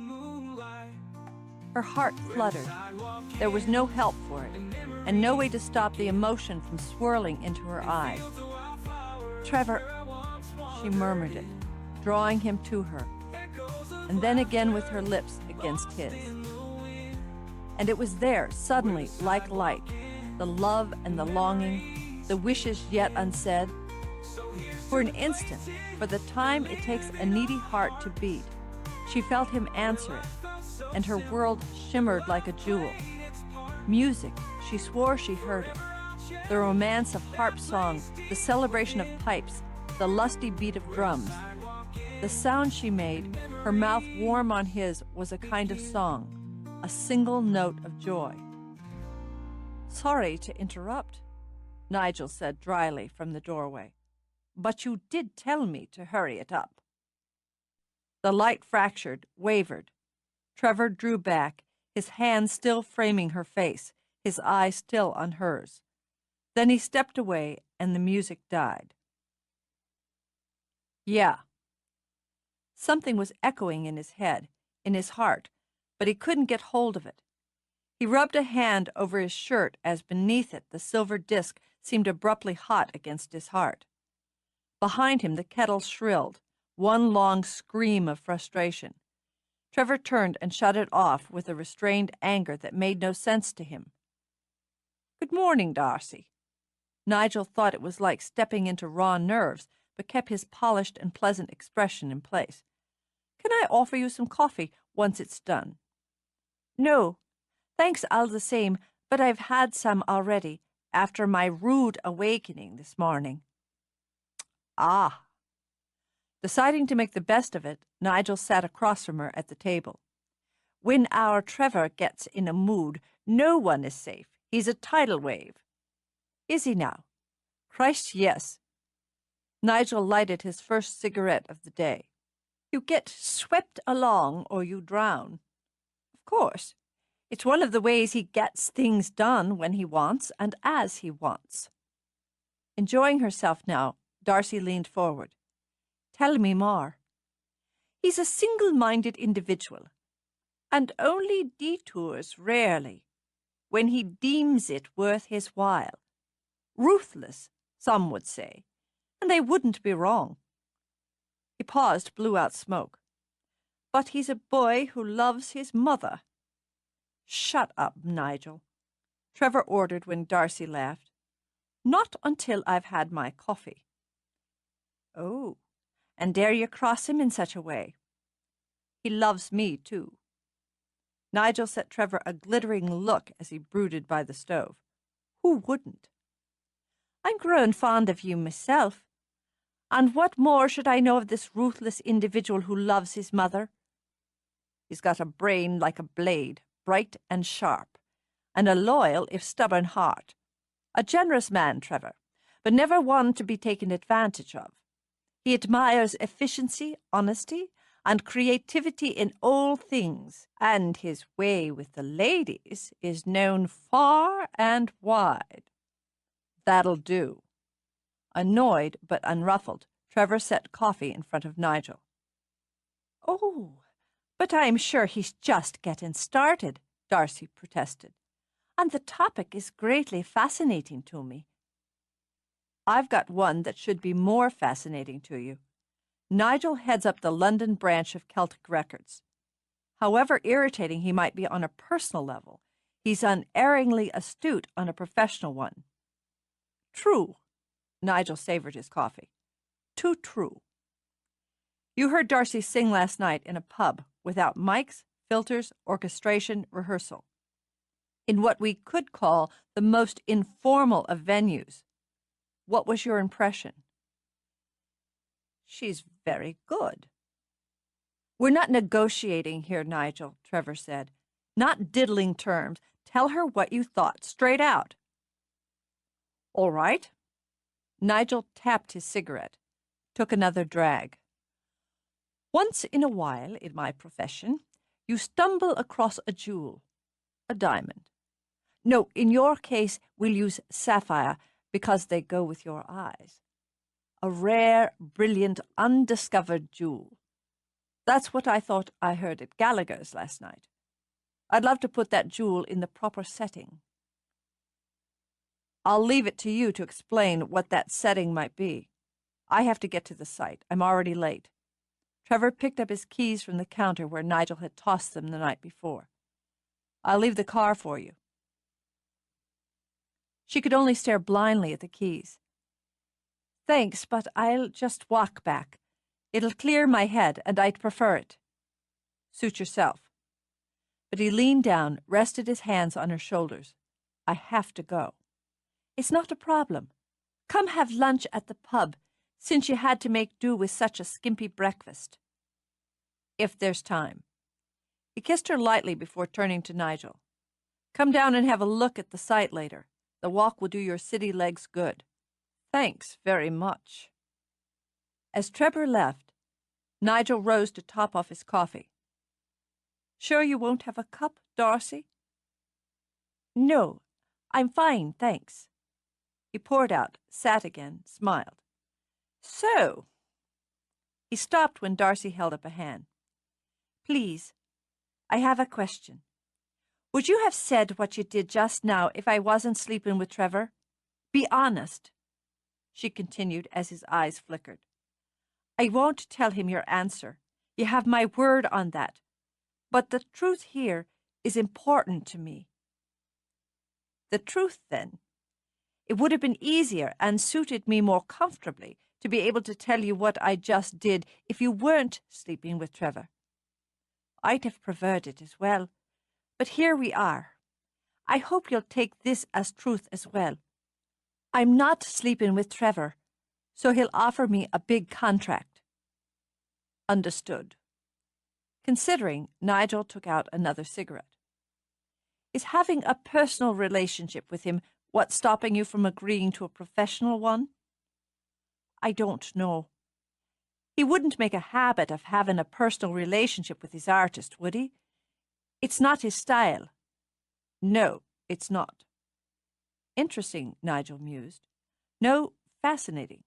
Her heart fluttered. There was no help for it, and no way to stop the emotion from swirling into her eyes. Trevor, she murmured it, drawing him to her, and then again with her lips against his. And it was there, suddenly, like light, the love and the longing, the wishes yet unsaid. For an instant, for the time it takes a needy heart to beat, she felt him answer it, and her world shimmered like a jewel. Music, she swore she heard it. The romance of harp song, the celebration of pipes, the lusty beat of drums. The sound she made, her mouth warm on his, was a kind of song, a single note of joy. Sorry to interrupt, Nigel said dryly from the doorway, but you did tell me to hurry it up. The light fractured, wavered. Trevor drew back, his hand still framing her face, his eye still on hers. Then he stepped away, and the music died. Yeah. Something was echoing in his head, in his heart, but he couldn't get hold of it. He rubbed a hand over his shirt as beneath it the silver disk seemed abruptly hot against his heart. Behind him the kettle shrilled, one long scream of frustration. Trevor turned and shut it off with a restrained anger that made no sense to him. Good morning, Darcy. Nigel thought it was like stepping into raw nerves, but kept his polished and pleasant expression in place. Can I offer you some coffee once it's done? No, thanks all the same, but I've had some already, after my rude awakening this morning. Ah. Deciding to make the best of it, Nigel sat across from her at the table. When our Trevor gets in a mood, no one is safe. He's a tidal wave. Is he now? Christ, yes. Nigel lighted his first cigarette of the day. You get swept along or you drown. Of course. It's one of the ways he gets things done when he wants and as he wants. Enjoying herself now, Darcy leaned forward. Tell me more. He's a single-minded individual, and only detours rarely, when he deems it worth his while. Ruthless, some would say, and they wouldn't be wrong. He paused, blew out smoke. But he's a boy who loves his mother. Shut up, Nigel, Trevor ordered when Darcy laughed. Not until I've had my coffee. Oh, and dare you cross him in such a way? He loves me, too. Nigel set Trevor a glittering look as he brooded by the stove. Who wouldn't? I'm grown fond of you myself. And what more should I know of this ruthless individual who loves his mother? He's got a brain like a blade, bright and sharp, and a loyal if stubborn heart. A generous man, Trevor, but never one to be taken advantage of. He admires efficiency, honesty, and creativity in all things, and his way with the ladies is known far and wide. That'll do. Annoyed but unruffled, Trevor set coffee in front of Nigel. Oh, but I'm sure he's just getting started, Darcy protested. And the topic is greatly fascinating to me. I've got one that should be more fascinating to you. Nigel heads up the London branch of Celtic Records. However irritating he might be on a personal level, he's unerringly astute on a professional one. True. Nigel savored his coffee. Too true. You heard Darcy sing last night in a pub without mics, filters, orchestration, rehearsal. In what we could call the most informal of venues. What was your impression? She's very good. We're not negotiating here, Nigel, Trevor said. Not diddling terms. Tell her what you thought, straight out. All right. Nigel tapped his cigarette, took another drag. Once in a while, in my profession, you stumble across a jewel, a diamond. No, in your case, we'll use sapphire because they go with your eyes. A rare, brilliant, undiscovered jewel. That's what I thought I heard at Gallaghers last night. I'd love to put that jewel in the proper setting. I'll leave it to you to explain what that setting might be. I have to get to the site. I'm already late. Trevor picked up his keys from the counter where Nigel had tossed them the night before. I'll leave the car for you. She could only stare blindly at the keys. Thanks, but I'll just walk back. It'll clear my head, and I'd prefer it. Suit yourself. But he leaned down, rested his hands on her shoulders. I have to go. It's not a problem. Come have lunch at the pub, since you had to make do with such a skimpy breakfast. If there's time. He kissed her lightly before turning to Nigel. Come down and have a look at the site later. The walk will do your city legs good. Thanks very much. As Trevor left, Nigel rose to top off his coffee. Sure you won't have a cup, Darcy? No, I'm fine, thanks. He poured out, sat again, smiled. So, he stopped when Darcy held up a hand. Please, I have a question. Would you have said what you did just now if I wasn't sleeping with Trevor? Be honest, she continued as his eyes flickered. I won't tell him your answer. You have my word on that. But the truth here is important to me. The truth, then? It would have been easier and suited me more comfortably to be able to tell you what I just did if you weren't sleeping with Trevor. I'd have preferred it as well, but here we are. I hope you'll take this as truth as well. I'm not sleeping with Trevor, so he'll offer me a big contract. Understood. Considering, Nigel took out another cigarette. Is having a personal relationship with him what's stopping you from agreeing to a professional one? I don't know. He wouldn't make a habit of having a personal relationship with his artist, would he? It's not his style. No, it's not. Interesting, Nigel mused. No, fascinating.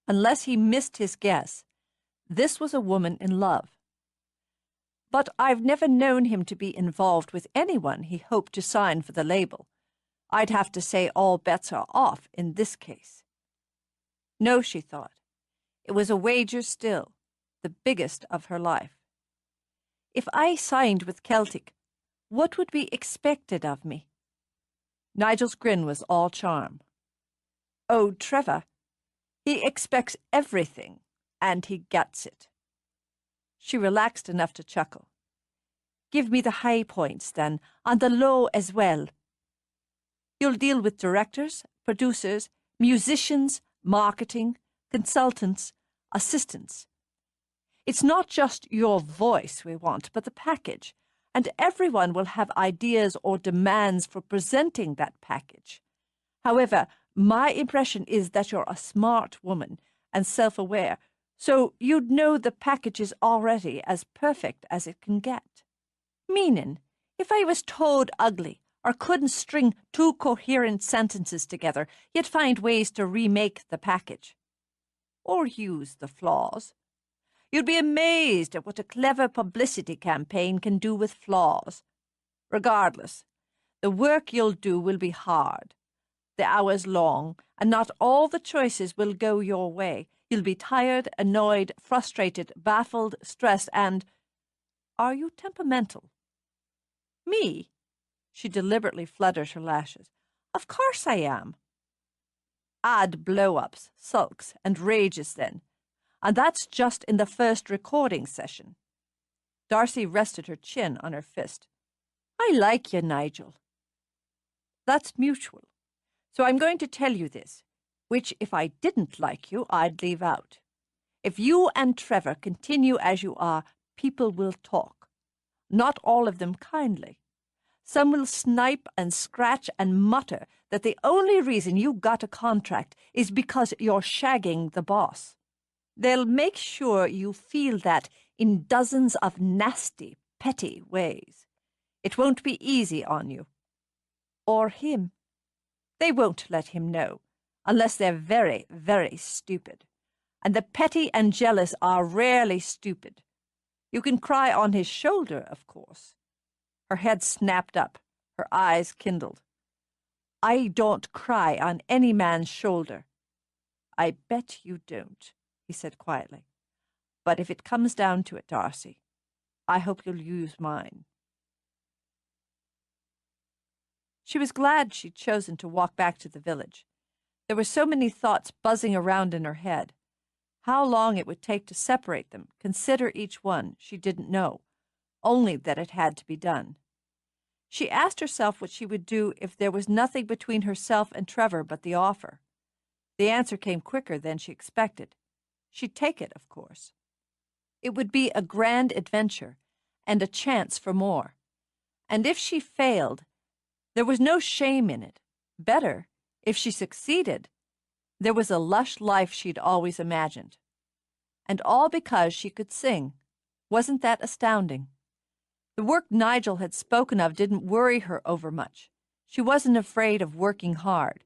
Unless he missed his guess, this was a woman in love. But I've never known him to be involved with anyone he hoped to sign for the label. I'd have to say all bets are off in this case. No, she thought. It was a wager still, the biggest of her life. If I signed with Celtic, what would be expected of me? Nigel's grin was all charm. Oh, Trevor, he expects everything, and he gets it. She relaxed enough to chuckle. Give me the high points, then, on the low as well. You'll deal with directors, producers, musicians, marketing, consultants, assistants. It's not just your voice we want, but the package, and everyone will have ideas or demands for presenting that package. However, my impression is that you're a smart woman and self-aware, so you'd know the package is already as perfect as it can get. Meaning, if I was toad ugly or couldn't string two coherent sentences together, you'd find ways to remake the package. Or use the flaws. You'd be amazed at what a clever publicity campaign can do with flaws. Regardless, the work you'll do will be hard, the hours long, and not all the choices will go your way. You'll be tired, annoyed, frustrated, baffled, stressed, and... Are you temperamental? Me? She deliberately fluttered her lashes. Of course I am. Add blow-ups, sulks, and rages then. And that's just in the first recording session. Darcy rested her chin on her fist. I like you, Nigel. That's mutual. So I'm going to tell you this, which if I didn't like you, I'd leave out. If you and Trevor continue as you are, people will talk. Not all of them kindly. Some will snipe and scratch and mutter that the only reason you got a contract is because you're shagging the boss. They'll make sure you feel that in dozens of nasty, petty ways. It won't be easy on you. Or him. They won't let him know, unless they're very, very stupid. And the petty and jealous are rarely stupid. You can cry on his shoulder, of course. Her head snapped up, her eyes kindled. I don't cry on any man's shoulder. I bet you don't, he said quietly. But if it comes down to it, Darcy, I hope you'll use mine. She was glad she'd chosen to walk back to the village. There were so many thoughts buzzing around in her head. How long it would take to separate them, consider each one, she didn't know, only that it had to be done. She asked herself what she would do if there was nothing between herself and Trevor but the offer. The answer came quicker than she expected. She'd take it, of course. It would be a grand adventure and a chance for more. And if she failed, there was no shame in it. Better, if she succeeded, there was a lush life she'd always imagined. And all because she could sing. Wasn't that astounding? The work Nigel had spoken of didn't worry her overmuch. She wasn't afraid of working hard.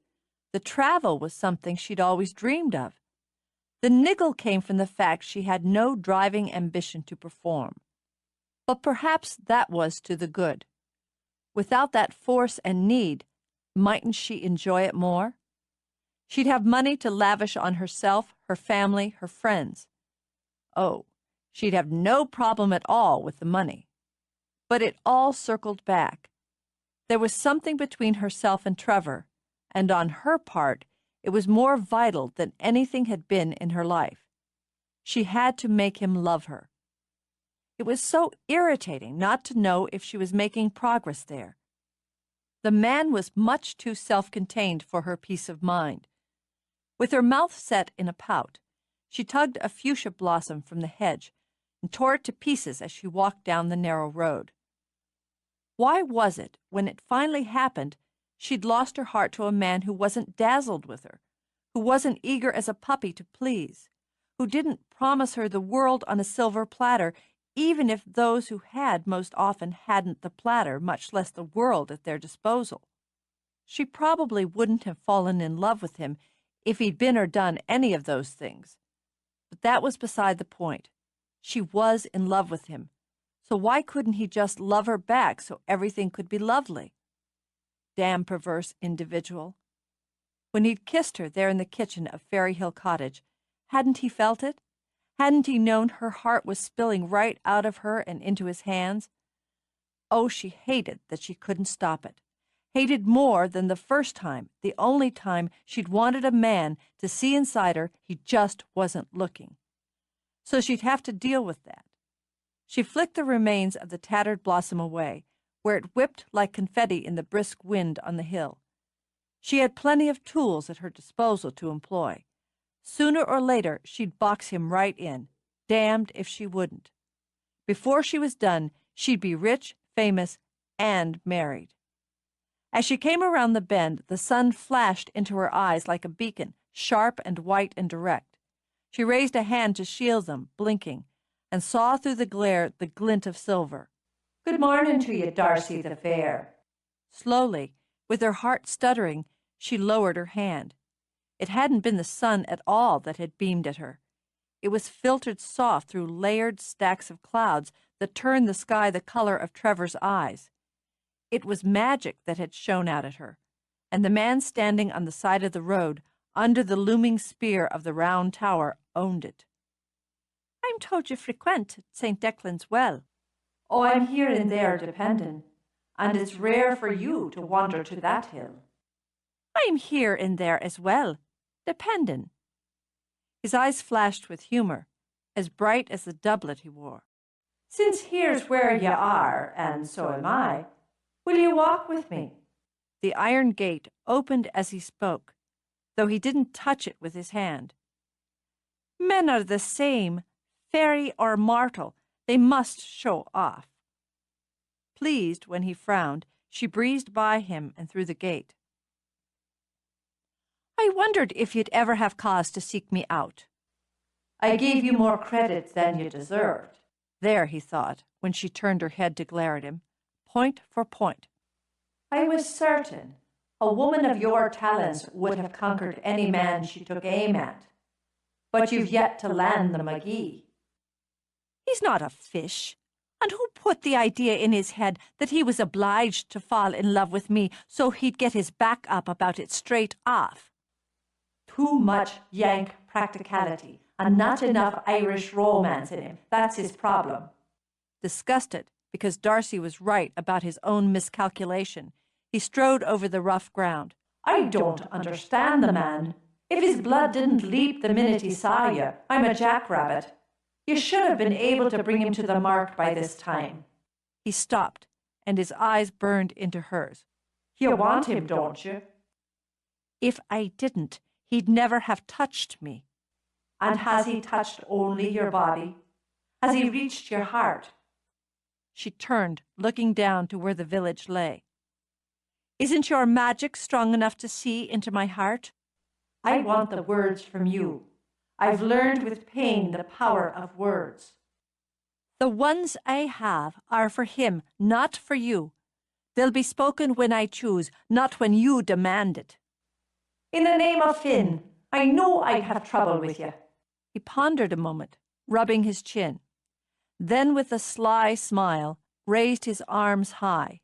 The travel was something she'd always dreamed of. The niggle came from the fact she had no driving ambition to perform. But perhaps that was to the good. Without that force and need, mightn't she enjoy it more? She'd have money to lavish on herself, her family, her friends. Oh, she'd have no problem at all with the money. But it all circled back. There was something between herself and Trevor, and on her part, it was more vital than anything had been in her life. She had to make him love her. It was so irritating not to know if she was making progress there. The man was much too self-contained for her peace of mind. With her mouth set in a pout, she tugged a fuchsia blossom from the hedge and tore it to pieces as she walked down the narrow road. Why was it, when it finally happened, she'd lost her heart to a man who wasn't dazzled with her, who wasn't eager as a puppy to please, who didn't promise her the world on a silver platter, even if those who had most often hadn't the platter, much less the world, at their disposal? She probably wouldn't have fallen in love with him if he'd been or done any of those things. But that was beside the point. She was in love with him. So why couldn't he just love her back so everything could be lovely? Damn perverse individual. When he'd kissed her there in the kitchen of Fairy Hill Cottage, hadn't he felt it? Hadn't he known her heart was spilling right out of her and into his hands? Oh, she hated that she couldn't stop it. Hated more than the first time, the only time she'd wanted a man to see inside her. He just wasn't looking. So she'd have to deal with that. She flicked the remains of the tattered blossom away, where it whipped like confetti in the brisk wind on the hill. She had plenty of tools at her disposal to employ. Sooner or later, she'd box him right in, damned if she wouldn't. Before she was done, she'd be rich, famous, and married. As she came around the bend, the sun flashed into her eyes like a beacon, sharp and white and direct. She raised a hand to shield them, blinking, and saw through the glare the glint of silver. "Good morning to you, Darcy the Fair." Slowly, with her heart stuttering, she lowered her hand. It hadn't been the sun at all that had beamed at her. It was filtered soft through layered stacks of clouds that turned the sky the color of Trevor's eyes. It was magic that had shone out at her, and the man standing on the side of the road, under the looming spear of the round tower, owned it. "I'm told you frequent St. Declan's Well." "Oh, I'm here and there dependin', and it's rare for you to wander to that hill." "I'm here and there as well, dependin'." His eyes flashed with humor, as bright as the doublet he wore. "Since here's where you are, and so am I, will you walk with me?" The iron gate opened as he spoke, though he didn't touch it with his hand. "Men are the same, fairy or mortal. They must show off." Pleased when he frowned, she breezed by him and through the gate. "I wondered if you'd ever have cause to seek me out." "I gave you more credit than you deserved." There, he thought, when she turned her head to glare at him, point for point. "I was certain a woman of your talents would have conquered any man she took aim at. But you've yet to land the McGee." "He's not a fish. And who put the idea in his head that he was obliged to fall in love with me so he'd get his back up about it straight off?" "Too much Yank practicality and not enough Irish romance in him. That's his problem." Disgusted because Darcy was right about his own miscalculation, he strode over the rough ground. "I don't understand the man. If his blood didn't leap the minute he saw you, I'm a jackrabbit. You should have been able to bring him to the mark by this time." He stopped, and his eyes burned into hers. "You want him, don't you?" "If I didn't, he'd never have touched me." "And has he touched only your body? Has he reached your heart?" She turned, looking down to where the village lay. "Isn't your magic strong enough to see into my heart?" "I want the words from you. I've learned with pain the power of words." "The ones I have are for him, not for you. They'll be spoken when I choose, not when you demand it." In the name of Finn, I knew I'd have trouble with you. He pondered a moment, rubbing his chin. Then, with a sly smile, raised his arms high.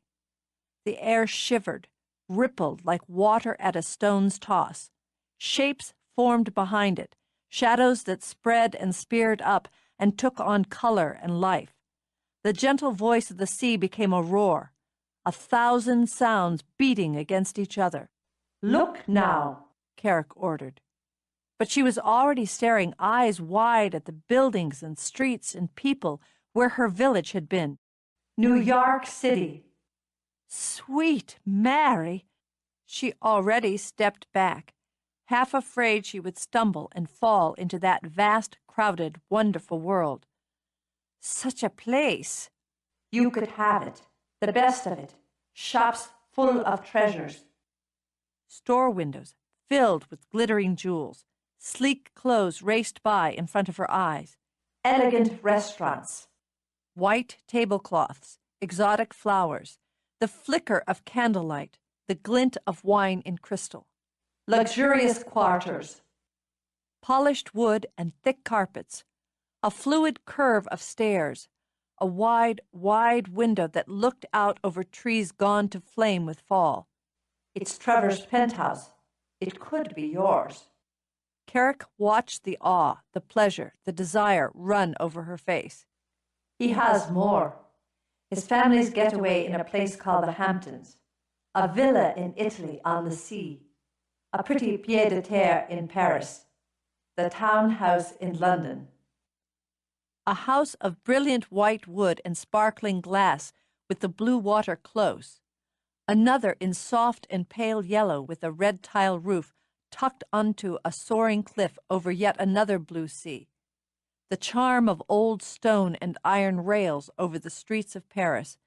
The air shivered, rippled like water at a stone's toss. Shapes formed behind it, shadows that spread and speared up and took on color and life. The gentle voice of the sea became a roar, 1,000 sounds beating against each other. Look now, Carrick ordered. But she was already staring eyes wide at the buildings and streets and people where her village had been. New York City. Sweet Mary! She already stepped back, half afraid she would stumble and fall into that vast, crowded, wonderful world. Such a place! You could have it, the best of it, shops full of treasures. Store windows filled with glittering jewels, sleek clothes raced by in front of her eyes, elegant restaurants, white tablecloths, exotic flowers, the flicker of candlelight, the glint of wine in crystal, luxurious quarters, polished wood and thick carpets, a fluid curve of stairs, a wide, wide window that looked out over trees gone to flame with fall. It's Trevor's penthouse. It could be yours. Carrick watched the awe, the pleasure, the desire run over her face. He has more. His family's getaway in a place called the Hamptons, a villa in Italy on the sea, a pretty pied-à-terre in Paris, the townhouse in London. A house of brilliant white wood and sparkling glass with the blue water close, another in soft and pale yellow with a red tile roof tucked onto a soaring cliff over yet another blue sea, the charm of old stone and iron rails over the streets of Paris,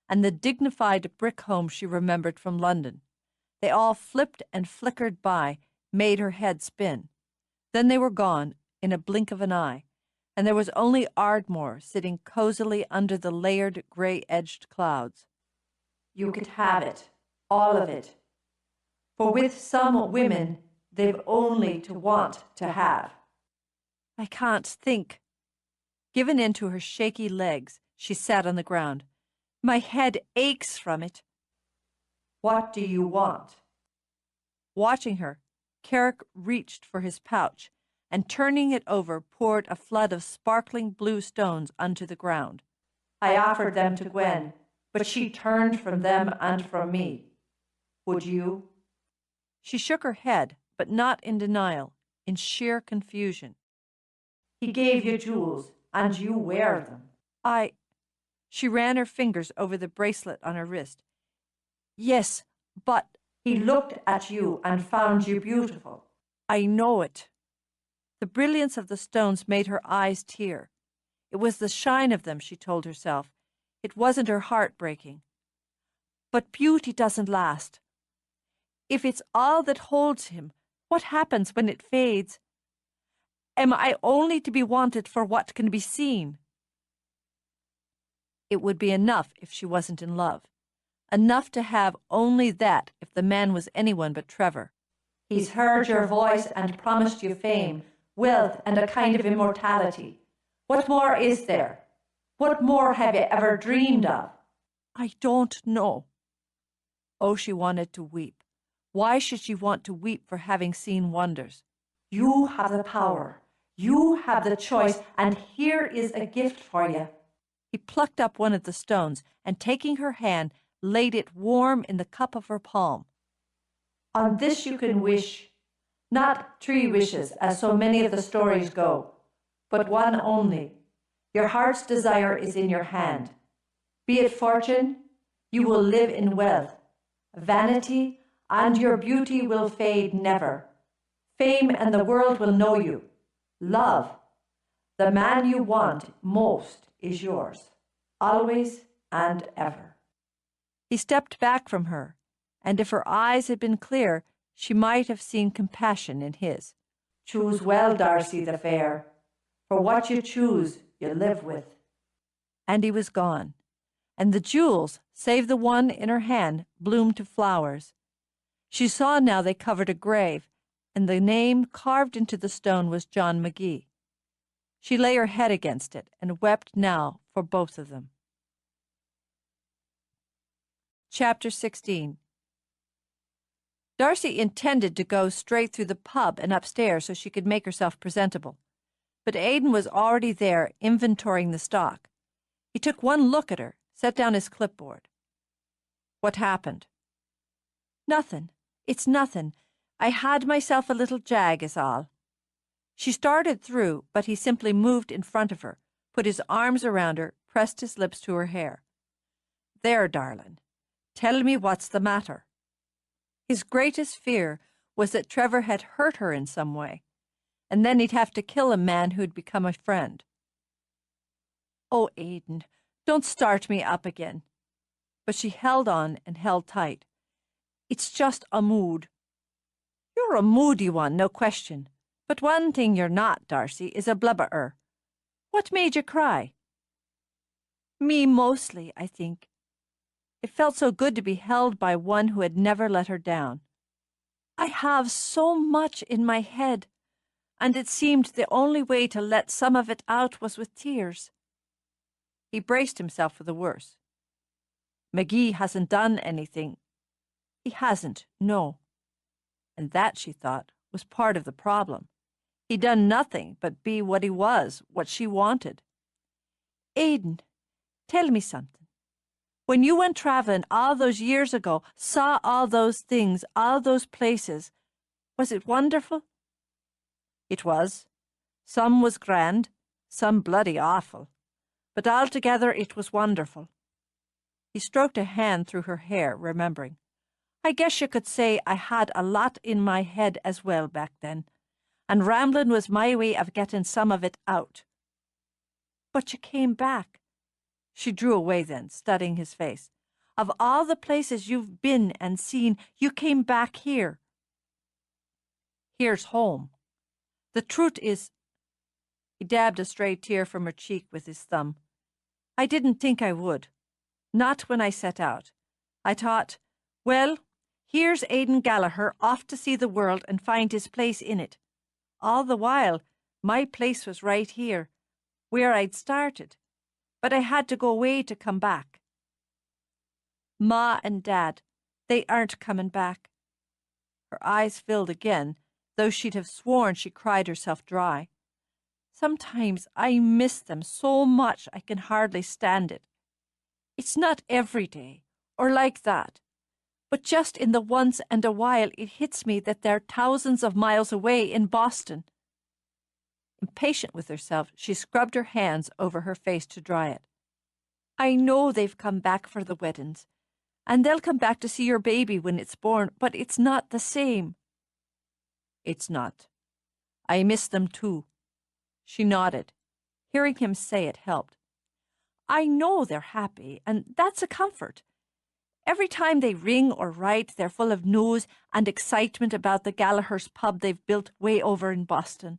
and the dignified brick home she remembered from London. They all flipped and flickered by, made her head spin. Then they were gone in a blink of an eye, and there was only Ardmore sitting cozily under the layered gray-edged clouds. You could have it, all of it. For with some women, they've only to want to have. I can't think. Given in to her shaky legs, she sat on the ground. My head aches from it. What do you want? Watching her, Carrick reached for his pouch, and turning it over, poured a flood of sparkling blue stones onto the ground. I offered them to Gwen, but she turned from them and from me. Would you? She shook her head, but not in denial, in sheer confusion. He gave you jewels, and you wear them. She ran her fingers over the bracelet on her wrist. Yes, but he looked at you and found you beautiful. I know it. The brilliance of the stones made her eyes tear. It was the shine of them, she told herself. It wasn't her heart breaking. But beauty doesn't last. If it's all that holds him, what happens when it fades? Am I only to be wanted for what can be seen? It would be enough if she wasn't in love. Enough to have only that if the man was anyone but Trevor. He's heard your voice and promised you fame, wealth, and a kind of immortality. What more is there? What more have you ever dreamed of? I don't know. Oh, she wanted to weep. Why should she want to weep for having seen wonders? You have the power. You have the choice, and here is a gift for you. He plucked up one of the stones, and taking her hand, laid it warm in the cup of her palm. On this you can wish, not 3 wishes, as so many of the stories go, but one only. Your heart's desire is in your hand. Be it fortune, you will live in wealth. Vanity and your beauty will fade never. Fame and the world will know you. Love, the man you want most, is yours, always and ever. He stepped back from her, and if her eyes had been clear, she might have seen compassion in his. Choose well, Darcy the fair, for what you choose you live with. And he was gone, and the jewels, save the one in her hand, bloomed to flowers. She saw now they covered a grave, and the name carved into the stone was John Magee. She lay her head against it and wept now for both of them. Chapter 16. Darcy intended to go straight through the pub and upstairs so she could make herself presentable. But Aidan was already there, inventorying the stock. He took one look at her, set down his clipboard. What happened? Nothing. It's nothing. I had myself a little jag is all. She started through, but he simply moved in front of her, put his arms around her, pressed his lips to her hair. There, darling. Tell me what's the matter. His greatest fear was that Trevor had hurt her in some way, and then he'd have to kill a man who'd become a friend. Oh, Aidan, don't start me up again. But she held on and held tight. It's just a mood. You're a moody one, no question. But one thing you're not, Darcy, is a blubberer. What made you cry? Me mostly, I think. It felt so good to be held by one who had never let her down. I have so much in my head, and it seemed the only way to let some of it out was with tears. He braced himself for the worst. Magee hasn't done anything. He hasn't, no. And that, she thought, was part of the problem. He'd done nothing but be what he was, what she wanted. Aidan, tell me something. When you went traveling all those years ago, saw all those things, all those places, was it wonderful? It was. Some was grand, some bloody awful. But altogether it was wonderful. He stroked a hand through her hair, remembering. I guess you could say I had a lot in my head as well back then, and rambling was my way of getting some of it out. But you came back. She drew away then, studying his face. Of all the places you've been and seen, you came back here. Here's home. The truth is... He dabbed a stray tear from her cheek with his thumb. I didn't think I would. Not when I set out. I thought, well, here's Aidan Gallagher off to see the world and find his place in it. All the while, my place was right here, where I'd started. But I had to go away to come back. Ma and Dad, they aren't coming back. Her eyes filled again, though she'd have sworn she cried herself dry. Sometimes I miss them so much I can hardly stand it. It's not every day, or like that, but just in the once and a while it hits me that they're thousands of miles away in Boston. Impatient with herself, she scrubbed her hands over her face to dry it. I know they've come back for the weddings, and they'll come back to see your baby when it's born, but it's not the same. It's not. I miss them too. She nodded. Hearing him say it helped. I know they're happy, and that's a comfort. Every time they ring or write, they're full of news and excitement about the Gallaghers pub they've built way over in Boston.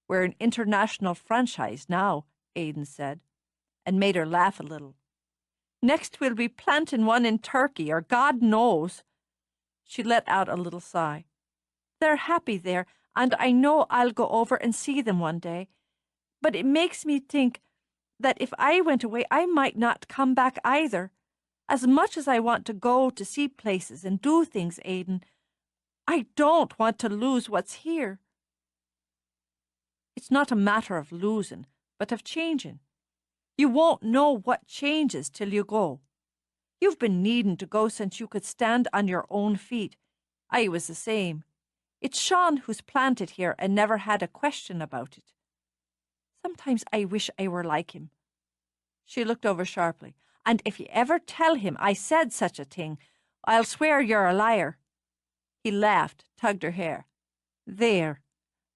We're an international franchise now, Aidan said, and made her laugh a little. Next we'll be planting one in Turkey, or God knows. She let out a little sigh. They're happy there, and I know I'll go over and see them one day. But it makes me think that if I went away, I might not come back either. As much as I want to go to see places and do things, Aidan, I don't want to lose what's here. It's not a matter of losing, but of changing. You won't know what changes till you go. You've been needing to go since you could stand on your own feet. I was the same. It's Sean who's planted here and never had a question about it. Sometimes I wish I were like him. She looked over sharply. And if you ever tell him I said such a thing, I'll swear you're a liar. He laughed, tugged her hair. There,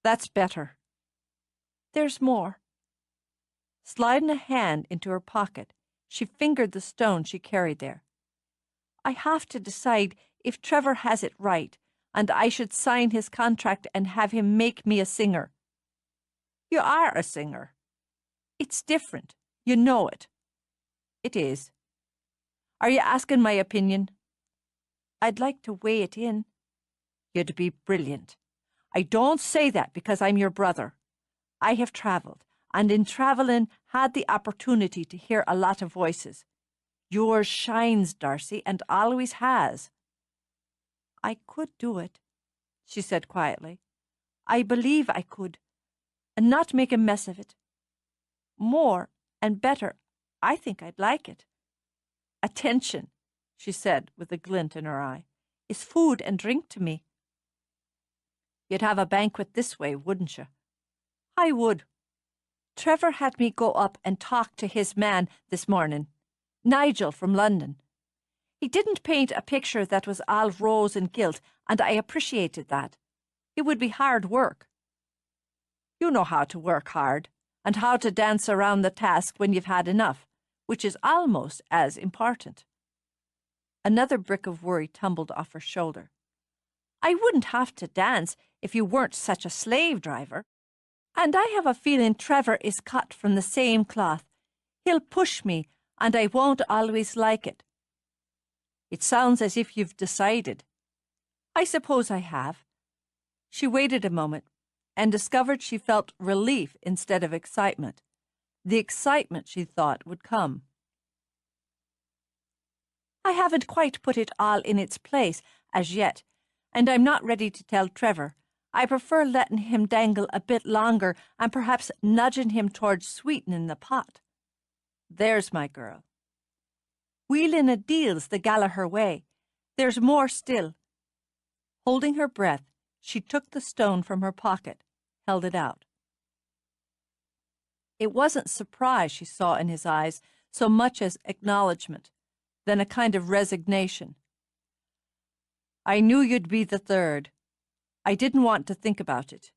that's better. There's more. Sliding a hand into her pocket, she fingered the stone she carried there. I have to decide if Trevor has it right, and I should sign his contract and have him make me a singer. You are a singer. It's different. You know it. It is. Are you asking my opinion? I'd like to weigh it in. You'd be brilliant. I don't say that because I'm your brother. I have travelled, and in travelling had the opportunity to hear a lot of voices. Yours shines, Darcy, and always has. I could do it, she said quietly. I believe I could, and not make a mess of it. More and better, I think I'd like it. Attention, she said with a glint in her eye, is food and drink to me. You'd have a banquet this way, wouldn't you? I would. Trevor had me go up and talk to his man this morning, Nigel from London. He didn't paint a picture that was all rose and gilt, and I appreciated that. It would be hard work. You know how to work hard, and how to dance around the task when you've had enough, which is almost as important. Another brick of worry tumbled off her shoulder. I wouldn't have to dance if you weren't such a slave driver. And I have a feeling Trevor is cut from the same cloth. He'll push me, and I won't always like it. It sounds as if you've decided. I suppose I have. She waited a moment and discovered she felt relief instead of excitement. The excitement, she thought, would come. I haven't quite put it all in its place as yet, and I'm not ready to tell Trevor. I prefer letting him dangle a bit longer and perhaps nudging him towards sweetening the pot. There's my girl. Wheeling a deal's the Gallagher way. There's more still. Holding her breath, she took the stone from her pocket, held it out. It wasn't surprise she saw in his eyes so much as acknowledgement, then a kind of resignation. I knew you'd be the third. I didn't want to think about it.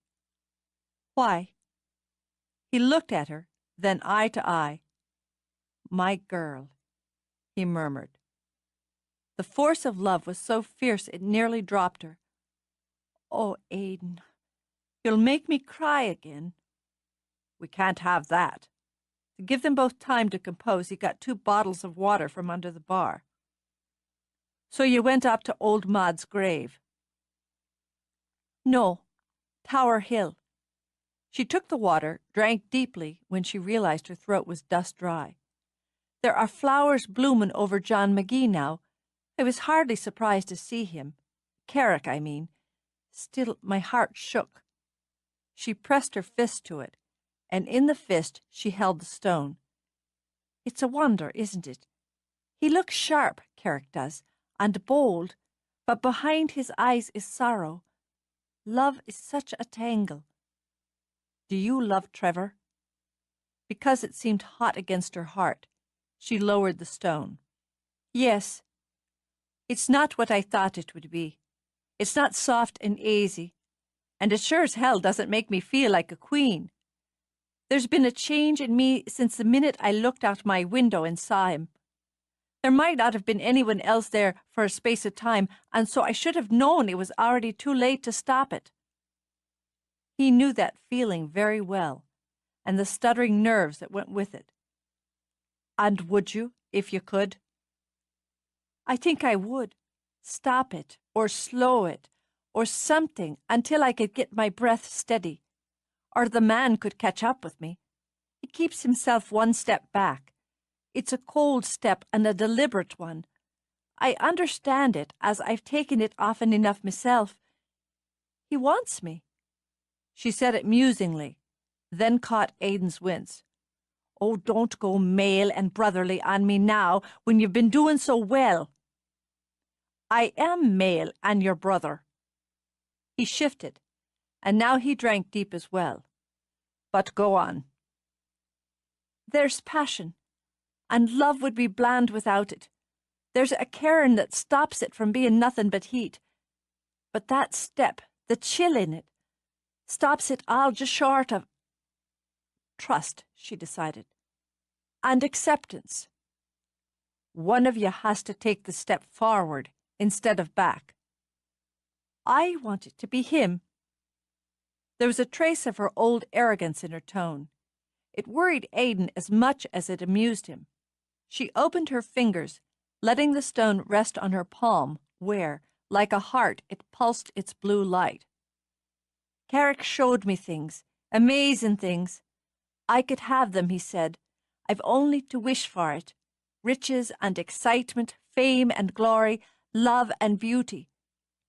Why? He looked at her, then eye to eye. My girl, he murmured. The force of love was so fierce it nearly dropped her. Oh, Aidan, you'll make me cry again. We can't have that. To give them both time to compose, he got 2 bottles of water from under the bar. So you went up to old Maud's grave? No, Tower Hill. She took the water, drank deeply when she realized her throat was dust dry. There are flowers blooming over John McGee now. I was hardly surprised to see him. Carrick, I mean. Still, my heart shook. She pressed her fist to it, and in the fist she held the stone. It's a wonder, isn't it? He looks sharp, Carrick does, and bold, but behind his eyes is sorrow. Love is such a tangle. Do you love Trevor? Because it seemed hot against her heart, she lowered the stone. Yes. It's not what I thought it would be. It's not soft and easy, and it sure as hell doesn't make me feel like a queen. There's been a change in me since the minute I looked out my window and saw him. There might not have been anyone else there for a space of time, and so I should have known it was already too late to stop it. He knew that feeling very well, and the stuttering nerves that went with it. And would you, if you could? I think I would. Stop it, or slow it, or something until I could get my breath steady. Or the man could catch up with me. He keeps himself 1 step back. It's a cold step and a deliberate one. I understand it, as I've taken it often enough myself. He wants me. She said it musingly, then caught Aidan's wince. Oh, don't go male and brotherly on me now, when you've been doing so well. I am male and your brother. He shifted, and now he drank deep as well. But go on. There's passion, and love would be bland without it. There's a cairn that stops it from being nothing but heat. But that step, the chill in it, stops it all just short of trust, she decided, and acceptance. One of you has to take the step forward instead of back. I want it to be him. There was a trace of her old arrogance in her tone. It worried Aidan as much as it amused him. She opened her fingers, letting the stone rest on her palm where, like a heart, it pulsed its blue light. Carrick showed me things, amazing things. I could have them, he said. I've only to wish for it. Riches and excitement, fame and glory, love and beauty.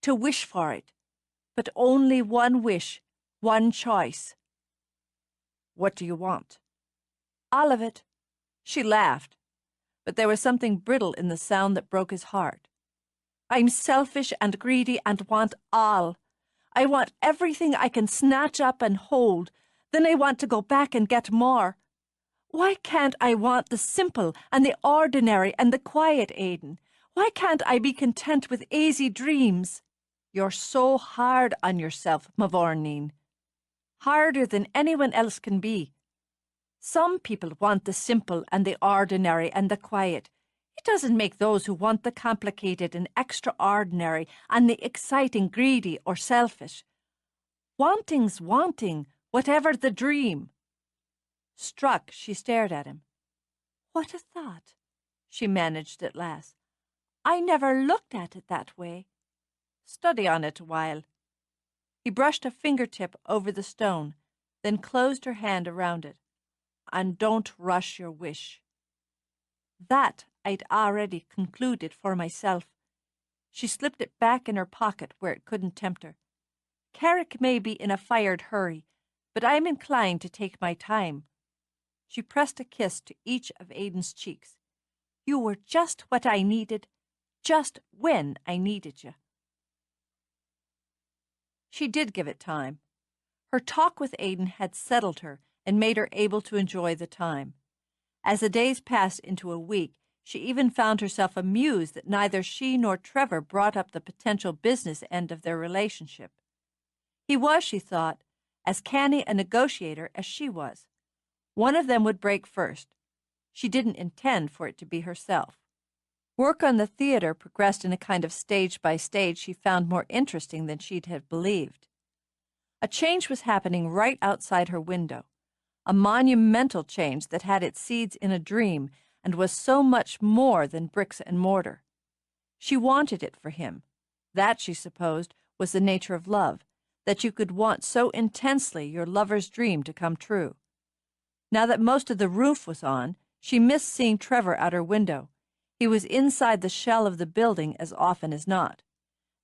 To wish for it. But only one wish, one choice. What do you want? All of it. She laughed, but there was something brittle in the sound that broke his heart. I'm selfish and greedy and want all. I want everything I can snatch up and hold. Then I want to go back and get more. Why can't I want the simple and the ordinary and the quiet, Aidan? Why can't I be content with easy dreams? You're so hard on yourself, Mavourneen. Harder than anyone else can be. Some people want the simple and the ordinary and the quiet. It doesn't make those who want the complicated and extraordinary and the exciting greedy or selfish. Wanting's wanting, whatever the dream. Struck, she stared at him. What a thought, she managed at last. I never looked at it that way. Study on it a while. He brushed a fingertip over the stone, then closed her hand around it. And don't rush your wish. That I'd already concluded for myself. She slipped it back in her pocket where it couldn't tempt her. Carrick may be in a fired hurry, but I'm inclined to take my time. She pressed a kiss to each of Aidan's cheeks. You were just what I needed, just when I needed you. She did give it time. Her talk with Aidan had settled her and made her able to enjoy the time. As the days passed into a week, she even found herself amused that neither she nor Trevor brought up the potential business end of their relationship. He was, she thought, as canny a negotiator as she was. One of them would break first. She didn't intend for it to be herself. Work on the theater progressed in a kind of stage by stage she found more interesting than she'd have believed. A change was happening right outside her window, a monumental change that had its seeds in a dream and was so much more than bricks and mortar. She wanted it for him. That, she supposed, was the nature of love, that you could want so intensely your lover's dream to come true. Now that most of the roof was on, she missed seeing Trevor out her window. He was inside the shell of the building as often as not.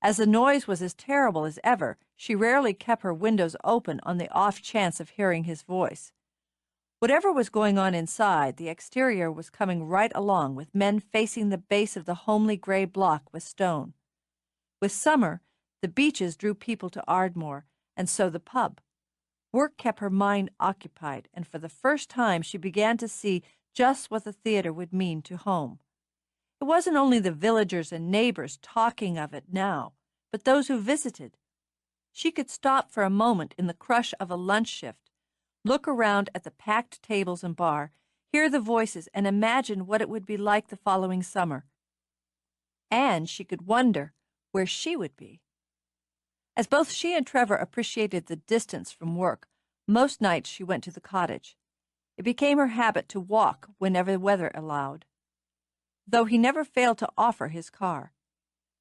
As the noise was as terrible as ever, she rarely kept her windows open on the off chance of hearing his voice. Whatever was going on inside, the exterior was coming right along, with men facing the base of the homely gray block with stone. With summer, the beaches drew people to Ardmore, and so the pub. Work kept her mind occupied, and for the first time she began to see just what the theater would mean to home. It wasn't only the villagers and neighbors talking of it now, but those who visited. She could stop for a moment in the crush of a lunch shift, look around at the packed tables and bar, hear the voices, and imagine what it would be like the following summer. And she could wonder where she would be. As both she and Trevor appreciated the distance from work, most nights she went to the cottage. It became her habit to walk whenever the weather allowed, though he never failed to offer his car.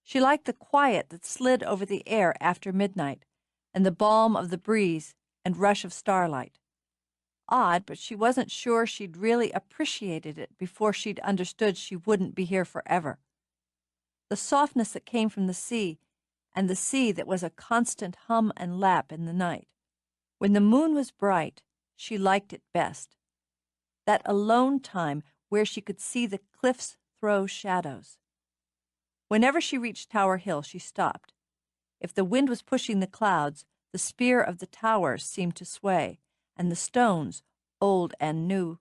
She liked the quiet that slid over the air after midnight, and the balm of the breeze and rush of starlight. Odd, but she wasn't sure she'd really appreciated it before she'd understood she wouldn't be here forever. The softness that came from the sea, and the sea that was a constant hum and lap in the night. When the moon was bright, she liked it best. That alone time where she could see the cliffs throw shadows. Whenever she reached Tower Hill, she stopped. If the wind was pushing the clouds, the spear of the towers seemed to sway, and the stones, old and new,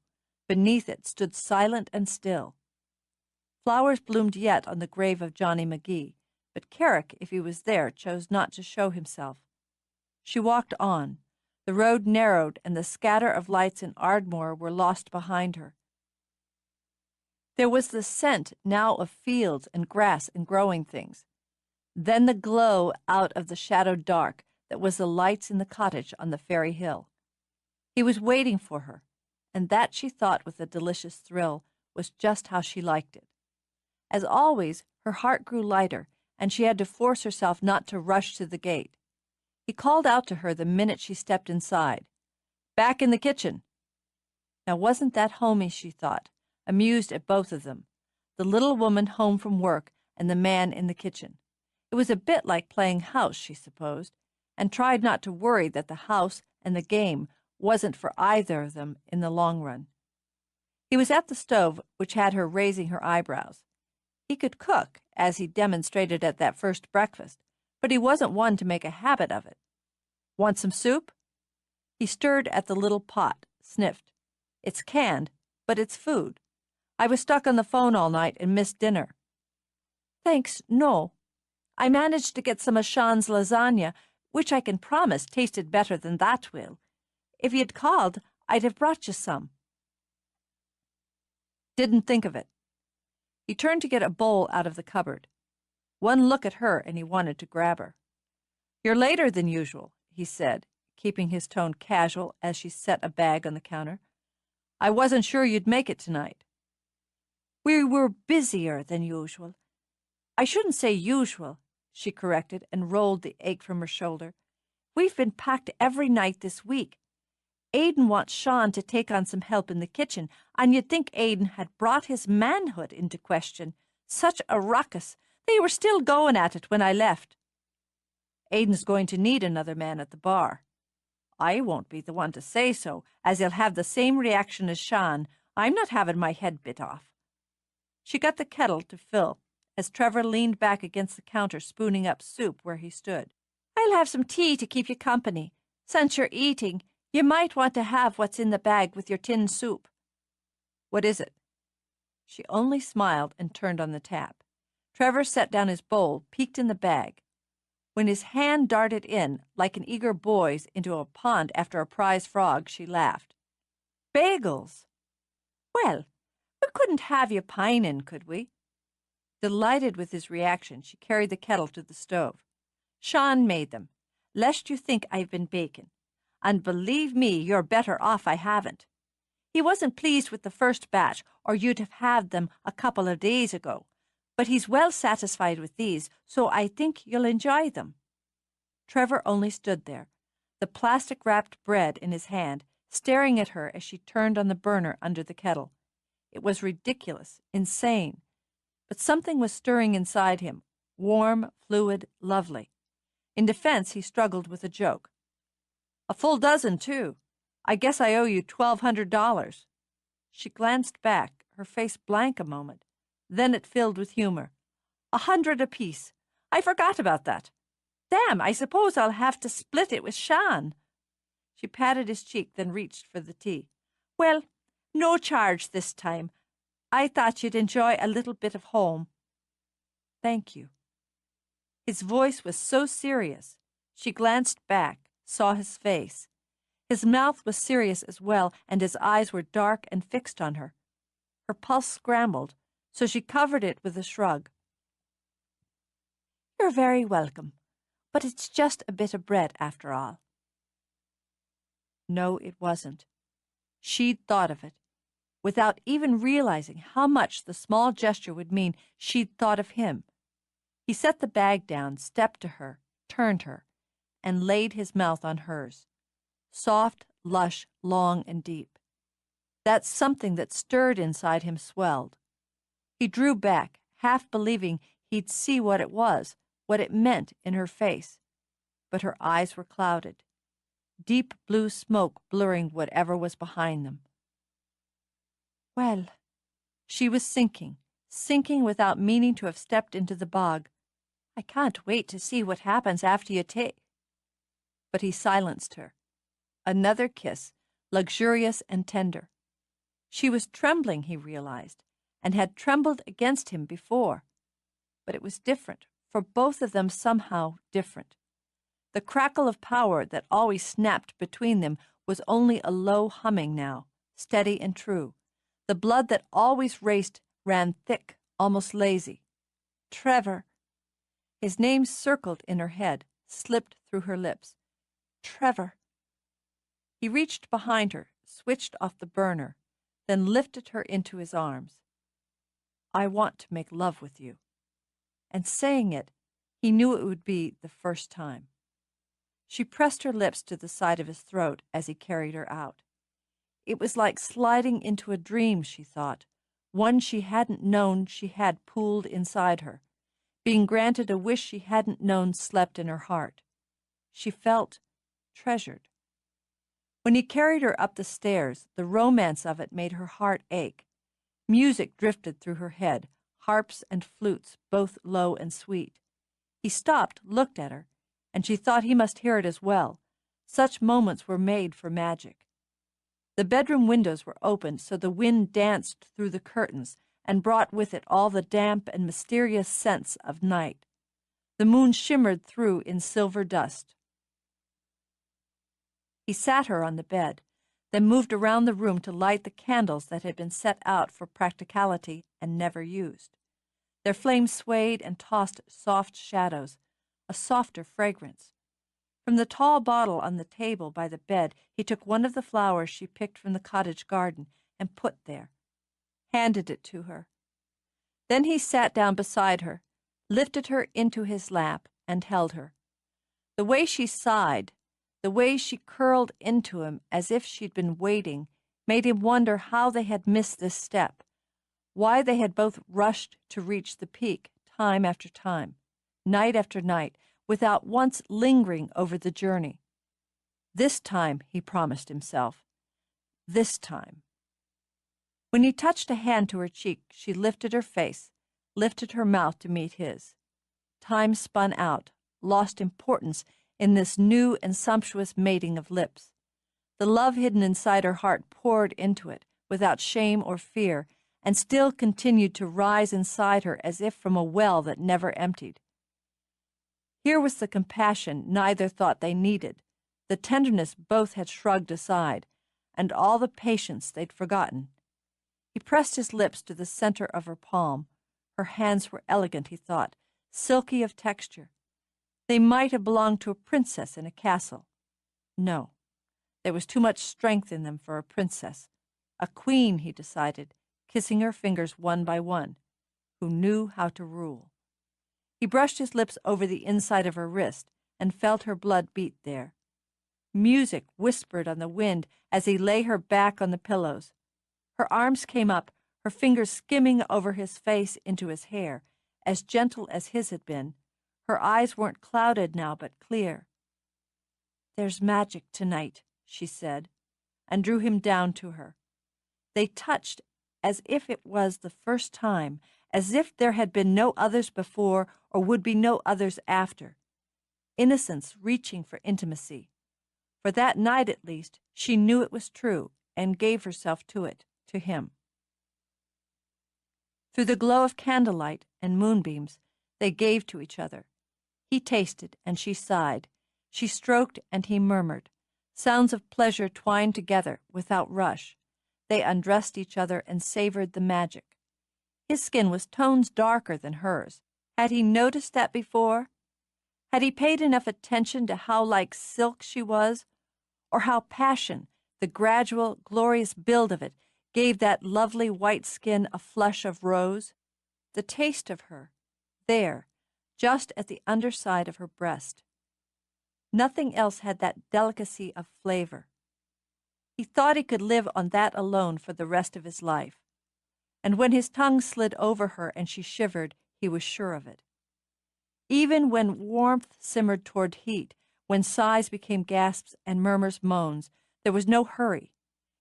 beneath it stood silent and still. Flowers bloomed yet on the grave of Johnny McGee, but Carrick, if he was there, chose not to show himself. She walked on. The road narrowed, and the scatter of lights in Ardmore were lost behind her. There was the scent now of fields and grass and growing things. Then the glow out of the shadowed dark that was the lights in the cottage on the Ferry Hill. He was waiting for her, and that, she thought with a delicious thrill, was just how she liked it. As always, her heart grew lighter, and she had to force herself not to rush to the gate. He called out to her the minute she stepped inside. "Back in the kitchen." Now wasn't that homey, she thought, amused at both of them, the little woman home from work and the man in the kitchen. It was a bit like playing house, she supposed, and tried not to worry that the house and the game wasn't for either of them in the long run. He was at the stove, which had her raising her eyebrows. He could cook, as he demonstrated at that first breakfast, but he wasn't one to make a habit of it. "Want some soup?" He stirred at the little pot, sniffed. "It's canned, but it's food. I was stuck on the phone all night and missed dinner." "Thanks, no. I managed to get some of Sean's lasagna, which I can promise tasted better than that will. If you'd called, I'd have brought you some." Didn't think of it. He turned to get a bowl out of the cupboard. One look at her and he wanted to grab her. "You're later than usual," he said, keeping his tone casual as she set a bag on the counter. "I wasn't sure you'd make it tonight." "We were busier than usual. I shouldn't say usual," she corrected and rolled the ache from her shoulder. "We've been packed every night this week. Aidan wants Sean to take on some help in the kitchen, and you'd think Aidan had brought his manhood into question. Such a ruckus. They were still going at it when I left." "Aidan's going to need another man at the bar." "I won't be the one to say so, as he'll have the same reaction as Sean. I'm not having my head bit off." She got the kettle to fill, as Trevor leaned back against the counter spooning up soup where he stood. "I'll have some tea to keep you company. Since you're eating, you might want to have what's in the bag with your tin soup." "What is it?" She only smiled and turned on the tap. Trevor set down his bowl, peeked in the bag. When his hand darted in, like an eager boy's into a pond after a prize frog, she laughed. "Bagels!" "Well, we couldn't have you pining, could we?" Delighted with his reaction, she carried the kettle to the stove. "Sean made them, lest you think I've been baking. And believe me, you're better off I haven't. He wasn't pleased with the first batch, or you'd have had them a couple of days ago. But he's well satisfied with these, so I think you'll enjoy them." Trevor only stood there, the plastic-wrapped bread in his hand, staring at her as she turned on the burner under the kettle. It was ridiculous, insane, but something was stirring inside him, warm, fluid, lovely. In defense, he struggled with a joke. "A full dozen, too. I guess I owe you $1,200. She glanced back, her face blank a moment. Then it filled with humor. $100 apiece. I forgot about that. Damn, I suppose I'll have to split it with Sean." She patted his cheek, then reached for the tea. "Well, no charge this time. I thought you'd enjoy a little bit of home." "Thank you." His voice was so serious. She glanced back, saw his face. His mouth was serious as well, and his eyes were dark and fixed on her. Her pulse scrambled, so she covered it with a shrug. "You're very welcome, but it's just a bit of bread after all." No, it wasn't. She'd thought of it. Without even realizing how much the small gesture would mean, she'd thought of him. He set the bag down, stepped to her, turned her, and laid his mouth on hers. Soft, lush, long, and deep. That something that stirred inside him swelled. He drew back, half believing he'd see what it was, what it meant in her face. But her eyes were clouded, deep blue smoke blurring whatever was behind them. "Well," she was sinking without meaning to have stepped into the bog. "I can't wait to see what happens after you take." But he silenced her. Another kiss, luxurious and tender. She was trembling, he realized, and had trembled against him before. But it was different, for both of them somehow different. The crackle of power that always snapped between them was only a low humming now, steady and true. The blood that always raced ran thick, almost lazy. Trevor. His name circled in her head, slipped through her lips. Trevor. He reached behind her, switched off the burner, then lifted her into his arms. "I want to make love with you." And saying it, He knew it would be the first time. She pressed her lips to the side of his throat as he carried her out. It was like sliding into a dream, she thought, one she hadn't known she had pooled inside her, being granted a wish she hadn't known slept in her heart. She felt treasured. When he carried her up the stairs, the romance of it made her heart ache. Music drifted through her head, harps and flutes, both low and sweet. He stopped, looked at her, and she thought he must hear it as well. Such moments were made for magic. The bedroom windows were opened so the wind danced through the curtains and brought with it all the damp and mysterious scents of night. The moon shimmered through in silver dust. He sat her on the bed, then moved around the room to light the candles that had been set out for practicality and never used. Their flames swayed and tossed soft shadows, a softer fragrance. From the tall bottle on the table by the bed, he took one of the flowers she picked from the cottage garden and put there, handed it to her. Then he sat down beside her, lifted her into his lap, and held her. The way she sighed, the way she curled into him as if she'd been waiting, made him wonder how they had missed this step, why they had both rushed to reach the peak time after time, night after night, without once lingering over the journey. This time, he promised himself. This time. When he touched a hand to her cheek, she lifted her face, lifted her mouth to meet his. Time spun out, lost importance in this new and sumptuous mating of lips. The love hidden inside her heart poured into it, without shame or fear, and still continued to rise inside her as if from a well that never emptied. Here was the compassion neither thought they needed, the tenderness both had shrugged aside, and all the patience they'd forgotten. He pressed his lips to the center of her palm. Her hands were elegant, he thought, silky of texture. They might have belonged to a princess in a castle. No, there was too much strength in them for a princess. A queen, he decided, kissing her fingers one by one, who knew how to rule. He brushed his lips over the inside of her wrist and felt her blood beat there. Music whispered on the wind as he lay her back on the pillows. Her arms came up, her fingers skimming over his face into his hair, as gentle as his had been. Her eyes weren't clouded now, but clear. "There's magic tonight," she said, and drew him down to her. They touched as if it was the first time, as if there had been no others before or would be no others after. Innocence reaching for intimacy. For that night, at least, she knew it was true and gave herself to it, to him. Through the glow of candlelight and moonbeams, they gave to each other. He tasted and she sighed. She stroked and he murmured. Sounds of pleasure twined together without rush. They undressed each other and savored the magic. His skin was tones darker than hers. Had he noticed that before? Had he paid enough attention to how like silk she was, or how passion, the gradual, glorious build of it, gave that lovely white skin a flush of rose? The taste of her, there, just at the underside of her breast. Nothing else had that delicacy of flavor. He thought he could live on that alone for the rest of his life. And when his tongue slid over her and she shivered, he was sure of it. Even when warmth simmered toward heat, when sighs became gasps and murmurs moans, there was no hurry.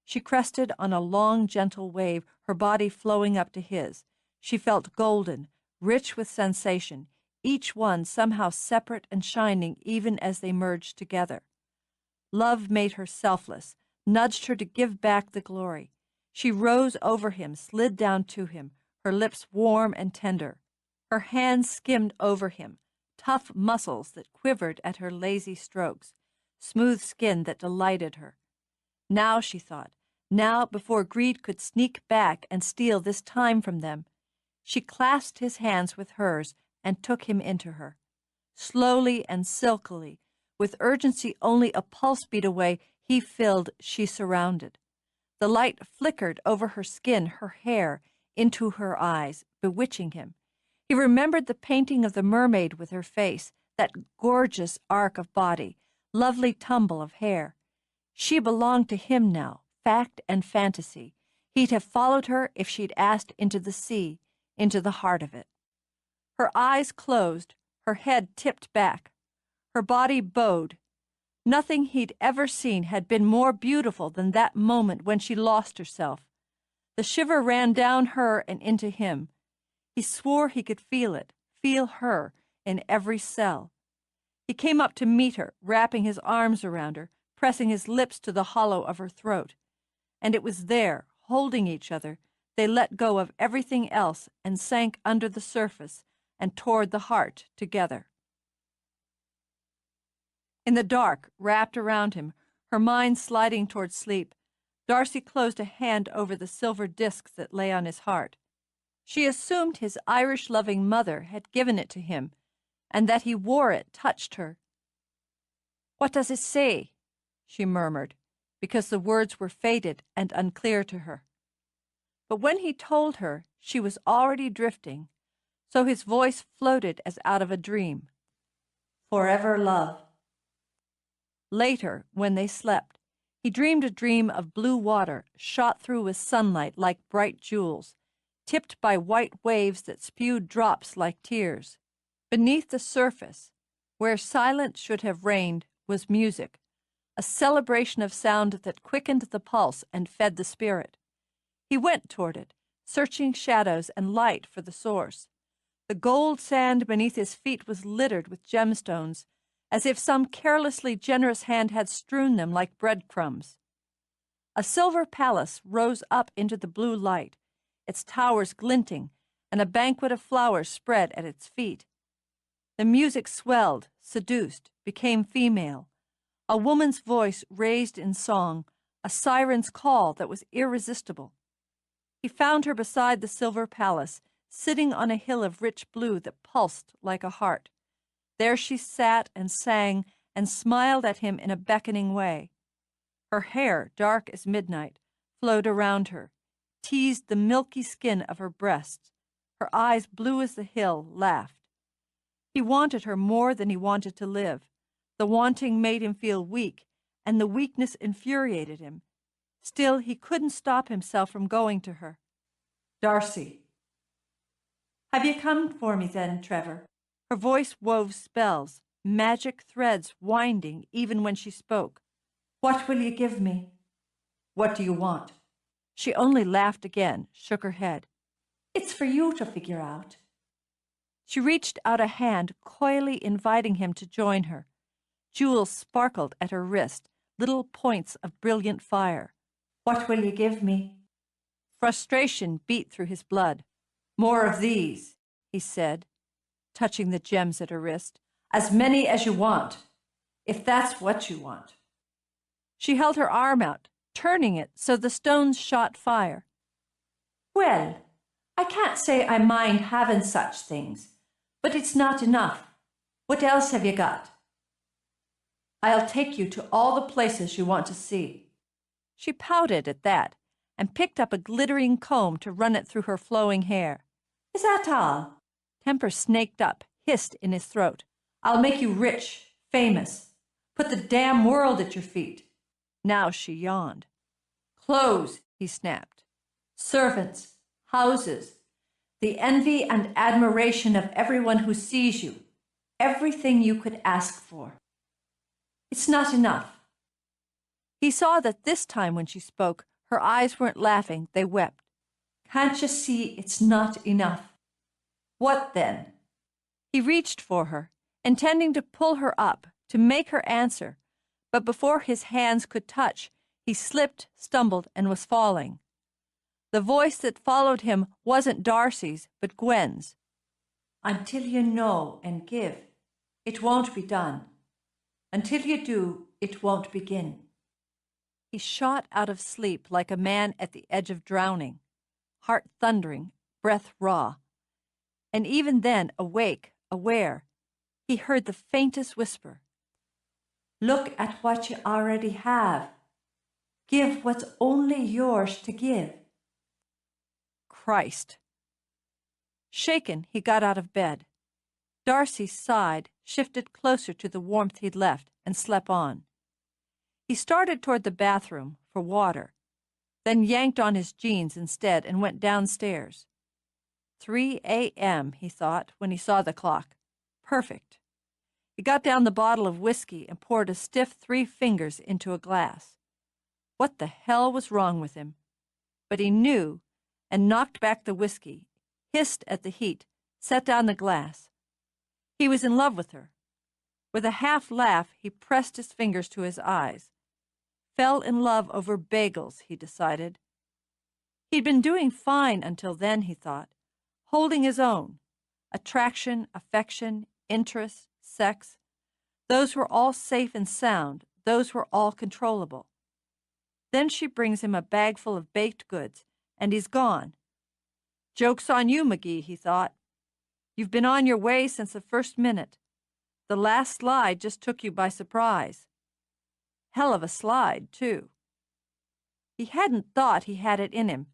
She crested on a long, gentle wave, her body flowing up to his. She felt golden, rich with sensation, each one somehow separate and shining even as they merged together. Love made her selfless, nudged her to give back the glory. She rose over him, slid down to him, her lips warm and tender. Her hands skimmed over him, tough muscles that quivered at her lazy strokes, smooth skin that delighted her. Now, she thought, now before greed could sneak back and steal this time from them, she clasped his hands with hers and took him into her. Slowly and silkily, with urgency only a pulse beat away, he filled, she surrounded. The light flickered over her skin, her hair, into her eyes, bewitching him. He remembered the painting of the mermaid with her face, that gorgeous arc of body, lovely tumble of hair. She belonged to him now, fact and fantasy. He'd have followed her if she'd asked into the sea, into the heart of it. Her eyes closed, her head tipped back, her body bowed. Nothing he'd ever seen had been more beautiful than that moment when she lost herself. The shiver ran down her and into him. He swore he could feel it, feel her, in every cell. He came up to meet her, wrapping his arms around her, pressing his lips to the hollow of her throat. And it was there, holding each other, they let go of everything else and sank under the surface and toward the heart together. In the dark, wrapped around him, her mind sliding toward sleep, Darcy closed a hand over the silver disc that lay on his heart. She assumed his Irish-loving mother had given it to him, and that he wore it touched her. "What does it say?" she murmured, because the words were faded and unclear to her. But when he told her, she was already drifting, so his voice floated as out of a dream. "Forever love." Later, when they slept, he dreamed a dream of blue water shot through with sunlight like bright jewels, tipped by white waves that spewed drops like tears. Beneath the surface, where silence should have reigned, was music, a celebration of sound that quickened the pulse and fed the spirit. He went toward it, searching shadows and light for the source. The gold sand beneath his feet was littered with gemstones, as if some carelessly generous hand had strewn them like breadcrumbs. A silver palace rose up into the blue light, its towers glinting, and a banquet of flowers spread at its feet. The music swelled, seduced, became female. A woman's voice raised in song, a siren's call that was irresistible. He found her beside the silver palace, sitting on a hill of rich blue that pulsed like a heart. There she sat and sang and smiled at him in a beckoning way. Her hair, dark as midnight, flowed around her, teased the milky skin of her breasts. Her eyes, blue as the hill, laughed. He wanted her more than he wanted to live. The wanting made him feel weak, and the weakness infuriated him. Still, he couldn't stop himself from going to her. "Darcy." "Have you come for me then, Trevor?" Her voice wove spells, magic threads winding even when she spoke. "What will you give me? What do you want?" She only laughed again, shook her head. "It's for you to figure out." She reached out a hand, coyly inviting him to join her. Jewels sparkled at her wrist, little points of brilliant fire. "What will you give me?" Frustration beat through his blood. "More of these," he said, touching the gems at her wrist. "As many as you want, if that's what you want." She held her arm out, turning it so the stones shot fire. "Well, I can't say I mind having such things, but it's not enough. What else have you got?" "I'll take you to all the places you want to see." She pouted at that and picked up a glittering comb to run it through her flowing hair. "Is that all?" Temper snaked up, hissed in his throat. "I'll make you rich, famous, put the damn world at your feet." Now she yawned. "Clothes," he snapped. "Servants, houses, the envy and admiration of everyone who sees you. Everything you could ask for. It's not enough." He saw that this time when she spoke, her eyes weren't laughing, they wept. "Can't you see it's not enough? What then?" He reached for her, intending to pull her up, to make her answer, but before his hands could touch, he slipped, stumbled, and was falling. The voice that followed him wasn't Darcy's, but Gwen's. "Until you know and give, it won't be done. Until you do, it won't begin." He shot out of sleep like a man at the edge of drowning, heart thundering, breath raw. And even then, awake, aware, he heard the faintest whisper. "Look at what you already have. Give what's only yours to give." Christ! Shaken, he got out of bed. Darcy sighed, shifted closer to the warmth he'd left, and slept on. He started toward the bathroom for water, then yanked on his jeans instead and went downstairs. 3 a.m., he thought, when he saw the clock. Perfect. He got down the bottle of whiskey and poured a stiff 3 fingers into a glass. What the hell was wrong with him? But he knew, and knocked back the whiskey, hissed at the heat, set down the glass. He was in love with her. With a half laugh, he pressed his fingers to his eyes. Fell in love over bagels, he decided. He'd been doing fine until then, he thought, holding his own. Attraction, affection, interest, sex. Those were all safe and sound. Those were all controllable. Then she brings him a bag full of baked goods, and he's gone. Joke's on you, McGee, he thought. You've been on your way since the first minute. The last slide just took you by surprise. Hell of a slide, too. He hadn't thought he had it in him.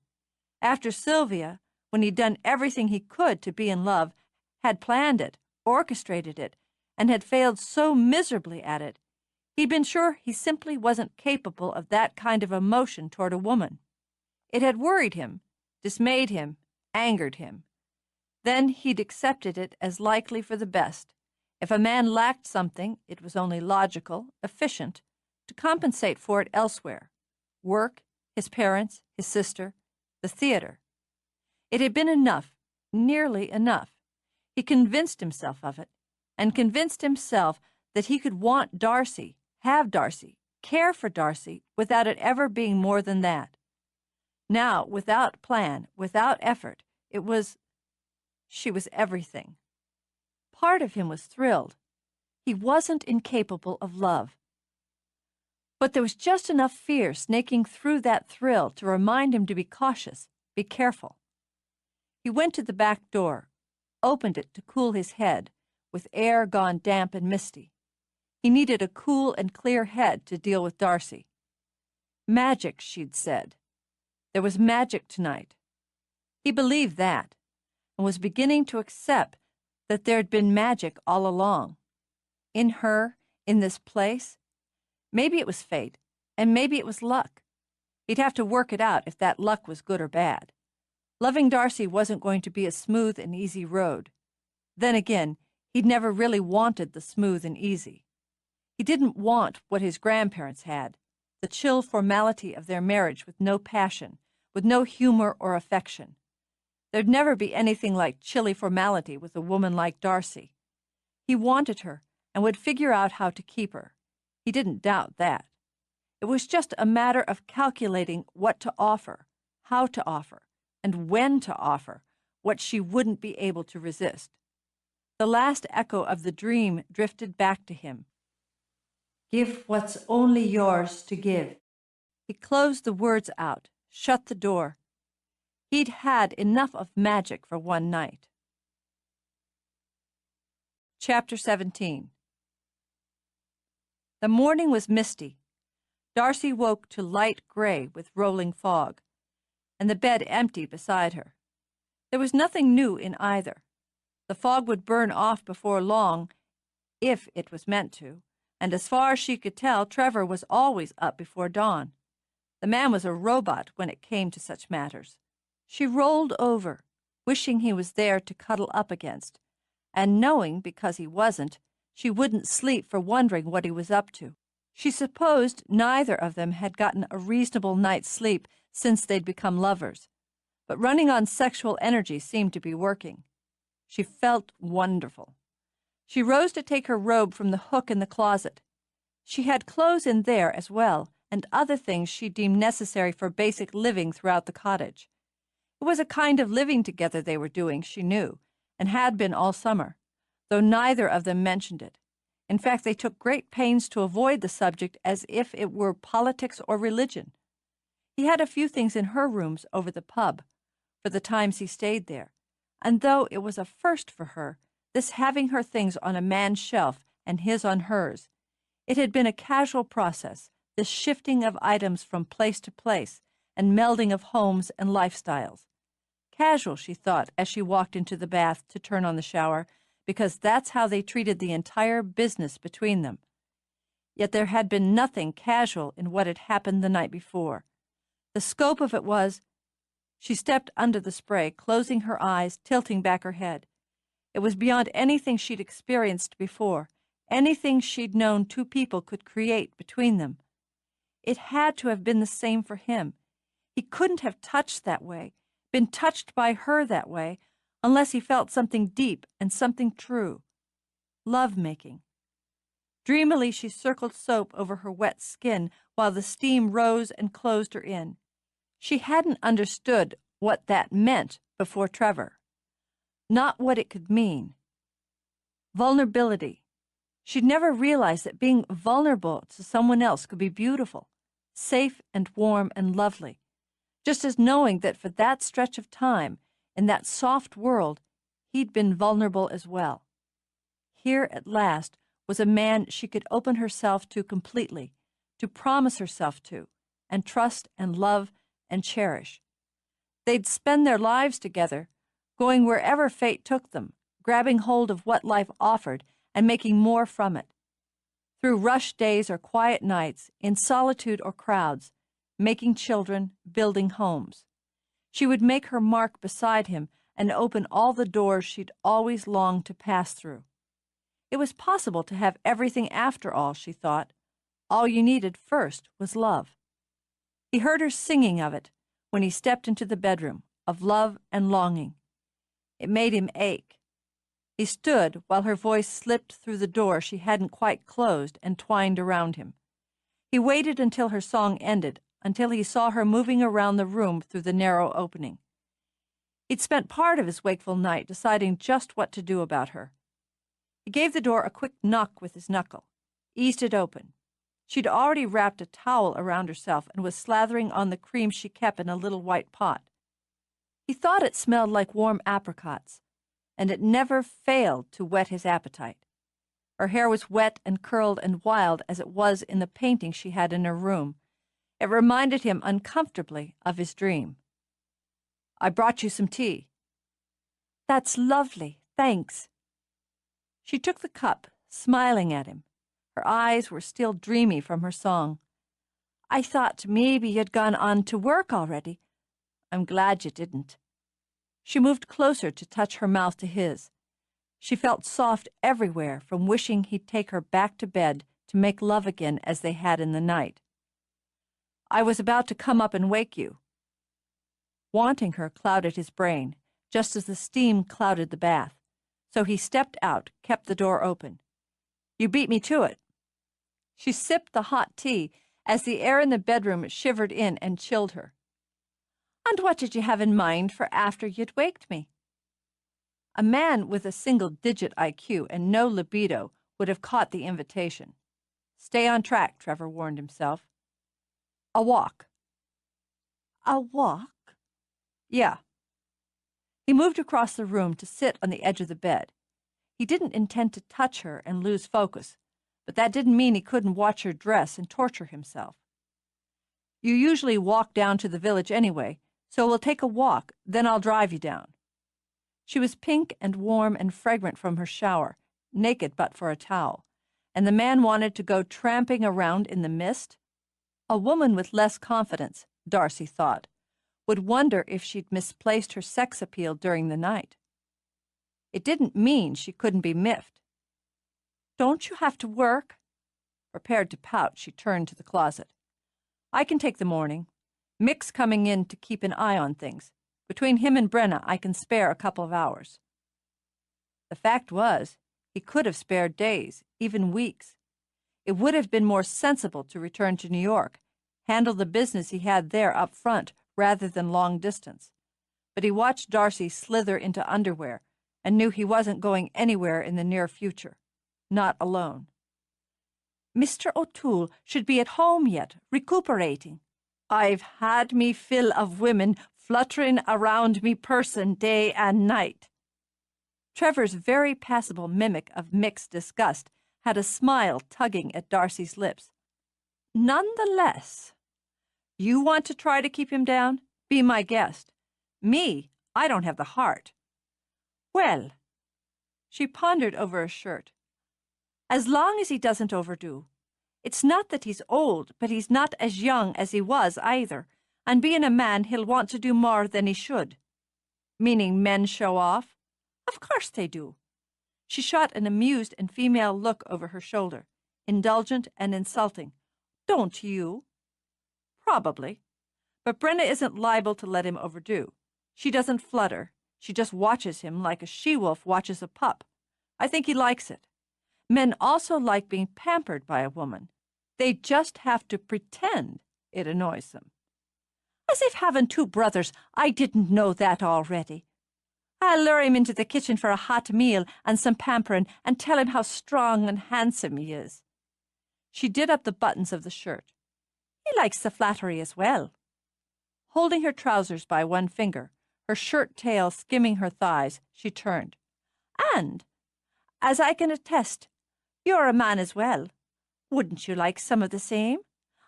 After Sylvia, when he'd done everything he could to be in love, had planned it, orchestrated it, and had failed so miserably at it, he'd been sure he simply wasn't capable of that kind of emotion toward a woman. It had worried him, dismayed him, angered him. Then he'd accepted it as likely for the best. If a man lacked something, it was only logical, efficient, to compensate for it elsewhere. Work, his parents, his sister, the theater. It had been enough, nearly enough. He convinced himself of it, and convinced himself that he could want Darcy, have Darcy, care for Darcy, without it ever being more than that. Now, without plan, without effort, she was everything. Part of him was thrilled. He wasn't incapable of love. But there was just enough fear snaking through that thrill to remind him to be cautious, be careful. He went to the back door, opened it to cool his head, with air gone damp and misty. He needed a cool and clear head to deal with Darcy. Magic, she'd said. There was magic tonight. He believed that, and was beginning to accept that there'd been magic all along. In her, in this place. Maybe it was fate, and maybe it was luck. He'd have to work it out if that luck was good or bad. Loving Darcy wasn't going to be a smooth and easy road. Then again, he'd never really wanted the smooth and easy. He didn't want what his grandparents had, the chill formality of their marriage with no passion, with no humor or affection. There'd never be anything like chilly formality with a woman like Darcy. He wanted her and would figure out how to keep her. He didn't doubt that. It was just a matter of calculating what to offer, how to offer, and when to offer what she wouldn't be able to resist. The last echo of the dream drifted back to him. Give what's only yours to give. He closed the words out, shut the door. He'd had enough of magic for one night. Chapter 17. The morning was misty. Darcy woke to light gray with rolling fog, and the bed empty beside her. There was nothing new in either. The fog would burn off before long, if it was meant to, and as far as she could tell, Trevor was always up before dawn. The man was a robot when it came to such matters. She rolled over, wishing he was there to cuddle up against, and knowing, because he wasn't, she wouldn't sleep for wondering what he was up to. She supposed neither of them had gotten a reasonable night's sleep since they'd become lovers, but running on sexual energy seemed to be working. She felt wonderful. She rose to take her robe from the hook in the closet. She had clothes in there as well, and other things she deemed necessary for basic living throughout the cottage. It was a kind of living together they were doing, she knew, and had been all summer, though neither of them mentioned it. In fact, they took great pains to avoid the subject as if it were politics or religion. He had a few things in her rooms over the pub, for the times he stayed there, and though it was a first for her, this having her things on a man's shelf and his on hers, it had been a casual process, this shifting of items from place to place and melding of homes and lifestyles. Casual, she thought, as she walked into the bath to turn on the shower, because that's how they treated the entire business between them. Yet there had been nothing casual in what had happened the night before. The scope of it was, she stepped under the spray, closing her eyes, tilting back her head. It was beyond anything she'd experienced before, anything she'd known two people could create between them. It had to have been the same for him. He couldn't have touched that way, been touched by her that way, unless he felt something deep and something true. Love-making. Dreamily, she circled soap over her wet skin while the steam rose and closed her in. She hadn't understood what that meant before Trevor. Not what it could mean. Vulnerability. She'd never realized that being vulnerable to someone else could be beautiful, safe and warm and lovely, just as knowing that for that stretch of time, in that soft world, he'd been vulnerable as well. Here, at last, was a man she could open herself to completely, to promise herself to, and trust and love and cherish. They'd spend their lives together, going wherever fate took them, grabbing hold of what life offered and making more from it. Through rushed days or quiet nights, in solitude or crowds, making children, building homes. She would make her mark beside him and open all the doors she'd always longed to pass through. It was possible to have everything after all, she thought. All you needed first was love. He heard her singing of it when he stepped into the bedroom, of love and longing. It made him ache. He stood while her voice slipped through the door she hadn't quite closed and twined around him. He waited until her song ended, until he saw her moving around the room through the narrow opening. He'd spent part of his wakeful night deciding just what to do about her. He gave the door a quick knock with his knuckle, eased it open. She'd already wrapped a towel around herself and was slathering on the cream she kept in a little white pot. He thought it smelled like warm apricots, and it never failed to whet his appetite. Her hair was wet and curled and wild as it was in the painting she had in her room. It reminded him uncomfortably of his dream. "I brought you some tea." "That's lovely, thanks." She took the cup, smiling at him. Her eyes were still dreamy from her song. "I thought maybe you'd gone on to work already. I'm glad you didn't." She moved closer to touch her mouth to his. She felt soft everywhere from wishing he'd take her back to bed to make love again as they had in the night. "I was about to come up and wake you." Wanting her clouded his brain, just as the steam clouded the bath. So he stepped out, kept the door open. "You beat me to it." She sipped the hot tea as the air in the bedroom shivered in and chilled her. "And what did you have in mind for after you'd waked me?" A man with a single-digit IQ and no libido would have caught the invitation. Stay on track, Trevor warned himself. "A walk." "A walk?" "Yeah." He moved across the room to sit on the edge of the bed. He didn't intend to touch her and lose focus, but that didn't mean he couldn't watch her dress and torture himself. "You usually walk down to the village anyway, so we'll take a walk, then I'll drive you down." She was pink and warm and fragrant from her shower, naked but for a towel, and the man wanted to go tramping around in the mist? A woman with less confidence, Darcy thought, would wonder if she'd misplaced her sex appeal during the night. It didn't mean she couldn't be miffed. "Don't you have to work?" Prepared to pout, she turned to the closet. "I can take the morning. Mick's coming in to keep an eye on things. Between him and Brenna, I can spare a couple of hours." The fact was, he could have spared days, even weeks. It would have been more sensible to return to New York, handle the business he had there up front rather than long distance. But he watched Darcy slither into underwear and knew he wasn't going anywhere in the near future, not alone. "Mr. O'Toole should be at home yet, recuperating." "I've had me fill of women fluttering around me person day and night." Trevor's very passable mimic of Mick's disgust had a smile tugging at Darcy's lips. "Nonetheless, you want to try to keep him down? Be my guest. Me, I don't have the heart. Well, she pondered over a shirt. As long as he doesn't overdo. It's not that he's old, but he's not as young as he was either, and being a man, he'll want to do more than he should. Meaning men show off? Of course they do. She shot an amused and female look over her shoulder, indulgent and insulting. Don't you? Probably. But Brenna isn't liable to let him overdo. She doesn't flutter. She just watches him like a she-wolf watches a pup. I think he likes it. Men also like being pampered by a woman. They just have to pretend it annoys them. As if having two brothers, I didn't know that already. I'll lure him into the kitchen for a hot meal and some pampering and tell him how strong and handsome he is. She did up the buttons of the shirt. He likes the flattery as well. Holding her trousers by one finger, her shirt tail skimming her thighs, she turned. And, as I can attest, you're a man as well. Wouldn't you like some of the same?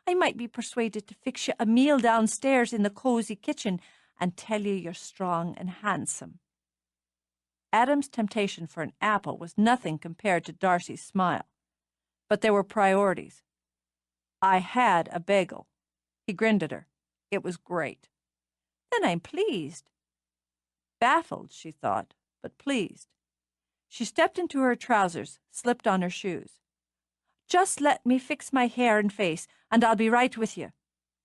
I might be persuaded to fix you a meal downstairs in the cosy kitchen and tell you you're strong and handsome. Adam's temptation for an apple was nothing compared to Darcy's smile. But there were priorities. I had a bagel. He grinned at her. It was great. Then I'm pleased. Baffled, she thought, but pleased. She stepped into her trousers, slipped on her shoes. Just let me fix my hair and face, and I'll be right with you.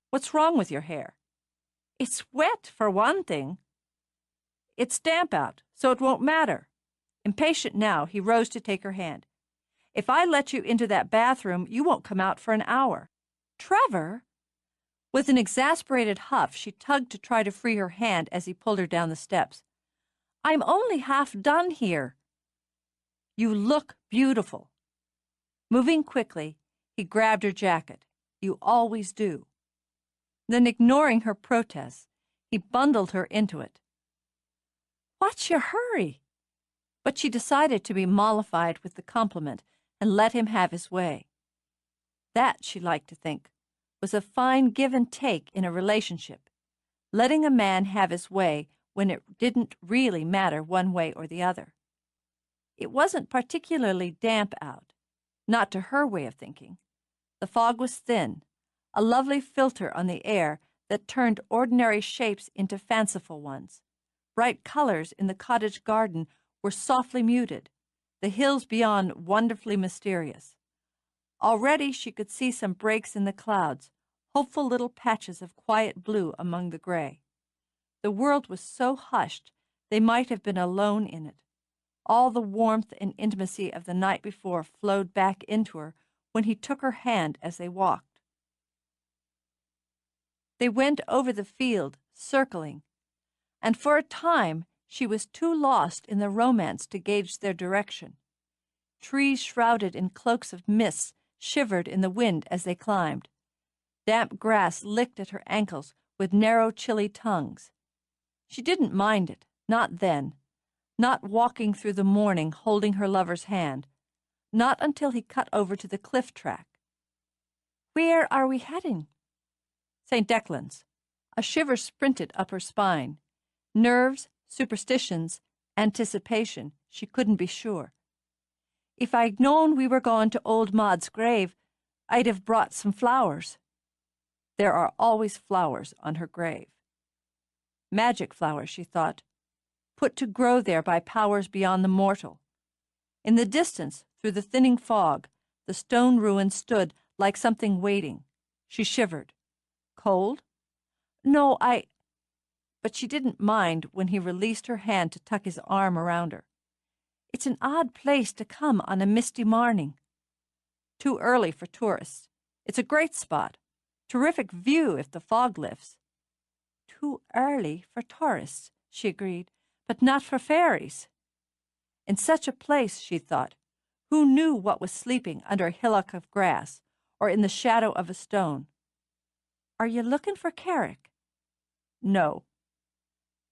What's wrong with your hair? It's wet, for one thing. It's damp out, so it won't matter. Impatient now, he rose to take her hand. If I let you into that bathroom, you won't come out for an hour. Trevor? With an exasperated huff, she tugged to try to free her hand as he pulled her down the steps. I'm only half done here. You look beautiful. Moving quickly, he grabbed her jacket. You always do. Then, ignoring her protests, he bundled her into it. What's your hurry? But she decided to be mollified with the compliment and let him have his way. That, she liked to think, was a fine give and take in a relationship, letting a man have his way when it didn't really matter one way or the other. It wasn't particularly damp out, not to her way of thinking. The fog was thin, a lovely filter on the air that turned ordinary shapes into fanciful ones. Bright colors in the cottage garden were softly muted, the hills beyond wonderfully mysterious. Already she could see some breaks in the clouds, hopeful little patches of quiet blue among the gray. The world was so hushed they might have been alone in it. All the warmth and intimacy of the night before flowed back into her when he took her hand as they walked. They went over the field, circling, and for a time she was too lost in the romance to gauge their direction. Trees shrouded in cloaks of mist shivered in the wind as they climbed. Damp grass licked at her ankles with narrow, chilly tongues. She didn't mind it, not then, not walking through the morning holding her lover's hand, not until he cut over to the cliff track. Where are we heading? St. Declan's. A shiver sprinted up her spine. Nerves, superstitions, anticipation, she couldn't be sure. If I'd known we were going to old Maud's grave, I'd have brought some flowers. There are always flowers on her grave. Magic flowers, she thought, put to grow there by powers beyond the mortal. In the distance, through the thinning fog, the stone ruin stood like something waiting. She shivered. Cold? No, But she didn't mind when he released her hand to tuck his arm around her. It's an odd place to come on a misty morning. Too early for tourists. It's a great spot. Terrific view if the fog lifts. Too early for tourists, she agreed, but not for fairies. In such a place, she thought, who knew what was sleeping under a hillock of grass or in the shadow of a stone? Are you looking for Carrick? No,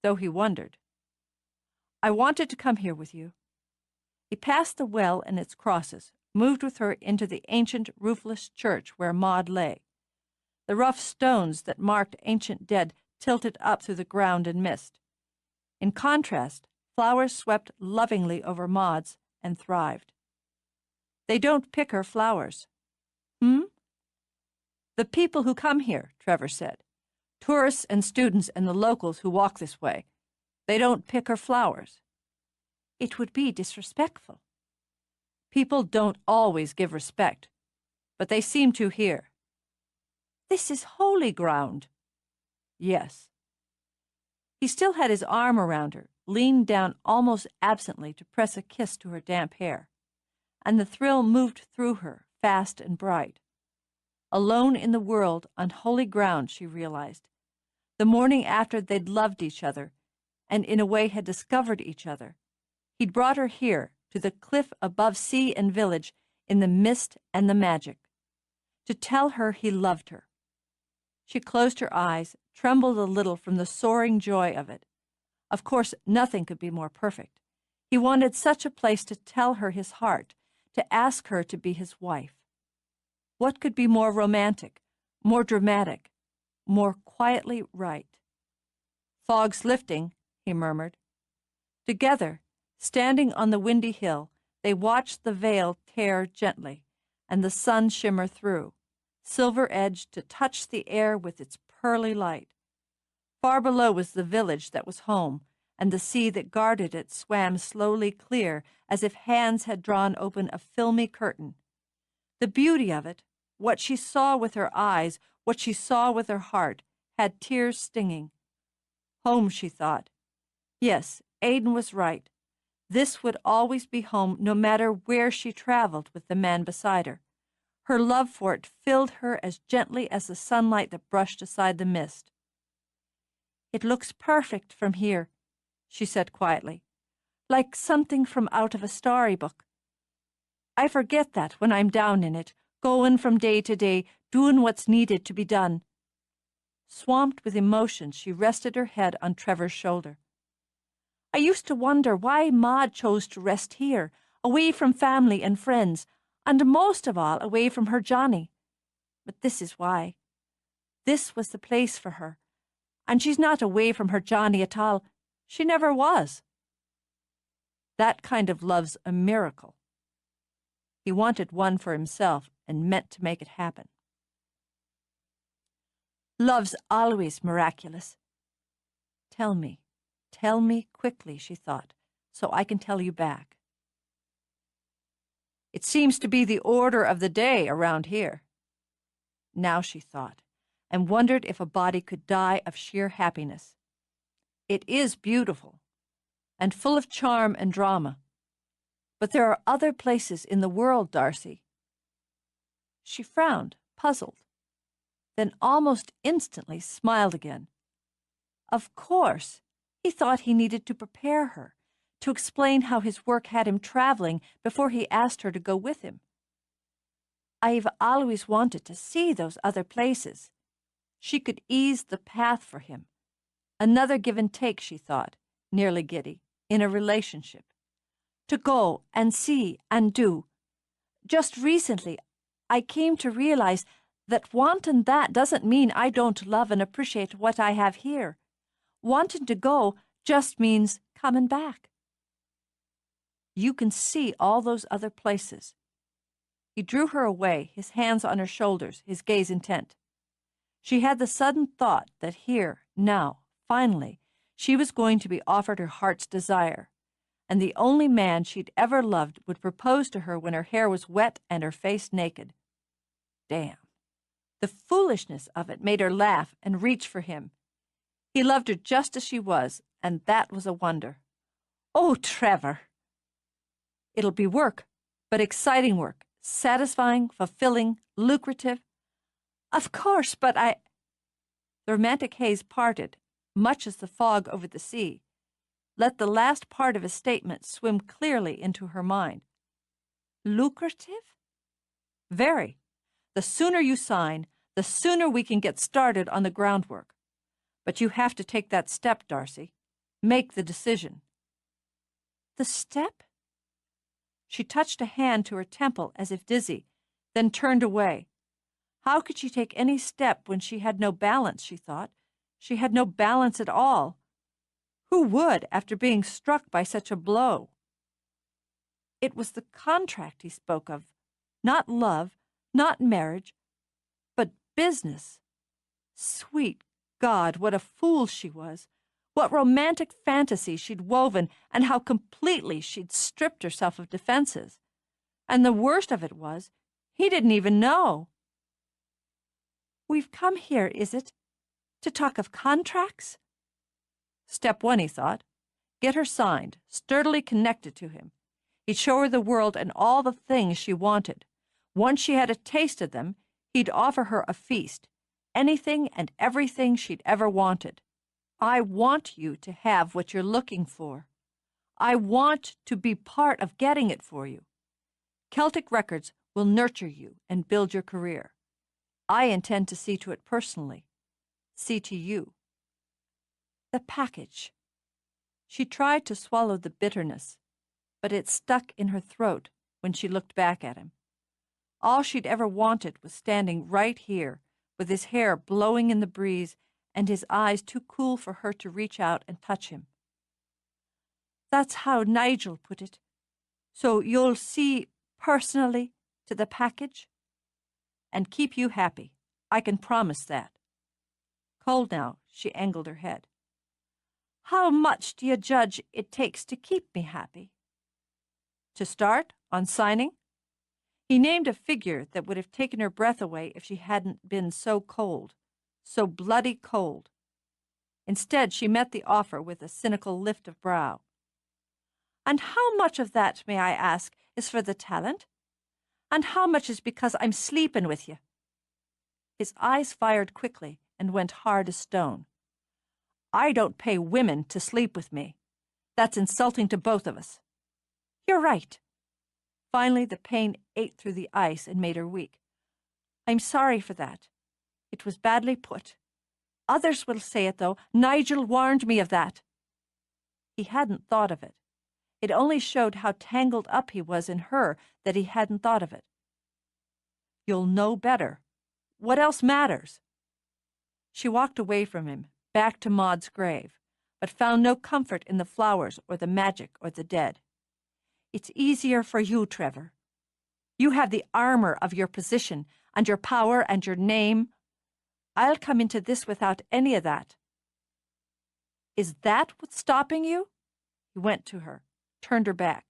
though he wondered. I wanted to come here with you. He passed the well and its crosses, moved with her into the ancient roofless church where Maud lay. The rough stones that marked ancient dead tilted up through the ground and mist. In contrast, flowers swept lovingly over Maud's and thrived. They don't pick her flowers. Hmm? The people who come here, Trevor said. Tourists and students and the locals who walk this way. They don't pick her flowers. It would be disrespectful. People don't always give respect, but they seem to here. This is holy ground. Yes. He still had his arm around her, leaned down almost absently to press a kiss to her damp hair, and the thrill moved through her, fast and bright. Alone in the world, on holy ground, she realized. The morning after they'd loved each other, and in a way had discovered each other, he'd brought her here, to the cliff above sea and village, in the mist and the magic, to tell her he loved her. She closed her eyes, trembled a little from the soaring joy of it. Of course, nothing could be more perfect. He wanted such a place to tell her his heart, to ask her to be his wife. What could be more romantic, more dramatic, more quietly right? Fog's lifting, he murmured. Together, standing on the windy hill, they watched the veil tear gently, and the sun shimmer through, silver-edged to touch the air with its pearly light. Far below was the village that was home, and the sea that guarded it swam slowly clear, as if hands had drawn open a filmy curtain. The beauty of it, what she saw with her eyes, what she saw with her heart, had tears stinging. Home, she thought. Yes, Aidan was right. This would always be home, no matter where she traveled with the man beside her. Her love for it filled her as gently as the sunlight that brushed aside the mist. It looks perfect from here, she said quietly, like something from out of a storybook. I forget that when I'm down in it, going from day to day, doing what's needed to be done. Swamped with emotion, she rested her head on Trevor's shoulder. I used to wonder why Maud chose to rest here, away from family and friends, and most of all away from her Johnny. But this is why. This was the place for her, and she's not away from her Johnny at all. She never was. That kind of love's a miracle. He wanted one for himself and meant to make it happen. Love's always miraculous. Tell me quickly, she thought, so I can tell you back. It seems to be the order of the day around here. Now she thought, and wondered if a body could die of sheer happiness. It is beautiful, and full of charm and drama. But there are other places in the world, Darcy. She frowned, puzzled, then almost instantly smiled again. Of course, he thought he needed to prepare her, to explain how his work had him traveling before he asked her to go with him. I've always wanted to see those other places. She could ease the path for him. Another give and take, she thought, nearly giddy, in a relationship. To go and see and do. Just recently, I came to realize that wanting that doesn't mean I don't love and appreciate what I have here. Wanting to go just means coming back. You can see all those other places. He drew her away, his hands on her shoulders, his gaze intent. She had the sudden thought that here, now, finally, she was going to be offered her heart's desire, and the only man she'd ever loved would propose to her when her hair was wet and her face naked. Damn. The foolishness of it made her laugh and reach for him. He loved her just as she was, and that was a wonder. Oh, Trevor! It'll be work, but exciting work, satisfying, fulfilling, lucrative. Of course, but The romantic haze parted, much as the fog over the sea. Let the last part of his statement swim clearly into her mind. Lucrative? Very. The sooner you sign, the sooner we can get started on the groundwork. But you have to take that step, Darcy. Make the decision. The step? She touched a hand to her temple as if dizzy, then turned away. How could she take any step when she had no balance, she thought? She had no balance at all. Who would, after being struck by such a blow? It was the contract he spoke of, not love, not marriage, but business. Sweet God, what a fool she was! What romantic fantasies she'd woven, and how completely she'd stripped herself of defenses. And the worst of it was, he didn't even know. We've come here, is it, to talk of contracts? Step one, he thought. Get her signed, sturdily connected to him. He'd show her the world and all the things she wanted. Once she had a taste of them, he'd offer her a feast, anything and everything she'd ever wanted. I want you to have what you're looking for. I want to be part of getting it for you. Celtic Records will nurture you and build your career. I intend to see to it personally. See to you. The package. She tried to swallow the bitterness, but it stuck in her throat when she looked back at him. All she'd ever wanted was standing right here, with his hair blowing in the breeze and his eyes too cool for her to reach out and touch him. That's how Nigel put it. So you'll see personally to the package? And keep you happy. I can promise that. Cold now, she angled her head. How much do you judge it takes to keep me happy? To start, on signing? He named a figure that would have taken her breath away if she hadn't been so cold, so bloody cold. Instead, she met the offer with a cynical lift of brow. And how much of that, may I ask, is for the talent? And how much is because I'm sleeping with you? His eyes fired quickly and went hard as stone. I don't pay women to sleep with me. That's insulting to both of us. You're right. Finally, the pain ate through the ice and made her weak. I'm sorry for that. It was badly put. Others will say it, though. Nigel warned me of that. He hadn't thought of it. It only showed how tangled up he was in her that he hadn't thought of it. You'll know better. What else matters? She walked away from him, back to Maud's grave, but found no comfort in the flowers or the magic or the dead. It's easier for you, Trevor. You have the armor of your position and your power and your name. I'll come into this without any of that. Is that what's stopping you? He went to her, turned her back.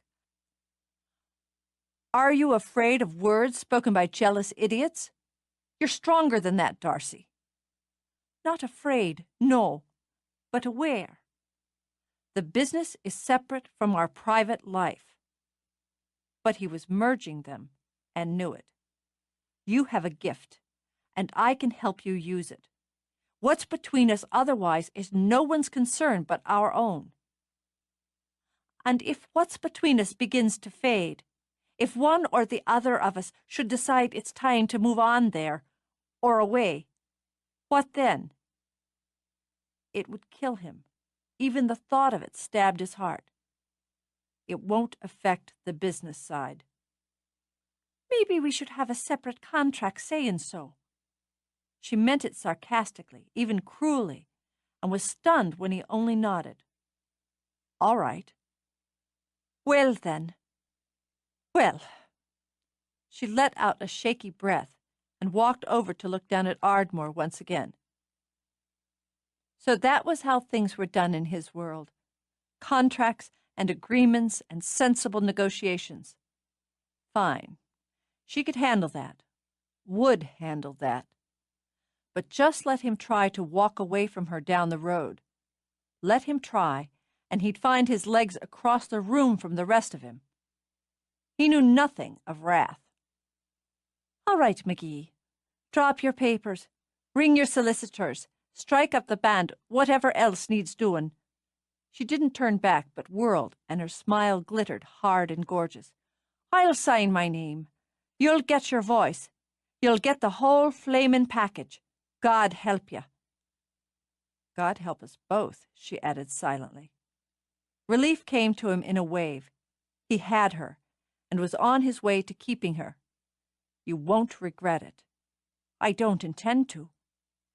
Are you afraid of words spoken by jealous idiots? You're stronger than that, Darcy. Not afraid, no, but aware. The business is separate from our private life. But he was merging them and knew it. You have a gift, and I can help you use it. What's between us otherwise is no one's concern but our own. And if what's between us begins to fade, if one or the other of us should decide it's time to move on there, or away, what then? It would kill him. Even the thought of it stabbed his heart. It won't affect the business side. Maybe we should have a separate contract saying so. She meant it sarcastically, even cruelly, and was stunned when he only nodded. All right. Well, then. Well. She let out a shaky breath and walked over to look down at Ardmore once again. So that was how things were done in his world. Contracts and agreements and sensible negotiations. Fine. She could handle that. Would handle that. But just let him try to walk away from her down the road. Let him try, and he'd find his legs across the room from the rest of him. He knew nothing of wrath. All right, McGee. Drop your papers. Ring your solicitors. Strike up the band, whatever else needs doing. She didn't turn back, but whirled, and her smile glittered hard and gorgeous. I'll sign my name. You'll get your voice. You'll get the whole flamin' package. God help you. God help us both, she added silently. Relief came to him in a wave. He had her, and was on his way to keeping her. You won't regret it. I don't intend to.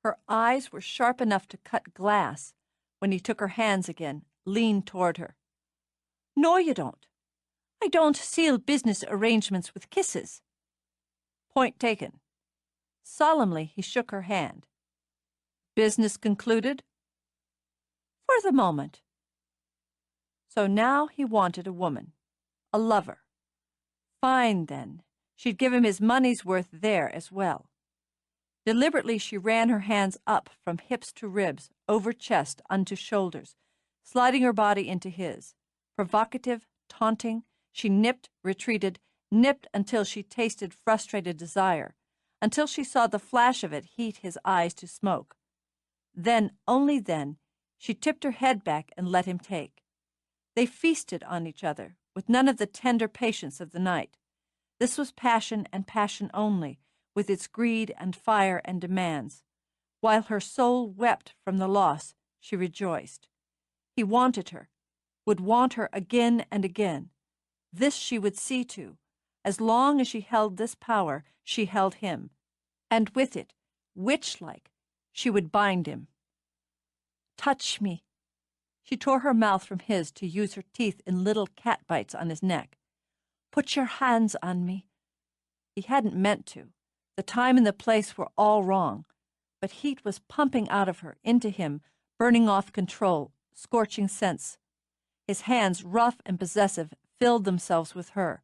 Her eyes were sharp enough to cut glass when he took her hands again leaned toward her. No, you don't. I don't seal business arrangements with kisses. Point taken. Solemnly he shook her hand. Business concluded? For the moment. So now he wanted a woman, a lover. Fine, then. She'd give him his money's worth there as well. Deliberately she ran her hands up from hips to ribs, over chest, unto shoulders, sliding her body into his. Provocative, taunting, she nipped, retreated, nipped until she tasted frustrated desire, until she saw the flash of it heat his eyes to smoke. Then, only then, she tipped her head back and let him take. They feasted on each other, with none of the tender patience of the night. This was passion and passion only, with its greed and fire and demands. While her soul wept from the loss, she rejoiced. He wanted her, would want her again and again. This she would see to. As long as she held this power, she held him. And with it, witch-like, she would bind him. Touch me. She tore her mouth from his to use her teeth in little cat bites on his neck. Put your hands on me. He hadn't meant to. The time and the place were all wrong. But heat was pumping out of her, into him, burning off control, scorching sense. His hands, rough and possessive, filled themselves with her.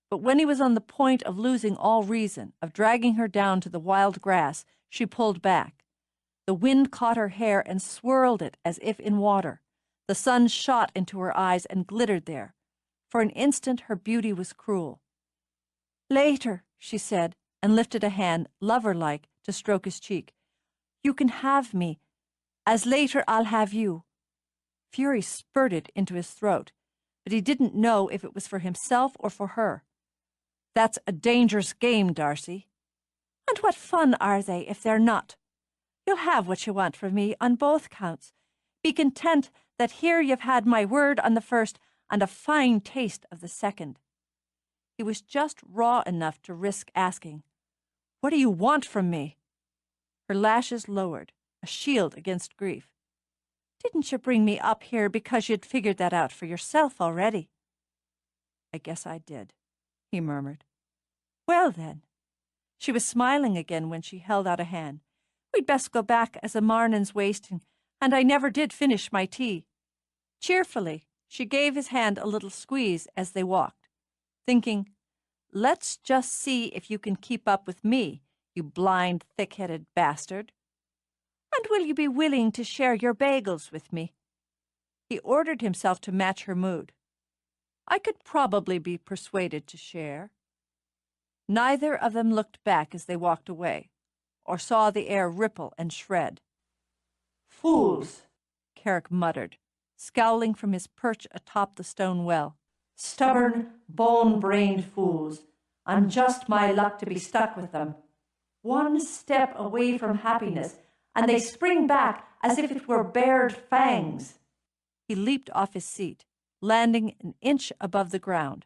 But when he was on the point of losing all reason, of dragging her down to the wild grass, she pulled back. The wind caught her hair and swirled it as if in water. The sun shot into her eyes and glittered there. For an instant her beauty was cruel. Later, she said, and lifted a hand, lover-like, to stroke his cheek. You can have me, as later I'll have you. Fury spurted into his throat, but he didn't know if it was for himself or for her. That's a dangerous game, Darcy. And what fun are they if they're not? You'll have what you want from me on both counts. Be content that here you've had my word on the first and a fine taste of the second. He was just raw enough to risk asking, What do you want from me? Her lashes lowered, a shield against grief. Didn't you bring me up here because you'd figured that out for yourself already? I guess I did, he murmured. Well, then. She was smiling again when she held out a hand. We'd best go back as the marnin's wasting, and I never did finish my tea. Cheerfully, she gave his hand a little squeeze as they walked, thinking, Let's just see if you can keep up with me, you blind, thick-headed bastard. And will you be willing to share your bagels with me? He ordered himself to match her mood. I could probably be persuaded to share. Neither of them looked back as they walked away, or saw the air ripple and shred. Fools, Carrick muttered, scowling from his perch atop the stone well. Stubborn, bone-brained fools. I'm just my luck to be stuck with them. One step away from happiness, and they spring back as if it were bared fangs. He leaped off his seat, landing an inch above the ground.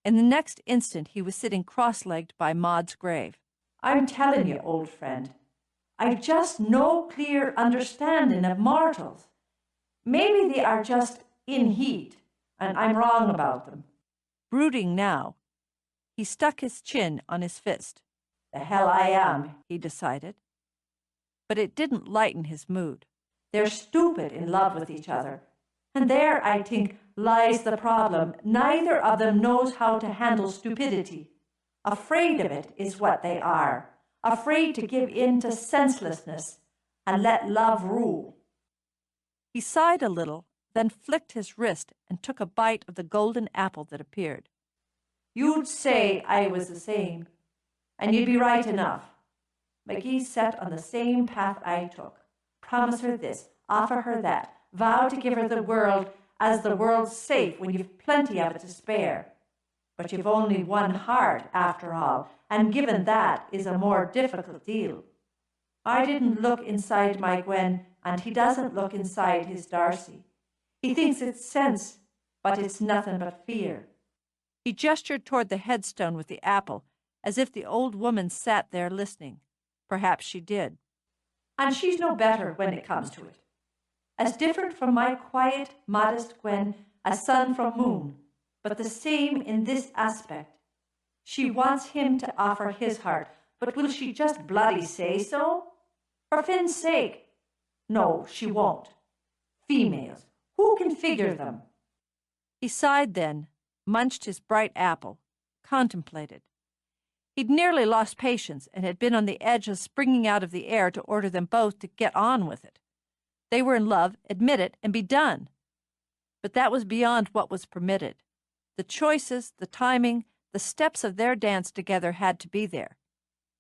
In the next instant he was sitting cross-legged by Maud's grave. I'm telling you, old friend, I've just no clear understanding of mortals. Maybe they are just in heat, and I'm wrong about them. Brooding now, he stuck his chin on his fist. The hell I am, he decided. But it didn't lighten his mood. They're stupid in love with each other. And there, I think, lies the problem. Neither of them knows how to handle stupidity. Afraid of it is what they are. Afraid to give in to senselessness and let love rule. He sighed a little, then flicked his wrist and took a bite of the golden apple that appeared. You'd say I was the same, and you'd be right enough. McGee set on the same path I took. Promise her this, offer her that, vow to give her the world as the world's safe when you've plenty of it to spare. But you've only one heart, after all, and given that is a more difficult deal. I didn't look inside my Gwen, and he doesn't look inside his Darcy. He thinks it's sense, but it's nothing but fear. He gestured toward the headstone with the apple, as if the old woman sat there listening. Perhaps she did. And she's no better when it comes to it. as different from my quiet, modest Gwen as sun from moon, but the same in this aspect. She wants him to offer his heart, but will she just bloody say so? For Finn's sake? No, she won't. Females, who can figure them? He sighed then, munched his bright apple, contemplated. He'd nearly lost patience and had been on the edge of springing out of the air to order them both to get on with it. They were in love, admit it, and be done. But that was beyond what was permitted. The choices, the timing, the steps of their dance together had to be there.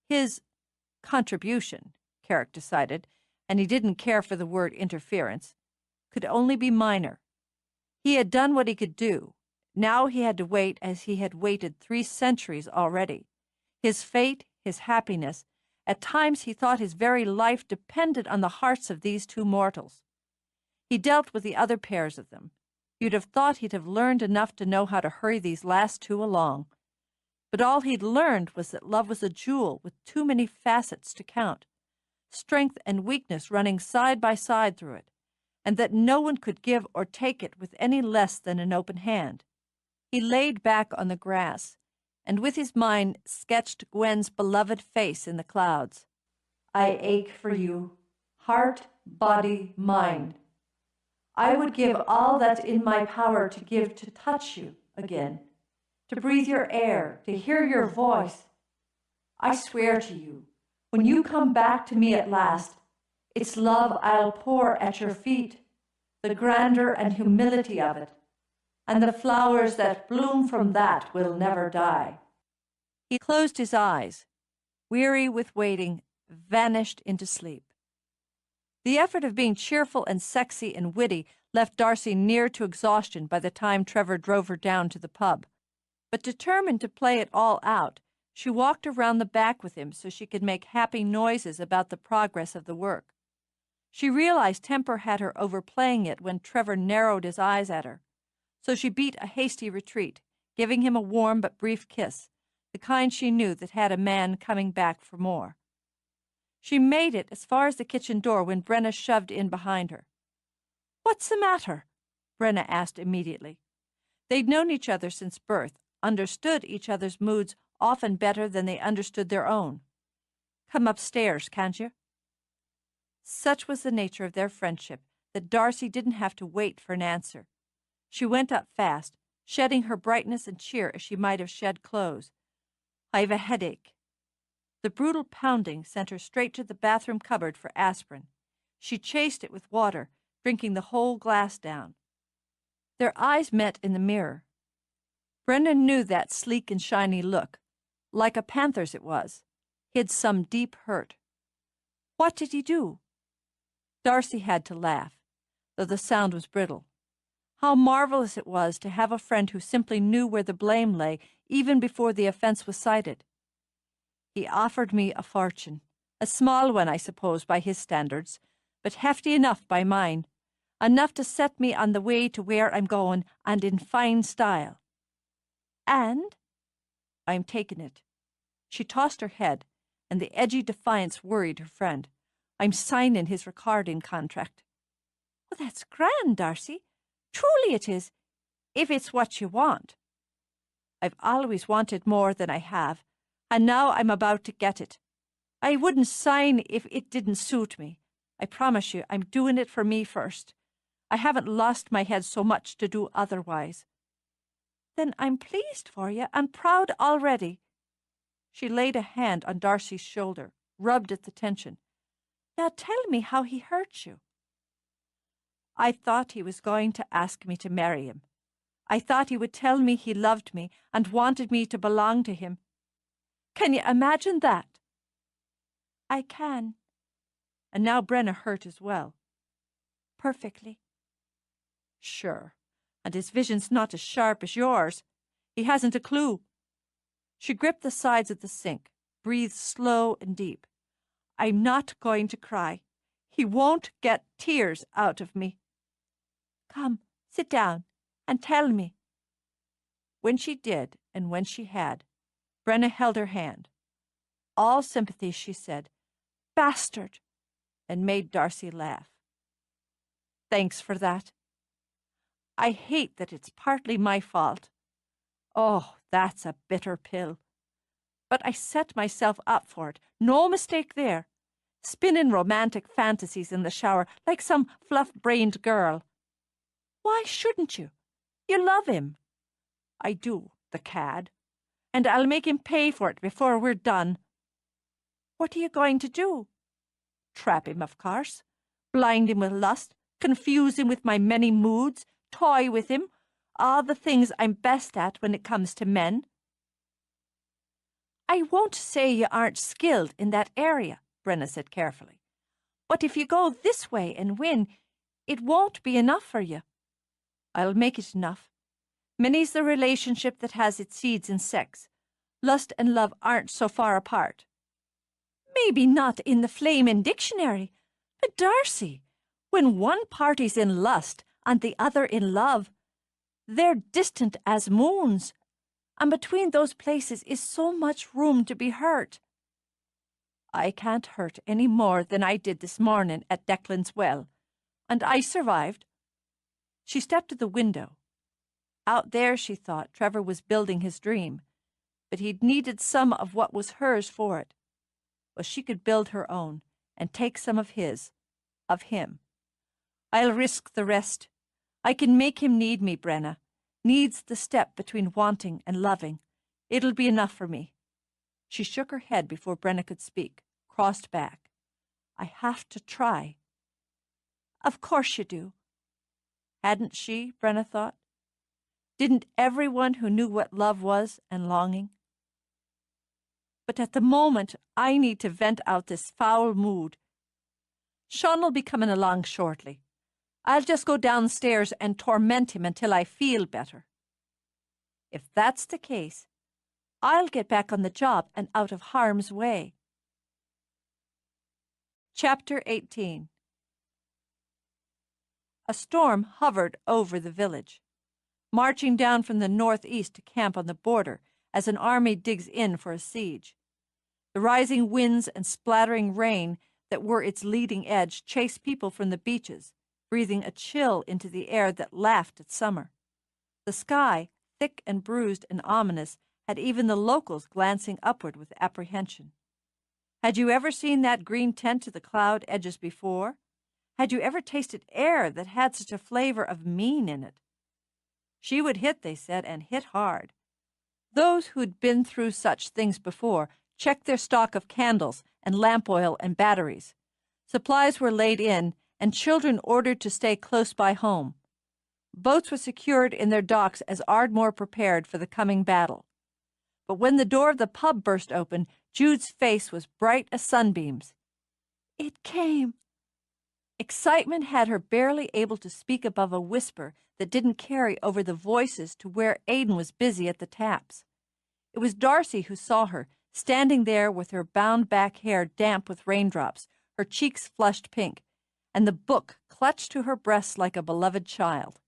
His contribution, Carrick decided, and he didn't care for the word interference, could only be minor. He had done what he could do. Now he had to wait as he had waited 3 centuries already. His fate, his happiness, at times he thought his very life depended on the hearts of these 2 mortals. He dealt with the other pairs of them. You'd have thought he'd have learned enough to know how to hurry these last 2 along. But all he'd learned was that love was a jewel with too many facets to count, strength and weakness running side by side through it, and that no one could give or take it with any less than an open hand. He laid back on the grass, and with his mind sketched Gwen's beloved face in the clouds. I ache for you, heart, body, mind. I would give all that's in my power to give to touch you again, to breathe your air, to hear your voice. I swear to you, when you come back to me at last, it's love I'll pour at your feet, the grandeur and humility of it, and the flowers that bloom from that will never die. He closed his eyes, weary with waiting, vanished into sleep. The effort of being cheerful and sexy and witty left Darcy near to exhaustion by the time Trevor drove her down to the pub. But determined to play it all out, she walked around the back with him so she could make happy noises about the progress of the work. She realized temper had her overplaying it when Trevor narrowed his eyes at her, so she beat a hasty retreat, giving him a warm but brief kiss, the kind she knew that had a man coming back for more. She made it as far as the kitchen door when Brenna shoved in behind her. "What's the matter?" Brenna asked immediately. They'd known each other since birth, understood each other's moods often better than they understood their own. "Come upstairs, can't you?" Such was the nature of their friendship that Darcy didn't have to wait for an answer. She went up fast, shedding her brightness and cheer as she might have shed clothes. "I've a headache." The brutal pounding sent her straight to the bathroom cupboard for aspirin. She chased it with water, drinking the whole glass down. Their eyes met in the mirror. Brendan knew that sleek and shiny look. Like a panther's it was, hid some deep hurt. What did he do? Darcy had to laugh, though the sound was brittle. How marvelous it was to have a friend who simply knew where the blame lay even before the offense was cited. He offered me a fortune, a small one, I suppose, by his standards, but hefty enough by mine, enough to set me on the way to where I'm going, and in fine style. And I'm taking it. She tossed her head, and the edgy defiance worried her friend. I'm signing his recording contract. Well, that's grand, Darcy. Truly it is, if it's what you want. I've always wanted more than I have, and now I'm about to get it. I wouldn't sign if it didn't suit me. I promise you, I'm doing it for me first. I haven't lost my head so much to do otherwise. Then I'm pleased for you and proud already. She laid a hand on Darcy's shoulder, rubbed at the tension. Now tell me how he hurt you. I thought he was going to ask me to marry him. I thought he would tell me he loved me and wanted me to belong to him. Can you imagine that? I can. And now Brenna hurt as well. Perfectly. Sure. And his vision's not as sharp as yours. He hasn't a clue. She gripped the sides of the sink, breathed slow and deep. I'm not going to cry. He won't get tears out of me. Come, sit down and tell me. When she did, and when she had, Brenna held her hand. All sympathy, she said, Bastard, and made Darcy laugh. Thanks for that. I hate that it's partly my fault. Oh, that's a bitter pill. But I set myself up for it. No mistake there. Spinning romantic fantasies in the shower like some fluff-brained girl. Why shouldn't you? You love him. I do, the cad. And I'll make him pay for it before we're done. What are you going to do? Trap him, of course. Blind him with lust, confuse him with my many moods, toy with him, all the things I'm best at when it comes to men. I won't say you aren't skilled in that area, Brenna said carefully. But if you go this way and win, it won't be enough for you. I'll make it enough. Many's the relationship that has its seeds in sex. Lust and love aren't so far apart. Maybe not in the flamin' dictionary, but Darcy, when one party's in lust and the other in love, they're distant as moons, and between those places is so much room to be hurt. I can't hurt any more than I did this morning at Declan's Well, and I survived. She stepped to the window. Out there, she thought, Trevor was building his dream, but he'd needed some of what was hers for it. Well, she could build her own and take some of his, of him. I'll risk the rest. I can make him need me, Brenna. Needs the step between wanting and loving. It'll be enough for me. She shook her head before Brenna could speak, crossed back. I have to try. Of course you do. Hadn't she, Brenna thought? Didn't everyone who knew what love was and longing? But at the moment, I need to vent out this foul mood. Sean'll be coming along shortly. I'll just go downstairs and torment him until I feel better. If that's the case, I'll get back on the job and out of harm's way. Chapter 18. A storm hovered over the village, marching down from the northeast to camp on the border as an army digs in for a siege. The rising winds and splattering rain that were its leading edge chased people from the beaches, breathing a chill into the air that laughed at summer. The sky, thick and bruised and ominous, had even the locals glancing upward with apprehension. Had you ever seen that green tent to the cloud edges before? Had you ever tasted air that had such a flavor of mean in it? She would hit, they said, and hit hard. Those who'd been through such things before checked their stock of candles and lamp oil and batteries. Supplies were laid in, and children ordered to stay close by home. Boats were secured in their docks as Ardmore prepared for the coming battle. But when the door of the pub burst open, Jude's face was bright as sunbeams. It came. Excitement had her barely able to speak above a whisper that didn't carry over the voices to where Aidan was busy at the taps. It was Darcy who saw her, standing there with her bound-back hair damp with raindrops, her cheeks flushed pink, and the book clutched to her breast like a beloved child.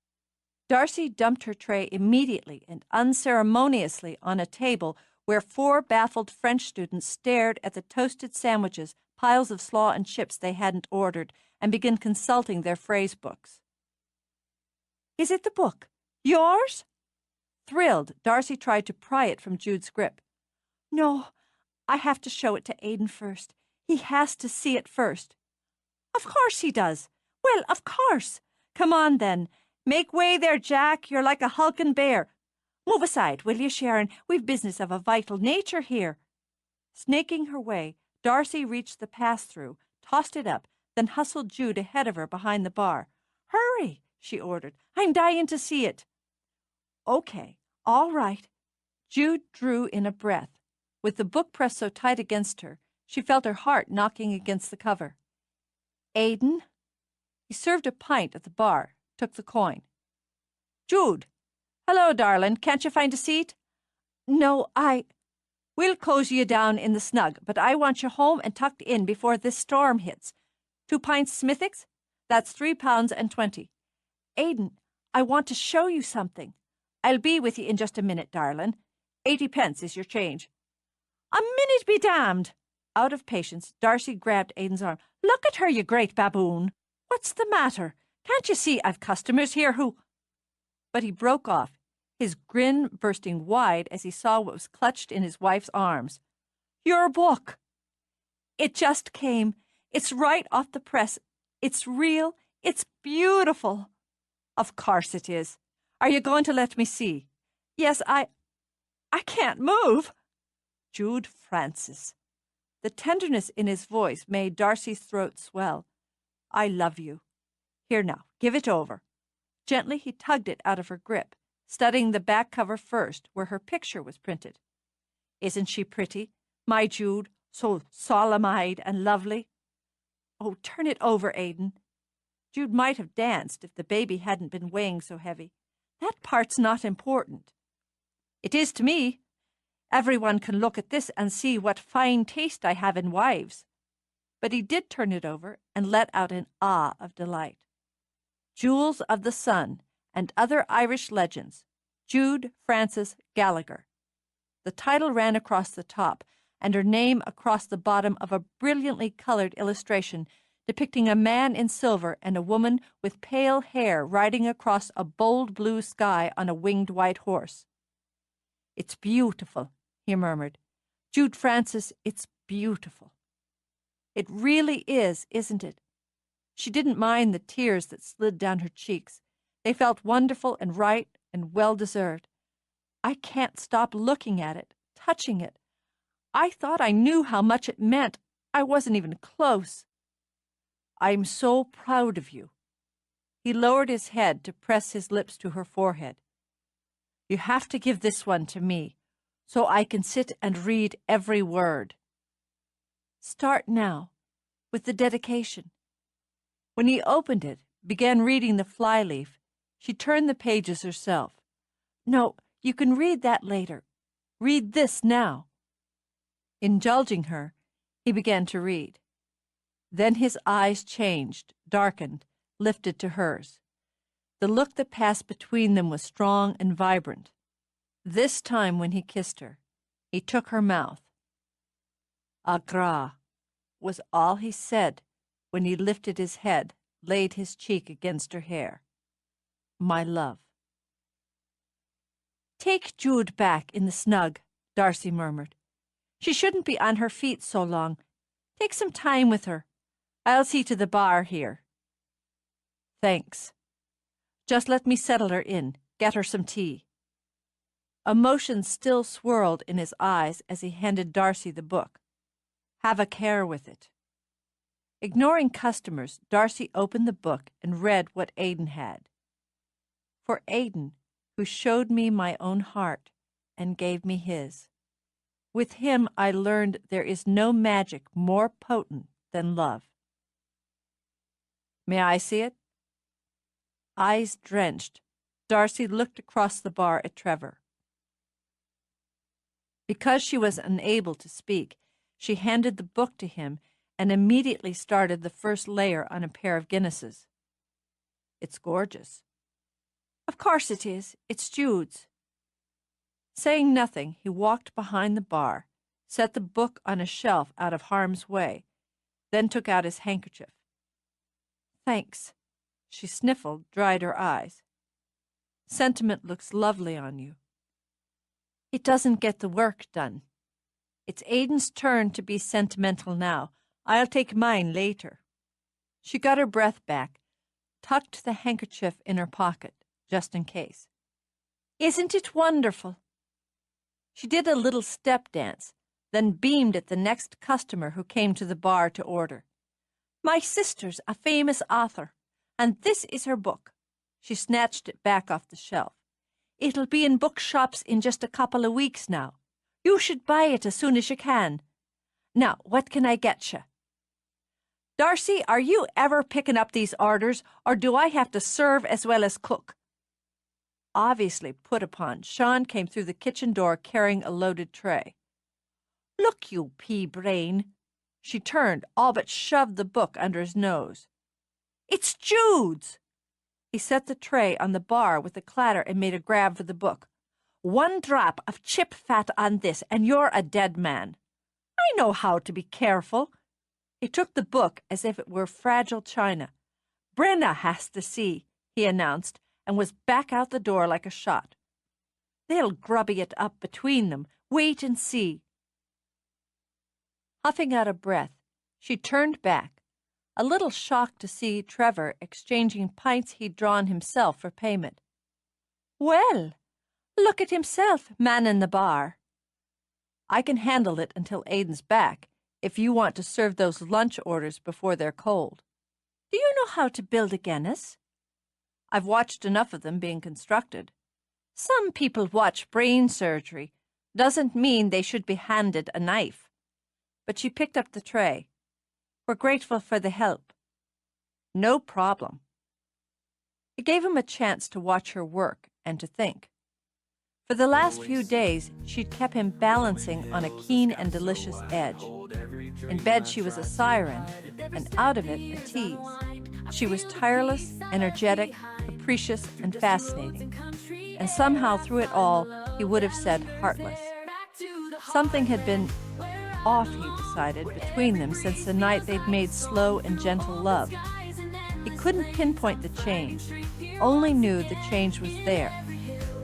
Darcy dumped her tray immediately and unceremoniously on a table where 4 baffled French students stared at the toasted sandwiches, piles of slaw and chips they hadn't ordered, and began consulting their phrase books. Is it the book? Yours? Thrilled, Darcy tried to pry it from Jude's grip. No, I have to show it to Aidan first. He has to see it first. Of course he does. Well, of course. Come on, then. Make way there, Jack. You're like a hulking bear. Move aside, will you, Sharon? We've business of a vital nature here. Snaking her way, Darcy reached the pass-through, tossed it up, then hustled Jude ahead of her behind the bar. Hurry, she ordered. I'm dying to see it. Okay, all right. Jude drew in a breath. With the book pressed so tight against her, she felt her heart knocking against the cover. Aidan? He served a pint at the bar, took the coin. Jude. Hello, darling. Can't you find a seat? No, We'll cozy you down in the snug, but I want you home and tucked in before this storm hits. 2 pints Smithwick's? That's £3.20. Aidan, I want to show you something. I'll be with you in just a minute, darling. 80 pence is your change. A minute be damned! Out of patience, Darcy grabbed Aidan's arm. Look at her, you great baboon. What's the matter? Can't you see I've customers here who—" But he broke off, his grin bursting wide as he saw what was clutched in his wife's arms. "Your book! It just came. It's right off the press. It's real. It's beautiful." "Of course it is. Are you going to let me see?" "Yes, I can't move." Jude Francis. The tenderness in his voice made Darcy's throat swell. "I love you. Here now, give it over." Gently he tugged it out of her grip, studying the back cover first, where her picture was printed. "Isn't she pretty? My Jude, so solemn-eyed and lovely." "Oh, turn it over, Aidan." Jude might have danced if the baby hadn't been weighing so heavy. "That part's not important." "It is to me. Everyone can look at this and see what fine taste I have in wives." But he did turn it over and let out an ah of delight. Jewels of the Sun and Other Irish Legends, Jude Francis Gallagher. The title ran across the top, and her name across the bottom of a brilliantly colored illustration depicting a man in silver and a woman with pale hair riding across a bold blue sky on a winged white horse. "It's beautiful," he murmured. "Jude Francis, it's beautiful." "It really is, isn't it?" She didn't mind the tears that slid down her cheeks. They felt wonderful and right and well-deserved. "I can't stop looking at it, touching it. I thought I knew how much it meant. I wasn't even close." "I'm so proud of you." He lowered his head to press his lips to her forehead. "You have to give this one to me, so I can sit and read every word." "Start now, with the dedication." When he opened it, began reading the flyleaf, she turned the pages herself. "No, you can read that later. Read this now." Indulging her, he began to read. Then his eyes changed, darkened, lifted to hers. The look that passed between them was strong and vibrant. This time when he kissed her, he took her mouth. "Agra" was all he said when he lifted his head, laid his cheek against her hair. "My love." "Take Jude back in the snug," Darcy murmured. "She shouldn't be on her feet so long. Take some time with her. I'll see to the bar here." "Thanks. Just let me settle her in, get her some tea." Emotion still swirled in his eyes as he handed Darcy the book. "Have a care with it." Ignoring customers, Darcy opened the book and read what Aidan had. "For Aidan, who showed me my own heart and gave me his. With him I learned there is no magic more potent than love." "May I see it?" Eyes drenched, Darcy looked across the bar at Trevor. Because she was unable to speak, she handed the book to him and immediately started the first layer on a pair of Guinnesses. "It's gorgeous." "Of course it is. It's Jude's." Saying nothing, he walked behind the bar, set the book on a shelf out of harm's way, then took out his handkerchief. "Thanks." She sniffled, dried her eyes. "Sentiment looks lovely on you." "It doesn't get the work done. It's Aidan's turn to be sentimental now. I'll take mine later." She got her breath back, tucked the handkerchief in her pocket, just in case. "Isn't it wonderful?" She did a little step dance, then beamed at the next customer who came to the bar to order. "My sister's a famous author, and this is her book." She snatched it back off the shelf. "It'll be in bookshops in just a couple of weeks now. You should buy it as soon as you can. Now, what can I get you?" "Darcy, are you ever picking up these orders, or do I have to serve as well as cook?" Obviously put upon, Sean came through the kitchen door carrying a loaded tray. "Look, you pea-brain." She turned, all but shoved the book under his nose. "It's Jude's." He set the tray on the bar with a clatter and made a grab for the book. "One drop of chip fat on this, and you're a dead man." "I know how to be careful." He took the book as if it were fragile china. Brenna has to see," he announced, and was back out the door like a shot. "They'll grubby it up between them. Wait and see." Huffing out a breath, she turned back, a little shocked to see Trevor exchanging pints he'd drawn himself for payment. "Well, look at himself, mannin' the bar." "I can handle it until Aidan's back, if you want to serve those lunch orders before they're cold." "Do you know how to build a Guinness?" "I've watched enough of them being constructed." "Some people watch brain surgery. Doesn't mean they should be handed a knife." But she picked up the tray. "We're grateful for the help." "No problem." It gave him a chance to watch her work and to think. For the last few days, she'd kept him balancing on a keen and delicious edge. In bed, she was a siren, and out of it, a tease. She was tireless, energetic, capricious, and fascinating. And somehow through it all, he would have said heartless. Something had been off, he decided, between them since the night they'd made slow and gentle love. He couldn't pinpoint the change, only knew the change was there.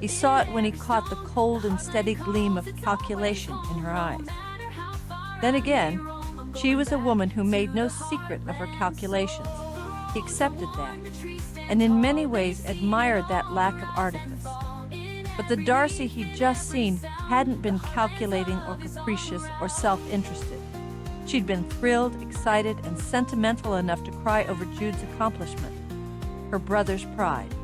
He saw it when he caught the cold and steady gleam of calculation in her eyes. Then again, she was a woman who made no secret of her calculations. He accepted that, and in many ways admired that lack of artifice. But the Darcy he'd just seen hadn't been calculating or capricious or self-interested. She'd been thrilled, excited, and sentimental enough to cry over Jude's accomplishment, her brother's pride.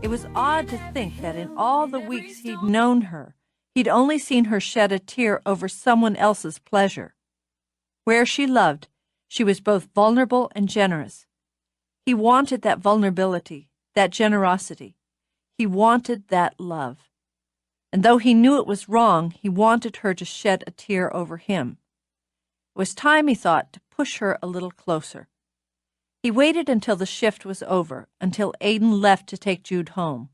It was odd to think that in all the weeks he'd known her, he'd only seen her shed a tear over someone else's pleasure. Where she loved, she was both vulnerable and generous. He wanted that vulnerability, that generosity. He wanted that love. And though he knew it was wrong, he wanted her to shed a tear over him. It was time, he thought, to push her a little closer. He waited until the shift was over, until Aidan left to take Jude home.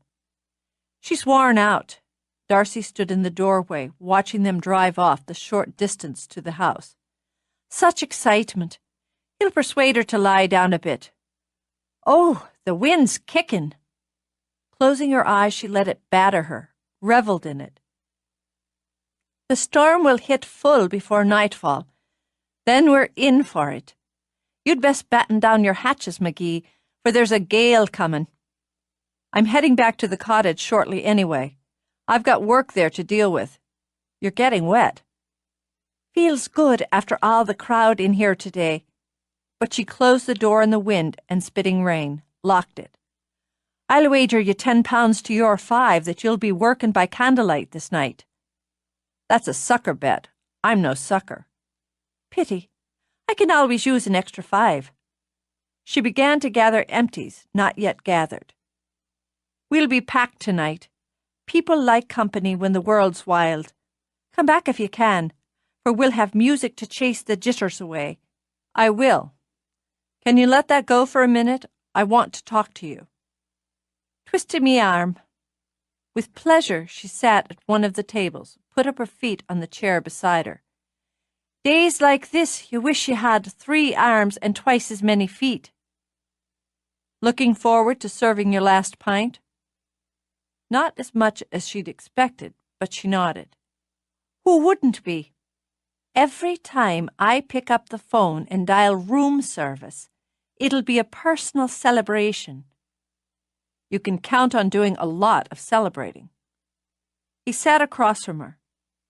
"She's worn out." Darcy stood in the doorway, watching them drive off the short distance to the house. "Such excitement. He'll persuade her to lie down a bit. Oh, the wind's kicking." Closing her eyes, she let it batter her, reveled in it. "The storm will hit full before nightfall. Then we're in for it. You'd best batten down your hatches, McGee, for there's a gale coming. I'm heading back to the cottage shortly anyway. I've got work there to deal with. You're getting wet." "Feels good after all the crowd in here today." But she closed the door in the wind and spitting rain, locked it. "I'll wager you £10 to your 5 that you'll be working by candlelight this night." "That's a sucker bet. I'm no sucker." "Pity. I can always use an extra 5. She began to gather empties, not yet gathered. "We'll be packed tonight. People like company when the world's wild. Come back if you can, for we'll have music to chase the jitters away." "I will. Can you let that go for a minute? I want to talk to you." Twisted me arm. With pleasure, she sat at one of the tables, put up her feet on the chair beside her. "Days like this, you wish you had 3 arms and twice as many feet." "Looking forward to serving your last pint?" Not as much as she'd expected, but she nodded. "Who wouldn't be? Every time I pick up the phone and dial room service, it'll be a personal celebration." "You can count on doing a lot of celebrating." He sat across from her.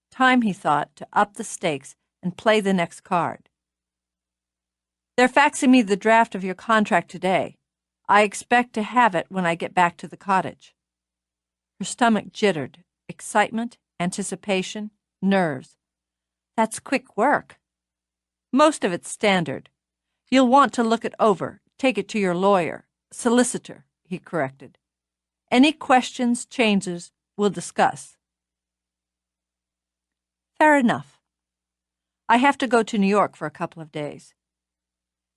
Time, he thought, to up the stakes and play the next card. "They're faxing me the draft of your contract today. I expect to have it when I get back to the cottage." Her stomach jittered. Excitement, anticipation, nerves. "That's quick work." "Most of it's standard. You'll want to look it over, take it to your lawyer, solicitor," he corrected. "Any questions, changes, we'll discuss." "Fair enough. I have to go to New York for a couple of days."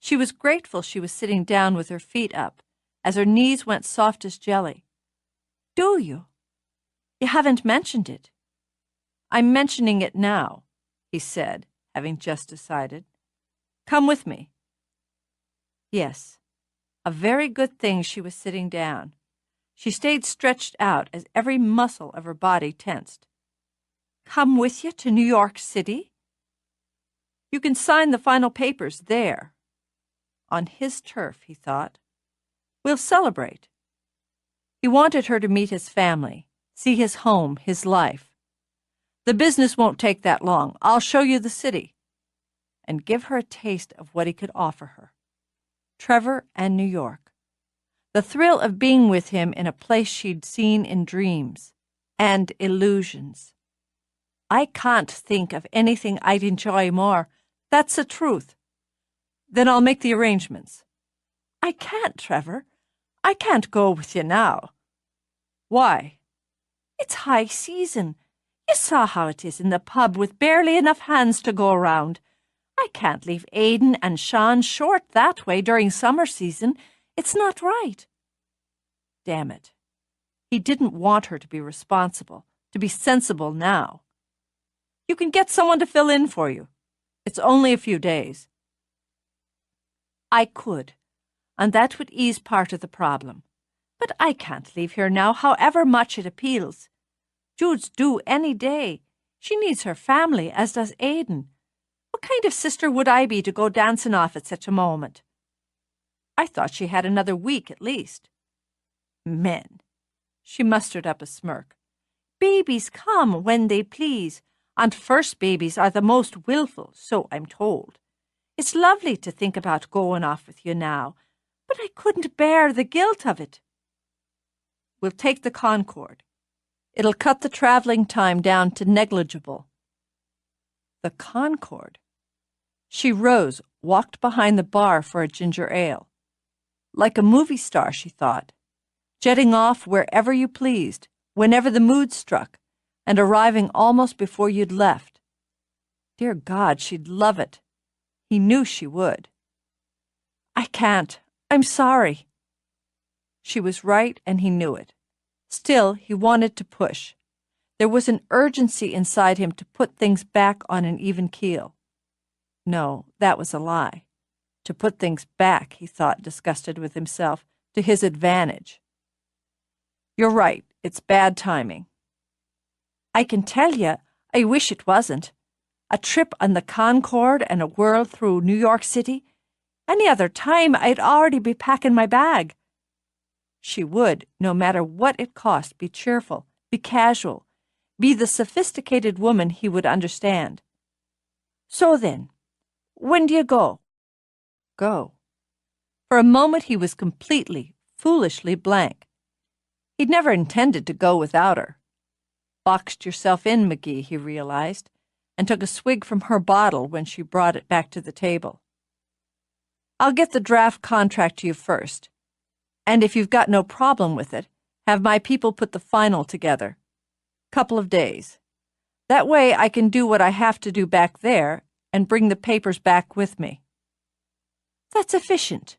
She was grateful she was sitting down with her feet up, as her knees went soft as jelly. "Do you? You haven't mentioned it." "I'm mentioning it now," he said, having just decided. "Come with me." "Yes." A very good thing she was sitting down. She stayed stretched out as every muscle of her body tensed. Come with you to New York City? You can sign the final papers there. On his turf, he thought. We'll celebrate. He wanted her to meet his family, see his home, his life. The business won't take that long. I'll show you the city. And give her a taste of what he could offer her. Trevor and New York. The thrill of being with him in a place she'd seen in dreams and illusions. I can't think of anything I'd enjoy more. That's the truth. Then I'll make the arrangements. I can't, Trevor. I can't go with you now. Why? It's high season. You saw how it is in the pub with barely enough hands to go around. I can't leave Aidan and Sean short that way during summer season. It's not right. Damn it. He didn't want her to be responsible, to be sensible now. You can get someone to fill in for you. It's only a few days. I could, and that would ease part of the problem. But I can't leave here now, however much it appeals. Jude's due any day. She needs her family, as does Aidan. What kind of sister would I be to go dancing off at such a moment? I thought she had another week at least. Men. She mustered up a smirk. Babies come when they please, and first babies are the most willful, so I'm told. It's lovely to think about going off with you now, but I couldn't bear the guilt of it. We'll take the Concorde. It'll cut the traveling time down to negligible. The Concorde? She rose, walked behind the bar for a ginger ale. Like a movie star, she thought, jetting off wherever you pleased, whenever the mood struck, and arriving almost before you'd left. Dear God, she'd love it. He knew she would. I can't. I'm sorry. She was right, and he knew it. Still, he wanted to push. There was an urgency inside him to put things back on an even keel. No, that was a lie. To put things back, he thought, disgusted with himself, to his advantage. You're right, it's bad timing. I can tell you, I wish it wasn't. A trip on the Concorde and a whirl through New York City. Any other time, I'd already be packing my bag. She would, no matter what it cost, be cheerful, be casual, be the sophisticated woman he would understand. So then, when do you go? Go. For a moment he was completely, foolishly blank. He'd never intended to go without her. Boxed yourself in, McGee, he realized, and took a swig from her bottle when she brought it back to the table. I'll get the draft contract to you first, and if you've got no problem with it, have my people put the final together. Couple of days. That way I can do what I have to do back there and bring the papers back with me. That's efficient.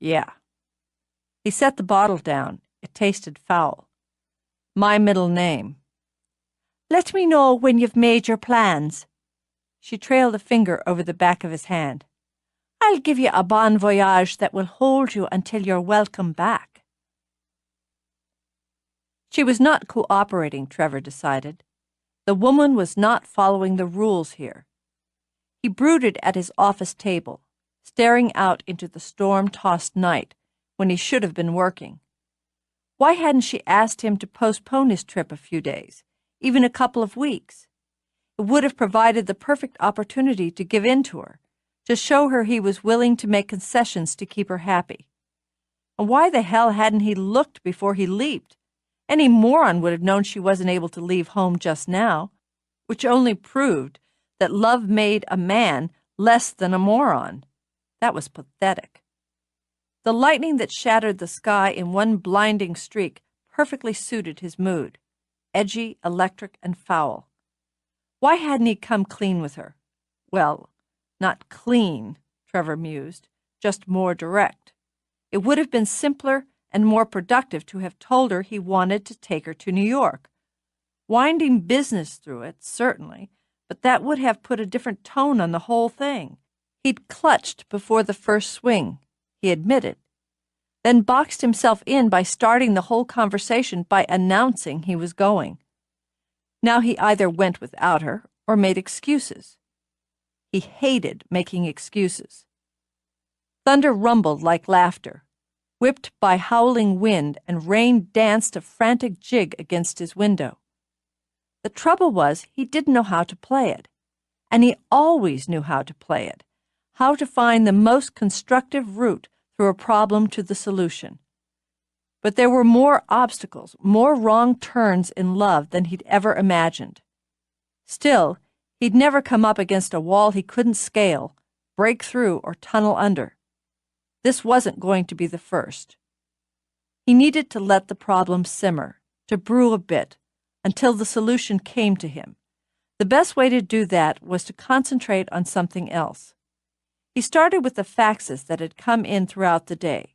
Yeah. He set the bottle down. It tasted foul. My middle name. Let me know when you've made your plans. She trailed a finger over the back of his hand. I'll give you a bon voyage that will hold you until you're welcome back. She was not cooperating, Trevor decided. The woman was not following the rules here. He brooded at his office table, staring out into the storm-tossed night when he should have been working. Why hadn't she asked him to postpone his trip a few days, even a couple of weeks? It would have provided the perfect opportunity to give in to her, to show her he was willing to make concessions to keep her happy. And why the hell hadn't he looked before he leaped? Any moron would have known she wasn't able to leave home just now, which only proved that love made a man less than a moron. That was pathetic. The lightning that shattered the sky in one blinding streak perfectly suited his mood, edgy, electric, and foul. Why hadn't he come clean with her? Well, not clean, Trevor mused, just more direct. It would have been simpler and more productive to have told her he wanted to take her to New York. Winding business through it, certainly, but that would have put a different tone on the whole thing. He'd clutched before the first swing, he admitted, then boxed himself in by starting the whole conversation by announcing he was going. Now he either went without her or made excuses. He hated making excuses. Thunder rumbled like laughter, whipped by howling wind, and rain danced a frantic jig against his window. The trouble was he didn't know how to play it, and he always knew how to play it, how to find the most constructive route through a problem to the solution. But there were more obstacles, more wrong turns in love than he'd ever imagined. Still, he'd never come up against a wall he couldn't scale, break through, or tunnel under. This wasn't going to be the first. He needed to let the problem simmer, to brew a bit, until the solution came to him. The best way to do that was to concentrate on something else. He started with the faxes that had come in throughout the day.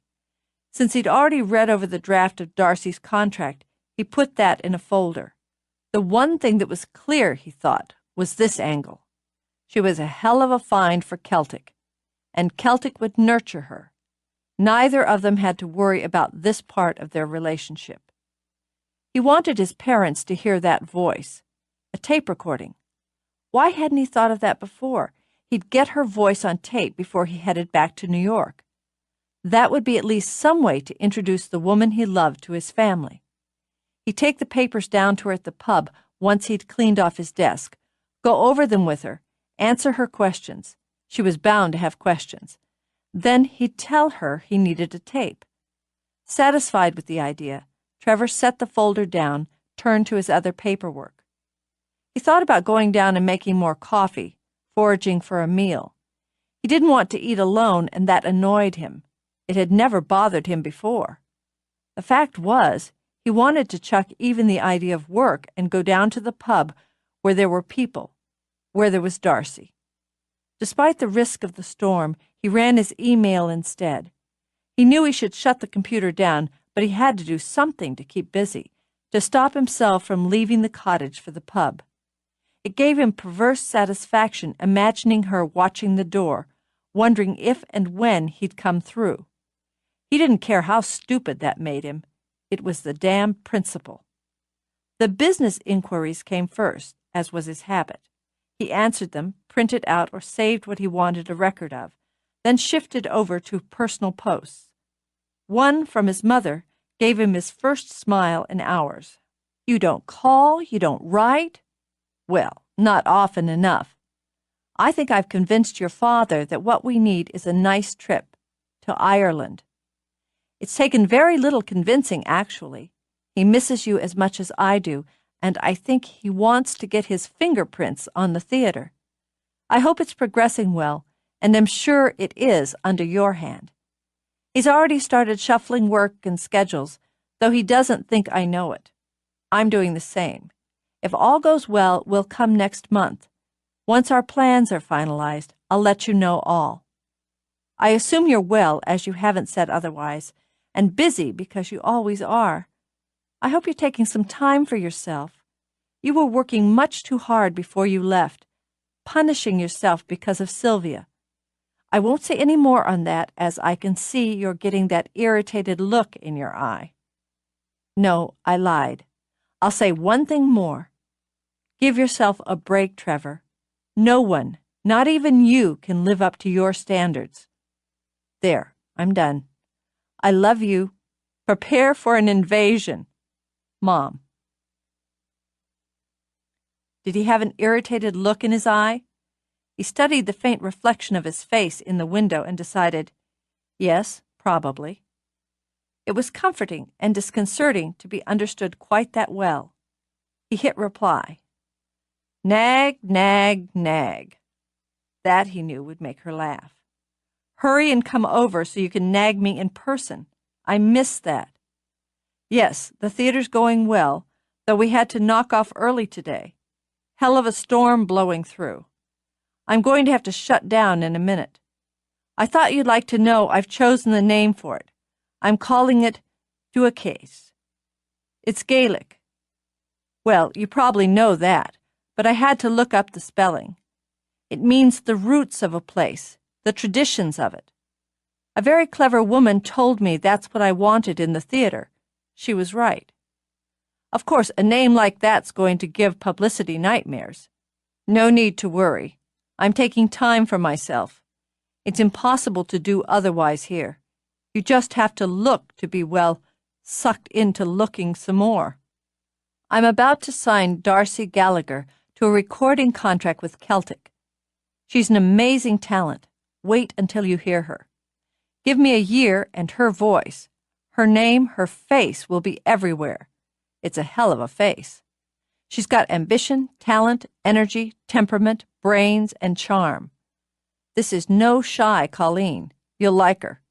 Since he'd already read over the draft of Darcy's contract, he put that in a folder. The one thing that was clear, he thought, was this angle. She was a hell of a find for Celtic, and Celtic would nurture her. Neither of them had to worry about this part of their relationship. He wanted his parents to hear that voice, a tape recording. Why hadn't he thought of that before? He'd get her voice on tape before he headed back to New York. That would be at least some way to introduce the woman he loved to his family. He'd take the papers down to her at the pub once he'd cleaned off his desk, go over them with her, answer her questions. She was bound to have questions. Then he'd tell her he needed a tape. Satisfied with the idea, Trevor set the folder down, turned to his other paperwork. He thought about going down and making more coffee, foraging for a meal. He didn't want to eat alone, and that annoyed him. It had never bothered him before. The fact was, he wanted to chuck even the idea of work and go down to the pub where there were people, where there was Darcy. Despite the risk of the storm, he ran his email instead. He knew he should shut the computer down, but he had to do something to keep busy, to stop himself from leaving the cottage for the pub. It gave him perverse satisfaction imagining her watching the door, wondering if and when he'd come through. He didn't care how stupid that made him. It was the damn principle. The business inquiries came first, as was his habit. He answered them, printed out or saved what he wanted a record of, then shifted over to personal posts. One from his mother gave him his first smile in hours. "You don't call? You don't write?" "Well, not often enough. I think I've convinced your father that what we need is a nice trip to Ireland. It's taken very little convincing, actually. He misses you as much as I do, and I think he wants to get his fingerprints on the theater. I hope it's progressing well, and I'm sure it is under your hand. He's already started shuffling work and schedules, though he doesn't think I know it. I'm doing the same. If all goes well, we'll come next month. Once our plans are finalized, I'll let you know all. I assume you're well, as you haven't said otherwise, and busy because you always are. I hope you're taking some time for yourself. You were working much too hard before you left, punishing yourself because of Sylvia. I won't say any more on that, as I can see you're getting that irritated look in your eye. No, I lied. I'll say one thing more. Give yourself a break, Trevor. No one, not even you, can live up to your standards. There, I'm done. I love you. Prepare for an invasion. Mom. Did he have an irritated look in his eye? He studied the faint reflection of his face in the window and decided, yes, probably. It was comforting and disconcerting to be understood quite that well. He hit reply. Nag, nag, nag. That, he knew, would make her laugh. Hurry and come over so you can nag me in person. I miss that. Yes, the theater's going well, though we had to knock off early today. Hell of a storm blowing through. I'm going to have to shut down in a minute. I thought you'd like to know I've chosen the name for it. I'm calling it Duacace. It's Gaelic. Well, you probably know that, but I had to look up the spelling. It means the roots of a place, the traditions of it. A very clever woman told me that's what I wanted in the theater. She was right. Of course, a name like that's going to give publicity nightmares. No need to worry. I'm taking time for myself. It's impossible to do otherwise here. You just have to look to be, well, sucked into looking some more. I'm about to sign Darcy Gallagher to a recording contract with Celtic. She's an amazing talent. Wait until you hear her. Give me a year and her voice, her name, her face will be everywhere. It's a hell of a face. She's got ambition, talent, energy, temperament, brains, and charm. This is no shy Colleen. You'll like her.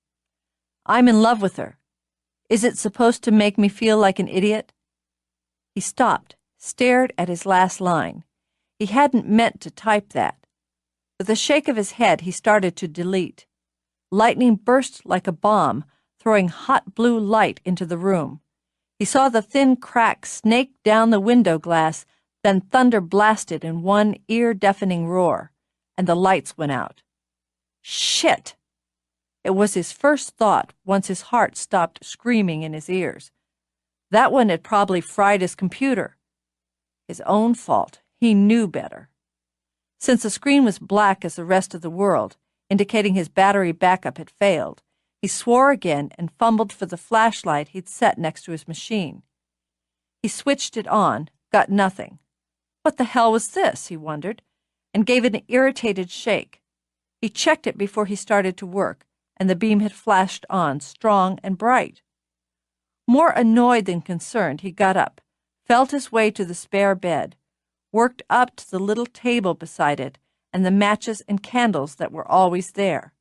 I'm in love with her. Is it supposed to make me feel like an idiot? He stopped, stared at his last line. He hadn't meant to type that. With a shake of his head, he started to delete. Lightning burst like a bomb, throwing hot blue light into the room. He saw the thin crack snake down the window glass, then thunder blasted in one ear-deafening roar, and the lights went out. Shit! It was his first thought once his heart stopped screaming in his ears. That one had probably fried his computer. His own fault. He knew better. Since the screen was black as the rest of the world, indicating his battery backup had failed, he swore again and fumbled for the flashlight he'd set next to his machine. He switched it on, got nothing. What the hell was this, he wondered, and gave it an irritated shake. He checked it before he started to work, and the beam had flashed on, strong and bright. More annoyed than concerned, he got up, felt his way to the spare bed, worked up to the little table beside it and the matches and candles that were always there.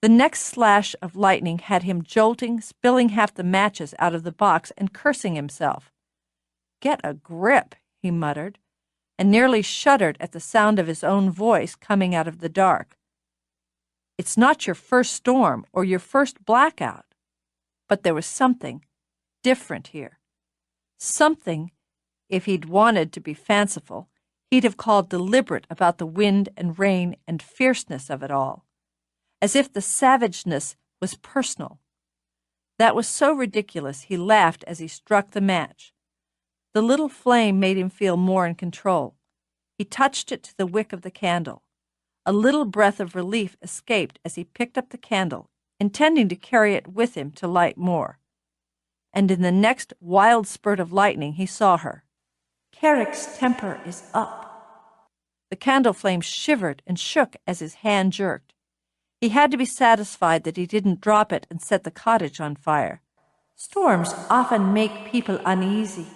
The next slash of lightning had him jolting, spilling half the matches out of the box and cursing himself. Get a grip, he muttered, and nearly shuddered at the sound of his own voice coming out of the dark. It's not your first storm or your first blackout. But there was something different here. Something, if he'd wanted to be fanciful, he'd have called deliberate about the wind and rain and fierceness of it all, as if the savageness was personal. That was so ridiculous he laughed as he struck the match. The little flame made him feel more in control. He touched it to the wick of the candle. A little breath of relief escaped as he picked up the candle, intending to carry it with him to light more. And in the next wild spurt of lightning he saw her. Carrick's temper is up. The candle flame shivered and shook as his hand jerked. He had to be satisfied that he didn't drop it and set the cottage on fire. Storms often make people uneasy.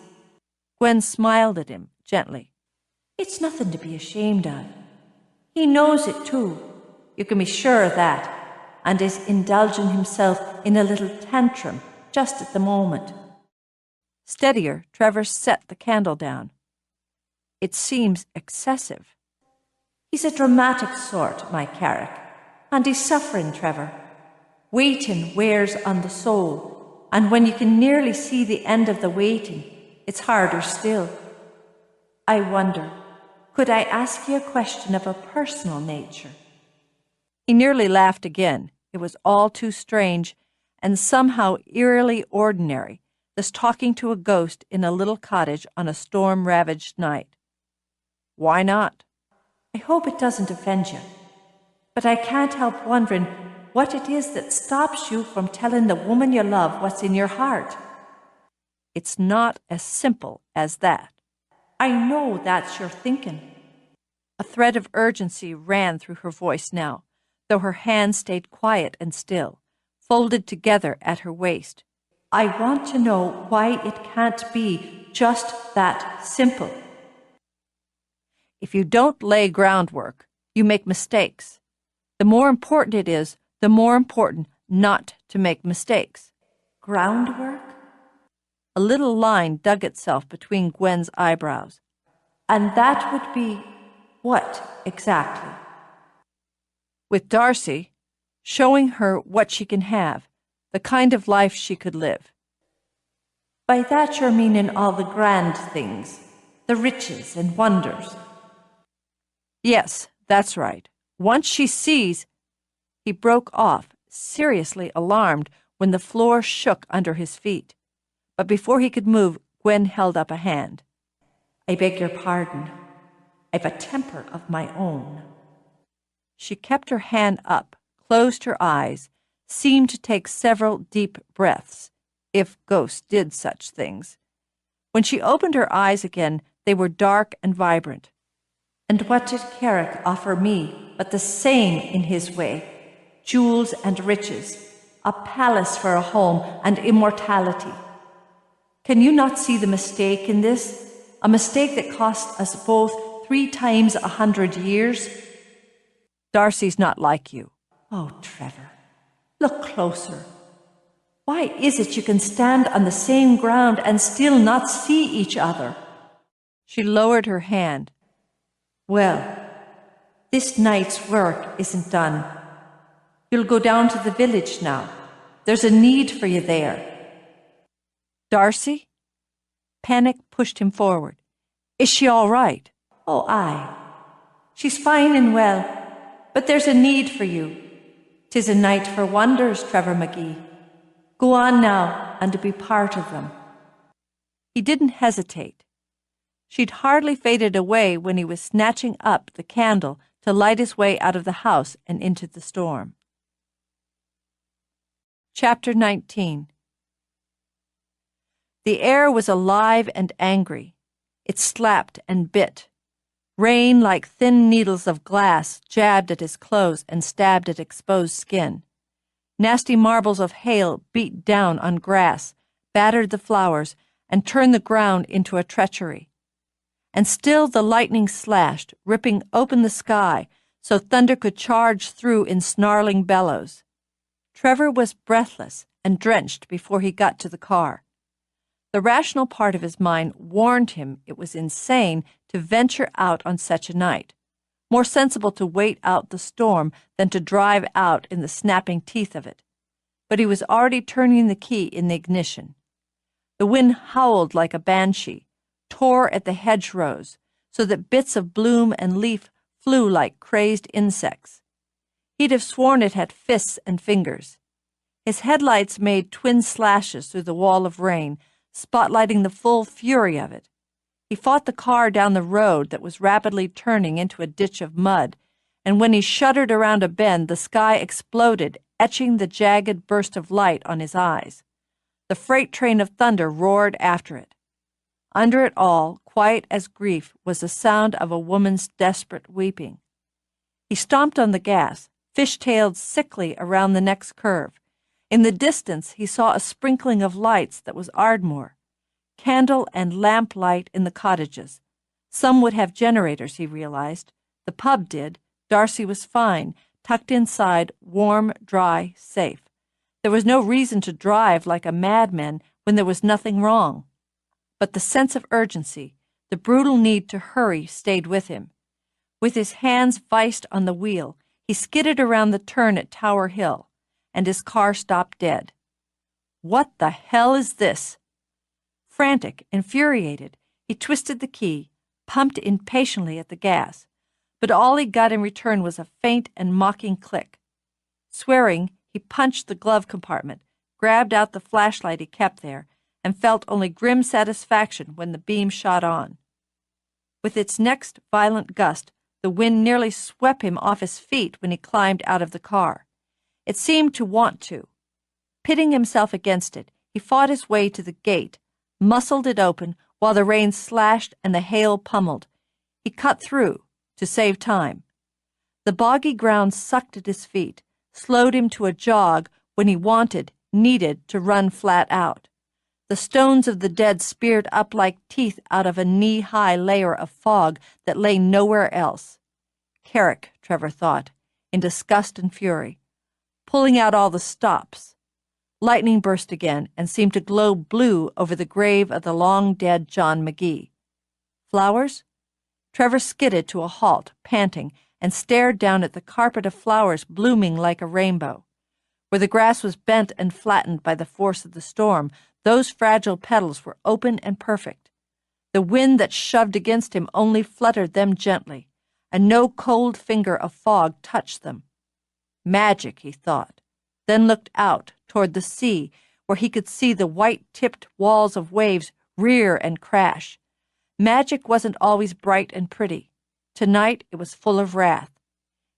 Gwen smiled at him gently. It's nothing to be ashamed of. He knows it too, you can be sure of that, and is indulging himself in a little tantrum just at the moment. Steadier, Trevor set the candle down. It seems excessive. He's a dramatic sort, my Carrick, and he's suffering, Trevor. Waiting wears on the soul, and when you can nearly see the end of the waiting, it's harder still. I wonder, could I ask you a question of a personal nature? He nearly laughed again. It was all too strange and somehow eerily ordinary, this talking to a ghost in a little cottage on a storm-ravaged night. Why not? I hope it doesn't offend you, but I can't help wondering what it is that stops you from telling the woman you love what's in your heart. It's not as simple as that. I know that's your thinking. A thread of urgency ran through her voice now, though her hands stayed quiet and still, folded together at her waist. I want to know why it can't be just that simple. If you don't lay groundwork, you make mistakes. The more important it is, the more important not to make mistakes. Groundwork? A little line dug itself between Gwen's eyebrows. And that would be what exactly? With Darcy, showing her what she can have, the kind of life she could live. By that you're meaning all the grand things, the riches and wonders. Yes, that's right. Once she sees... He broke off, seriously alarmed when the floor shook under his feet. But before he could move, Gwen held up a hand. "I beg your pardon. I've a temper of my own." She kept her hand up, closed her eyes, seemed to take several deep breaths, if ghosts did such things. When she opened her eyes again, they were dark and vibrant. "And what did Carrick offer me but the same in his way? Jewels and riches, a palace for a home, and immortality. Can you not see the mistake in this? A mistake that cost us both 3 times 100 years? Darcy's not like you." "Oh, Trevor, look closer. Why is it you can stand on the same ground and still not see each other?" She lowered her hand. "Well, this night's work isn't done. You'll go down to the village now. There's a need for you there." "Darcy?" Panic pushed him forward. "Is she all right?" "Oh, aye. She's fine and well, but there's a need for you. 'Tis a night for wonders, Trevor McGee. Go on now and be part of them." He didn't hesitate. She'd hardly faded away when he was snatching up the candle to light his way out of the house and into the storm. Chapter 19. The air was alive and angry. It slapped and bit. Rain, like thin needles of glass, jabbed at his clothes and stabbed at exposed skin. Nasty marbles of hail beat down on grass, battered the flowers, and turned the ground into a treachery. And still the lightning slashed, ripping open the sky so thunder could charge through in snarling bellows. Trevor was breathless and drenched before he got to the car. The rational part of his mind warned him it was insane to venture out on such a night, more sensible to wait out the storm than to drive out in the snapping teeth of it. But he was already turning the key in the ignition. The wind howled like a banshee, tore at the hedgerows, so that bits of bloom and leaf flew like crazed insects. He'd have sworn it had fists and fingers. His headlights made twin slashes through the wall of rain, spotlighting the full fury of it. He fought the car down the road that was rapidly turning into a ditch of mud, and when he shuddered around a bend, the sky exploded, etching the jagged burst of light on his eyes. The freight train of thunder roared after it. Under it all, quiet as grief, was the sound of a woman's desperate weeping. He stomped on the gas, fish-tailed sickly around the next curve. In the distance, he saw a sprinkling of lights that was Ardmore. Candle and lamp light in the cottages. Some would have generators, he realized. The pub did. Darcy was fine, tucked inside, warm, dry, safe. There was no reason to drive like a madman when there was nothing wrong. But the sense of urgency, the brutal need to hurry, stayed with him. With his hands viced on the wheel, he skidded around the turn at Tower Hill, and his car stopped dead. What the hell is this? Frantic, infuriated, he twisted the key, pumped impatiently at the gas, but all he got in return was a faint and mocking click. Swearing, he punched the glove compartment, grabbed out the flashlight he kept there, and felt only grim satisfaction when the beam shot on. With its next violent gust, the wind nearly swept him off his feet when he climbed out of the car. It seemed to want to. Pitting himself against it, he fought his way to the gate, muscled it open while the rain slashed and the hail pummeled. He cut through to save time. The boggy ground sucked at his feet, slowed him to a jog when he needed to run flat out. The stones of the dead speared up like teeth out of a knee-high layer of fog that lay nowhere else. Carrick, Trevor thought, in disgust and fury, pulling out all the stops. Lightning burst again and seemed to glow blue over the grave of the long-dead John McGee. Flowers? Trevor skidded to a halt, panting, and stared down at the carpet of flowers blooming like a rainbow. Where the grass was bent and flattened by the force of the storm, those fragile petals were open and perfect. The wind that shoved against him only fluttered them gently, and no cold finger of fog touched them. Magic, he thought. then looked out toward the sea, where he could see the white-tipped walls of waves rear and crash. Magic wasn't always bright and pretty. Tonight it was full of wrath.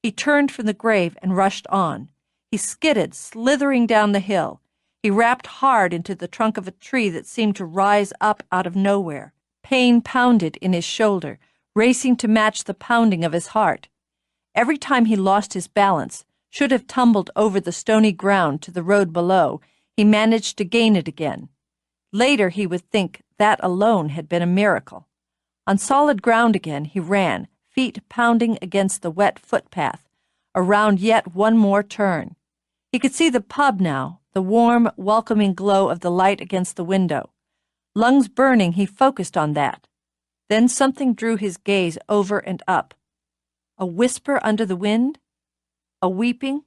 He turned from the grave and rushed on. He skidded, slithering down the hill. He rapped hard into the trunk of a tree that seemed to rise up out of nowhere. Pain pounded in his shoulder, racing to match the pounding of his heart. Every time he lost his balance, should have tumbled over the stony ground to the road below, he managed to gain it again. Later he would think that alone had been a miracle. On solid ground again he ran, feet pounding against the wet footpath, around yet one more turn. He could see the pub now, the warm, welcoming glow of the light against the window. Lungs burning, he focused on that. Then something drew his gaze over and up. A whisper under the wind? A weeping?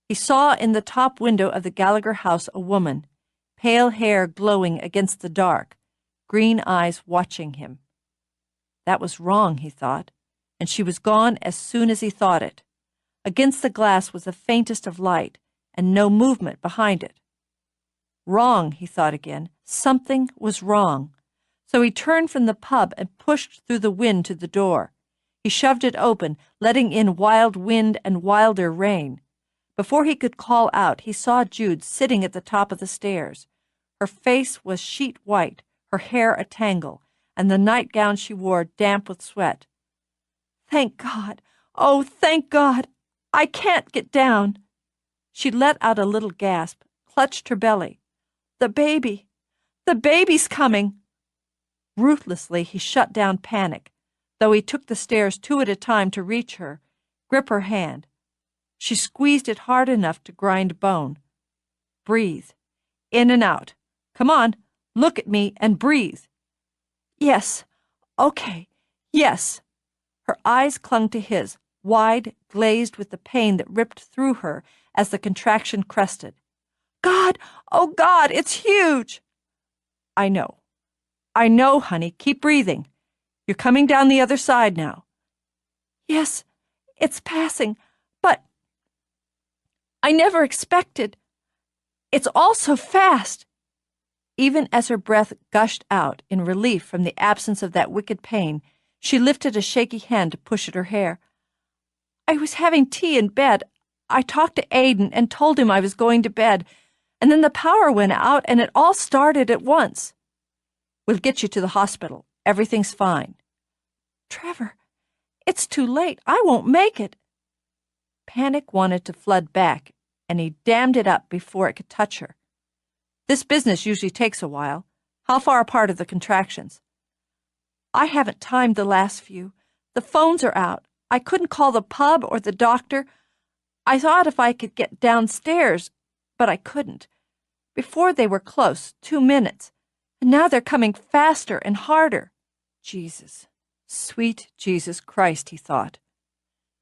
He saw in the top window of the Gallagher house a woman, pale hair glowing against the dark, green eyes watching him. That was wrong, he thought, and she was gone as soon as he thought it. Against the glass was the faintest of light, and no movement behind it. Wrong, he thought again. Something was wrong. So he turned from the pub and pushed through the wind to the door. He shoved it open, letting in wild wind and wilder rain. Before he could call out, he saw Jude sitting at the top of the stairs. Her face was sheet white, her hair a tangle, and the nightgown she wore damp with sweat. "Thank God! Oh, thank God! I can't get down!" She let out a little gasp, clutched her belly. "The baby! The baby's coming!" Ruthlessly he shut down panic, though he took the stairs 2 at a time to reach her, grip her hand. She squeezed it hard enough to grind bone. "Breathe. In and out. Come on, look at me and breathe." "Yes. Okay. Yes." Her eyes clung to his, wide, glazed with the pain that ripped through her as the contraction crested. "God! Oh, God! It's huge!" I know, honey. Keep breathing. You're coming down the other side now." "Yes, it's passing, but I never expected. It's all so fast." Even as her breath gushed out in relief from the absence of that wicked pain, she lifted a shaky hand to push at her hair. "I was having tea in bed. I talked to Aiden and told him I was going to bed, and then the power went out and it all started at once." "We'll get you to the hospital. Everything's fine." "Trevor, it's too late. I won't make it." Panic wanted to flood back, and he dammed it up before it could touch her. "This business usually takes a while. How far apart are the contractions?" "I haven't timed the last few. The phones are out. I couldn't call the pub or the doctor. I thought if I could get downstairs, but I couldn't. Before they were close, 2 minutes, and now they're coming faster and harder." Jesus, sweet Jesus Christ, he thought.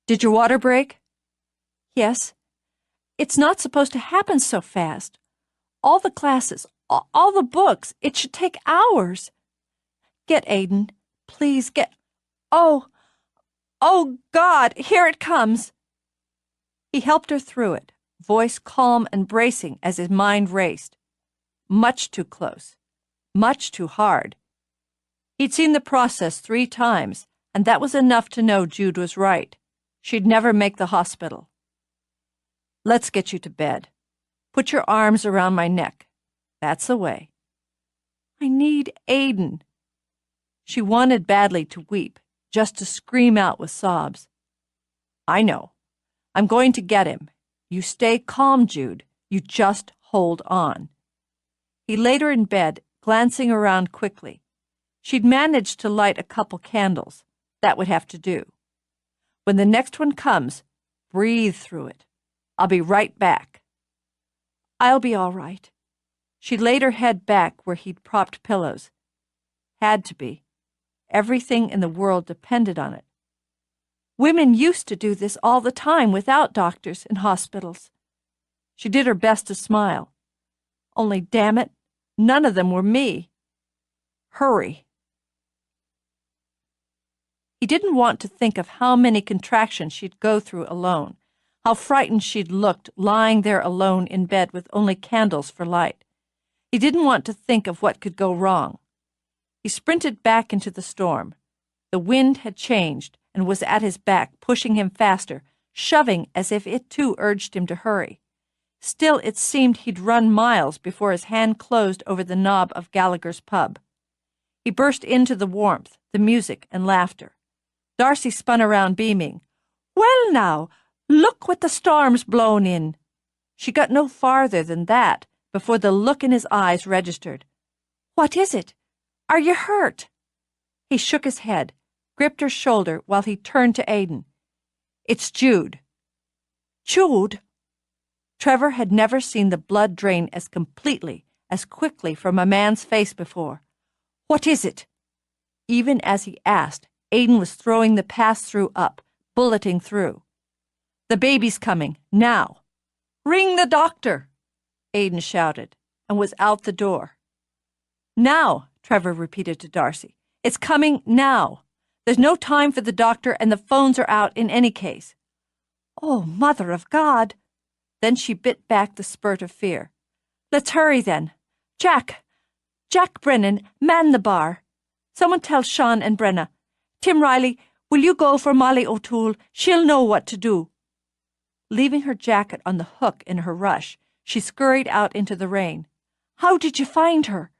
"Did your water break?" "Yes. It's not supposed to happen so fast. All the classes, all the books, it should take hours. Get Aiden. Please get. Oh, God, here it comes." He helped her through it, voice calm and bracing as his mind raced. Much too close. Much too hard. He'd seen the process 3 times, and that was enough to know Jude was right. She'd never make the hospital. "Let's get you to bed. Put your arms around my neck. That's the way." "I need Aiden." She wanted badly to weep, just to scream out with sobs. "I know. I'm going to get him. You stay calm, Jude. You just hold on." He laid her in bed, glancing around quickly. She'd managed to light a couple candles. That would have to do. "When the next one comes, breathe through it. I'll be right back." "I'll be all right." She laid her head back where he'd propped pillows. Had to be. Everything in the world depended on it. Women used to do this all the time without doctors and hospitals. She did her best to smile. Only, damn it, none of them were me. Hurry. He didn't want to think of how many contractions she'd go through alone, How frightened she'd looked, lying there alone in bed with only candles for light. He didn't want to think of what could go wrong. He sprinted back into the storm. The wind had changed and was at his back, pushing him faster, shoving as if it too urged him to hurry. Still, it seemed he'd run miles before his hand closed over the knob of Gallagher's pub. He burst into the warmth, the music, and laughter. Darcy spun around, beaming. "Well now, look what the storm's blown in." She got no farther than that before the look in his eyes registered. "What is it? Are you hurt?" He shook his head, gripped her shoulder while he turned to Aidan. "It's Jude." "Jude?" Trevor had never seen the blood drain as completely, as quickly from a man's face before. "What is it?" Even as he asked, Aidan was throwing the pass-through up, bulleting through. "The baby's coming, now." "Ring the doctor," Aidan shouted, and was out the door. "Now," Trevor repeated to Darcy. "It's coming now. There's no time for the doctor, and the phones are out in any case." "Oh, Mother of God!" Then she bit back the spurt of fear. "Let's hurry then. Jack Brennan, man the bar. Someone tell Sean and Brenna. Tim Riley, will you go for Molly O'Toole? She'll know what to do." Leaving her jacket on the hook in her rush, she scurried out into the rain. "How did you find her?"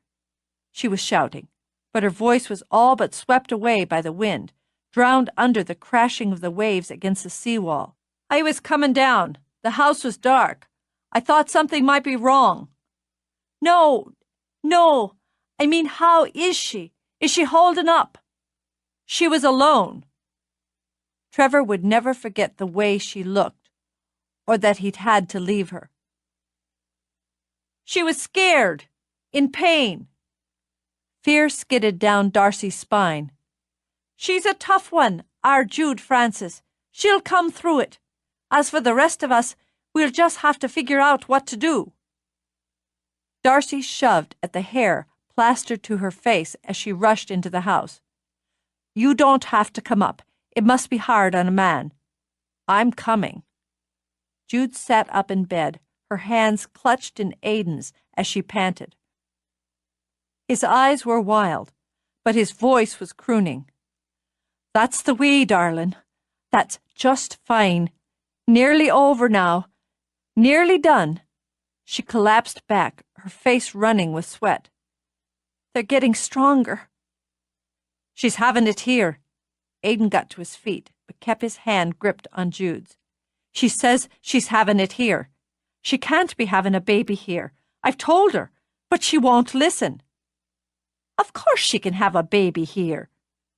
She was shouting, but her voice was all but swept away by the wind, drowned under the crashing of the waves against the seawall. "I was coming down. The house was dark. I thought something might be wrong." No, I mean, how is she? Is she holding up?" "She was alone." Trevor would never forget the way she looked, or that he'd had to leave her. "She was scared, in pain." Fear skidded down Darcy's spine. "She's a tough one, our Jude Francis. She'll come through it. As for the rest of us, we'll just have to figure out what to do." Darcy shoved at the hair plastered to her face as she rushed into the house. "You don't have to come up. It must be hard on a man." "I'm coming." Jude sat up in bed, her hands clutched in Aidan's as she panted. His eyes were wild, but his voice was crooning. "That's the way, darling. That's just fine. Nearly over now. Nearly done." She collapsed back, her face running with sweat. "They're getting stronger." "She's having it here." Aidan got to his feet, but kept his hand gripped on Jude's. "She says she's having it here. She can't be having a baby here. I've told her, but she won't listen." "Of course she can have a baby here."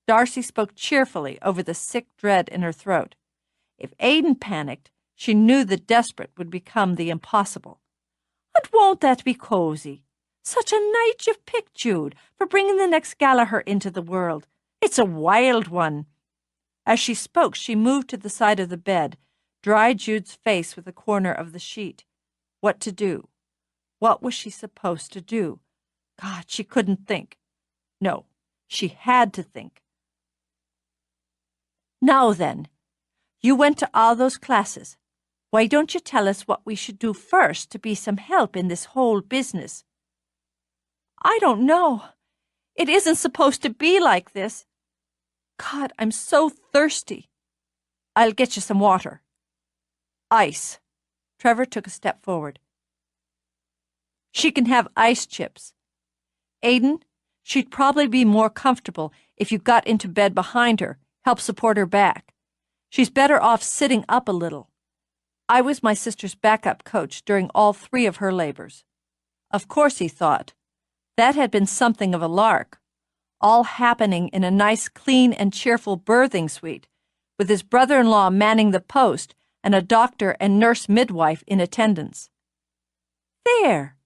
Darcy spoke cheerfully over the sick dread in her throat. If Aidan panicked, she knew the desperate would become the impossible. "And won't that be cosy? Such a night you've picked, Jude, for bringing the next Gallagher into the world. It's a wild one." As she spoke, she moved to the side of the bed, dried Jude's face with a corner of the sheet. What to do? What was she supposed to do? God, she couldn't think. No, she had to think. "Now then, you went to all those classes. Why don't you tell us what we should do first to be some help in this whole business?" "I don't know. It isn't supposed to be like this. God, I'm so thirsty." "I'll get you some water." "Ice." Trevor took a step forward. "She can have ice chips. Aidan, she'd probably be more comfortable if you got into bed behind her, help support her back. She's better off sitting up a little. I was my sister's backup coach during all 3 of her labors." Of course, he thought. That had been something of a lark, all happening in a nice, clean, and cheerful birthing suite, with his brother-in-law manning the post and a doctor and nurse midwife in attendance. "There!"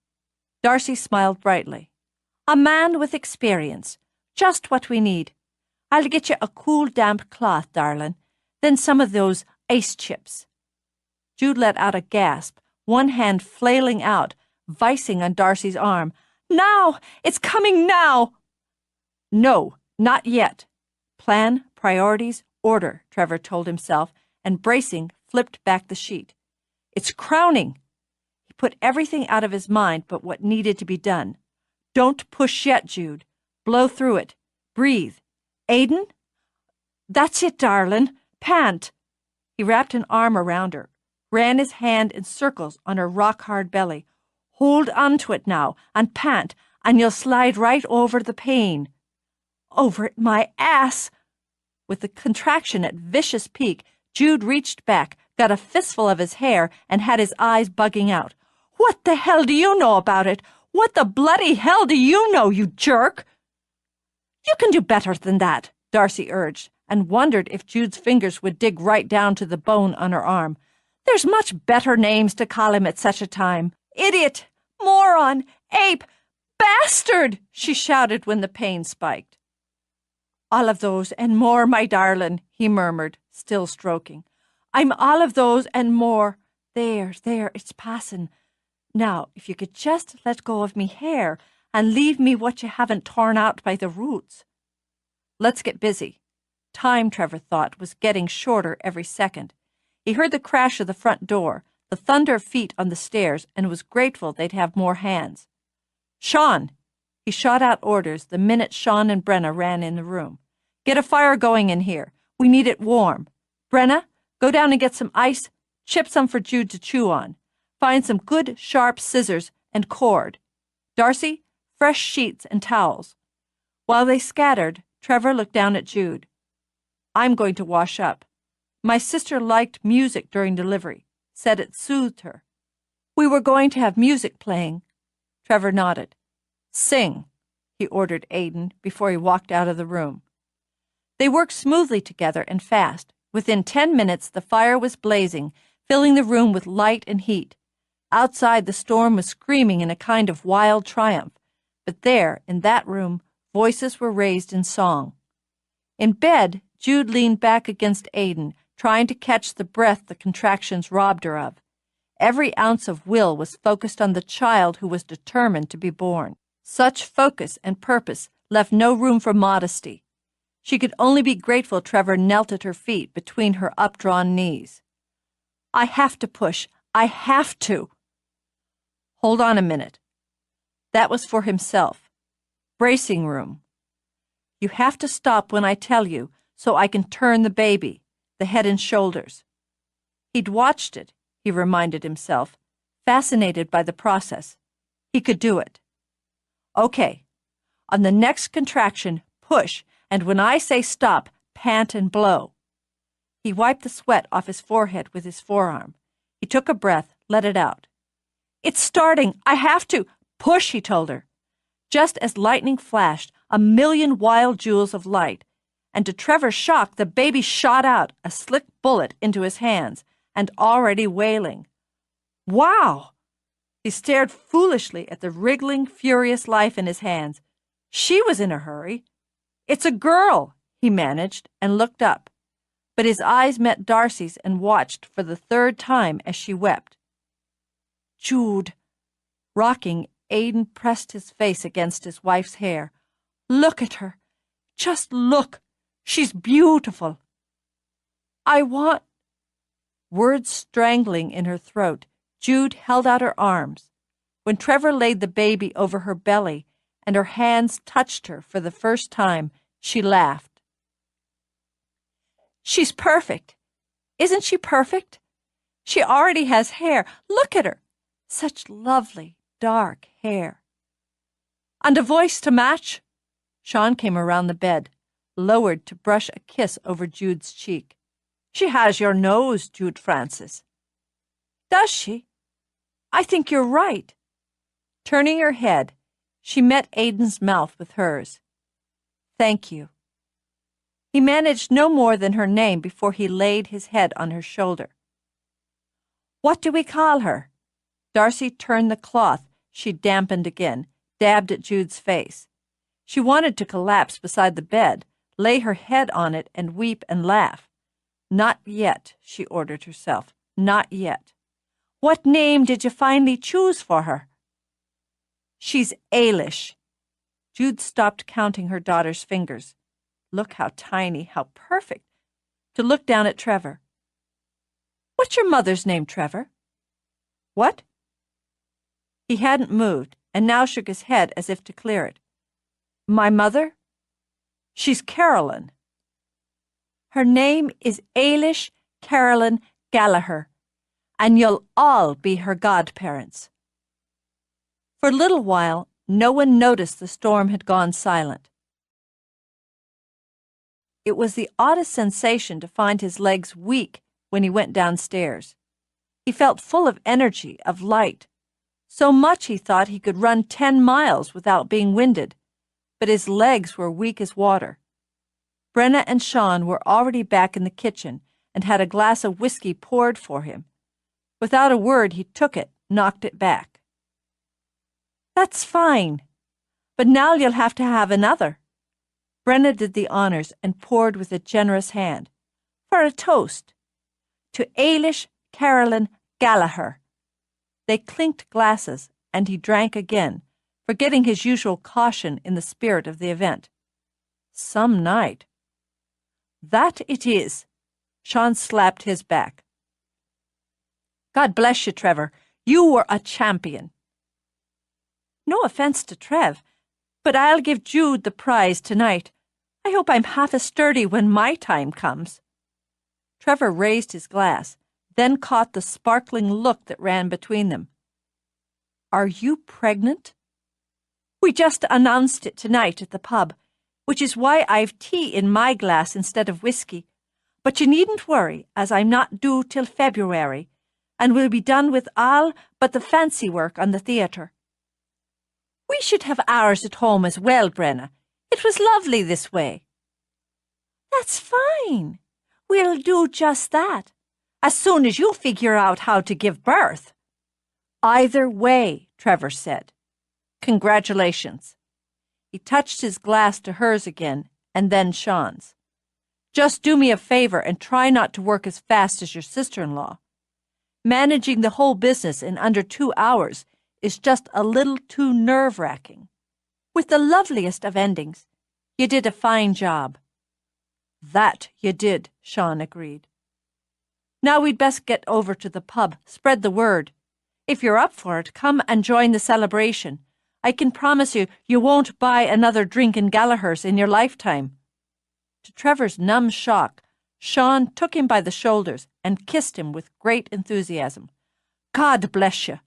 Darcy smiled brightly. "A man with experience. Just what we need. I'll get you a cool, damp cloth, darling, then some of those ice chips." Jude let out a gasp, one hand flailing out, vicing on Darcy's arm. "Now! It's coming now!" "No, not yet. Plan, priorities, order," Trevor told himself, and bracing, flipped back the sheet. It's crowning. He put everything out of his mind but what needed to be done. Don't push yet, Jude. Blow through it. Breathe. Aiden? That's it, darling. Pant. He wrapped an arm around her, ran his hand in circles on her rock-hard belly. Hold on to it now, and pant, and you'll slide right over the pain. Over it, my ass! With the contraction at vicious peak, Jude reached back, got a fistful of his hair, and had his eyes bugging out. What the hell do you know about it? What the bloody hell do you know, you jerk? You can do better than that, Darcy urged, and wondered if Jude's fingers would dig right down to the bone on her arm. There's much better names to call him at such a time. Idiot! Moron! Ape! Bastard! She shouted when the pain spiked. All of those and more, my darling, he murmured, still stroking. I'm all of those and more. There, it's passing. Now, if you could just let go of me hair and leave me what you haven't torn out by the roots. Let's get busy. Time, Trevor thought, was getting shorter every second. He heard the crash of the front door, the thunder of feet on the stairs, and was grateful they'd have more hands. Sean! He shot out orders the minute Sean and Brenna ran in the room. Get a fire going in here. We need it warm. Brenna, go down and get some ice, chip some for Jude to chew on. Find some good, sharp scissors and cord. Darcy, fresh sheets and towels. While they scattered, Trevor looked down at Jude. I'm going to wash up. My sister liked music during delivery, said it soothed her. We were going to have music playing. Trevor nodded. Sing, he ordered Aiden before he walked out of the room. They worked smoothly together and fast. Within 10 minutes, the fire was blazing, filling the room with light and heat. Outside, the storm was screaming in a kind of wild triumph, but there, in that room, voices were raised in song. In bed, Jude leaned back against Aiden, trying to catch the breath the contractions robbed her of. Every ounce of will was focused on the child who was determined to be born. Such focus and purpose left no room for modesty. She could only be grateful Trevor knelt at her feet between her updrawn knees. I have to push. I have to. Hold on a minute. That was for himself. Bracing room. You have to stop when I tell you so I can turn the baby, the head and shoulders. He'd watched it, he reminded himself, fascinated by the process. He could do it. Okay. On the next contraction, push, and when I say stop, pant and blow. He wiped the sweat off his forehead with his forearm. He took a breath, let it out. It's starting. I have to. Push, he told her. Just as lightning flashed, a million wild jewels of light, and to Trevor's shock, the baby shot out, a slick bullet into his hands, and already wailing. Wow! He stared foolishly at the wriggling, furious life in his hands. She was in a hurry. It's a girl, he managed, and looked up. But his eyes met Darcy's and watched for the third time as she wept. Jude. Rocking, Aiden pressed his face against his wife's hair. Look at her. Just look. She's beautiful. I want... Words strangling in her throat, Jude held out her arms. When Trevor laid the baby over her belly and her hands touched her for the first time, she laughed. She's perfect. Isn't she perfect? She already has hair. Look at her. Such lovely, dark hair. And a voice to match. Sean came around the bed, lowered to brush a kiss over Jude's cheek. She has your nose, Jude Francis. Does she? I think you're right. Turning her head, she met Aiden's mouth with hers. Thank you. He managed no more than her name before he laid his head on her shoulder. What do we call her? Darcy turned the cloth she'd dampened again, dabbed at Jude's face. She wanted to collapse beside the bed, lay her head on it and weep and laugh. Not yet, she ordered herself. Not yet. What name did you finally choose for her? She's Ailish. Jude stopped counting her daughter's fingers. Look how tiny, how perfect. To look down at Trevor. What's your mother's name, Trevor? What? He hadn't moved, and now shook his head as if to clear it. My mother? She's Caroline. Her name is Irish Caroline Gallagher, and you'll all be her godparents. For a little while, no one noticed the storm had gone silent. It was the oddest sensation to find his legs weak when he went downstairs. He felt full of energy, of light. So much he thought he could run 10 miles without being winded, but his legs were weak as water. Brenna and Sean were already back in the kitchen and had a glass of whiskey poured for him. Without a word, he took it, knocked it back. That's fine, but now you'll have to have another. Brenna did the honors and poured with a generous hand. For a toast. To Irish Caroline Gallagher. They clinked glasses, and he drank again, forgetting his usual caution in the spirit of the event. Some night. That it is. Sean slapped his back. God bless you, Trevor. You were a champion. No offense to Trev, but I'll give Jude the prize tonight. I hope I'm half as sturdy when my time comes. Trevor raised his glass, then caught the sparkling look that ran between them. Are you pregnant? We just announced it tonight at the pub, which is why I've tea in my glass instead of whiskey. But you needn't worry, as I'm not due till February, and we'll be done with all but the fancy work on the theatre. We should have ours at home as well, Brenna. It was lovely this way. That's fine. We'll do just that, as soon as you figure out how to give birth. Either way, Trevor said. Congratulations. He touched his glass to hers again, and then Sean's. Just do me a favor and try not to work as fast as your sister-in-law. Managing the whole business in under 2 hours is just a little too nerve-wracking. With the loveliest of endings, you did a fine job. That you did, Sean agreed. Now we'd best get over to the pub, spread the word. If you're up for it, come and join the celebration. I can promise you, you won't buy another drink in Gallaghers in your lifetime. To Trevor's numb shock, Sean took him by the shoulders and kissed him with great enthusiasm. God bless you.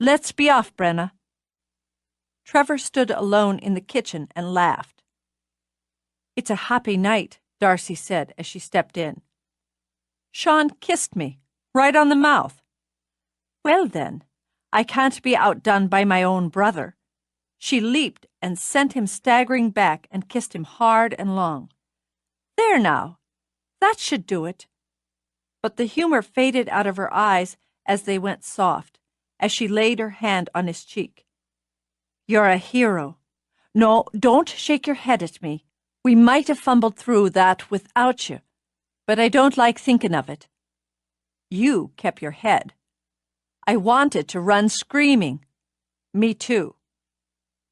Let's be off, Brenna. Trevor stood alone in the kitchen and laughed. It's a happy night, Darcy said as she stepped in. Sean kissed me, right on the mouth. Well then, I can't be outdone by my own brother. She leaped and sent him staggering back and kissed him hard and long. There now, that should do it. But the humor faded out of her eyes as they went soft, as she laid her hand on his cheek. You're a hero. No, don't shake your head at me. We might have fumbled through that without you, but I don't like thinking of it. You kept your head. I wanted to run screaming. Me too.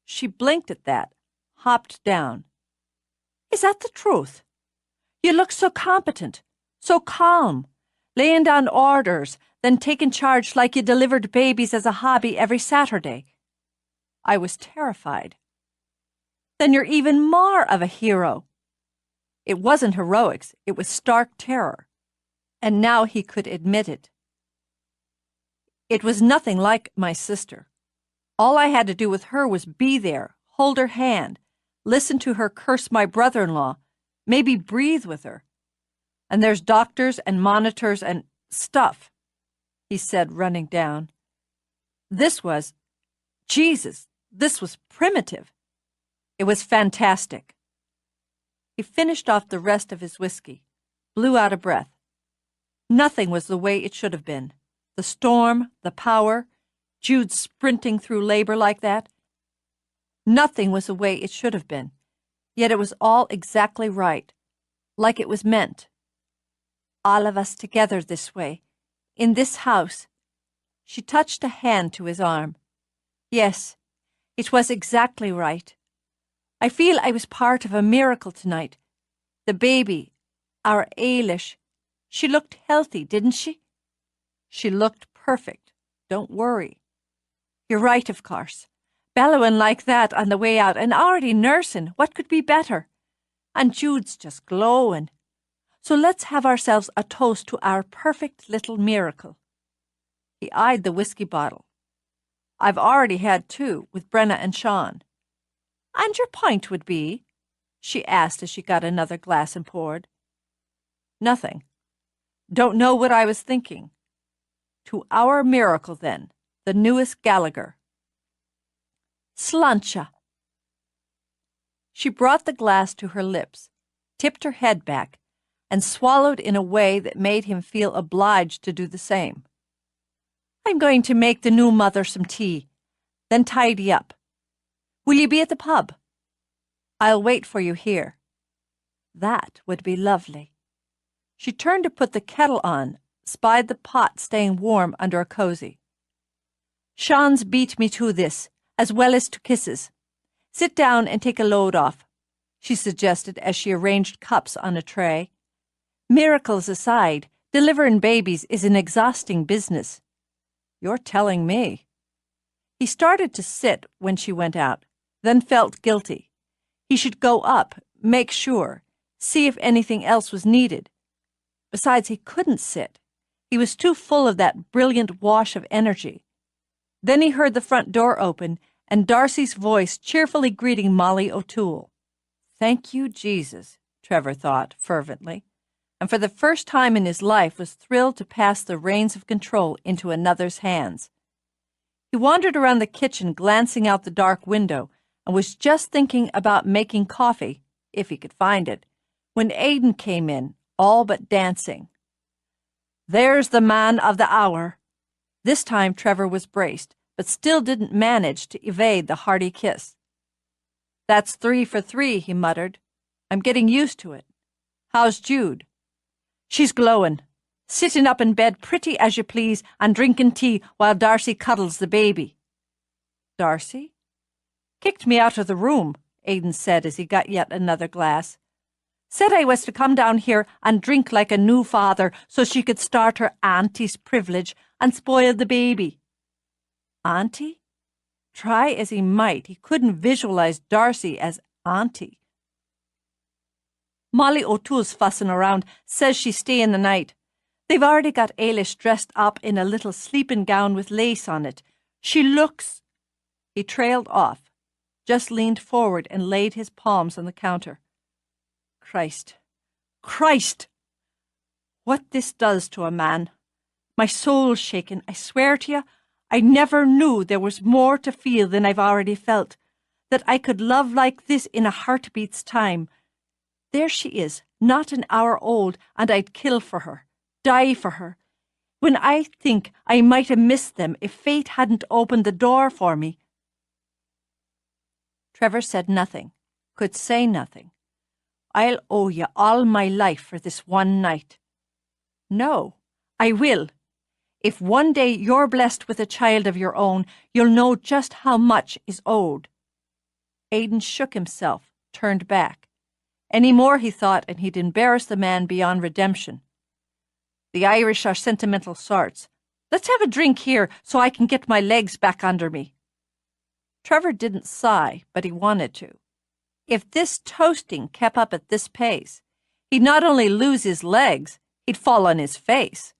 She blinked at that, hopped down. Is that the truth? You look so competent, so calm, laying down orders, then taking charge like you delivered babies as a hobby every Saturday. I was terrified. Then you're even more of a hero. It wasn't heroics, it was stark terror. And now he could admit it. It was nothing like my sister. All I had to do with her was be there, hold her hand, listen to her curse my brother-in-law, maybe breathe with her. And there's doctors and monitors and stuff, he said, running down. This was primitive. It was fantastic. He finished off the rest of his whiskey, blew out a breath. Nothing was the way it should have been. The storm, the power, Jude sprinting through labor like that. Nothing was the way it should have been, yet it was all exactly right, like it was meant. All of us together this way, in this house. She touched a hand to his arm. Yes, it was exactly right. I feel I was part of a miracle tonight. The baby, our Ailish, she looked healthy, didn't she? She looked perfect. Don't worry. You're right, of course. Bellowing like that on the way out and already nursing. What could be better? And Jude's just glowing. So let's have ourselves a toast to our perfect little miracle. He eyed the whiskey bottle. I've already had 2 with Brenna and Sean. And your point would be? She asked as she got another glass and poured. Nothing. Don't know what I was thinking. To our miracle, then, the newest Gallagher. Slancha. She brought the glass to her lips, tipped her head back, and swallowed in a way that made him feel obliged to do the same. I'm going to make the new mother some tea, then tidy up. Will you be at the pub? I'll wait for you here. That would be lovely. She turned to put the kettle on, spied the pot staying warm under a cozy. Sean's beat me to this, as well as to kisses. Sit down and take a load off, she suggested as she arranged cups on a tray. Miracles aside, delivering babies is an exhausting business. You're telling me. He started to sit when she went out, then felt guilty. He should go up, make sure, see if anything else was needed. Besides, he couldn't sit. He was too full of that brilliant wash of energy. Then he heard the front door open and Darcy's voice cheerfully greeting Molly O'Toole. Thank you, Jesus, Trevor thought fervently, and for the first time in his life was thrilled to pass the reins of control into another's hands. He wandered around the kitchen, glancing out the dark window, and was just thinking about making coffee, if he could find it, when Aidan came in, all but dancing. There's the man of the hour. This time Trevor was braced, but still didn't manage to evade the hearty kiss. That's 3 for 3, he muttered. I'm getting used to it. How's Jude? She's glowing, sitting up in bed pretty as you please and drinking tea while Darcy cuddles the baby. Darcy? Kicked me out of the room, Aidan said as he got yet another glass. Said I was to come down here and drink like a new father so she could start her auntie's privilege and spoil the baby. Auntie? Try as he might, he couldn't visualize Darcy as auntie. Molly O'Toole's fussing around, says she's staying the night. They've already got Ailish dressed up in a little sleeping gown with lace on it. She looks... He trailed off, just leaned forward and laid his palms on the counter. Christ, Christ! What this does to a man. My soul's shaken, I swear to you, I never knew there was more to feel than I've already felt, that I could love like this in a heartbeat's time. There she is, not an hour old, and I'd kill for her, die for her. When I think I might have missed them if fate hadn't opened the door for me. Trevor said nothing, could say nothing. I'll owe you all my life for this one night. No, I will. If one day you're blessed with a child of your own, you'll know just how much is owed. Aidan shook himself, turned back. Any more, he thought, and he'd embarrass the man beyond redemption. The Irish are sentimental sorts. Let's have a drink here so I can get my legs back under me. Trevor didn't sigh, but he wanted to. If this toasting kept up at this pace, he'd not only lose his legs, he'd fall on his face.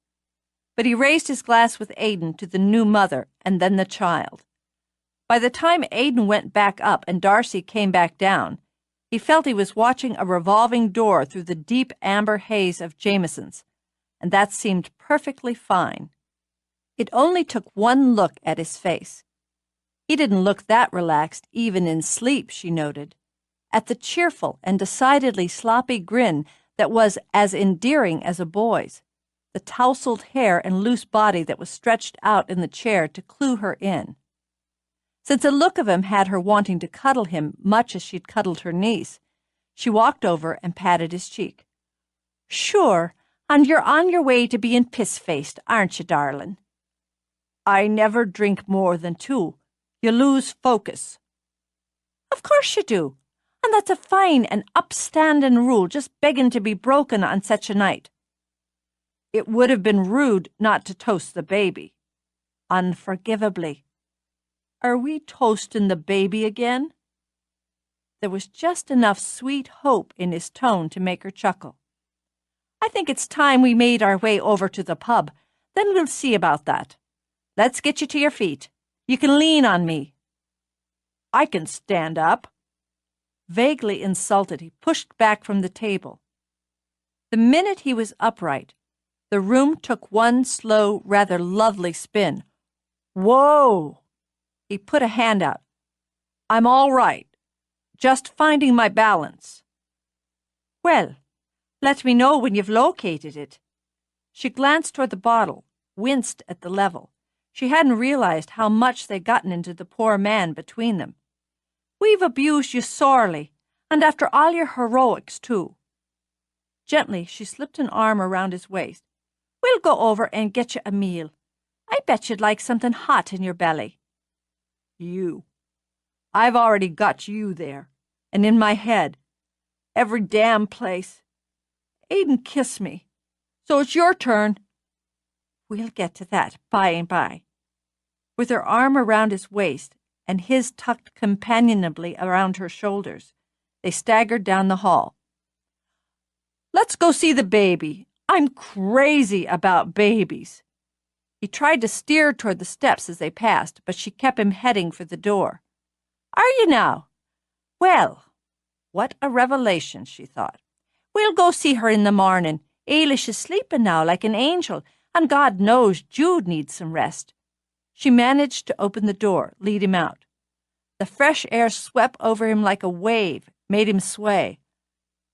But he raised his glass with Aidan to the new mother and then the child. By the time Aidan went back up and Darcy came back down, he felt he was watching a revolving door through the deep amber haze of Jameson's, and that seemed perfectly fine. It only took one look at his face. He didn't look that relaxed even in sleep, she noted, at the cheerful and decidedly sloppy grin that was as endearing as a boy's, the tousled hair and loose body that was stretched out in the chair to clue her in. Since the look of him had her wanting to cuddle him much as she'd cuddled her niece, she walked over and patted his cheek. Sure, and you're on your way to being piss-faced, aren't you, darling? I never drink more than 2. You lose focus. Of course you do, and that's a fine and upstanding rule just begging to be broken on such a night. It would have been rude not to toast the baby. Unforgivably. Are we toasting the baby again? There was just enough sweet hope in his tone to make her chuckle. I think it's time we made our way over to the pub. Then we'll see about that. Let's get you to your feet. You can lean on me. I can stand up. Vaguely insulted, he pushed back from the table. The minute he was upright, the room took one slow, rather lovely spin. Whoa! He put a hand out. I'm all right. Just finding my balance. Well, let me know when you've located it. She glanced toward the bottle, winced at the level. She hadn't realized how much they'd gotten into the poor man between them. We've abused you sorely, and after all your heroics, too. Gently, she slipped an arm around his waist. We'll go over and get you a meal. I bet you'd like something hot in your belly. You. I've already got you there, and in my head. Every damn place. Aiden kissed me, so it's your turn. We'll get to that by and by. With her arm around his waist and his tucked companionably around her shoulders, they staggered down the hall. Let's go see the baby. I'm crazy about babies. He tried to steer toward the steps as they passed, but she kept him heading for the door. Are you now? Well, what a revelation, she thought. We'll go see her in the morning. Ailish is sleeping now like an angel, and God knows Jude needs some rest. She managed to open the door, lead him out. The fresh air swept over him like a wave, made him sway.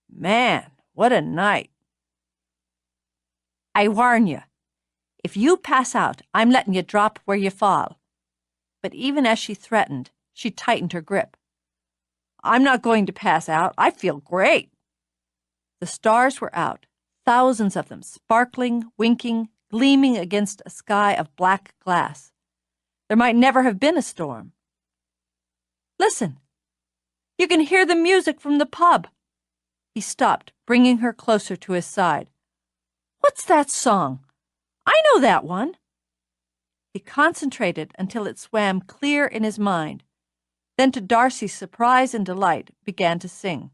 Man, what a night. I warn you, if you pass out, I'm letting you drop where you fall. But even as she threatened, she tightened her grip. I'm not going to pass out. I feel great. The stars were out, thousands of them, sparkling, winking, gleaming against a sky of black glass. There might never have been a storm. Listen, you can hear the music from the pub. He stopped, bringing her closer to his side. What's that song? I know that one. He concentrated until it swam clear in his mind, then to Darcy's surprise and delight began to sing.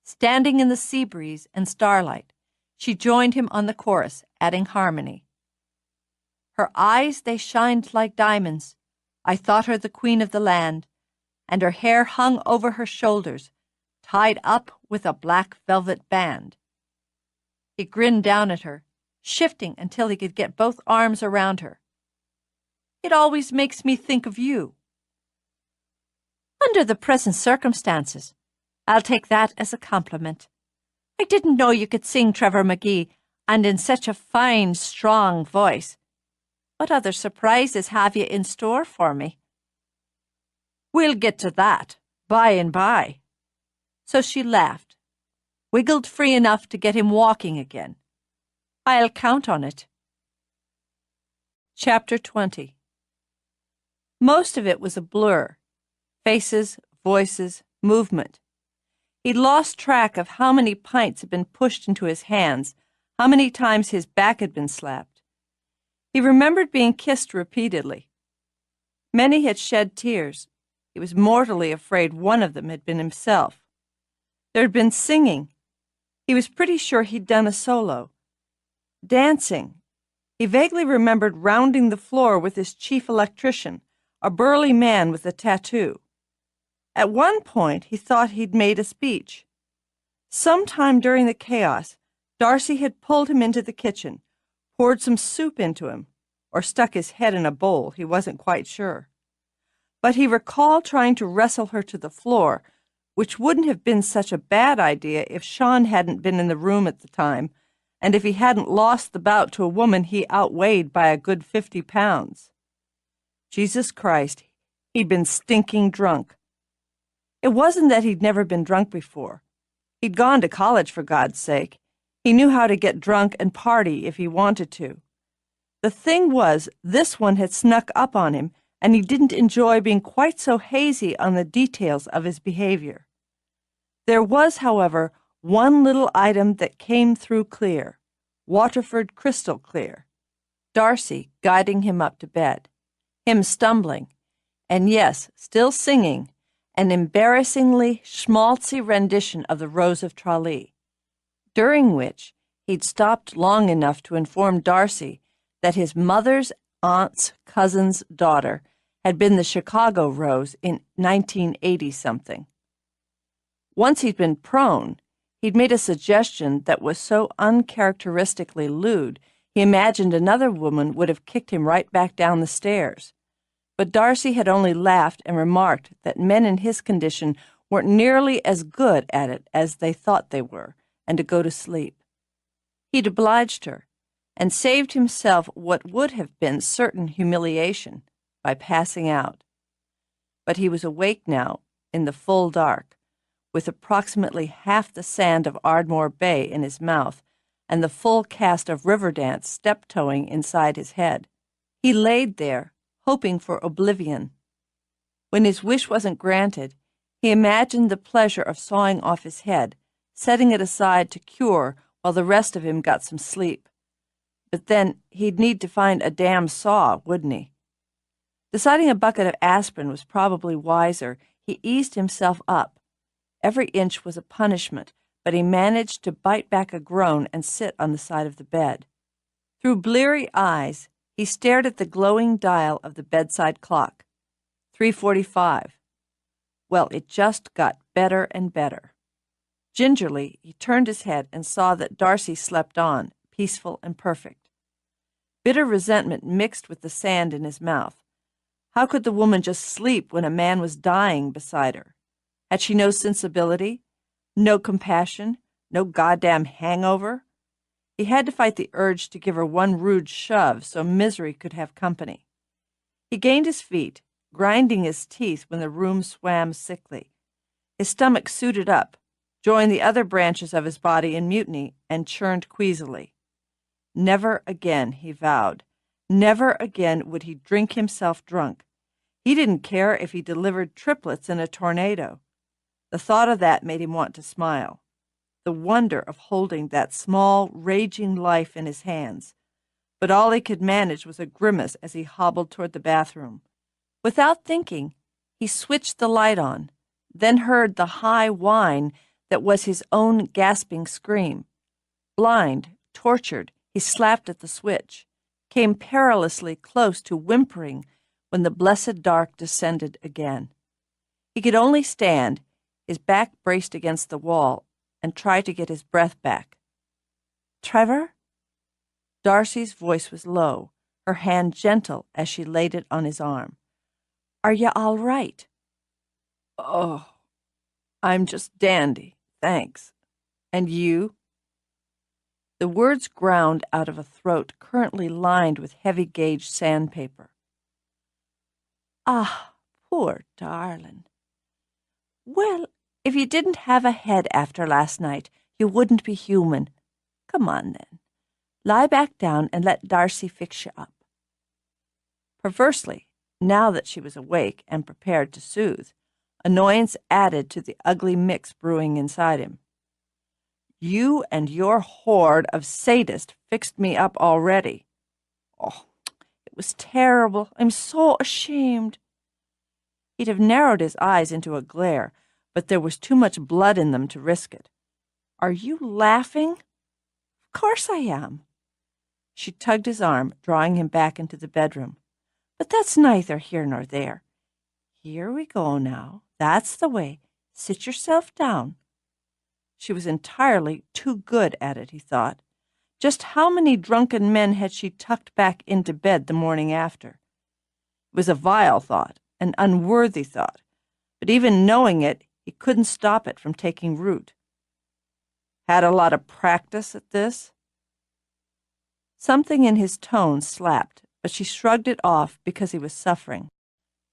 Standing in the sea breeze and starlight, she joined him on the chorus, adding harmony. Her eyes, they shined like diamonds. I thought her the queen of the land, and her hair hung over her shoulders, tied up with a black velvet band. He grinned down at her, shifting until he could get both arms around her. It always makes me think of you. Under the present circumstances, I'll take that as a compliment. I didn't know you could sing, Trevor McGee, and in such a fine, strong voice. What other surprises have you in store for me? We'll get to that, by and by. So she laughed, wiggled free enough to get him walking again. I'll count on it. Chapter 20. Most of it was a blur. Faces, voices, movement. He'd lost track of how many pints had been pushed into his hands, how many times his back had been slapped. He remembered being kissed repeatedly. Many had shed tears. He was mortally afraid one of them had been himself. There had been singing. He was pretty sure he'd done a solo. Dancing. He vaguely remembered rounding the floor with his chief electrician, a burly man with a tattoo. At one point, he thought he'd made a speech. Sometime during the chaos, Darcy had pulled him into the kitchen, poured some soup into him, or stuck his head in a bowl, he wasn't quite sure. But he recalled trying to wrestle her to the floor, which wouldn't have been such a bad idea if Sean hadn't been in the room at the time, and if he hadn't lost the bout to a woman he outweighed by a good 50 pounds. Jesus Christ, he'd been stinking drunk. It wasn't that he'd never been drunk before. He'd gone to college, for God's sake. He knew how to get drunk and party if he wanted to. The thing was, this one had snuck up on him, and he didn't enjoy being quite so hazy on the details of his behavior. There was, however, one little item that came through clear. Waterford crystal clear. Darcy guiding him up to bed, him stumbling, and yes, still singing, an embarrassingly schmaltzy rendition of the Rose of Tralee, during which he'd stopped long enough to inform Darcy that his mother's aunt's cousin's daughter had been the Chicago Rose in 1980-something. Once he'd been prone, he'd made a suggestion that was so uncharacteristically lewd he imagined another woman would have kicked him right back down the stairs. But Darcy had only laughed and remarked that men in his condition weren't nearly as good at it as they thought they were, and to go to sleep. He'd obliged her, and saved himself what would have been certain humiliation by passing out. But he was awake now, in the full dark, with approximately half the sand of Ardmore Bay in his mouth and the full cast of Riverdance step-toeing inside his head. He laid there, hoping for oblivion. When his wish wasn't granted, he imagined the pleasure of sawing off his head, setting it aside to cure while the rest of him got some sleep. But then he'd need to find a damn saw, wouldn't he? Deciding a bucket of aspirin was probably wiser, he eased himself up. Every inch was a punishment, but he managed to bite back a groan and sit on the side of the bed. Through bleary eyes, he stared at the glowing dial of the bedside clock. 3:45. Well, it just got better and better. Gingerly, he turned his head and saw that Darcy slept on, peaceful and perfect. Bitter resentment mixed with the sand in his mouth. How could the woman just sleep when a man was dying beside her? Had she no sensibility, no compassion, no goddamn hangover? He had to fight the urge to give her one rude shove so misery could have company. He gained his feet, grinding his teeth when the room swam sickly. His stomach suited up, joined the other branches of his body in mutiny, and churned queasily. Never again, he vowed. Never again would he drink himself drunk. He didn't care if he delivered triplets in a tornado. The thought of that made him want to smile. The wonder of holding that small, raging life in his hands. But all he could manage was a grimace as he hobbled toward the bathroom. Without thinking, he switched the light on, then heard the high whine that was his own gasping scream. Blind, tortured, he slapped at the switch, came perilously close to whimpering when the blessed dark descended again. He could only stand, his back braced against the wall, and try to get his breath back. "Trevor?" Darcy's voice was low, her hand gentle as she laid it on his arm. "Are you all right?" "Oh, I'm just dandy, thanks. And you?" The words ground out of a throat currently lined with heavy-gauge sandpaper. "Ah, poor darling. Well, if you didn't have a head after last night, you wouldn't be human. Come on, then. Lie back down and let Darcy fix you up." Perversely, now that she was awake and prepared to soothe, annoyance added to the ugly mix brewing inside him. "You and your horde of sadists fixed me up already. Oh, it was terrible. I'm so ashamed." He'd have narrowed his eyes into a glare, but there was too much blood in them to risk it. "Are you laughing?" "Of course I am." She tugged his arm, drawing him back into the bedroom. "But that's neither here nor there. Here we go now. That's the way. Sit yourself down." She was entirely too good at it, he thought. Just how many drunken men had she tucked back into bed the morning after? It was a vile thought, an unworthy thought, but even knowing it, he couldn't stop it from taking root. "Had a lot of practice at this?" Something in his tone slapped, but she shrugged it off because he was suffering.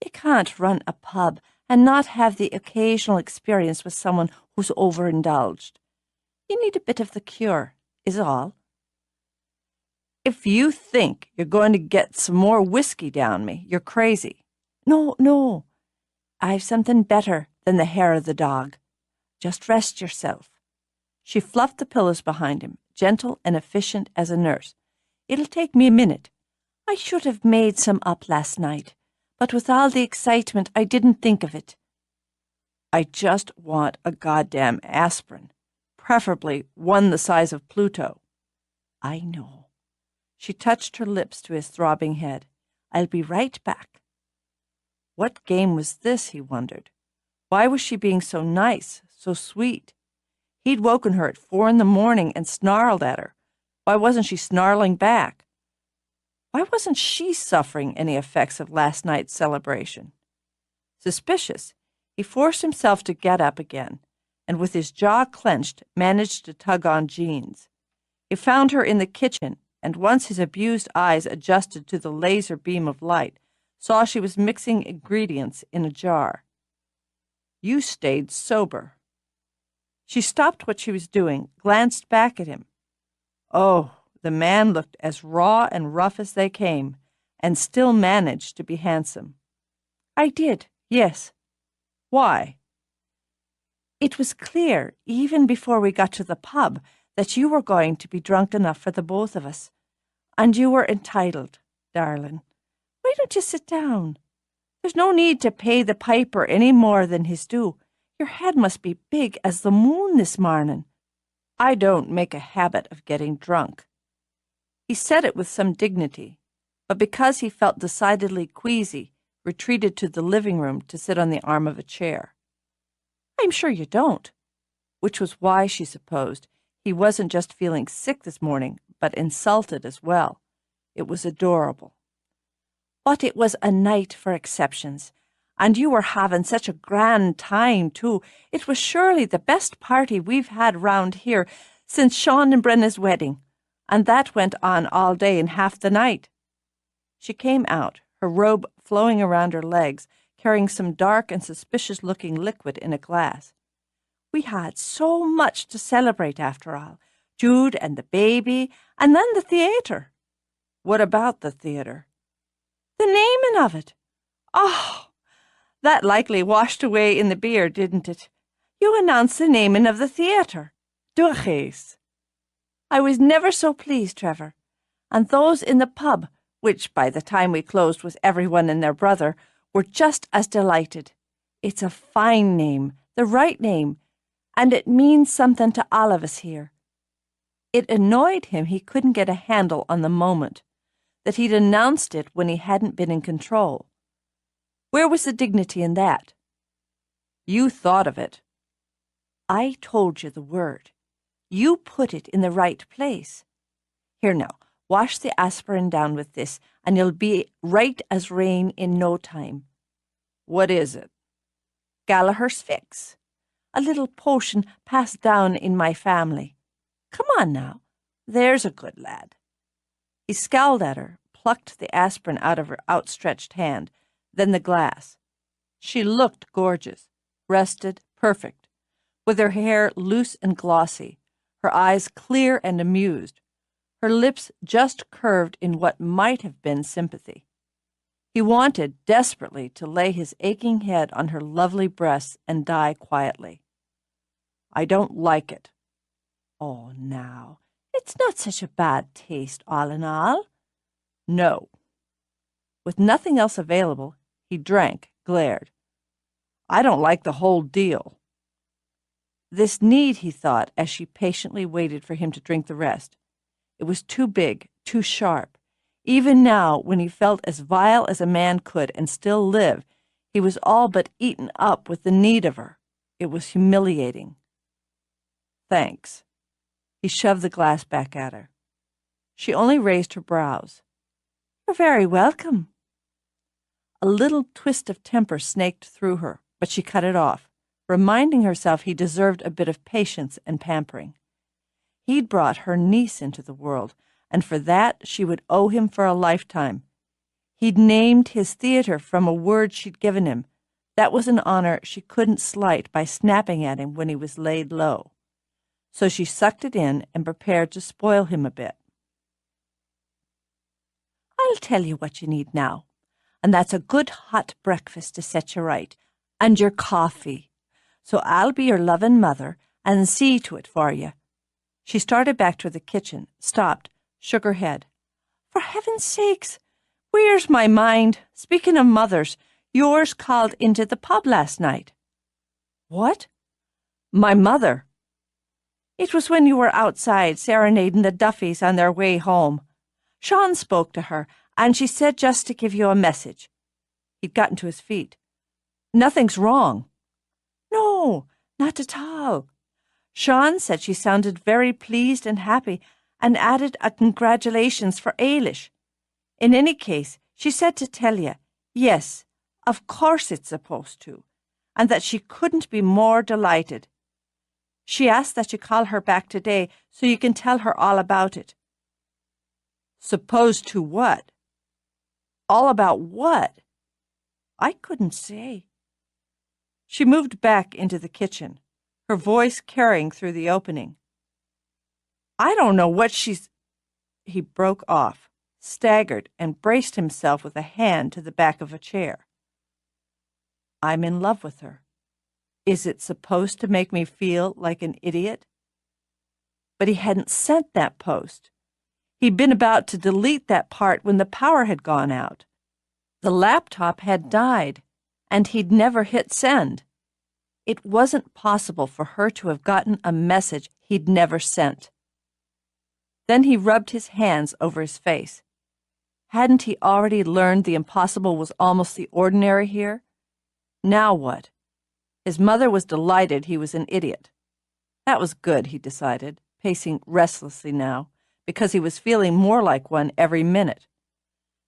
You can't run a pub and not have the occasional experience with someone who's overindulged. You need a bit of the cure, is all. "If you think you're going to get some more whiskey down me, you're crazy." No. I've something better than the hair of the dog. Just rest yourself." She fluffed the pillows behind him, gentle and efficient as a nurse. "It'll take me a minute. I should have made some up last night, but with all the excitement I didn't think of it." "I just want a goddamn aspirin, preferably one the size of Pluto." "I know." She touched her lips to his throbbing head. "I'll be right back." What game was this, he wondered? Why was she being so nice, so sweet? He'd woken her at 4 a.m. and snarled at her. Why wasn't she snarling back? Why wasn't she suffering any effects of last night's celebration? Suspicious, he forced himself to get up again, and with his jaw clenched, managed to tug on jeans. He found her in the kitchen, and once his abused eyes adjusted to the laser beam of light, saw she was mixing ingredients in a jar. "You stayed sober." She stopped what she was doing, glanced back at him. Oh, the man looked as raw and rough as they came, and still managed to be handsome. "I did, yes." "Why?" "It was clear, even before we got to the pub, that you were going to be drunk enough for the both of us. And you were entitled, darling. Why don't you sit down? There's no need to pay the piper any more than his due. Your head must be big as the moon this morning." "I don't make a habit of getting drunk." He said it with some dignity, but because he felt decidedly queasy, retreated to the living room to sit on the arm of a chair. "I'm sure you don't," which was why, she supposed, he wasn't just feeling sick this morning, but insulted as well. It was adorable. "But it was a night for exceptions. And you were having such a grand time, too. It was surely the best party we've had round here since Sean and Brenna's wedding. And that went on all day and half the night." She came out, her robe flowing around her legs, carrying some dark and suspicious-looking liquid in a glass. "We had so much to celebrate after all. Jude and the baby, and then the theatre." "What about the theatre?" "The naming of it. Oh, that likely washed away in the beer, didn't it? You announced the naming of the theatre. Duchess. I was never so pleased, Trevor. And those in the pub, which by the time we closed was everyone and their brother, were just as delighted. It's a fine name, the right name, and it means something to all of us here." It annoyed him he couldn't get a handle on the moment, that he'd announced it when he hadn't been in control. Where was the dignity in that? "You thought of it." "I told you the word. You put it in the right place. Here now, wash the aspirin down with this, and you'll be right as rain in no time." "What is it?" "Gallaghers fix. A little potion passed down in my family. Come on now, there's a good lad." He scowled at her, plucked the aspirin out of her outstretched hand, then the glass. She looked gorgeous, rested, perfect, with her hair loose and glossy, her eyes clear and amused, her lips just curved in what might have been sympathy. He wanted desperately to lay his aching head on her lovely breasts and die quietly. "I don't like it." "Oh, now, it's not such a bad taste, all in all." "No." With nothing else available, he drank, glared. "I don't like the whole deal." This need, he thought, as she patiently waited for him to drink the rest. It was too big, too sharp. Even now, when he felt as vile as a man could and still live, he was all but eaten up with the need of her. It was humiliating. "Thanks." He shoved the glass back at her. She only raised her brows. "You're very welcome." A little twist of temper snaked through her, but she cut it off, reminding herself he deserved a bit of patience and pampering. He'd brought her niece into the world, and for that she would owe him for a lifetime. He'd named his theatre from a word she'd given him. That was an honor she couldn't slight by snapping at him when he was laid low. So she sucked it in and prepared to spoil him a bit. "I'll tell you what you need now, and that's a good hot breakfast to set you right, and your coffee. So I'll be your loving mother and see to it for you. She started back toward the kitchen, stopped, shook her head. For heaven's sakes, where's my mind? Speaking of mothers, yours called into the pub last night. What? My mother? It was when you were outside serenading the Duffys on their way home. Sean spoke to her, and she said just to give you a message. He'd gotten to his feet. Nothing's wrong. No, not at all. Sean said she sounded very pleased and happy, and added a congratulations for Ailish. In any case, she said to tell you, yes, of course it's supposed to, and that she couldn't be more delighted. She asked that you call her back today so you can tell her all about it. Supposed to what? All about what? I couldn't say. She moved back into the kitchen, her voice carrying through the opening. I don't know what she's... He broke off, staggered, and braced himself with a hand to the back of a chair. I'm in love with her. Is it supposed to make me feel like an idiot? But he hadn't sent that post. He'd been about to delete that part when the power had gone out. The laptop had died, and he'd never hit send. It wasn't possible for her to have gotten a message he'd never sent. Then he rubbed his hands over his face. Hadn't he already learned the impossible was almost the ordinary here? Now what? His mother was delighted he was an idiot. That was good, he decided, pacing restlessly now, because he was feeling more like one every minute.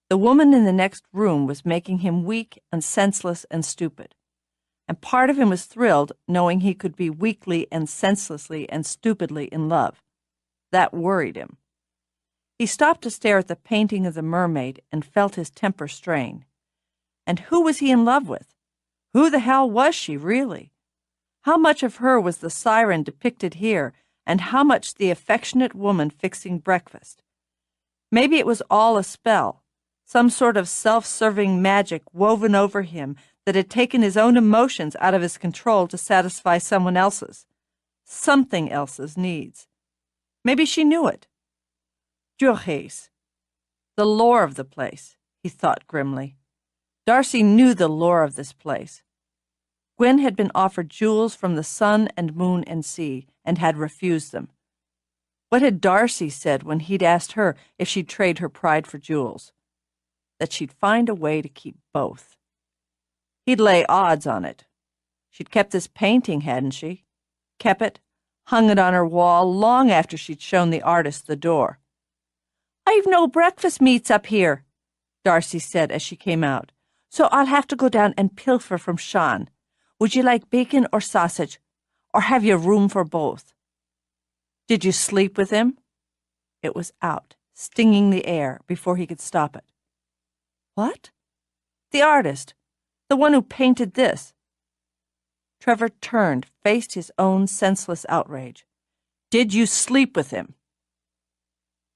The woman in the next room was making him weak and senseless and stupid, and part of him was thrilled knowing he could be weakly and senselessly and stupidly in love. That worried him. He stopped to stare at the painting of the mermaid and felt his temper strain. And who was he in love with? Who the hell was she, really? How much of her was the siren depicted here, and how much the affectionate woman fixing breakfast? Maybe it was all a spell, some sort of self-serving magic woven over him that had taken his own emotions out of his control to satisfy someone else's, something else's needs. Maybe she knew it. Juches. The lore of the place, he thought grimly. Darcy knew the lore of this place. Gwen had been offered jewels from the sun and moon and sea, and had refused them. What had Darcy said when he'd asked her if she'd trade her pride for jewels? That she'd find a way to keep both. He'd lay odds on it. She'd kept this painting, hadn't she? Kept it, hung it on her wall long after she'd shown the artist the door. I've no breakfast meats up here, Darcy said as she came out, so I'll have to go down and pilfer from Sean. Would you like bacon or sausage, or have you room for both? Did you sleep with him? It was out, stinging the air, before he could stop it. What? The artist, the one who painted this. Trevor turned, faced his own senseless outrage. Did you sleep with him?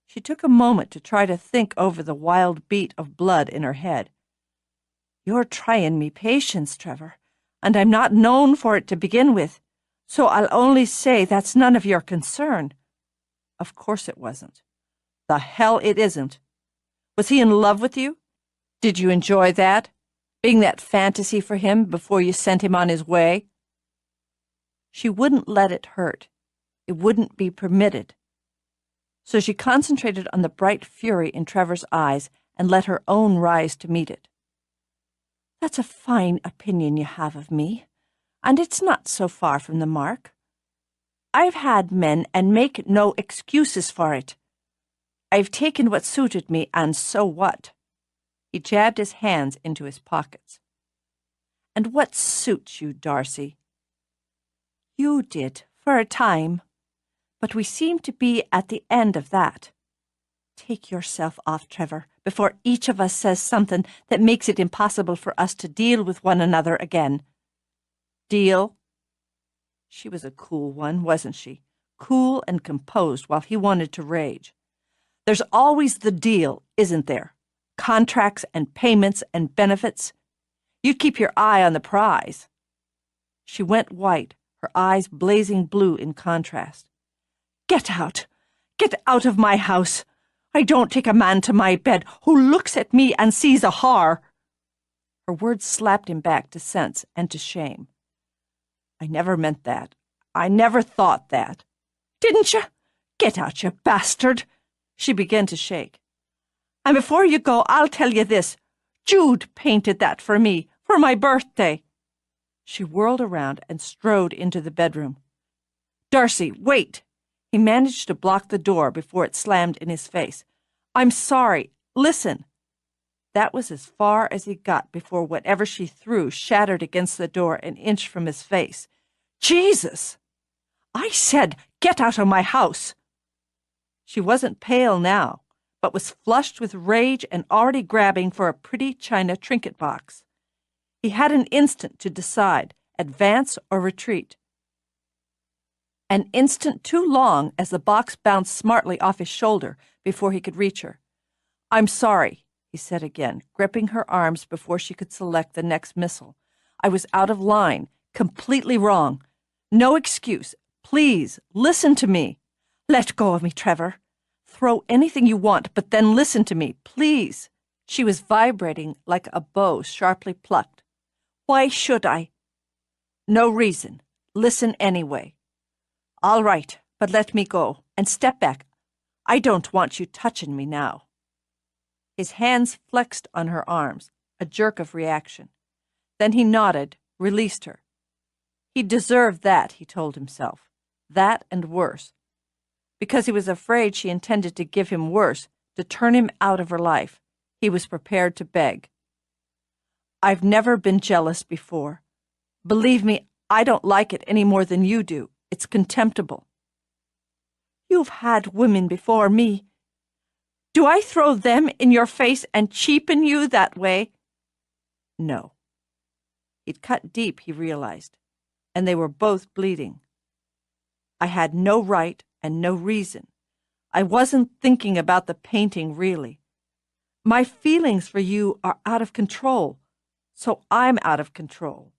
She took a moment to try to think over the wild beat of blood in her head. You're trying me patience, Trevor, and I'm not known for it to begin with, so I'll only say that's none of your concern. Of course it wasn't. The hell it isn't. Was he in love with you? Did you enjoy that? Being that fantasy for him before you sent him on his way? She wouldn't let it hurt. It wouldn't be permitted. So she concentrated on the bright fury in Trevor's eyes and let her own rise to meet it. That's a fine opinion you have of me, and it's not so far from the mark. I've had men and make no excuses for it. I've taken what suited me, and so what? He jabbed his hands into his pockets. And what suits you, Darcy? You did, for a time, but we seem to be at the end of that. Take yourself off, Trevor, before each of us says something that makes it impossible for us to deal with one another again. Deal? She was a cool one, wasn't she? Cool and composed while he wanted to rage. There's always the deal, isn't there? Contracts and payments and benefits. You keep your eye on the prize. She went white, her eyes blazing blue in contrast. Get out! Get out of my house! I don't take a man to my bed who looks at me and sees a whore." Her words slapped him back to sense and to shame. "I never meant that. I never thought that." "Didn't you? Get out, you bastard!" She began to shake. "And before you go, I'll tell you this. Jude painted that for me, for my birthday." She whirled around and strode into the bedroom. "Darcy, wait!" He managed to block the door before it slammed in his face. "I'm sorry. Listen." That was as far as he got before whatever she threw shattered against the door an inch from his face. "Jesus! I said, get out of my house!" She wasn't pale now, but was flushed with rage and already grabbing for a pretty china trinket box. He had an instant to decide, advance or retreat. An instant too long as the box bounced smartly off his shoulder before he could reach her. "I'm sorry," he said again, gripping her arms before she could select the next missile. "I was out of line, completely wrong. No excuse. Please, listen to me." "Let go of me, Trevor. Throw anything you want, but then listen to me, please." She was vibrating like a bow sharply plucked. "Why should I?" "No reason. Listen anyway." "All right, but let me go, and step back. I don't want you touching me now." His hands flexed on her arms, a jerk of reaction. Then he nodded, released her. He deserved that, he told himself. That and worse. Because he was afraid she intended to give him worse, to turn him out of her life, he was prepared to beg. "I've never been jealous before. Believe me, I don't like it any more than you do. It's contemptible." "You've had women before me. Do I throw them in your face and cheapen you that way?" No. He'd cut deep, he realized, and they were both bleeding. "I had no right and no reason. I wasn't thinking about the painting, really. My feelings for you are out of control, so I'm out of control."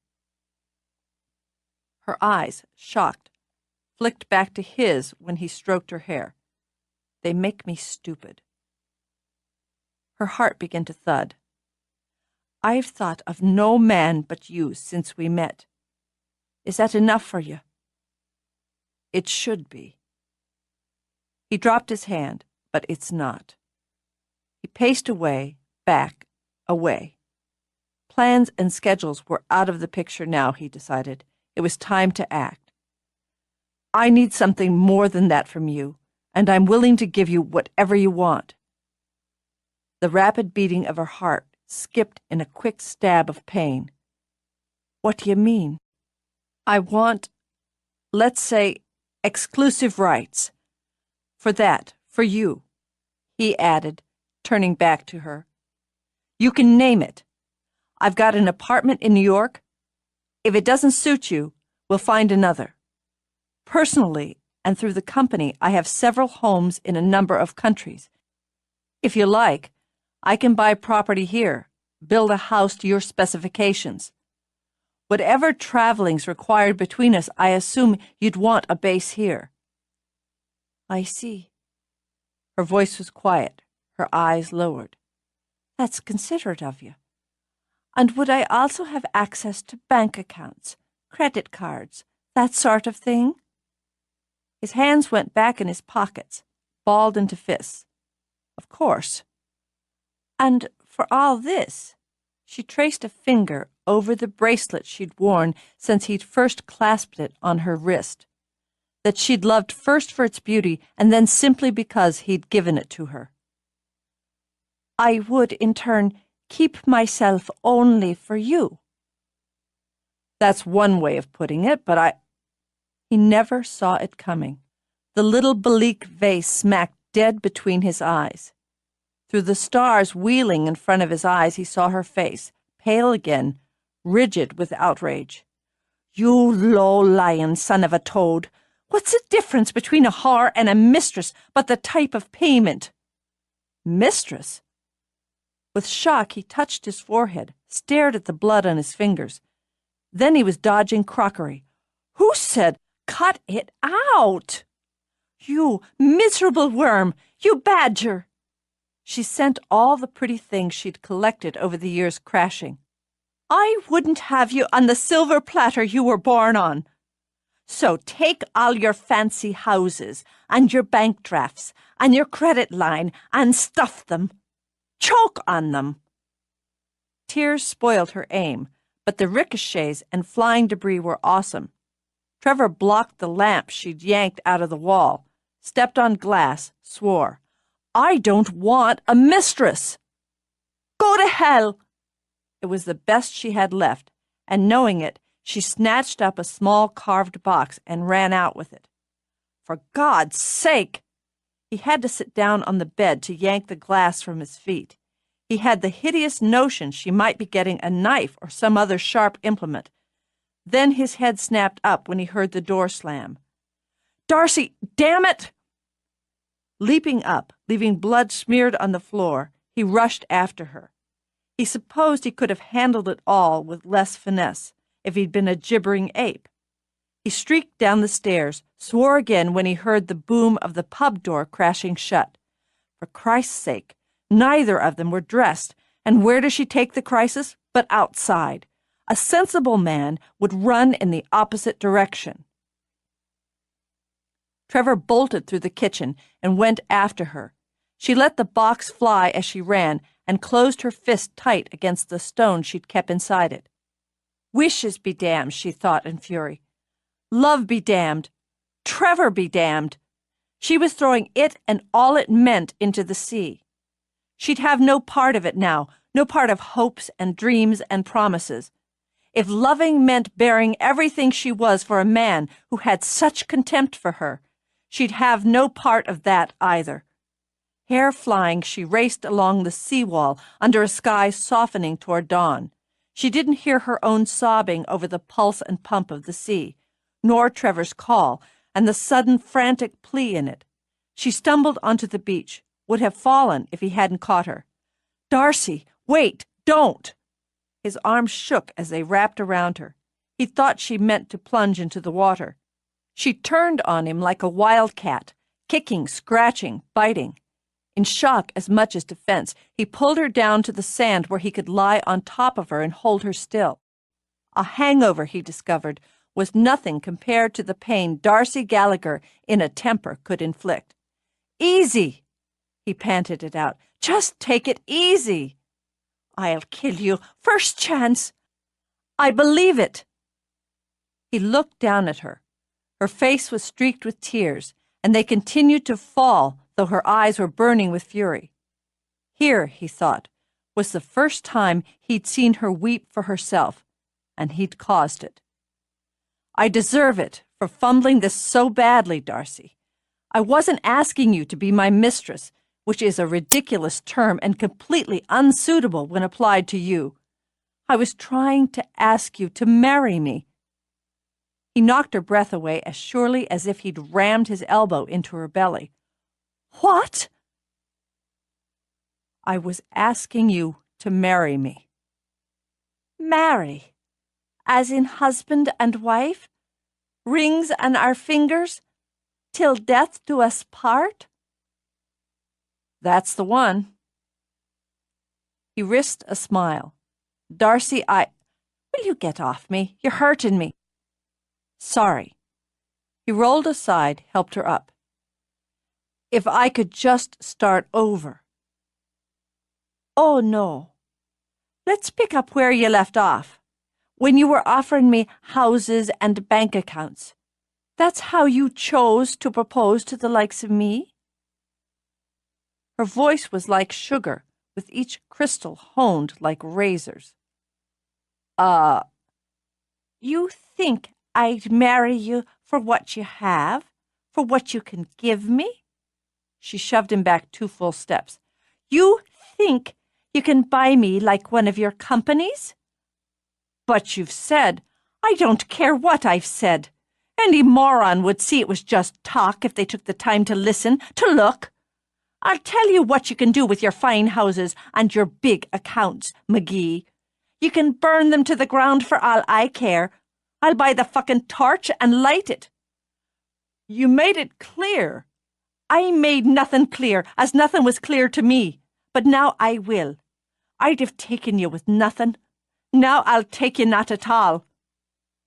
Her eyes, shocked, flicked back to his when he stroked her hair. "They make me stupid." Her heart began to thud. "I've thought of no man but you since we met. Is that enough for you?" "It should be." He dropped his hand, but it's not. He paced away, back, away. Plans and schedules were out of the picture now, he decided. It was time to act. "I need something more than that from you, and I'm willing to give you whatever you want." The rapid beating of her heart skipped in a quick stab of pain. "What do you mean?" "I want, let's say, exclusive rights. For you," he added, turning back to her. "You can name it. I've got an apartment in New York. If it doesn't suit you, we'll find another. Personally, and through the company, I have several homes in a number of countries. If you like, I can buy property here, build a house to your specifications. Whatever traveling's required between us, I assume you'd want a base here." "I see." Her voice was quiet, her eyes lowered. "That's considerate of you. And would I also have access to bank accounts, credit cards, that sort of thing?" His hands went back in his pockets, balled into fists. "Of course." "And for all this," she traced a finger over the bracelet she'd worn since he'd first clasped it on her wrist, that she'd loved first for its beauty and then simply because he'd given it to her. "I would, in turn, keep myself only for you." "That's one way of putting it, but He never saw it coming. The little Belique vase smacked dead between his eyes. Through the stars wheeling in front of his eyes, he saw her face, pale again, rigid with outrage. "You low-lying son of a toad! What's the difference between a whore and a mistress but the type of payment?" "Mistress?" With shock, he touched his forehead, stared at the blood on his fingers. Then he was dodging crockery. "Who said, 'Cut it out'?" You miserable worm! You badger! She sent all the pretty things she'd collected over the years crashing. I wouldn't have you on the silver platter you were born on. So take all your fancy houses and your bank drafts and your credit line and stuff them. Choke on them. Tears spoiled her aim, but the ricochets and flying debris were awesome. Trevor blocked the lamp she'd yanked out of the wall, stepped on glass, swore, I don't want a mistress. Go to hell. It was the best she had left, and knowing it, she snatched up a small carved box and ran out with it. For God's sake! He had to sit down on the bed to yank the glass from his feet. He had the hideous notion she might be getting a knife or some other sharp implement. Then his head snapped up when he heard the door slam. Darcy, damn it! Leaping up, leaving blood smeared on the floor, he rushed after her. He supposed he could have handled it all with less finesse if he'd been a gibbering ape. He streaked down the stairs, swore again when he heard the boom of the pub door crashing shut. For Christ's sake, neither of them were dressed, and where does she take the crisis but outside? A sensible man would run in the opposite direction. Trevor bolted through the kitchen and went after her. She let the box fly as she ran and closed her fist tight against the stone she'd kept inside it. Wishes be damned, she thought in fury. Love be damned. Trevor be damned. She was throwing it and all it meant into the sea. She'd have no part of it now, no part of hopes and dreams and promises. If loving meant bearing everything she was for a man who had such contempt for her, she'd have no part of that either. Hair flying, she raced along the seawall under a sky softening toward dawn. She didn't hear her own sobbing over the pulse and pump of the sea, nor Trevor's call and the sudden frantic plea in it. She stumbled onto the beach, would have fallen if he hadn't caught her. Darcy, wait, don't! His arms shook as they wrapped around her. He thought she meant to plunge into the water. She turned on him like a wildcat, kicking, scratching, biting. In shock as much as defense, he pulled her down to the sand where he could lie on top of her and hold her still. A hangover, he discovered, was nothing compared to the pain Darcy Gallagher in a temper could inflict. Easy! He panted it out. Just take it easy! I'll kill you, first chance! I believe it! He looked down at her. Her face was streaked with tears, and they continued to fall, though her eyes were burning with fury. Here, he thought, was the first time he'd seen her weep for herself, and he'd caused it. I deserve it for fumbling this so badly, Darcy. I wasn't asking you to be my mistress, which is a ridiculous term and completely unsuitable when applied to you. I was trying to ask you to marry me. He knocked her breath away as surely as if he'd rammed his elbow into her belly. What? I was asking you to marry me. Marry? As in husband and wife? Rings on our fingers? Till death do us part? That's the one. He risked a smile. Darcy, will you get off me? You're hurting me. Sorry. He rolled aside, helped her up. If I could just start over. Oh, no. Let's pick up where you left off, when you were offering me houses and bank accounts. That's how you chose to propose to the likes of me? Her voice was like sugar, with each crystal honed like razors. You think I'd marry you for what you have, for what you can give me? She shoved him back 2 full steps. You think you can buy me like one of your companies? But you've said, I don't care what I've said. Any moron would see it was just talk if they took the time to listen, to look. I'll tell you what you can do with your fine houses and your big accounts, McGee. You can burn them to the ground for all I care. I'll buy the fucking torch and light it. You made it clear, I made nothing clear, as nothing was clear to me. But now I will. I'd have taken you with nothing. Now I'll take you not at all.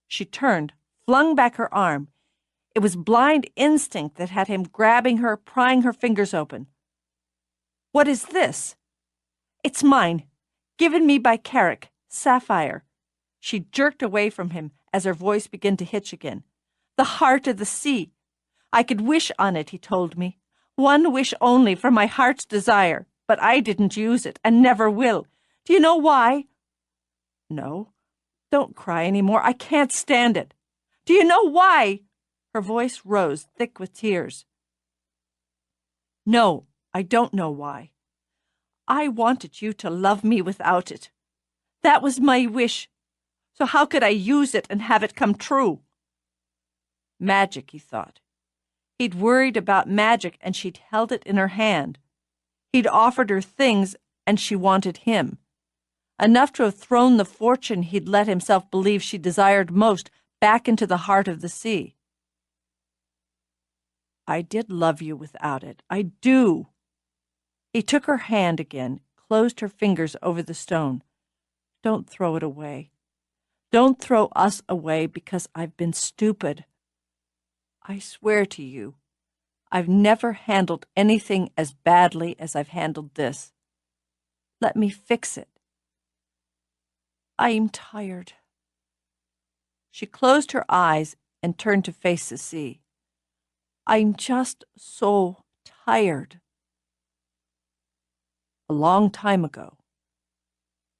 She turned, flung back her arm. It was blind instinct that had him grabbing her, prying her fingers open. What is this? It's mine, given me by Carrick, Sapphire. She jerked away from him as her voice began to hitch again. The heart of the sea. I could wish on it, he told me. One wish only for my heart's desire, but I didn't use it and never will. Do you know why? No. Don't cry any more. I can't stand it. Do you know why? Her voice rose, thick with tears. No, I don't know why. I wanted you to love me without it. That was my wish. So how could I use it and have it come true? Magic, he thought. He'd worried about magic and she'd held it in her hand. He'd offered her things and she wanted him. Enough to have thrown the fortune he'd let himself believe she desired most back into the heart of the sea. I did love you without it. I do. He took her hand again, closed her fingers over the stone. Don't throw it away. Don't throw us away because I've been stupid. I swear to you, I've never handled anything as badly as I've handled this. Let me fix it. I'm tired. She closed her eyes and turned to face the sea. I'm just so tired. A long time ago.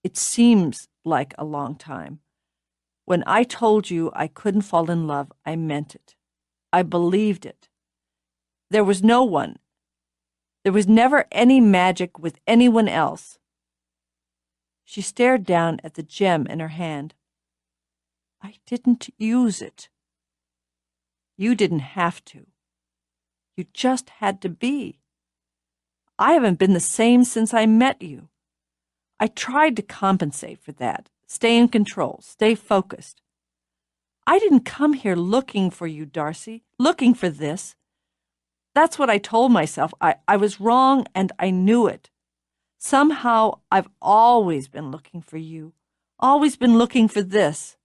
It seems like a long time. When I told you I couldn't fall in love, I meant it. I believed it. There was no one. There was never any magic with anyone else. She stared down at the gem in her hand. I didn't use it. You didn't have to. You just had to be. I haven't been the same since I met you. I tried to compensate for that, stay in control, stay focused. I didn't come here looking for you, Darcy, looking for this. That's what I told myself. I was wrong and I knew it. Somehow I've always been looking for you, always been looking for this.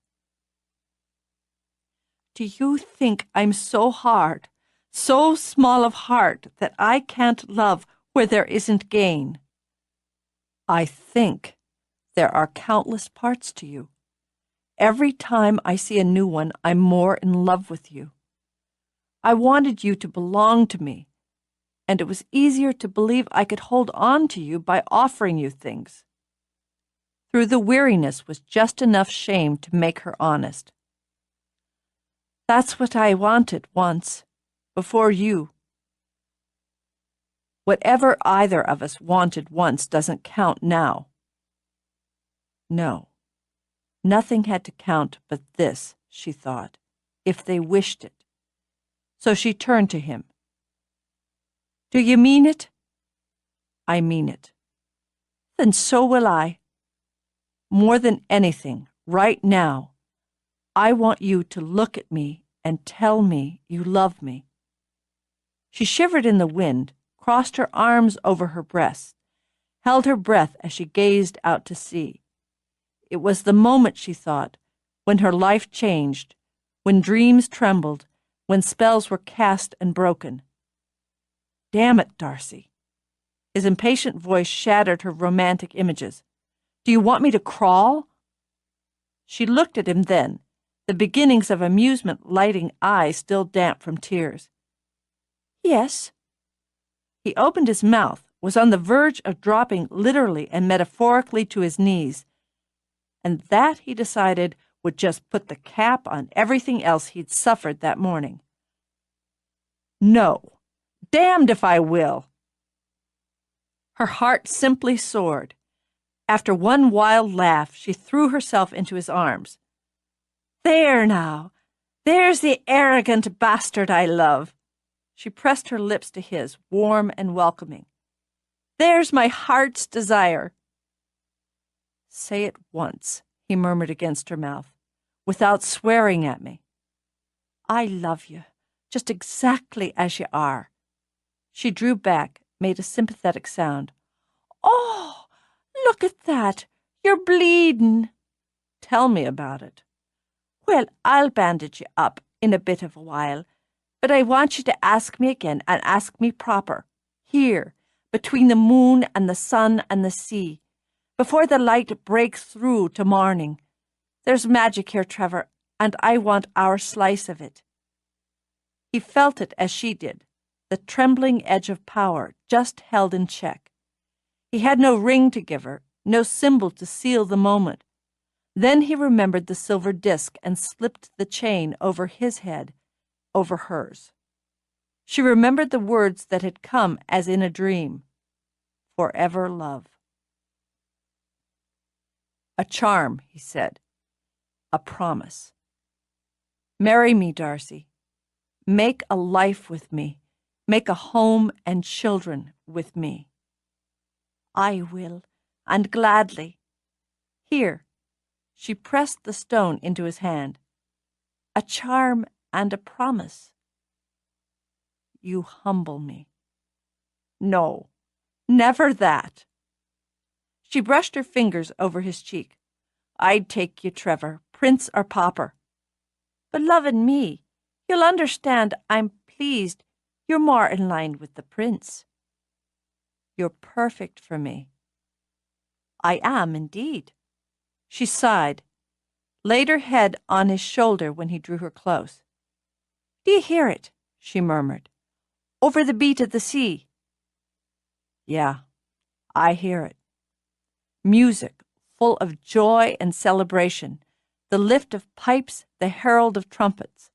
Do you think I'm so hard, so small of heart that I can't love where there isn't gain? I think there are countless parts to you. Every time I see a new one, I'm more in love with you. I wanted you to belong to me, and it was easier to believe I could hold on to you by offering you things. Through the weariness was just enough shame to make her honest. That's what I wanted once, before you. Whatever either of us wanted once doesn't count now. No, nothing had to count but this, she thought, if they wished it. So she turned to him. Do you mean it? I mean it. Then so will I. More than anything, right now, I want you to look at me and tell me you love me. She shivered in the wind, crossed her arms over her breast, held her breath as she gazed out to sea. It was the moment, she thought, when her life changed, when dreams trembled, when spells were cast and broken. Damn it, Darcy. His impatient voice shattered her romantic images. Do you want me to crawl? She looked at him then, the beginnings of amusement lighting eyes still damp from tears. Yes. He opened his mouth, was on the verge of dropping literally and metaphorically to his knees, and that, he decided, would just put the cap on everything else he'd suffered that morning. No, damned if I will. Her heart simply soared. After one wild laugh, she threw herself into his arms. There now, there's the arrogant bastard I love. She pressed her lips to his, warm and welcoming. There's my heart's desire. Say it once, he murmured against her mouth, without swearing at me. I love you, just exactly as you are. She drew back, made a sympathetic sound. "Oh, look at that! You're bleedin'." "Tell me about it." "Well, I'll bandage you up in a bit of a while, but I want you to ask me again and ask me proper. Here, between the moon and the sun and the sea, before the light breaks through to morning. There's magic here, Trevor, and I want our slice of it." He felt it as she did, the trembling edge of power just held in check. He had no ring to give her, no symbol to seal the moment. Then he remembered the silver disc and slipped the chain over his head, over hers. She remembered the words that had come as in a dream. Forever love. "A charm," he said. "A promise. Marry me, Darcy. Make a life with me. Make a home and children with me." "I will, and gladly. Here." She pressed the stone into his hand. "A charm and a promise." "You humble me." "No, never that." She brushed her fingers over his cheek. "I'd take you, Trevor, prince or pauper." "But lovin' me, you'll understand I'm pleased you're more in line with the prince." "You're perfect for me." "I am, indeed." She sighed, laid her head on his shoulder when he drew her close. "Do you hear it?" she murmured. "Over the beat of the sea." "Yeah, I hear it. Music, full of joy and celebration, the lift of pipes, the herald of trumpets."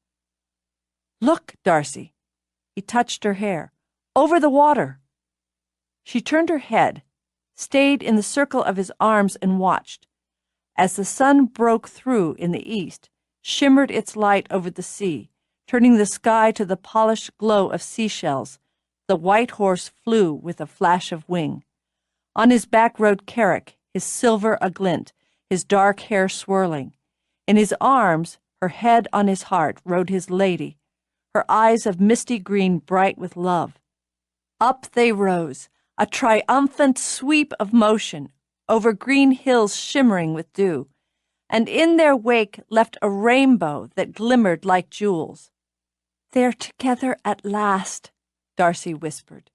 "Look, Darcy." He touched her hair. "Over the water." She turned her head, stayed in the circle of his arms and watched. As the sun broke through in the east, shimmered its light over the sea, turning the sky to the polished glow of seashells, the white horse flew with a flash of wing. On his back rode Carrick, his silver aglint, his dark hair swirling. In his arms, her head on his heart, rode his lady, her eyes of misty green bright with love. Up they rose, a triumphant sweep of motion, over green hills shimmering with dew, and in their wake left a rainbow that glimmered like jewels. "They're together at last," Darcy whispered,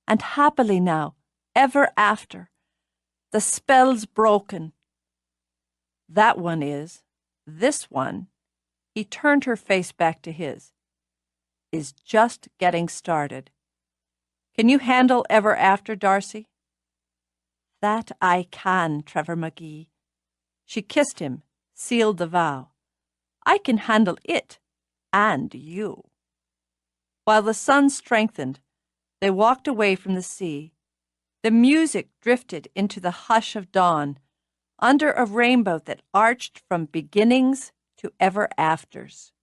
"and happily now, ever after. The spell's broken." "That one is. This one," he turned her face back to his, "is just getting started. Can you handle ever after, Darcy?" "That I can, Trevor McGee." She kissed him, sealed the vow. "I can handle it, and you." While the sun strengthened, they walked away from the sea. The music drifted into the hush of dawn, under a rainbow that arched from beginnings to ever afters.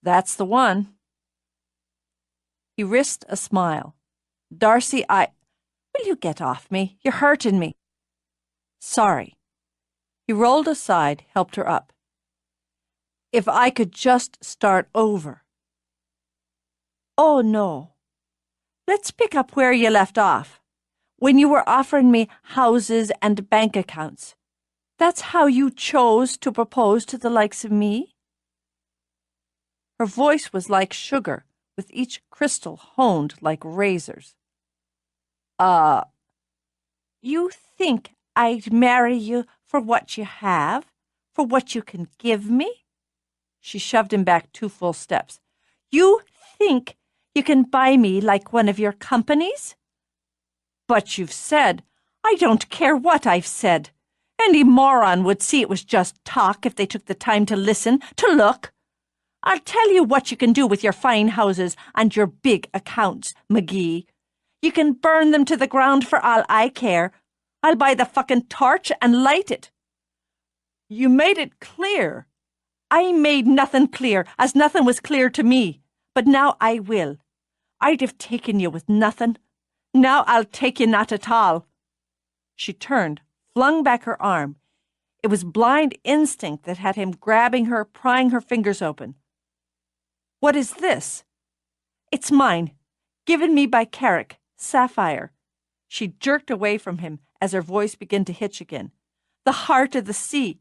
"That's the one." He risked a smile. "Darcy, will you get off me? You're hurting me." "Sorry." He rolled aside, helped her up. "If I could just start over." "Oh, no. Let's pick up where you left off, when you were offering me houses and bank accounts. That's how you chose to propose to the likes of me?" Her voice was like sugar, with each crystal honed like razors. You think I'd marry you for what you have, for what you can give me? She shoved him back 2 full steps. You think you can buy me like one of your companies? But you've said, I don't care what I've said. Any moron would see it was just talk if they took the time to listen, to look. I'll tell you what you can do with your fine houses and your big accounts, McGee. You can burn them to the ground for all I care. I'll buy the fucking torch and light it. You made it clear. I made nothing clear, as nothing was clear to me. But now I will. I'd have taken you with nothing. Now I'll take you not at all. She turned, flung back her arm. It was blind instinct that had him grabbing her, prying her fingers open. What is this? It's mine, given me by Carrick, Sapphire. She jerked away from him as her voice began to hitch again. The heart of the sea.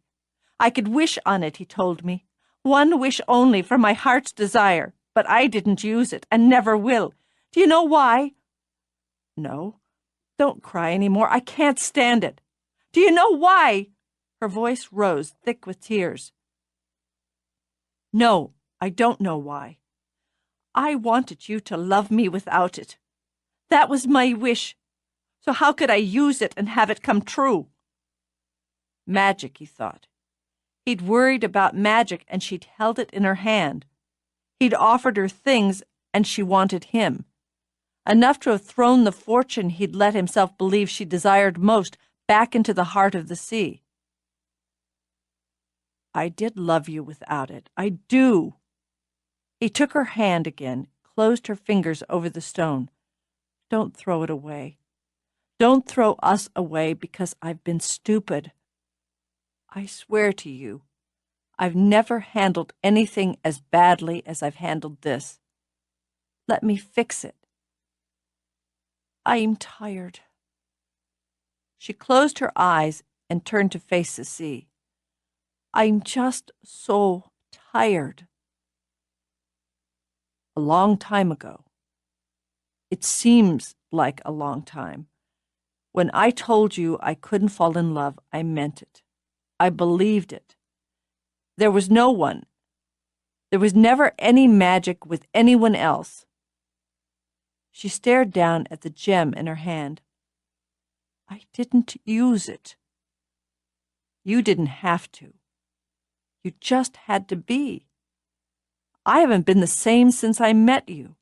I could wish on it, he told me. One wish only for my heart's desire, but I didn't use it and never will. Do you know why? No. Don't cry any more. I can't stand it. Do you know why? Her voice rose, thick with tears. No, I don't know why. I wanted you to love me without it. That was my wish. So how could I use it and have it come true? Magic, he thought. He'd worried about magic and she'd held it in her hand. He'd offered her things and she wanted him. Enough to have thrown the fortune he'd let himself believe she desired most back into the heart of the sea. I did love you without it. I do. He took her hand again, closed her fingers over the stone. Don't throw it away. Don't throw us away because I've been stupid. I swear to you, I've never handled anything as badly as I've handled this. Let me fix it. I'm tired. She closed her eyes and turned to face the sea. I'm just so tired. A long time ago. It seems like a long time. When I told you I couldn't fall in love, I meant it. I believed it. There was no one. There was never any magic with anyone else. She stared down at the gem in her hand. I didn't use it. You didn't have to. You just had to be. I haven't been the same since I met you.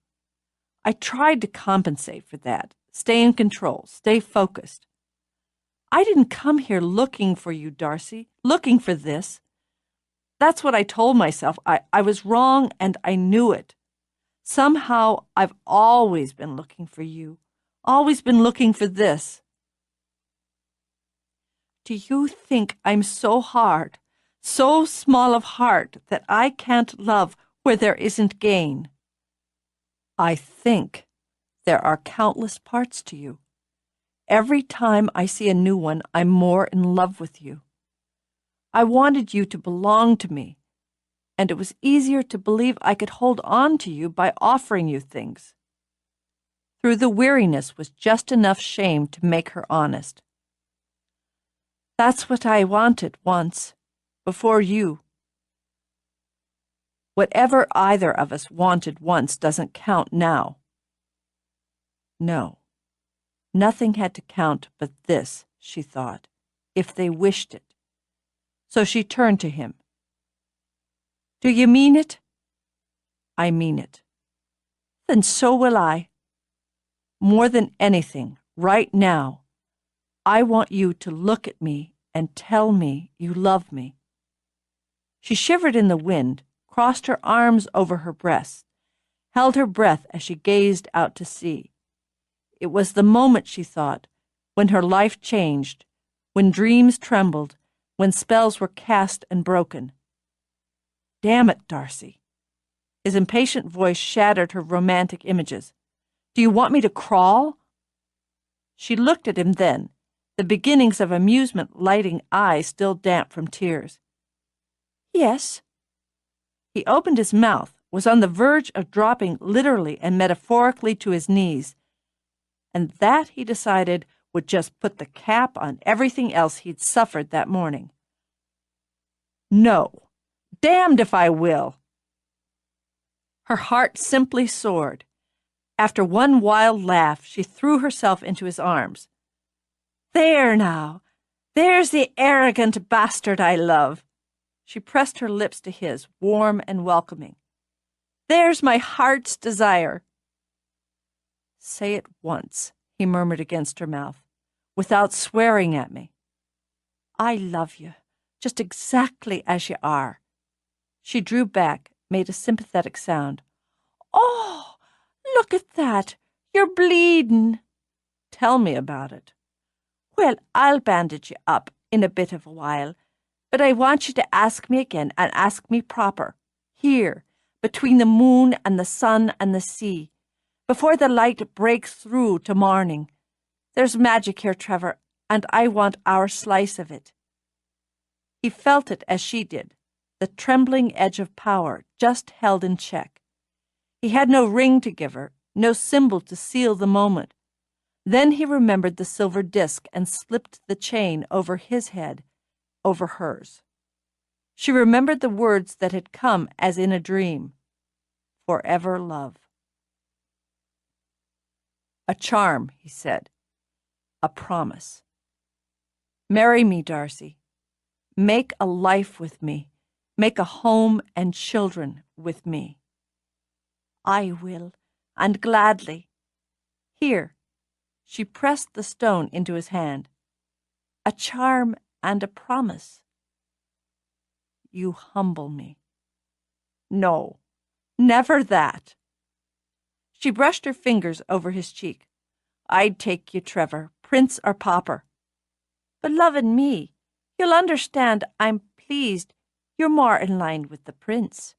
I tried to compensate for that, stay in control, stay focused. I didn't come here looking for you, Darcy, looking for this. That's what I told myself. I was wrong and I knew it. Somehow I've always been looking for you, always been looking for this. Do you think I'm so hard, so small of heart that I can't love where there isn't gain? I think there are countless parts to you. Every time I see a new one, I'm more in love with you. I wanted you to belong to me, and it was easier to believe I could hold on to you by offering you things. Through the weariness was just enough shame to make her honest. That's what I wanted once, before you. Whatever either of us wanted once doesn't count now. No, nothing had to count but this, she thought, if they wished it. So she turned to him. Do you mean it? I mean it. Then so will I. More than anything, right now, I want you to look at me and tell me you love me. She shivered in the wind, crossed her arms over her breast, held her breath as she gazed out to sea. It was the moment, she thought, when her life changed, when dreams trembled, when spells were cast and broken. Damn it, Darcy. His impatient voice shattered her romantic images. Do you want me to crawl? She looked at him then, the beginnings of amusement lighting eyes still damp from tears. Yes. He opened his mouth, was on the verge of dropping literally and metaphorically to his knees, and that, he decided, would just put the cap on everything else he'd suffered that morning. No, damned if I will. Her heart simply soared. After one wild laugh, she threw herself into his arms. There now, there's the arrogant bastard I love. She pressed her lips to his, warm and welcoming. There's my heart's desire. Say it once, he murmured against her mouth, without swearing at me. I love you, just exactly as you are. She drew back, made a sympathetic sound. Oh, look at that. You're bleeding. Tell me about it. Well, I'll bandage you up in a bit of a while, but I want you to ask me again and ask me proper, here, between the moon and the sun and the sea, before the light breaks through to morning. There's magic here, Trevor, and I want our slice of it. He felt it as she did, the trembling edge of power just held in check. He had no ring to give her, no symbol to seal the moment. Then he remembered the silver disc and slipped the chain over his head, over hers. She remembered the words that had come as in a dream. Forever love. A charm, he said. A promise. Marry me, Darcy. Make a life with me. Make a home and children with me. I will, and gladly. Here. She pressed the stone into his hand. A charm and a promise. You humble me. No, never that. She brushed her fingers over his cheek. I'd take you, Trevor, prince or pauper. But loving me, you'll understand I'm pleased you're more in line with the prince.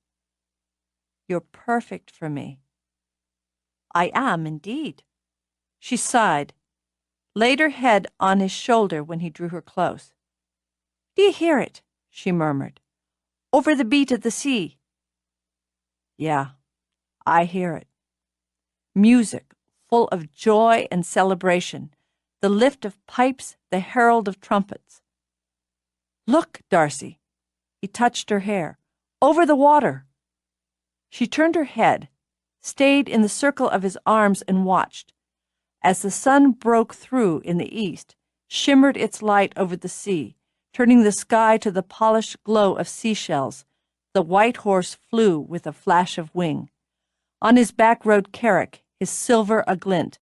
You're perfect for me. I am indeed. She sighed, laid her head on his shoulder when he drew her close. Do you hear it? She murmured. Over the beat of the sea. Yeah, I hear it. Music, full of joy and celebration, the lift of pipes, the herald of trumpets. Look, Darcy. He touched her hair. Over the water. She turned her head, stayed in the circle of his arms and watched. As the sun broke through in the east, shimmered its light over the sea, turning the sky to the polished glow of seashells, the white horse flew with a flash of wing. On his back rode Carrick, his silver aglint,